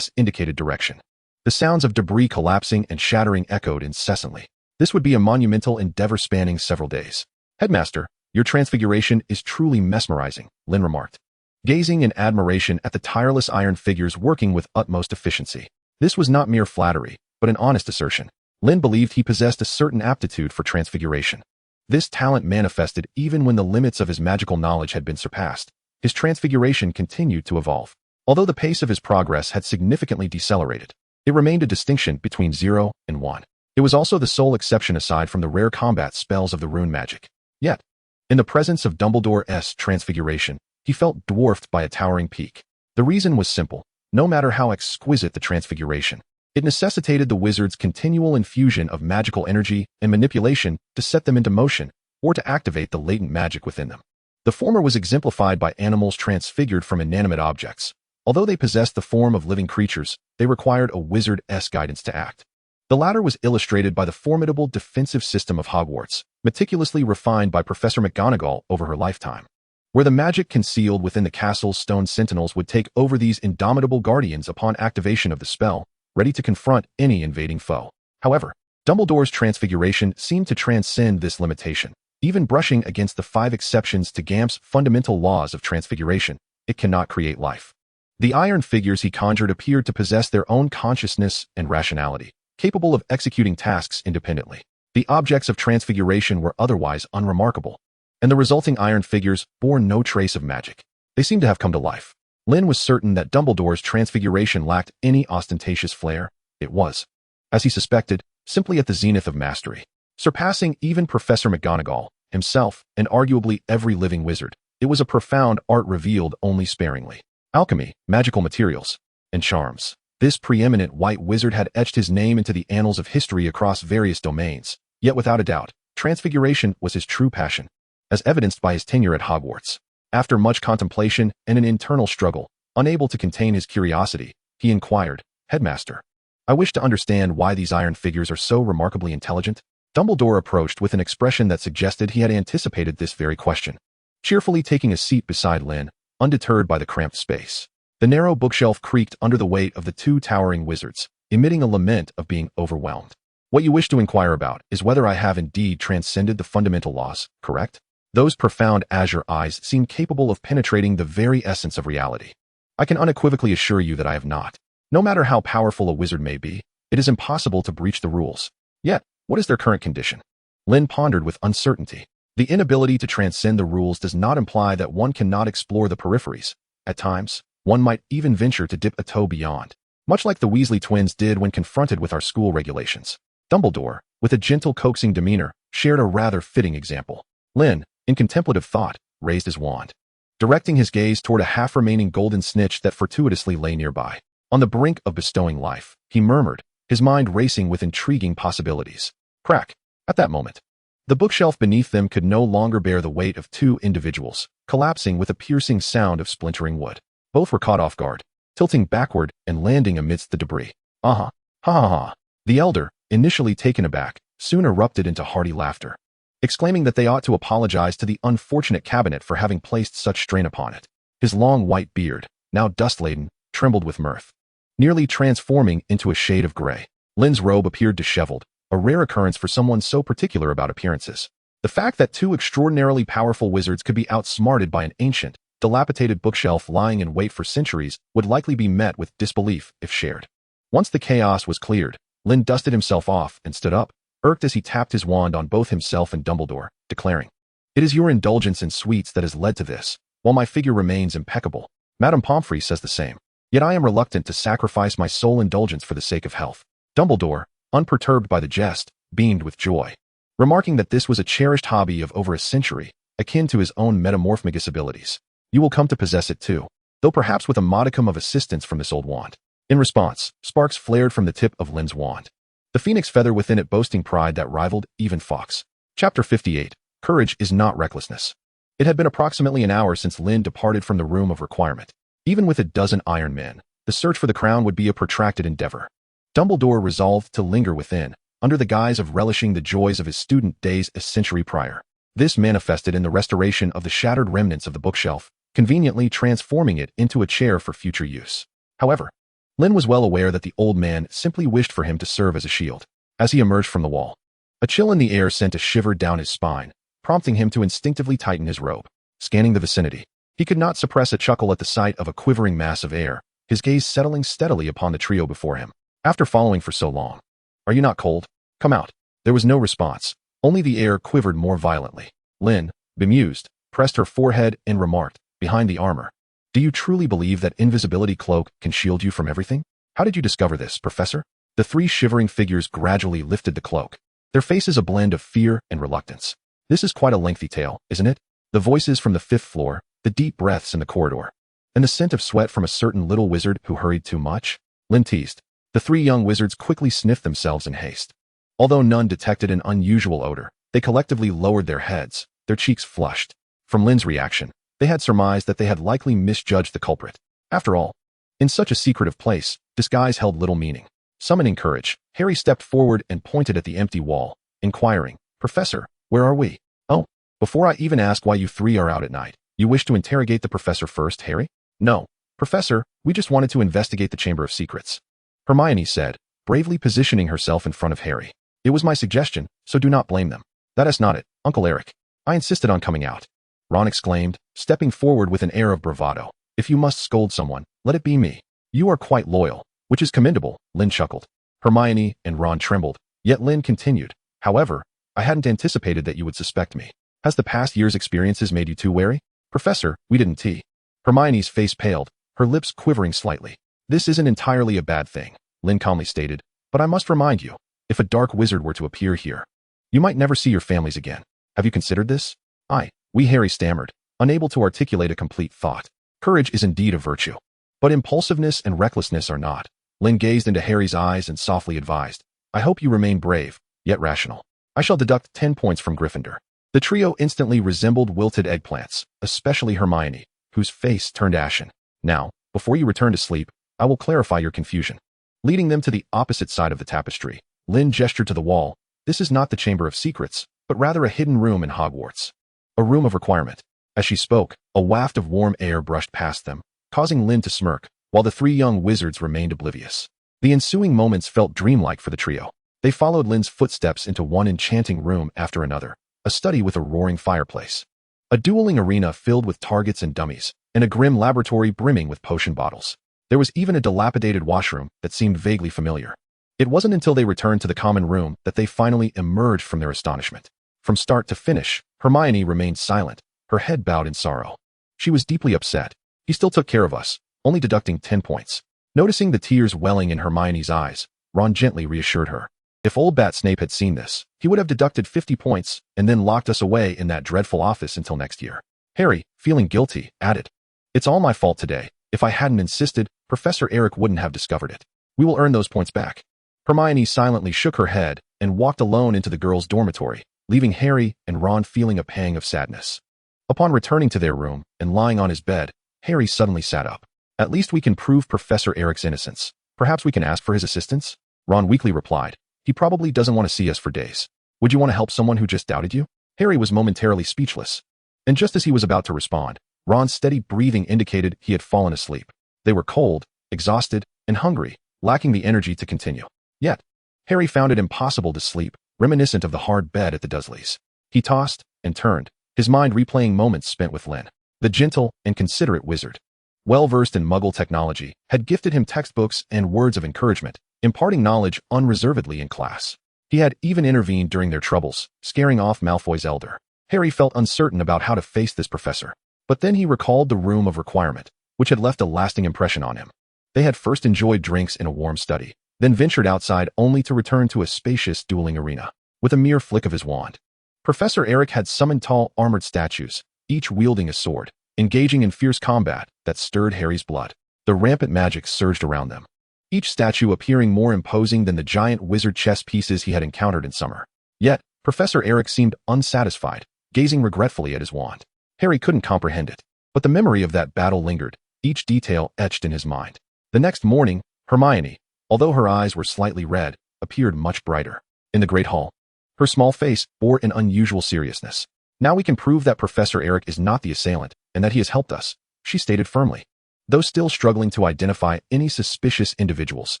indicated direction. The sounds of debris collapsing and shattering echoed incessantly. This would be a monumental endeavor spanning several days. Headmaster, your transfiguration is truly mesmerizing, Lynn remarked, gazing in admiration at the tireless iron figures working with utmost efficiency. This was not mere flattery, but an honest assertion. Lynn believed he possessed a certain aptitude for transfiguration. This talent manifested even when the limits of his magical knowledge had been surpassed. His transfiguration continued to evolve, although the pace of his progress had significantly decelerated. It remained a distinction between 0 and 1. It was also the sole exception aside from the rare combat spells of the rune magic. Yet, in the presence of Dumbledore's transfiguration, he felt dwarfed by a towering peak. The reason was simple. No matter how exquisite the transfiguration, it necessitated the wizard's continual infusion of magical energy and manipulation to set them into motion or to activate the latent magic within them. The former was exemplified by animals transfigured from inanimate objects. Although they possessed the form of living creatures, they required a wizard's guidance to act. The latter was illustrated by the formidable defensive system of Hogwarts, meticulously refined by Professor McGonagall over her lifetime, where the magic concealed within the castle's stone sentinels would take over these indomitable guardians upon activation of the spell, ready to confront any invading foe. However, Dumbledore's transfiguration seemed to transcend this limitation, even brushing against the 5 exceptions to Gamp's fundamental laws of transfiguration. It cannot create life. The iron figures he conjured appeared to possess their own consciousness and rationality, capable of executing tasks independently. The objects of transfiguration were otherwise unremarkable, and the resulting iron figures bore no trace of magic. They seemed to have come to life. Lynn was certain that Dumbledore's transfiguration lacked any ostentatious flair. It was, as he suspected, simply at the zenith of mastery, surpassing even Professor McGonagall, himself, and arguably every living wizard. It was a profound art revealed only sparingly. Alchemy, magical materials, and charms. This preeminent white wizard had etched his name into the annals of history across various domains, yet without a doubt, transfiguration was his true passion, as evidenced by his tenure at Hogwarts. After much contemplation and an internal struggle, unable to contain his curiosity, he inquired, "Headmaster, I wish to understand why these iron figures are so remarkably intelligent." Dumbledore approached with an expression that suggested he had anticipated this very question, cheerfully taking a seat beside Lynn, undeterred by the cramped space. The narrow bookshelf creaked under the weight of the 2 towering wizards, emitting a lament of being overwhelmed. "What you wish to inquire about is whether I have indeed transcended the fundamental laws, correct?" Those profound azure eyes seemed capable of penetrating the very essence of reality. "I can unequivocally assure you that I have not. No matter how powerful a wizard may be, it is impossible to breach the rules. Yet, what is their current condition?" Lynn pondered with uncertainty. The inability to transcend the rules does not imply that one cannot explore the peripheries. At times, one might even venture to dip a toe beyond, much like the Weasley twins did when confronted with our school regulations. Dumbledore, with a gentle coaxing demeanor, shared a rather fitting example. Lynn, in contemplative thought, raised his wand, directing his gaze toward a half-remaining golden snitch that fortuitously lay nearby. On the brink of bestowing life, he murmured, his mind racing with intriguing possibilities. Crack! At that moment, the bookshelf beneath them could no longer bear the weight of 2 individuals, collapsing with a piercing sound of splintering wood. Both were caught off guard, tilting backward and landing amidst the debris. Ha ha ha. The elder, initially taken aback, soon erupted into hearty laughter, exclaiming that they ought to apologize to the unfortunate cabinet for having placed such strain upon it. His long white beard, now dust-laden, trembled with mirth, nearly transforming into a shade of gray. Lynn's robe appeared disheveled, a rare occurrence for someone so particular about appearances. The fact that 2 extraordinarily powerful wizards could be outsmarted by an ancient, dilapidated bookshelf lying in wait for centuries would likely be met with disbelief if shared. Once the chaos was cleared, Lynn dusted himself off and stood up, irked as he tapped his wand on both himself and Dumbledore, declaring, "It is your indulgence in sweets that has led to this. While my figure remains impeccable, Madame Pomfrey says the same. Yet I am reluctant to sacrifice my sole indulgence for the sake of health." Dumbledore, unperturbed by the jest, beamed with joy, remarking that this was a cherished hobby of over a century, akin to his own metamorphomagus abilities. "You will come to possess it too, though perhaps with a modicum of assistance from this old wand." In response, sparks flared from the tip of Lynn's wand, the phoenix feather within it boasting pride that rivaled even Fawkes. Chapter 58. Courage is not recklessness. It had been approximately an hour since Lynn departed from the room of requirement. Even with a dozen iron men, the search for the crown would be a protracted endeavor. Dumbledore resolved to linger within, under the guise of relishing the joys of his student days a century prior. This manifested in the restoration of the shattered remnants of the bookshelf, conveniently transforming it into a chair for future use. However, Lynn was well aware that the old man simply wished for him to serve as a shield. As he emerged from the wall, a chill in the air sent a shiver down his spine, prompting him to instinctively tighten his robe. Scanning the vicinity, he could not suppress a chuckle at the sight of a quivering mass of air, his gaze settling steadily upon the trio before him. "After following for so long, are you not cold? Come out." There was no response, only the air quivered more violently. Lynn, bemused, pressed her forehead and remarked, "Behind the armor. Do you truly believe that invisibility cloak can shield you from everything?" How did you discover this, Professor? The three shivering figures gradually lifted the cloak, their faces a blend of fear and reluctance. This is quite a lengthy tale, isn't it? The voices from the 5th floor, the deep breaths in the corridor, and the scent of sweat from a certain little wizard who hurried too much? Lynn teased. The three young wizards quickly sniffed themselves in haste. Although none detected an unusual odor, they collectively lowered their heads, their cheeks flushed. From Lynn's reaction, they had surmised that they had likely misjudged the culprit. After all, in such a secretive place, disguise held little meaning. Summoning courage, Harry stepped forward and pointed at the empty wall, inquiring, "Professor, where are we?" "Oh, before I even ask why you three are out at night, you wish to interrogate the professor first, Harry?" "No, Professor, we just wanted to investigate the Chamber of Secrets," Hermione said, bravely positioning herself in front of Harry. "It was my suggestion, so do not blame them." "That is not it, Uncle Eric. I insisted on coming out," Ron exclaimed, stepping forward with an air of bravado. "If you must scold someone, let it be me." "You are quite loyal, which is commendable," Lynn chuckled. Hermione and Ron trembled, yet Lynn continued. "However, I hadn't anticipated that you would suspect me. Has the past year's experiences made you too wary?" "Professor, we didn't tea." Hermione's face paled, her lips quivering slightly. "This isn't entirely a bad thing," Lynn calmly stated, "but I must remind you, if a dark wizard were to appear here, you might never see your families again. Have you considered this?" Harry stammered, unable to articulate a complete thought. Courage is indeed a virtue, but impulsiveness and recklessness are not. Lynn gazed into Harry's eyes and softly advised, "I hope you remain brave, yet rational. I shall deduct 10 points from Gryffindor." The trio instantly resembled wilted eggplants, especially Hermione, whose face turned ashen. "Now, before you return to sleep, I will clarify your confusion." Leading them to the opposite side of the tapestry, Lynn gestured to the wall. "This is not the Chamber of Secrets, but rather a hidden room in Hogwarts. A room of requirement." As she spoke, a waft of warm air brushed past them, causing Lynn to smirk, while the three young wizards remained oblivious. The ensuing moments felt dreamlike for the trio. They followed Lynn's footsteps into one enchanting room after another, a study with a roaring fireplace, a dueling arena filled with targets and dummies, and a grim laboratory brimming with potion bottles. There was even a dilapidated washroom that seemed vaguely familiar. It wasn't until they returned to the common room that they finally emerged from their astonishment. From start to finish, Hermione remained silent, her head bowed in sorrow. She was deeply upset. "He still took care of us, only deducting 10 points. Noticing the tears welling in Hermione's eyes, Ron gently reassured her. "If old Bat Snape had seen this, he would have deducted 50 points and then locked us away in that dreadful office until next year." Harry, feeling guilty, added, "It's all my fault today. If I hadn't insisted, Professor Eric wouldn't have discovered it. We will earn those points back." Hermione silently shook her head and walked alone into the girls' dormitory, leaving Harry and Ron feeling a pang of sadness. Upon returning to their room and lying on his bed, Harry suddenly sat up. "At least we can prove Professor Eric's innocence. Perhaps we can ask for his assistance?" Ron weakly replied. "He probably doesn't want to see us for days. Would you want to help someone who just doubted you?" Harry was momentarily speechless. And just as he was about to respond, Ron's steady breathing indicated he had fallen asleep. They were cold, exhausted, and hungry, lacking the energy to continue. Yet, Harry found it impossible to sleep, reminiscent of the hard bed at the Dursleys. He tossed and turned, his mind replaying moments spent with Lynn, the gentle and considerate wizard. Well-versed in Muggle technology, had gifted him textbooks and words of encouragement, imparting knowledge unreservedly in class. He had even intervened during their troubles, scaring off Malfoy's elder. Harry felt uncertain about how to face this professor. But then he recalled the room of requirement, which had left a lasting impression on him. They had first enjoyed drinks in a warm study, then ventured outside only to return to a spacious dueling arena. With a mere flick of his wand, Professor Eric had summoned tall, armored statues, each wielding a sword, engaging in fierce combat that stirred Harry's blood. The rampant magic surged around them, each statue appearing more imposing than the giant wizard chess pieces he had encountered in summer. Yet, Professor Eric seemed unsatisfied, gazing regretfully at his wand. Harry couldn't comprehend it, but the memory of that battle lingered, each detail etched in his mind. The next morning, Hermione, although her eyes were slightly red, appeared much brighter. In the great hall, her small face bore an unusual seriousness. "Now we can prove that Professor Eric is not the assailant, and that he has helped us," she stated firmly. Though still struggling to identify any suspicious individuals,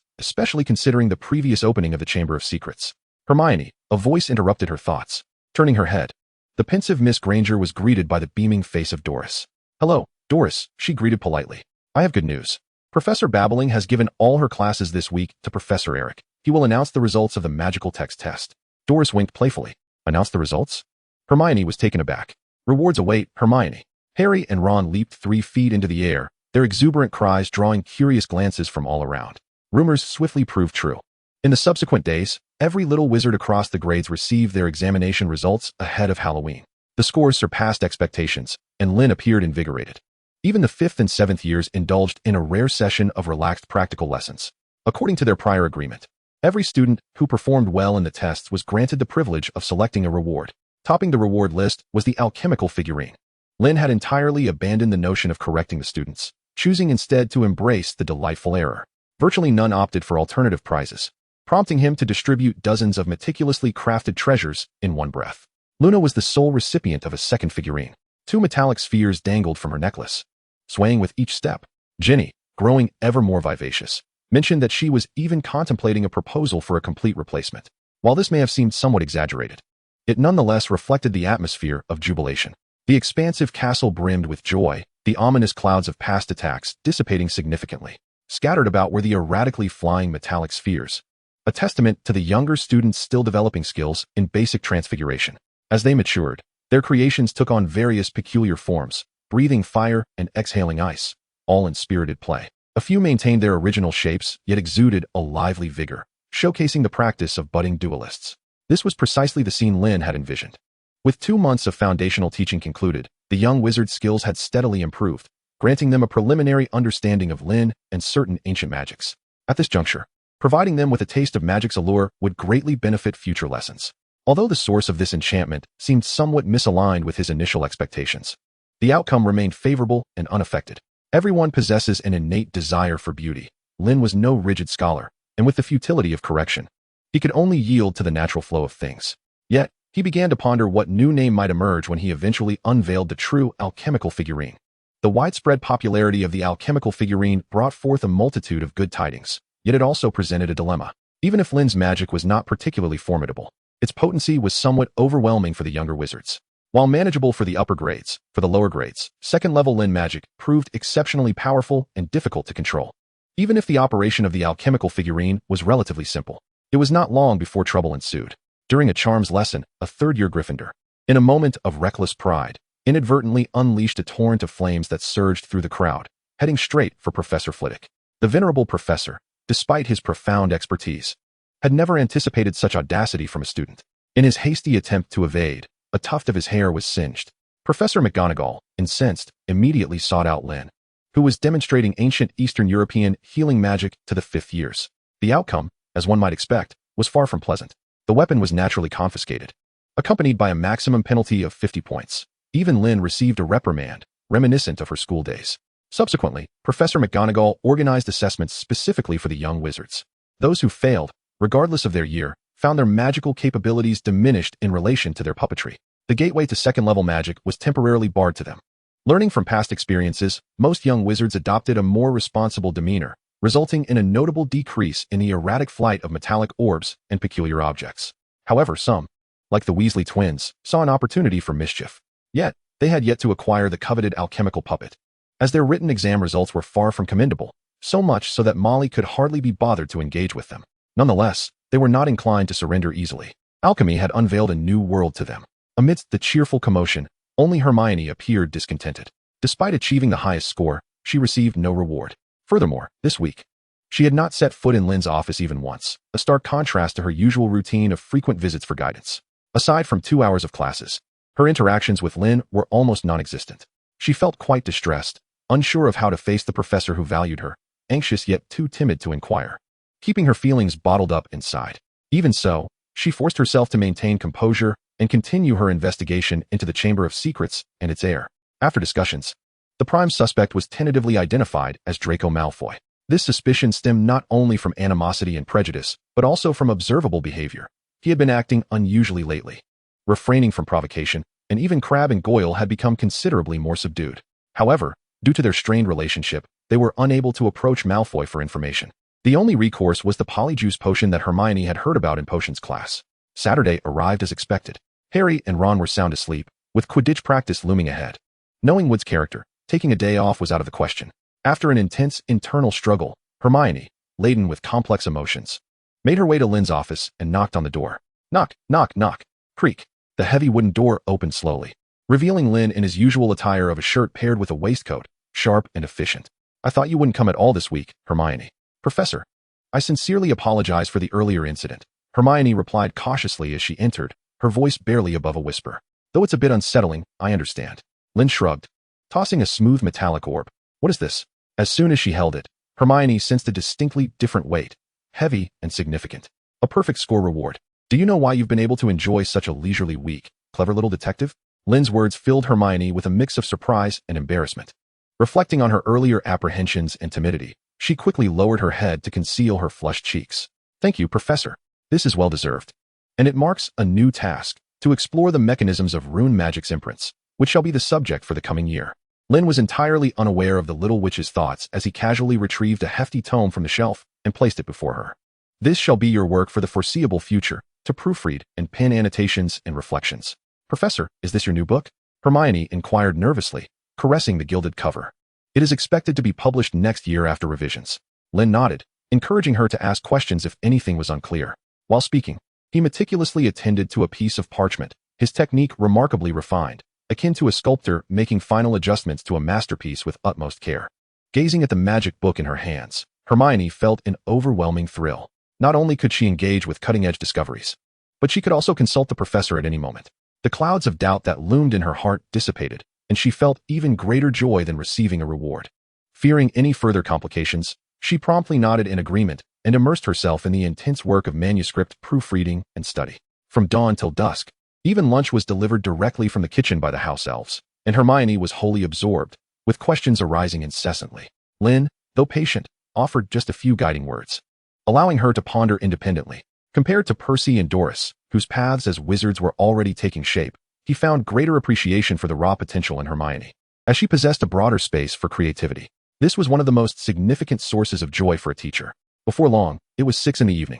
especially considering the previous opening of the Chamber of Secrets. "Hermione," a voice interrupted her thoughts. Turning her head, the pensive Miss Granger was greeted by the beaming face of Doris. "Hello, Doris," she greeted politely. "I have good news. Professor Babbling has given all her classes this week to Professor Eric. He will announce the results of the magical text test." Doris winked playfully. "Announce the results?" Hermione was taken aback. "Rewards await, Hermione." Harry and Ron leaped 3 feet into the air, their exuberant cries drawing curious glances from all around. Rumors swiftly proved true. In the subsequent days, every little wizard across the grades received their examination results ahead of Halloween. The scores surpassed expectations, and Lynn appeared invigorated. Even the 5th and 7th years indulged in a rare session of relaxed practical lessons. According to their prior agreement, every student who performed well in the tests was granted the privilege of selecting a reward. Topping the reward list was the alchemical figurine. Lynn had entirely abandoned the notion of correcting the students, choosing instead to embrace the delightful error. Virtually none opted for alternative prizes, prompting him to distribute dozens of meticulously crafted treasures in one breath. Luna was the sole recipient of a second figurine. 2 metallic spheres dangled from her necklace, swaying with each step. Ginny, growing ever more vivacious, mentioned that she was even contemplating a proposal for a complete replacement. While this may have seemed somewhat exaggerated, it nonetheless reflected the atmosphere of jubilation. The expansive castle brimmed with joy, the ominous clouds of past attacks dissipating significantly. Scattered about were the erratically flying metallic spheres, a testament to the younger students still developing skills in basic transfiguration. As they matured, their creations took on various peculiar forms, breathing fire and exhaling ice, all in spirited play. A few maintained their original shapes, yet exuded a lively vigor, showcasing the practice of budding duelists. This was precisely the scene Lynn had envisioned. With 2 months of foundational teaching concluded, the young wizard's skills had steadily improved, granting them a preliminary understanding of Lynn and certain ancient magics. At this juncture, providing them with a taste of magic's allure would greatly benefit future lessons. Although the source of this enchantment seemed somewhat misaligned with his initial expectations, the outcome remained favorable and unaffected. Everyone possesses an innate desire for beauty. Lynn was no rigid scholar, and with the futility of correction, he could only yield to the natural flow of things. Yet, he began to ponder what new name might emerge when he eventually unveiled the true alchemical figurine. The widespread popularity of the alchemical figurine brought forth a multitude of good tidings, yet it also presented a dilemma. Even if Lynn's magic was not particularly formidable, its potency was somewhat overwhelming for the younger wizards. While manageable for the upper grades, for the lower grades, second-level Lynn magic proved exceptionally powerful and difficult to control. Even if the operation of the alchemical figurine was relatively simple, it was not long before trouble ensued. During a charms lesson, a third-year Gryffindor, in a moment of reckless pride, inadvertently unleashed a torrent of flames that surged through the crowd, heading straight for Professor Flitwick. The venerable professor, despite his profound expertise, had never anticipated such audacity from a student. In his hasty attempt to evade, a tuft of his hair was singed. Professor McGonagall, incensed, immediately sought out Lynn, who was demonstrating ancient Eastern European healing magic to the 5th years. The outcome, as one might expect, was far from pleasant. The weapon was naturally confiscated, accompanied by a maximum penalty of 50 points. Even Lynn received a reprimand, reminiscent of her school days. Subsequently, Professor McGonagall organized assessments specifically for the young wizards. Those who failed, regardless of their year, found their magical capabilities diminished in relation to their puppetry. The gateway to second-level magic was temporarily barred to them. Learning from past experiences, most young wizards adopted a more responsible demeanor, resulting in a notable decrease in the erratic flight of metallic orbs and peculiar objects. However, some, like the Weasley twins, saw an opportunity for mischief. Yet, they had yet to acquire the coveted alchemical puppet, as their written exam results were far from commendable, so much so that Molly could hardly be bothered to engage with them. Nonetheless, they were not inclined to surrender easily. Alchemy had unveiled a new world to them. Amidst the cheerful commotion, only Hermione appeared discontented. Despite achieving the highest score, she received no reward. Furthermore, this week, she had not set foot in Lynn's office even once, a stark contrast to her usual routine of frequent visits for guidance. Aside from 2 hours of classes, her interactions with Lynn were almost non-existent. She felt quite distressed, unsure of how to face the professor who valued her, anxious yet too timid to inquire, keeping her feelings bottled up inside. Even so, she forced herself to maintain composure and continue her investigation into the Chamber of Secrets and its heir. After discussions, the prime suspect was tentatively identified as Draco Malfoy. This suspicion stemmed not only from animosity and prejudice, but also from observable behavior. He had been acting unusually lately, refraining from provocation, and even Crabbe and Goyle had become considerably more subdued. However, due to their strained relationship, they were unable to approach Malfoy for information. The only recourse was the polyjuice potion that Hermione had heard about in potions class. Saturday arrived as expected. Harry and Ron were sound asleep, with Quidditch practice looming ahead. Knowing Wood's character, taking a day off was out of the question. After an intense internal struggle, Hermione, laden with complex emotions, made her way to Lynn's office and knocked on the door. Knock, knock, knock. Creak. The heavy wooden door opened slowly, revealing Lynn in his usual attire of a shirt paired with a waistcoat, sharp and efficient. "I thought you wouldn't come at all this week, Hermione." "Professor, I sincerely apologize for the earlier incident, Hermione replied cautiously as she entered, her voice barely above a whisper. Though it's a bit unsettling, I understand. Lynn shrugged, tossing a smooth metallic orb. What is this? As soon as she held it, Hermione sensed a distinctly different weight, heavy and significant. A perfect score reward. Do you know why you've been able to enjoy such a leisurely week, clever little detective? Lynn's words filled Hermione with a mix of surprise and embarrassment. Reflecting on her earlier apprehensions and timidity, she quickly lowered her head to conceal her flushed cheeks. Thank you, Professor. This is well deserved. And it marks a new task, to explore the mechanisms of rune magic's imprints, which shall be the subject for the coming year. Lynn was entirely unaware of the little witch's thoughts as he casually retrieved a hefty tome from the shelf and placed it before her. This shall be your work for the foreseeable future, to proofread and pen annotations and reflections. Professor, is this your new book? Hermione inquired nervously, caressing the gilded cover. It is expected to be published next year after revisions. Lynn nodded, encouraging her to ask questions if anything was unclear. While speaking, he meticulously attended to a piece of parchment, his technique remarkably refined, akin to a sculptor making final adjustments to a masterpiece with utmost care. Gazing at the magic book in her hands, Hermione felt an overwhelming thrill. Not only could she engage with cutting-edge discoveries, but she could also consult the professor at any moment. The clouds of doubt that loomed in her heart dissipated, and she felt even greater joy than receiving a reward. Fearing any further complications, she promptly nodded in agreement and immersed herself in the intense work of manuscript proofreading and study. From dawn till dusk, even lunch was delivered directly from the kitchen by the house elves, and Hermione was wholly absorbed, with questions arising incessantly. Lynn, though patient, offered just a few guiding words, allowing her to ponder independently. Compared to Percy and Doris, whose paths as wizards were already taking shape, he found greater appreciation for the raw potential in Hermione, as she possessed a broader space for creativity. This was one of the most significant sources of joy for a teacher. Before long, it was 6 p.m,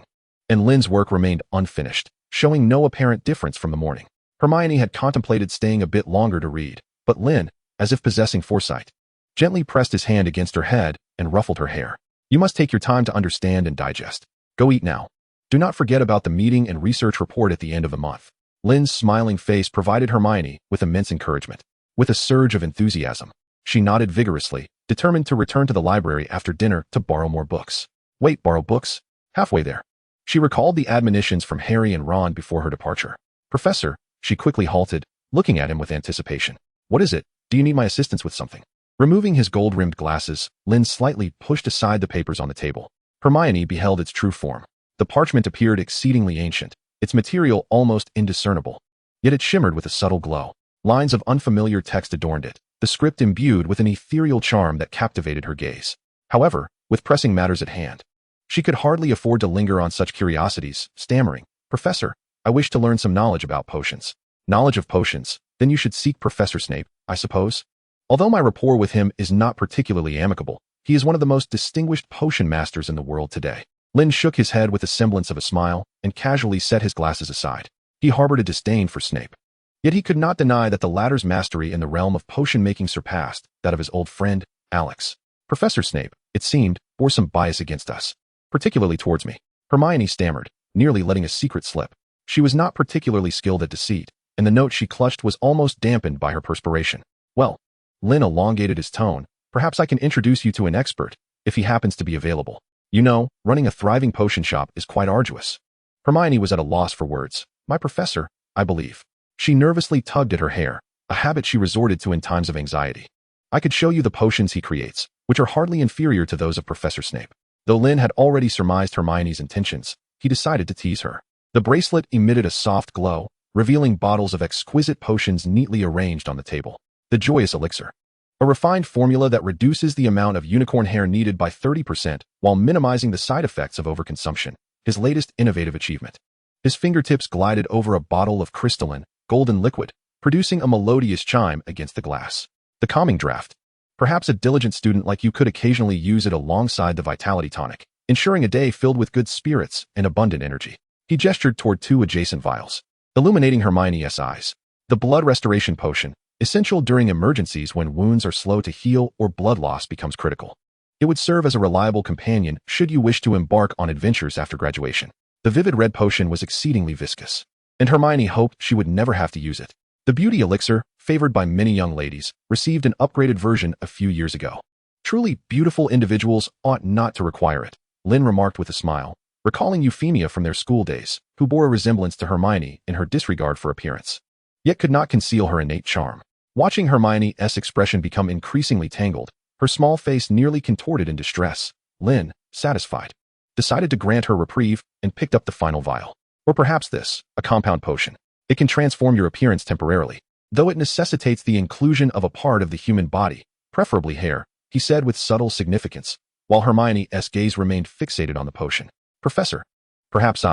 and Lynn's work remained unfinished, showing no apparent difference from the morning. Hermione had contemplated staying a bit longer to read, but Lynn, as if possessing foresight, gently pressed his hand against her head and ruffled her hair. You must take your time to understand and digest. Go eat now. Do not forget about the meeting and research report at the end of the month. Lynn's smiling face provided Hermione with immense encouragement. With a surge of enthusiasm, she nodded vigorously, determined to return to the library after dinner to borrow more books. Wait, borrow books? Halfway there. She recalled the admonitions from Harry and Ron before her departure. Professor, she quickly halted, looking at him with anticipation. What is it? Do you need my assistance with something? Removing his gold-rimmed glasses, Lynn slightly pushed aside the papers on the table. Hermione beheld its true form. The parchment appeared exceedingly ancient, its material almost indiscernible. Yet it shimmered with a subtle glow. Lines of unfamiliar text adorned it, the script imbued with an ethereal charm that captivated her gaze. However, with pressing matters at hand, she could hardly afford to linger on such curiosities, stammering, Professor, I wish to learn some knowledge about potions. Knowledge of potions? Then you should seek Professor Snape, I suppose? Although my rapport with him is not particularly amicable, he is one of the most distinguished potion masters in the world today. Lynn shook his head with the semblance of a smile and casually set his glasses aside. He harbored a disdain for Snape. Yet he could not deny that the latter's mastery in the realm of potion-making surpassed that of his old friend, Alex. Professor Snape, it seemed, bore some bias against us, particularly towards me. Hermione stammered, nearly letting a secret slip. She was not particularly skilled at deceit, and the note she clutched was almost dampened by her perspiration. Well, Lynn elongated his tone, perhaps I can introduce you to an expert, if he happens to be available. You know, running a thriving potion shop is quite arduous. Hermione was at a loss for words. My professor, I believe. She nervously tugged at her hair, a habit she resorted to in times of anxiety. I could show you the potions he creates, which are hardly inferior to those of Professor Snape. Though Lynn had already surmised Hermione's intentions, he decided to tease her. The bracelet emitted a soft glow, revealing bottles of exquisite potions neatly arranged on the table. The joyous elixir, a refined formula that reduces the amount of unicorn hair needed by 30% while minimizing the side effects of overconsumption, his latest innovative achievement. His fingertips glided over a bottle of crystalline, golden liquid, producing a melodious chime against the glass. The calming draft. Perhaps a diligent student like you could occasionally use it alongside the vitality tonic, ensuring a day filled with good spirits and abundant energy. He gestured toward 2 adjacent vials, illuminating Hermione's eyes. The blood restoration potion, essential during emergencies when wounds are slow to heal or blood loss becomes critical. It would serve as a reliable companion should you wish to embark on adventures after graduation. The vivid red potion was exceedingly viscous, and Hermione hoped she would never have to use it. The beauty elixir, favored by many young ladies, received an upgraded version a few years ago. Truly beautiful individuals ought not to require it, Lynn remarked with a smile, recalling Euphemia from their school days, who bore a resemblance to Hermione in her disregard for appearance, yet could not conceal her innate charm. Watching Hermione's expression become increasingly tangled, her small face nearly contorted in distress, Lynn, satisfied, decided to grant her reprieve and picked up the final vial. Or perhaps this, a compound potion. It can transform your appearance temporarily, though it necessitates the inclusion of a part of the human body, preferably hair, he said with subtle significance, while Hermione's gaze remained fixated on the potion. Professor. Perhaps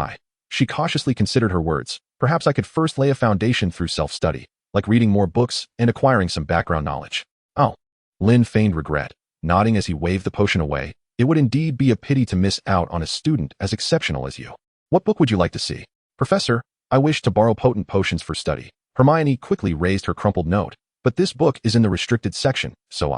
she cautiously considered her words, perhaps I could first lay a foundation through self-study, like reading more books and acquiring some background knowledge. Oh. Lynn feigned regret, nodding as he waved the potion away. It would indeed be a pity to miss out on a student as exceptional as you. What book would you like to see? Professor, I wish to borrow potent potions for study. Hermione quickly raised her crumpled note, but this book is in the restricted section, so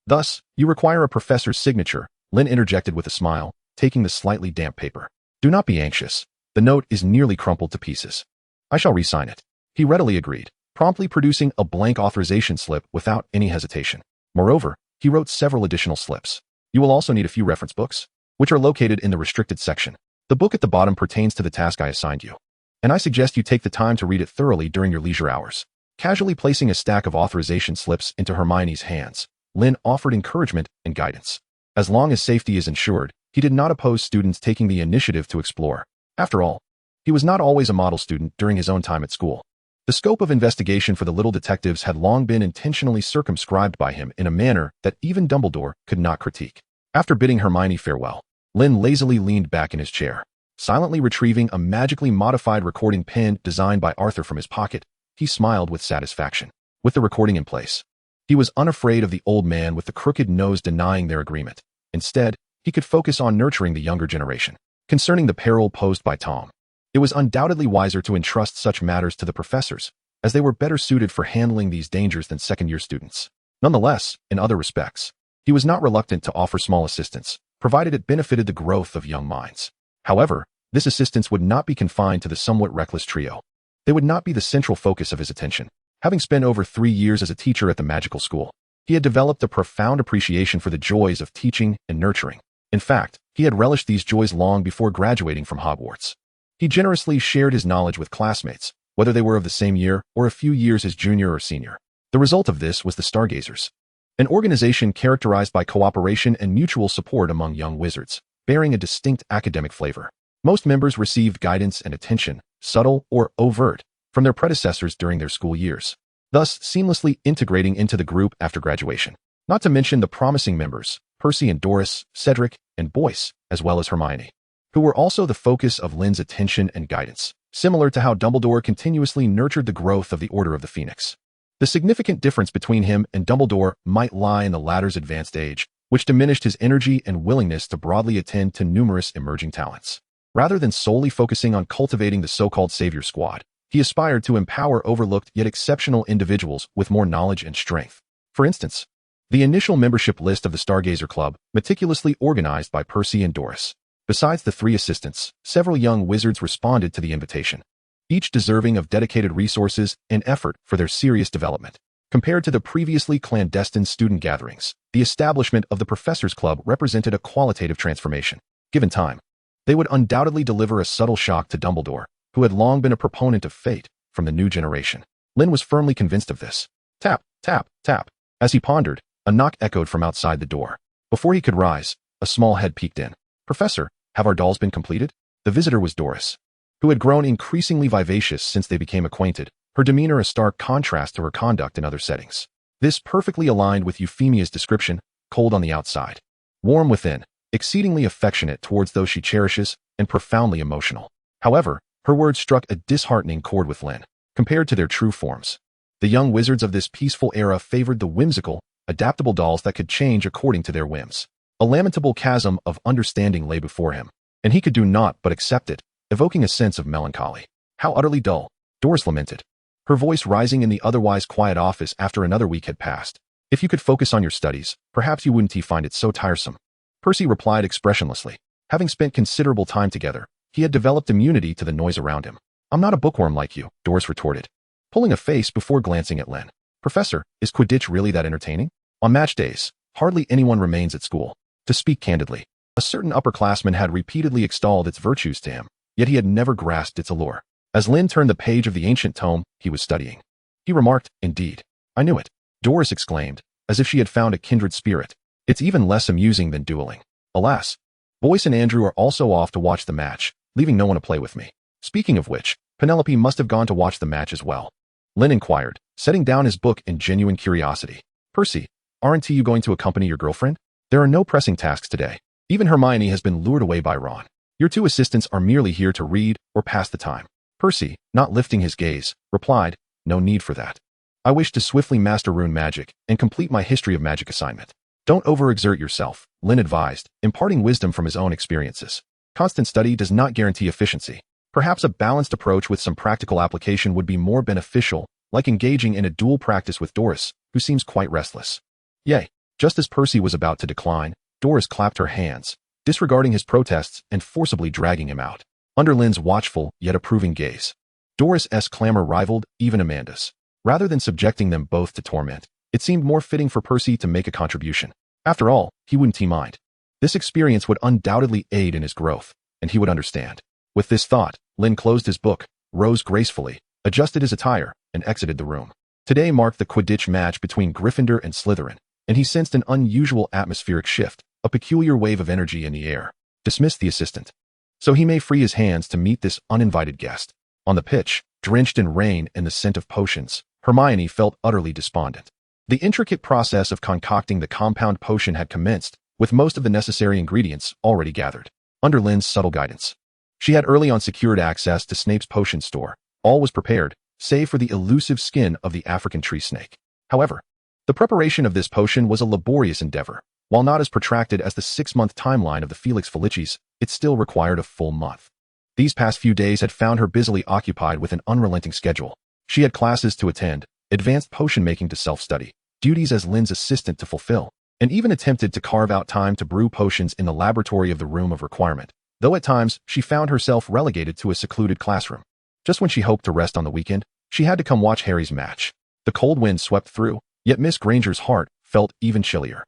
Thus, you require a professor's signature, Lynn interjected with a smile, taking the slightly damp paper. Do not be anxious. The note is nearly crumpled to pieces. I shall re-sign it. He readily agreed, promptly producing a blank authorization slip without any hesitation. Moreover, he wrote several additional slips. You will also need a few reference books, which are located in the restricted section. The book at the bottom pertains to the task I assigned you, and I suggest you take the time to read it thoroughly during your leisure hours. Casually placing a stack of authorization slips into Hermione's hands, Lynn offered encouragement and guidance. As long as safety is ensured, he did not oppose students taking the initiative to explore. After all, he was not always a model student during his own time at school. The scope of investigation for the little detectives had long been intentionally circumscribed by him in a manner that even Dumbledore could not critique. After bidding Hermione farewell, Lynn lazily leaned back in his chair. Silently retrieving a magically modified recording pen designed by Arthur from his pocket, he smiled with satisfaction. With the recording in place, he was unafraid of the old man with the crooked nose denying their agreement. Instead, he could focus on nurturing the younger generation. Concerning the peril posed by Tom, it was undoubtedly wiser to entrust such matters to the professors, as they were better suited for handling these dangers than second-year students. Nonetheless, in other respects, he was not reluctant to offer small assistance, provided it benefited the growth of young minds. However, this assistance would not be confined to the somewhat reckless trio. They would not be the central focus of his attention. Having spent over 3 years as a teacher at the magical school, he had developed a profound appreciation for the joys of teaching and nurturing. In fact, he had relished these joys long before graduating from Hogwarts. He generously shared his knowledge with classmates, whether they were of the same year or a few years his junior or senior. The result of this was the Stargazers, an organization characterized by cooperation and mutual support among young wizards, bearing a distinct academic flavor. Most members received guidance and attention, subtle or overt, from their predecessors during their school years, thus seamlessly integrating into the group after graduation. Not to mention the promising members, Percy and Doris, Cedric, and Boyce, as well as Hermione, who were also the focus of Lynn's attention and guidance, similar to how Dumbledore continuously nurtured the growth of the Order of the Phoenix. The significant difference between him and Dumbledore might lie in the latter's advanced age, which diminished his energy and willingness to broadly attend to numerous emerging talents. Rather than solely focusing on cultivating the so-called Savior Squad, he aspired to empower overlooked yet exceptional individuals with more knowledge and strength. For instance, the initial membership list of the Stargazer Club, meticulously organized by Percy and Doris. Besides the 3 assistants, several young wizards responded to the invitation, each deserving of dedicated resources and effort for their serious development. Compared to the previously clandestine student gatherings, the establishment of the Professors Club represented a qualitative transformation. Given time, they would undoubtedly deliver a subtle shock to Dumbledore, who had long been a proponent of fate from the new generation. Lynn was firmly convinced of this. Tap, tap, tap. As he pondered, a knock echoed from outside the door. Before he could rise, a small head peeked in. Professor, have our dolls been completed? The visitor was Doris, who had grown increasingly vivacious since they became acquainted, her demeanor a stark contrast to her conduct in other settings. This perfectly aligned with Euphemia's description, cold on the outside, warm within, exceedingly affectionate towards those she cherishes, and profoundly emotional. However, her words struck a disheartening chord with Lynn. Compared to their true forms, the young wizards of this peaceful era favored the whimsical, adaptable dolls that could change according to their whims. A lamentable chasm of understanding lay before him, and he could do naught but accept it, evoking a sense of melancholy. How utterly dull, Doris lamented, her voice rising in the otherwise quiet office after another week had passed. If you could focus on your studies, perhaps you wouldn't find it so tiresome. Percy replied expressionlessly. Having spent considerable time together, he had developed immunity to the noise around him. I'm not a bookworm like you, Doris retorted, pulling a face before glancing at Lynn. Professor, is Quidditch really that entertaining? On match days, hardly anyone remains at school. To speak candidly, A certain upperclassman had repeatedly extolled its virtues to him, yet he had never grasped its allure. As Lynn turned the page of the ancient tome he was studying, he remarked, "Indeed, I knew it." Doris exclaimed, as if she had found a kindred spirit. "It's even less amusing than dueling." Alas, Boyce and Andrew are also off to watch the match, leaving no one to play with me. Speaking of which, Penelope must have gone to watch the match as well. Lynn inquired, setting down his book in genuine curiosity. "Percy, aren't you going to accompany your girlfriend? There are no pressing tasks today. Even Hermione has been lured away by Ron. Your two assistants are merely here to read or pass the time." Percy, not lifting his gaze, replied, "No need for that. I wish to swiftly master rune magic and complete my history of magic assignment." "Don't overexert yourself," Lynn advised, imparting wisdom from his own experiences. "Constant study does not guarantee efficiency. Perhaps a balanced approach with some practical application would be more beneficial, like engaging in a duel practice with Doris, who seems quite restless." "Yay." Just as Percy was about to decline, Doris clapped her hands, disregarding his protests and forcibly dragging him out. Under Lynn's watchful yet approving gaze, Doris's clamor rivaled even Amanda's. Rather than subjecting them both to torment, it seemed more fitting for Percy to make a contribution. After all, he wouldn't mind. This experience would undoubtedly aid in his growth, and he would understand. With this thought, Lynn closed his book, rose gracefully, adjusted his attire, and exited the room. Today marked the Quidditch match between Gryffindor and Slytherin, and he sensed an unusual atmospheric shift, a peculiar wave of energy in the air. Dismissed the assistant, so he may free his hands to meet this uninvited guest. On the pitch, drenched in rain and the scent of potions, Hermione felt utterly despondent. The intricate process of concocting the compound potion had commenced, with most of the necessary ingredients already gathered. Under Lynn's subtle guidance, she had early on secured access to Snape's potion store. All was prepared, save for the elusive skin of the African tree snake. However, the preparation of this potion was a laborious endeavor. While not as protracted as the 6-month timeline of the Felix Felicis, it still required a full month. These past few days had found her busily occupied with an unrelenting schedule. She had classes to attend, advanced potion-making to self-study, duties as Lynn's assistant to fulfill, and even attempted to carve out time to brew potions in the laboratory of the Room of Requirement, though at times she found herself relegated to a secluded classroom. Just when she hoped to rest on the weekend, she had to come watch Harry's match. The cold wind swept through, yet Miss Granger's heart felt even chillier.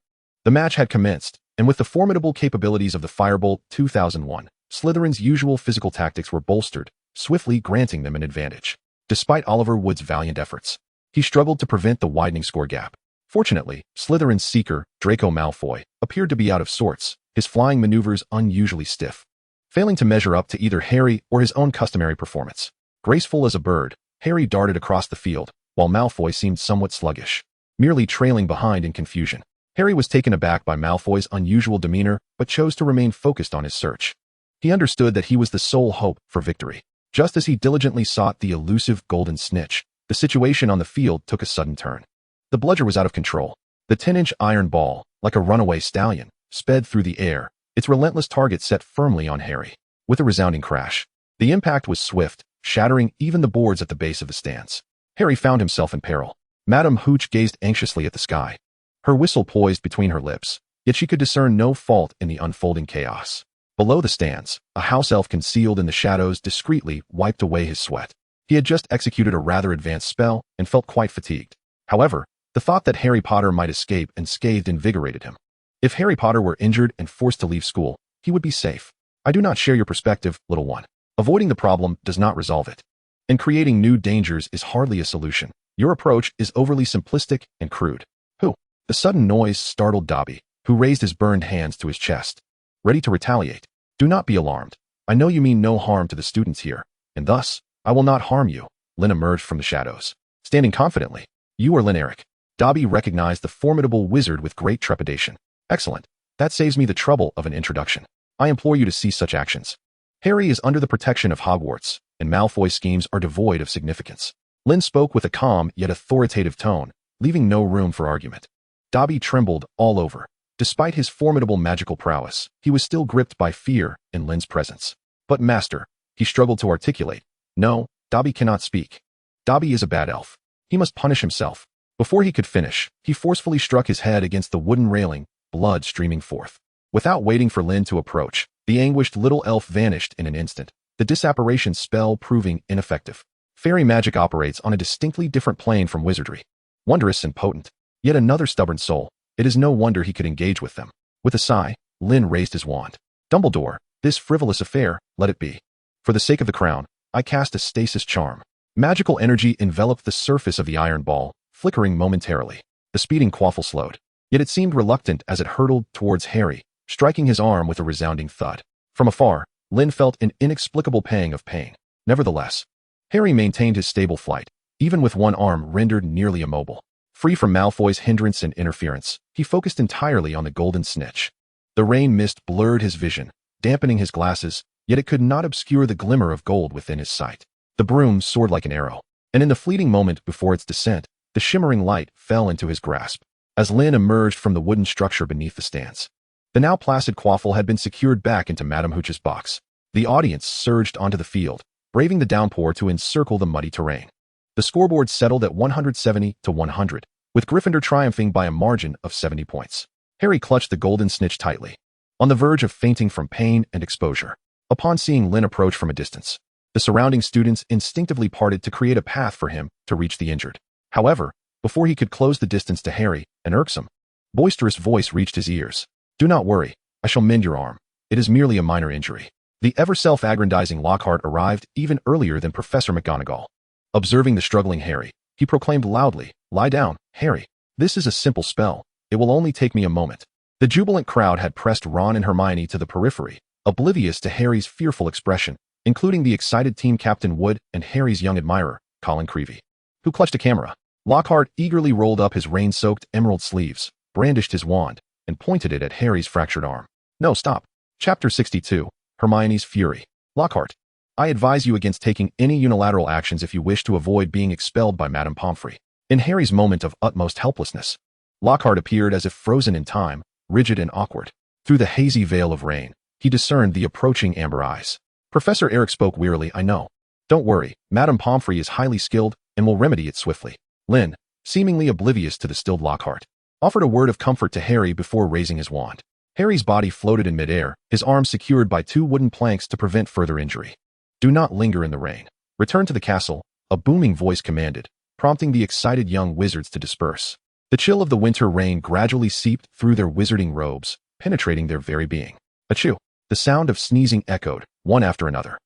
The match had commenced, and with the formidable capabilities of the Firebolt 2001, Slytherin's usual physical tactics were bolstered, swiftly granting them an advantage. Despite Oliver Wood's valiant efforts, he struggled to prevent the widening score gap. Fortunately, Slytherin's seeker, Draco Malfoy, appeared to be out of sorts, his flying maneuvers unusually stiff, failing to measure up to either Harry or his own customary performance. Graceful as a bird, Harry darted across the field, while Malfoy seemed somewhat sluggish, merely trailing behind in confusion. Harry was taken aback by Malfoy's unusual demeanor, but chose to remain focused on his search. He understood that he was the sole hope for victory. Just as he diligently sought the elusive golden snitch, the situation on the field took a sudden turn. The bludger was out of control. The 10-inch iron ball, like a runaway stallion, sped through the air, its relentless target set firmly on Harry. With a resounding crash, the impact was swift, shattering even the boards at the base of the stands. Harry found himself in peril. Madame Hooch gazed anxiously at the sky, her whistle poised between her lips, yet she could discern no fault in the unfolding chaos. Below the stands, a house elf concealed in the shadows discreetly wiped away his sweat. He had just executed a rather advanced spell and felt quite fatigued. However, the thought that Harry Potter might escape unscathed invigorated him. If Harry Potter were injured and forced to leave school, he would be safe. I do not share your perspective, little one. Avoiding the problem does not resolve it, and creating new dangers is hardly a solution. Your approach is overly simplistic and crude. Who? The sudden noise startled Dobby, who raised his burned hands to his chest, ready to retaliate. Do not be alarmed. I know you mean no harm to the students here, and thus, I will not harm you. Lynn emerged from the shadows, standing confidently. You are Lynn Eric. Dobby recognized the formidable wizard with great trepidation. Excellent. That saves me the trouble of an introduction. I implore you to cease such actions. Harry is under the protection of Hogwarts, and Malfoy's schemes are devoid of significance. Lynn spoke with a calm yet authoritative tone, leaving no room for argument. Dobby trembled all over. Despite his formidable magical prowess, he was still gripped by fear in Lynn's presence. But master, he struggled to articulate. No, Dobby cannot speak. Dobby is a bad elf. He must punish himself. Before he could finish, he forcefully struck his head against the wooden railing, blood streaming forth. Without waiting for Lynn to approach, the anguished little elf vanished in an instant, the disapparition spell proving ineffective. Fairy magic operates on a distinctly different plane from wizardry. Wondrous and potent, yet another stubborn soul. It is no wonder he could engage with them. With a sigh, Lynn raised his wand. Dumbledore, this frivolous affair, let it be. For the sake of the crown, I cast a stasis charm. Magical energy enveloped the surface of the iron ball, flickering momentarily. The speeding quaffle slowed. Yet it seemed reluctant as it hurtled towards Harry, striking his arm with a resounding thud. From afar, Lynn felt an inexplicable pang of pain. Nevertheless, Harry maintained his stable flight, even with one arm rendered nearly immobile. Free from Malfoy's hindrance and interference, he focused entirely on the golden snitch. The rain mist blurred his vision, dampening his glasses, yet it could not obscure the glimmer of gold within his sight. The broom soared like an arrow, and in the fleeting moment before its descent, the shimmering light fell into his grasp. As Lynn emerged from the wooden structure beneath the stands, the now placid quaffle had been secured back into Madame Hooch's box. The audience surged onto the field, braving the downpour to encircle the muddy terrain. The scoreboard settled at 170 to 100, with Gryffindor triumphing by a margin of 70 points. Harry clutched the golden snitch tightly, on the verge of fainting from pain and exposure. Upon seeing Lynn approach from a distance, the surrounding students instinctively parted to create a path for him to reach the injured. However, before he could close the distance to Harry, an irksome, boisterous voice reached his ears. "Do not worry, I shall mend your arm. It is merely a minor injury." The ever self-aggrandizing Lockhart arrived even earlier than Professor McGonagall. Observing the struggling Harry, he proclaimed loudly, "Lie down, Harry. This is a simple spell. It will only take me a moment." The jubilant crowd had pressed Ron and Hermione to the periphery, oblivious to Harry's fearful expression, including the excited team captain Wood and Harry's young admirer, Colin Creevey, who clutched a camera. Lockhart eagerly rolled up his rain-soaked emerald sleeves, brandished his wand, and pointed it at Harry's fractured arm. "No, stop." Chapter 62, Hermione's Fury. "Lockhart, I advise you against taking any unilateral actions if you wish to avoid being expelled by Madame Pomfrey." In Harry's moment of utmost helplessness, Lockhart appeared as if frozen in time, rigid and awkward. Through the hazy veil of rain, he discerned the approaching amber eyes. Professor Eric spoke wearily. "I know. Don't worry, Madame Pomfrey is highly skilled and will remedy it swiftly." Lynn, seemingly oblivious to the stilled Lockhart, offered a word of comfort to Harry before raising his wand. Harry's body floated in midair, his arms secured by 2 wooden planks to prevent further injury. "Do not linger in the rain. Return to the castle," a booming voice commanded, prompting the excited young wizards to disperse. The chill of the winter rain gradually seeped through their wizarding robes, penetrating their very being. Achoo! The sound of sneezing echoed, one after another.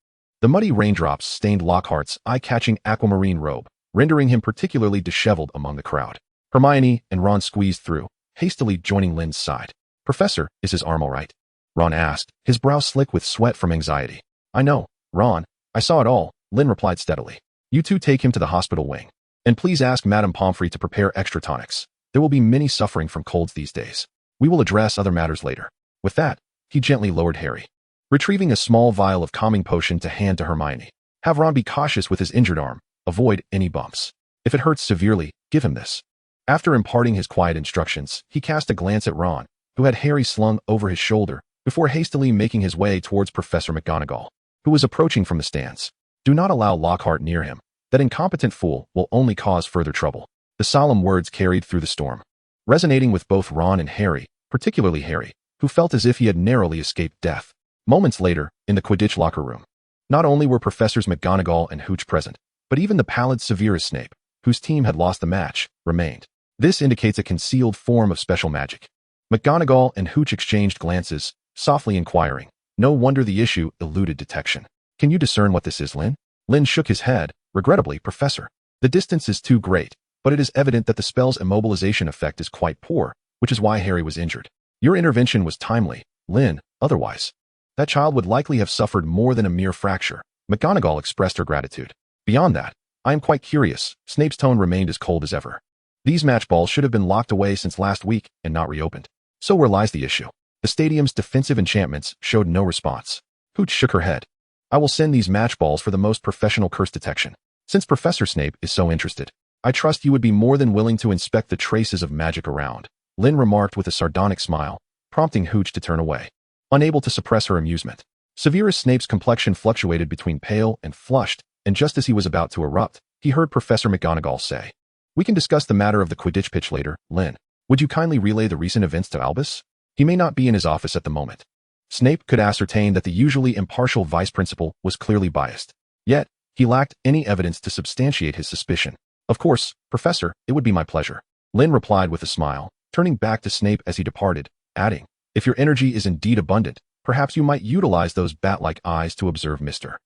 The muddy raindrops stained Lockhart's eye-catching aquamarine robe, rendering him particularly disheveled among the crowd. Hermione and Ron squeezed through, hastily joining Lynn's side. "Professor, is his arm all right?" Ron asked, his brow slick with sweat from anxiety. "I know, Ron. I saw it all," Lynn replied steadily. "You two take him to the hospital wing. And please ask Madame Pomfrey to prepare extra tonics. There will be many suffering from colds these days. We will address other matters later." With that, he gently lowered Harry, retrieving a small vial of calming potion to hand to Hermione. "Have Ron be cautious with his injured arm. Avoid any bumps. If it hurts severely, give him this." After imparting his quiet instructions, he cast a glance at Ron, who had Harry slung over his shoulder, before hastily making his way towards Professor McGonagall, who was approaching from the stands. "Do not allow Lockhart near him. That incompetent fool will only cause further trouble." The solemn words carried through the storm, resonating with both Ron and Harry, particularly Harry, who felt as if he had narrowly escaped death. Moments later, in the Quidditch locker room, not only were Professors McGonagall and Hooch present, but even the pallid Severus Snape, whose team had lost the match, remained. This indicates a concealed form of special magic. McGonagall and Hooch exchanged glances, softly inquiring. No wonder the issue eluded detection. "Can you discern what this is, Lynn?" Lynn shook his head. "Regrettably, Professor. The distance is too great, but it is evident that the spell's immobilization effect is quite poor, which is why Harry was injured. Your intervention was timely, Lynn, otherwise that child would likely have suffered more than a mere fracture." McGonagall expressed her gratitude. "Beyond that, I am quite curious." Snape's tone remained as cold as ever. "These match balls should have been locked away since last week and not reopened. So where lies the issue?" The stadium's defensive enchantments showed no response. Hooch shook her head. "I will send these match balls for the most professional curse detection. Since Professor Snape is so interested, I trust you would be more than willing to inspect the traces of magic around," Lynn remarked with a sardonic smile, prompting Hooch to turn away. Unable to suppress her amusement, Severus Snape's complexion fluctuated between pale and flushed, and just as he was about to erupt, he heard Professor McGonagall say, "We can discuss the matter of the Quidditch pitch later, Lynn. Would you kindly relay the recent events to Albus? He may not be in his office at the moment." Snape could ascertain that the usually impartial vice principal was clearly biased. Yet, he lacked any evidence to substantiate his suspicion. "Of course, Professor, it would be my pleasure," Lynn replied with a smile, turning back to Snape as he departed, adding, If your energy is indeed abundant, perhaps you might utilize those bat-like eyes to observe Mr.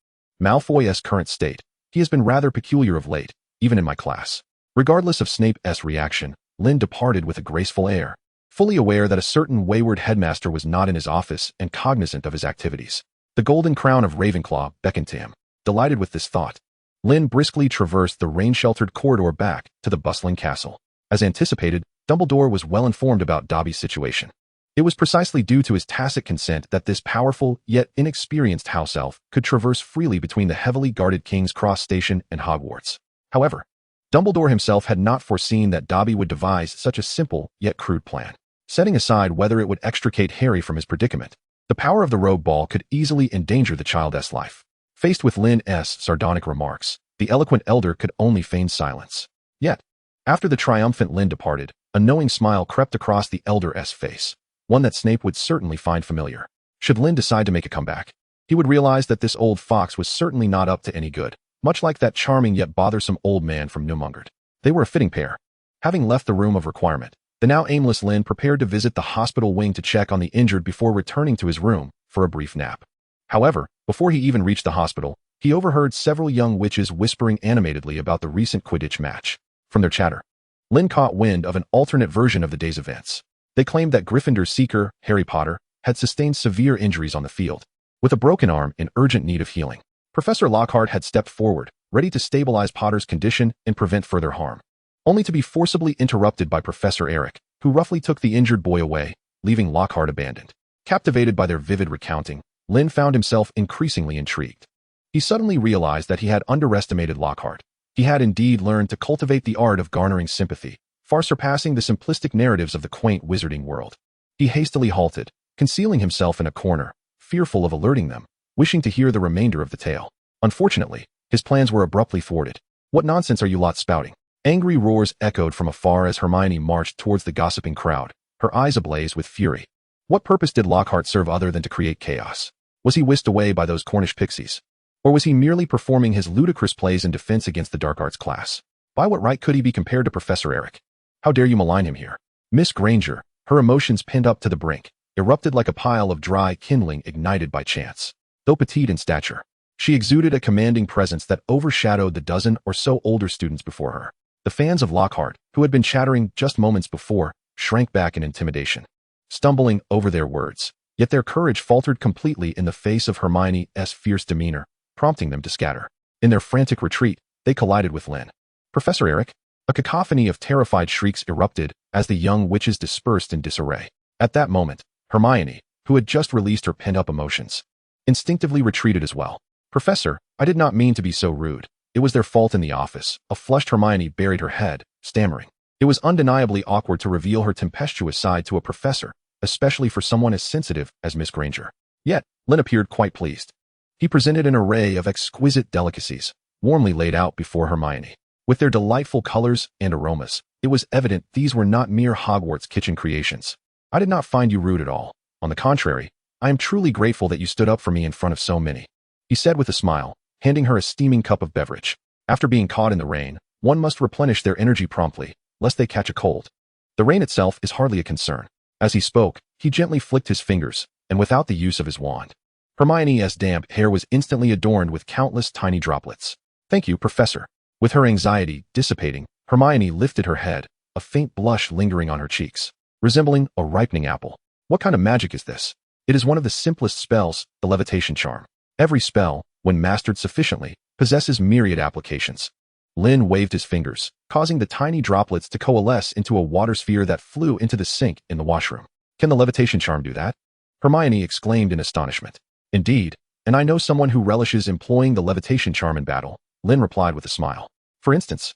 Malfoy's current state. He has been rather peculiar of late, even in my class. Regardless of Snape's reaction, Lynn departed with a graceful air, fully aware that a certain wayward headmaster was not in his office and cognizant of his activities. The golden crown of Ravenclaw beckoned to him. Delighted with this thought, Lynn briskly traversed the rain-sheltered corridor back to the bustling castle. As anticipated, Dumbledore was well informed about Dobby's situation. It was precisely due to his tacit consent that this powerful, yet inexperienced house elf could traverse freely between the heavily guarded King's Cross Station and Hogwarts. However, Dumbledore himself had not foreseen that Dobby would devise such a simple, yet crude plan. Setting aside whether it would extricate Harry from his predicament, the power of the rogue ball could easily endanger the child's life. Faced with Lynn's sardonic remarks, the eloquent elder could only feign silence. Yet, after the triumphant Lynn departed, a knowing smile crept across the elder's face, one that Snape would certainly find familiar. Should Lynn decide to make a comeback, he would realize that this old fox was certainly not up to any good, much like that charming yet bothersome old man from Newmongard. They were a fitting pair. Having left the room of requirement, the now aimless Lynn prepared to visit the hospital wing to check on the injured before returning to his room for a brief nap. However, before he even reached the hospital, he overheard several young witches whispering animatedly about the recent Quidditch match. From their chatter, Lynn caught wind of an alternate version of the day's events. They claimed that Gryffindor's seeker, Harry Potter, had sustained severe injuries on the field, with a broken arm in urgent need of healing. Professor Lockhart had stepped forward, ready to stabilize Potter's condition and prevent further harm, only to be forcibly interrupted by Professor Eric, who roughly took the injured boy away, leaving Lockhart abandoned. Captivated by their vivid recounting, Lynn found himself increasingly intrigued. He suddenly realized that he had underestimated Lockhart. He had indeed learned to cultivate the art of garnering sympathy, far surpassing the simplistic narratives of the quaint Wizarding World. He hastily halted, concealing himself in a corner, fearful of alerting them, wishing to hear the remainder of the tale. Unfortunately, his plans were abruptly thwarted. "What nonsense are you lot spouting?" Angry roars echoed from afar as Hermione marched towards the gossiping crowd, her eyes ablaze with fury. What purpose did Lockhart serve other than to create chaos? Was he whisked away by those Cornish pixies? Or was he merely performing his ludicrous plays in defense against the dark arts class? By what right could he be compared to Professor Eric? How dare you malign him here? Miss Granger, her emotions pinned up to the brink, erupted like a pile of dry kindling ignited by chance. Though petite in stature, she exuded a commanding presence that overshadowed the dozen or so older students before her. The fans of Lockhart, who had been chattering just moments before, shrank back in intimidation, stumbling over their words. Yet their courage faltered completely in the face of Hermione's fierce demeanor, prompting them to scatter. In their frantic retreat, they collided with Lynn. "Professor Eric!" A cacophony of terrified shrieks erupted as the young witches dispersed in disarray. At that moment, Hermione, who had just released her pent-up emotions, instinctively retreated as well. "Professor, I did not mean to be so rude. It was their fault in the office." A flushed Hermione buried her head, stammering. It was undeniably awkward to reveal her tempestuous side to a professor, especially for someone as sensitive as Miss Granger. Yet, Lynn appeared quite pleased. He presented an array of exquisite delicacies, warmly laid out before Hermione. With their delightful colors and aromas, it was evident these were not mere Hogwarts kitchen creations. "I did not find you rude at all. On the contrary, I am truly grateful that you stood up for me in front of so many," he said with a smile, handing her a steaming cup of beverage. After being caught in the rain, one must replenish their energy promptly, lest they catch a cold. The rain itself is hardly a concern. As he spoke, he gently flicked his fingers, and without the use of his wand, Hermione's damp hair was instantly adorned with countless tiny droplets. "Thank you, Professor." With her anxiety dissipating, Hermione lifted her head, a faint blush lingering on her cheeks, resembling a ripening apple. "What kind of magic is this?" "It is one of the simplest spells, the levitation charm. Every spell, when mastered sufficiently, possesses myriad applications." Lynn waved his fingers, causing the tiny droplets to coalesce into a water sphere that flew into the sink in the washroom. "Can the levitation charm do that?" Hermione exclaimed in astonishment. "Indeed, and I know someone who relishes employing the levitation charm in battle," Lynn replied with a smile. "For instance,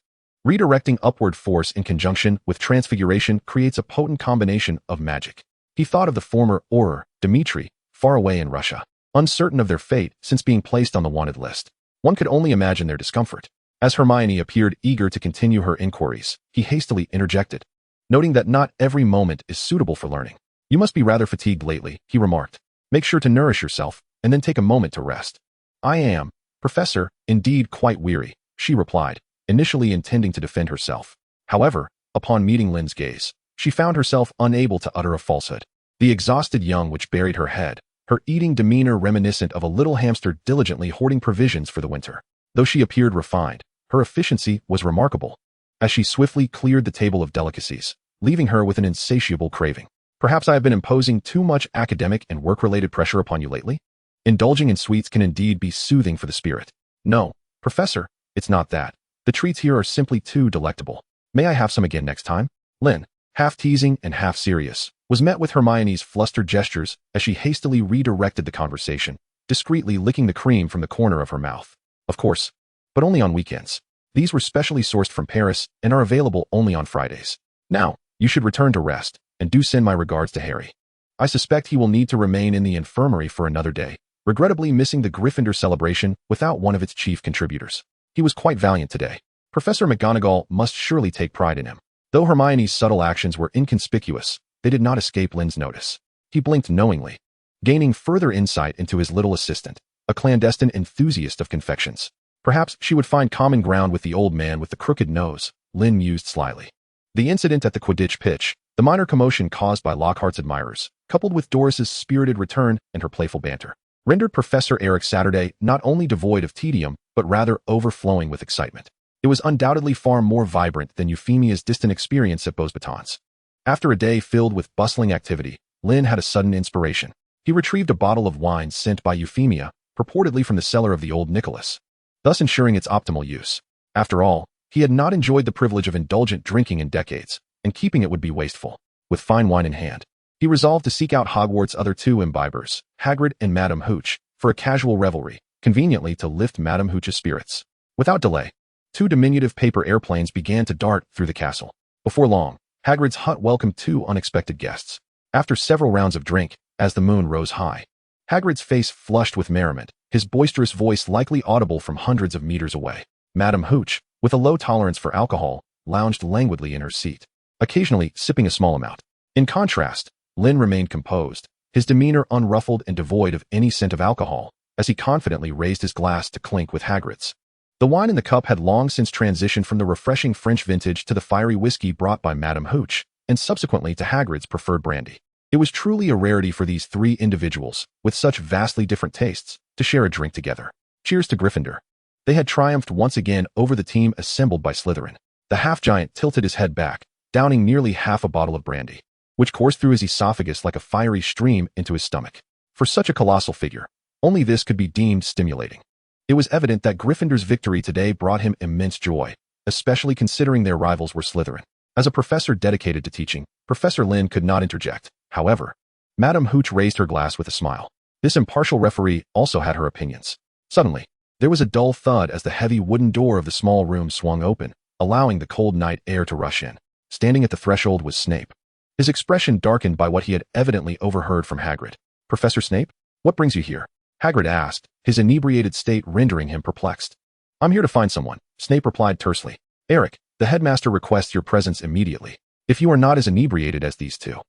redirecting upward force in conjunction with transfiguration creates a potent combination of magic." He thought of the former Auror, Dmitri, far away in Russia, uncertain of their fate since being placed on the wanted list. One could only imagine their discomfort. As Hermione appeared eager to continue her inquiries, he hastily interjected, noting that not every moment is suitable for learning. "You must be rather fatigued lately," he remarked. "Make sure to nourish yourself, and then take a moment to rest." "I am, Professor, indeed quite weary," she replied, initially intending to defend herself. However, upon meeting Lynn's gaze, she found herself unable to utter a falsehood. The exhausted young witch buried her head, her eating demeanor reminiscent of a little hamster diligently hoarding provisions for the winter. Though she appeared refined, her efficiency was remarkable, as she swiftly cleared the table of delicacies, leaving her with an insatiable craving. Perhaps I have been imposing too much academic and work-related pressure upon you lately? Indulging in sweets can indeed be soothing for the spirit. No, Professor, it's not that. The treats here are simply too delectable. May I have some again next time? Lynn, half teasing and half serious, was met with Hermione's flustered gestures as she hastily redirected the conversation, discreetly licking the cream from the corner of her mouth. Of course, but only on weekends. These were specially sourced from Paris and are available only on Fridays. Now, you should return to rest, and do send my regards to Harry. I suspect he will need to remain in the infirmary for another day, regrettably missing the Gryffindor celebration without one of its chief contributors. He was quite valiant today. Professor McGonagall must surely take pride in him. Though Hermione's subtle actions were inconspicuous, they did not escape Lynn's notice. He blinked knowingly, gaining further insight into his little assistant, a clandestine enthusiast of confections. Perhaps she would find common ground with the old man with the crooked nose, Lynn mused slyly. The incident at the Quidditch pitch, the minor commotion caused by Lockhart's admirers, coupled with Doris's spirited return and her playful banter, rendered Professor Eric's Saturday not only devoid of tedium, but rather overflowing with excitement. It was undoubtedly far more vibrant than Euphemia's distant experience at Beauxbatons. After a day filled with bustling activity, Lynn had a sudden inspiration. He retrieved a bottle of wine sent by Euphemia, purportedly from the cellar of the Old Nicholas, thus ensuring its optimal use. After all, he had not enjoyed the privilege of indulgent drinking in decades, and keeping it would be wasteful. With fine wine in hand, he resolved to seek out Hogwarts' other two imbibers, Hagrid and Madame Hooch, for a casual revelry, conveniently to lift Madame Hooch's spirits. Without delay, two diminutive paper airplanes began to dart through the castle. Before long, Hagrid's hut welcomed two unexpected guests. After several rounds of drink, as the moon rose high, Hagrid's face flushed with merriment, his boisterous voice likely audible from hundreds of meters away. Madame Hooch, with a low tolerance for alcohol, lounged languidly in her seat, occasionally sipping a small amount. In contrast, Lynn remained composed, his demeanor unruffled and devoid of any scent of alcohol, as he confidently raised his glass to clink with Hagrid's. The wine in the cup had long since transitioned from the refreshing French vintage to the fiery whiskey brought by Madame Hooch, and subsequently to Hagrid's preferred brandy. It was truly a rarity for these three individuals, with such vastly different tastes, to share a drink together. Cheers to Gryffindor. They had triumphed once again over the team assembled by Slytherin. The half-giant tilted his head back, downing nearly half a bottle of brandy, which coursed through his esophagus like a fiery stream into his stomach. For such a colossal figure, only this could be deemed stimulating. It was evident that Gryffindor's victory today brought him immense joy, especially considering their rivals were Slytherin. As a professor dedicated to teaching, Professor Lynn could not interject. However, Madame Hooch raised her glass with a smile. This impartial referee also had her opinions. Suddenly, there was a dull thud as the heavy wooden door of the small room swung open, allowing the cold night air to rush in. Standing at the threshold was Snape, his expression darkened by what he had evidently overheard from Hagrid. Professor Snape, what brings you here? Hagrid asked, his inebriated state rendering him perplexed. I'm here to find someone, Snape replied tersely. Eric, the headmaster requests your presence immediately. If you are not as inebriated as these two.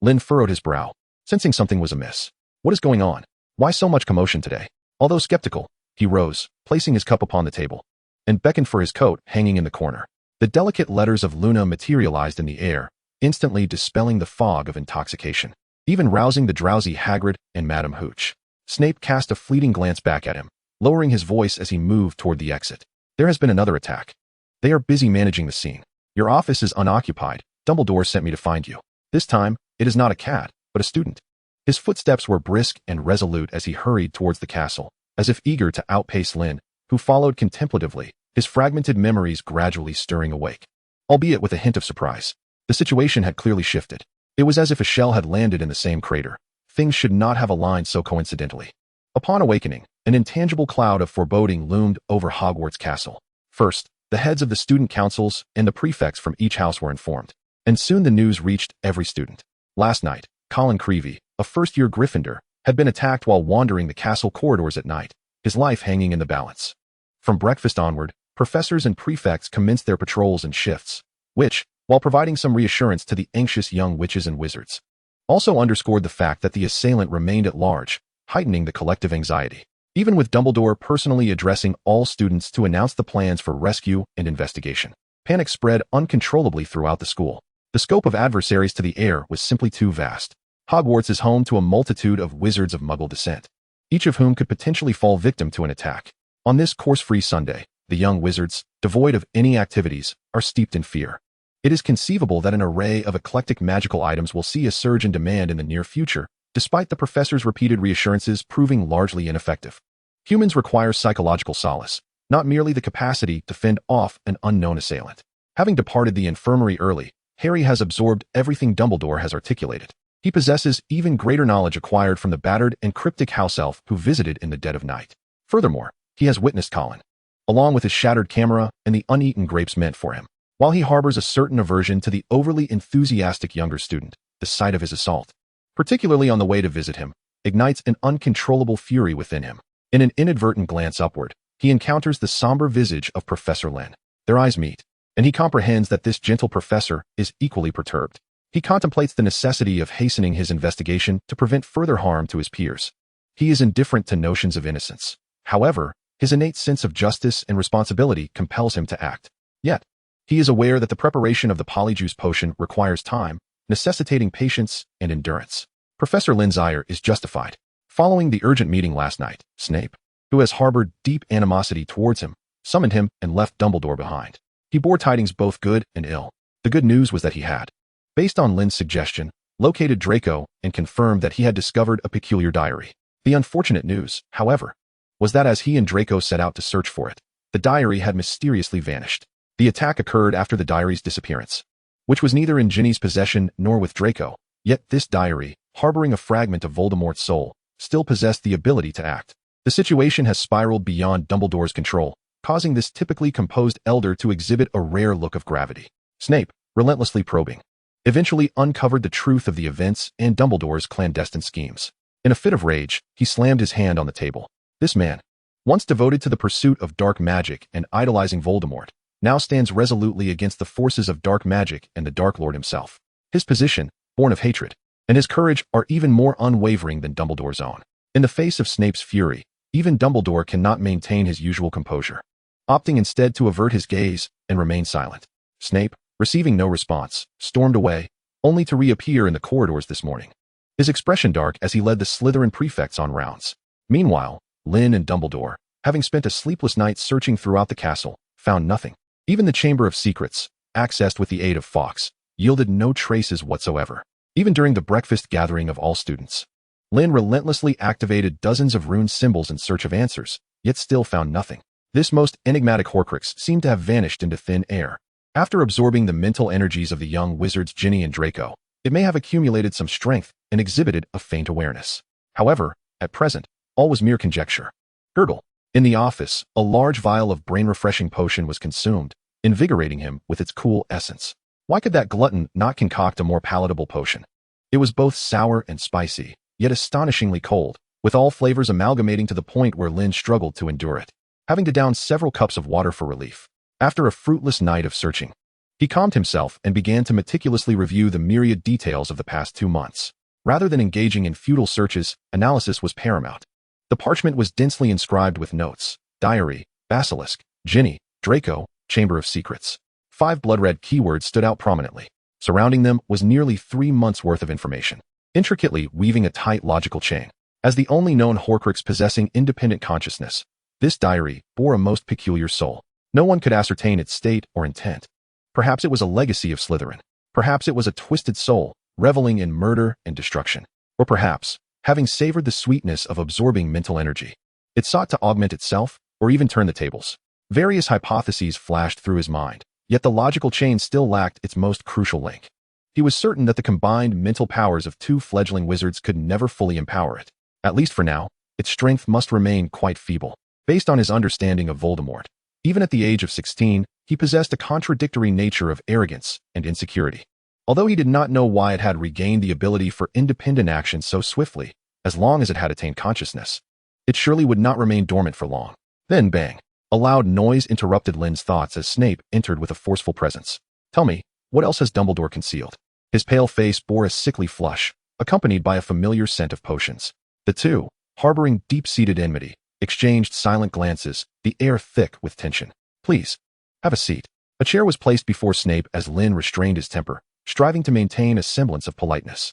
Lynn furrowed his brow, sensing something was amiss. What is going on? Why so much commotion today? Although skeptical, he rose, placing his cup upon the table, and beckoned for his coat hanging in the corner. The delicate letters of Luna materialized in the air, instantly dispelling the fog of intoxication, even rousing the drowsy Hagrid and Madame Hooch. Snape cast a fleeting glance back at him, lowering his voice as he moved toward the exit. There has been another attack. They are busy managing the scene. Your office is unoccupied. Dumbledore sent me to find you. This time, it is not a cat, but a student. His footsteps were brisk and resolute as he hurried towards the castle, as if eager to outpace Lynn, who followed contemplatively, his fragmented memories gradually stirring awake, albeit with a hint of surprise. The situation had clearly shifted. It was as if a shell had landed in the same crater. Things should not have aligned so coincidentally. Upon awakening, an intangible cloud of foreboding loomed over Hogwarts Castle. First, the heads of the student councils and the prefects from each house were informed, and soon the news reached every student. Last night, Colin Creevey, a first-year Gryffindor, had been attacked while wandering the castle corridors at night, his life hanging in the balance. From breakfast onward, professors and prefects commenced their patrols and shifts, which, while providing some reassurance to the anxious young witches and wizards, also underscored the fact that the assailant remained at large, heightening the collective anxiety. Even with Dumbledore personally addressing all students to announce the plans for rescue and investigation, panic spread uncontrollably throughout the school. The scope of adversaries to the air was simply too vast. Hogwarts is home to a multitude of wizards of Muggle descent, each of whom could potentially fall victim to an attack. On this course-free Sunday, the young wizards, devoid of any activities, are steeped in fear. It is conceivable that an array of eclectic magical items will see a surge in demand in the near future, despite the professor's repeated reassurances proving largely ineffective. Humans require psychological solace, not merely the capacity to fend off an unknown assailant. Having departed the infirmary early, Harry has absorbed everything Dumbledore has articulated. He possesses even greater knowledge acquired from the battered and cryptic house elf who visited in the dead of night. Furthermore, he has witnessed Colin, along with his shattered camera and the uneaten grapes meant for him. While he harbors a certain aversion to the overly enthusiastic younger student, the sight of his assault, particularly on the way to visit him, ignites an uncontrollable fury within him. In an inadvertent glance upward, he encounters the somber visage of Professor Lynn. Their eyes meet, and he comprehends that this gentle professor is equally perturbed. He contemplates the necessity of hastening his investigation to prevent further harm to his peers. He is indifferent to notions of innocence. However, his innate sense of justice and responsibility compels him to act. Yet, he is aware that the preparation of the polyjuice potion requires time, necessitating patience and endurance. Professor Lynn's ire is justified. Following the urgent meeting last night, Snape, who has harbored deep animosity towards him, summoned him and left Dumbledore behind. He bore tidings both good and ill. The good news was that he had, based on Lynn's suggestion, located Draco and confirmed that he had discovered a peculiar diary. The unfortunate news, however, was that as he and Draco set out to search for it, the diary had mysteriously vanished. The attack occurred after the diary's disappearance, which was neither in Ginny's possession nor with Draco, yet this diary, harboring a fragment of Voldemort's soul, still possessed the ability to act. The situation has spiraled beyond Dumbledore's control, causing this typically composed elder to exhibit a rare look of gravity. Snape, relentlessly probing, eventually uncovered the truth of the events and Dumbledore's clandestine schemes. In a fit of rage, he slammed his hand on the table. This man, once devoted to the pursuit of dark magic and idolizing Voldemort, now stands resolutely against the forces of dark magic and the Dark Lord himself. His position, born of hatred, and his courage are even more unwavering than Dumbledore's own. In the face of Snape's fury, even Dumbledore cannot maintain his usual composure, opting instead to avert his gaze and remain silent. Snape, receiving no response, stormed away, only to reappear in the corridors this morning, his expression dark as he led the Slytherin prefects on rounds. Meanwhile, Lynn and Dumbledore, having spent a sleepless night searching throughout the castle, found nothing. Even the Chamber of Secrets, accessed with the aid of Fawkes, yielded no traces whatsoever. Even during the breakfast gathering of all students, Lynn relentlessly activated dozens of rune symbols in search of answers, yet still found nothing. This most enigmatic Horcrux seemed to have vanished into thin air. After absorbing the mental energies of the young wizards Ginny and Draco, it may have accumulated some strength and exhibited a faint awareness. However, at present, all was mere conjecture. Gurgle. In the office, a large vial of brain-refreshing potion was consumed, invigorating him with its cool essence. Why could that glutton not concoct a more palatable potion? It was both sour and spicy, yet astonishingly cold, with all flavors amalgamating to the point where Lynn struggled to endure it, having to down several cups of water for relief. After a fruitless night of searching, he calmed himself and began to meticulously review the myriad details of the past 2 months. Rather than engaging in futile searches, analysis was paramount. The parchment was densely inscribed with notes: diary, basilisk, Ginny, Draco, Chamber of Secrets. 5 blood-red keywords stood out prominently. Surrounding them was nearly 3 months' worth of information, intricately weaving a tight logical chain. As the only known Horcrux possessing independent consciousness, this diary bore a most peculiar soul. No one could ascertain its state or intent. Perhaps it was a legacy of Slytherin. Perhaps it was a twisted soul, reveling in murder and destruction. Or perhaps, having savored the sweetness of absorbing mental energy, it sought to augment itself, or even turn the tables. Various hypotheses flashed through his mind, yet the logical chain still lacked its most crucial link. He was certain that the combined mental powers of 2 fledgling wizards could never fully empower it. At least for now, its strength must remain quite feeble. Based on his understanding of Voldemort, even at the age of 16, he possessed a contradictory nature of arrogance and insecurity. Although he did not know why it had regained the ability for independent action so swiftly, as long as it had attained consciousness, it surely would not remain dormant for long. Then bang! A loud noise interrupted Lynn's thoughts as Snape entered with a forceful presence. Tell me, what else has Dumbledore concealed? His pale face bore a sickly flush, accompanied by a familiar scent of potions. The two, harboring deep-seated enmity, exchanged silent glances, the air thick with tension. Please, have a seat. A chair was placed before Snape as Lynn restrained his temper, striving to maintain a semblance of politeness.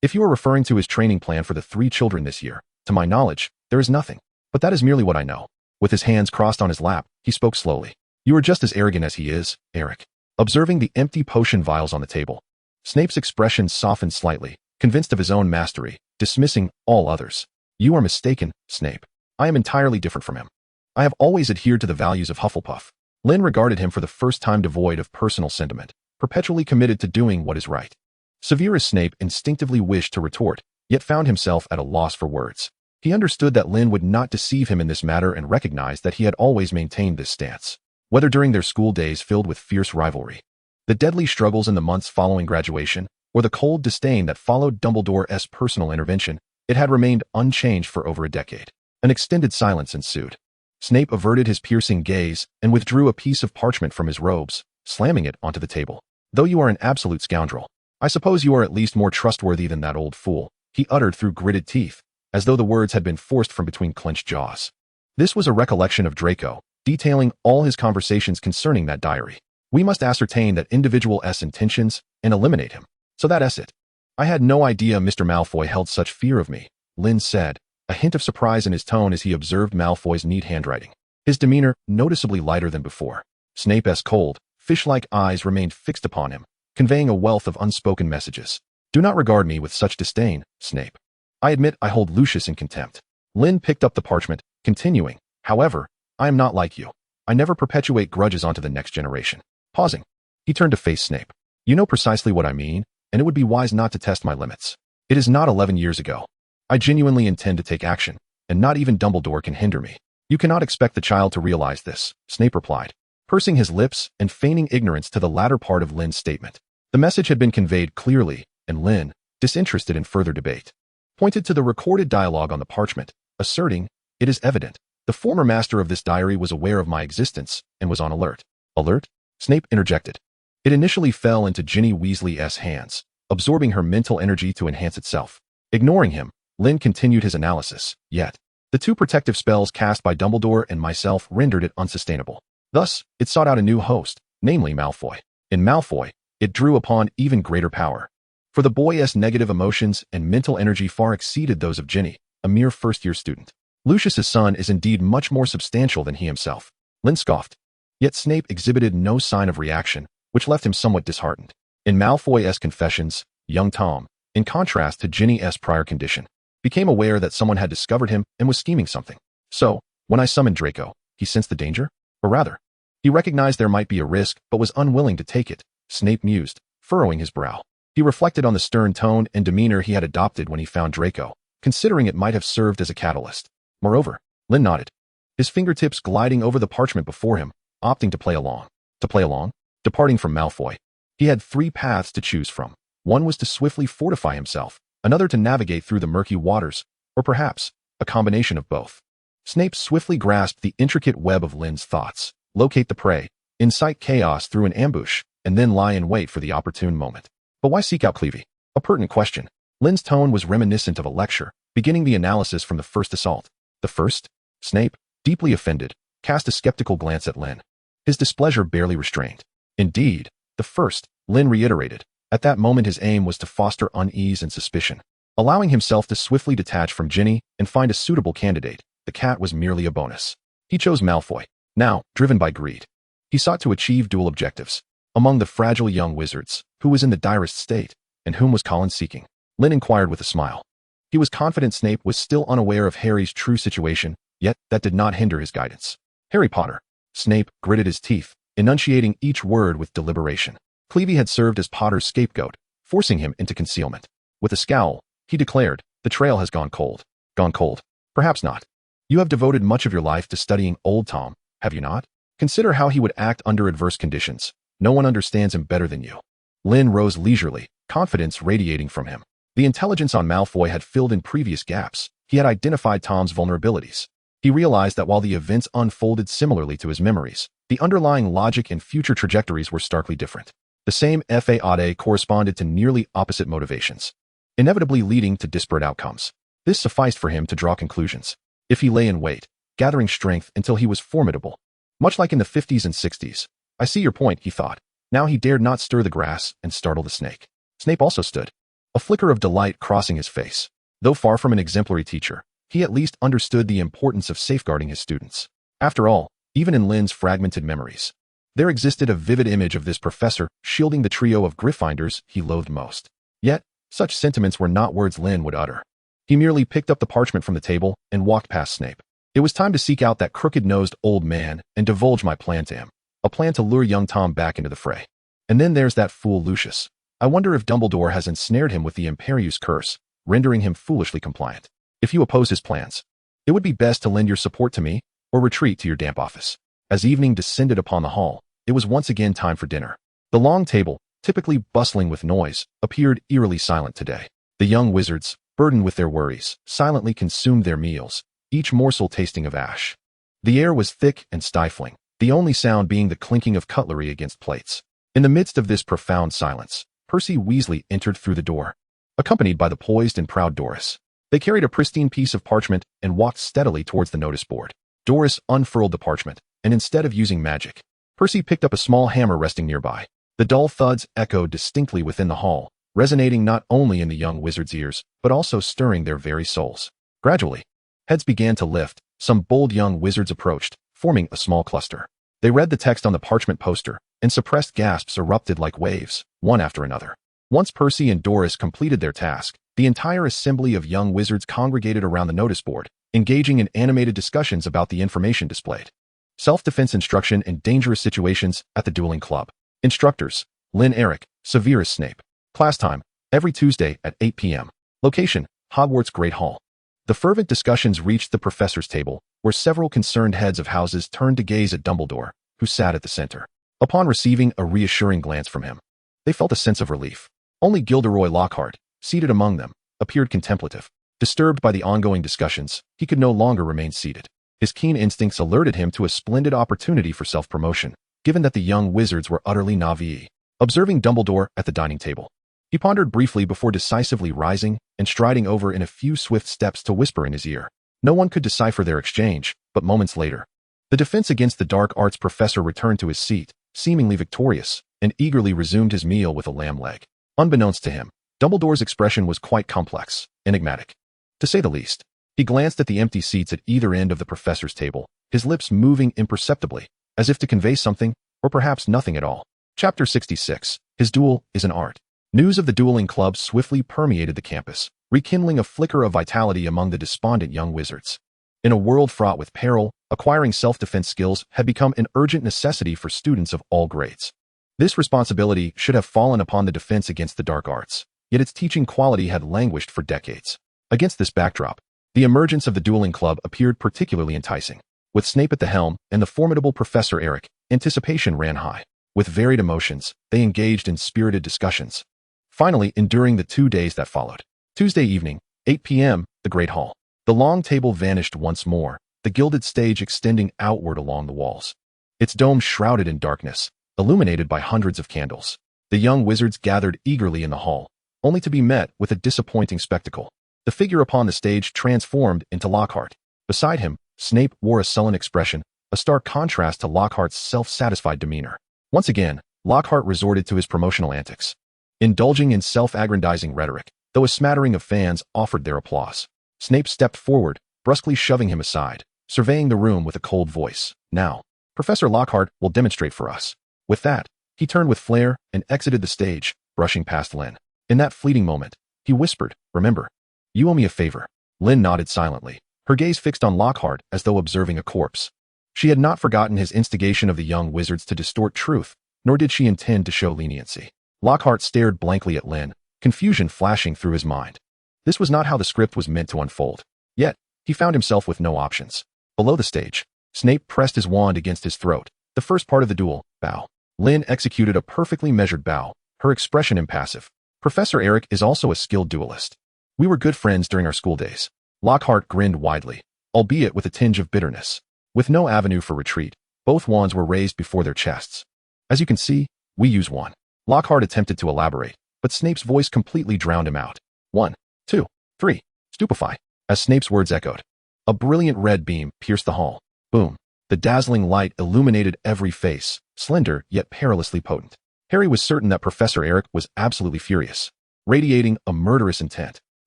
If you are referring to his training plan for the 3 children this year, to my knowledge, there is nothing. But that is merely what I know. With his hands crossed on his lap, he spoke slowly. You are just as arrogant as he is, Eric. Observing the empty potion vials on the table, Snape's expression softened slightly, convinced of his own mastery, dismissing all others. You are mistaken, Snape. I am entirely different from him. I have always adhered to the values of Hufflepuff. Lynn regarded him for the first time devoid of personal sentiment, perpetually committed to doing what is right. Severe as Snape instinctively wished to retort, yet found himself at a loss for words. He understood that Lynn would not deceive him in this matter and recognized that he had always maintained this stance. Whether during their school days filled with fierce rivalry, the deadly struggles in the months following graduation, or the cold disdain that followed Dumbledore's personal intervention, it had remained unchanged for over a decade. An extended silence ensued. Snape averted his piercing gaze and withdrew a piece of parchment from his robes, slamming it onto the table. Though you are an absolute scoundrel, I suppose you are at least more trustworthy than that old fool, he uttered through gritted teeth, as though the words had been forced from between clenched jaws. This was a recollection of Draco, detailing all his conversations concerning that diary. We must ascertain that individual's intentions and eliminate him. So that's it. I had no idea Mr. Malfoy held such fear of me, Lynn said, a hint of surprise in his tone as he observed Malfoy's neat handwriting. His demeanor noticeably lighter than before. Snape's cold, fish-like eyes remained fixed upon him, conveying a wealth of unspoken messages. Do not regard me with such disdain, Snape. I admit I hold Lucius in contempt. Lynn picked up the parchment, continuing, however, I am not like you. I never perpetuate grudges onto the next generation. Pausing, he turned to face Snape. You know precisely what I mean, and it would be wise not to test my limits. It is not 11 years ago. I genuinely intend to take action, and not even Dumbledore can hinder me. You cannot expect the child to realize this, Snape replied, pursing his lips and feigning ignorance to the latter part of Lynn's statement. The message had been conveyed clearly, and Lynn, disinterested in further debate, pointed to the recorded dialogue on the parchment, asserting, it is evident. The former master of this diary was aware of my existence and was on alert. Alert? Snape interjected. It initially fell into Ginny Weasley's hands, absorbing her mental energy to enhance itself. Ignoring him, Lynn continued his analysis, yet the 2 protective spells cast by Dumbledore and myself rendered it unsustainable. Thus, it sought out a new host, namely Malfoy. In Malfoy, it drew upon even greater power. For the boy's negative emotions and mental energy far exceeded those of Ginny, a mere first-year student. Lucius's son is indeed much more substantial than he himself. Lynn scoffed. Yet Snape exhibited no sign of reaction, which left him somewhat disheartened. In Malfoy's confessions, young Tom, in contrast to Ginny's prior condition, became aware that someone had discovered him and was scheming something. So, when I summoned Draco, he sensed the danger? Or rather, he recognized there might be a risk but was unwilling to take it, Snape mused, furrowing his brow. He reflected on the stern tone and demeanor he had adopted when he found Draco, considering it might have served as a catalyst. Moreover, Lynn nodded, his fingertips gliding over the parchment before him, opting to play along. To play along? Departing from Malfoy. He had 3 paths to choose from. One was to swiftly fortify himself, another to navigate through the murky waters, or perhaps, a combination of both. Snape swiftly grasped the intricate web of Lynn's thoughts, locate the prey, incite chaos through an ambush, and then lie in wait for the opportune moment. But why seek out Cleavy? A pertinent question. Lynn's tone was reminiscent of a lecture, beginning the analysis from the first assault. The first? Snape, deeply offended, cast a skeptical glance at Lynn, his displeasure barely restrained. Indeed, the first, Lynn reiterated. At that moment his aim was to foster unease and suspicion. Allowing himself to swiftly detach from Ginny and find a suitable candidate, the cat was merely a bonus. He chose Malfoy. Now, driven by greed, he sought to achieve dual objectives. Among the fragile young wizards, who was in the direst state, and whom was Colin seeking? Lynn inquired with a smile. He was confident Snape was still unaware of Harry's true situation, yet that did not hinder his guidance. Harry Potter. Snape gritted his teeth, enunciating each word with deliberation. Cleavy had served as Potter's scapegoat, forcing him into concealment. With a scowl, he declared, the trail has gone cold. Gone cold? Perhaps not. You have devoted much of your life to studying Old Tom, have you not? Consider how he would act under adverse conditions. No one understands him better than you. Lynn rose leisurely, confidence radiating from him. The intelligence on Malfoy had filled in previous gaps. He had identified Tom's vulnerabilities. He realized that while the events unfolded similarly to his memories, the underlying logic and future trajectories were starkly different. The same fate corresponded to nearly opposite motivations, inevitably leading to disparate outcomes. This sufficed for him to draw conclusions. If he lay in wait, gathering strength until he was formidable, much like in the 50s and 60s. I see your point, he thought. Now he dared not stir the grass and startle the snake. Snape also stood. a flicker of delight crossing his face. Though far from an exemplary teacher, he at least understood the importance of safeguarding his students. After all, even in Lynn's fragmented memories, there existed a vivid image of this professor shielding the trio of Gryffindors he loathed most. Yet, such sentiments were not words Lynn would utter. He merely picked up the parchment from the table and walked past Snape. It was time to seek out that crooked-nosed old man and divulge my plan to him. A plan to lure young Tom back into the fray. And then there's that fool Lucius. I wonder if Dumbledore has ensnared him with the Imperius curse, rendering him foolishly compliant. If you oppose his plans, it would be best to lend your support to me, or retreat to your damp office. As evening descended upon the hall, it was once again time for dinner. The long table, typically bustling with noise, appeared eerily silent today. The young wizards, burdened with their worries, silently consumed their meals, each morsel tasting of ash. The air was thick and stifling, the only sound being the clinking of cutlery against plates. In the midst of this profound silence, Percy Weasley entered through the door, accompanied by the poised and proud Doris. They carried a pristine piece of parchment and walked steadily towards the notice board. Doris unfurled the parchment, and instead of using magic, Percy picked up a small hammer resting nearby. The dull thuds echoed distinctly within the hall, resonating not only in the young wizards' ears, but also stirring their very souls. Gradually, heads began to lift. Some bold young wizards approached, forming a small cluster. They read the text on the parchment poster, and suppressed gasps erupted like waves, one after another. Once Percy and Doris completed their task, the entire assembly of young wizards congregated around the notice board, engaging in animated discussions about the information displayed. Self-defense instruction in dangerous situations at the Dueling Club. Instructors: Lynn Eric, Severus Snape. Class time: every Tuesday at 8 p.m. Location: Hogwarts Great Hall. The fervent discussions reached the professor's table, where several concerned heads of houses turned to gaze at Dumbledore, who sat at the center. Upon receiving a reassuring glance from him, they felt a sense of relief. Only Gilderoy Lockhart, seated among them, appeared contemplative. Disturbed by the ongoing discussions, he could no longer remain seated. His keen instincts alerted him to a splendid opportunity for self-promotion, given that the young wizards were utterly naive. Observing Dumbledore at the dining table, he pondered briefly before decisively rising and striding over in a few swift steps to whisper in his ear. No one could decipher their exchange, but moments later, the defense against the dark arts professor returned to his seat, seemingly victorious, and eagerly resumed his meal with a lamb leg. Unbeknownst to him, Dumbledore's expression was quite complex, enigmatic, to say the least. He glanced at the empty seats at either end of the professor's table, his lips moving imperceptibly, as if to convey something, or perhaps nothing at all. Chapter 66. His duel is an art. News of the dueling club swiftly permeated the campus, rekindling a flicker of vitality among the despondent young wizards. In a world fraught with peril, acquiring self-defense skills had become an urgent necessity for students of all grades. This responsibility should have fallen upon the defense against the dark arts, yet its teaching quality had languished for decades. Against this backdrop, the emergence of the dueling club appeared particularly enticing. With Snape at the helm and the formidable Professor Eric, anticipation ran high. With varied emotions, they engaged in spirited discussions, finally enduring the 2 days that followed. Tuesday evening, 8 p.m., the Great Hall. The long table vanished once more, the gilded stage extending outward along the walls. Its dome shrouded in darkness, illuminated by hundreds of candles. The young wizards gathered eagerly in the hall, only to be met with a disappointing spectacle. The figure upon the stage transformed into Lockhart. Beside him, Snape wore a sullen expression, a stark contrast to Lockhart's self-satisfied demeanor. Once again, Lockhart resorted to his promotional antics, indulging in self-aggrandizing rhetoric, though a smattering of fans offered their applause. Snape stepped forward, brusquely shoving him aside, surveying the room with a cold voice. Now, Professor Lockhart will demonstrate for us. With that, he turned with flair and exited the stage, brushing past Lynn. In that fleeting moment, he whispered, "Remember, you owe me a favor." Lynn nodded silently, her gaze fixed on Lockhart as though observing a corpse. She had not forgotten his instigation of the young wizards to distort truth, nor did she intend to show leniency. Lockhart stared blankly at Lynn, confusion flashing through his mind. This was not how the script was meant to unfold. Yet, he found himself with no options. Below the stage, Snape pressed his wand against his throat. The first part of the duel, bow. Lynn executed a perfectly measured bow, her expression impassive. Professor Eric is also a skilled duelist. We were good friends during our school days. Lockhart grinned widely, albeit with a tinge of bitterness. With no avenue for retreat, both wands were raised before their chests. As you can see, we use one. Lockhart attempted to elaborate, but Snape's voice completely drowned him out. 1, 2, 3, stupefy. As Snape's words echoed, a brilliant red beam pierced the hall. Boom. The dazzling light illuminated every face, slender yet perilously potent. Harry was certain that Professor Eric was absolutely furious. radiating a murderous intent.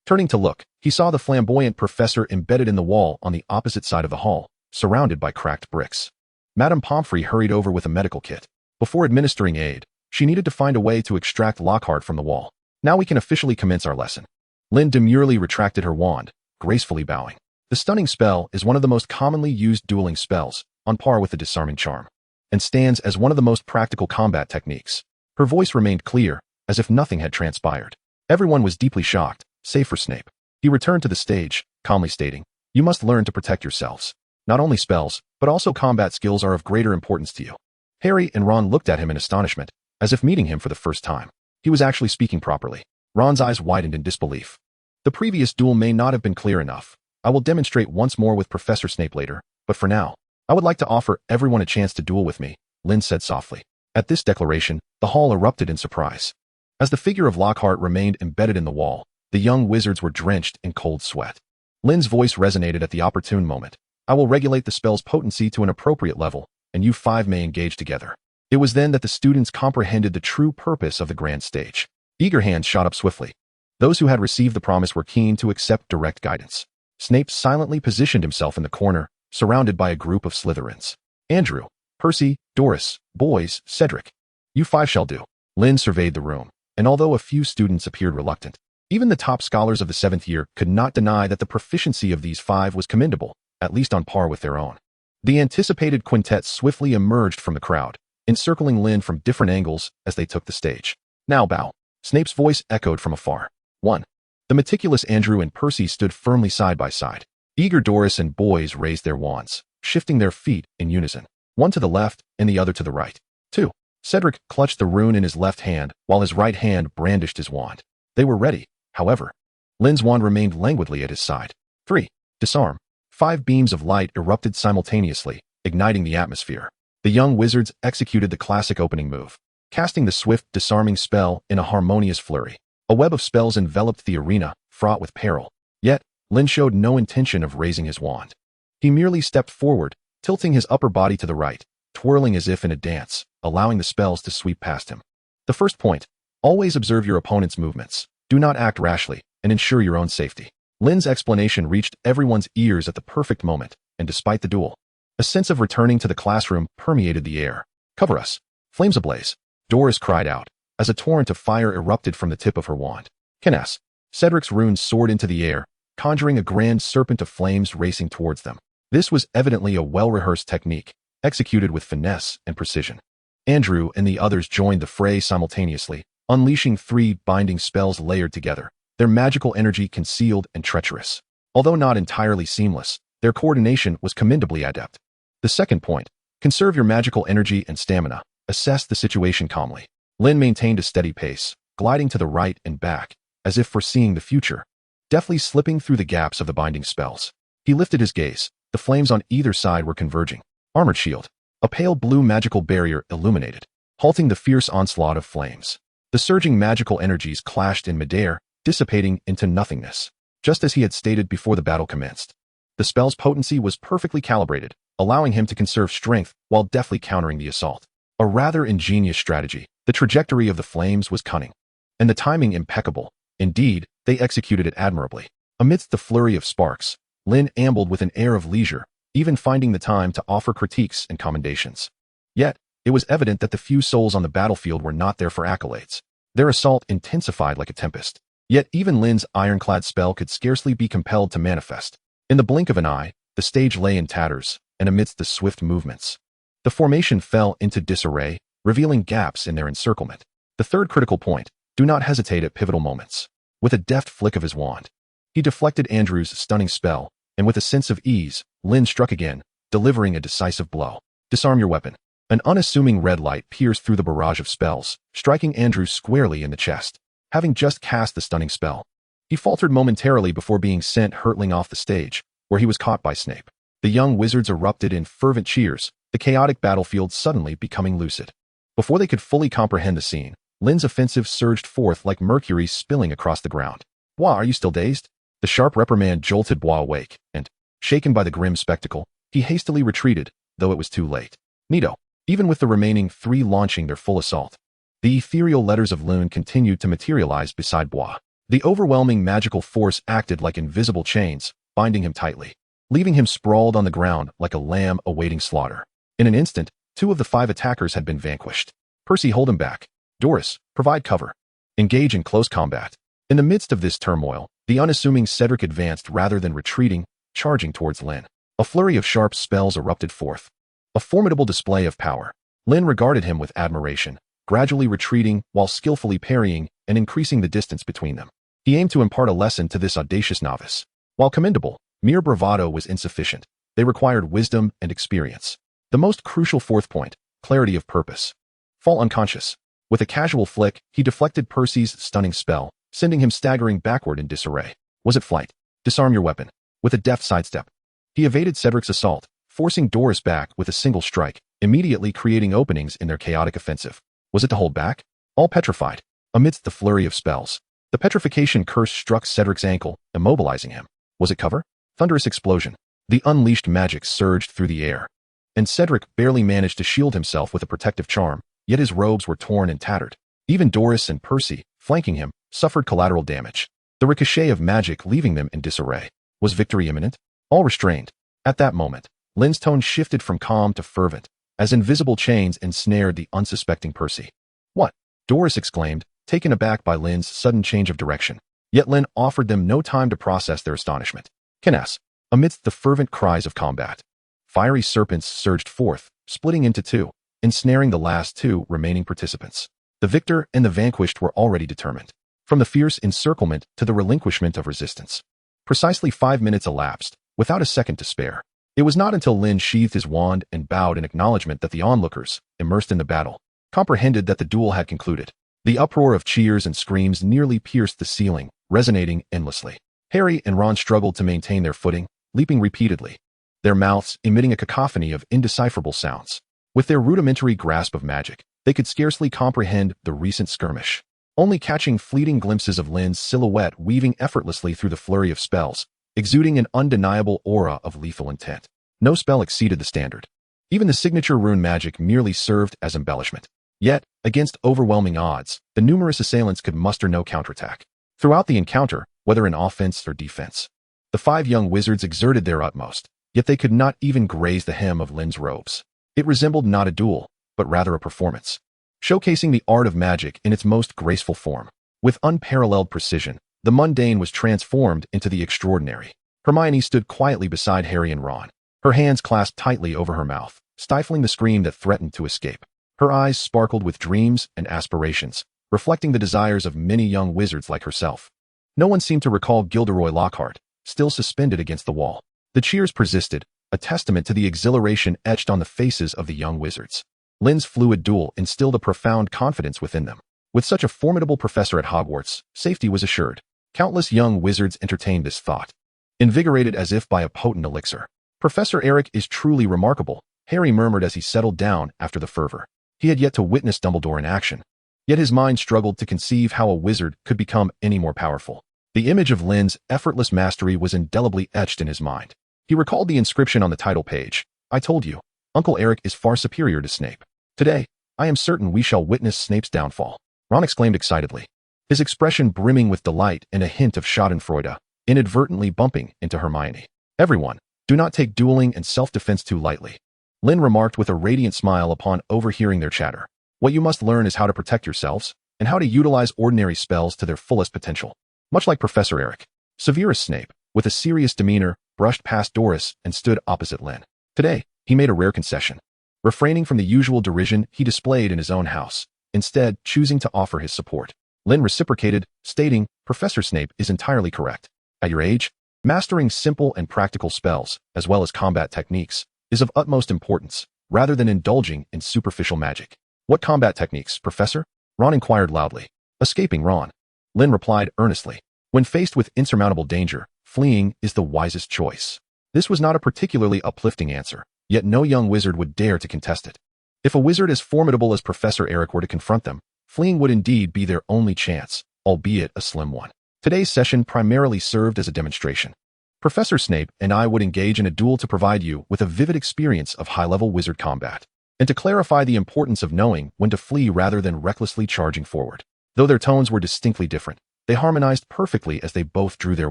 Turning to look, he saw the flamboyant professor embedded in the wall on the opposite side of the hall, surrounded by cracked bricks. Madame Pomfrey hurried over with a medical kit. Before administering aid, she needed to find a way to extract Lockhart from the wall. Now we can officially commence our lesson. Lynn demurely retracted her wand, gracefully bowing. The stunning spell is one of the most commonly used dueling spells, on par with the disarming charm, and stands as one of the most practical combat techniques. Her voice remained clear, as if nothing had transpired. Everyone was deeply shocked, save for Snape. He returned to the stage, calmly stating, "You must learn to protect yourselves. Not only spells, but also combat skills are of greater importance to you." Harry and Ron looked at him in astonishment, as if meeting him for the first time. He was actually speaking properly. Ron's eyes widened in disbelief. The previous duel may not have been clear enough. I will demonstrate once more with Professor Snape later, but for now, I would like to offer everyone a chance to duel with me, Lynn said softly. At this declaration, the hall erupted in surprise. As the figure of Lockhart remained embedded in the wall, the young wizards were drenched in cold sweat. Lynn's voice resonated at the opportune moment. "I will regulate the spell's potency to an appropriate level, and you 5 may engage together." It was then that the students comprehended the true purpose of the grand stage. Eager hands shot up swiftly. Those who had received the promise were keen to accept direct guidance. Snape silently positioned himself in the corner, surrounded by a group of Slytherins. "Andrew, Percy, Doris, boys, Cedric. You 5 shall do." Lynn surveyed the room, and although a few students appeared reluctant, even the top scholars of the 7th year could not deny that the proficiency of these 5 was commendable, at least on par with their own. The anticipated quintet swiftly emerged from the crowd, encircling Lynn from different angles as they took the stage. "Now bow." Snape's voice echoed from afar. 1. The meticulous Andrew and Percy stood firmly side by side. Eager Doris and boys raised their wands, shifting their feet in unison, one to the left and the other to the right. 2. Cedric clutched the rune in his left hand while his right hand brandished his wand. They were ready, however. Lynn's wand remained languidly at his side. 3. Disarm. 5 beams of light erupted simultaneously, igniting the atmosphere. The young wizards executed the classic opening move, casting the swift, disarming spell in a harmonious flurry. A web of spells enveloped the arena, fraught with peril. Yet, Lynn showed no intention of raising his wand. He merely stepped forward, tilting his upper body to the right, twirling as if in a dance, allowing the spells to sweep past him. The first point: always observe your opponent's movements. Do not act rashly, and ensure your own safety. Lynn's explanation reached everyone's ears at the perfect moment, and despite the duel, a sense of returning to the classroom permeated the air. "Cover us." Flames ablaze. Doris cried out, as a torrent of fire erupted from the tip of her wand. "Canas." Cedric's rune soared into the air, conjuring a grand serpent of flames racing towards them. This was evidently a well-rehearsed technique, executed with finesse and precision. Andrew and the others joined the fray simultaneously, unleashing 3 binding spells layered together, their magical energy concealed and treacherous. Although not entirely seamless, their coordination was commendably adept. The second point: conserve your magical energy and stamina. Assess the situation calmly. Lynn maintained a steady pace, gliding to the right and back, as if foreseeing the future, deftly slipping through the gaps of the binding spells. He lifted his gaze. The flames on either side were converging. Armored shield. A pale blue magical barrier illuminated, halting the fierce onslaught of flames. The surging magical energies clashed in midair, dissipating into nothingness, just as he had stated before the battle commenced. The spell's potency was perfectly calibrated, allowing him to conserve strength while deftly countering the assault. A rather ingenious strategy. The trajectory of the flames was cunning, and the timing impeccable. Indeed, they executed it admirably. Amidst the flurry of sparks, Lynn ambled with an air of leisure, even finding the time to offer critiques and commendations. Yet, it was evident that the few souls on the battlefield were not there for accolades. Their assault intensified like a tempest. Yet even Lynn's ironclad spell could scarcely be compelled to manifest. In the blink of an eye, the stage lay in tatters, and amidst the swift movements, the formation fell into disarray, revealing gaps in their encirclement. The third critical point: do not hesitate at pivotal moments. With a deft flick of his wand, he deflected Andrew's stunning spell, and with a sense of ease, Lynn struck again, delivering a decisive blow. Disarm your weapon. An unassuming red light pierced through the barrage of spells, striking Andrew squarely in the chest. Having just cast the stunning spell, he faltered momentarily before being sent hurtling off the stage, where he was caught by Snape. The young wizards erupted in fervent cheers, the chaotic battlefield suddenly becoming lucid. Before they could fully comprehend the scene, Lynn's offensive surged forth like mercury spilling across the ground. "Bois, are you still dazed?" The sharp reprimand jolted Bois awake, and, shaken by the grim spectacle, he hastily retreated, though it was too late. Nito, even with the remaining 3 launching their full assault, The ethereal letters of Lune continued to materialize beside Bois. The overwhelming magical force acted like invisible chains, binding him tightly, leaving him sprawled on the ground like a lamb awaiting slaughter. In an instant, 2 of the 5 attackers had been vanquished. Percy, hold him back. Doris, provide cover. Engage in close combat. In the midst of this turmoil, the unassuming Cedric advanced rather than retreating, charging towards Lynn. A flurry of sharp spells erupted forth. A formidable display of power. Lynn regarded him with admiration, gradually retreating while skillfully parrying and increasing the distance between them. He aimed to impart a lesson to this audacious novice. While commendable, mere bravado was insufficient. They required wisdom and experience. The most crucial 4th point, clarity of purpose. Fall unconscious. With a casual flick, he deflected Percy's stunning spell, sending him staggering backward in disarray. Was it flight? Disarm your weapon. With a deft sidestep, he evaded Cedric's assault, forcing Doris back with a single strike, immediately creating openings in their chaotic offensive. Was it to hold back? All petrified. Amidst the flurry of spells, the petrification curse struck Cedric's ankle, immobilizing him. Was it cover? Thunderous explosion. The unleashed magic surged through the air, and Cedric barely managed to shield himself with a protective charm, yet his robes were torn and tattered. Even Doris and Percy, flanking him, suffered collateral damage, the ricochet of magic leaving them in disarray. Was victory imminent? All restrained. At that moment, Lynn's tone shifted from calm to fervent, as invisible chains ensnared the unsuspecting Percy. What? Doris exclaimed, taken aback by Lynn's sudden change of direction. Yet Lynn offered them no time to process their astonishment. Canas. Amidst the fervent cries of combat, fiery serpents surged forth, splitting into 2, ensnaring the last 2 remaining participants. The victor and the vanquished were already determined. From the fierce encirclement to the relinquishment of resistance. Precisely 5 minutes elapsed, without a second to spare. It was not until Lynn sheathed his wand and bowed in acknowledgement that the onlookers, immersed in the battle, comprehended that the duel had concluded. The uproar of cheers and screams nearly pierced the ceiling, resonating endlessly. Harry and Ron struggled to maintain their footing, leaping repeatedly, their mouths emitting a cacophony of indecipherable sounds. With their rudimentary grasp of magic, they could scarcely comprehend the recent skirmish, only catching fleeting glimpses of Lynn's silhouette weaving effortlessly through the flurry of spells, exuding an undeniable aura of lethal intent. No spell exceeded the standard. Even the signature rune magic merely served as embellishment. Yet, against overwhelming odds, the numerous assailants could muster no counterattack. Throughout the encounter, whether in offense or defense, the 5 young wizards exerted their utmost, yet they could not even graze the hem of Lynn's robes. It resembled not a duel, but rather a performance, showcasing the art of magic in its most graceful form. With unparalleled precision, the mundane was transformed into the extraordinary. Hermione stood quietly beside Harry and Ron, her hands clasped tightly over her mouth, stifling the scream that threatened to escape. Her eyes sparkled with dreams and aspirations, reflecting the desires of many young wizards like herself. No one seemed to recall Gilderoy Lockhart, still suspended against the wall. The cheers persisted, a testament to the exhilaration etched on the faces of the young wizards. Lynn's fluid duel instilled a profound confidence within them. With such a formidable professor at Hogwarts, safety was assured. Countless young wizards entertained this thought, invigorated as if by a potent elixir. Professor Eric is truly remarkable, Harry murmured as he settled down after the fervor. He had yet to witness Dumbledore in action, yet his mind struggled to conceive how a wizard could become any more powerful. The image of Lynn's effortless mastery was indelibly etched in his mind. He recalled the inscription on the title page. I told you, Uncle Eric is far superior to Snape. Today, I am certain we shall witness Snape's downfall. Ron exclaimed excitedly, his expression brimming with delight and a hint of schadenfreude, inadvertently bumping into Hermione. Everyone, do not take dueling and self-defense too lightly, Lynn remarked with a radiant smile upon overhearing their chatter. What you must learn is how to protect yourselves, and how to utilize ordinary spells to their fullest potential. Much like Professor Eric, Severus Snape, with a serious demeanor, brushed past Doris and stood opposite Lynn. Today, he made a rare concession, refraining from the usual derision he displayed in his own house, instead choosing to offer his support. Lynn reciprocated, stating, Professor Snape is entirely correct. At your age, mastering simple and practical spells, as well as combat techniques, is of utmost importance, rather than indulging in superficial magic. What combat techniques, Professor? Ron inquired loudly. Escaping Ron. Lynn replied earnestly. When faced with insurmountable danger, fleeing is the wisest choice. This was not a particularly uplifting answer, yet no young wizard would dare to contest it. If a wizard as formidable as Professor Eric were to confront them, fleeing would indeed be their only chance, albeit a slim one. Today's session primarily served as a demonstration. Professor Snape and I would engage in a duel to provide you with a vivid experience of high-level wizard combat. and to clarify the importance of knowing when to flee rather than recklessly charging forward. Though their tones were distinctly different, they harmonized perfectly as they both drew their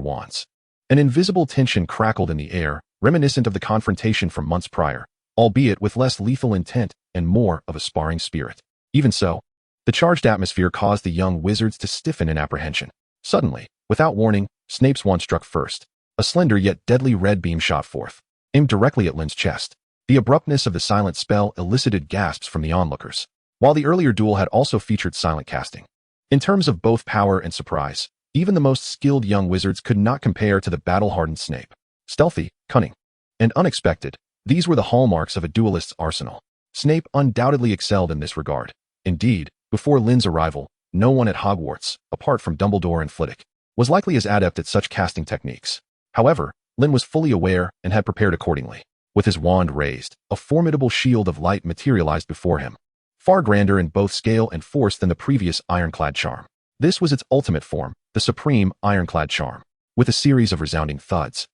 wands. An invisible tension crackled in the air, reminiscent of the confrontation from months prior, albeit with less lethal intent and more of a sparring spirit. Even so, the charged atmosphere caused the young wizards to stiffen in apprehension. Suddenly, without warning, Snape's wand struck first. A slender yet deadly red beam shot forth, aimed directly at Lynn's chest. The abruptness of the silent spell elicited gasps from the onlookers, while the earlier duel had also featured silent casting. In terms of both power and surprise, even the most skilled young wizards could not compare to the battle-hardened Snape. Stealthy, cunning, and unexpected, these were the hallmarks of a duelist's arsenal. Snape undoubtedly excelled in this regard. Indeed, before Lynn's arrival, no one at Hogwarts, apart from Dumbledore and Flitwick, was likely as adept at such casting techniques. However, Lynn was fully aware and had prepared accordingly. With his wand raised, a formidable shield of light materialized before him, far grander in both scale and force than the previous ironclad charm. This was its ultimate form, the supreme ironclad charm. With a series of resounding thuds,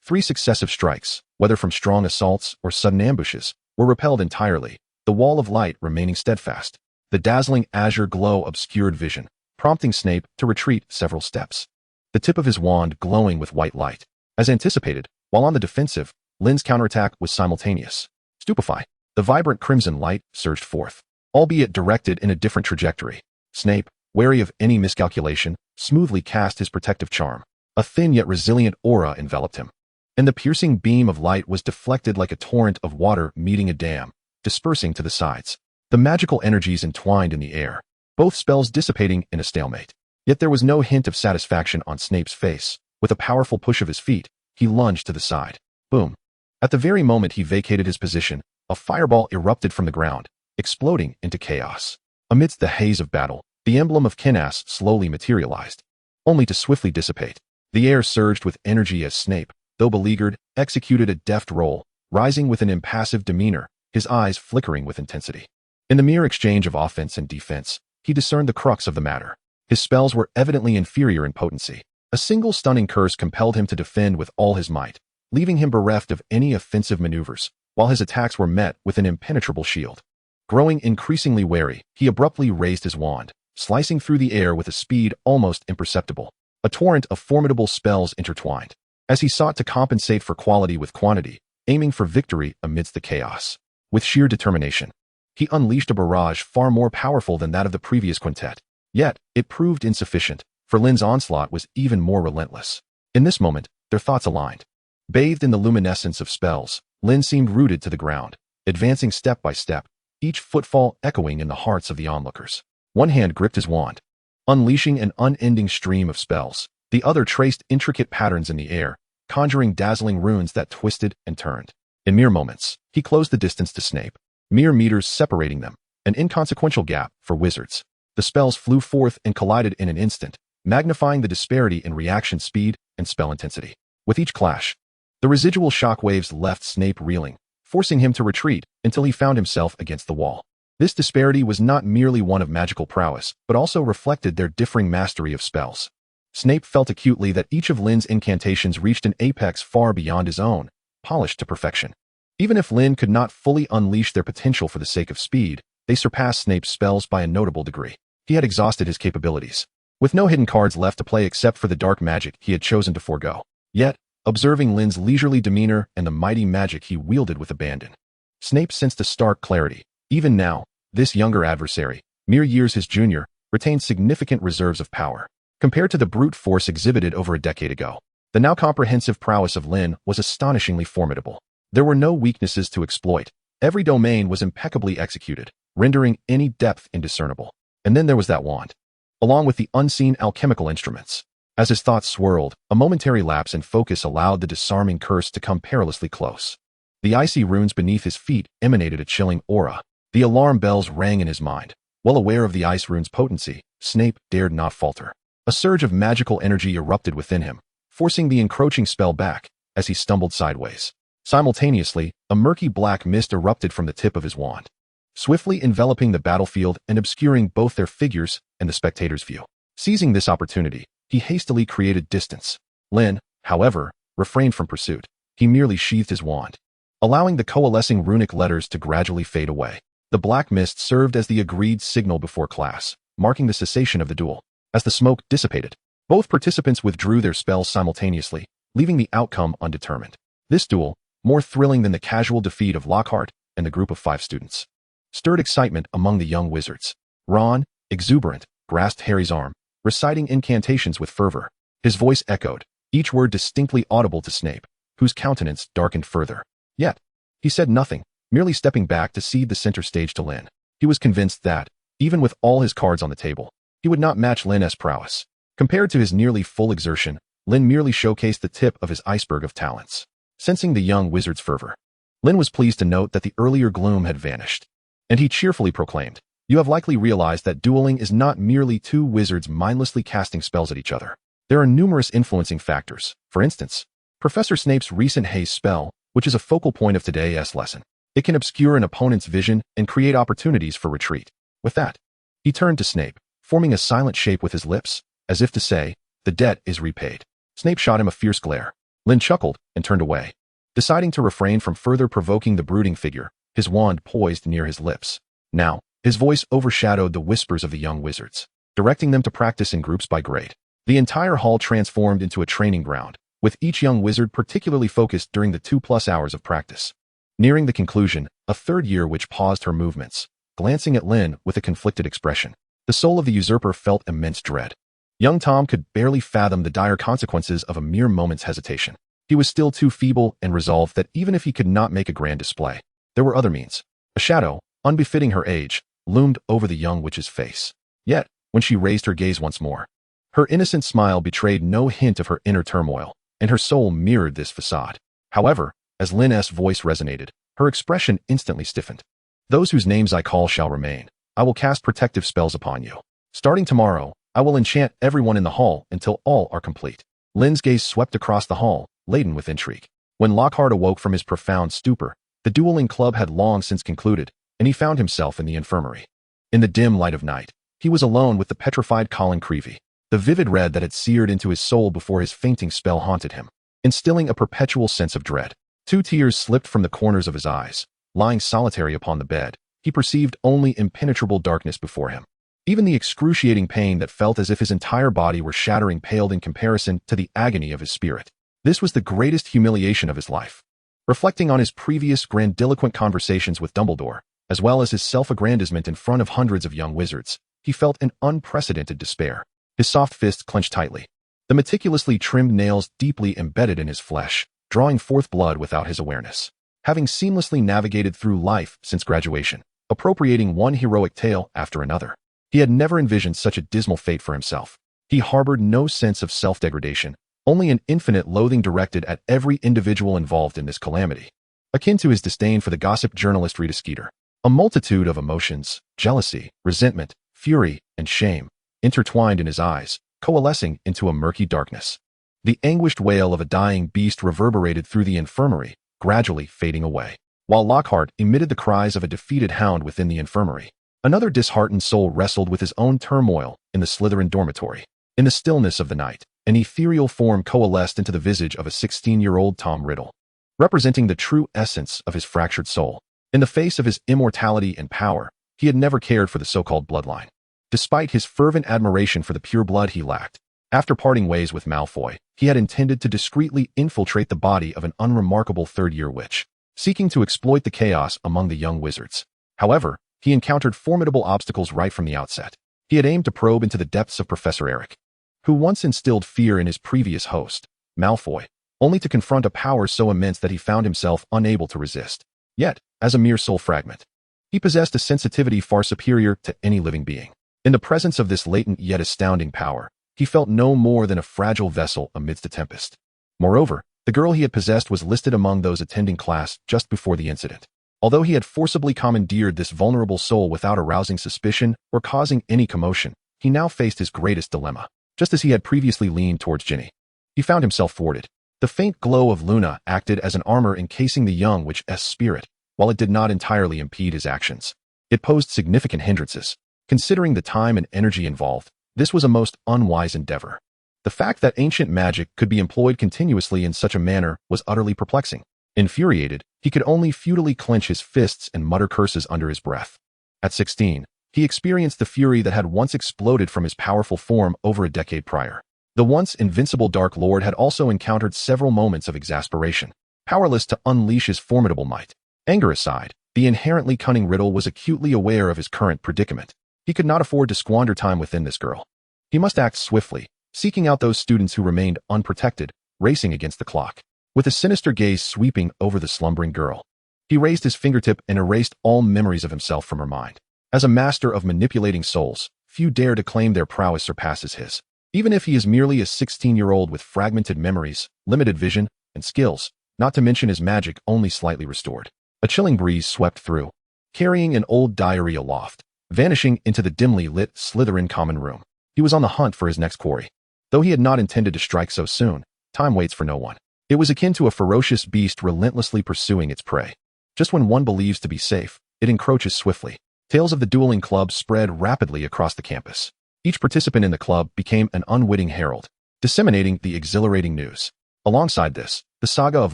3 successive strikes, whether from strong assaults or sudden ambushes, were repelled entirely, the wall of light remaining steadfast. The dazzling azure glow obscured vision, prompting Snape to retreat several steps, the tip of his wand glowing with white light. As anticipated, while on the defensive, Lynn's counterattack was simultaneous. Stupefy. The vibrant crimson light surged forth, albeit directed in a different trajectory. Snape, wary of any miscalculation, smoothly cast his protective charm. A thin yet resilient aura enveloped him, and the piercing beam of light was deflected like a torrent of water meeting a dam, dispersing to the sides. The magical energies entwined in the air, both spells dissipating in a stalemate. Yet there was no hint of satisfaction on Snape's face. With a powerful push of his feet, he lunged to the side. Boom. At the very moment he vacated his position, a fireball erupted from the ground, exploding into chaos. Amidst the haze of battle, the emblem of Kinas slowly materialized, only to swiftly dissipate. The air surged with energy as Snape, though beleaguered, executed a deft roll, rising with an impassive demeanor, his eyes flickering with intensity. In the mere exchange of offense and defense, he discerned the crux of the matter. His spells were evidently inferior in potency. A single stunning curse compelled him to defend with all his might, leaving him bereft of any offensive maneuvers, while his attacks were met with an impenetrable shield. Growing increasingly wary, he abruptly raised his wand, slicing through the air with a speed almost imperceptible. A torrent of formidable spells intertwined, as he sought to compensate for quality with quantity, aiming for victory amidst the chaos. With sheer determination, he unleashed a barrage far more powerful than that of the previous quintet. Yet, it proved insufficient, for Lynn's onslaught was even more relentless. In this moment, their thoughts aligned. Bathed in the luminescence of spells, Lynn seemed rooted to the ground, advancing step by step, each footfall echoing in the hearts of the onlookers. One hand gripped his wand, unleashing an unending stream of spells. The other traced intricate patterns in the air, conjuring dazzling runes that twisted and turned. In mere moments, he closed the distance to Snape, mere meters separating them, an inconsequential gap for wizards. The spells flew forth and collided in an instant, magnifying the disparity in reaction speed and spell intensity. With each clash, the residual shockwaves left Snape reeling, forcing him to retreat until he found himself against the wall. This disparity was not merely one of magical prowess, but also reflected their differing mastery of spells. Snape felt acutely that each of Lynn's incantations reached an apex far beyond his own, polished to perfection. Even if Lynn could not fully unleash their potential for the sake of speed, they surpassed Snape's spells by a notable degree. He had exhausted his capabilities, with no hidden cards left to play except for the dark magic he had chosen to forego. Yet, observing Lynn's leisurely demeanor and the mighty magic he wielded with abandon, Snape sensed a stark clarity. Even now, this younger adversary, mere years his junior, retained significant reserves of power. Compared to the brute force exhibited over a decade ago, the now comprehensive prowess of Lynn was astonishingly formidable. There were no weaknesses to exploit. Every domain was impeccably executed, rendering any depth indiscernible. And then there was that wand, along with the unseen alchemical instruments. As his thoughts swirled, a momentary lapse in focus allowed the disarming curse to come perilously close. The icy runes beneath his feet emanated a chilling aura. The alarm bells rang in his mind. Well aware of the ice rune's potency, Snape dared not falter. A surge of magical energy erupted within him, forcing the encroaching spell back as he stumbled sideways. Simultaneously, a murky black mist erupted from the tip of his wand, swiftly enveloping the battlefield and obscuring both their figures and the spectator's view. Seizing this opportunity, he hastily created distance. Lynn, however, refrained from pursuit. He merely sheathed his wand, allowing the coalescing runic letters to gradually fade away. The black mist served as the agreed signal before class, marking the cessation of the duel. As the smoke dissipated, both participants withdrew their spells simultaneously, leaving the outcome undetermined. This duel, more thrilling than the casual defeat of Lockhart and the group of 5 students, stirred excitement among the young wizards. Ron, exuberant, grasped Harry's arm, reciting incantations with fervor. His voice echoed, each word distinctly audible to Snape, whose countenance darkened further. Yet, he said nothing, merely stepping back to cede the center stage to Lynn. He was convinced that, even with all his cards on the table, he would not match Lynn's prowess. Compared to his nearly full exertion, Lynn merely showcased the tip of his iceberg of talents. Sensing the young wizard's fervor, Lynn was pleased to note that the earlier gloom had vanished, and he cheerfully proclaimed, "You have likely realized that dueling is not merely 2 wizards mindlessly casting spells at each other. There are numerous influencing factors. For instance, Professor Snape's recent haze spell, which is a focal point of today's lesson. It can obscure an opponent's vision and create opportunities for retreat." With that, he turned to Snape, forming a silent shape with his lips, as if to say, "The debt is repaid." Snape shot him a fierce glare. Lynn chuckled and turned away, deciding to refrain from further provoking the brooding figure, his wand poised near his lips. Now, his voice overshadowed the whispers of the young wizards, directing them to practice in groups by grade. The entire hall transformed into a training ground, with each young wizard particularly focused during the 2+ hours of practice. Nearing the conclusion, a third year witch paused her movements, glancing at Lynn with a conflicted expression. The soul of the usurper felt immense dread. Young Tom could barely fathom the dire consequences of a mere moment's hesitation. He was still too feeble and resolved that even if he could not make a grand display, there were other means. A shadow, unbefitting her age, loomed over the young witch's face. Yet, when she raised her gaze once more, her innocent smile betrayed no hint of her inner turmoil, and her soul mirrored this facade. However, as Lynn's voice resonated, her expression instantly stiffened. "Those whose names I call shall remain. I will cast protective spells upon you. Starting tomorrow, I will enchant everyone in the hall until all are complete." Lynn's gaze swept across the hall, laden with intrigue. When Lockhart awoke from his profound stupor, the dueling club had long since concluded, and he found himself in the infirmary. In the dim light of night, he was alone with the petrified Colin Creevey. The vivid red that had seared into his soul before his fainting spell haunted him, instilling a perpetual sense of dread. 2 tears slipped from the corners of his eyes. Lying solitary upon the bed, he perceived only impenetrable darkness before him. Even the excruciating pain that felt as if his entire body were shattering paled in comparison to the agony of his spirit. This was the greatest humiliation of his life. Reflecting on his previous grandiloquent conversations with Dumbledore, as well as his self-aggrandizement in front of hundreds of young wizards, he felt an unprecedented despair. His soft fists clenched tightly, the meticulously trimmed nails deeply embedded in his flesh, drawing forth blood without his awareness. Having seamlessly navigated through life since graduation, appropriating one heroic tale after another, he had never envisioned such a dismal fate for himself. He harbored no sense of self-degradation, only an infinite loathing directed at every individual involved in this calamity. Akin to his disdain for the gossip journalist Rita Skeeter, a multitude of emotions, jealousy, resentment, fury, and shame, intertwined in his eyes, coalescing into a murky darkness. The anguished wail of a dying beast reverberated through the infirmary, gradually fading away, while Lockhart emitted the cries of a defeated hound within the infirmary. Another disheartened soul wrestled with his own turmoil in the Slytherin dormitory. In the stillness of the night, an ethereal form coalesced into the visage of a 16-year-old Tom Riddle, representing the true essence of his fractured soul. In the face of his immortality and power, he had never cared for the so-called bloodline. Despite his fervent admiration for the pure blood he lacked, after parting ways with Malfoy, he had intended to discreetly infiltrate the body of an unremarkable third-year witch, seeking to exploit the chaos among the young wizards. However, he encountered formidable obstacles right from the outset. He had aimed to probe into the depths of Professor Eric, who once instilled fear in his previous host, Malfoy, only to confront a power so immense that he found himself unable to resist. Yet, as a mere soul fragment, he possessed a sensitivity far superior to any living being. In the presence of this latent yet astounding power, he felt no more than a fragile vessel amidst a tempest. Moreover, the girl he had possessed was listed among those attending class just before the incident. Although he had forcibly commandeered this vulnerable soul without arousing suspicion or causing any commotion, he now faced his greatest dilemma. Just as he had previously leaned towards Ginny, he found himself thwarted. The faint glow of Luna acted as an armor encasing the young witch's spirit, while it did not entirely impede his actions. It posed significant hindrances. Considering the time and energy involved, this was a most unwise endeavor. The fact that ancient magic could be employed continuously in such a manner was utterly perplexing. Infuriated, he could only futilely clench his fists and mutter curses under his breath. At 16, he experienced the fury that had once exploded from his powerful form over a decade prior. The once invincible Dark Lord had also encountered several moments of exasperation, powerless to unleash his formidable might. Anger aside, the inherently cunning Riddle was acutely aware of his current predicament. He could not afford to squander time within this girl. He must act swiftly, seeking out those students who remained unprotected, racing against the clock. With a sinister gaze sweeping over the slumbering girl, he raised his fingertip and erased all memories of himself from her mind. As a master of manipulating souls, few dare to claim their prowess surpasses his. Even if he is merely a 16-year-old with fragmented memories, limited vision, and skills, not to mention his magic only slightly restored. A chilling breeze swept through, carrying an old diary aloft, vanishing into the dimly lit Slytherin common room. He was on the hunt for his next quarry. Though he had not intended to strike so soon, time waits for no one. It was akin to a ferocious beast relentlessly pursuing its prey. Just when one believes to be safe, it encroaches swiftly. Tales of the dueling club spread rapidly across the campus. Each participant in the club became an unwitting herald, disseminating the exhilarating news. Alongside this, the saga of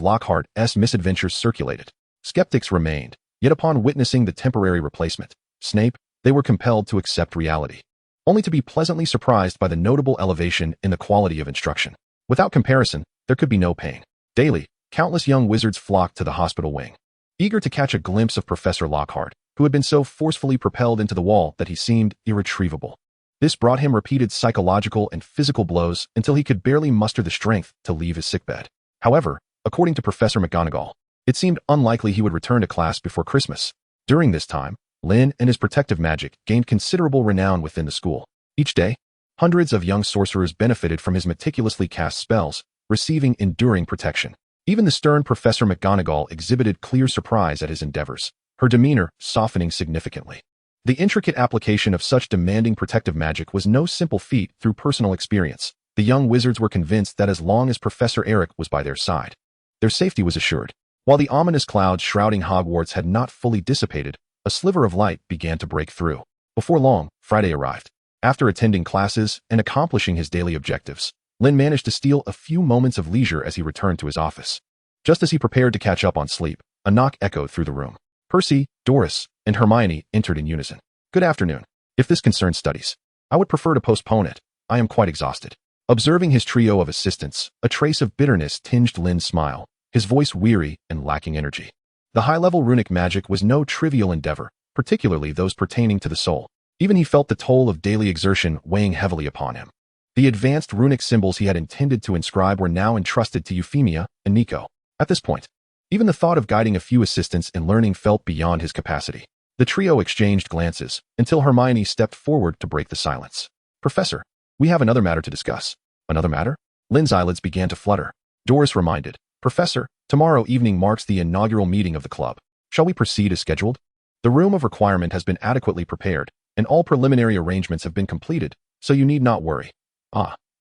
Lockhart's misadventures circulated. Skeptics remained, yet upon witnessing the temporary replacement, Snape, they were compelled to accept reality, only to be pleasantly surprised by the notable elevation in the quality of instruction. Without comparison, there could be no pain. Daily, countless young wizards flocked to the hospital wing, eager to catch a glimpse of Professor Lockhart, who had been so forcefully propelled into the wall that he seemed irretrievable. This brought him repeated psychological and physical blows until he could barely muster the strength to leave his sickbed. However, according to Professor McGonagall, it seemed unlikely he would return to class before Christmas. During this time, Lynn and his protective magic gained considerable renown within the school. Each day, hundreds of young sorcerers benefited from his meticulously cast spells, receiving enduring protection. Even the stern Professor McGonagall exhibited clear surprise at his endeavors, her demeanor softening significantly. The intricate application of such demanding protective magic was no simple feat through personal experience. The young wizards were convinced that as long as Professor Eric was by their side, their safety was assured. While the ominous clouds shrouding Hogwarts had not fully dissipated, a sliver of light began to break through. Before long, Friday arrived. After attending classes and accomplishing his daily objectives, Lynn managed to steal a few moments of leisure as he returned to his office. Just as he prepared to catch up on sleep, a knock echoed through the room. Percy, Doris, and Hermione entered in unison. "Good afternoon. If this concerns studies, I would prefer to postpone it. I am quite exhausted." Observing his trio of assistants, a trace of bitterness tinged Lynn's smile, his voice weary and lacking energy. The high-level runic magic was no trivial endeavor, particularly those pertaining to the soul. Even he felt the toll of daily exertion weighing heavily upon him. The advanced runic symbols he had intended to inscribe were now entrusted to Euphemia and Nico. At this point, even the thought of guiding a few assistants in learning felt beyond his capacity. The trio exchanged glances, until Hermione stepped forward to break the silence. "Professor, we have another matter to discuss." "Another matter?" Lynn's eyelids began to flutter. Doris reminded, "Professor, tomorrow evening marks the inaugural meeting of the club. Shall we proceed as scheduled? The room of requirement has been adequately prepared, and all preliminary arrangements have been completed, so you need not worry."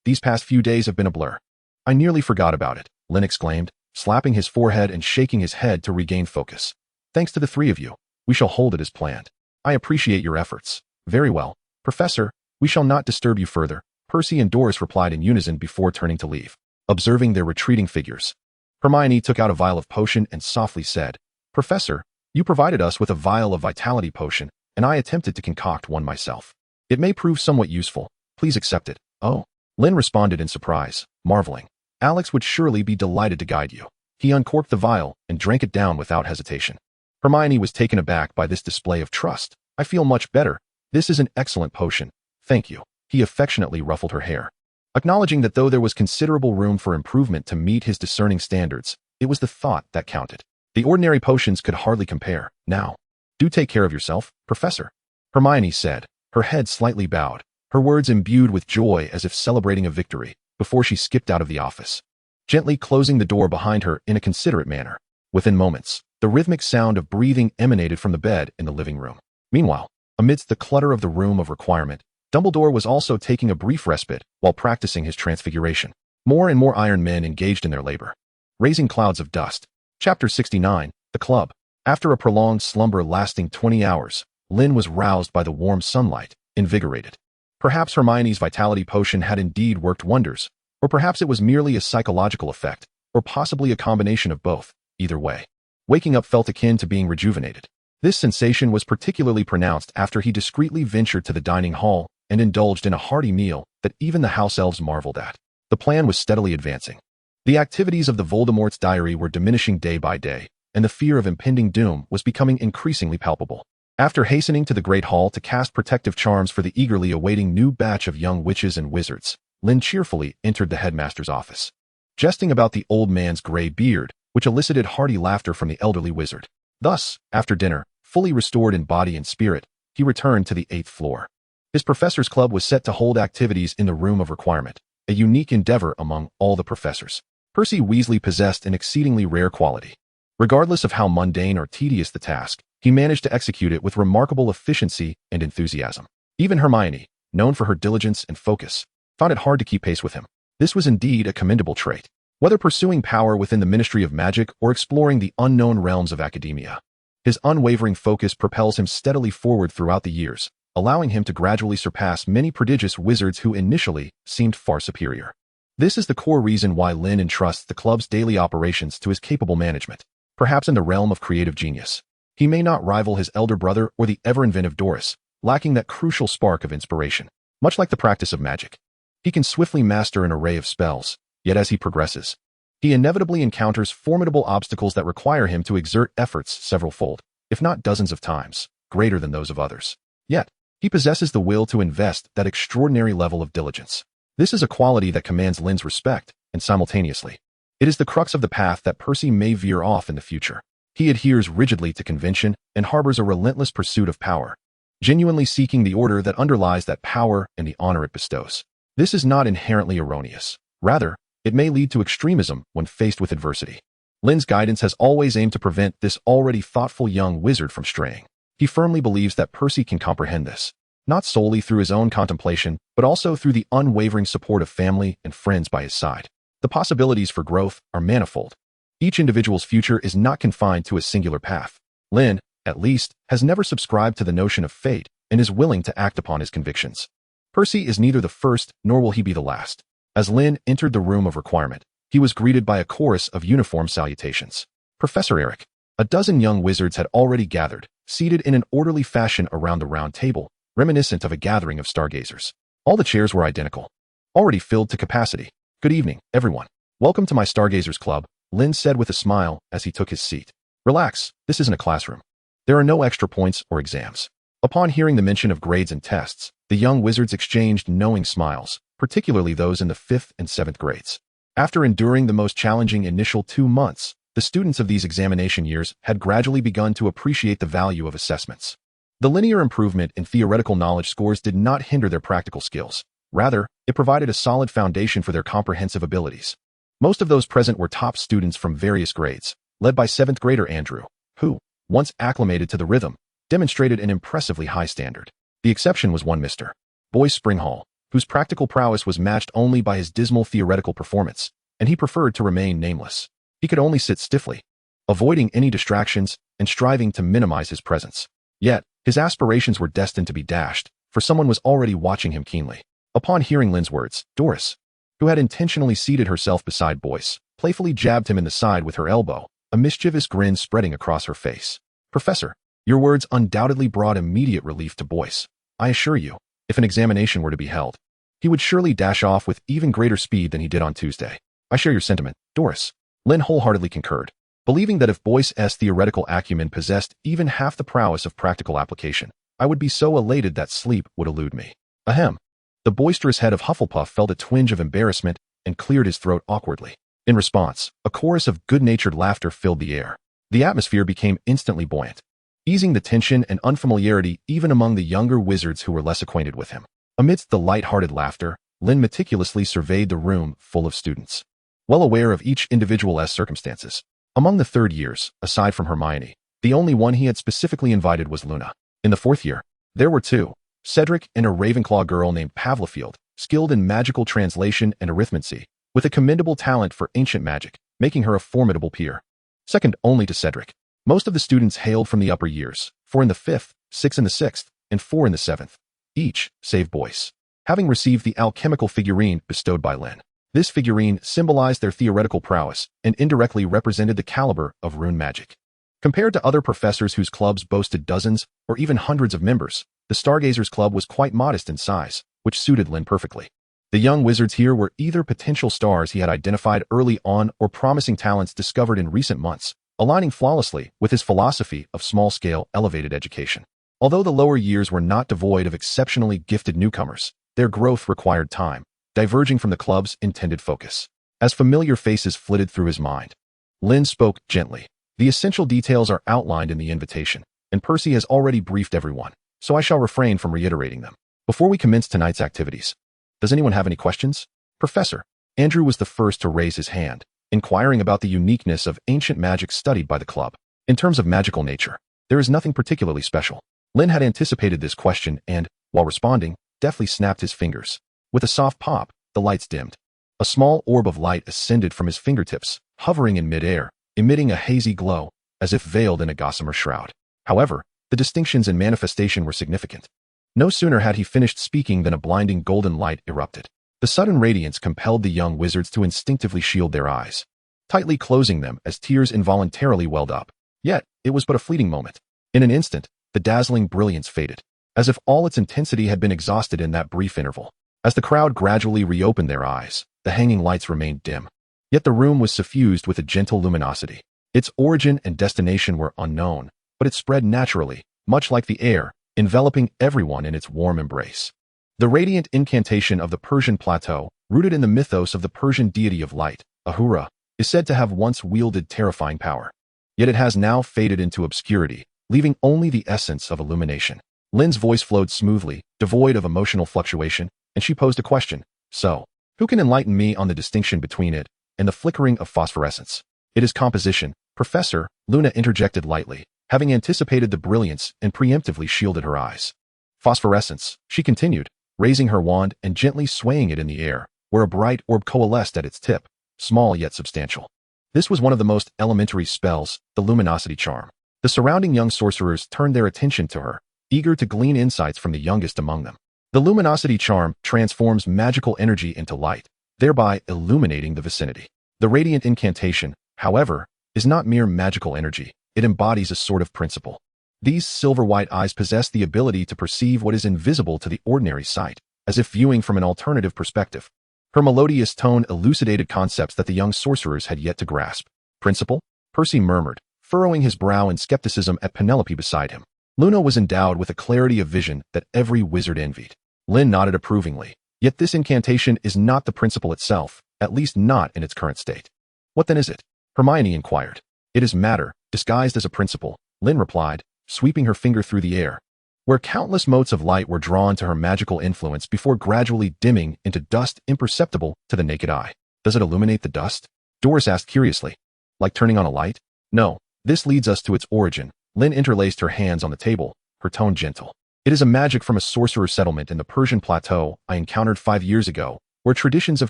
These past few days have been a blur. "I nearly forgot about it," Lynn exclaimed, slapping his forehead and shaking his head to regain focus. "Thanks to the three of you, we shall hold it as planned. I appreciate your efforts." "Very well, Professor, we shall not disturb you further," Percy and Doris replied in unison before turning to leave. Observing their retreating figures, Hermione took out a vial of potion and softly said, "Professor, you provided us with a vial of vitality potion, and I attempted to concoct one myself. It may prove somewhat useful. Please accept it." "Oh," Lynn responded in surprise, marveling. "Alex would surely be delighted to guide you." He uncorked the vial and drank it down without hesitation. Hermione was taken aback by this display of trust. "I feel much better. This is an excellent potion. Thank you." He affectionately ruffled her hair, acknowledging that though there was considerable room for improvement to meet his discerning standards, it was the thought that counted. The ordinary potions could hardly compare. "Now, do take care of yourself, Professor," Hermione said, her head slightly bowed, her words imbued with joy as if celebrating a victory, before she skipped out of the office, gently closing the door behind her in a considerate manner. Within moments, the rhythmic sound of breathing emanated from the bed in the living room. Meanwhile, amidst the clutter of the room of requirement, Dumbledore was also taking a brief respite while practicing his transfiguration. More and more iron men engaged in their labor, raising clouds of dust. Chapter 69, The Club. After a prolonged slumber lasting 20 hours, Lynn was roused by the warm sunlight, invigorated. Perhaps Hermione's vitality potion had indeed worked wonders, or perhaps it was merely a psychological effect, or possibly a combination of both. either way. Waking up felt akin to being rejuvenated. This sensation was particularly pronounced after he discreetly ventured to the dining hall and indulged in a hearty meal that even the house elves marveled at. The plan was steadily advancing. The activities of the Voldemort's diary were diminishing day by day, and the fear of impending doom was becoming increasingly palpable. After hastening to the Great Hall to cast protective charms for the eagerly awaiting new batch of young witches and wizards, Lynn cheerfully entered the headmaster's office, jesting about the old man's gray beard, which elicited hearty laughter from the elderly wizard. Thus, after dinner, fully restored in body and spirit, he returned to the 8th floor. His professors' club was set to hold activities in the Room of Requirement, a unique endeavor among all the professors. Percy Weasley possessed an exceedingly rare quality. Regardless of how mundane or tedious the task, he managed to execute it with remarkable efficiency and enthusiasm. Even Hermione, known for her diligence and focus, found it hard to keep pace with him. This was indeed a commendable trait. Whether pursuing power within the Ministry of Magic or exploring the unknown realms of academia, his unwavering focus propels him steadily forward throughout the years, allowing him to gradually surpass many prodigious wizards who initially seemed far superior. This is the core reason why Lynn entrusts the club's daily operations to his capable management. Perhaps in the realm of creative genius, he may not rival his elder brother or the ever-inventive Doris, lacking that crucial spark of inspiration. Much like the practice of magic, he can swiftly master an array of spells, yet as he progresses, he inevitably encounters formidable obstacles that require him to exert efforts several-fold, if not dozens of times, greater than those of others. Yet, he possesses the will to invest that extraordinary level of diligence. This is a quality that commands Lynn's respect, and simultaneously, it is the crux of the path that Percy may veer off in the future. He adheres rigidly to convention and harbors a relentless pursuit of power, genuinely seeking the order that underlies that power and the honor it bestows. This is not inherently erroneous. Rather, it may lead to extremism when faced with adversity. Lynn's guidance has always aimed to prevent this already thoughtful young wizard from straying. He firmly believes that Percy can comprehend this, not solely through his own contemplation, but also through the unwavering support of family and friends by his side. The possibilities for growth are manifold. Each individual's future is not confined to a singular path. Lynn, at least, has never subscribed to the notion of fate and is willing to act upon his convictions. Percy is neither the first, nor will he be the last. As Lynn entered the Room of Requirement, he was greeted by a chorus of uniform salutations. Professor Eric, a dozen young wizards had already gathered, seated in an orderly fashion around the round table, reminiscent of a gathering of Stargazers. All the chairs were identical, already filled to capacity. Good evening, everyone. Welcome to my Stargazers Club, Lynn said with a smile as he took his seat. Relax, this isn't a classroom. There are no extra points or exams. Upon hearing the mention of grades and tests, the young wizards exchanged knowing smiles, particularly those in the 5th and 7th grades. After enduring the most challenging initial 2 months, the students of these examination years had gradually begun to appreciate the value of assessments. The linear improvement in theoretical knowledge scores did not hinder their practical skills. Rather, it provided a solid foundation for their comprehensive abilities. Most of those present were top students from various grades, led by 7th grader Andrew, who, once acclimated to the rhythm, demonstrated an impressively high standard. The exception was one Mr. Boyce Springhall, whose practical prowess was matched only by his dismal theoretical performance, and he preferred to remain nameless. He could only sit stiffly, avoiding any distractions and striving to minimize his presence. Yet, his aspirations were destined to be dashed, for someone was already watching him keenly. Upon hearing Lynn's words, Doris, who had intentionally seated herself beside Boyce, playfully jabbed him in the side with her elbow, a mischievous grin spreading across her face. Professor, your words undoubtedly brought immediate relief to Boyce. I assure you, if an examination were to be held, he would surely dash off with even greater speed than he did on Tuesday. I share your sentiment, Doris. Lynn wholeheartedly concurred, believing that if Boyce's theoretical acumen possessed even half the prowess of practical application, I would be so elated that sleep would elude me. Ahem. The boisterous head of Hufflepuff felt a twinge of embarrassment and cleared his throat awkwardly. In response, a chorus of good-natured laughter filled the air. The atmosphere became instantly buoyant, easing the tension and unfamiliarity even among the younger wizards who were less acquainted with him. Amidst the light-hearted laughter, Lynn meticulously surveyed the room full of students, well aware of each individual's circumstances. Among the 3rd years, aside from Hermione, the only one he had specifically invited was Luna. In the 4th year, there were 2. Cedric and a Ravenclaw girl named Pavlofield, skilled in magical translation and arithmancy, with a commendable talent for ancient magic, making her a formidable peer. Second only to Cedric, most of the students hailed from the upper years, 4 in the 5th, 6 in the 6th, and 4 in the 7th, each, save Boyce, having received the alchemical figurine bestowed by Lynn. This figurine symbolized their theoretical prowess and indirectly represented the caliber of rune magic. Compared to other professors whose clubs boasted dozens or even hundreds of members, the Stargazers Club was quite modest in size, which suited Lynn perfectly. The young wizards here were either potential stars he had identified early on or promising talents discovered in recent months, aligning flawlessly with his philosophy of small-scale, elevated education. Although the lower years were not devoid of exceptionally gifted newcomers, their growth required time, diverging from the club's intended focus. As familiar faces flitted through his mind, Lynn spoke gently. The essential details are outlined in the invitation, and Percy has already briefed everyone, so I shall refrain from reiterating them. Before we commence tonight's activities, does anyone have any questions? Professor, Andrew was the first to raise his hand, inquiring about the uniqueness of ancient magic studied by the club. In terms of magical nature, there is nothing particularly special. Lynn had anticipated this question and, while responding, deftly snapped his fingers. With a soft pop, the lights dimmed. A small orb of light ascended from his fingertips, hovering in midair, emitting a hazy glow, as if veiled in a gossamer shroud. However, the distinctions in manifestation were significant. No sooner had he finished speaking than a blinding golden light erupted. The sudden radiance compelled the young wizards to instinctively shield their eyes, tightly closing them as tears involuntarily welled up. Yet, it was but a fleeting moment. In an instant, the dazzling brilliance faded, as if all its intensity had been exhausted in that brief interval. As the crowd gradually reopened their eyes, the hanging lights remained dim. Yet the room was suffused with a gentle luminosity. Its origin and destination were unknown, but it spread naturally, much like the air, enveloping everyone in its warm embrace. The radiant incantation of the Persian plateau, rooted in the mythos of the Persian deity of light, Ahura, is said to have once wielded terrifying power. Yet it has now faded into obscurity, leaving only the essence of illumination. Lynn's voice flowed smoothly, devoid of emotional fluctuation, and she posed a question. So, who can enlighten me on the distinction between it and the flickering of phosphorescence? It is composition, Professor, Luna interjected lightly, having anticipated the brilliance and preemptively shielded her eyes. Phosphorescence, she continued, raising her wand and gently swaying it in the air, where a bright orb coalesced at its tip, small yet substantial. This was one of the most elementary spells, the luminosity charm. The surrounding young sorcerers turned their attention to her, eager to glean insights from the youngest among them. The luminosity charm transforms magical energy into light, thereby illuminating the vicinity. The radiant incantation, however, is not mere magical energy. It embodies a sort of principle. These silver-white eyes possess the ability to perceive what is invisible to the ordinary sight, as if viewing from an alternative perspective. Her melodious tone elucidated concepts that the young sorcerers had yet to grasp. Principle? Percy murmured, furrowing his brow in skepticism at Penelope beside him. Luna was endowed with a clarity of vision that every wizard envied. Lynn nodded approvingly. Yet this incantation is not the principle itself, at least not in its current state. What then is it? Hermione inquired. It is matter, disguised as a principle, Lynn replied, sweeping her finger through the air, where countless motes of light were drawn to her magical influence before gradually dimming into dust imperceptible to the naked eye. Does it illuminate the dust? Doris asked curiously. Like turning on a light? No. This leads us to its origin. Lynn interlaced her hands on the table, her tone gentle. It is a magic from a sorcerer settlement in the Persian plateau I encountered 5 years ago, where traditions of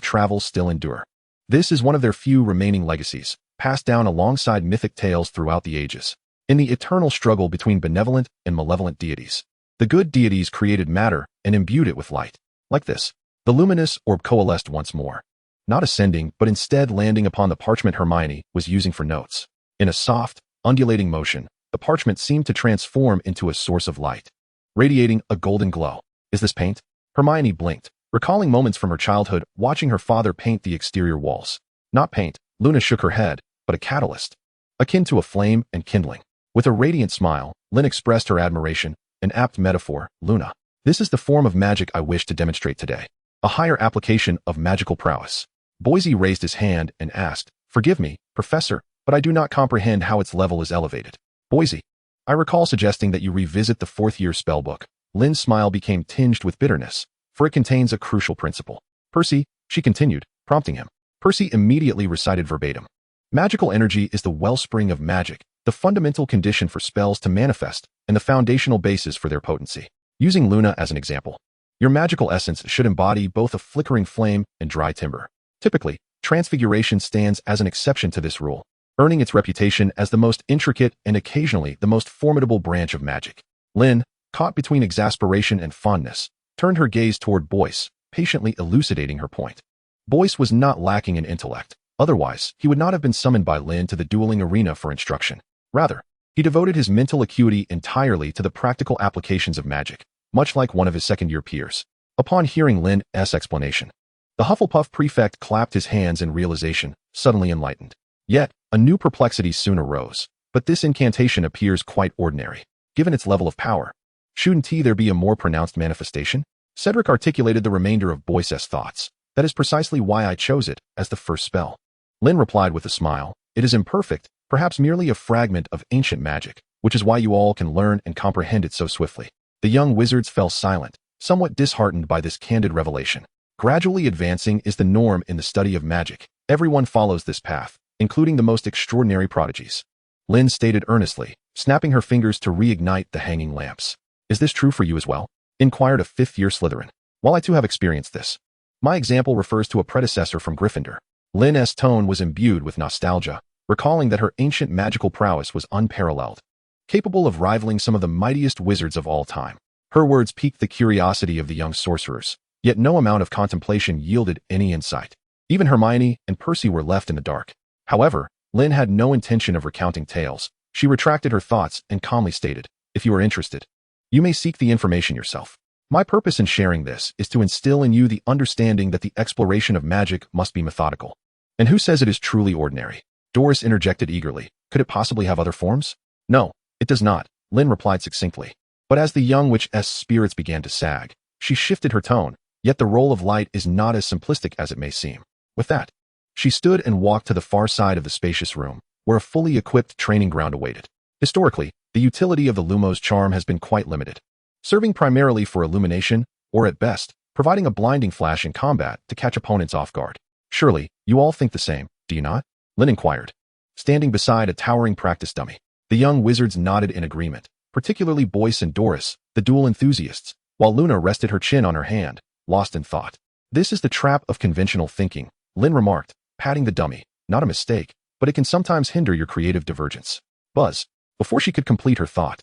travel still endure. This is one of their few remaining legacies, passed down alongside mythic tales throughout the ages. In the eternal struggle between benevolent and malevolent deities, the good deities created matter and imbued it with light. Like this, the luminous orb coalesced once more, not ascending but instead landing upon the parchment Hermione was using for notes. In a soft, undulating motion, the parchment seemed to transform into a source of light, radiating a golden glow. Is this paint? Hermione blinked, recalling moments from her childhood watching her father paint the exterior walls. Not paint, Luna shook her head, but a catalyst, akin to a flame and kindling. With a radiant smile, Lynn expressed her admiration, an apt metaphor. Luna, this is the form of magic I wish to demonstrate today. A higher application of magical prowess. Boise raised his hand and asked, Forgive me, Professor, but I do not comprehend how its level is elevated. Boise, I recall suggesting that you revisit the 4th-year spellbook. Lynn's smile became tinged with bitterness, for it contains a crucial principle. Percy, she continued, prompting him. Percy immediately recited verbatim. Magical energy is the wellspring of magic, the fundamental condition for spells to manifest, and the foundational basis for their potency. Using Luna as an example, your magical essence should embody both a flickering flame and dry timber. Typically, transfiguration stands as an exception to this rule, earning its reputation as the most intricate and occasionally the most formidable branch of magic. Lynn, caught between exasperation and fondness, turned her gaze toward Boyce, patiently elucidating her point. Boyce was not lacking in intellect. Otherwise, he would not have been summoned by Lynn to the dueling arena for instruction. Rather, he devoted his mental acuity entirely to the practical applications of magic, much like one of his second-year peers. Upon hearing Lynn's explanation, the Hufflepuff prefect clapped his hands in realization, suddenly enlightened. Yet, a new perplexity soon arose. But this incantation appears quite ordinary, given its level of power. Shouldn't there be a more pronounced manifestation? Cedric articulated the remainder of Boyce's thoughts. That is precisely why I chose it as the first spell. Lynn replied with a smile. It is imperfect, perhaps merely a fragment of ancient magic, which is why you all can learn and comprehend it so swiftly. The young wizards fell silent, somewhat disheartened by this candid revelation. Gradually advancing is the norm in the study of magic. Everyone follows this path, including the most extraordinary prodigies. Lynn stated earnestly, snapping her fingers to reignite the hanging lamps. Is this true for you as well? Inquired a fifth-year Slytherin. While I too have experienced this. My example refers to a predecessor from Gryffindor. Lynn's tone was imbued with nostalgia, recalling that her ancient magical prowess was unparalleled, capable of rivaling some of the mightiest wizards of all time. Her words piqued the curiosity of the young sorcerers, yet no amount of contemplation yielded any insight. Even Hermione and Percy were left in the dark. However, Lynn had no intention of recounting tales. She retracted her thoughts and calmly stated, if you are interested, you may seek the information yourself. My purpose in sharing this is to instill in you the understanding that the exploration of magic must be methodical. And who says it is truly ordinary? Doris interjected eagerly. Could it possibly have other forms? No, it does not, Lynn replied succinctly. But as the young witch's spirits began to sag, she shifted her tone, yet the role of light is not as simplistic as it may seem. With that, she stood and walked to the far side of the spacious room, where a fully equipped training ground awaited. Historically, the utility of the Lumos charm has been quite limited, serving primarily for illumination, or at best, providing a blinding flash in combat to catch opponents off guard. Surely, you all think the same, do you not? Lynn inquired, standing beside a towering practice dummy. The young wizards nodded in agreement, particularly Boyce and Doris, the duel enthusiasts, while Luna rested her chin on her hand, lost in thought. This is the trap of conventional thinking, Lynn remarked, patting the dummy. Not a mistake, but it can sometimes hinder your creative divergence. Buzz. Before she could complete her thought,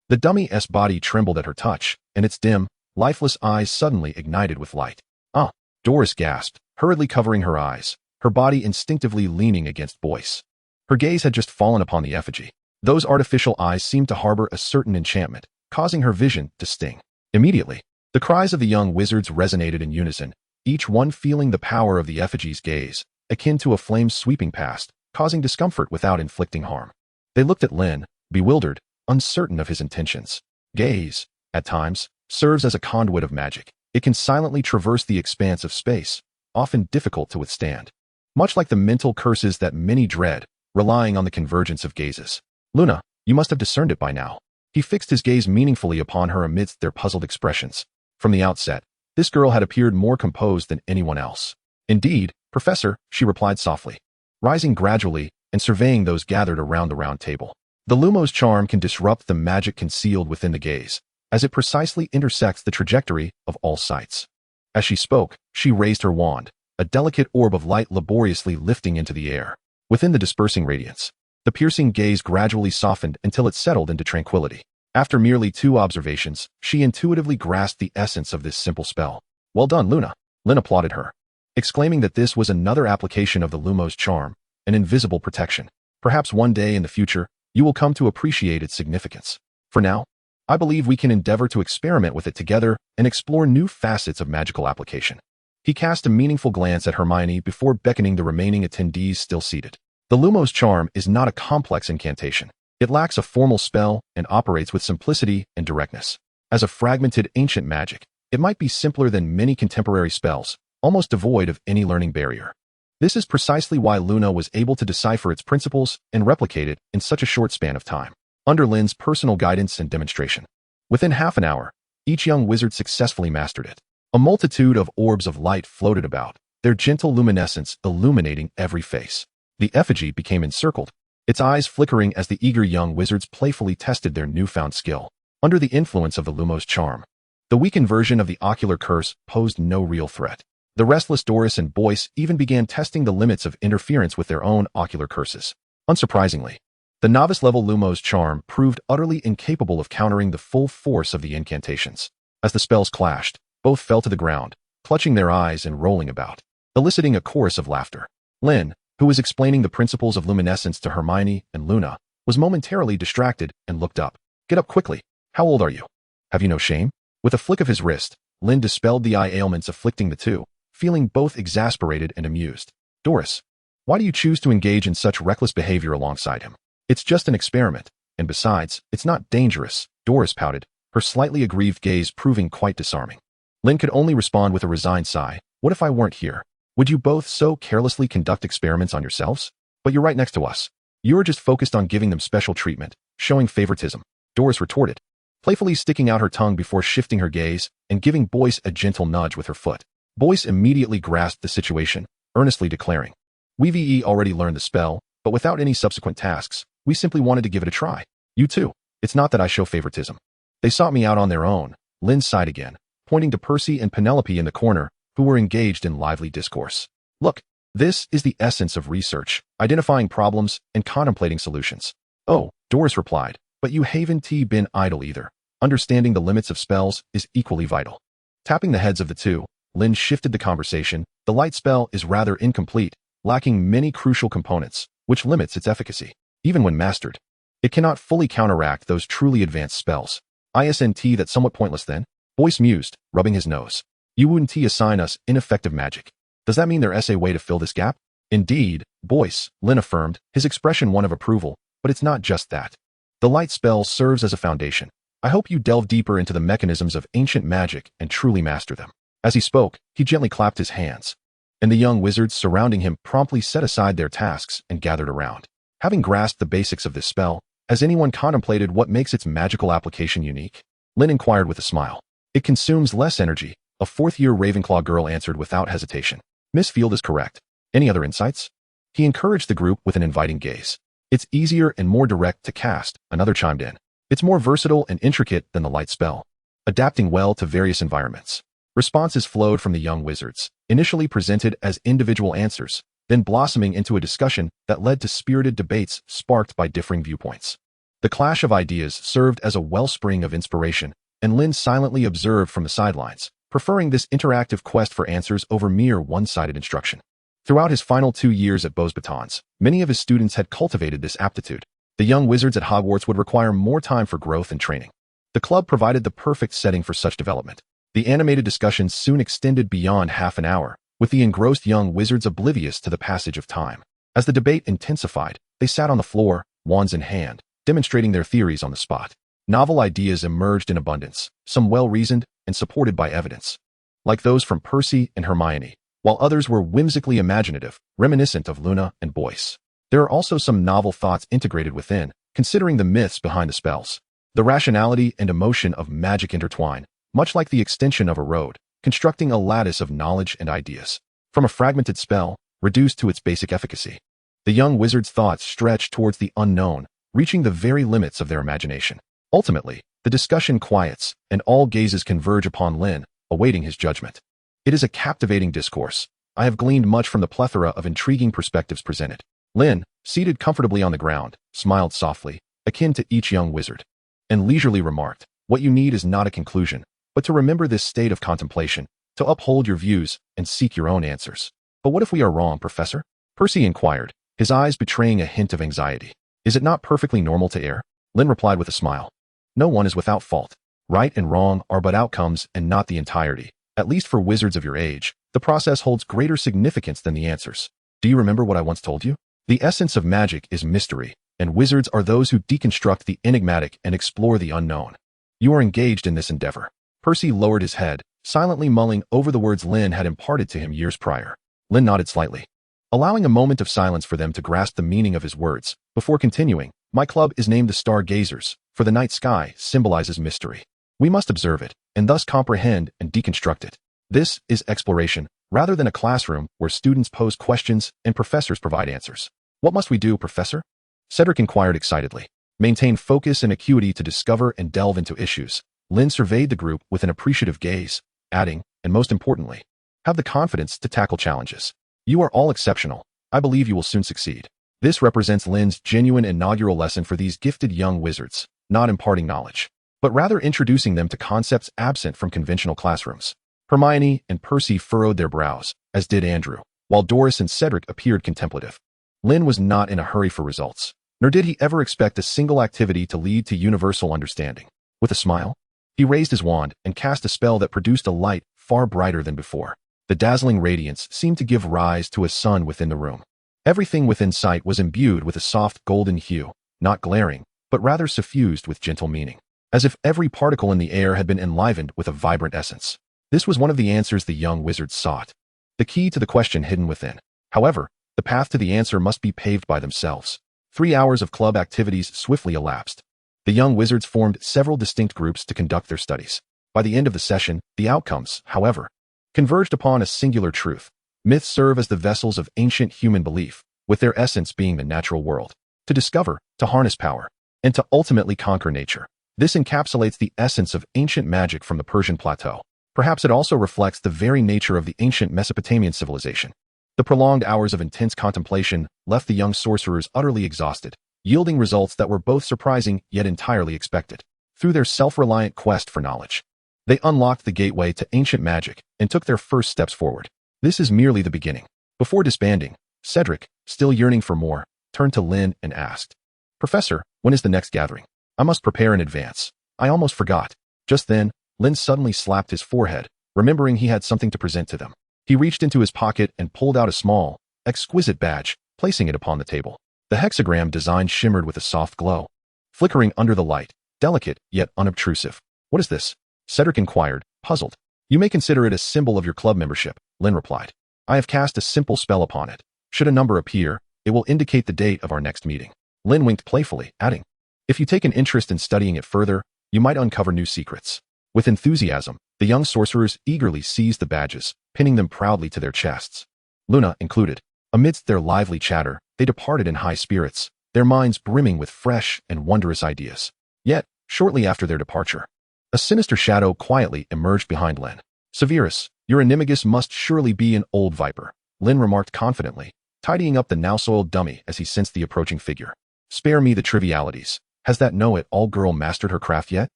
the dummy's body trembled at her touch, and its dim, lifeless eyes suddenly ignited with light. Ah! Doris gasped, hurriedly covering her eyes, her body instinctively leaning against Boyce. Her gaze had just fallen upon the effigy. Those artificial eyes seemed to harbor a certain enchantment, causing her vision to sting. Immediately, the cries of the young wizards resonated in unison, each one feeling the power of the effigy's gaze, akin to a flame sweeping past, causing discomfort without inflicting harm. They looked at Lynn, bewildered, uncertain of his intentions. Gaze, at times, serves as a conduit of magic. It can silently traverse the expanse of space, often difficult to withstand. Much like the mental curses that many dread, relying on the convergence of gazes. Luna, you must have discerned it by now. He fixed his gaze meaningfully upon her amidst their puzzled expressions. From the outset, this girl had appeared more composed than anyone else. Indeed, Professor, she replied softly, rising gradually and surveying those gathered around the round table. The Lumos charm can disrupt the magic concealed within the gaze, as it precisely intersects the trajectory of all sights. As she spoke, she raised her wand, a delicate orb of light laboriously lifting into the air. Within the dispersing radiance, the piercing gaze gradually softened until it settled into tranquility. After merely 2 observations, she intuitively grasped the essence of this simple spell. Well done, Luna. Lynn applauded her, exclaiming that this was another application of the Lumos charm, an invisible protection. Perhaps one day in the future, you will come to appreciate its significance. For now, I believe we can endeavor to experiment with it together and explore new facets of magical application. He cast a meaningful glance at Hermione before beckoning the remaining attendees still seated. The Lumos charm is not a complex incantation. It lacks a formal spell and operates with simplicity and directness. As a fragmented ancient magic, it might be simpler than many contemporary spells, almost devoid of any learning barrier. This is precisely why Luna was able to decipher its principles and replicate it in such a short span of time, under Lynn's personal guidance and demonstration. Within half an hour, each young wizard successfully mastered it. A multitude of orbs of light floated about, their gentle luminescence illuminating every face. The effigy became encircled, its eyes flickering as the eager young wizards playfully tested their newfound skill. Under the influence of the Lumos charm, the weakened version of the ocular curse posed no real threat. The restless Doris and Boyce even began testing the limits of interference with their own ocular curses. Unsurprisingly, the novice-level Lumos charm proved utterly incapable of countering the full force of the incantations. As the spells clashed, both fell to the ground, clutching their eyes and rolling about. eliciting a chorus of laughter. Lynn, who was explaining the principles of luminescence to Hermione and Luna, was momentarily distracted and looked up. Get up quickly. How old are you? Have you no shame? With a flick of his wrist, Lynn dispelled the eye ailments afflicting the two, feeling both exasperated and amused. Doris, why do you choose to engage in such reckless behavior alongside him? It's just an experiment, and besides, it's not dangerous, Doris pouted, her slightly aggrieved gaze proving quite disarming. Lynn could only respond with a resigned sigh. What if I weren't here? Would you both so carelessly conduct experiments on yourselves? But you're right next to us. You're just focused on giving them special treatment, showing favoritism, Doris retorted, playfully sticking out her tongue before shifting her gaze and giving Boyce a gentle nudge with her foot. Boyce immediately grasped the situation, earnestly declaring, We've already learned the spell, but without any subsequent tasks, we simply wanted to give it a try. You too. It's not that I show favoritism. They sought me out on their own. Lynn sighed again, pointing to Percy and Penelope in the corner, who were engaged in lively discourse. Look, this is the essence of research, identifying problems and contemplating solutions. Oh, Doris replied, but you haven't been idle either. Understanding the limits of spells is equally vital. Tapping the heads of the two, Lynn shifted the conversation. The light spell is rather incomplete, lacking many crucial components, which limits its efficacy. Even when mastered, it cannot fully counteract those truly advanced spells. Isn't that somewhat pointless then? Boyce mused, rubbing his nose. You wouldn't assign us ineffective magic. Does that mean there's a way to fill this gap? Indeed, Boyce, Lynn affirmed, his expression one of approval, but it's not just that. The light spell serves as a foundation. I hope you delve deeper into the mechanisms of ancient magic and truly master them. As he spoke, he gently clapped his hands, and the young wizards surrounding him promptly set aside their tasks and gathered around. Having grasped the basics of this spell, has anyone contemplated what makes its magical application unique? Lynn inquired with a smile. It consumes less energy, a fourth-year Ravenclaw girl answered without hesitation. Miss Field is correct. Any other insights? He encouraged the group with an inviting gaze. It's easier and more direct to cast, another chimed in. It's more versatile and intricate than the light spell, adapting well to various environments. Responses flowed from the young wizards, initially presented as individual answers, then blossoming into a discussion that led to spirited debates sparked by differing viewpoints. The clash of ideas served as a wellspring of inspiration, and Lynn silently observed from the sidelines, preferring this interactive quest for answers over mere one-sided instruction. Throughout his final 2 years at Beauxbatons, many of his students had cultivated this aptitude. The young wizards at Hogwarts would require more time for growth and training. The club provided the perfect setting for such development. The animated discussions soon extended beyond half an hour, with the engrossed young wizards oblivious to the passage of time. As the debate intensified, they sat on the floor, wands in hand, demonstrating their theories on the spot. Novel ideas emerged in abundance, some well-reasoned and supported by evidence, like those from Percy and Hermione, while others were whimsically imaginative, reminiscent of Luna and Boyce. There are also some novel thoughts integrated within, considering the myths behind the spells. The rationality and emotion of magic intertwine, much like the extension of a road, constructing a lattice of knowledge and ideas. From a fragmented spell, reduced to its basic efficacy, the young wizard's thoughts stretched towards the unknown, reaching the very limits of their imagination. Ultimately, the discussion quiets, and all gazes converge upon Lynn, awaiting his judgment. It is a captivating discourse. I have gleaned much from the plethora of intriguing perspectives presented. Lynn, seated comfortably on the ground, smiled softly, akin to each young wizard, and leisurely remarked, what you need is not a conclusion, but to remember this state of contemplation, to uphold your views and seek your own answers. But what if we are wrong, Professor? Percy inquired, his eyes betraying a hint of anxiety. Is it not perfectly normal to err? Lynn replied with a smile. No one is without fault. Right and wrong are but outcomes and not the entirety. At least for wizards of your age, the process holds greater significance than the answers. Do you remember what I once told you? The essence of magic is mystery, and wizards are those who deconstruct the enigmatic and explore the unknown. You are engaged in this endeavor. Percy lowered his head, silently mulling over the words Lynn had imparted to him years prior. Lynn nodded slightly, allowing a moment of silence for them to grasp the meaning of his words, before continuing. My club is named the Stargazers, for the night sky symbolizes mystery. We must observe it, and thus comprehend and deconstruct it. This is exploration, rather than a classroom where students pose questions and professors provide answers. What must we do, Professor? Cedric inquired excitedly. Maintain focus and acuity to discover and delve into issues. Lynn surveyed the group with an appreciative gaze, adding, and most importantly, have the confidence to tackle challenges. You are all exceptional. I believe you will soon succeed. This represents Lynn's genuine inaugural lesson for these gifted young wizards, not imparting knowledge, but rather introducing them to concepts absent from conventional classrooms. Hermione and Percy furrowed their brows, as did Andrew, while Doris and Cedric appeared contemplative. Lynn was not in a hurry for results, nor did he ever expect a single activity to lead to universal understanding. With a smile, he raised his wand and cast a spell that produced a light far brighter than before. The dazzling radiance seemed to give rise to a sun within the room. Everything within sight was imbued with a soft golden hue, not glaring, but rather suffused with gentle meaning, as if every particle in the air had been enlivened with a vibrant essence. This was one of the answers the young wizards sought, the key to the question hidden within. However, the path to the answer must be paved by themselves. 3 hours of club activities swiftly elapsed. The young wizards formed several distinct groups to conduct their studies. By the end of the session, the outcomes, however, converged upon a singular truth. Myths serve as the vessels of ancient human belief, with their essence being the natural world. To discover, to harness power, and to ultimately conquer nature. This encapsulates the essence of ancient magic from the Persian plateau. Perhaps it also reflects the very nature of the ancient Mesopotamian civilization. The prolonged hours of intense contemplation left the young sorcerers utterly exhausted, yielding results that were both surprising yet entirely expected. Through their self-reliant quest for knowledge, they unlocked the gateway to ancient magic and took their first steps forward. This is merely the beginning. Before disbanding, Cedric, still yearning for more, turned to Lynn and asked, "Professor, when is the next gathering? I must prepare in advance. I almost forgot." Just then, Lynn suddenly slapped his forehead, remembering he had something to present to them. He reached into his pocket and pulled out a small, exquisite badge, placing it upon the table. The hexagram design shimmered with a soft glow, flickering under the light, delicate yet unobtrusive. "What is this?" Cedric inquired, puzzled. "You may consider it a symbol of your club membership," Lynn replied. "I have cast a simple spell upon it. Should a number appear, it will indicate the date of our next meeting." Lynn winked playfully, adding, "If you take an interest in studying it further, you might uncover new secrets." With enthusiasm, the young sorcerers eagerly seized the badges, pinning them proudly to their chests. Luna included. Amidst their lively chatter, they departed in high spirits, their minds brimming with fresh and wondrous ideas. Yet, shortly after their departure, a sinister shadow quietly emerged behind Lynn. "Severus, your animagus must surely be an old viper," Lynn remarked confidently, tidying up the now-soiled dummy as he sensed the approaching figure. "Spare me the trivialities. Has that know-it-all girl mastered her craft yet?"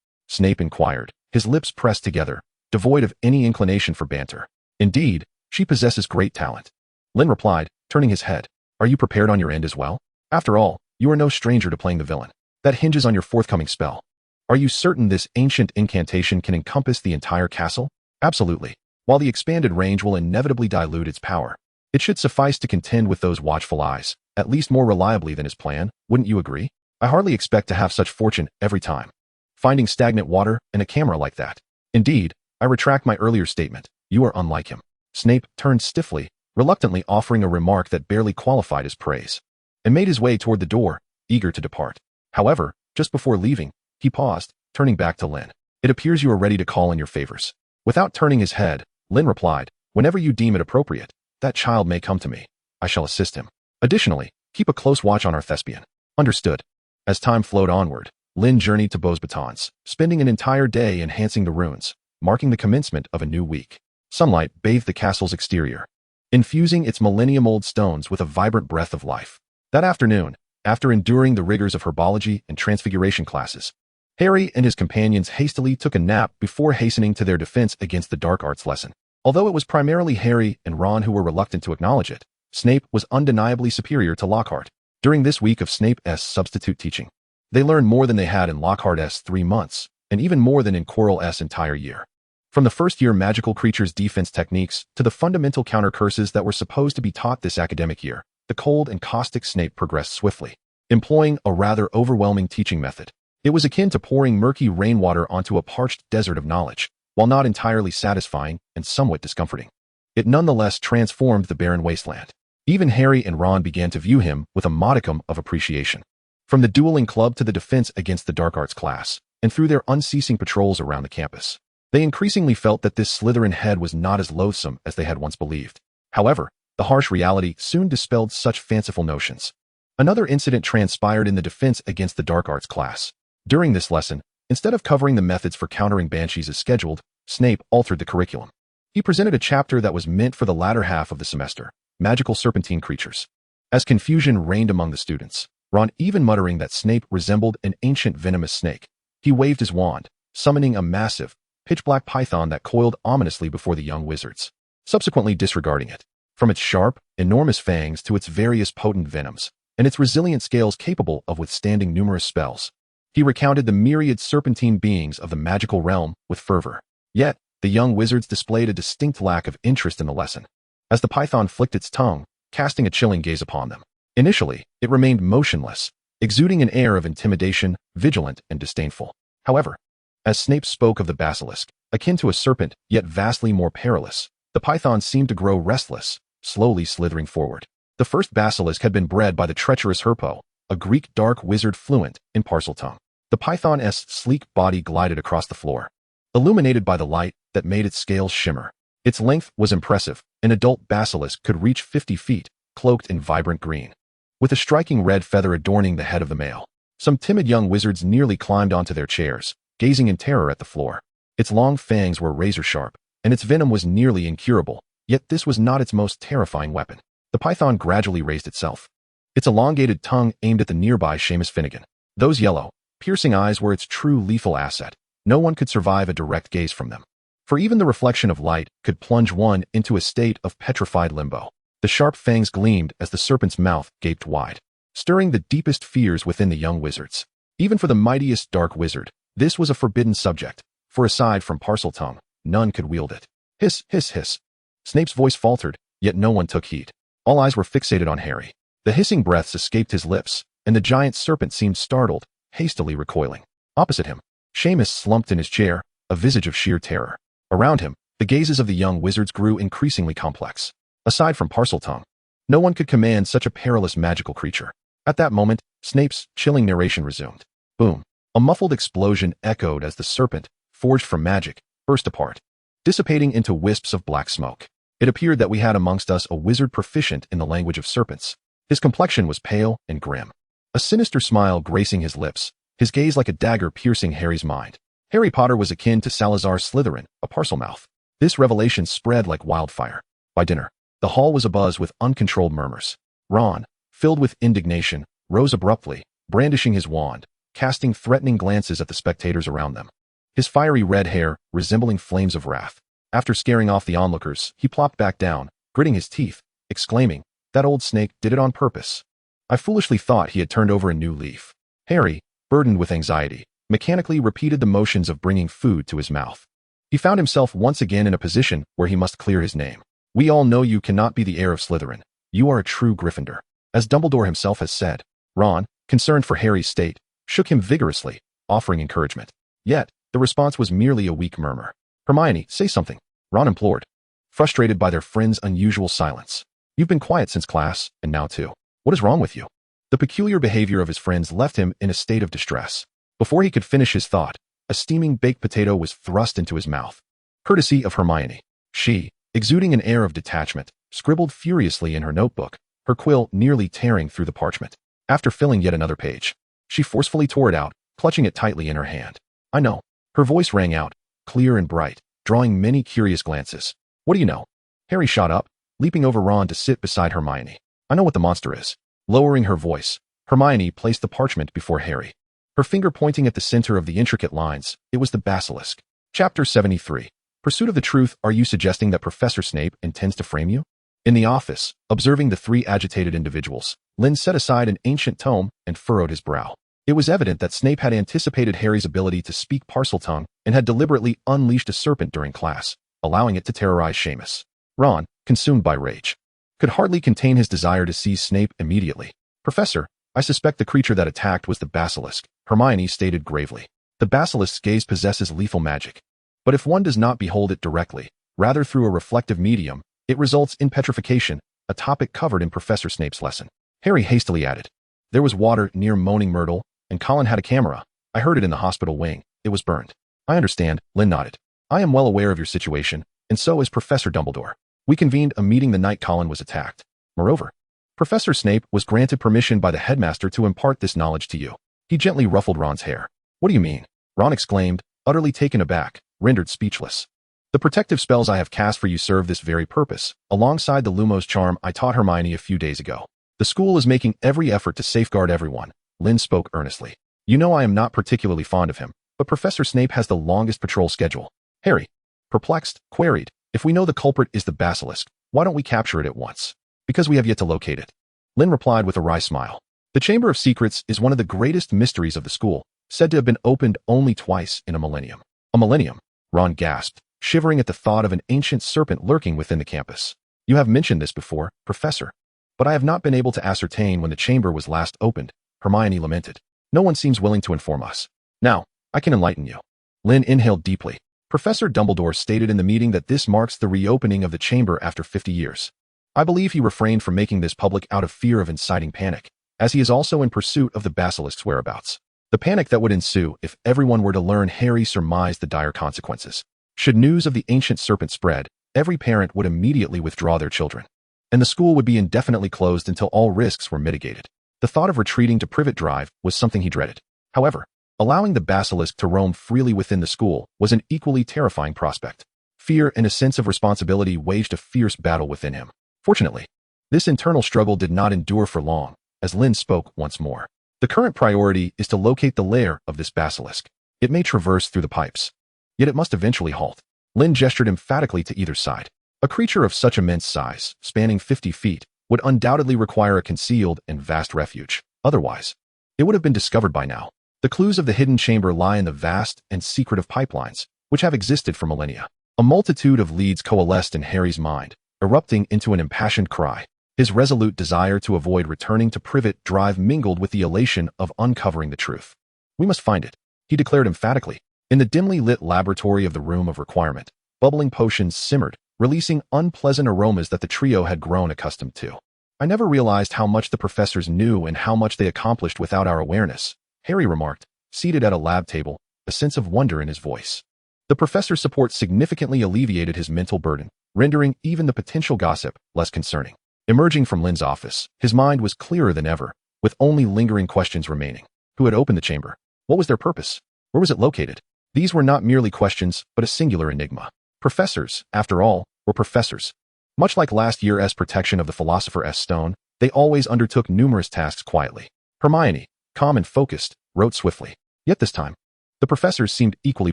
Snape inquired, his lips pressed together, devoid of any inclination for banter. "Indeed, she possesses great talent," Lynn replied, turning his head. "Are you prepared on your end as well? After all, you are no stranger to playing the villain. That hinges on your forthcoming spell. Are you certain this ancient incantation can encompass the entire castle?" "Absolutely. While the expanded range will inevitably dilute its power, it should suffice to contend with those watchful eyes, at least more reliably than his plan, wouldn't you agree? I hardly expect to have such fortune every time. Finding stagnant water and a camera like that. Indeed, I retract my earlier statement. You are unlike him." Snape turned stiffly, reluctantly offering a remark that barely qualified as praise, and made his way toward the door, eager to depart. However, just before leaving, he paused, turning back to Lynn. "It appears you are ready to call in your favors." Without turning his head, Lynn replied, "Whenever you deem it appropriate, that child may come to me. I shall assist him. Additionally, keep a close watch on our thespian." "Understood." As time flowed onward, Lynn journeyed to Beauxbatons, spending an entire day enhancing the runes, marking the commencement of a new week. Sunlight bathed the castle's exterior, infusing its millennium-old stones with a vibrant breath of life. That afternoon, after enduring the rigors of herbology and transfiguration classes, Harry and his companions hastily took a nap before hastening to their defense against the dark arts lesson. Although it was primarily Harry and Ron who were reluctant to acknowledge it, Snape was undeniably superior to Lockhart. During this week of Snape's substitute teaching, they learned more than they had in Lockhart's 3 months, and even more than in Quirrell's entire year. From the first-year magical creatures' defense techniques to the fundamental counter-curses that were supposed to be taught this academic year, the cold and caustic Snape progressed swiftly, employing a rather overwhelming teaching method. It was akin to pouring murky rainwater onto a parched desert of knowledge, while not entirely satisfying and somewhat discomforting. It nonetheless transformed the barren wasteland. Even Harry and Ron began to view him with a modicum of appreciation. From the dueling club to the defense against the dark arts class, and through their unceasing patrols around the campus, they increasingly felt that this Slytherin head was not as loathsome as they had once believed. However, the harsh reality soon dispelled such fanciful notions. Another incident transpired in the defense against the dark arts class. During this lesson, instead of covering the methods for countering banshees as scheduled, Snape altered the curriculum. He presented a chapter that was meant for the latter half of the semester, magical serpentine creatures. As confusion reigned among the students, Ron even muttering that Snape resembled an ancient venomous snake, he waved his wand, summoning a massive, pitch-black python that coiled ominously before the young wizards, subsequently disregarding it. From its sharp, enormous fangs to its various potent venoms, and its resilient scales capable of withstanding numerous spells, he recounted the myriad serpentine beings of the magical realm with fervor. Yet, the young wizards displayed a distinct lack of interest in the lesson, as the python flicked its tongue, casting a chilling gaze upon them. Initially, it remained motionless, exuding an air of intimidation, vigilant and disdainful. However, as Snape spoke of the basilisk, akin to a serpent, yet vastly more perilous, the python seemed to grow restless, slowly slithering forward. The first basilisk had been bred by the treacherous Herpo, a Greek dark wizard fluent in Parseltongue. The python's sleek body glided across the floor, illuminated by the light that made its scales shimmer. Its length was impressive. An adult basilisk could reach 50 feet, cloaked in vibrant green, with a striking red feather adorning the head of the male. Some timid young wizards nearly climbed onto their chairs, gazing in terror at the floor. Its long fangs were razor-sharp, and its venom was nearly incurable, yet this was not its most terrifying weapon. The python gradually raised itself, its elongated tongue aimed at the nearby Seamus Finnegan. Those yellow, piercing eyes were its true lethal asset. No one could survive a direct gaze from them, for even the reflection of light could plunge one into a state of petrified limbo. The sharp fangs gleamed as the serpent's mouth gaped wide, stirring the deepest fears within the young wizards. Even for the mightiest dark wizard, this was a forbidden subject, for aside from Parseltongue, none could wield it. Hiss, hiss, hiss. Snape's voice faltered, yet no one took heed. All eyes were fixated on Harry. The hissing breaths escaped his lips, and the giant serpent seemed startled, hastily recoiling. Opposite him, Seamus slumped in his chair, a visage of sheer terror. Around him, the gazes of the young wizards grew increasingly complex. Aside from Parseltongue, no one could command such a perilous magical creature. At that moment, Snape's chilling narration resumed. Boom. A muffled explosion echoed as the serpent, forged from magic, burst apart, dissipating into wisps of black smoke. It appeared that we had amongst us a wizard proficient in the language of serpents. His complexion was pale and grim, a sinister smile gracing his lips, his gaze like a dagger piercing Harry's mind. Harry Potter was akin to Salazar Slytherin, a Parselmouth. This revelation spread like wildfire. By dinner, the hall was abuzz with uncontrolled murmurs. Ron, filled with indignation, rose abruptly, brandishing his wand, casting threatening glances at the spectators around them. His fiery red hair, resembling flames of wrath. After scaring off the onlookers, he plopped back down, gritting his teeth, exclaiming, "That old snake did it on purpose." I foolishly thought he had turned over a new leaf. Harry, burdened with anxiety, mechanically repeated the motions of bringing food to his mouth. He found himself once again in a position where he must clear his name. "We all know you cannot be the heir of Slytherin. You are a true Gryffindor." As Dumbledore himself has said. Ron, concerned for Harry's state, shook him vigorously, offering encouragement. Yet, the response was merely a weak murmur. "Hermione, say something," Ron implored, frustrated by their friend's unusual silence. "You've been quiet since class, and now too. What is wrong with you?" The peculiar behavior of his friends left him in a state of distress. Before he could finish his thought, a steaming baked potato was thrust into his mouth, courtesy of Hermione. She, exuding an air of detachment, scribbled furiously in her notebook, her quill nearly tearing through the parchment. After filling yet another page, she forcefully tore it out, clutching it tightly in her hand. "I know." Her voice rang out, clear and bright, drawing many curious glances. "What do you know?" Harry shot up, leaping over Ron to sit beside Hermione. "I know what the monster is." Lowering her voice, Hermione placed the parchment before Harry, her finger pointing at the center of the intricate lines. It was the basilisk. Chapter 73. Pursuit of the Truth. Are you suggesting that Professor Snape intends to frame you? In the office, observing the three agitated individuals, Lynn set aside an ancient tome and furrowed his brow. It was evident that Snape had anticipated Harry's ability to speak Parseltongue and had deliberately unleashed a serpent during class, allowing it to terrorize Seamus. Ron, consumed by rage, could hardly contain his desire to seize Snape immediately. "Professor, I suspect the creature that attacked was the basilisk," Hermione stated gravely. "The basilisk's gaze possesses lethal magic. But if one does not behold it directly, rather through a reflective medium, it results in petrification, a topic covered in Professor Snape's lesson." Harry hastily added, "There was water near Moaning Myrtle, and Colin had a camera. I heard it in the hospital wing. It was burned." "I understand," Lynn nodded. "I am well aware of your situation, and so is Professor Dumbledore. We convened a meeting the night Colin was attacked. Moreover, Professor Snape was granted permission by the headmaster to impart this knowledge to you." He gently ruffled Ron's hair. "What do you mean?" Ron exclaimed, utterly taken aback, rendered speechless. "The protective spells I have cast for you serve this very purpose, alongside the Lumos charm I taught Hermione a few days ago. The school is making every effort to safeguard everyone." Lynn spoke earnestly. "You know I am not particularly fond of him, but Professor Snape has the longest patrol schedule. Harry, perplexed, queried, "If we know the culprit is the basilisk, why don't we capture it at once?" "Because we have yet to locate it." Lynn replied with a wry smile. "The Chamber of Secrets is one of the greatest mysteries of the school, said to have been opened only twice in a millennium." "A millennium?" Ron gasped, shivering at the thought of an ancient serpent lurking within the campus. "You have mentioned this before, Professor. But I have not been able to ascertain when the chamber was last opened," Hermione lamented. "No one seems willing to inform us. Now, I can enlighten you." Lynn inhaled deeply. Professor Dumbledore stated in the meeting that this marks the reopening of the chamber after 50 years. I believe he refrained from making this public out of fear of inciting panic, as he is also in pursuit of the basilisk's whereabouts. The panic that would ensue if everyone were to learn Harry surmised the dire consequences. Should news of the ancient serpent spread, every parent would immediately withdraw their children, and the school would be indefinitely closed until all risks were mitigated. The thought of retreating to Privet Drive was something he dreaded. However, allowing the basilisk to roam freely within the school was an equally terrifying prospect. Fear and a sense of responsibility waged a fierce battle within him. Fortunately, this internal struggle did not endure for long, as Lynn spoke once more. "The current priority is to locate the lair of this basilisk. It may traverse through the pipes, yet it must eventually halt." Lynn gestured emphatically to either side. A creature of such immense size, spanning 50 feet, would undoubtedly require a concealed and vast refuge. Otherwise, it would have been discovered by now. The clues of the hidden chamber lie in the vast and secretive pipelines, which have existed for millennia. A multitude of leads coalesced in Harry's mind, erupting into an impassioned cry. His resolute desire to avoid returning to Privet Drive mingled with the elation of uncovering the truth. "We must find it," he declared emphatically. In the dimly lit laboratory of the Room of Requirement, bubbling potions simmered, releasing unpleasant aromas that the trio had grown accustomed to. "I never realized how much the professors knew and how much they accomplished without our awareness," Harry remarked, seated at a lab table, a sense of wonder in his voice. The professor's support significantly alleviated his mental burden, rendering even the potential gossip less concerning. Emerging from Lynn's office, his mind was clearer than ever, with only lingering questions remaining. Who had opened the chamber? What was their purpose? Where was it located? These were not merely questions, but a singular enigma. Professors, after all, were professors. Much like last year's protection of the Philosopher's Stone, they always undertook numerous tasks quietly. Hermione, calm and focused, wrote swiftly. Yet this time, the professors seemed equally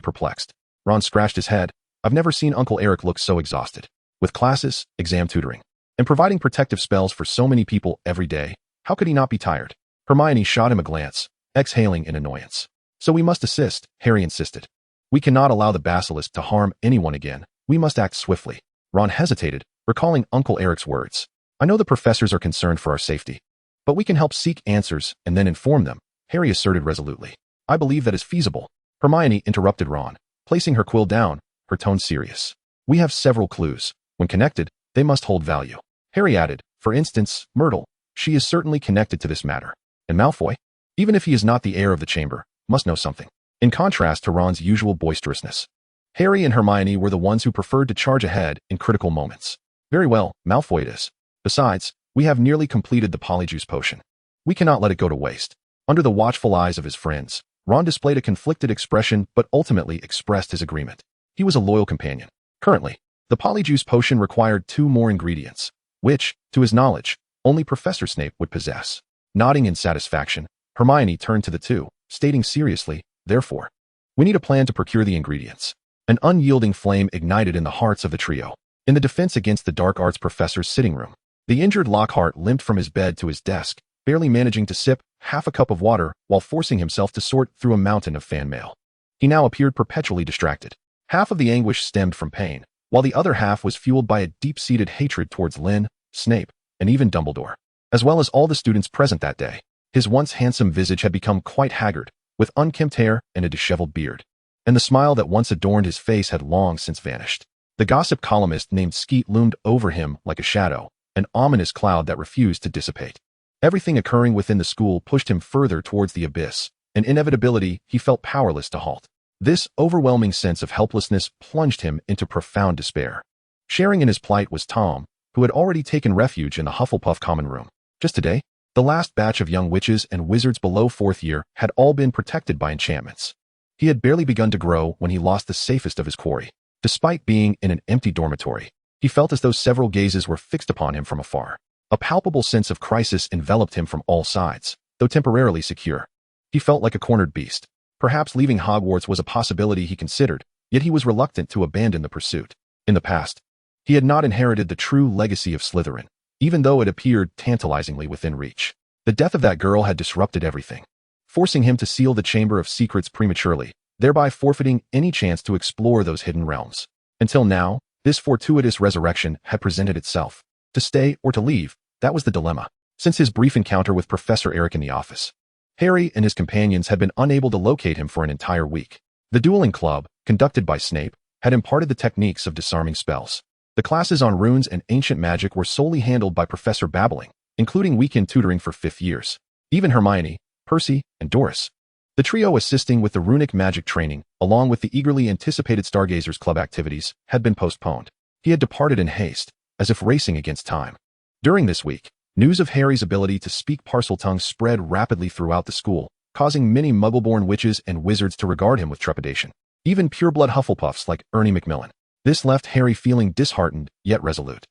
perplexed. Ron scratched his head. "I've never seen Uncle Eric look so exhausted. With classes, exam tutoring, and providing protective spells for so many people every day, how could he not be tired?" Hermione shot him a glance, exhaling in annoyance. "So we must assist," Harry insisted. "We cannot allow the basilisk to harm anyone again. We must act swiftly." Ron hesitated, recalling Uncle Eric's words. "I know the professors are concerned for our safety, but we can help seek answers and then inform them," Harry asserted resolutely. "I believe that is feasible." Hermione interrupted Ron, placing her quill down, her tone serious. "We have several clues. When connected, they must hold value." Harry added, "For instance, Myrtle. She is certainly connected to this matter. And Malfoy, even if he is not the heir of the chamber, must know something." In contrast to Ron's usual boisterousness, Harry and Hermione were the ones who preferred to charge ahead in critical moments. "Very well, Malfoy it is. Besides, we have nearly completed the Polyjuice potion. We cannot let it go to waste." Under the watchful eyes of his friends, Ron displayed a conflicted expression but ultimately expressed his agreement. He was a loyal companion. Currently, the Polyjuice potion required 2 more ingredients, which, to his knowledge, only Professor Snape would possess. Nodding in satisfaction, Hermione turned to the two, stating seriously, "Therefore, we need a plan to procure the ingredients." An unyielding flame ignited in the hearts of the trio. In the defense against the dark arts professor's sitting room, the injured Lockhart limped from his bed to his desk, barely managing to sip half a cup of water while forcing himself to sort through a mountain of fan mail. He now appeared perpetually distracted. Half of the anguish stemmed from pain, while the other half was fueled by a deep-seated hatred towards Lynn, Snape, and even Dumbledore, as well as all the students present that day. His once handsome visage had become quite haggard, with unkempt hair and a disheveled beard, and the smile that once adorned his face had long since vanished. The gossip columnist named Skeet loomed over him like a shadow, an ominous cloud that refused to dissipate. Everything occurring within the school pushed him further towards the abyss, an inevitability he felt powerless to halt. This overwhelming sense of helplessness plunged him into profound despair. Sharing in his plight was Tom, who had already taken refuge in the Hufflepuff common room. Just today, the last batch of young witches and wizards below 4th year had all been protected by enchantments. He had barely begun to grow when he lost the safest of his quarry. Despite being in an empty dormitory, he felt as though several gazes were fixed upon him from afar. A palpable sense of crisis enveloped him from all sides, though temporarily secure. He felt like a cornered beast. Perhaps leaving Hogwarts was a possibility he considered, yet he was reluctant to abandon the pursuit. In the past, he had not inherited the true legacy of Slytherin, even though it appeared tantalizingly within reach. The death of that girl had disrupted everything, forcing him to seal the Chamber of Secrets prematurely, thereby forfeiting any chance to explore those hidden realms. Until now, this fortuitous resurrection had presented itself. To stay or to leave, that was the dilemma. Since his brief encounter with Professor Eric in the office, Harry and his companions had been unable to locate him for an entire week. The dueling club, conducted by Snape, had imparted the techniques of disarming spells. The classes on runes and ancient magic were solely handled by Professor Babbling, including weekend tutoring for 5th years. Even Hermione, Percy, and Doris, the trio assisting with the runic magic training, along with the eagerly anticipated Stargazers club activities, had been postponed. He had departed in haste, as if racing against time. During this week, news of Harry's ability to speak Parseltongue spread rapidly throughout the school, causing many Muggle-born witches and wizards to regard him with trepidation. Even pureblood Hufflepuffs like Ernie Macmillan. This left Harry feeling disheartened, yet resolute.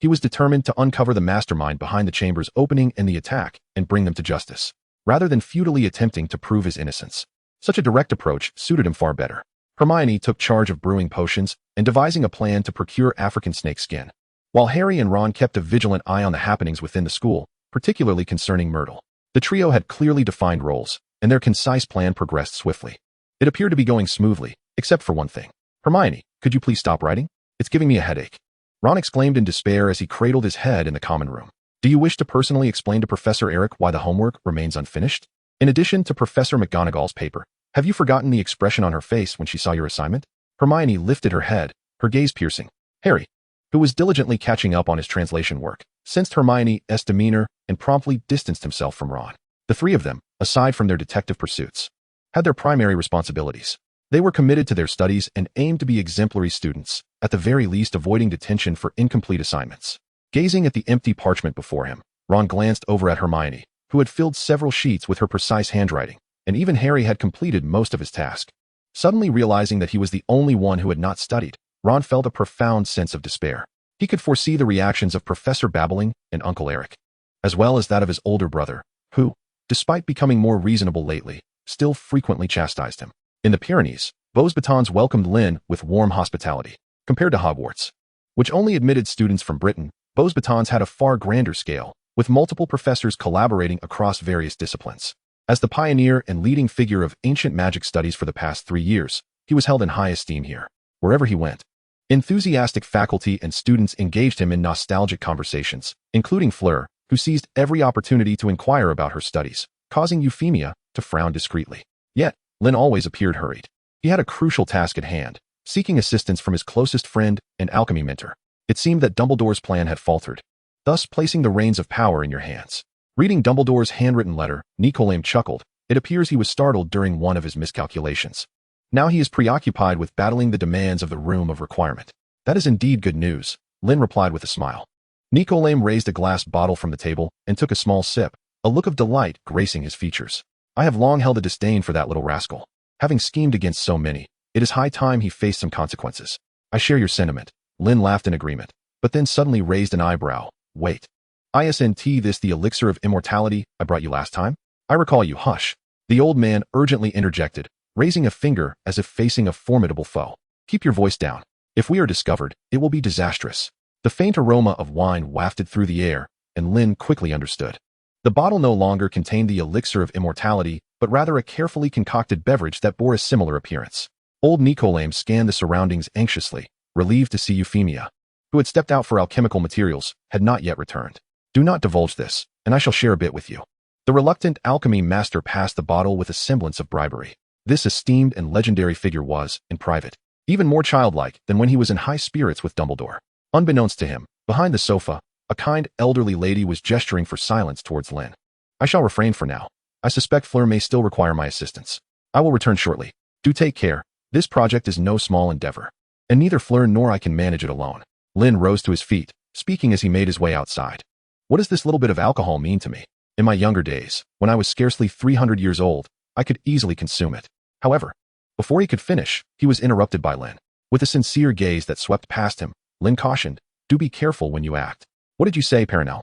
He was determined to uncover the mastermind behind the chamber's opening and the attack, and bring them to justice, rather than futilely attempting to prove his innocence. Such a direct approach suited him far better. Hermione took charge of brewing potions and devising a plan to procure African snake skin, while Harry and Ron kept a vigilant eye on the happenings within the school, particularly concerning Myrtle. The trio had clearly defined roles, and their concise plan progressed swiftly. It appeared to be going smoothly, except for one thing. "Hermione, could you please stop writing? It's giving me a headache." Ron exclaimed in despair as he cradled his head in the common room. "Do you wish to personally explain to Professor Eric why the homework remains unfinished? In addition to Professor McGonagall's paper, have you forgotten the expression on her face when she saw your assignment?" Hermione lifted her head, her gaze piercing. Harry, who was diligently catching up on his translation work, sensed Hermione's demeanor and promptly distanced himself from Ron. The three of them, aside from their detective pursuits, had their primary responsibilities. They were committed to their studies and aimed to be exemplary students, at the very least avoiding detention for incomplete assignments. Gazing at the empty parchment before him, Ron glanced over at Hermione, who had filled several sheets with her precise handwriting, and even Harry had completed most of his task. Suddenly realizing that he was the only one who had not studied, Ron felt a profound sense of despair. He could foresee the reactions of Professor Babbling and Uncle Eric, as well as that of his older brother, who, despite becoming more reasonable lately, still frequently chastised him. In the Pyrenees, Beauxbatons welcomed Lynn with warm hospitality. Compared to Hogwarts, which only admitted students from Britain, Beauxbatons had a far grander scale, with multiple professors collaborating across various disciplines. As the pioneer and leading figure of ancient magic studies for the past 3 years, he was held in high esteem here. Wherever he went, enthusiastic faculty and students engaged him in nostalgic conversations, including Fleur, who seized every opportunity to inquire about her studies, causing Euphemia to frown discreetly. Yet, Lynn always appeared hurried. He had a crucial task at hand, seeking assistance from his closest friend and alchemy mentor. It seemed that Dumbledore's plan had faltered, thus placing the reins of power in your hands. Reading Dumbledore's handwritten letter, Nicolaim chuckled. It appears he was startled during one of his miscalculations. Now he is preoccupied with battling the demands of the Room of Requirement. "That is indeed good news," Lynn replied with a smile. Nicolaim raised a glass bottle from the table and took a small sip, a look of delight gracing his features. "I have long held a disdain for that little rascal. Having schemed against so many, it is high time he faced some consequences." "I share your sentiment." Lynn laughed in agreement, but then suddenly raised an eyebrow. "Wait. Isn't this the elixir of immortality I brought you last time? I recall you." "Hush." The old man urgently interjected, raising a finger as if facing a formidable foe. "Keep your voice down. If we are discovered, it will be disastrous." The faint aroma of wine wafted through the air, and Lynn quickly understood. The bottle no longer contained the elixir of immortality, but rather a carefully concocted beverage that bore a similar appearance. Old Nicolaim scanned the surroundings anxiously, relieved to see Euphemia, who had stepped out for alchemical materials, had not yet returned. "Do not divulge this, and I shall share a bit with you." The reluctant alchemy master passed the bottle with a semblance of bribery. This esteemed and legendary figure was, in private, even more childlike than when he was in high spirits with Dumbledore. Unbeknownst to him, behind the sofa, a kind elderly lady was gesturing for silence towards Lynn. "I shall refrain for now. I suspect Fleur may still require my assistance. I will return shortly. Do take care. This project is no small endeavor, and neither Fleur nor I can manage it alone." Lynn rose to his feet, speaking as he made his way outside. "What does this little bit of alcohol mean to me? In my younger days, when I was scarcely 300 years old, I could easily consume it." However, before he could finish, he was interrupted by Lynn. With a sincere gaze that swept past him, Lynn cautioned, "Do be careful when you act." "What did you say, Perenelle?"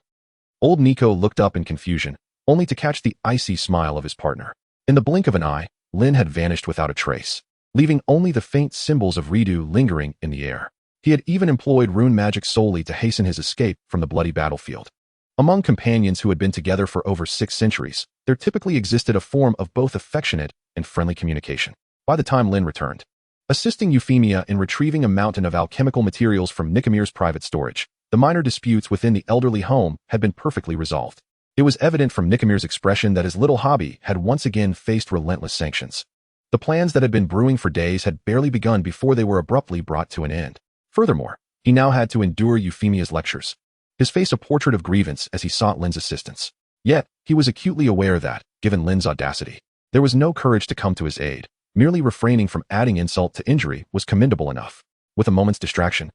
Old Nico looked up in confusion, only to catch the icy smile of his partner. In the blink of an eye, Lynn had vanished without a trace. leaving only the faint symbols of redo lingering in the air. He had even employed rune magic solely to hasten his escape from the bloody battlefield. Among companions who had been together for over 6 centuries, there typically existed a form of both affectionate and friendly communication. By the time Lynn returned, assisting Euphemia in retrieving a mountain of alchemical materials from Nikomir's private storage, the minor disputes within the elderly home had been perfectly resolved. It was evident from Nikomir's expression that his little hobby had once again faced relentless sanctions. The plans that had been brewing for days had barely begun before they were abruptly brought to an end. Furthermore, he now had to endure Euphemia's lectures, his face a portrait of grievance as he sought Lynn's assistance. Yet, he was acutely aware that, given Lynn's audacity, there was no courage to come to his aid. Merely refraining from adding insult to injury was commendable enough. With a moment's distraction,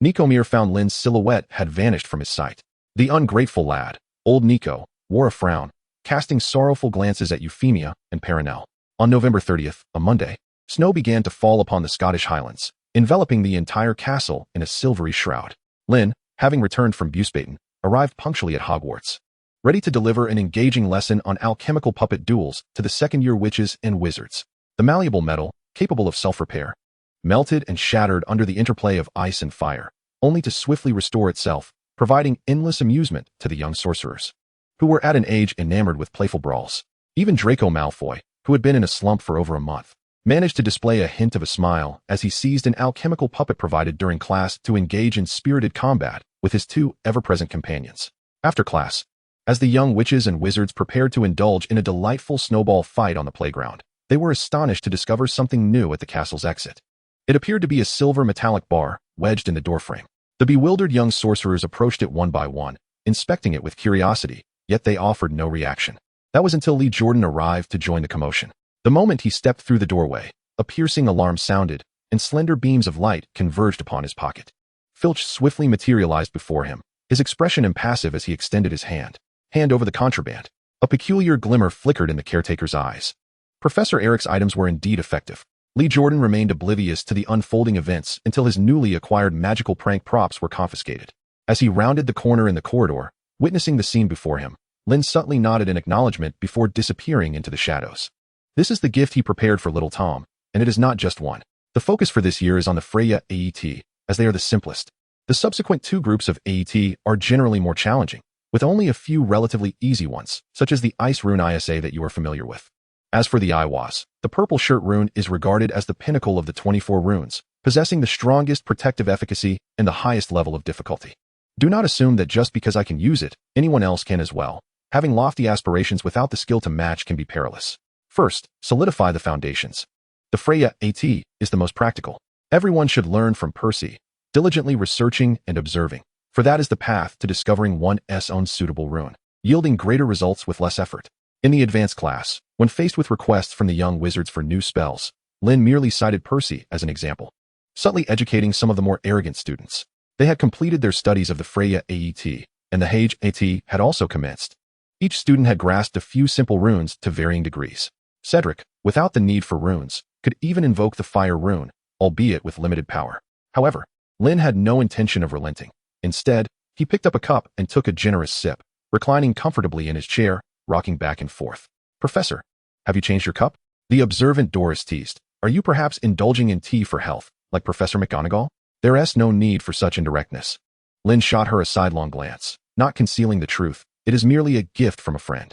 Nikomir found Lynn's silhouette had vanished from his sight. The ungrateful lad, old Nico, wore a frown, casting sorrowful glances at Euphemia and Perenelle. On November 30th, a Monday, snow began to fall upon the Scottish Highlands, enveloping the entire castle in a silvery shroud. Lynn, having returned from Beauxbatons, arrived punctually at Hogwarts, ready to deliver an engaging lesson on alchemical puppet duels to the second-year witches and wizards. The malleable metal, capable of self-repair, melted and shattered under the interplay of ice and fire, only to swiftly restore itself, providing endless amusement to the young sorcerers, who were at an age enamored with playful brawls. Even Draco Malfoy, who had been in a slump for over a month, managed to display a hint of a smile as he seized an alchemical puppet provided during class to engage in spirited combat with his 2 ever-present companions. After class, as the young witches and wizards prepared to indulge in a delightful snowball fight on the playground, they were astonished to discover something new at the castle's exit. It appeared to be a silver metallic bar wedged in the doorframe. The bewildered young sorcerers approached it one by one, inspecting it with curiosity, yet they offered no reaction. That was until Lee Jordan arrived to join the commotion. The moment he stepped through the doorway, a piercing alarm sounded, and slender beams of light converged upon his pocket. Filch swiftly materialized before him, his expression impassive as he extended his hand over the contraband. A peculiar glimmer flickered in the caretaker's eyes. Professor Eric's items were indeed effective. Lee Jordan remained oblivious to the unfolding events until his newly acquired magical prank props were confiscated. As he rounded the corner in the corridor, witnessing the scene before him, Lynn subtly nodded in acknowledgement before disappearing into the shadows. This is the gift he prepared for little Tom, and it is not just one. The focus for this year is on the Freya AET, as they are the simplest. The subsequent 2 groups of AET are generally more challenging, with only a few relatively easy ones, such as the Ice Rune ISA that you are familiar with. As for the Iwas, the purple shirt rune is regarded as the pinnacle of the 24 runes, possessing the strongest protective efficacy and the highest level of difficulty. Do not assume that just because I can use it, anyone else can as well. Having lofty aspirations without the skill to match can be perilous. First, solidify the foundations. The Freya AT is the most practical. Everyone should learn from Percy, diligently researching and observing, for that is the path to discovering one's own suitable rune, yielding greater results with less effort. In the advanced class, when faced with requests from the young wizards for new spells, Lynn merely cited Percy as an example, subtly educating some of the more arrogant students. They had completed their studies of the Freya AET, and the Hage AT had also commenced. Each student had grasped a few simple runes to varying degrees. Cedric, without the need for runes, could even invoke the fire rune, albeit with limited power. However, Lynn had no intention of relenting. Instead, he picked up a cup and took a generous sip, reclining comfortably in his chair, rocking back and forth. Professor, have you changed your cup? The observant Doris teased. Are you perhaps indulging in tea for health, like Professor McGonagall? There's no need for such indirectness. Lynn shot her a sidelong glance, not concealing the truth. It is merely a gift from a friend.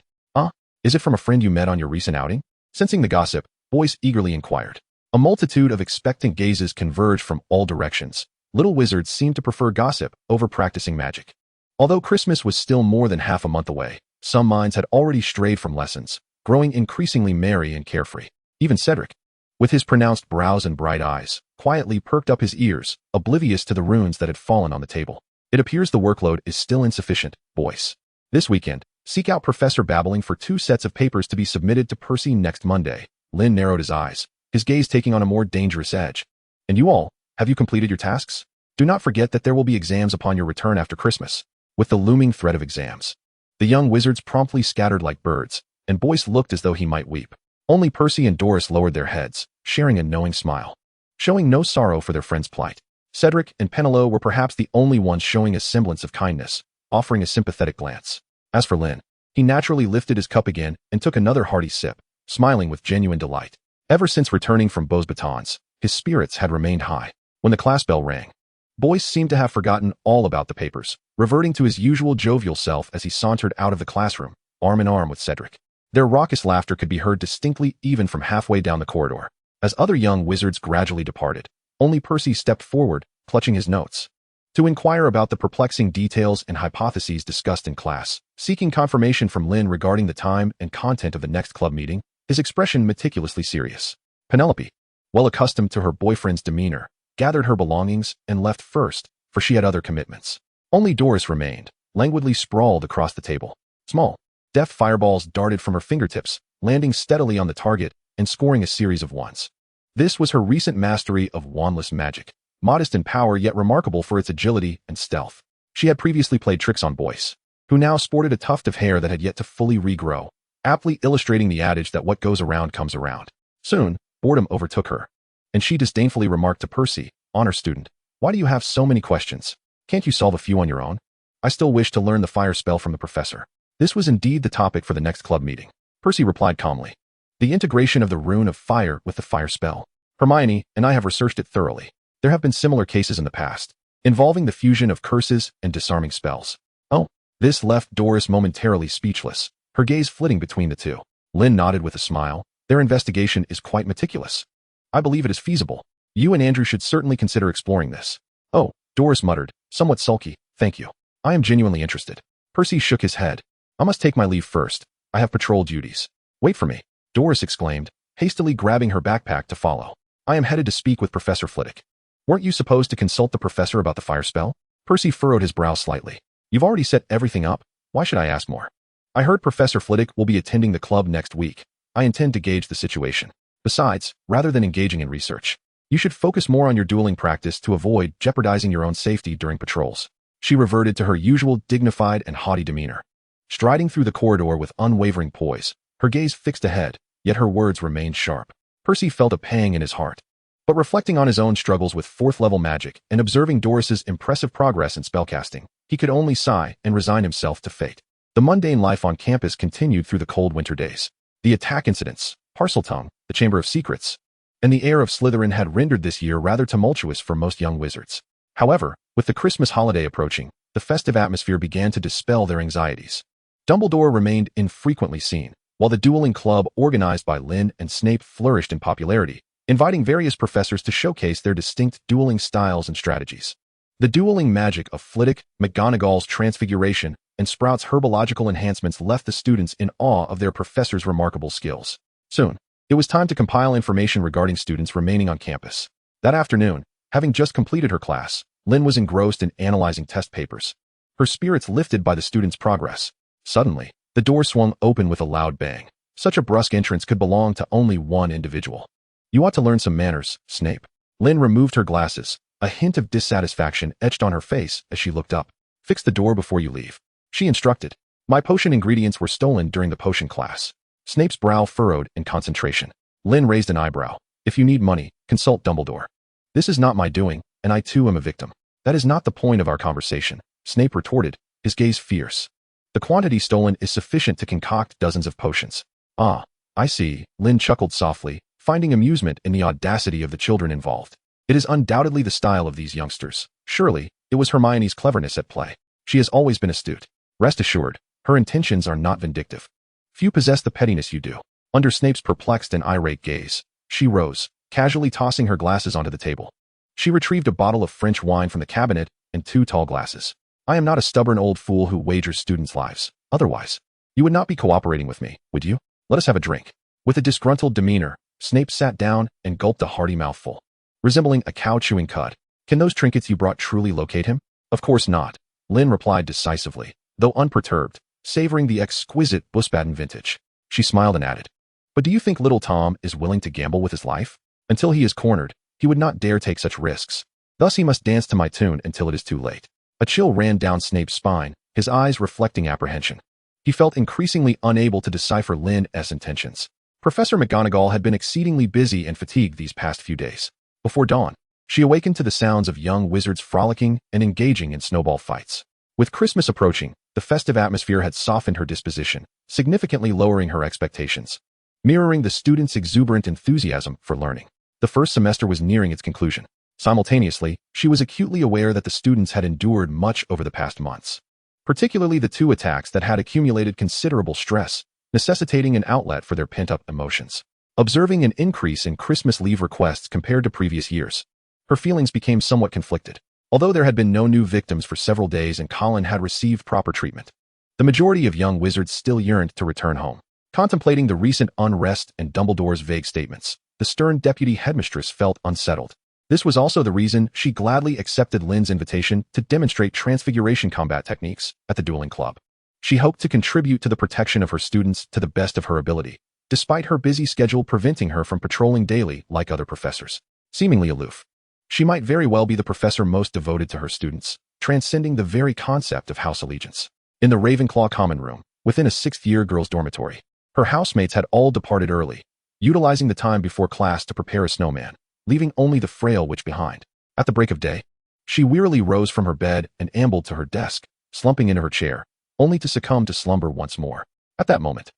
Is it from a friend you met on your recent outing? Sensing the gossip, Boyce eagerly inquired. A multitude of expectant gazes converged from all directions. Little wizards seemed to prefer gossip over practicing magic. Although Christmas was still more than half a month away, some minds had already strayed from lessons, growing increasingly merry and carefree. Even Cedric, with his pronounced brows and bright eyes, quietly perked up his ears, oblivious to the runes that had fallen on the table. It appears the workload is still insufficient, Boyce. This weekend, seek out Professor Babbling for 2 sets of papers to be submitted to Percy next Monday. Lynn narrowed his eyes, his gaze taking on a more dangerous edge. And you all, have you completed your tasks? Do not forget that there will be exams upon your return after Christmas. With the looming threat of exams, the young wizards promptly scattered like birds, and Boyce looked as though he might weep. Only Percy and Doris lowered their heads, sharing a knowing smile, showing no sorrow for their friend's plight. Cedric and Penelope were perhaps the only ones showing a semblance of kindness, offering a sympathetic glance. As for Lynn, he naturally lifted his cup again and took another hearty sip, smiling with genuine delight. Ever since returning from Beauxbatons, his spirits had remained high. When the class bell rang, Boyce seemed to have forgotten all about the papers, reverting to his usual jovial self as he sauntered out of the classroom, arm in arm with Cedric. Their raucous laughter could be heard distinctly even from halfway down the corridor. As other young wizards gradually departed, only Percy stepped forward, clutching his notes, to inquire about the perplexing details and hypotheses discussed in class. Seeking confirmation from Lynn regarding the time and content of the next club meeting, his expression meticulously serious. Penelope, well accustomed to her boyfriend's demeanor, gathered her belongings and left first, for she had other commitments. Only Doris remained, languidly sprawled across the table. Small, deft fireballs darted from her fingertips, landing steadily on the target and scoring a series of ones. This was her recent mastery of wandless magic, modest in power yet remarkable for its agility and stealth. She had previously played tricks on Boyce, who now sported a tuft of hair that had yet to fully regrow, aptly illustrating the adage that what goes around comes around. Soon, boredom overtook her, and she disdainfully remarked to Percy, honor student, why do you have so many questions? Can't you solve a few on your own? I still wish to learn the fire spell from the professor. This was indeed the topic for the next club meeting. Percy replied calmly. The integration of the rune of fire with the fire spell. Hermione and I have researched it thoroughly. There have been similar cases in the past, involving the fusion of curses and disarming spells. Oh, this left Doris momentarily speechless, her gaze flitting between the two. Lynn nodded with a smile. Their investigation is quite meticulous. I believe it is feasible. You and Andrew should certainly consider exploring this. Oh, Doris muttered, somewhat sulky, thank you. I am genuinely interested. Percy shook his head. I must take my leave first. I have patrol duties. Wait for me, Doris exclaimed, hastily grabbing her backpack to follow. I am headed to speak with Professor Flitwick. Weren't you supposed to consult the professor about the fire spell? Percy furrowed his brow slightly. You've already set everything up. Why should I ask more? I heard Professor Flitwick will be attending the club next week. I intend to gauge the situation. Besides, rather than engaging in research, you should focus more on your dueling practice to avoid jeopardizing your own safety during patrols. She reverted to her usual dignified and haughty demeanor. Striding through the corridor with unwavering poise, her gaze fixed ahead, yet her words remained sharp. Percy felt a pang in his heart. But reflecting on his own struggles with fourth-level magic and observing Doris's impressive progress in spellcasting, he could only sigh and resign himself to fate. The mundane life on campus continued through the cold winter days. The attack incidents, Parseltongue, the Chamber of Secrets, and the heir of Slytherin had rendered this year rather tumultuous for most young wizards. However, with the Christmas holiday approaching, the festive atmosphere began to dispel their anxieties. Dumbledore remained infrequently seen, while the dueling club organized by Lynn and Snape flourished in popularity, inviting various professors to showcase their distinct dueling styles and strategies. The dueling magic of Flitwick, McGonagall's transfiguration, and Sprout's herbological enhancements left the students in awe of their professors' remarkable skills. Soon, it was time to compile information regarding students remaining on campus. That afternoon, having just completed her class, Lynn was engrossed in analyzing test papers, her spirits lifted by the students' progress. Suddenly, the door swung open with a loud bang. Such a brusque entrance could belong to only one individual. You ought to learn some manners, Snape. Lynn removed her glasses, a hint of dissatisfaction etched on her face as she looked up. Fix the door before you leave, she instructed. My potion ingredients were stolen during the potion class. Snape's brow furrowed in concentration. Lynn raised an eyebrow. If you need money, consult Dumbledore. This is not my doing, and I too am a victim. That is not the point of our conversation, Snape retorted, his gaze fierce. The quantity stolen is sufficient to concoct dozens of potions. Ah, I see, Lynn chuckled softly, finding amusement in the audacity of the children involved. It is undoubtedly the style of these youngsters. Surely, it was Hermione's cleverness at play. She has always been astute. Rest assured, her intentions are not vindictive. Few possess the pettiness you do. Under Snape's perplexed and irate gaze, she rose, casually tossing her glasses onto the table. She retrieved a bottle of French wine from the cabinet and 2 tall glasses. I am not a stubborn old fool who wagers students' lives. Otherwise, you would not be cooperating with me, would you? Let us have a drink. With a disgruntled demeanor, Snape sat down and gulped a hearty mouthful, resembling a cow chewing cud. Can those trinkets you brought truly locate him? Of course not, Lynn replied decisively, though unperturbed, savoring the exquisite Beauxbaton vintage. She smiled and added, but do you think little Tom is willing to gamble with his life? Until he is cornered, he would not dare take such risks. Thus he must dance to my tune until it is too late. A chill ran down Snape's spine, his eyes reflecting apprehension. He felt increasingly unable to decipher Lynn's intentions. Professor McGonagall had been exceedingly busy and fatigued these past few days. Before dawn, she awakened to the sounds of young wizards frolicking and engaging in snowball fights. With Christmas approaching, the festive atmosphere had softened her disposition, significantly lowering her expectations. mirroring the students' exuberant enthusiasm for learning. The first semester was nearing its conclusion. Simultaneously, she was acutely aware that the students had endured much over the past months, particularly the 2 attacks that had accumulated considerable stress, necessitating an outlet for their pent-up emotions. Observing an increase in Christmas leave requests compared to previous years, her feelings became somewhat conflicted. Although there had been no new victims for several days and Colin had received proper treatment, the majority of young wizards still yearned to return home. Contemplating the recent unrest and Dumbledore's vague statements, the stern deputy headmistress felt unsettled. This was also the reason she gladly accepted Lynn's invitation to demonstrate transfiguration combat techniques at the dueling club. She hoped to contribute to the protection of her students to the best of her ability, despite her busy schedule preventing her from patrolling daily like other professors. Seemingly aloof, she might very well be the professor most devoted to her students, transcending the very concept of house allegiance. In the Ravenclaw common room, within a 6th-year girls' dormitory, her housemates had all departed early, utilizing the time before class to prepare a snowman, leaving only the frail witch behind. At the break of day, she wearily rose from her bed and ambled to her desk, slumping into her chair, only to succumb to slumber once more. At that moment,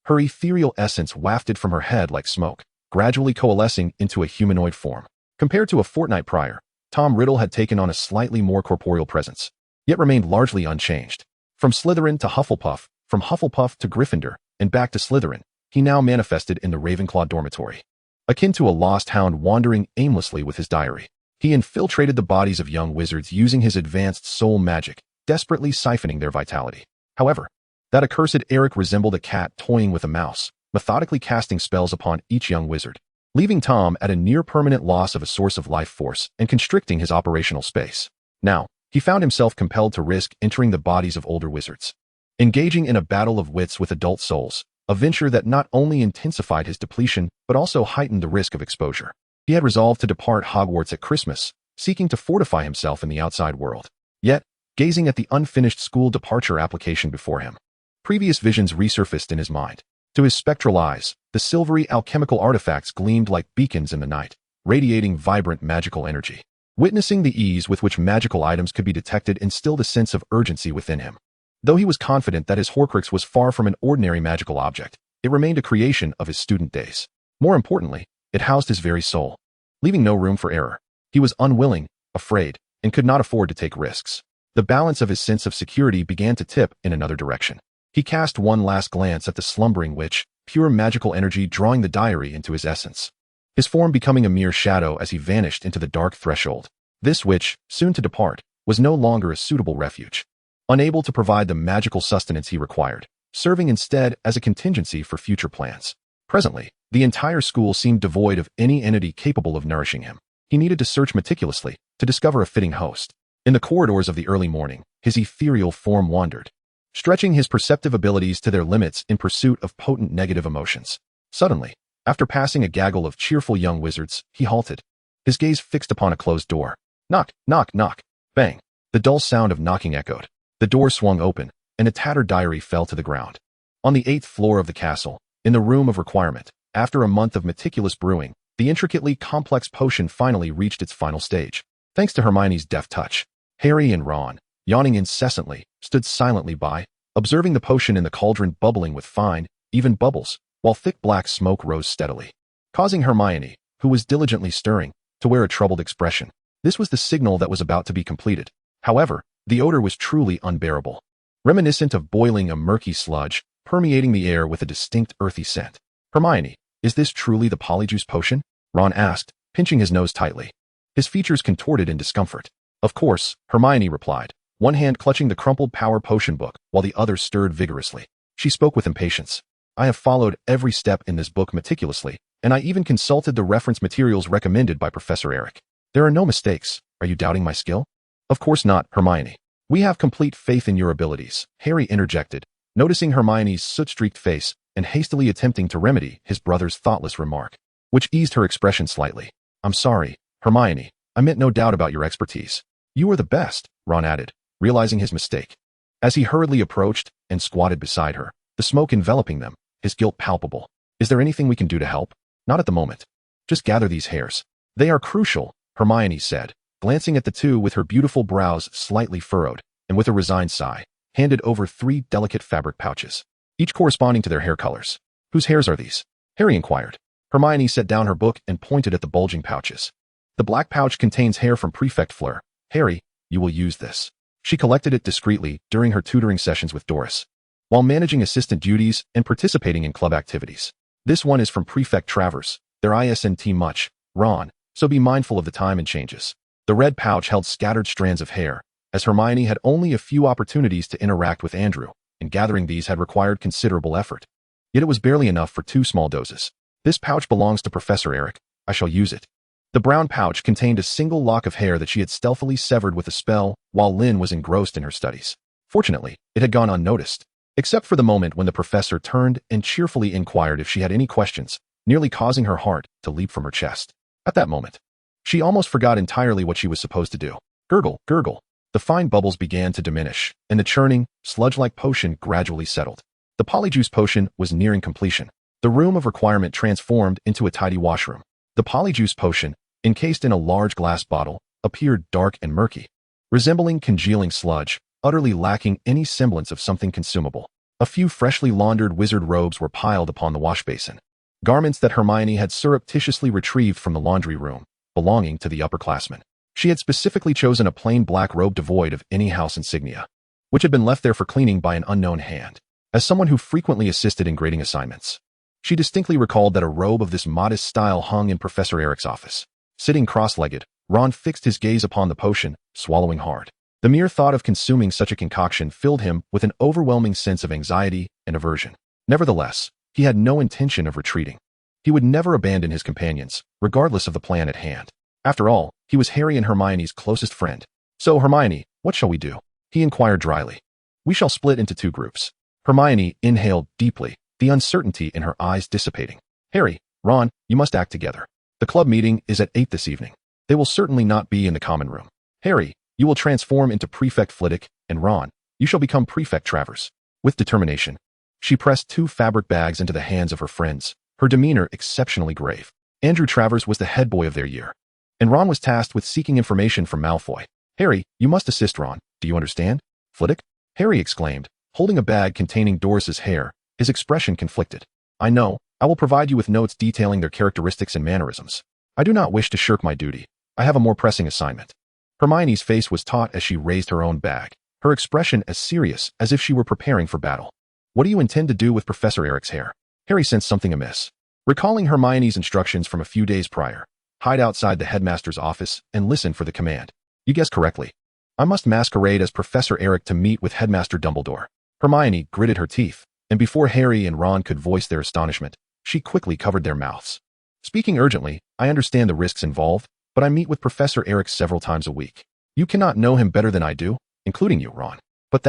her ethereal essence wafted from her head like smoke, gradually coalescing into a humanoid form. Compared to a fortnight prior, Tom Riddle had taken on a slightly more corporeal presence, yet remained largely unchanged. From Slytherin to Hufflepuff, from Hufflepuff to Gryffindor, and back to Slytherin, he now manifested in the Ravenclaw dormitory. Akin to a lost hound wandering aimlessly with his diary, he infiltrated the bodies of young wizards using his advanced soul magic, desperately siphoning their vitality. However, that accursed Eric resembled a cat toying with a mouse, methodically casting spells upon each young wizard, leaving Tom at a near-permanent loss of a source of life force and constricting his operational space. Now, he found himself compelled to risk entering the bodies of older wizards, engaging in a battle of wits with adult souls, a venture that not only intensified his depletion but also heightened the risk of exposure. He had resolved to depart Hogwarts at Christmas, seeking to fortify himself in the outside world. Yet, gazing at the unfinished school departure application before him, previous visions resurfaced in his mind. To his spectral eyes, the silvery alchemical artifacts gleamed like beacons in the night, radiating vibrant magical energy. Witnessing the ease with which magical items could be detected instilled a sense of urgency within him. Though he was confident that his Horcrux was far from an ordinary magical object, it remained a creation of his student days. More importantly, it housed his very soul, leaving no room for error. He was unwilling, afraid, and could not afford to take risks. The balance of his sense of security began to tip in another direction. He cast one last glance at the slumbering witch, pure magical energy drawing the diary into his essence, his form becoming a mere shadow as he vanished into the dark threshold. This witch, soon to depart, was no longer a suitable refuge, unable to provide the magical sustenance he required, serving instead as a contingency for future plans. Presently, the entire school seemed devoid of any entity capable of nourishing him. He needed to search meticulously to discover a fitting host. In the corridors of the early morning, his ethereal form wandered, stretching his perceptive abilities to their limits in pursuit of potent negative emotions. Suddenly, after passing a gaggle of cheerful young wizards, he halted, his gaze fixed upon a closed door. Knock, knock, knock. Bang. The dull sound of knocking echoed. The door swung open, and a tattered diary fell to the ground. On the 8th floor of the castle, in the room of requirement, after a month of meticulous brewing, the intricately complex potion finally reached its final stage. Thanks to Hermione's deft touch, Harry and Ron, yawning incessantly, stood silently by, observing the potion in the cauldron bubbling with fine, even bubbles, while thick black smoke rose steadily, causing Hermione, who was diligently stirring, to wear a troubled expression. This was the signal that was about to be completed. However, the odor was truly unbearable, reminiscent of boiling a murky sludge, permeating the air with a distinct earthy scent. Hermione, is this truly the Polyjuice potion? Ron asked, pinching his nose tightly, his features contorted in discomfort. Of course, Hermione replied, one hand clutching the crumpled power potion book while the other stirred vigorously. She spoke with impatience. I have followed every step in this book meticulously, and I even consulted the reference materials recommended by Professor Eric. There are no mistakes. Are you doubting my skill? Of course not, Hermione. We have complete faith in your abilities, Harry interjected, noticing Hermione's soot-streaked face and hastily attempting to remedy his brother's thoughtless remark, which eased her expression slightly. I'm sorry, Hermione. I meant no doubt about your expertise. You are the best, Ron added, realizing his mistake. As he hurriedly approached and squatted beside her, the smoke enveloping them, his guilt palpable. Is there anything we can do to help? Not at the moment. Just gather these hairs. They are crucial, Hermione said, glancing at the two with her beautiful brows slightly furrowed, and with a resigned sigh, handed over 3 delicate fabric pouches, each corresponding to their hair colors. Whose hairs are these? Harry inquired. Hermione set down her book and pointed at the bulging pouches. The black pouch contains hair from Prefect Fleur. Harry, you will use this. She collected it discreetly during her tutoring sessions with Doris, while managing assistant duties and participating in club activities. This one is from Prefect Travers. Their ISNT much, Ron, so be mindful of the time and changes. The red pouch held scattered strands of hair, as Hermione had only a few opportunities to interact with Andrew, and gathering these had required considerable effort. Yet it was barely enough for 2 small doses. This pouch belongs to Professor Eric. I shall use it. The brown pouch contained a single lock of hair that she had stealthily severed with a spell while Lynn was engrossed in her studies. Fortunately, it had gone unnoticed, except for the moment when the professor turned and cheerfully inquired if she had any questions, nearly causing her heart to leap from her chest. At that moment, she almost forgot entirely what she was supposed to do. Gurgle, gurgle. The fine bubbles began to diminish, and the churning, sludge-like potion gradually settled. The polyjuice potion was nearing completion. The room of requirement transformed into a tidy washroom. The polyjuice potion, encased in a large glass bottle, appeared dark and murky, resembling congealing sludge, utterly lacking any semblance of something consumable. A few freshly laundered wizard robes were piled upon the wash basin, garments that Hermione had surreptitiously retrieved from the laundry room, belonging to the upperclassmen. She had specifically chosen a plain black robe devoid of any house insignia, which had been left there for cleaning by an unknown hand. As someone who frequently assisted in grading assignments, she distinctly recalled that a robe of this modest style hung in Professor Eric's office. Sitting cross-legged, Ron fixed his gaze upon the potion, swallowing hard. The mere thought of consuming such a concoction filled him with an overwhelming sense of anxiety and aversion. Nevertheless, he had no intention of retreating. He would never abandon his companions, regardless of the plan at hand. After all, he was Harry and Hermione's closest friend. So, Hermione, what shall we do? He inquired dryly. We shall split into 2 groups. Hermione inhaled deeply, the uncertainty in her eyes dissipating. Harry, Ron, you must act together. The club meeting is at 8 this evening. They will certainly not be in the common room. Harry, you will transform into Prefect Flitwick, and Ron, you shall become Prefect Travers. With determination, she pressed 2 fabric bags into the hands of her friends, her demeanor exceptionally grave. Andrew Travers was the head boy of their year, and Ron was tasked with seeking information from Malfoy. Harry, you must assist Ron. Do you understand? Flitwick? Harry exclaimed, holding a bag containing Doris's hair, his expression conflicted. I know. I will provide you with notes detailing their characteristics and mannerisms. I do not wish to shirk my duty. I have a more pressing assignment. Hermione's face was taut as she raised her own bag, her expression as serious as if she were preparing for battle. What do you intend to do with Professor Eric's hair? Harry sensed something amiss. Recalling Hermione's instructions from a few days prior, hide outside the headmaster's office and listen for the command. You guessed correctly. I must masquerade as Professor Eric to meet with Headmaster Dumbledore. Hermione gritted her teeth, and before Harry and Ron could voice their astonishment, she quickly covered their mouths. Speaking urgently, I understand the risks involved, but I meet with Professor Eric several times a week. You cannot know him better than I do, including you, Ron. But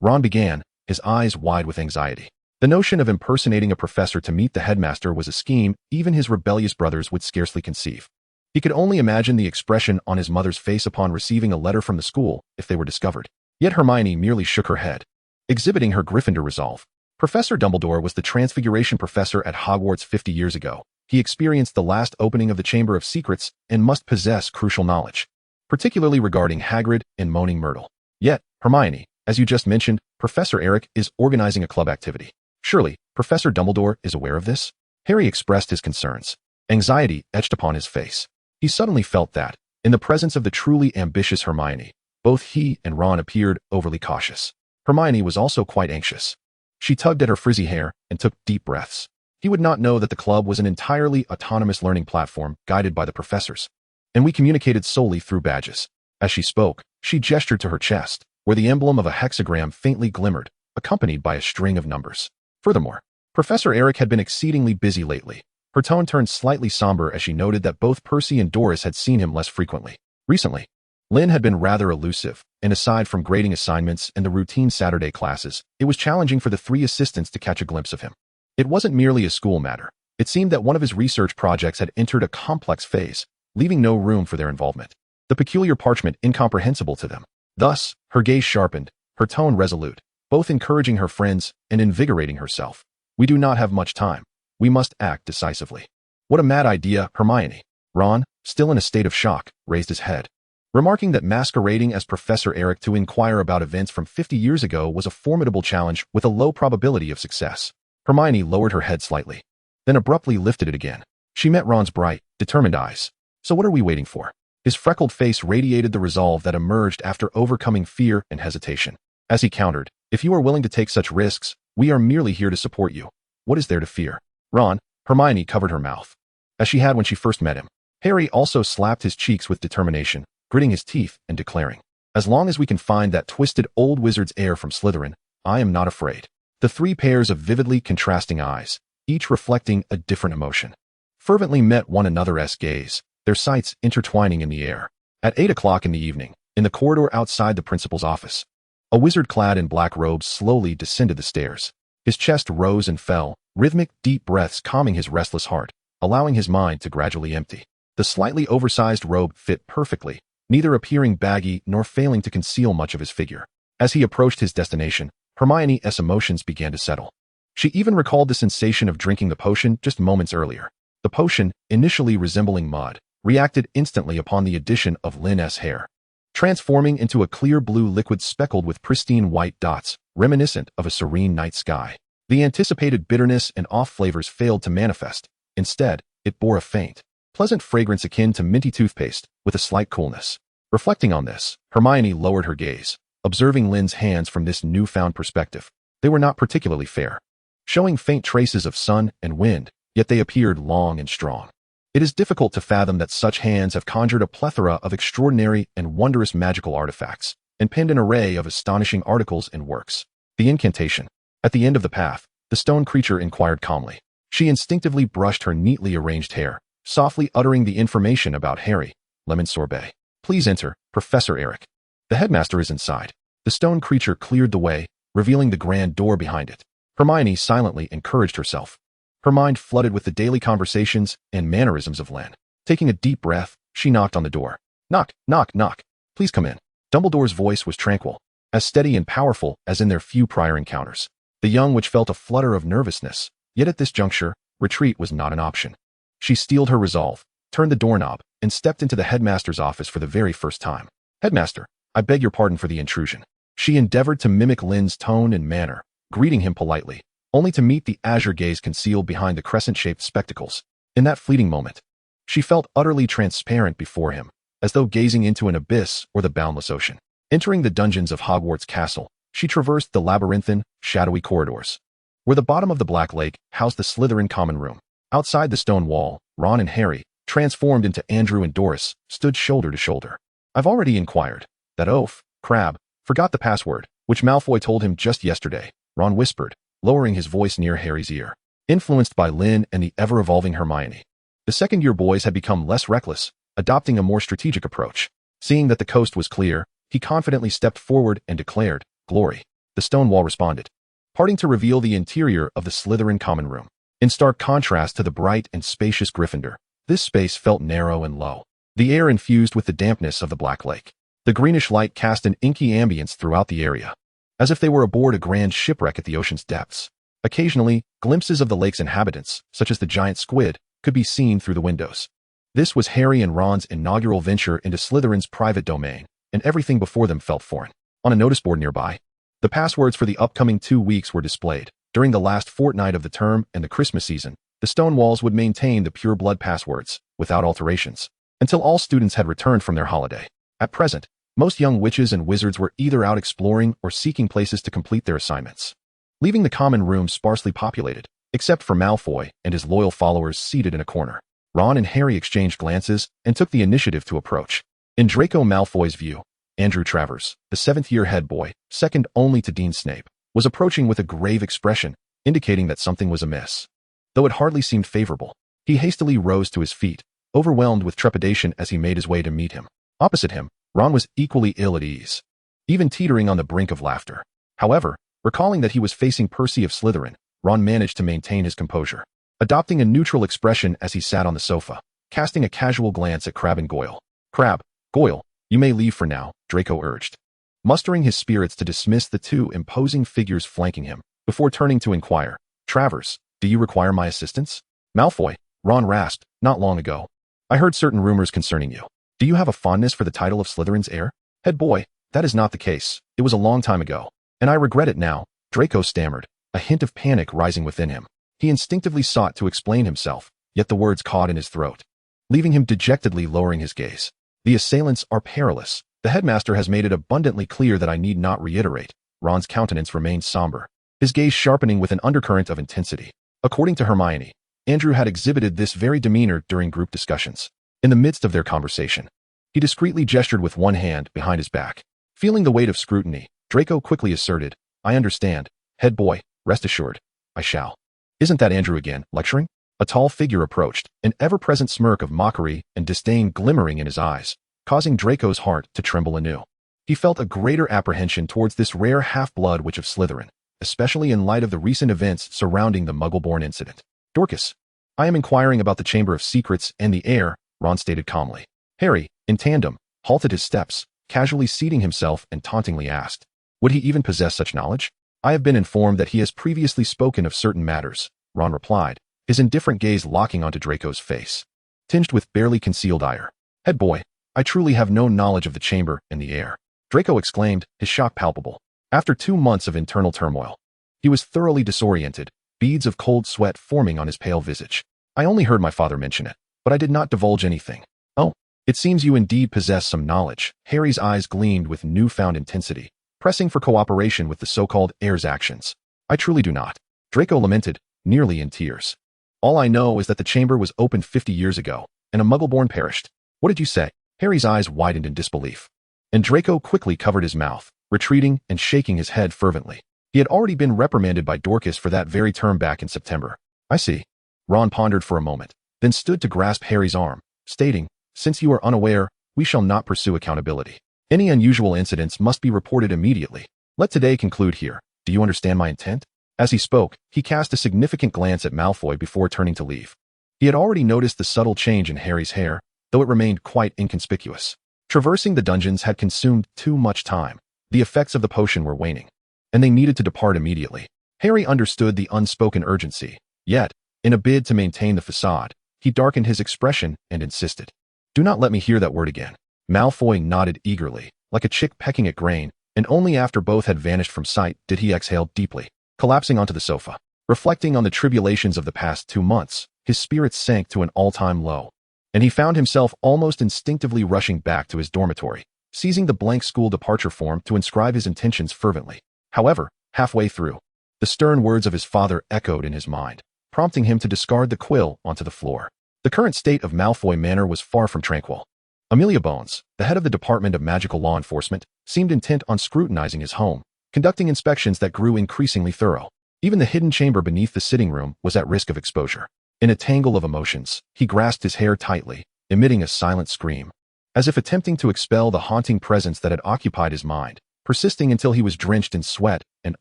Ron began, his eyes wide with anxiety. The notion of impersonating a professor to meet the headmaster was a scheme even his rebellious brothers would scarcely conceive. He could only imagine the expression on his mother's face upon receiving a letter from the school if they were discovered. Yet Hermione merely shook her head, exhibiting her Gryffindor resolve. Professor Dumbledore was the Transfiguration professor at Hogwarts 50 years ago. He experienced the last opening of the Chamber of Secrets and must possess crucial knowledge, particularly regarding Hagrid and Moaning Myrtle. Yet, Hermione, as you just mentioned, Professor Eric is organizing a club activity. Surely, Professor Dumbledore is aware of this? Harry expressed his concerns. Anxiety etched upon his face. He suddenly felt that, in the presence of the truly ambitious Hermione, both he and Ron appeared overly cautious. Hermione was also quite anxious. She tugged at her frizzy hair and took deep breaths. He would not know that the club was an entirely autonomous learning platform guided by the professors, and we communicated solely through badges. As she spoke, she gestured to her chest, where the emblem of a hexagram faintly glimmered, accompanied by a string of numbers. Furthermore, Professor Eric had been exceedingly busy lately. Her tone turned slightly somber as she noted that both Percy and Doris had seen him less frequently. Recently, Lynn had been rather elusive, and aside from grading assignments and the routine Saturday classes, it was challenging for the 3 assistants to catch a glimpse of him. It wasn't merely a school matter. It seemed that one of his research projects had entered a complex phase, leaving no room for their involvement. The peculiar parchment incomprehensible to them. Thus, her gaze sharpened, her tone resolute, both encouraging her friends and invigorating herself. We do not have much time. We must act decisively. What a mad idea, Hermione. Ron, still in a state of shock, raised his head, remarking that masquerading as Professor Eric to inquire about events from 50 years ago was a formidable challenge with a low probability of success. Hermione lowered her head slightly. then abruptly lifted it again. She met Ron's bright, determined eyes. So what are we waiting for? His freckled face radiated the resolve that emerged after overcoming fear and hesitation. As he countered, if you are willing to take such risks, we are merely here to support you. What is there to fear? Ron, Hermione covered her mouth, as she had when she first met him. Harry also slapped his cheeks with determination, gritting his teeth and declaring, as long as we can find that twisted old wizard's heir from Slytherin, I am not afraid. The three pairs of vividly contrasting eyes, each reflecting a different emotion, fervently met one another's gaze, their sights intertwining in the air. At 8 o'clock in the evening, in the corridor outside the principal's office, a wizard clad in black robes slowly descended the stairs. His chest rose and fell, rhythmic, deep breaths calming his restless heart, allowing his mind to gradually empty. The slightly oversized robe fit perfectly, neither appearing baggy nor failing to conceal much of his figure. As he approached his destination, Hermione's emotions began to settle. She even recalled the sensation of drinking the potion just moments earlier. The potion, initially resembling mud, reacted instantly upon the addition of Lynn's hair, transforming into a clear blue liquid speckled with pristine white dots, reminiscent of a serene night sky. The anticipated bitterness and off flavors failed to manifest. Instead, it bore a faint, pleasant fragrance akin to minty toothpaste, with a slight coolness. Reflecting on this, Hermione lowered her gaze, observing Lynn's hands from this newfound perspective. They were not particularly fair, showing faint traces of sun and wind, yet they appeared long and strong. It is difficult to fathom that such hands have conjured a plethora of extraordinary and wondrous magical artifacts, and penned an array of astonishing articles and works. The incantation. At the end of the path, the stone creature inquired calmly. She instinctively brushed her neatly arranged hair, softly uttering the information about Harry. Lemon sorbet. Please enter, Professor Eric. The headmaster is inside. The stone creature cleared the way, revealing the grand door behind it. Hermione silently encouraged herself, her mind flooded with the daily conversations and mannerisms of Lynn. Taking a deep breath, she knocked on the door. Knock, knock, knock. Please come in. Dumbledore's voice was tranquil, as steady and powerful as in their few prior encounters. The young witch felt a flutter of nervousness, yet at this juncture, retreat was not an option. She steeled her resolve, turned the doorknob, and stepped into the headmaster's office for the very first time. Headmaster, I beg your pardon for the intrusion. She endeavored to mimic Lynn's tone and manner, greeting him politely, only to meet the azure gaze concealed behind the crescent-shaped spectacles. In that fleeting moment, she felt utterly transparent before him, as though gazing into an abyss or the boundless ocean. Entering the dungeons of Hogwarts Castle, she traversed the labyrinthine, shadowy corridors, where the bottom of the Black Lake housed the Slytherin common room. Outside the stone wall, Ron and Harry, transformed into Andrew and Doris, stood shoulder to shoulder. I've already inquired. That oaf, Crabbe, forgot the password, which Malfoy told him just yesterday, Ron whispered, lowering his voice near Harry's ear. Influenced by Lynn and the ever-evolving Hermione, the second-year boys had become less reckless, adopting a more strategic approach. Seeing that the coast was clear, he confidently stepped forward and declared, Glory. The stone wall responded, parting to reveal the interior of the Slytherin common room. In stark contrast to the bright and spacious Gryffindor, this space felt narrow and low, the air infused with the dampness of the Black Lake. The greenish light cast an inky ambience throughout the area, as if they were aboard a grand shipwreck at the ocean's depths. Occasionally, glimpses of the lake's inhabitants, such as the giant squid, could be seen through the windows. This was Harry and Ron's inaugural venture into Slytherin's private domain, and everything before them felt foreign. On a notice board nearby, the passwords for the upcoming 2 weeks were displayed. During the last fortnight of the term and the Christmas season, the stone walls would maintain the pure-blood passwords, without alterations, until all students had returned from their holiday. At present, most young witches and wizards were either out exploring or seeking places to complete their assignments, leaving the common room sparsely populated, except for Malfoy and his loyal followers seated in a corner. Ron and Harry exchanged glances and took the initiative to approach. In Draco Malfoy's view, Andrew Travers, the 7th-year head boy, second only to Dean Snape, was approaching with a grave expression, indicating that something was amiss. Though it hardly seemed favorable, he hastily rose to his feet, overwhelmed with trepidation as he made his way to meet him. Opposite him, Ron was equally ill at ease, even teetering on the brink of laughter. However, recalling that he was facing Percy of Slytherin, Ron managed to maintain his composure, adopting a neutral expression as he sat on the sofa, casting a casual glance at Crabbe and Goyle. Crabbe, Goyle, you may leave for now, Draco urged, mustering his spirits to dismiss the 2 imposing figures flanking him, before turning to inquire, Travers, do you require my assistance? Malfoy, Ron rasped, not long ago. I heard certain rumors concerning you. Do you have a fondness for the title of Slytherin's heir? Head boy, that is not the case. It was a long time ago, and I regret it now, Draco stammered, a hint of panic rising within him. He instinctively sought to explain himself, yet the words caught in his throat, leaving him dejectedly lowering his gaze. The assailants are perilous. The headmaster has made it abundantly clear that I need not reiterate. Ron's countenance remained somber, his gaze sharpening with an undercurrent of intensity. According to Hermione, Andrew had exhibited this very demeanor during group discussions. In the midst of their conversation, he discreetly gestured with one hand behind his back. Feeling the weight of scrutiny, Draco quickly asserted, I understand. Head boy, rest assured. I shall. Isn't that Andrew again, lecturing? A tall figure approached, an ever-present smirk of mockery and disdain glimmering in his eyes, causing Draco's heart to tremble anew. He felt a greater apprehension towards this rare half-blood witch of Slytherin, especially in light of the recent events surrounding the Muggle-born incident. Dorcas, I am inquiring about the Chamber of Secrets and the heir, Ron stated calmly. Harry, in tandem, halted his steps, casually seating himself and tauntingly asked, would he even possess such knowledge? I have been informed that he has previously spoken of certain matters, Ron replied, his indifferent gaze locking onto Draco's face, tinged with barely concealed ire. Head boy, I truly have no knowledge of the chamber and the heir, Draco exclaimed, his shock palpable. After 2 months of internal turmoil, he was thoroughly disoriented, beads of cold sweat forming on his pale visage. I only heard my father mention it, but I did not divulge anything. Oh, it seems you indeed possess some knowledge. Harry's eyes gleamed with newfound intensity, pressing for cooperation with the so-called heir's actions. I truly do not, Draco lamented, nearly in tears. All I know is that the chamber was opened 50 years ago, and a Muggle-born perished. What did you say? Harry's eyes widened in disbelief, and Draco quickly covered his mouth, retreating and shaking his head fervently. He had already been reprimanded by Dorcas for that very term back in September. I see. Ron pondered for a moment, then stood to grasp Harry's arm, stating, since you are unaware, we shall not pursue accountability. Any unusual incidents must be reported immediately. Let today conclude here. Do you understand my intent? As he spoke, he cast a significant glance at Malfoy before turning to leave. He had already noticed the subtle change in Harry's hair, though it remained quite inconspicuous. Traversing the dungeons had consumed too much time. The effects of the potion were waning, and they needed to depart immediately. Harry understood the unspoken urgency, yet, in a bid to maintain the facade, he darkened his expression and insisted, do not let me hear that word again. Malfoy nodded eagerly, like a chick pecking at grain, and only after both had vanished from sight did he exhale deeply, collapsing onto the sofa. Reflecting on the tribulations of the past 2 months, his spirits sank to an all-time low, and he found himself almost instinctively rushing back to his dormitory, seizing the blank school departure form to inscribe his intentions fervently. However, halfway through, the stern words of his father echoed in his mind, prompting him to discard the quill onto the floor. The current state of Malfoy Manor was far from tranquil. Amelia Bones, the head of the Department of Magical Law Enforcement, seemed intent on scrutinizing his home, conducting inspections that grew increasingly thorough. Even the hidden chamber beneath the sitting room was at risk of exposure. In a tangle of emotions, he grasped his hair tightly, emitting a silent scream, as if attempting to expel the haunting presence that had occupied his mind, persisting until he was drenched in sweat and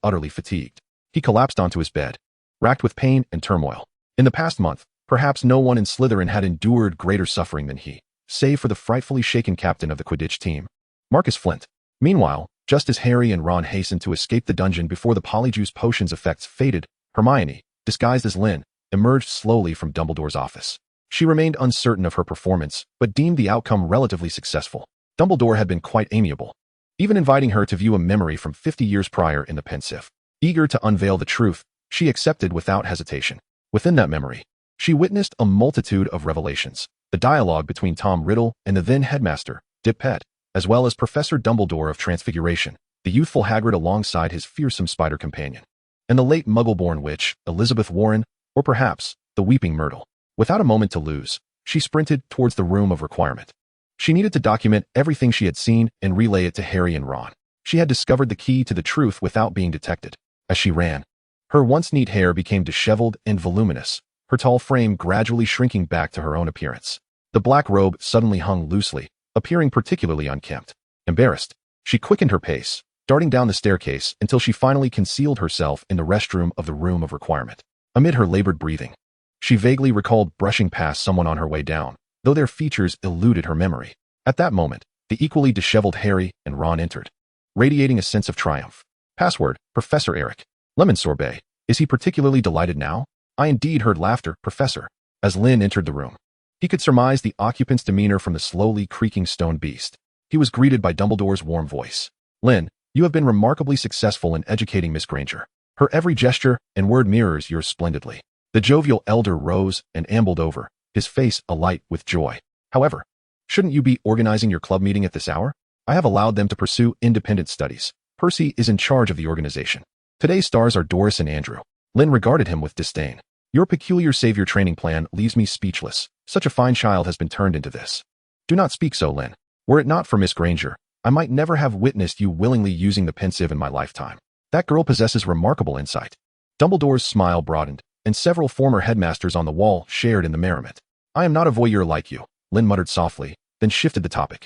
utterly fatigued. He collapsed onto his bed, racked with pain and turmoil. In the past month, perhaps no one in Slytherin had endured greater suffering than he, save for the frightfully shaken captain of the Quidditch team, Marcus Flint. Meanwhile, just as Harry and Ron hastened to escape the dungeon before the Polyjuice Potion's effects faded, Hermione, disguised as Lynn, emerged slowly from Dumbledore's office. She remained uncertain of her performance, but deemed the outcome relatively successful. Dumbledore had been quite amiable, even inviting her to view a memory from 50 years prior in the pensive. Eager to unveil the truth, she accepted without hesitation. Within that memory, she witnessed a multitude of revelations. The dialogue between Tom Riddle and the then headmaster, Dip Pet, as well as Professor Dumbledore of Transfiguration, the youthful Hagrid alongside his fearsome spider companion, and the late Muggle-born witch, Elizabeth Warren, or perhaps, the Weeping Myrtle. Without a moment to lose, she sprinted towards the room of requirement. She needed to document everything she had seen and relay it to Harry and Ron. She had discovered the key to the truth without being detected. As she ran, her once neat hair became disheveled and voluminous, her tall frame gradually shrinking back to her own appearance. The black robe suddenly hung loosely, appearing particularly unkempt. Embarrassed, she quickened her pace, darting down the staircase until she finally concealed herself in the restroom of the room of requirement. Amid her labored breathing, she vaguely recalled brushing past someone on her way down, though their features eluded her memory. At that moment, the equally disheveled Harry and Ron entered, radiating a sense of triumph. Password, Professor Eric. Lemon sorbet. Is he particularly delighted now? I indeed heard laughter, Professor. As Lynn entered the room, he could surmise the occupant's demeanor from the slowly creaking stone beast. He was greeted by Dumbledore's warm voice. Lynn, you have been remarkably successful in educating Miss Granger. Her every gesture and word mirrors yours splendidly. The jovial elder rose and ambled over, his face alight with joy. However, shouldn't you be organizing your club meeting at this hour? I have allowed them to pursue independent studies. Percy is in charge of the organization. Today's stars are Doris and Andrew. Lynn regarded him with disdain. Your peculiar savior training plan leaves me speechless. Such a fine child has been turned into this. Do not speak so, Lynn. Were it not for Miss Granger, I might never have witnessed you willingly using the pensive in my lifetime. That girl possesses remarkable insight. Dumbledore's smile broadened, and several former headmasters on the wall shared in the merriment. I am not a voyeur like you, Lynn muttered softly, then shifted the topic.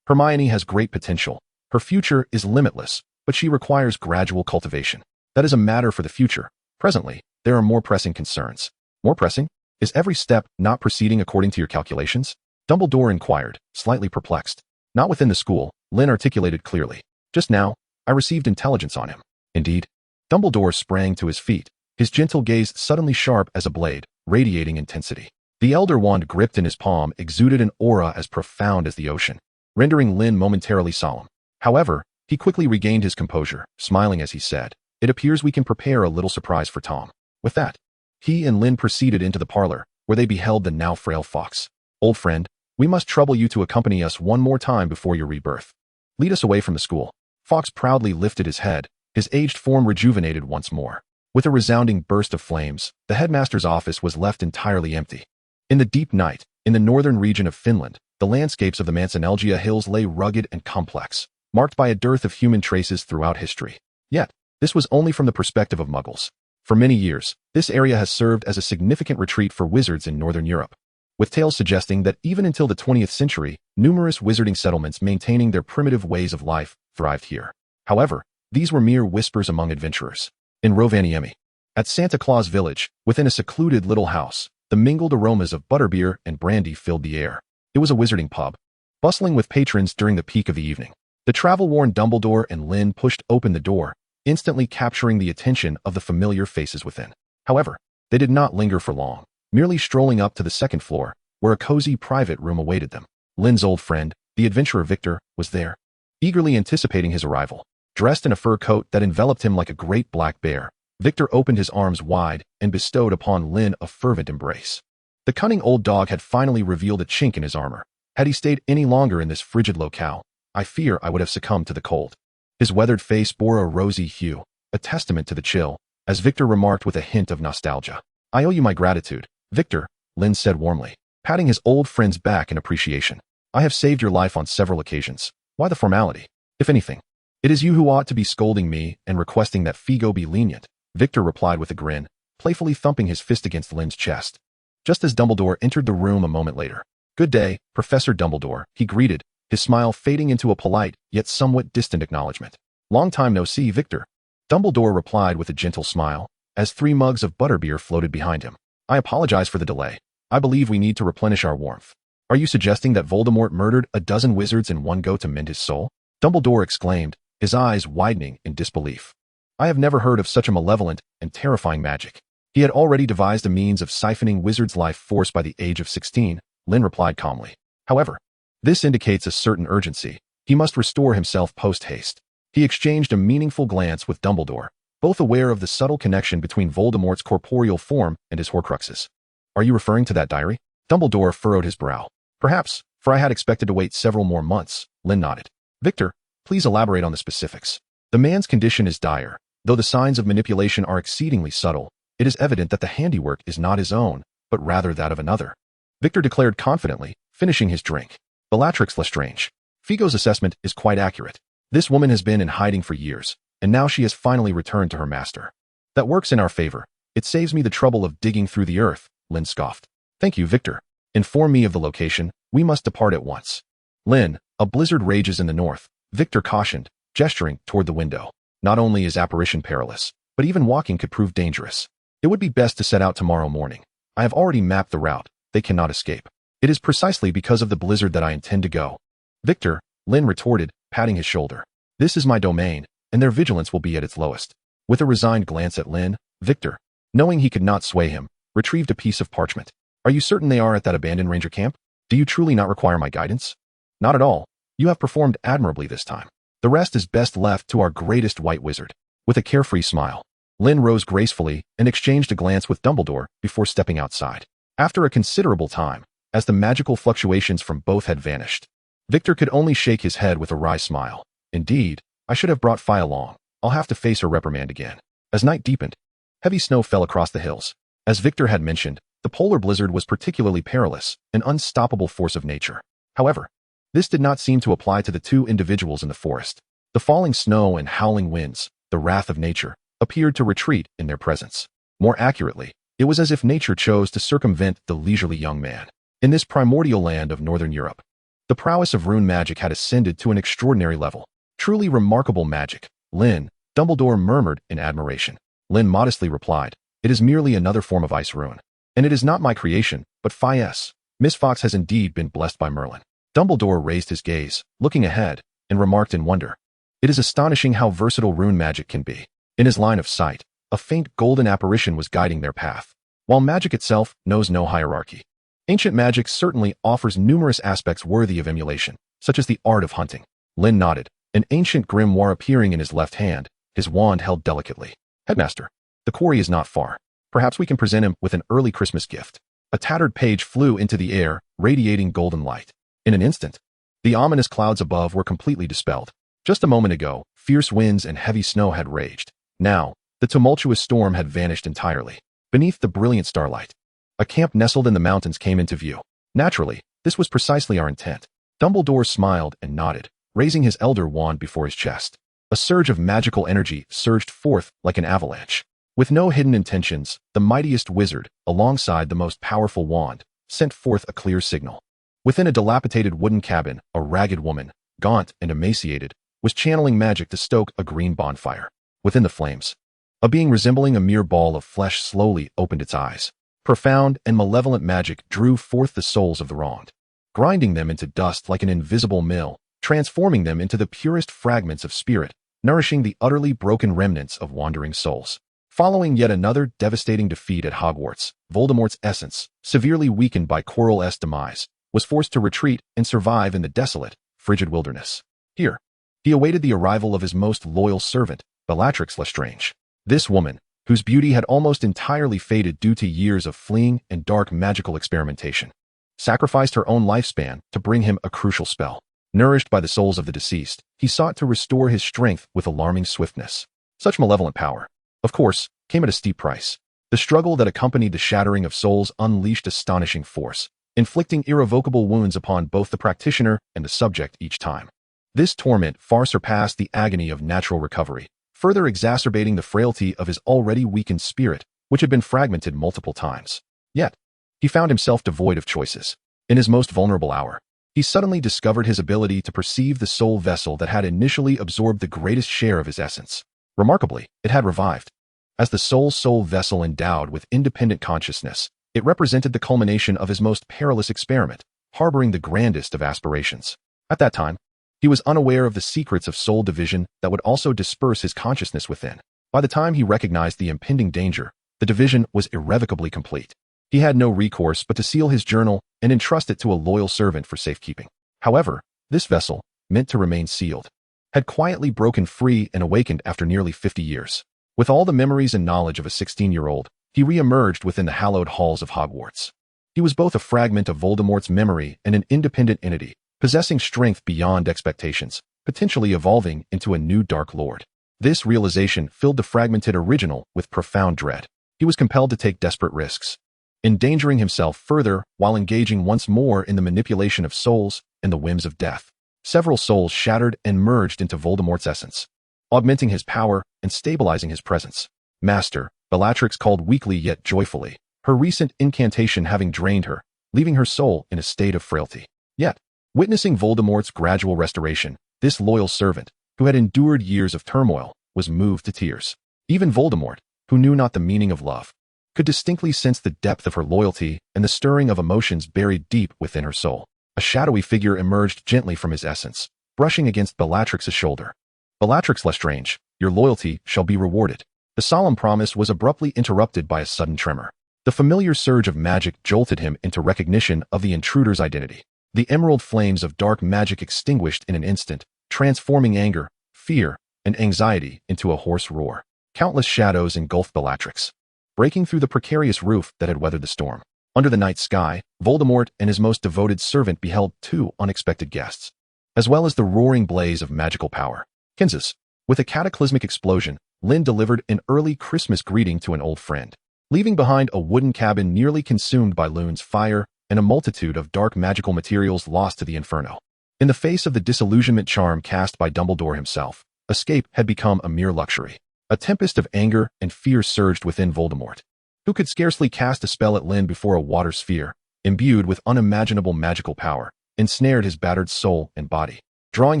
Hermione has great potential. Her future is limitless, but she requires gradual cultivation. That is a matter for the future. Presently, there are more pressing concerns. More pressing? Is every step not proceeding according to your calculations? Dumbledore inquired, slightly perplexed. Not within the school, Lynn articulated clearly. Just now, I received intelligence on him. Indeed? Dumbledore sprang to his feet, his gentle gaze suddenly sharp as a blade, radiating intensity. The elder wand gripped in his palm exuded an aura as profound as the ocean, rendering Lynn momentarily solemn. However, he quickly regained his composure, smiling as he said, "It appears we can prepare a little surprise for Tom." With that, he and Lynn proceeded into the parlor, where they beheld the now frail Fawkes. "Old friend, we must trouble you to accompany us one more time before your rebirth. Lead us away from the school." Fawkes proudly lifted his head, his aged form rejuvenated once more. With a resounding burst of flames, the headmaster's office was left entirely empty. In the deep night, in the northern region of Finland, the landscapes of the Mansanelgia Hills lay rugged and complex, marked by a dearth of human traces throughout history. Yet, this was only from the perspective of Muggles. For many years, this area has served as a significant retreat for wizards in Northern Europe, with tales suggesting that even until the 20th century, numerous wizarding settlements maintaining their primitive ways of life thrived here. However, these were mere whispers among adventurers. In Rovaniemi, at Santa Claus Village, within a secluded little house, the mingled aromas of butterbeer and brandy filled the air. It was a wizarding pub, bustling with patrons during the peak of the evening. The travel-worn Dumbledore and Lynn pushed open the door, instantly capturing the attention of the familiar faces within. However, they did not linger for long, merely strolling up to the second floor, where a cozy private room awaited them. Lynn's old friend, the adventurer Victor, was there, eagerly anticipating his arrival. Dressed in a fur coat that enveloped him like a great black bear, Victor opened his arms wide and bestowed upon Lynn a fervent embrace. The cunning old dog had finally revealed a chink in his armor. Had he stayed any longer in this frigid locale, I fear I would have succumbed to the cold. His weathered face bore a rosy hue, a testament to the chill, as Victor remarked with a hint of nostalgia. "I owe you my gratitude, Victor," Lynn said warmly, patting his old friend's back in appreciation. "I have saved your life on several occasions. Why the formality? If anything, it is you who ought to be scolding me and requesting that Figo be lenient," Victor replied with a grin, playfully thumping his fist against Lynn's chest. Just as Dumbledore entered the room a moment later. "Good day, Professor Dumbledore," he greeted, his smile fading into a polite, yet somewhat distant acknowledgement. "Long time no see, Victor." Dumbledore replied with a gentle smile, as 3 mugs of butterbeer floated behind him. "I apologize for the delay. I believe we need to replenish our warmth." "Are you suggesting that Voldemort murdered a dozen wizards in one go to mend his soul?" Dumbledore exclaimed, his eyes widening in disbelief. "I have never heard of such a malevolent and terrifying magic." He had already devised a means of siphoning wizards' life force by the age of 16, Lynn replied calmly. "However, this indicates a certain urgency. He must restore himself post-haste." He exchanged a meaningful glance with Dumbledore, both aware of the subtle connection between Voldemort's corporeal form and his Horcruxes. "Are you referring to that diary?" Dumbledore furrowed his brow. "Perhaps, for I had expected to wait several more months," Lynn nodded. "Victor, please elaborate on the specifics." "The man's condition is dire. Though the signs of manipulation are exceedingly subtle, it is evident that the handiwork is not his own, but rather that of another," Victor declared confidently, finishing his drink. "Bellatrix Lestrange. Figo's assessment is quite accurate. This woman has been in hiding for years, and now she has finally returned to her master. That works in our favor. It saves me the trouble of digging through the earth," Lynn scoffed. "Thank you, Victor. Inform me of the location. We must depart at once." "Lynn, a blizzard rages in the north," Victor cautioned, gesturing toward the window. "Not only is apparition perilous, but even walking could prove dangerous. It would be best to set out tomorrow morning. I have already mapped the route. They cannot escape. It is precisely because of the blizzard that I intend to go." "Victor," Lynn retorted, patting his shoulder. "This is my domain, and their vigilance will be at its lowest." With a resigned glance at Lynn, Victor, knowing he could not sway him, retrieved a piece of parchment. "Are you certain they are at that abandoned ranger camp? Do you truly not require my guidance?" "Not at all. You have performed admirably this time. The rest is best left to our greatest white wizard." With a carefree smile, Lynn rose gracefully and exchanged a glance with Dumbledore before stepping outside. After a considerable time, as the magical fluctuations from both had vanished, Victor could only shake his head with a wry smile. Indeed, I should have brought Fi along. I'll have to face her reprimand again. As night deepened, heavy snow fell across the hills. As Victor had mentioned, the polar blizzard was particularly perilous, an unstoppable force of nature. However, this did not seem to apply to the two individuals in the forest. The falling snow and howling winds, the wrath of nature, appeared to retreat in their presence. More accurately, it was as if nature chose to circumvent the leisurely young man. In this primordial land of northern Europe, the prowess of rune magic had ascended to an extraordinary level. Truly remarkable magic, Lynn, Dumbledore murmured in admiration. Lynn modestly replied, "It is merely another form of ice rune. And it is not my creation, but Fi's. Miss Fox has indeed been blessed by Merlin." Dumbledore raised his gaze, looking ahead, and remarked in wonder, "It is astonishing how versatile rune magic can be." In his line of sight, a faint golden apparition was guiding their path. While magic itself knows no hierarchy, ancient magic certainly offers numerous aspects worthy of emulation, such as the art of hunting. Lynn nodded, an ancient grimoire appearing in his left hand, his wand held delicately. "Headmaster, the quarry is not far. Perhaps we can present him with an early Christmas gift." A tattered page flew into the air, radiating golden light. In an instant, the ominous clouds above were completely dispelled. Just a moment ago, fierce winds and heavy snow had raged. Now, the tumultuous storm had vanished entirely. Beneath the brilliant starlight, a camp nestled in the mountains came into view. Naturally, this was precisely our intent. Dumbledore smiled and nodded, raising his elder wand before his chest. A surge of magical energy surged forth like an avalanche. With no hidden intentions, the mightiest wizard, alongside the most powerful wand, sent forth a clear signal. Within a dilapidated wooden cabin, a ragged woman, gaunt and emaciated, was channeling magic to stoke a green bonfire. Within the flames, a being resembling a mere ball of flesh slowly opened its eyes. Profound and malevolent magic drew forth the souls of the wronged, grinding them into dust like an invisible mill, transforming them into the purest fragments of spirit, nourishing the utterly broken remnants of wandering souls. Following yet another devastating defeat at Hogwarts, Voldemort's essence, severely weakened by Quirrell's demise, was forced to retreat and survive in the desolate, frigid wilderness. Here, he awaited the arrival of his most loyal servant, Bellatrix Lestrange. This woman, whose beauty had almost entirely faded due to years of fleeing and dark magical experimentation, sacrificed her own lifespan to bring him a crucial spell. Nourished by the souls of the deceased, he sought to restore his strength with alarming swiftness. Such malevolent power, of course, came at a steep price. The struggle that accompanied the shattering of souls unleashed astonishing force, inflicting irrevocable wounds upon both the practitioner and the subject each time. This torment far surpassed the agony of natural recovery, further exacerbating the frailty of his already weakened spirit, which had been fragmented multiple times. Yet, he found himself devoid of choices. In his most vulnerable hour, he suddenly discovered his ability to perceive the soul vessel that had initially absorbed the greatest share of his essence. Remarkably, it had revived. As the soul vessel endowed with independent consciousness, it represented the culmination of his most perilous experiment, harboring the grandest of aspirations. At that time, he was unaware of the secrets of soul division that would also disperse his consciousness within. By the time he recognized the impending danger, the division was irrevocably complete. He had no recourse but to seal his journal and entrust it to a loyal servant for safekeeping. However, this vessel, meant to remain sealed, had quietly broken free and awakened after nearly 50 years. With all the memories and knowledge of a 16-year-old, he re-emerged within the hallowed halls of Hogwarts. He was both a fragment of Voldemort's memory and an independent entity, possessing strength beyond expectations, potentially evolving into a new Dark Lord. This realization filled the fragmented original with profound dread. He was compelled to take desperate risks, endangering himself further while engaging once more in the manipulation of souls and the whims of death. Several souls shattered and merged into Voldemort's essence, augmenting his power and stabilizing his presence. Master, Bellatrix called weakly yet joyfully, her recent incantation having drained her, leaving her soul in a state of frailty. Yet, witnessing Voldemort's gradual restoration, this loyal servant, who had endured years of turmoil, was moved to tears. Even Voldemort, who knew not the meaning of love, could distinctly sense the depth of her loyalty and the stirring of emotions buried deep within her soul. A shadowy figure emerged gently from his essence, brushing against Bellatrix's shoulder. "Bellatrix Lestrange, your loyalty shall be rewarded." The solemn promise was abruptly interrupted by a sudden tremor. The familiar surge of magic jolted him into recognition of the intruder's identity. The emerald flames of dark magic extinguished in an instant, transforming anger, fear, and anxiety into a hoarse roar. Countless shadows engulfed Bellatrix, breaking through the precarious roof that had weathered the storm. Under the night sky, Voldemort and his most devoted servant beheld two unexpected guests, as well as the roaring blaze of magical power. Kansas. With a cataclysmic explosion, Lynn delivered an early Christmas greeting to an old friend, leaving behind a wooden cabin nearly consumed by Lune's fire and a multitude of dark magical materials lost to the inferno. In the face of the disillusionment charm cast by Dumbledore himself, escape had become a mere luxury. A tempest of anger and fear surged within Voldemort, who could scarcely cast a spell at Lynn before a water sphere, imbued with unimaginable magical power, ensnared his battered soul and body, drawing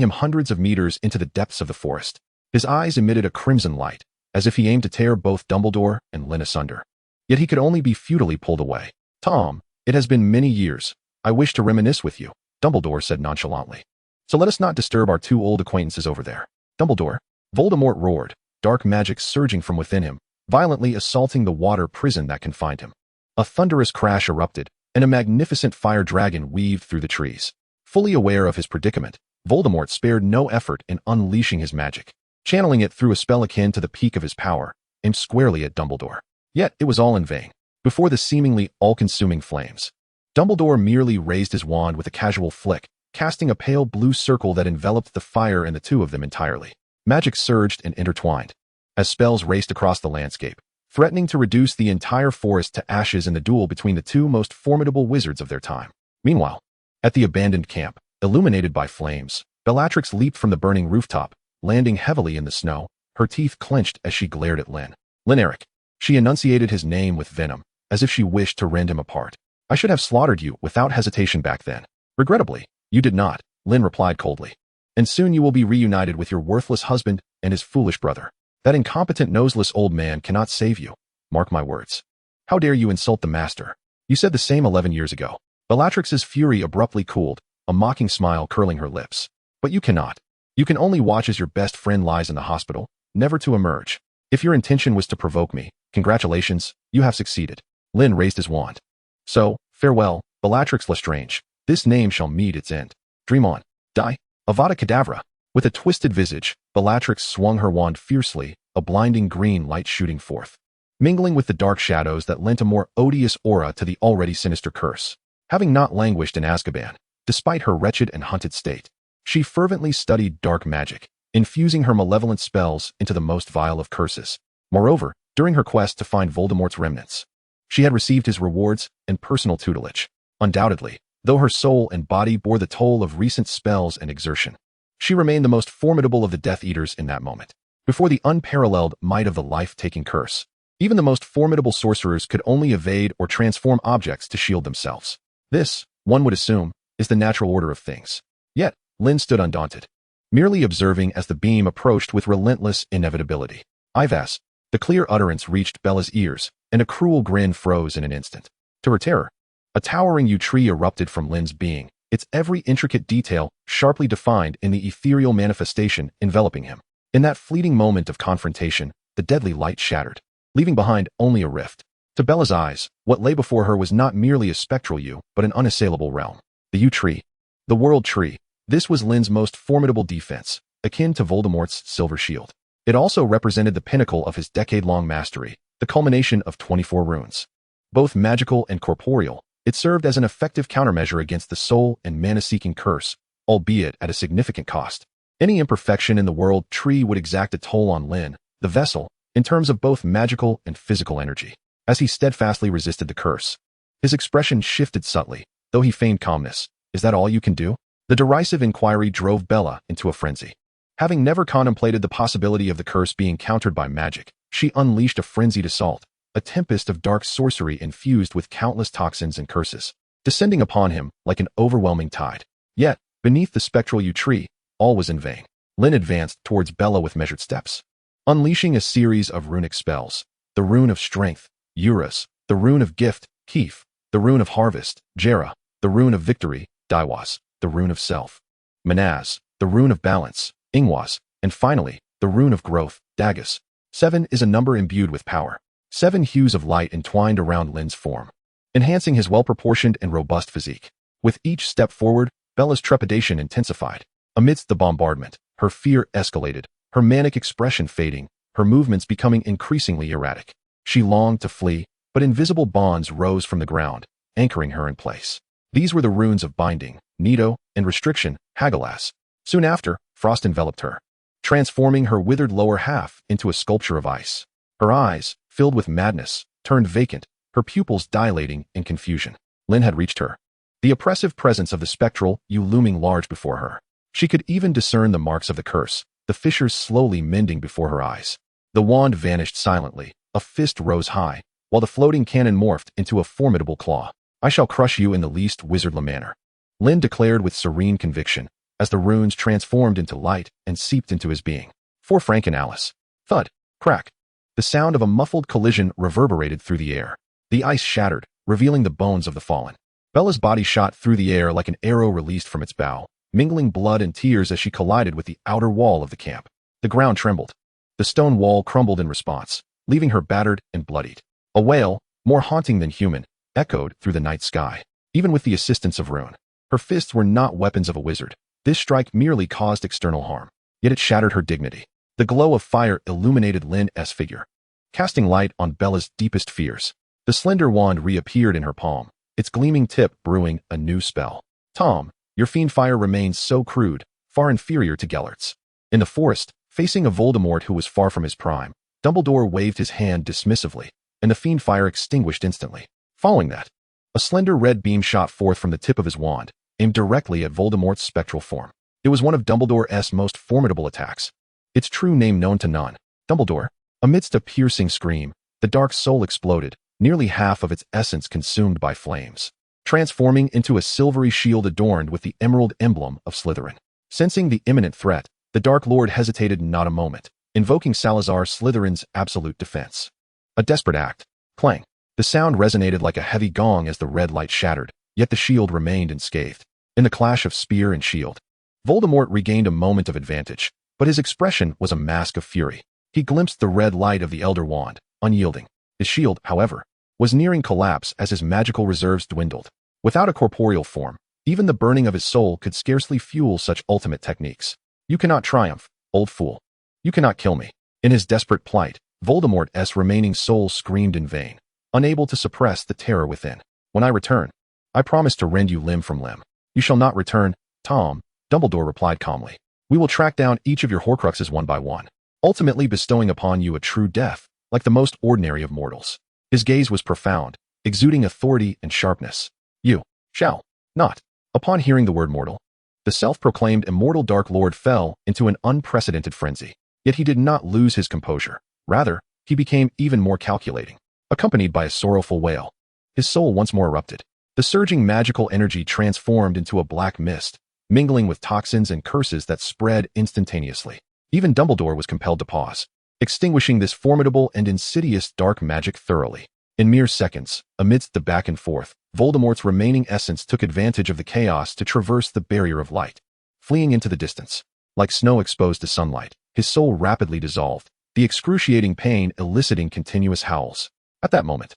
him hundreds of meters into the depths of the forest. His eyes emitted a crimson light, as if he aimed to tear both Dumbledore and Lynn asunder. Yet he could only be futilely pulled away. "Tom, it has been many years. I wish to reminisce with you," Dumbledore said nonchalantly. "So let us not disturb our two old acquaintances over there." "Dumbledore," Voldemort roared, dark magic surging from within him, violently assaulting the water prison that confined him. A thunderous crash erupted, and a magnificent fire dragon weaved through the trees. Fully aware of his predicament, Voldemort spared no effort in unleashing his magic, channeling it through a spell akin to the peak of his power, aimed squarely at Dumbledore. Yet it was all in vain. Before the seemingly all-consuming flames, Dumbledore merely raised his wand with a casual flick, casting a pale blue circle that enveloped the fire and the two of them entirely. Magic surged and intertwined, as spells raced across the landscape, threatening to reduce the entire forest to ashes in the duel between the two most formidable wizards of their time. Meanwhile, at the abandoned camp, illuminated by flames, Bellatrix leaped from the burning rooftop, landing heavily in the snow, her teeth clenched as she glared at Lynn. "Lynn Eric." She enunciated his name with venom, as if she wished to rend him apart. "I should have slaughtered you without hesitation back then." "Regrettably, you did not," Lynn replied coldly. "And soon you will be reunited with your worthless husband and his foolish brother. That incompetent noseless old man cannot save you. Mark my words. How dare you insult the master? You said the same 11 years ago." Bellatrix's fury abruptly cooled, a mocking smile curling her lips. "But you cannot. You can only watch as your best friend lies in the hospital, never to emerge. If your intention was to provoke me, congratulations, you have succeeded." Lynn raised his wand. "So, farewell, Bellatrix Lestrange. This name shall meet its end. Dream on. Die. Avada Kedavra." With a twisted visage, Bellatrix swung her wand fiercely, a blinding green light shooting forth, mingling with the dark shadows that lent a more odious aura to the already sinister curse. Having not languished in Azkaban, despite her wretched and hunted state, she fervently studied dark magic, infusing her malevolent spells into the most vile of curses. Moreover, during her quest to find Voldemort's remnants, she had received his rewards and personal tutelage. Undoubtedly, though her soul and body bore the toll of recent spells and exertion, she remained the most formidable of the Death Eaters in that moment. Before the unparalleled might of the life-taking curse, even the most formidable sorcerers could only evade or transform objects to shield themselves. This, one would assume, is the natural order of things. Yet, Lynn stood undaunted, merely observing as the beam approached with relentless inevitability. "Ivas." The clear utterance reached Bella's ears, and a cruel grin froze in an instant. To her terror, a towering yew tree erupted from Lynn's being, its every intricate detail sharply defined in the ethereal manifestation enveloping him. In that fleeting moment of confrontation, the deadly light shattered, leaving behind only a rift. To Bella's eyes, what lay before her was not merely a spectral yew, but an unassailable realm. The yew tree. The world tree. This was Lynn's most formidable defense, akin to Voldemort's silver shield. It also represented the pinnacle of his decade-long mastery, the culmination of 24 runes. Both magical and corporeal, it served as an effective countermeasure against the soul and mana-seeking curse, albeit at a significant cost. Any imperfection in the world tree would exact a toll on Lynn, the vessel, in terms of both magical and physical energy. As he steadfastly resisted the curse, his expression shifted subtly, though he feigned calmness. "Is that all you can do?" The derisive inquiry drove Bella into a frenzy. Having never contemplated the possibility of the curse being countered by magic, she unleashed a frenzied assault, a tempest of dark sorcery infused with countless toxins and curses, descending upon him like an overwhelming tide. Yet, beneath the spectral yew tree, all was in vain. Lynn advanced towards Bella with measured steps, unleashing a series of runic spells: the rune of strength, Eurus; the rune of gift, Keef; the rune of harvest, Jera; the rune of victory, Diwas; the rune of self, Manaz; the rune of balance, Ingwas; and finally, the rune of growth, Dagus. 7 is a number imbued with power. 7 hues of light entwined around Lynn's form, enhancing his well-proportioned and robust physique. With each step forward, Bella's trepidation intensified. Amidst the bombardment, her fear escalated, her manic expression fading, her movements becoming increasingly erratic. She longed to flee, but invisible bonds rose from the ground, anchoring her in place. These were the runes of binding, Nido, and restriction, Hagelas. Soon after, frost enveloped her, transforming her withered lower half into a sculpture of ice. Her eyes, filled with madness, turned vacant, her pupils dilating in confusion. Lynn had reached her, the oppressive presence of the spectral you looming large before her. She could even discern the marks of the curse, the fissures slowly mending before her eyes. The wand vanished silently, a fist rose high, while the floating cannon morphed into a formidable claw. "I shall crush you in the least wizardly manner," Lynn declared with serene conviction, as the runes transformed into light and seeped into his being. "For Frank and Alice." Thud, crack. The sound of a muffled collision reverberated through the air. The ice shattered, revealing the bones of the fallen. Bella's body shot through the air like an arrow released from its bow, mingling blood and tears as she collided with the outer wall of the camp. The ground trembled. The stone wall crumbled in response, leaving her battered and bloodied. A wail, more haunting than human, echoed through the night sky. Even with the assistance of Rune, her fists were not weapons of a wizard. This strike merely caused external harm, yet it shattered her dignity. The glow of fire illuminated Lynn's figure, casting light on Bella's deepest fears. The slender wand reappeared in her palm, its gleaming tip brewing a new spell. "Tom, your fiend fire remains so crude, far inferior to Gellert's." In the forest, facing a Voldemort who was far from his prime, Dumbledore waved his hand dismissively, and the fiend fire extinguished instantly. Following that, a slender red beam shot forth from the tip of his wand, aimed directly at Voldemort's spectral form. It was one of Dumbledore's most formidable attacks, its true name known to none. Dumbledore. Amidst a piercing scream, the dark soul exploded, nearly half of its essence consumed by flames, transforming into a silvery shield adorned with the emerald emblem of Slytherin. Sensing the imminent threat, the Dark Lord hesitated not a moment, invoking Salazar Slytherin's absolute defense. A desperate act. Clang. The sound resonated like a heavy gong as the red light shattered, yet the shield remained unscathed. In the clash of spear and shield, Voldemort regained a moment of advantage, but his expression was a mask of fury. He glimpsed the red light of the Elder Wand, unyielding. His shield, however, was nearing collapse as his magical reserves dwindled. Without a corporeal form, even the burning of his soul could scarcely fuel such ultimate techniques. "You cannot triumph, old fool. You cannot kill me." In his desperate plight, Voldemort's remaining soul screamed in vain, unable to suppress the terror within. "When I return, I promise to rend you limb from limb." "You shall not return, Tom," Dumbledore replied calmly. "We will track down each of your Horcruxes one by one, ultimately bestowing upon you a true death, like the most ordinary of mortals." His gaze was profound, exuding authority and sharpness. "You shall not." Upon hearing the word mortal, the self-proclaimed immortal Dark Lord fell into an unprecedented frenzy. Yet he did not lose his composure. Rather, he became even more calculating, accompanied by a sorrowful wail. His soul once more erupted. The surging magical energy transformed into a black mist, mingling with toxins and curses that spread instantaneously. Even Dumbledore was compelled to pause, extinguishing this formidable and insidious dark magic thoroughly. In mere seconds, amidst the back and forth, Voldemort's remaining essence took advantage of the chaos to traverse the barrier of light, fleeing into the distance. Like snow exposed to sunlight, his soul rapidly dissolved, the excruciating pain eliciting continuous howls. At that moment,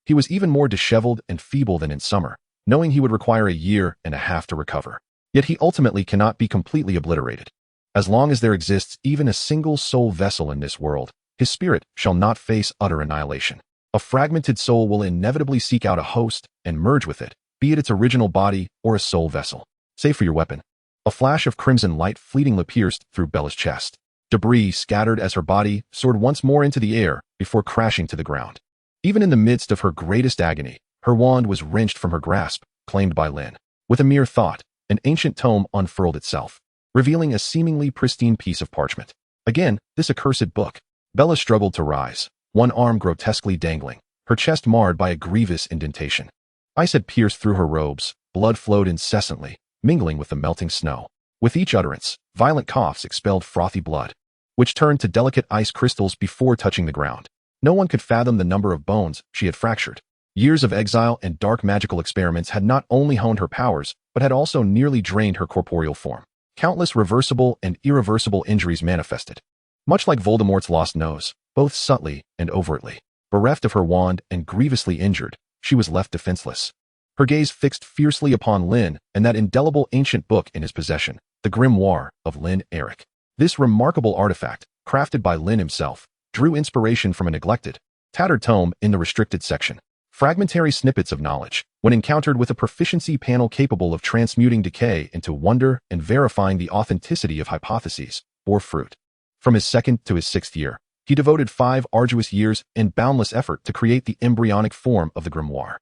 he was even more disheveled and feeble than in summer, knowing he would require a year and a half to recover. Yet he ultimately cannot be completely obliterated. As long as there exists even a single soul vessel in this world, his spirit shall not face utter annihilation. A fragmented soul will inevitably seek out a host and merge with it, be it its original body or a soul vessel. Save for your weapon. A flash of crimson light fleetingly pierced through Bella's chest. Debris scattered as her body soared once more into the air before crashing to the ground. Even in the midst of her greatest agony, her wand was wrenched from her grasp, claimed by Lynn. With a mere thought, an ancient tome unfurled itself, revealing a seemingly pristine piece of parchment. Again, this accursed book. Bella struggled to rise, one arm grotesquely dangling, her chest marred by a grievous indentation. Ice had pierced through her robes, blood flowed incessantly, mingling with the melting snow. With each utterance, violent coughs expelled frothy blood, which turned to delicate ice crystals before touching the ground. No one could fathom the number of bones she had fractured. Years of exile and dark magical experiments had not only honed her powers, but had also nearly drained her corporeal form. Countless reversible and irreversible injuries manifested. Much like Voldemort's lost nose, both subtly and overtly. Bereft of her wand and grievously injured, she was left defenseless. Her gaze fixed fiercely upon Lynn and that indelible ancient book in his possession, the grimoire of Lynn Eric. This remarkable artifact, crafted by Lynn himself, drew inspiration from a neglected, tattered tome in the restricted section. Fragmentary snippets of knowledge, when encountered with a proficiency panel capable of transmuting decay into wonder and verifying the authenticity of hypotheses, bore fruit. From his 2nd to his 6th year, he devoted 5 arduous years and boundless effort to create the embryonic form of the grimoire.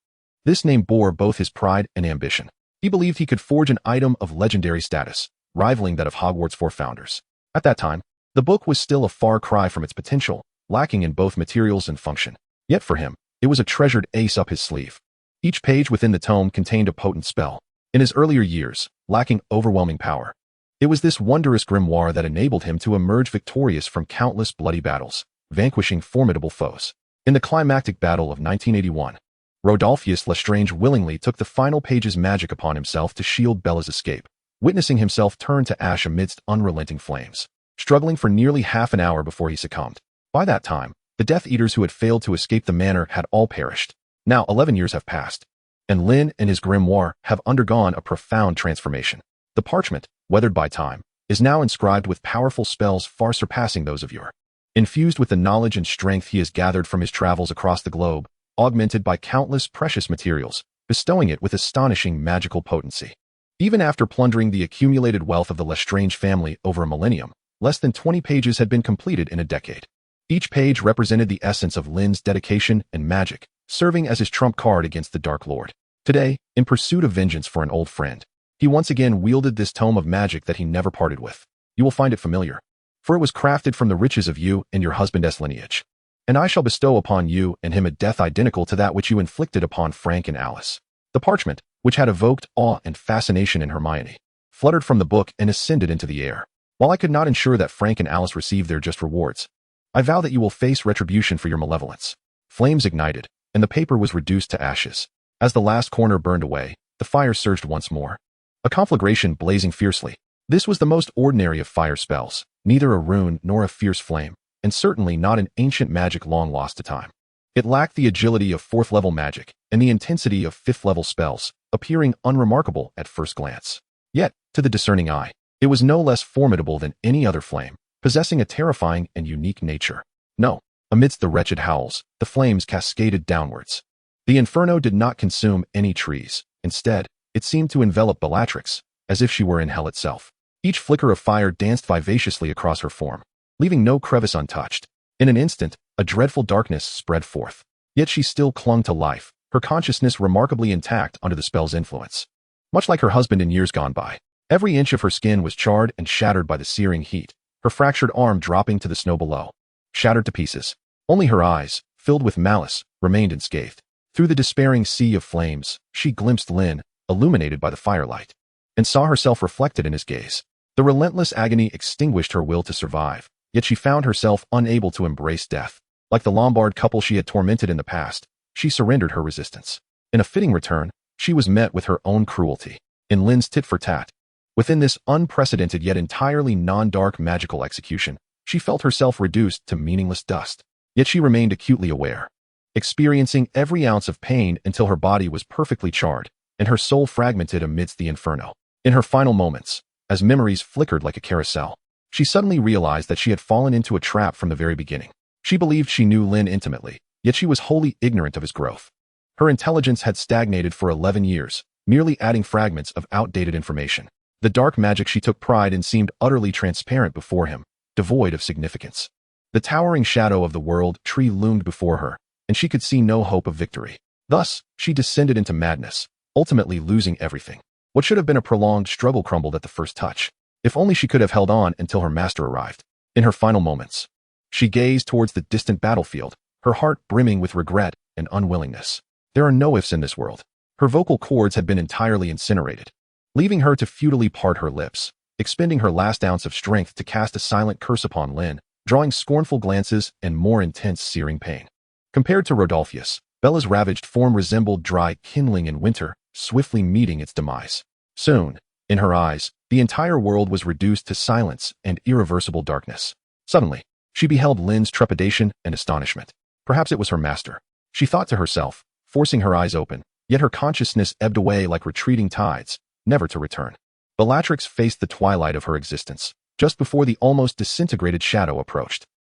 This name bore both his pride and ambition. He believed he could forge an item of legendary status, rivaling that of Hogwarts' 4 founders. At that time, the book was still a far cry from its potential, lacking in both materials and function. Yet for him, it was a treasured ace up his sleeve. Each page within the tome contained a potent spell. In his earlier years, lacking overwhelming power, it was this wondrous grimoire that enabled him to emerge victorious from countless bloody battles, vanquishing formidable foes. In the climactic battle of 1981, Rodolphus Lestrange willingly took the final page's magic upon himself to shield Bella's escape, witnessing himself turn to ash amidst unrelenting flames, struggling for nearly half an hour before he succumbed. By that time, the Death Eaters who had failed to escape the manor had all perished. Now 11 years have passed, and Lynn and his grimoire have undergone a profound transformation. The parchment, weathered by time, is now inscribed with powerful spells far surpassing those of yore. Infused with the knowledge and strength he has gathered from his travels across the globe, augmented by countless precious materials, bestowing it with astonishing magical potency. Even after plundering the accumulated wealth of the Lestrange family over a millennium, less than 20 pages had been completed in a decade. Each page represented the essence of Lynn's dedication and magic, serving as his trump card against the Dark Lord. Today, in pursuit of vengeance for an old friend, he once again wielded this tome of magic that he never parted with. You will find it familiar, for it was crafted from the riches of you and your husband's lineage. And I shall bestow upon you and him a death identical to that which you inflicted upon Frank and Alice. The parchment, which had evoked awe and fascination in Hermione, fluttered from the book and ascended into the air. While I could not ensure that Frank and Alice receive their just rewards, I vow that you will face retribution for your malevolence. Flames ignited, and the paper was reduced to ashes. As the last corner burned away, the fire surged once more, a conflagration blazing fiercely. This was the most ordinary of fire spells, neither a rune nor a fierce flame, and certainly not an ancient magic long lost to time. It lacked the agility of 4th-level magic and the intensity of 5th-level spells, appearing unremarkable at first glance. Yet, to the discerning eye, it was no less formidable than any other flame, possessing a terrifying and unique nature. No, amidst the wretched howls, the flames cascaded downwards. The inferno did not consume any trees. Instead, it seemed to envelop Bellatrix, as if she were in hell itself. Each flicker of fire danced vivaciously across her form, leaving no crevice untouched. In an instant, a dreadful darkness spread forth. Yet she still clung to life, her consciousness remarkably intact under the spell's influence. Much like her husband in years gone by, every inch of her skin was charred and shattered by the searing heat, her fractured arm dropping to the snow below, shattered to pieces. Only her eyes, filled with malice, remained unscathed. Through the despairing sea of flames, she glimpsed Lynn, illuminated by the firelight, and saw herself reflected in his gaze. The relentless agony extinguished her will to survive, yet she found herself unable to embrace death. Like the Lombard couple she had tormented in the past, she surrendered her resistance. In a fitting return, she was met with her own cruelty. In Lynn's tit-for-tat, within this unprecedented yet entirely non-dark magical execution, she felt herself reduced to meaningless dust. Yet she remained acutely aware, experiencing every ounce of pain until her body was perfectly charred, and her soul fragmented amidst the inferno. In her final moments, as memories flickered like a carousel, she suddenly realized that she had fallen into a trap from the very beginning. She believed she knew Lynn intimately, yet she was wholly ignorant of his growth. Her intelligence had stagnated for 11 years, merely adding fragments of outdated information. The dark magic she took pride in seemed utterly transparent before him, devoid of significance. The towering shadow of the world tree loomed before her, and she could see no hope of victory. Thus, she descended into madness, ultimately losing everything. What should have been a prolonged struggle crumbled at the first touch. If only she could have held on until her master arrived. In her final moments, she gazed towards the distant battlefield, her heart brimming with regret and unwillingness. There are no ifs in this world. Her vocal cords had been entirely incinerated, leaving her to futilely part her lips, expending her last ounce of strength to cast a silent curse upon Lynn, drawing scornful glances and more intense searing pain. Compared to Rodolphus, Bella's ravaged form resembled dry kindling in winter, swiftly meeting its demise. Soon, in her eyes, the entire world was reduced to silence and irreversible darkness. Suddenly, she beheld Lynn's trepidation and astonishment. Perhaps it was her master, she thought to herself, forcing her eyes open, yet her consciousness ebbed away like retreating tides, never to return. Bellatrix faced the twilight of her existence, just before the almost disintegrated shadow approached.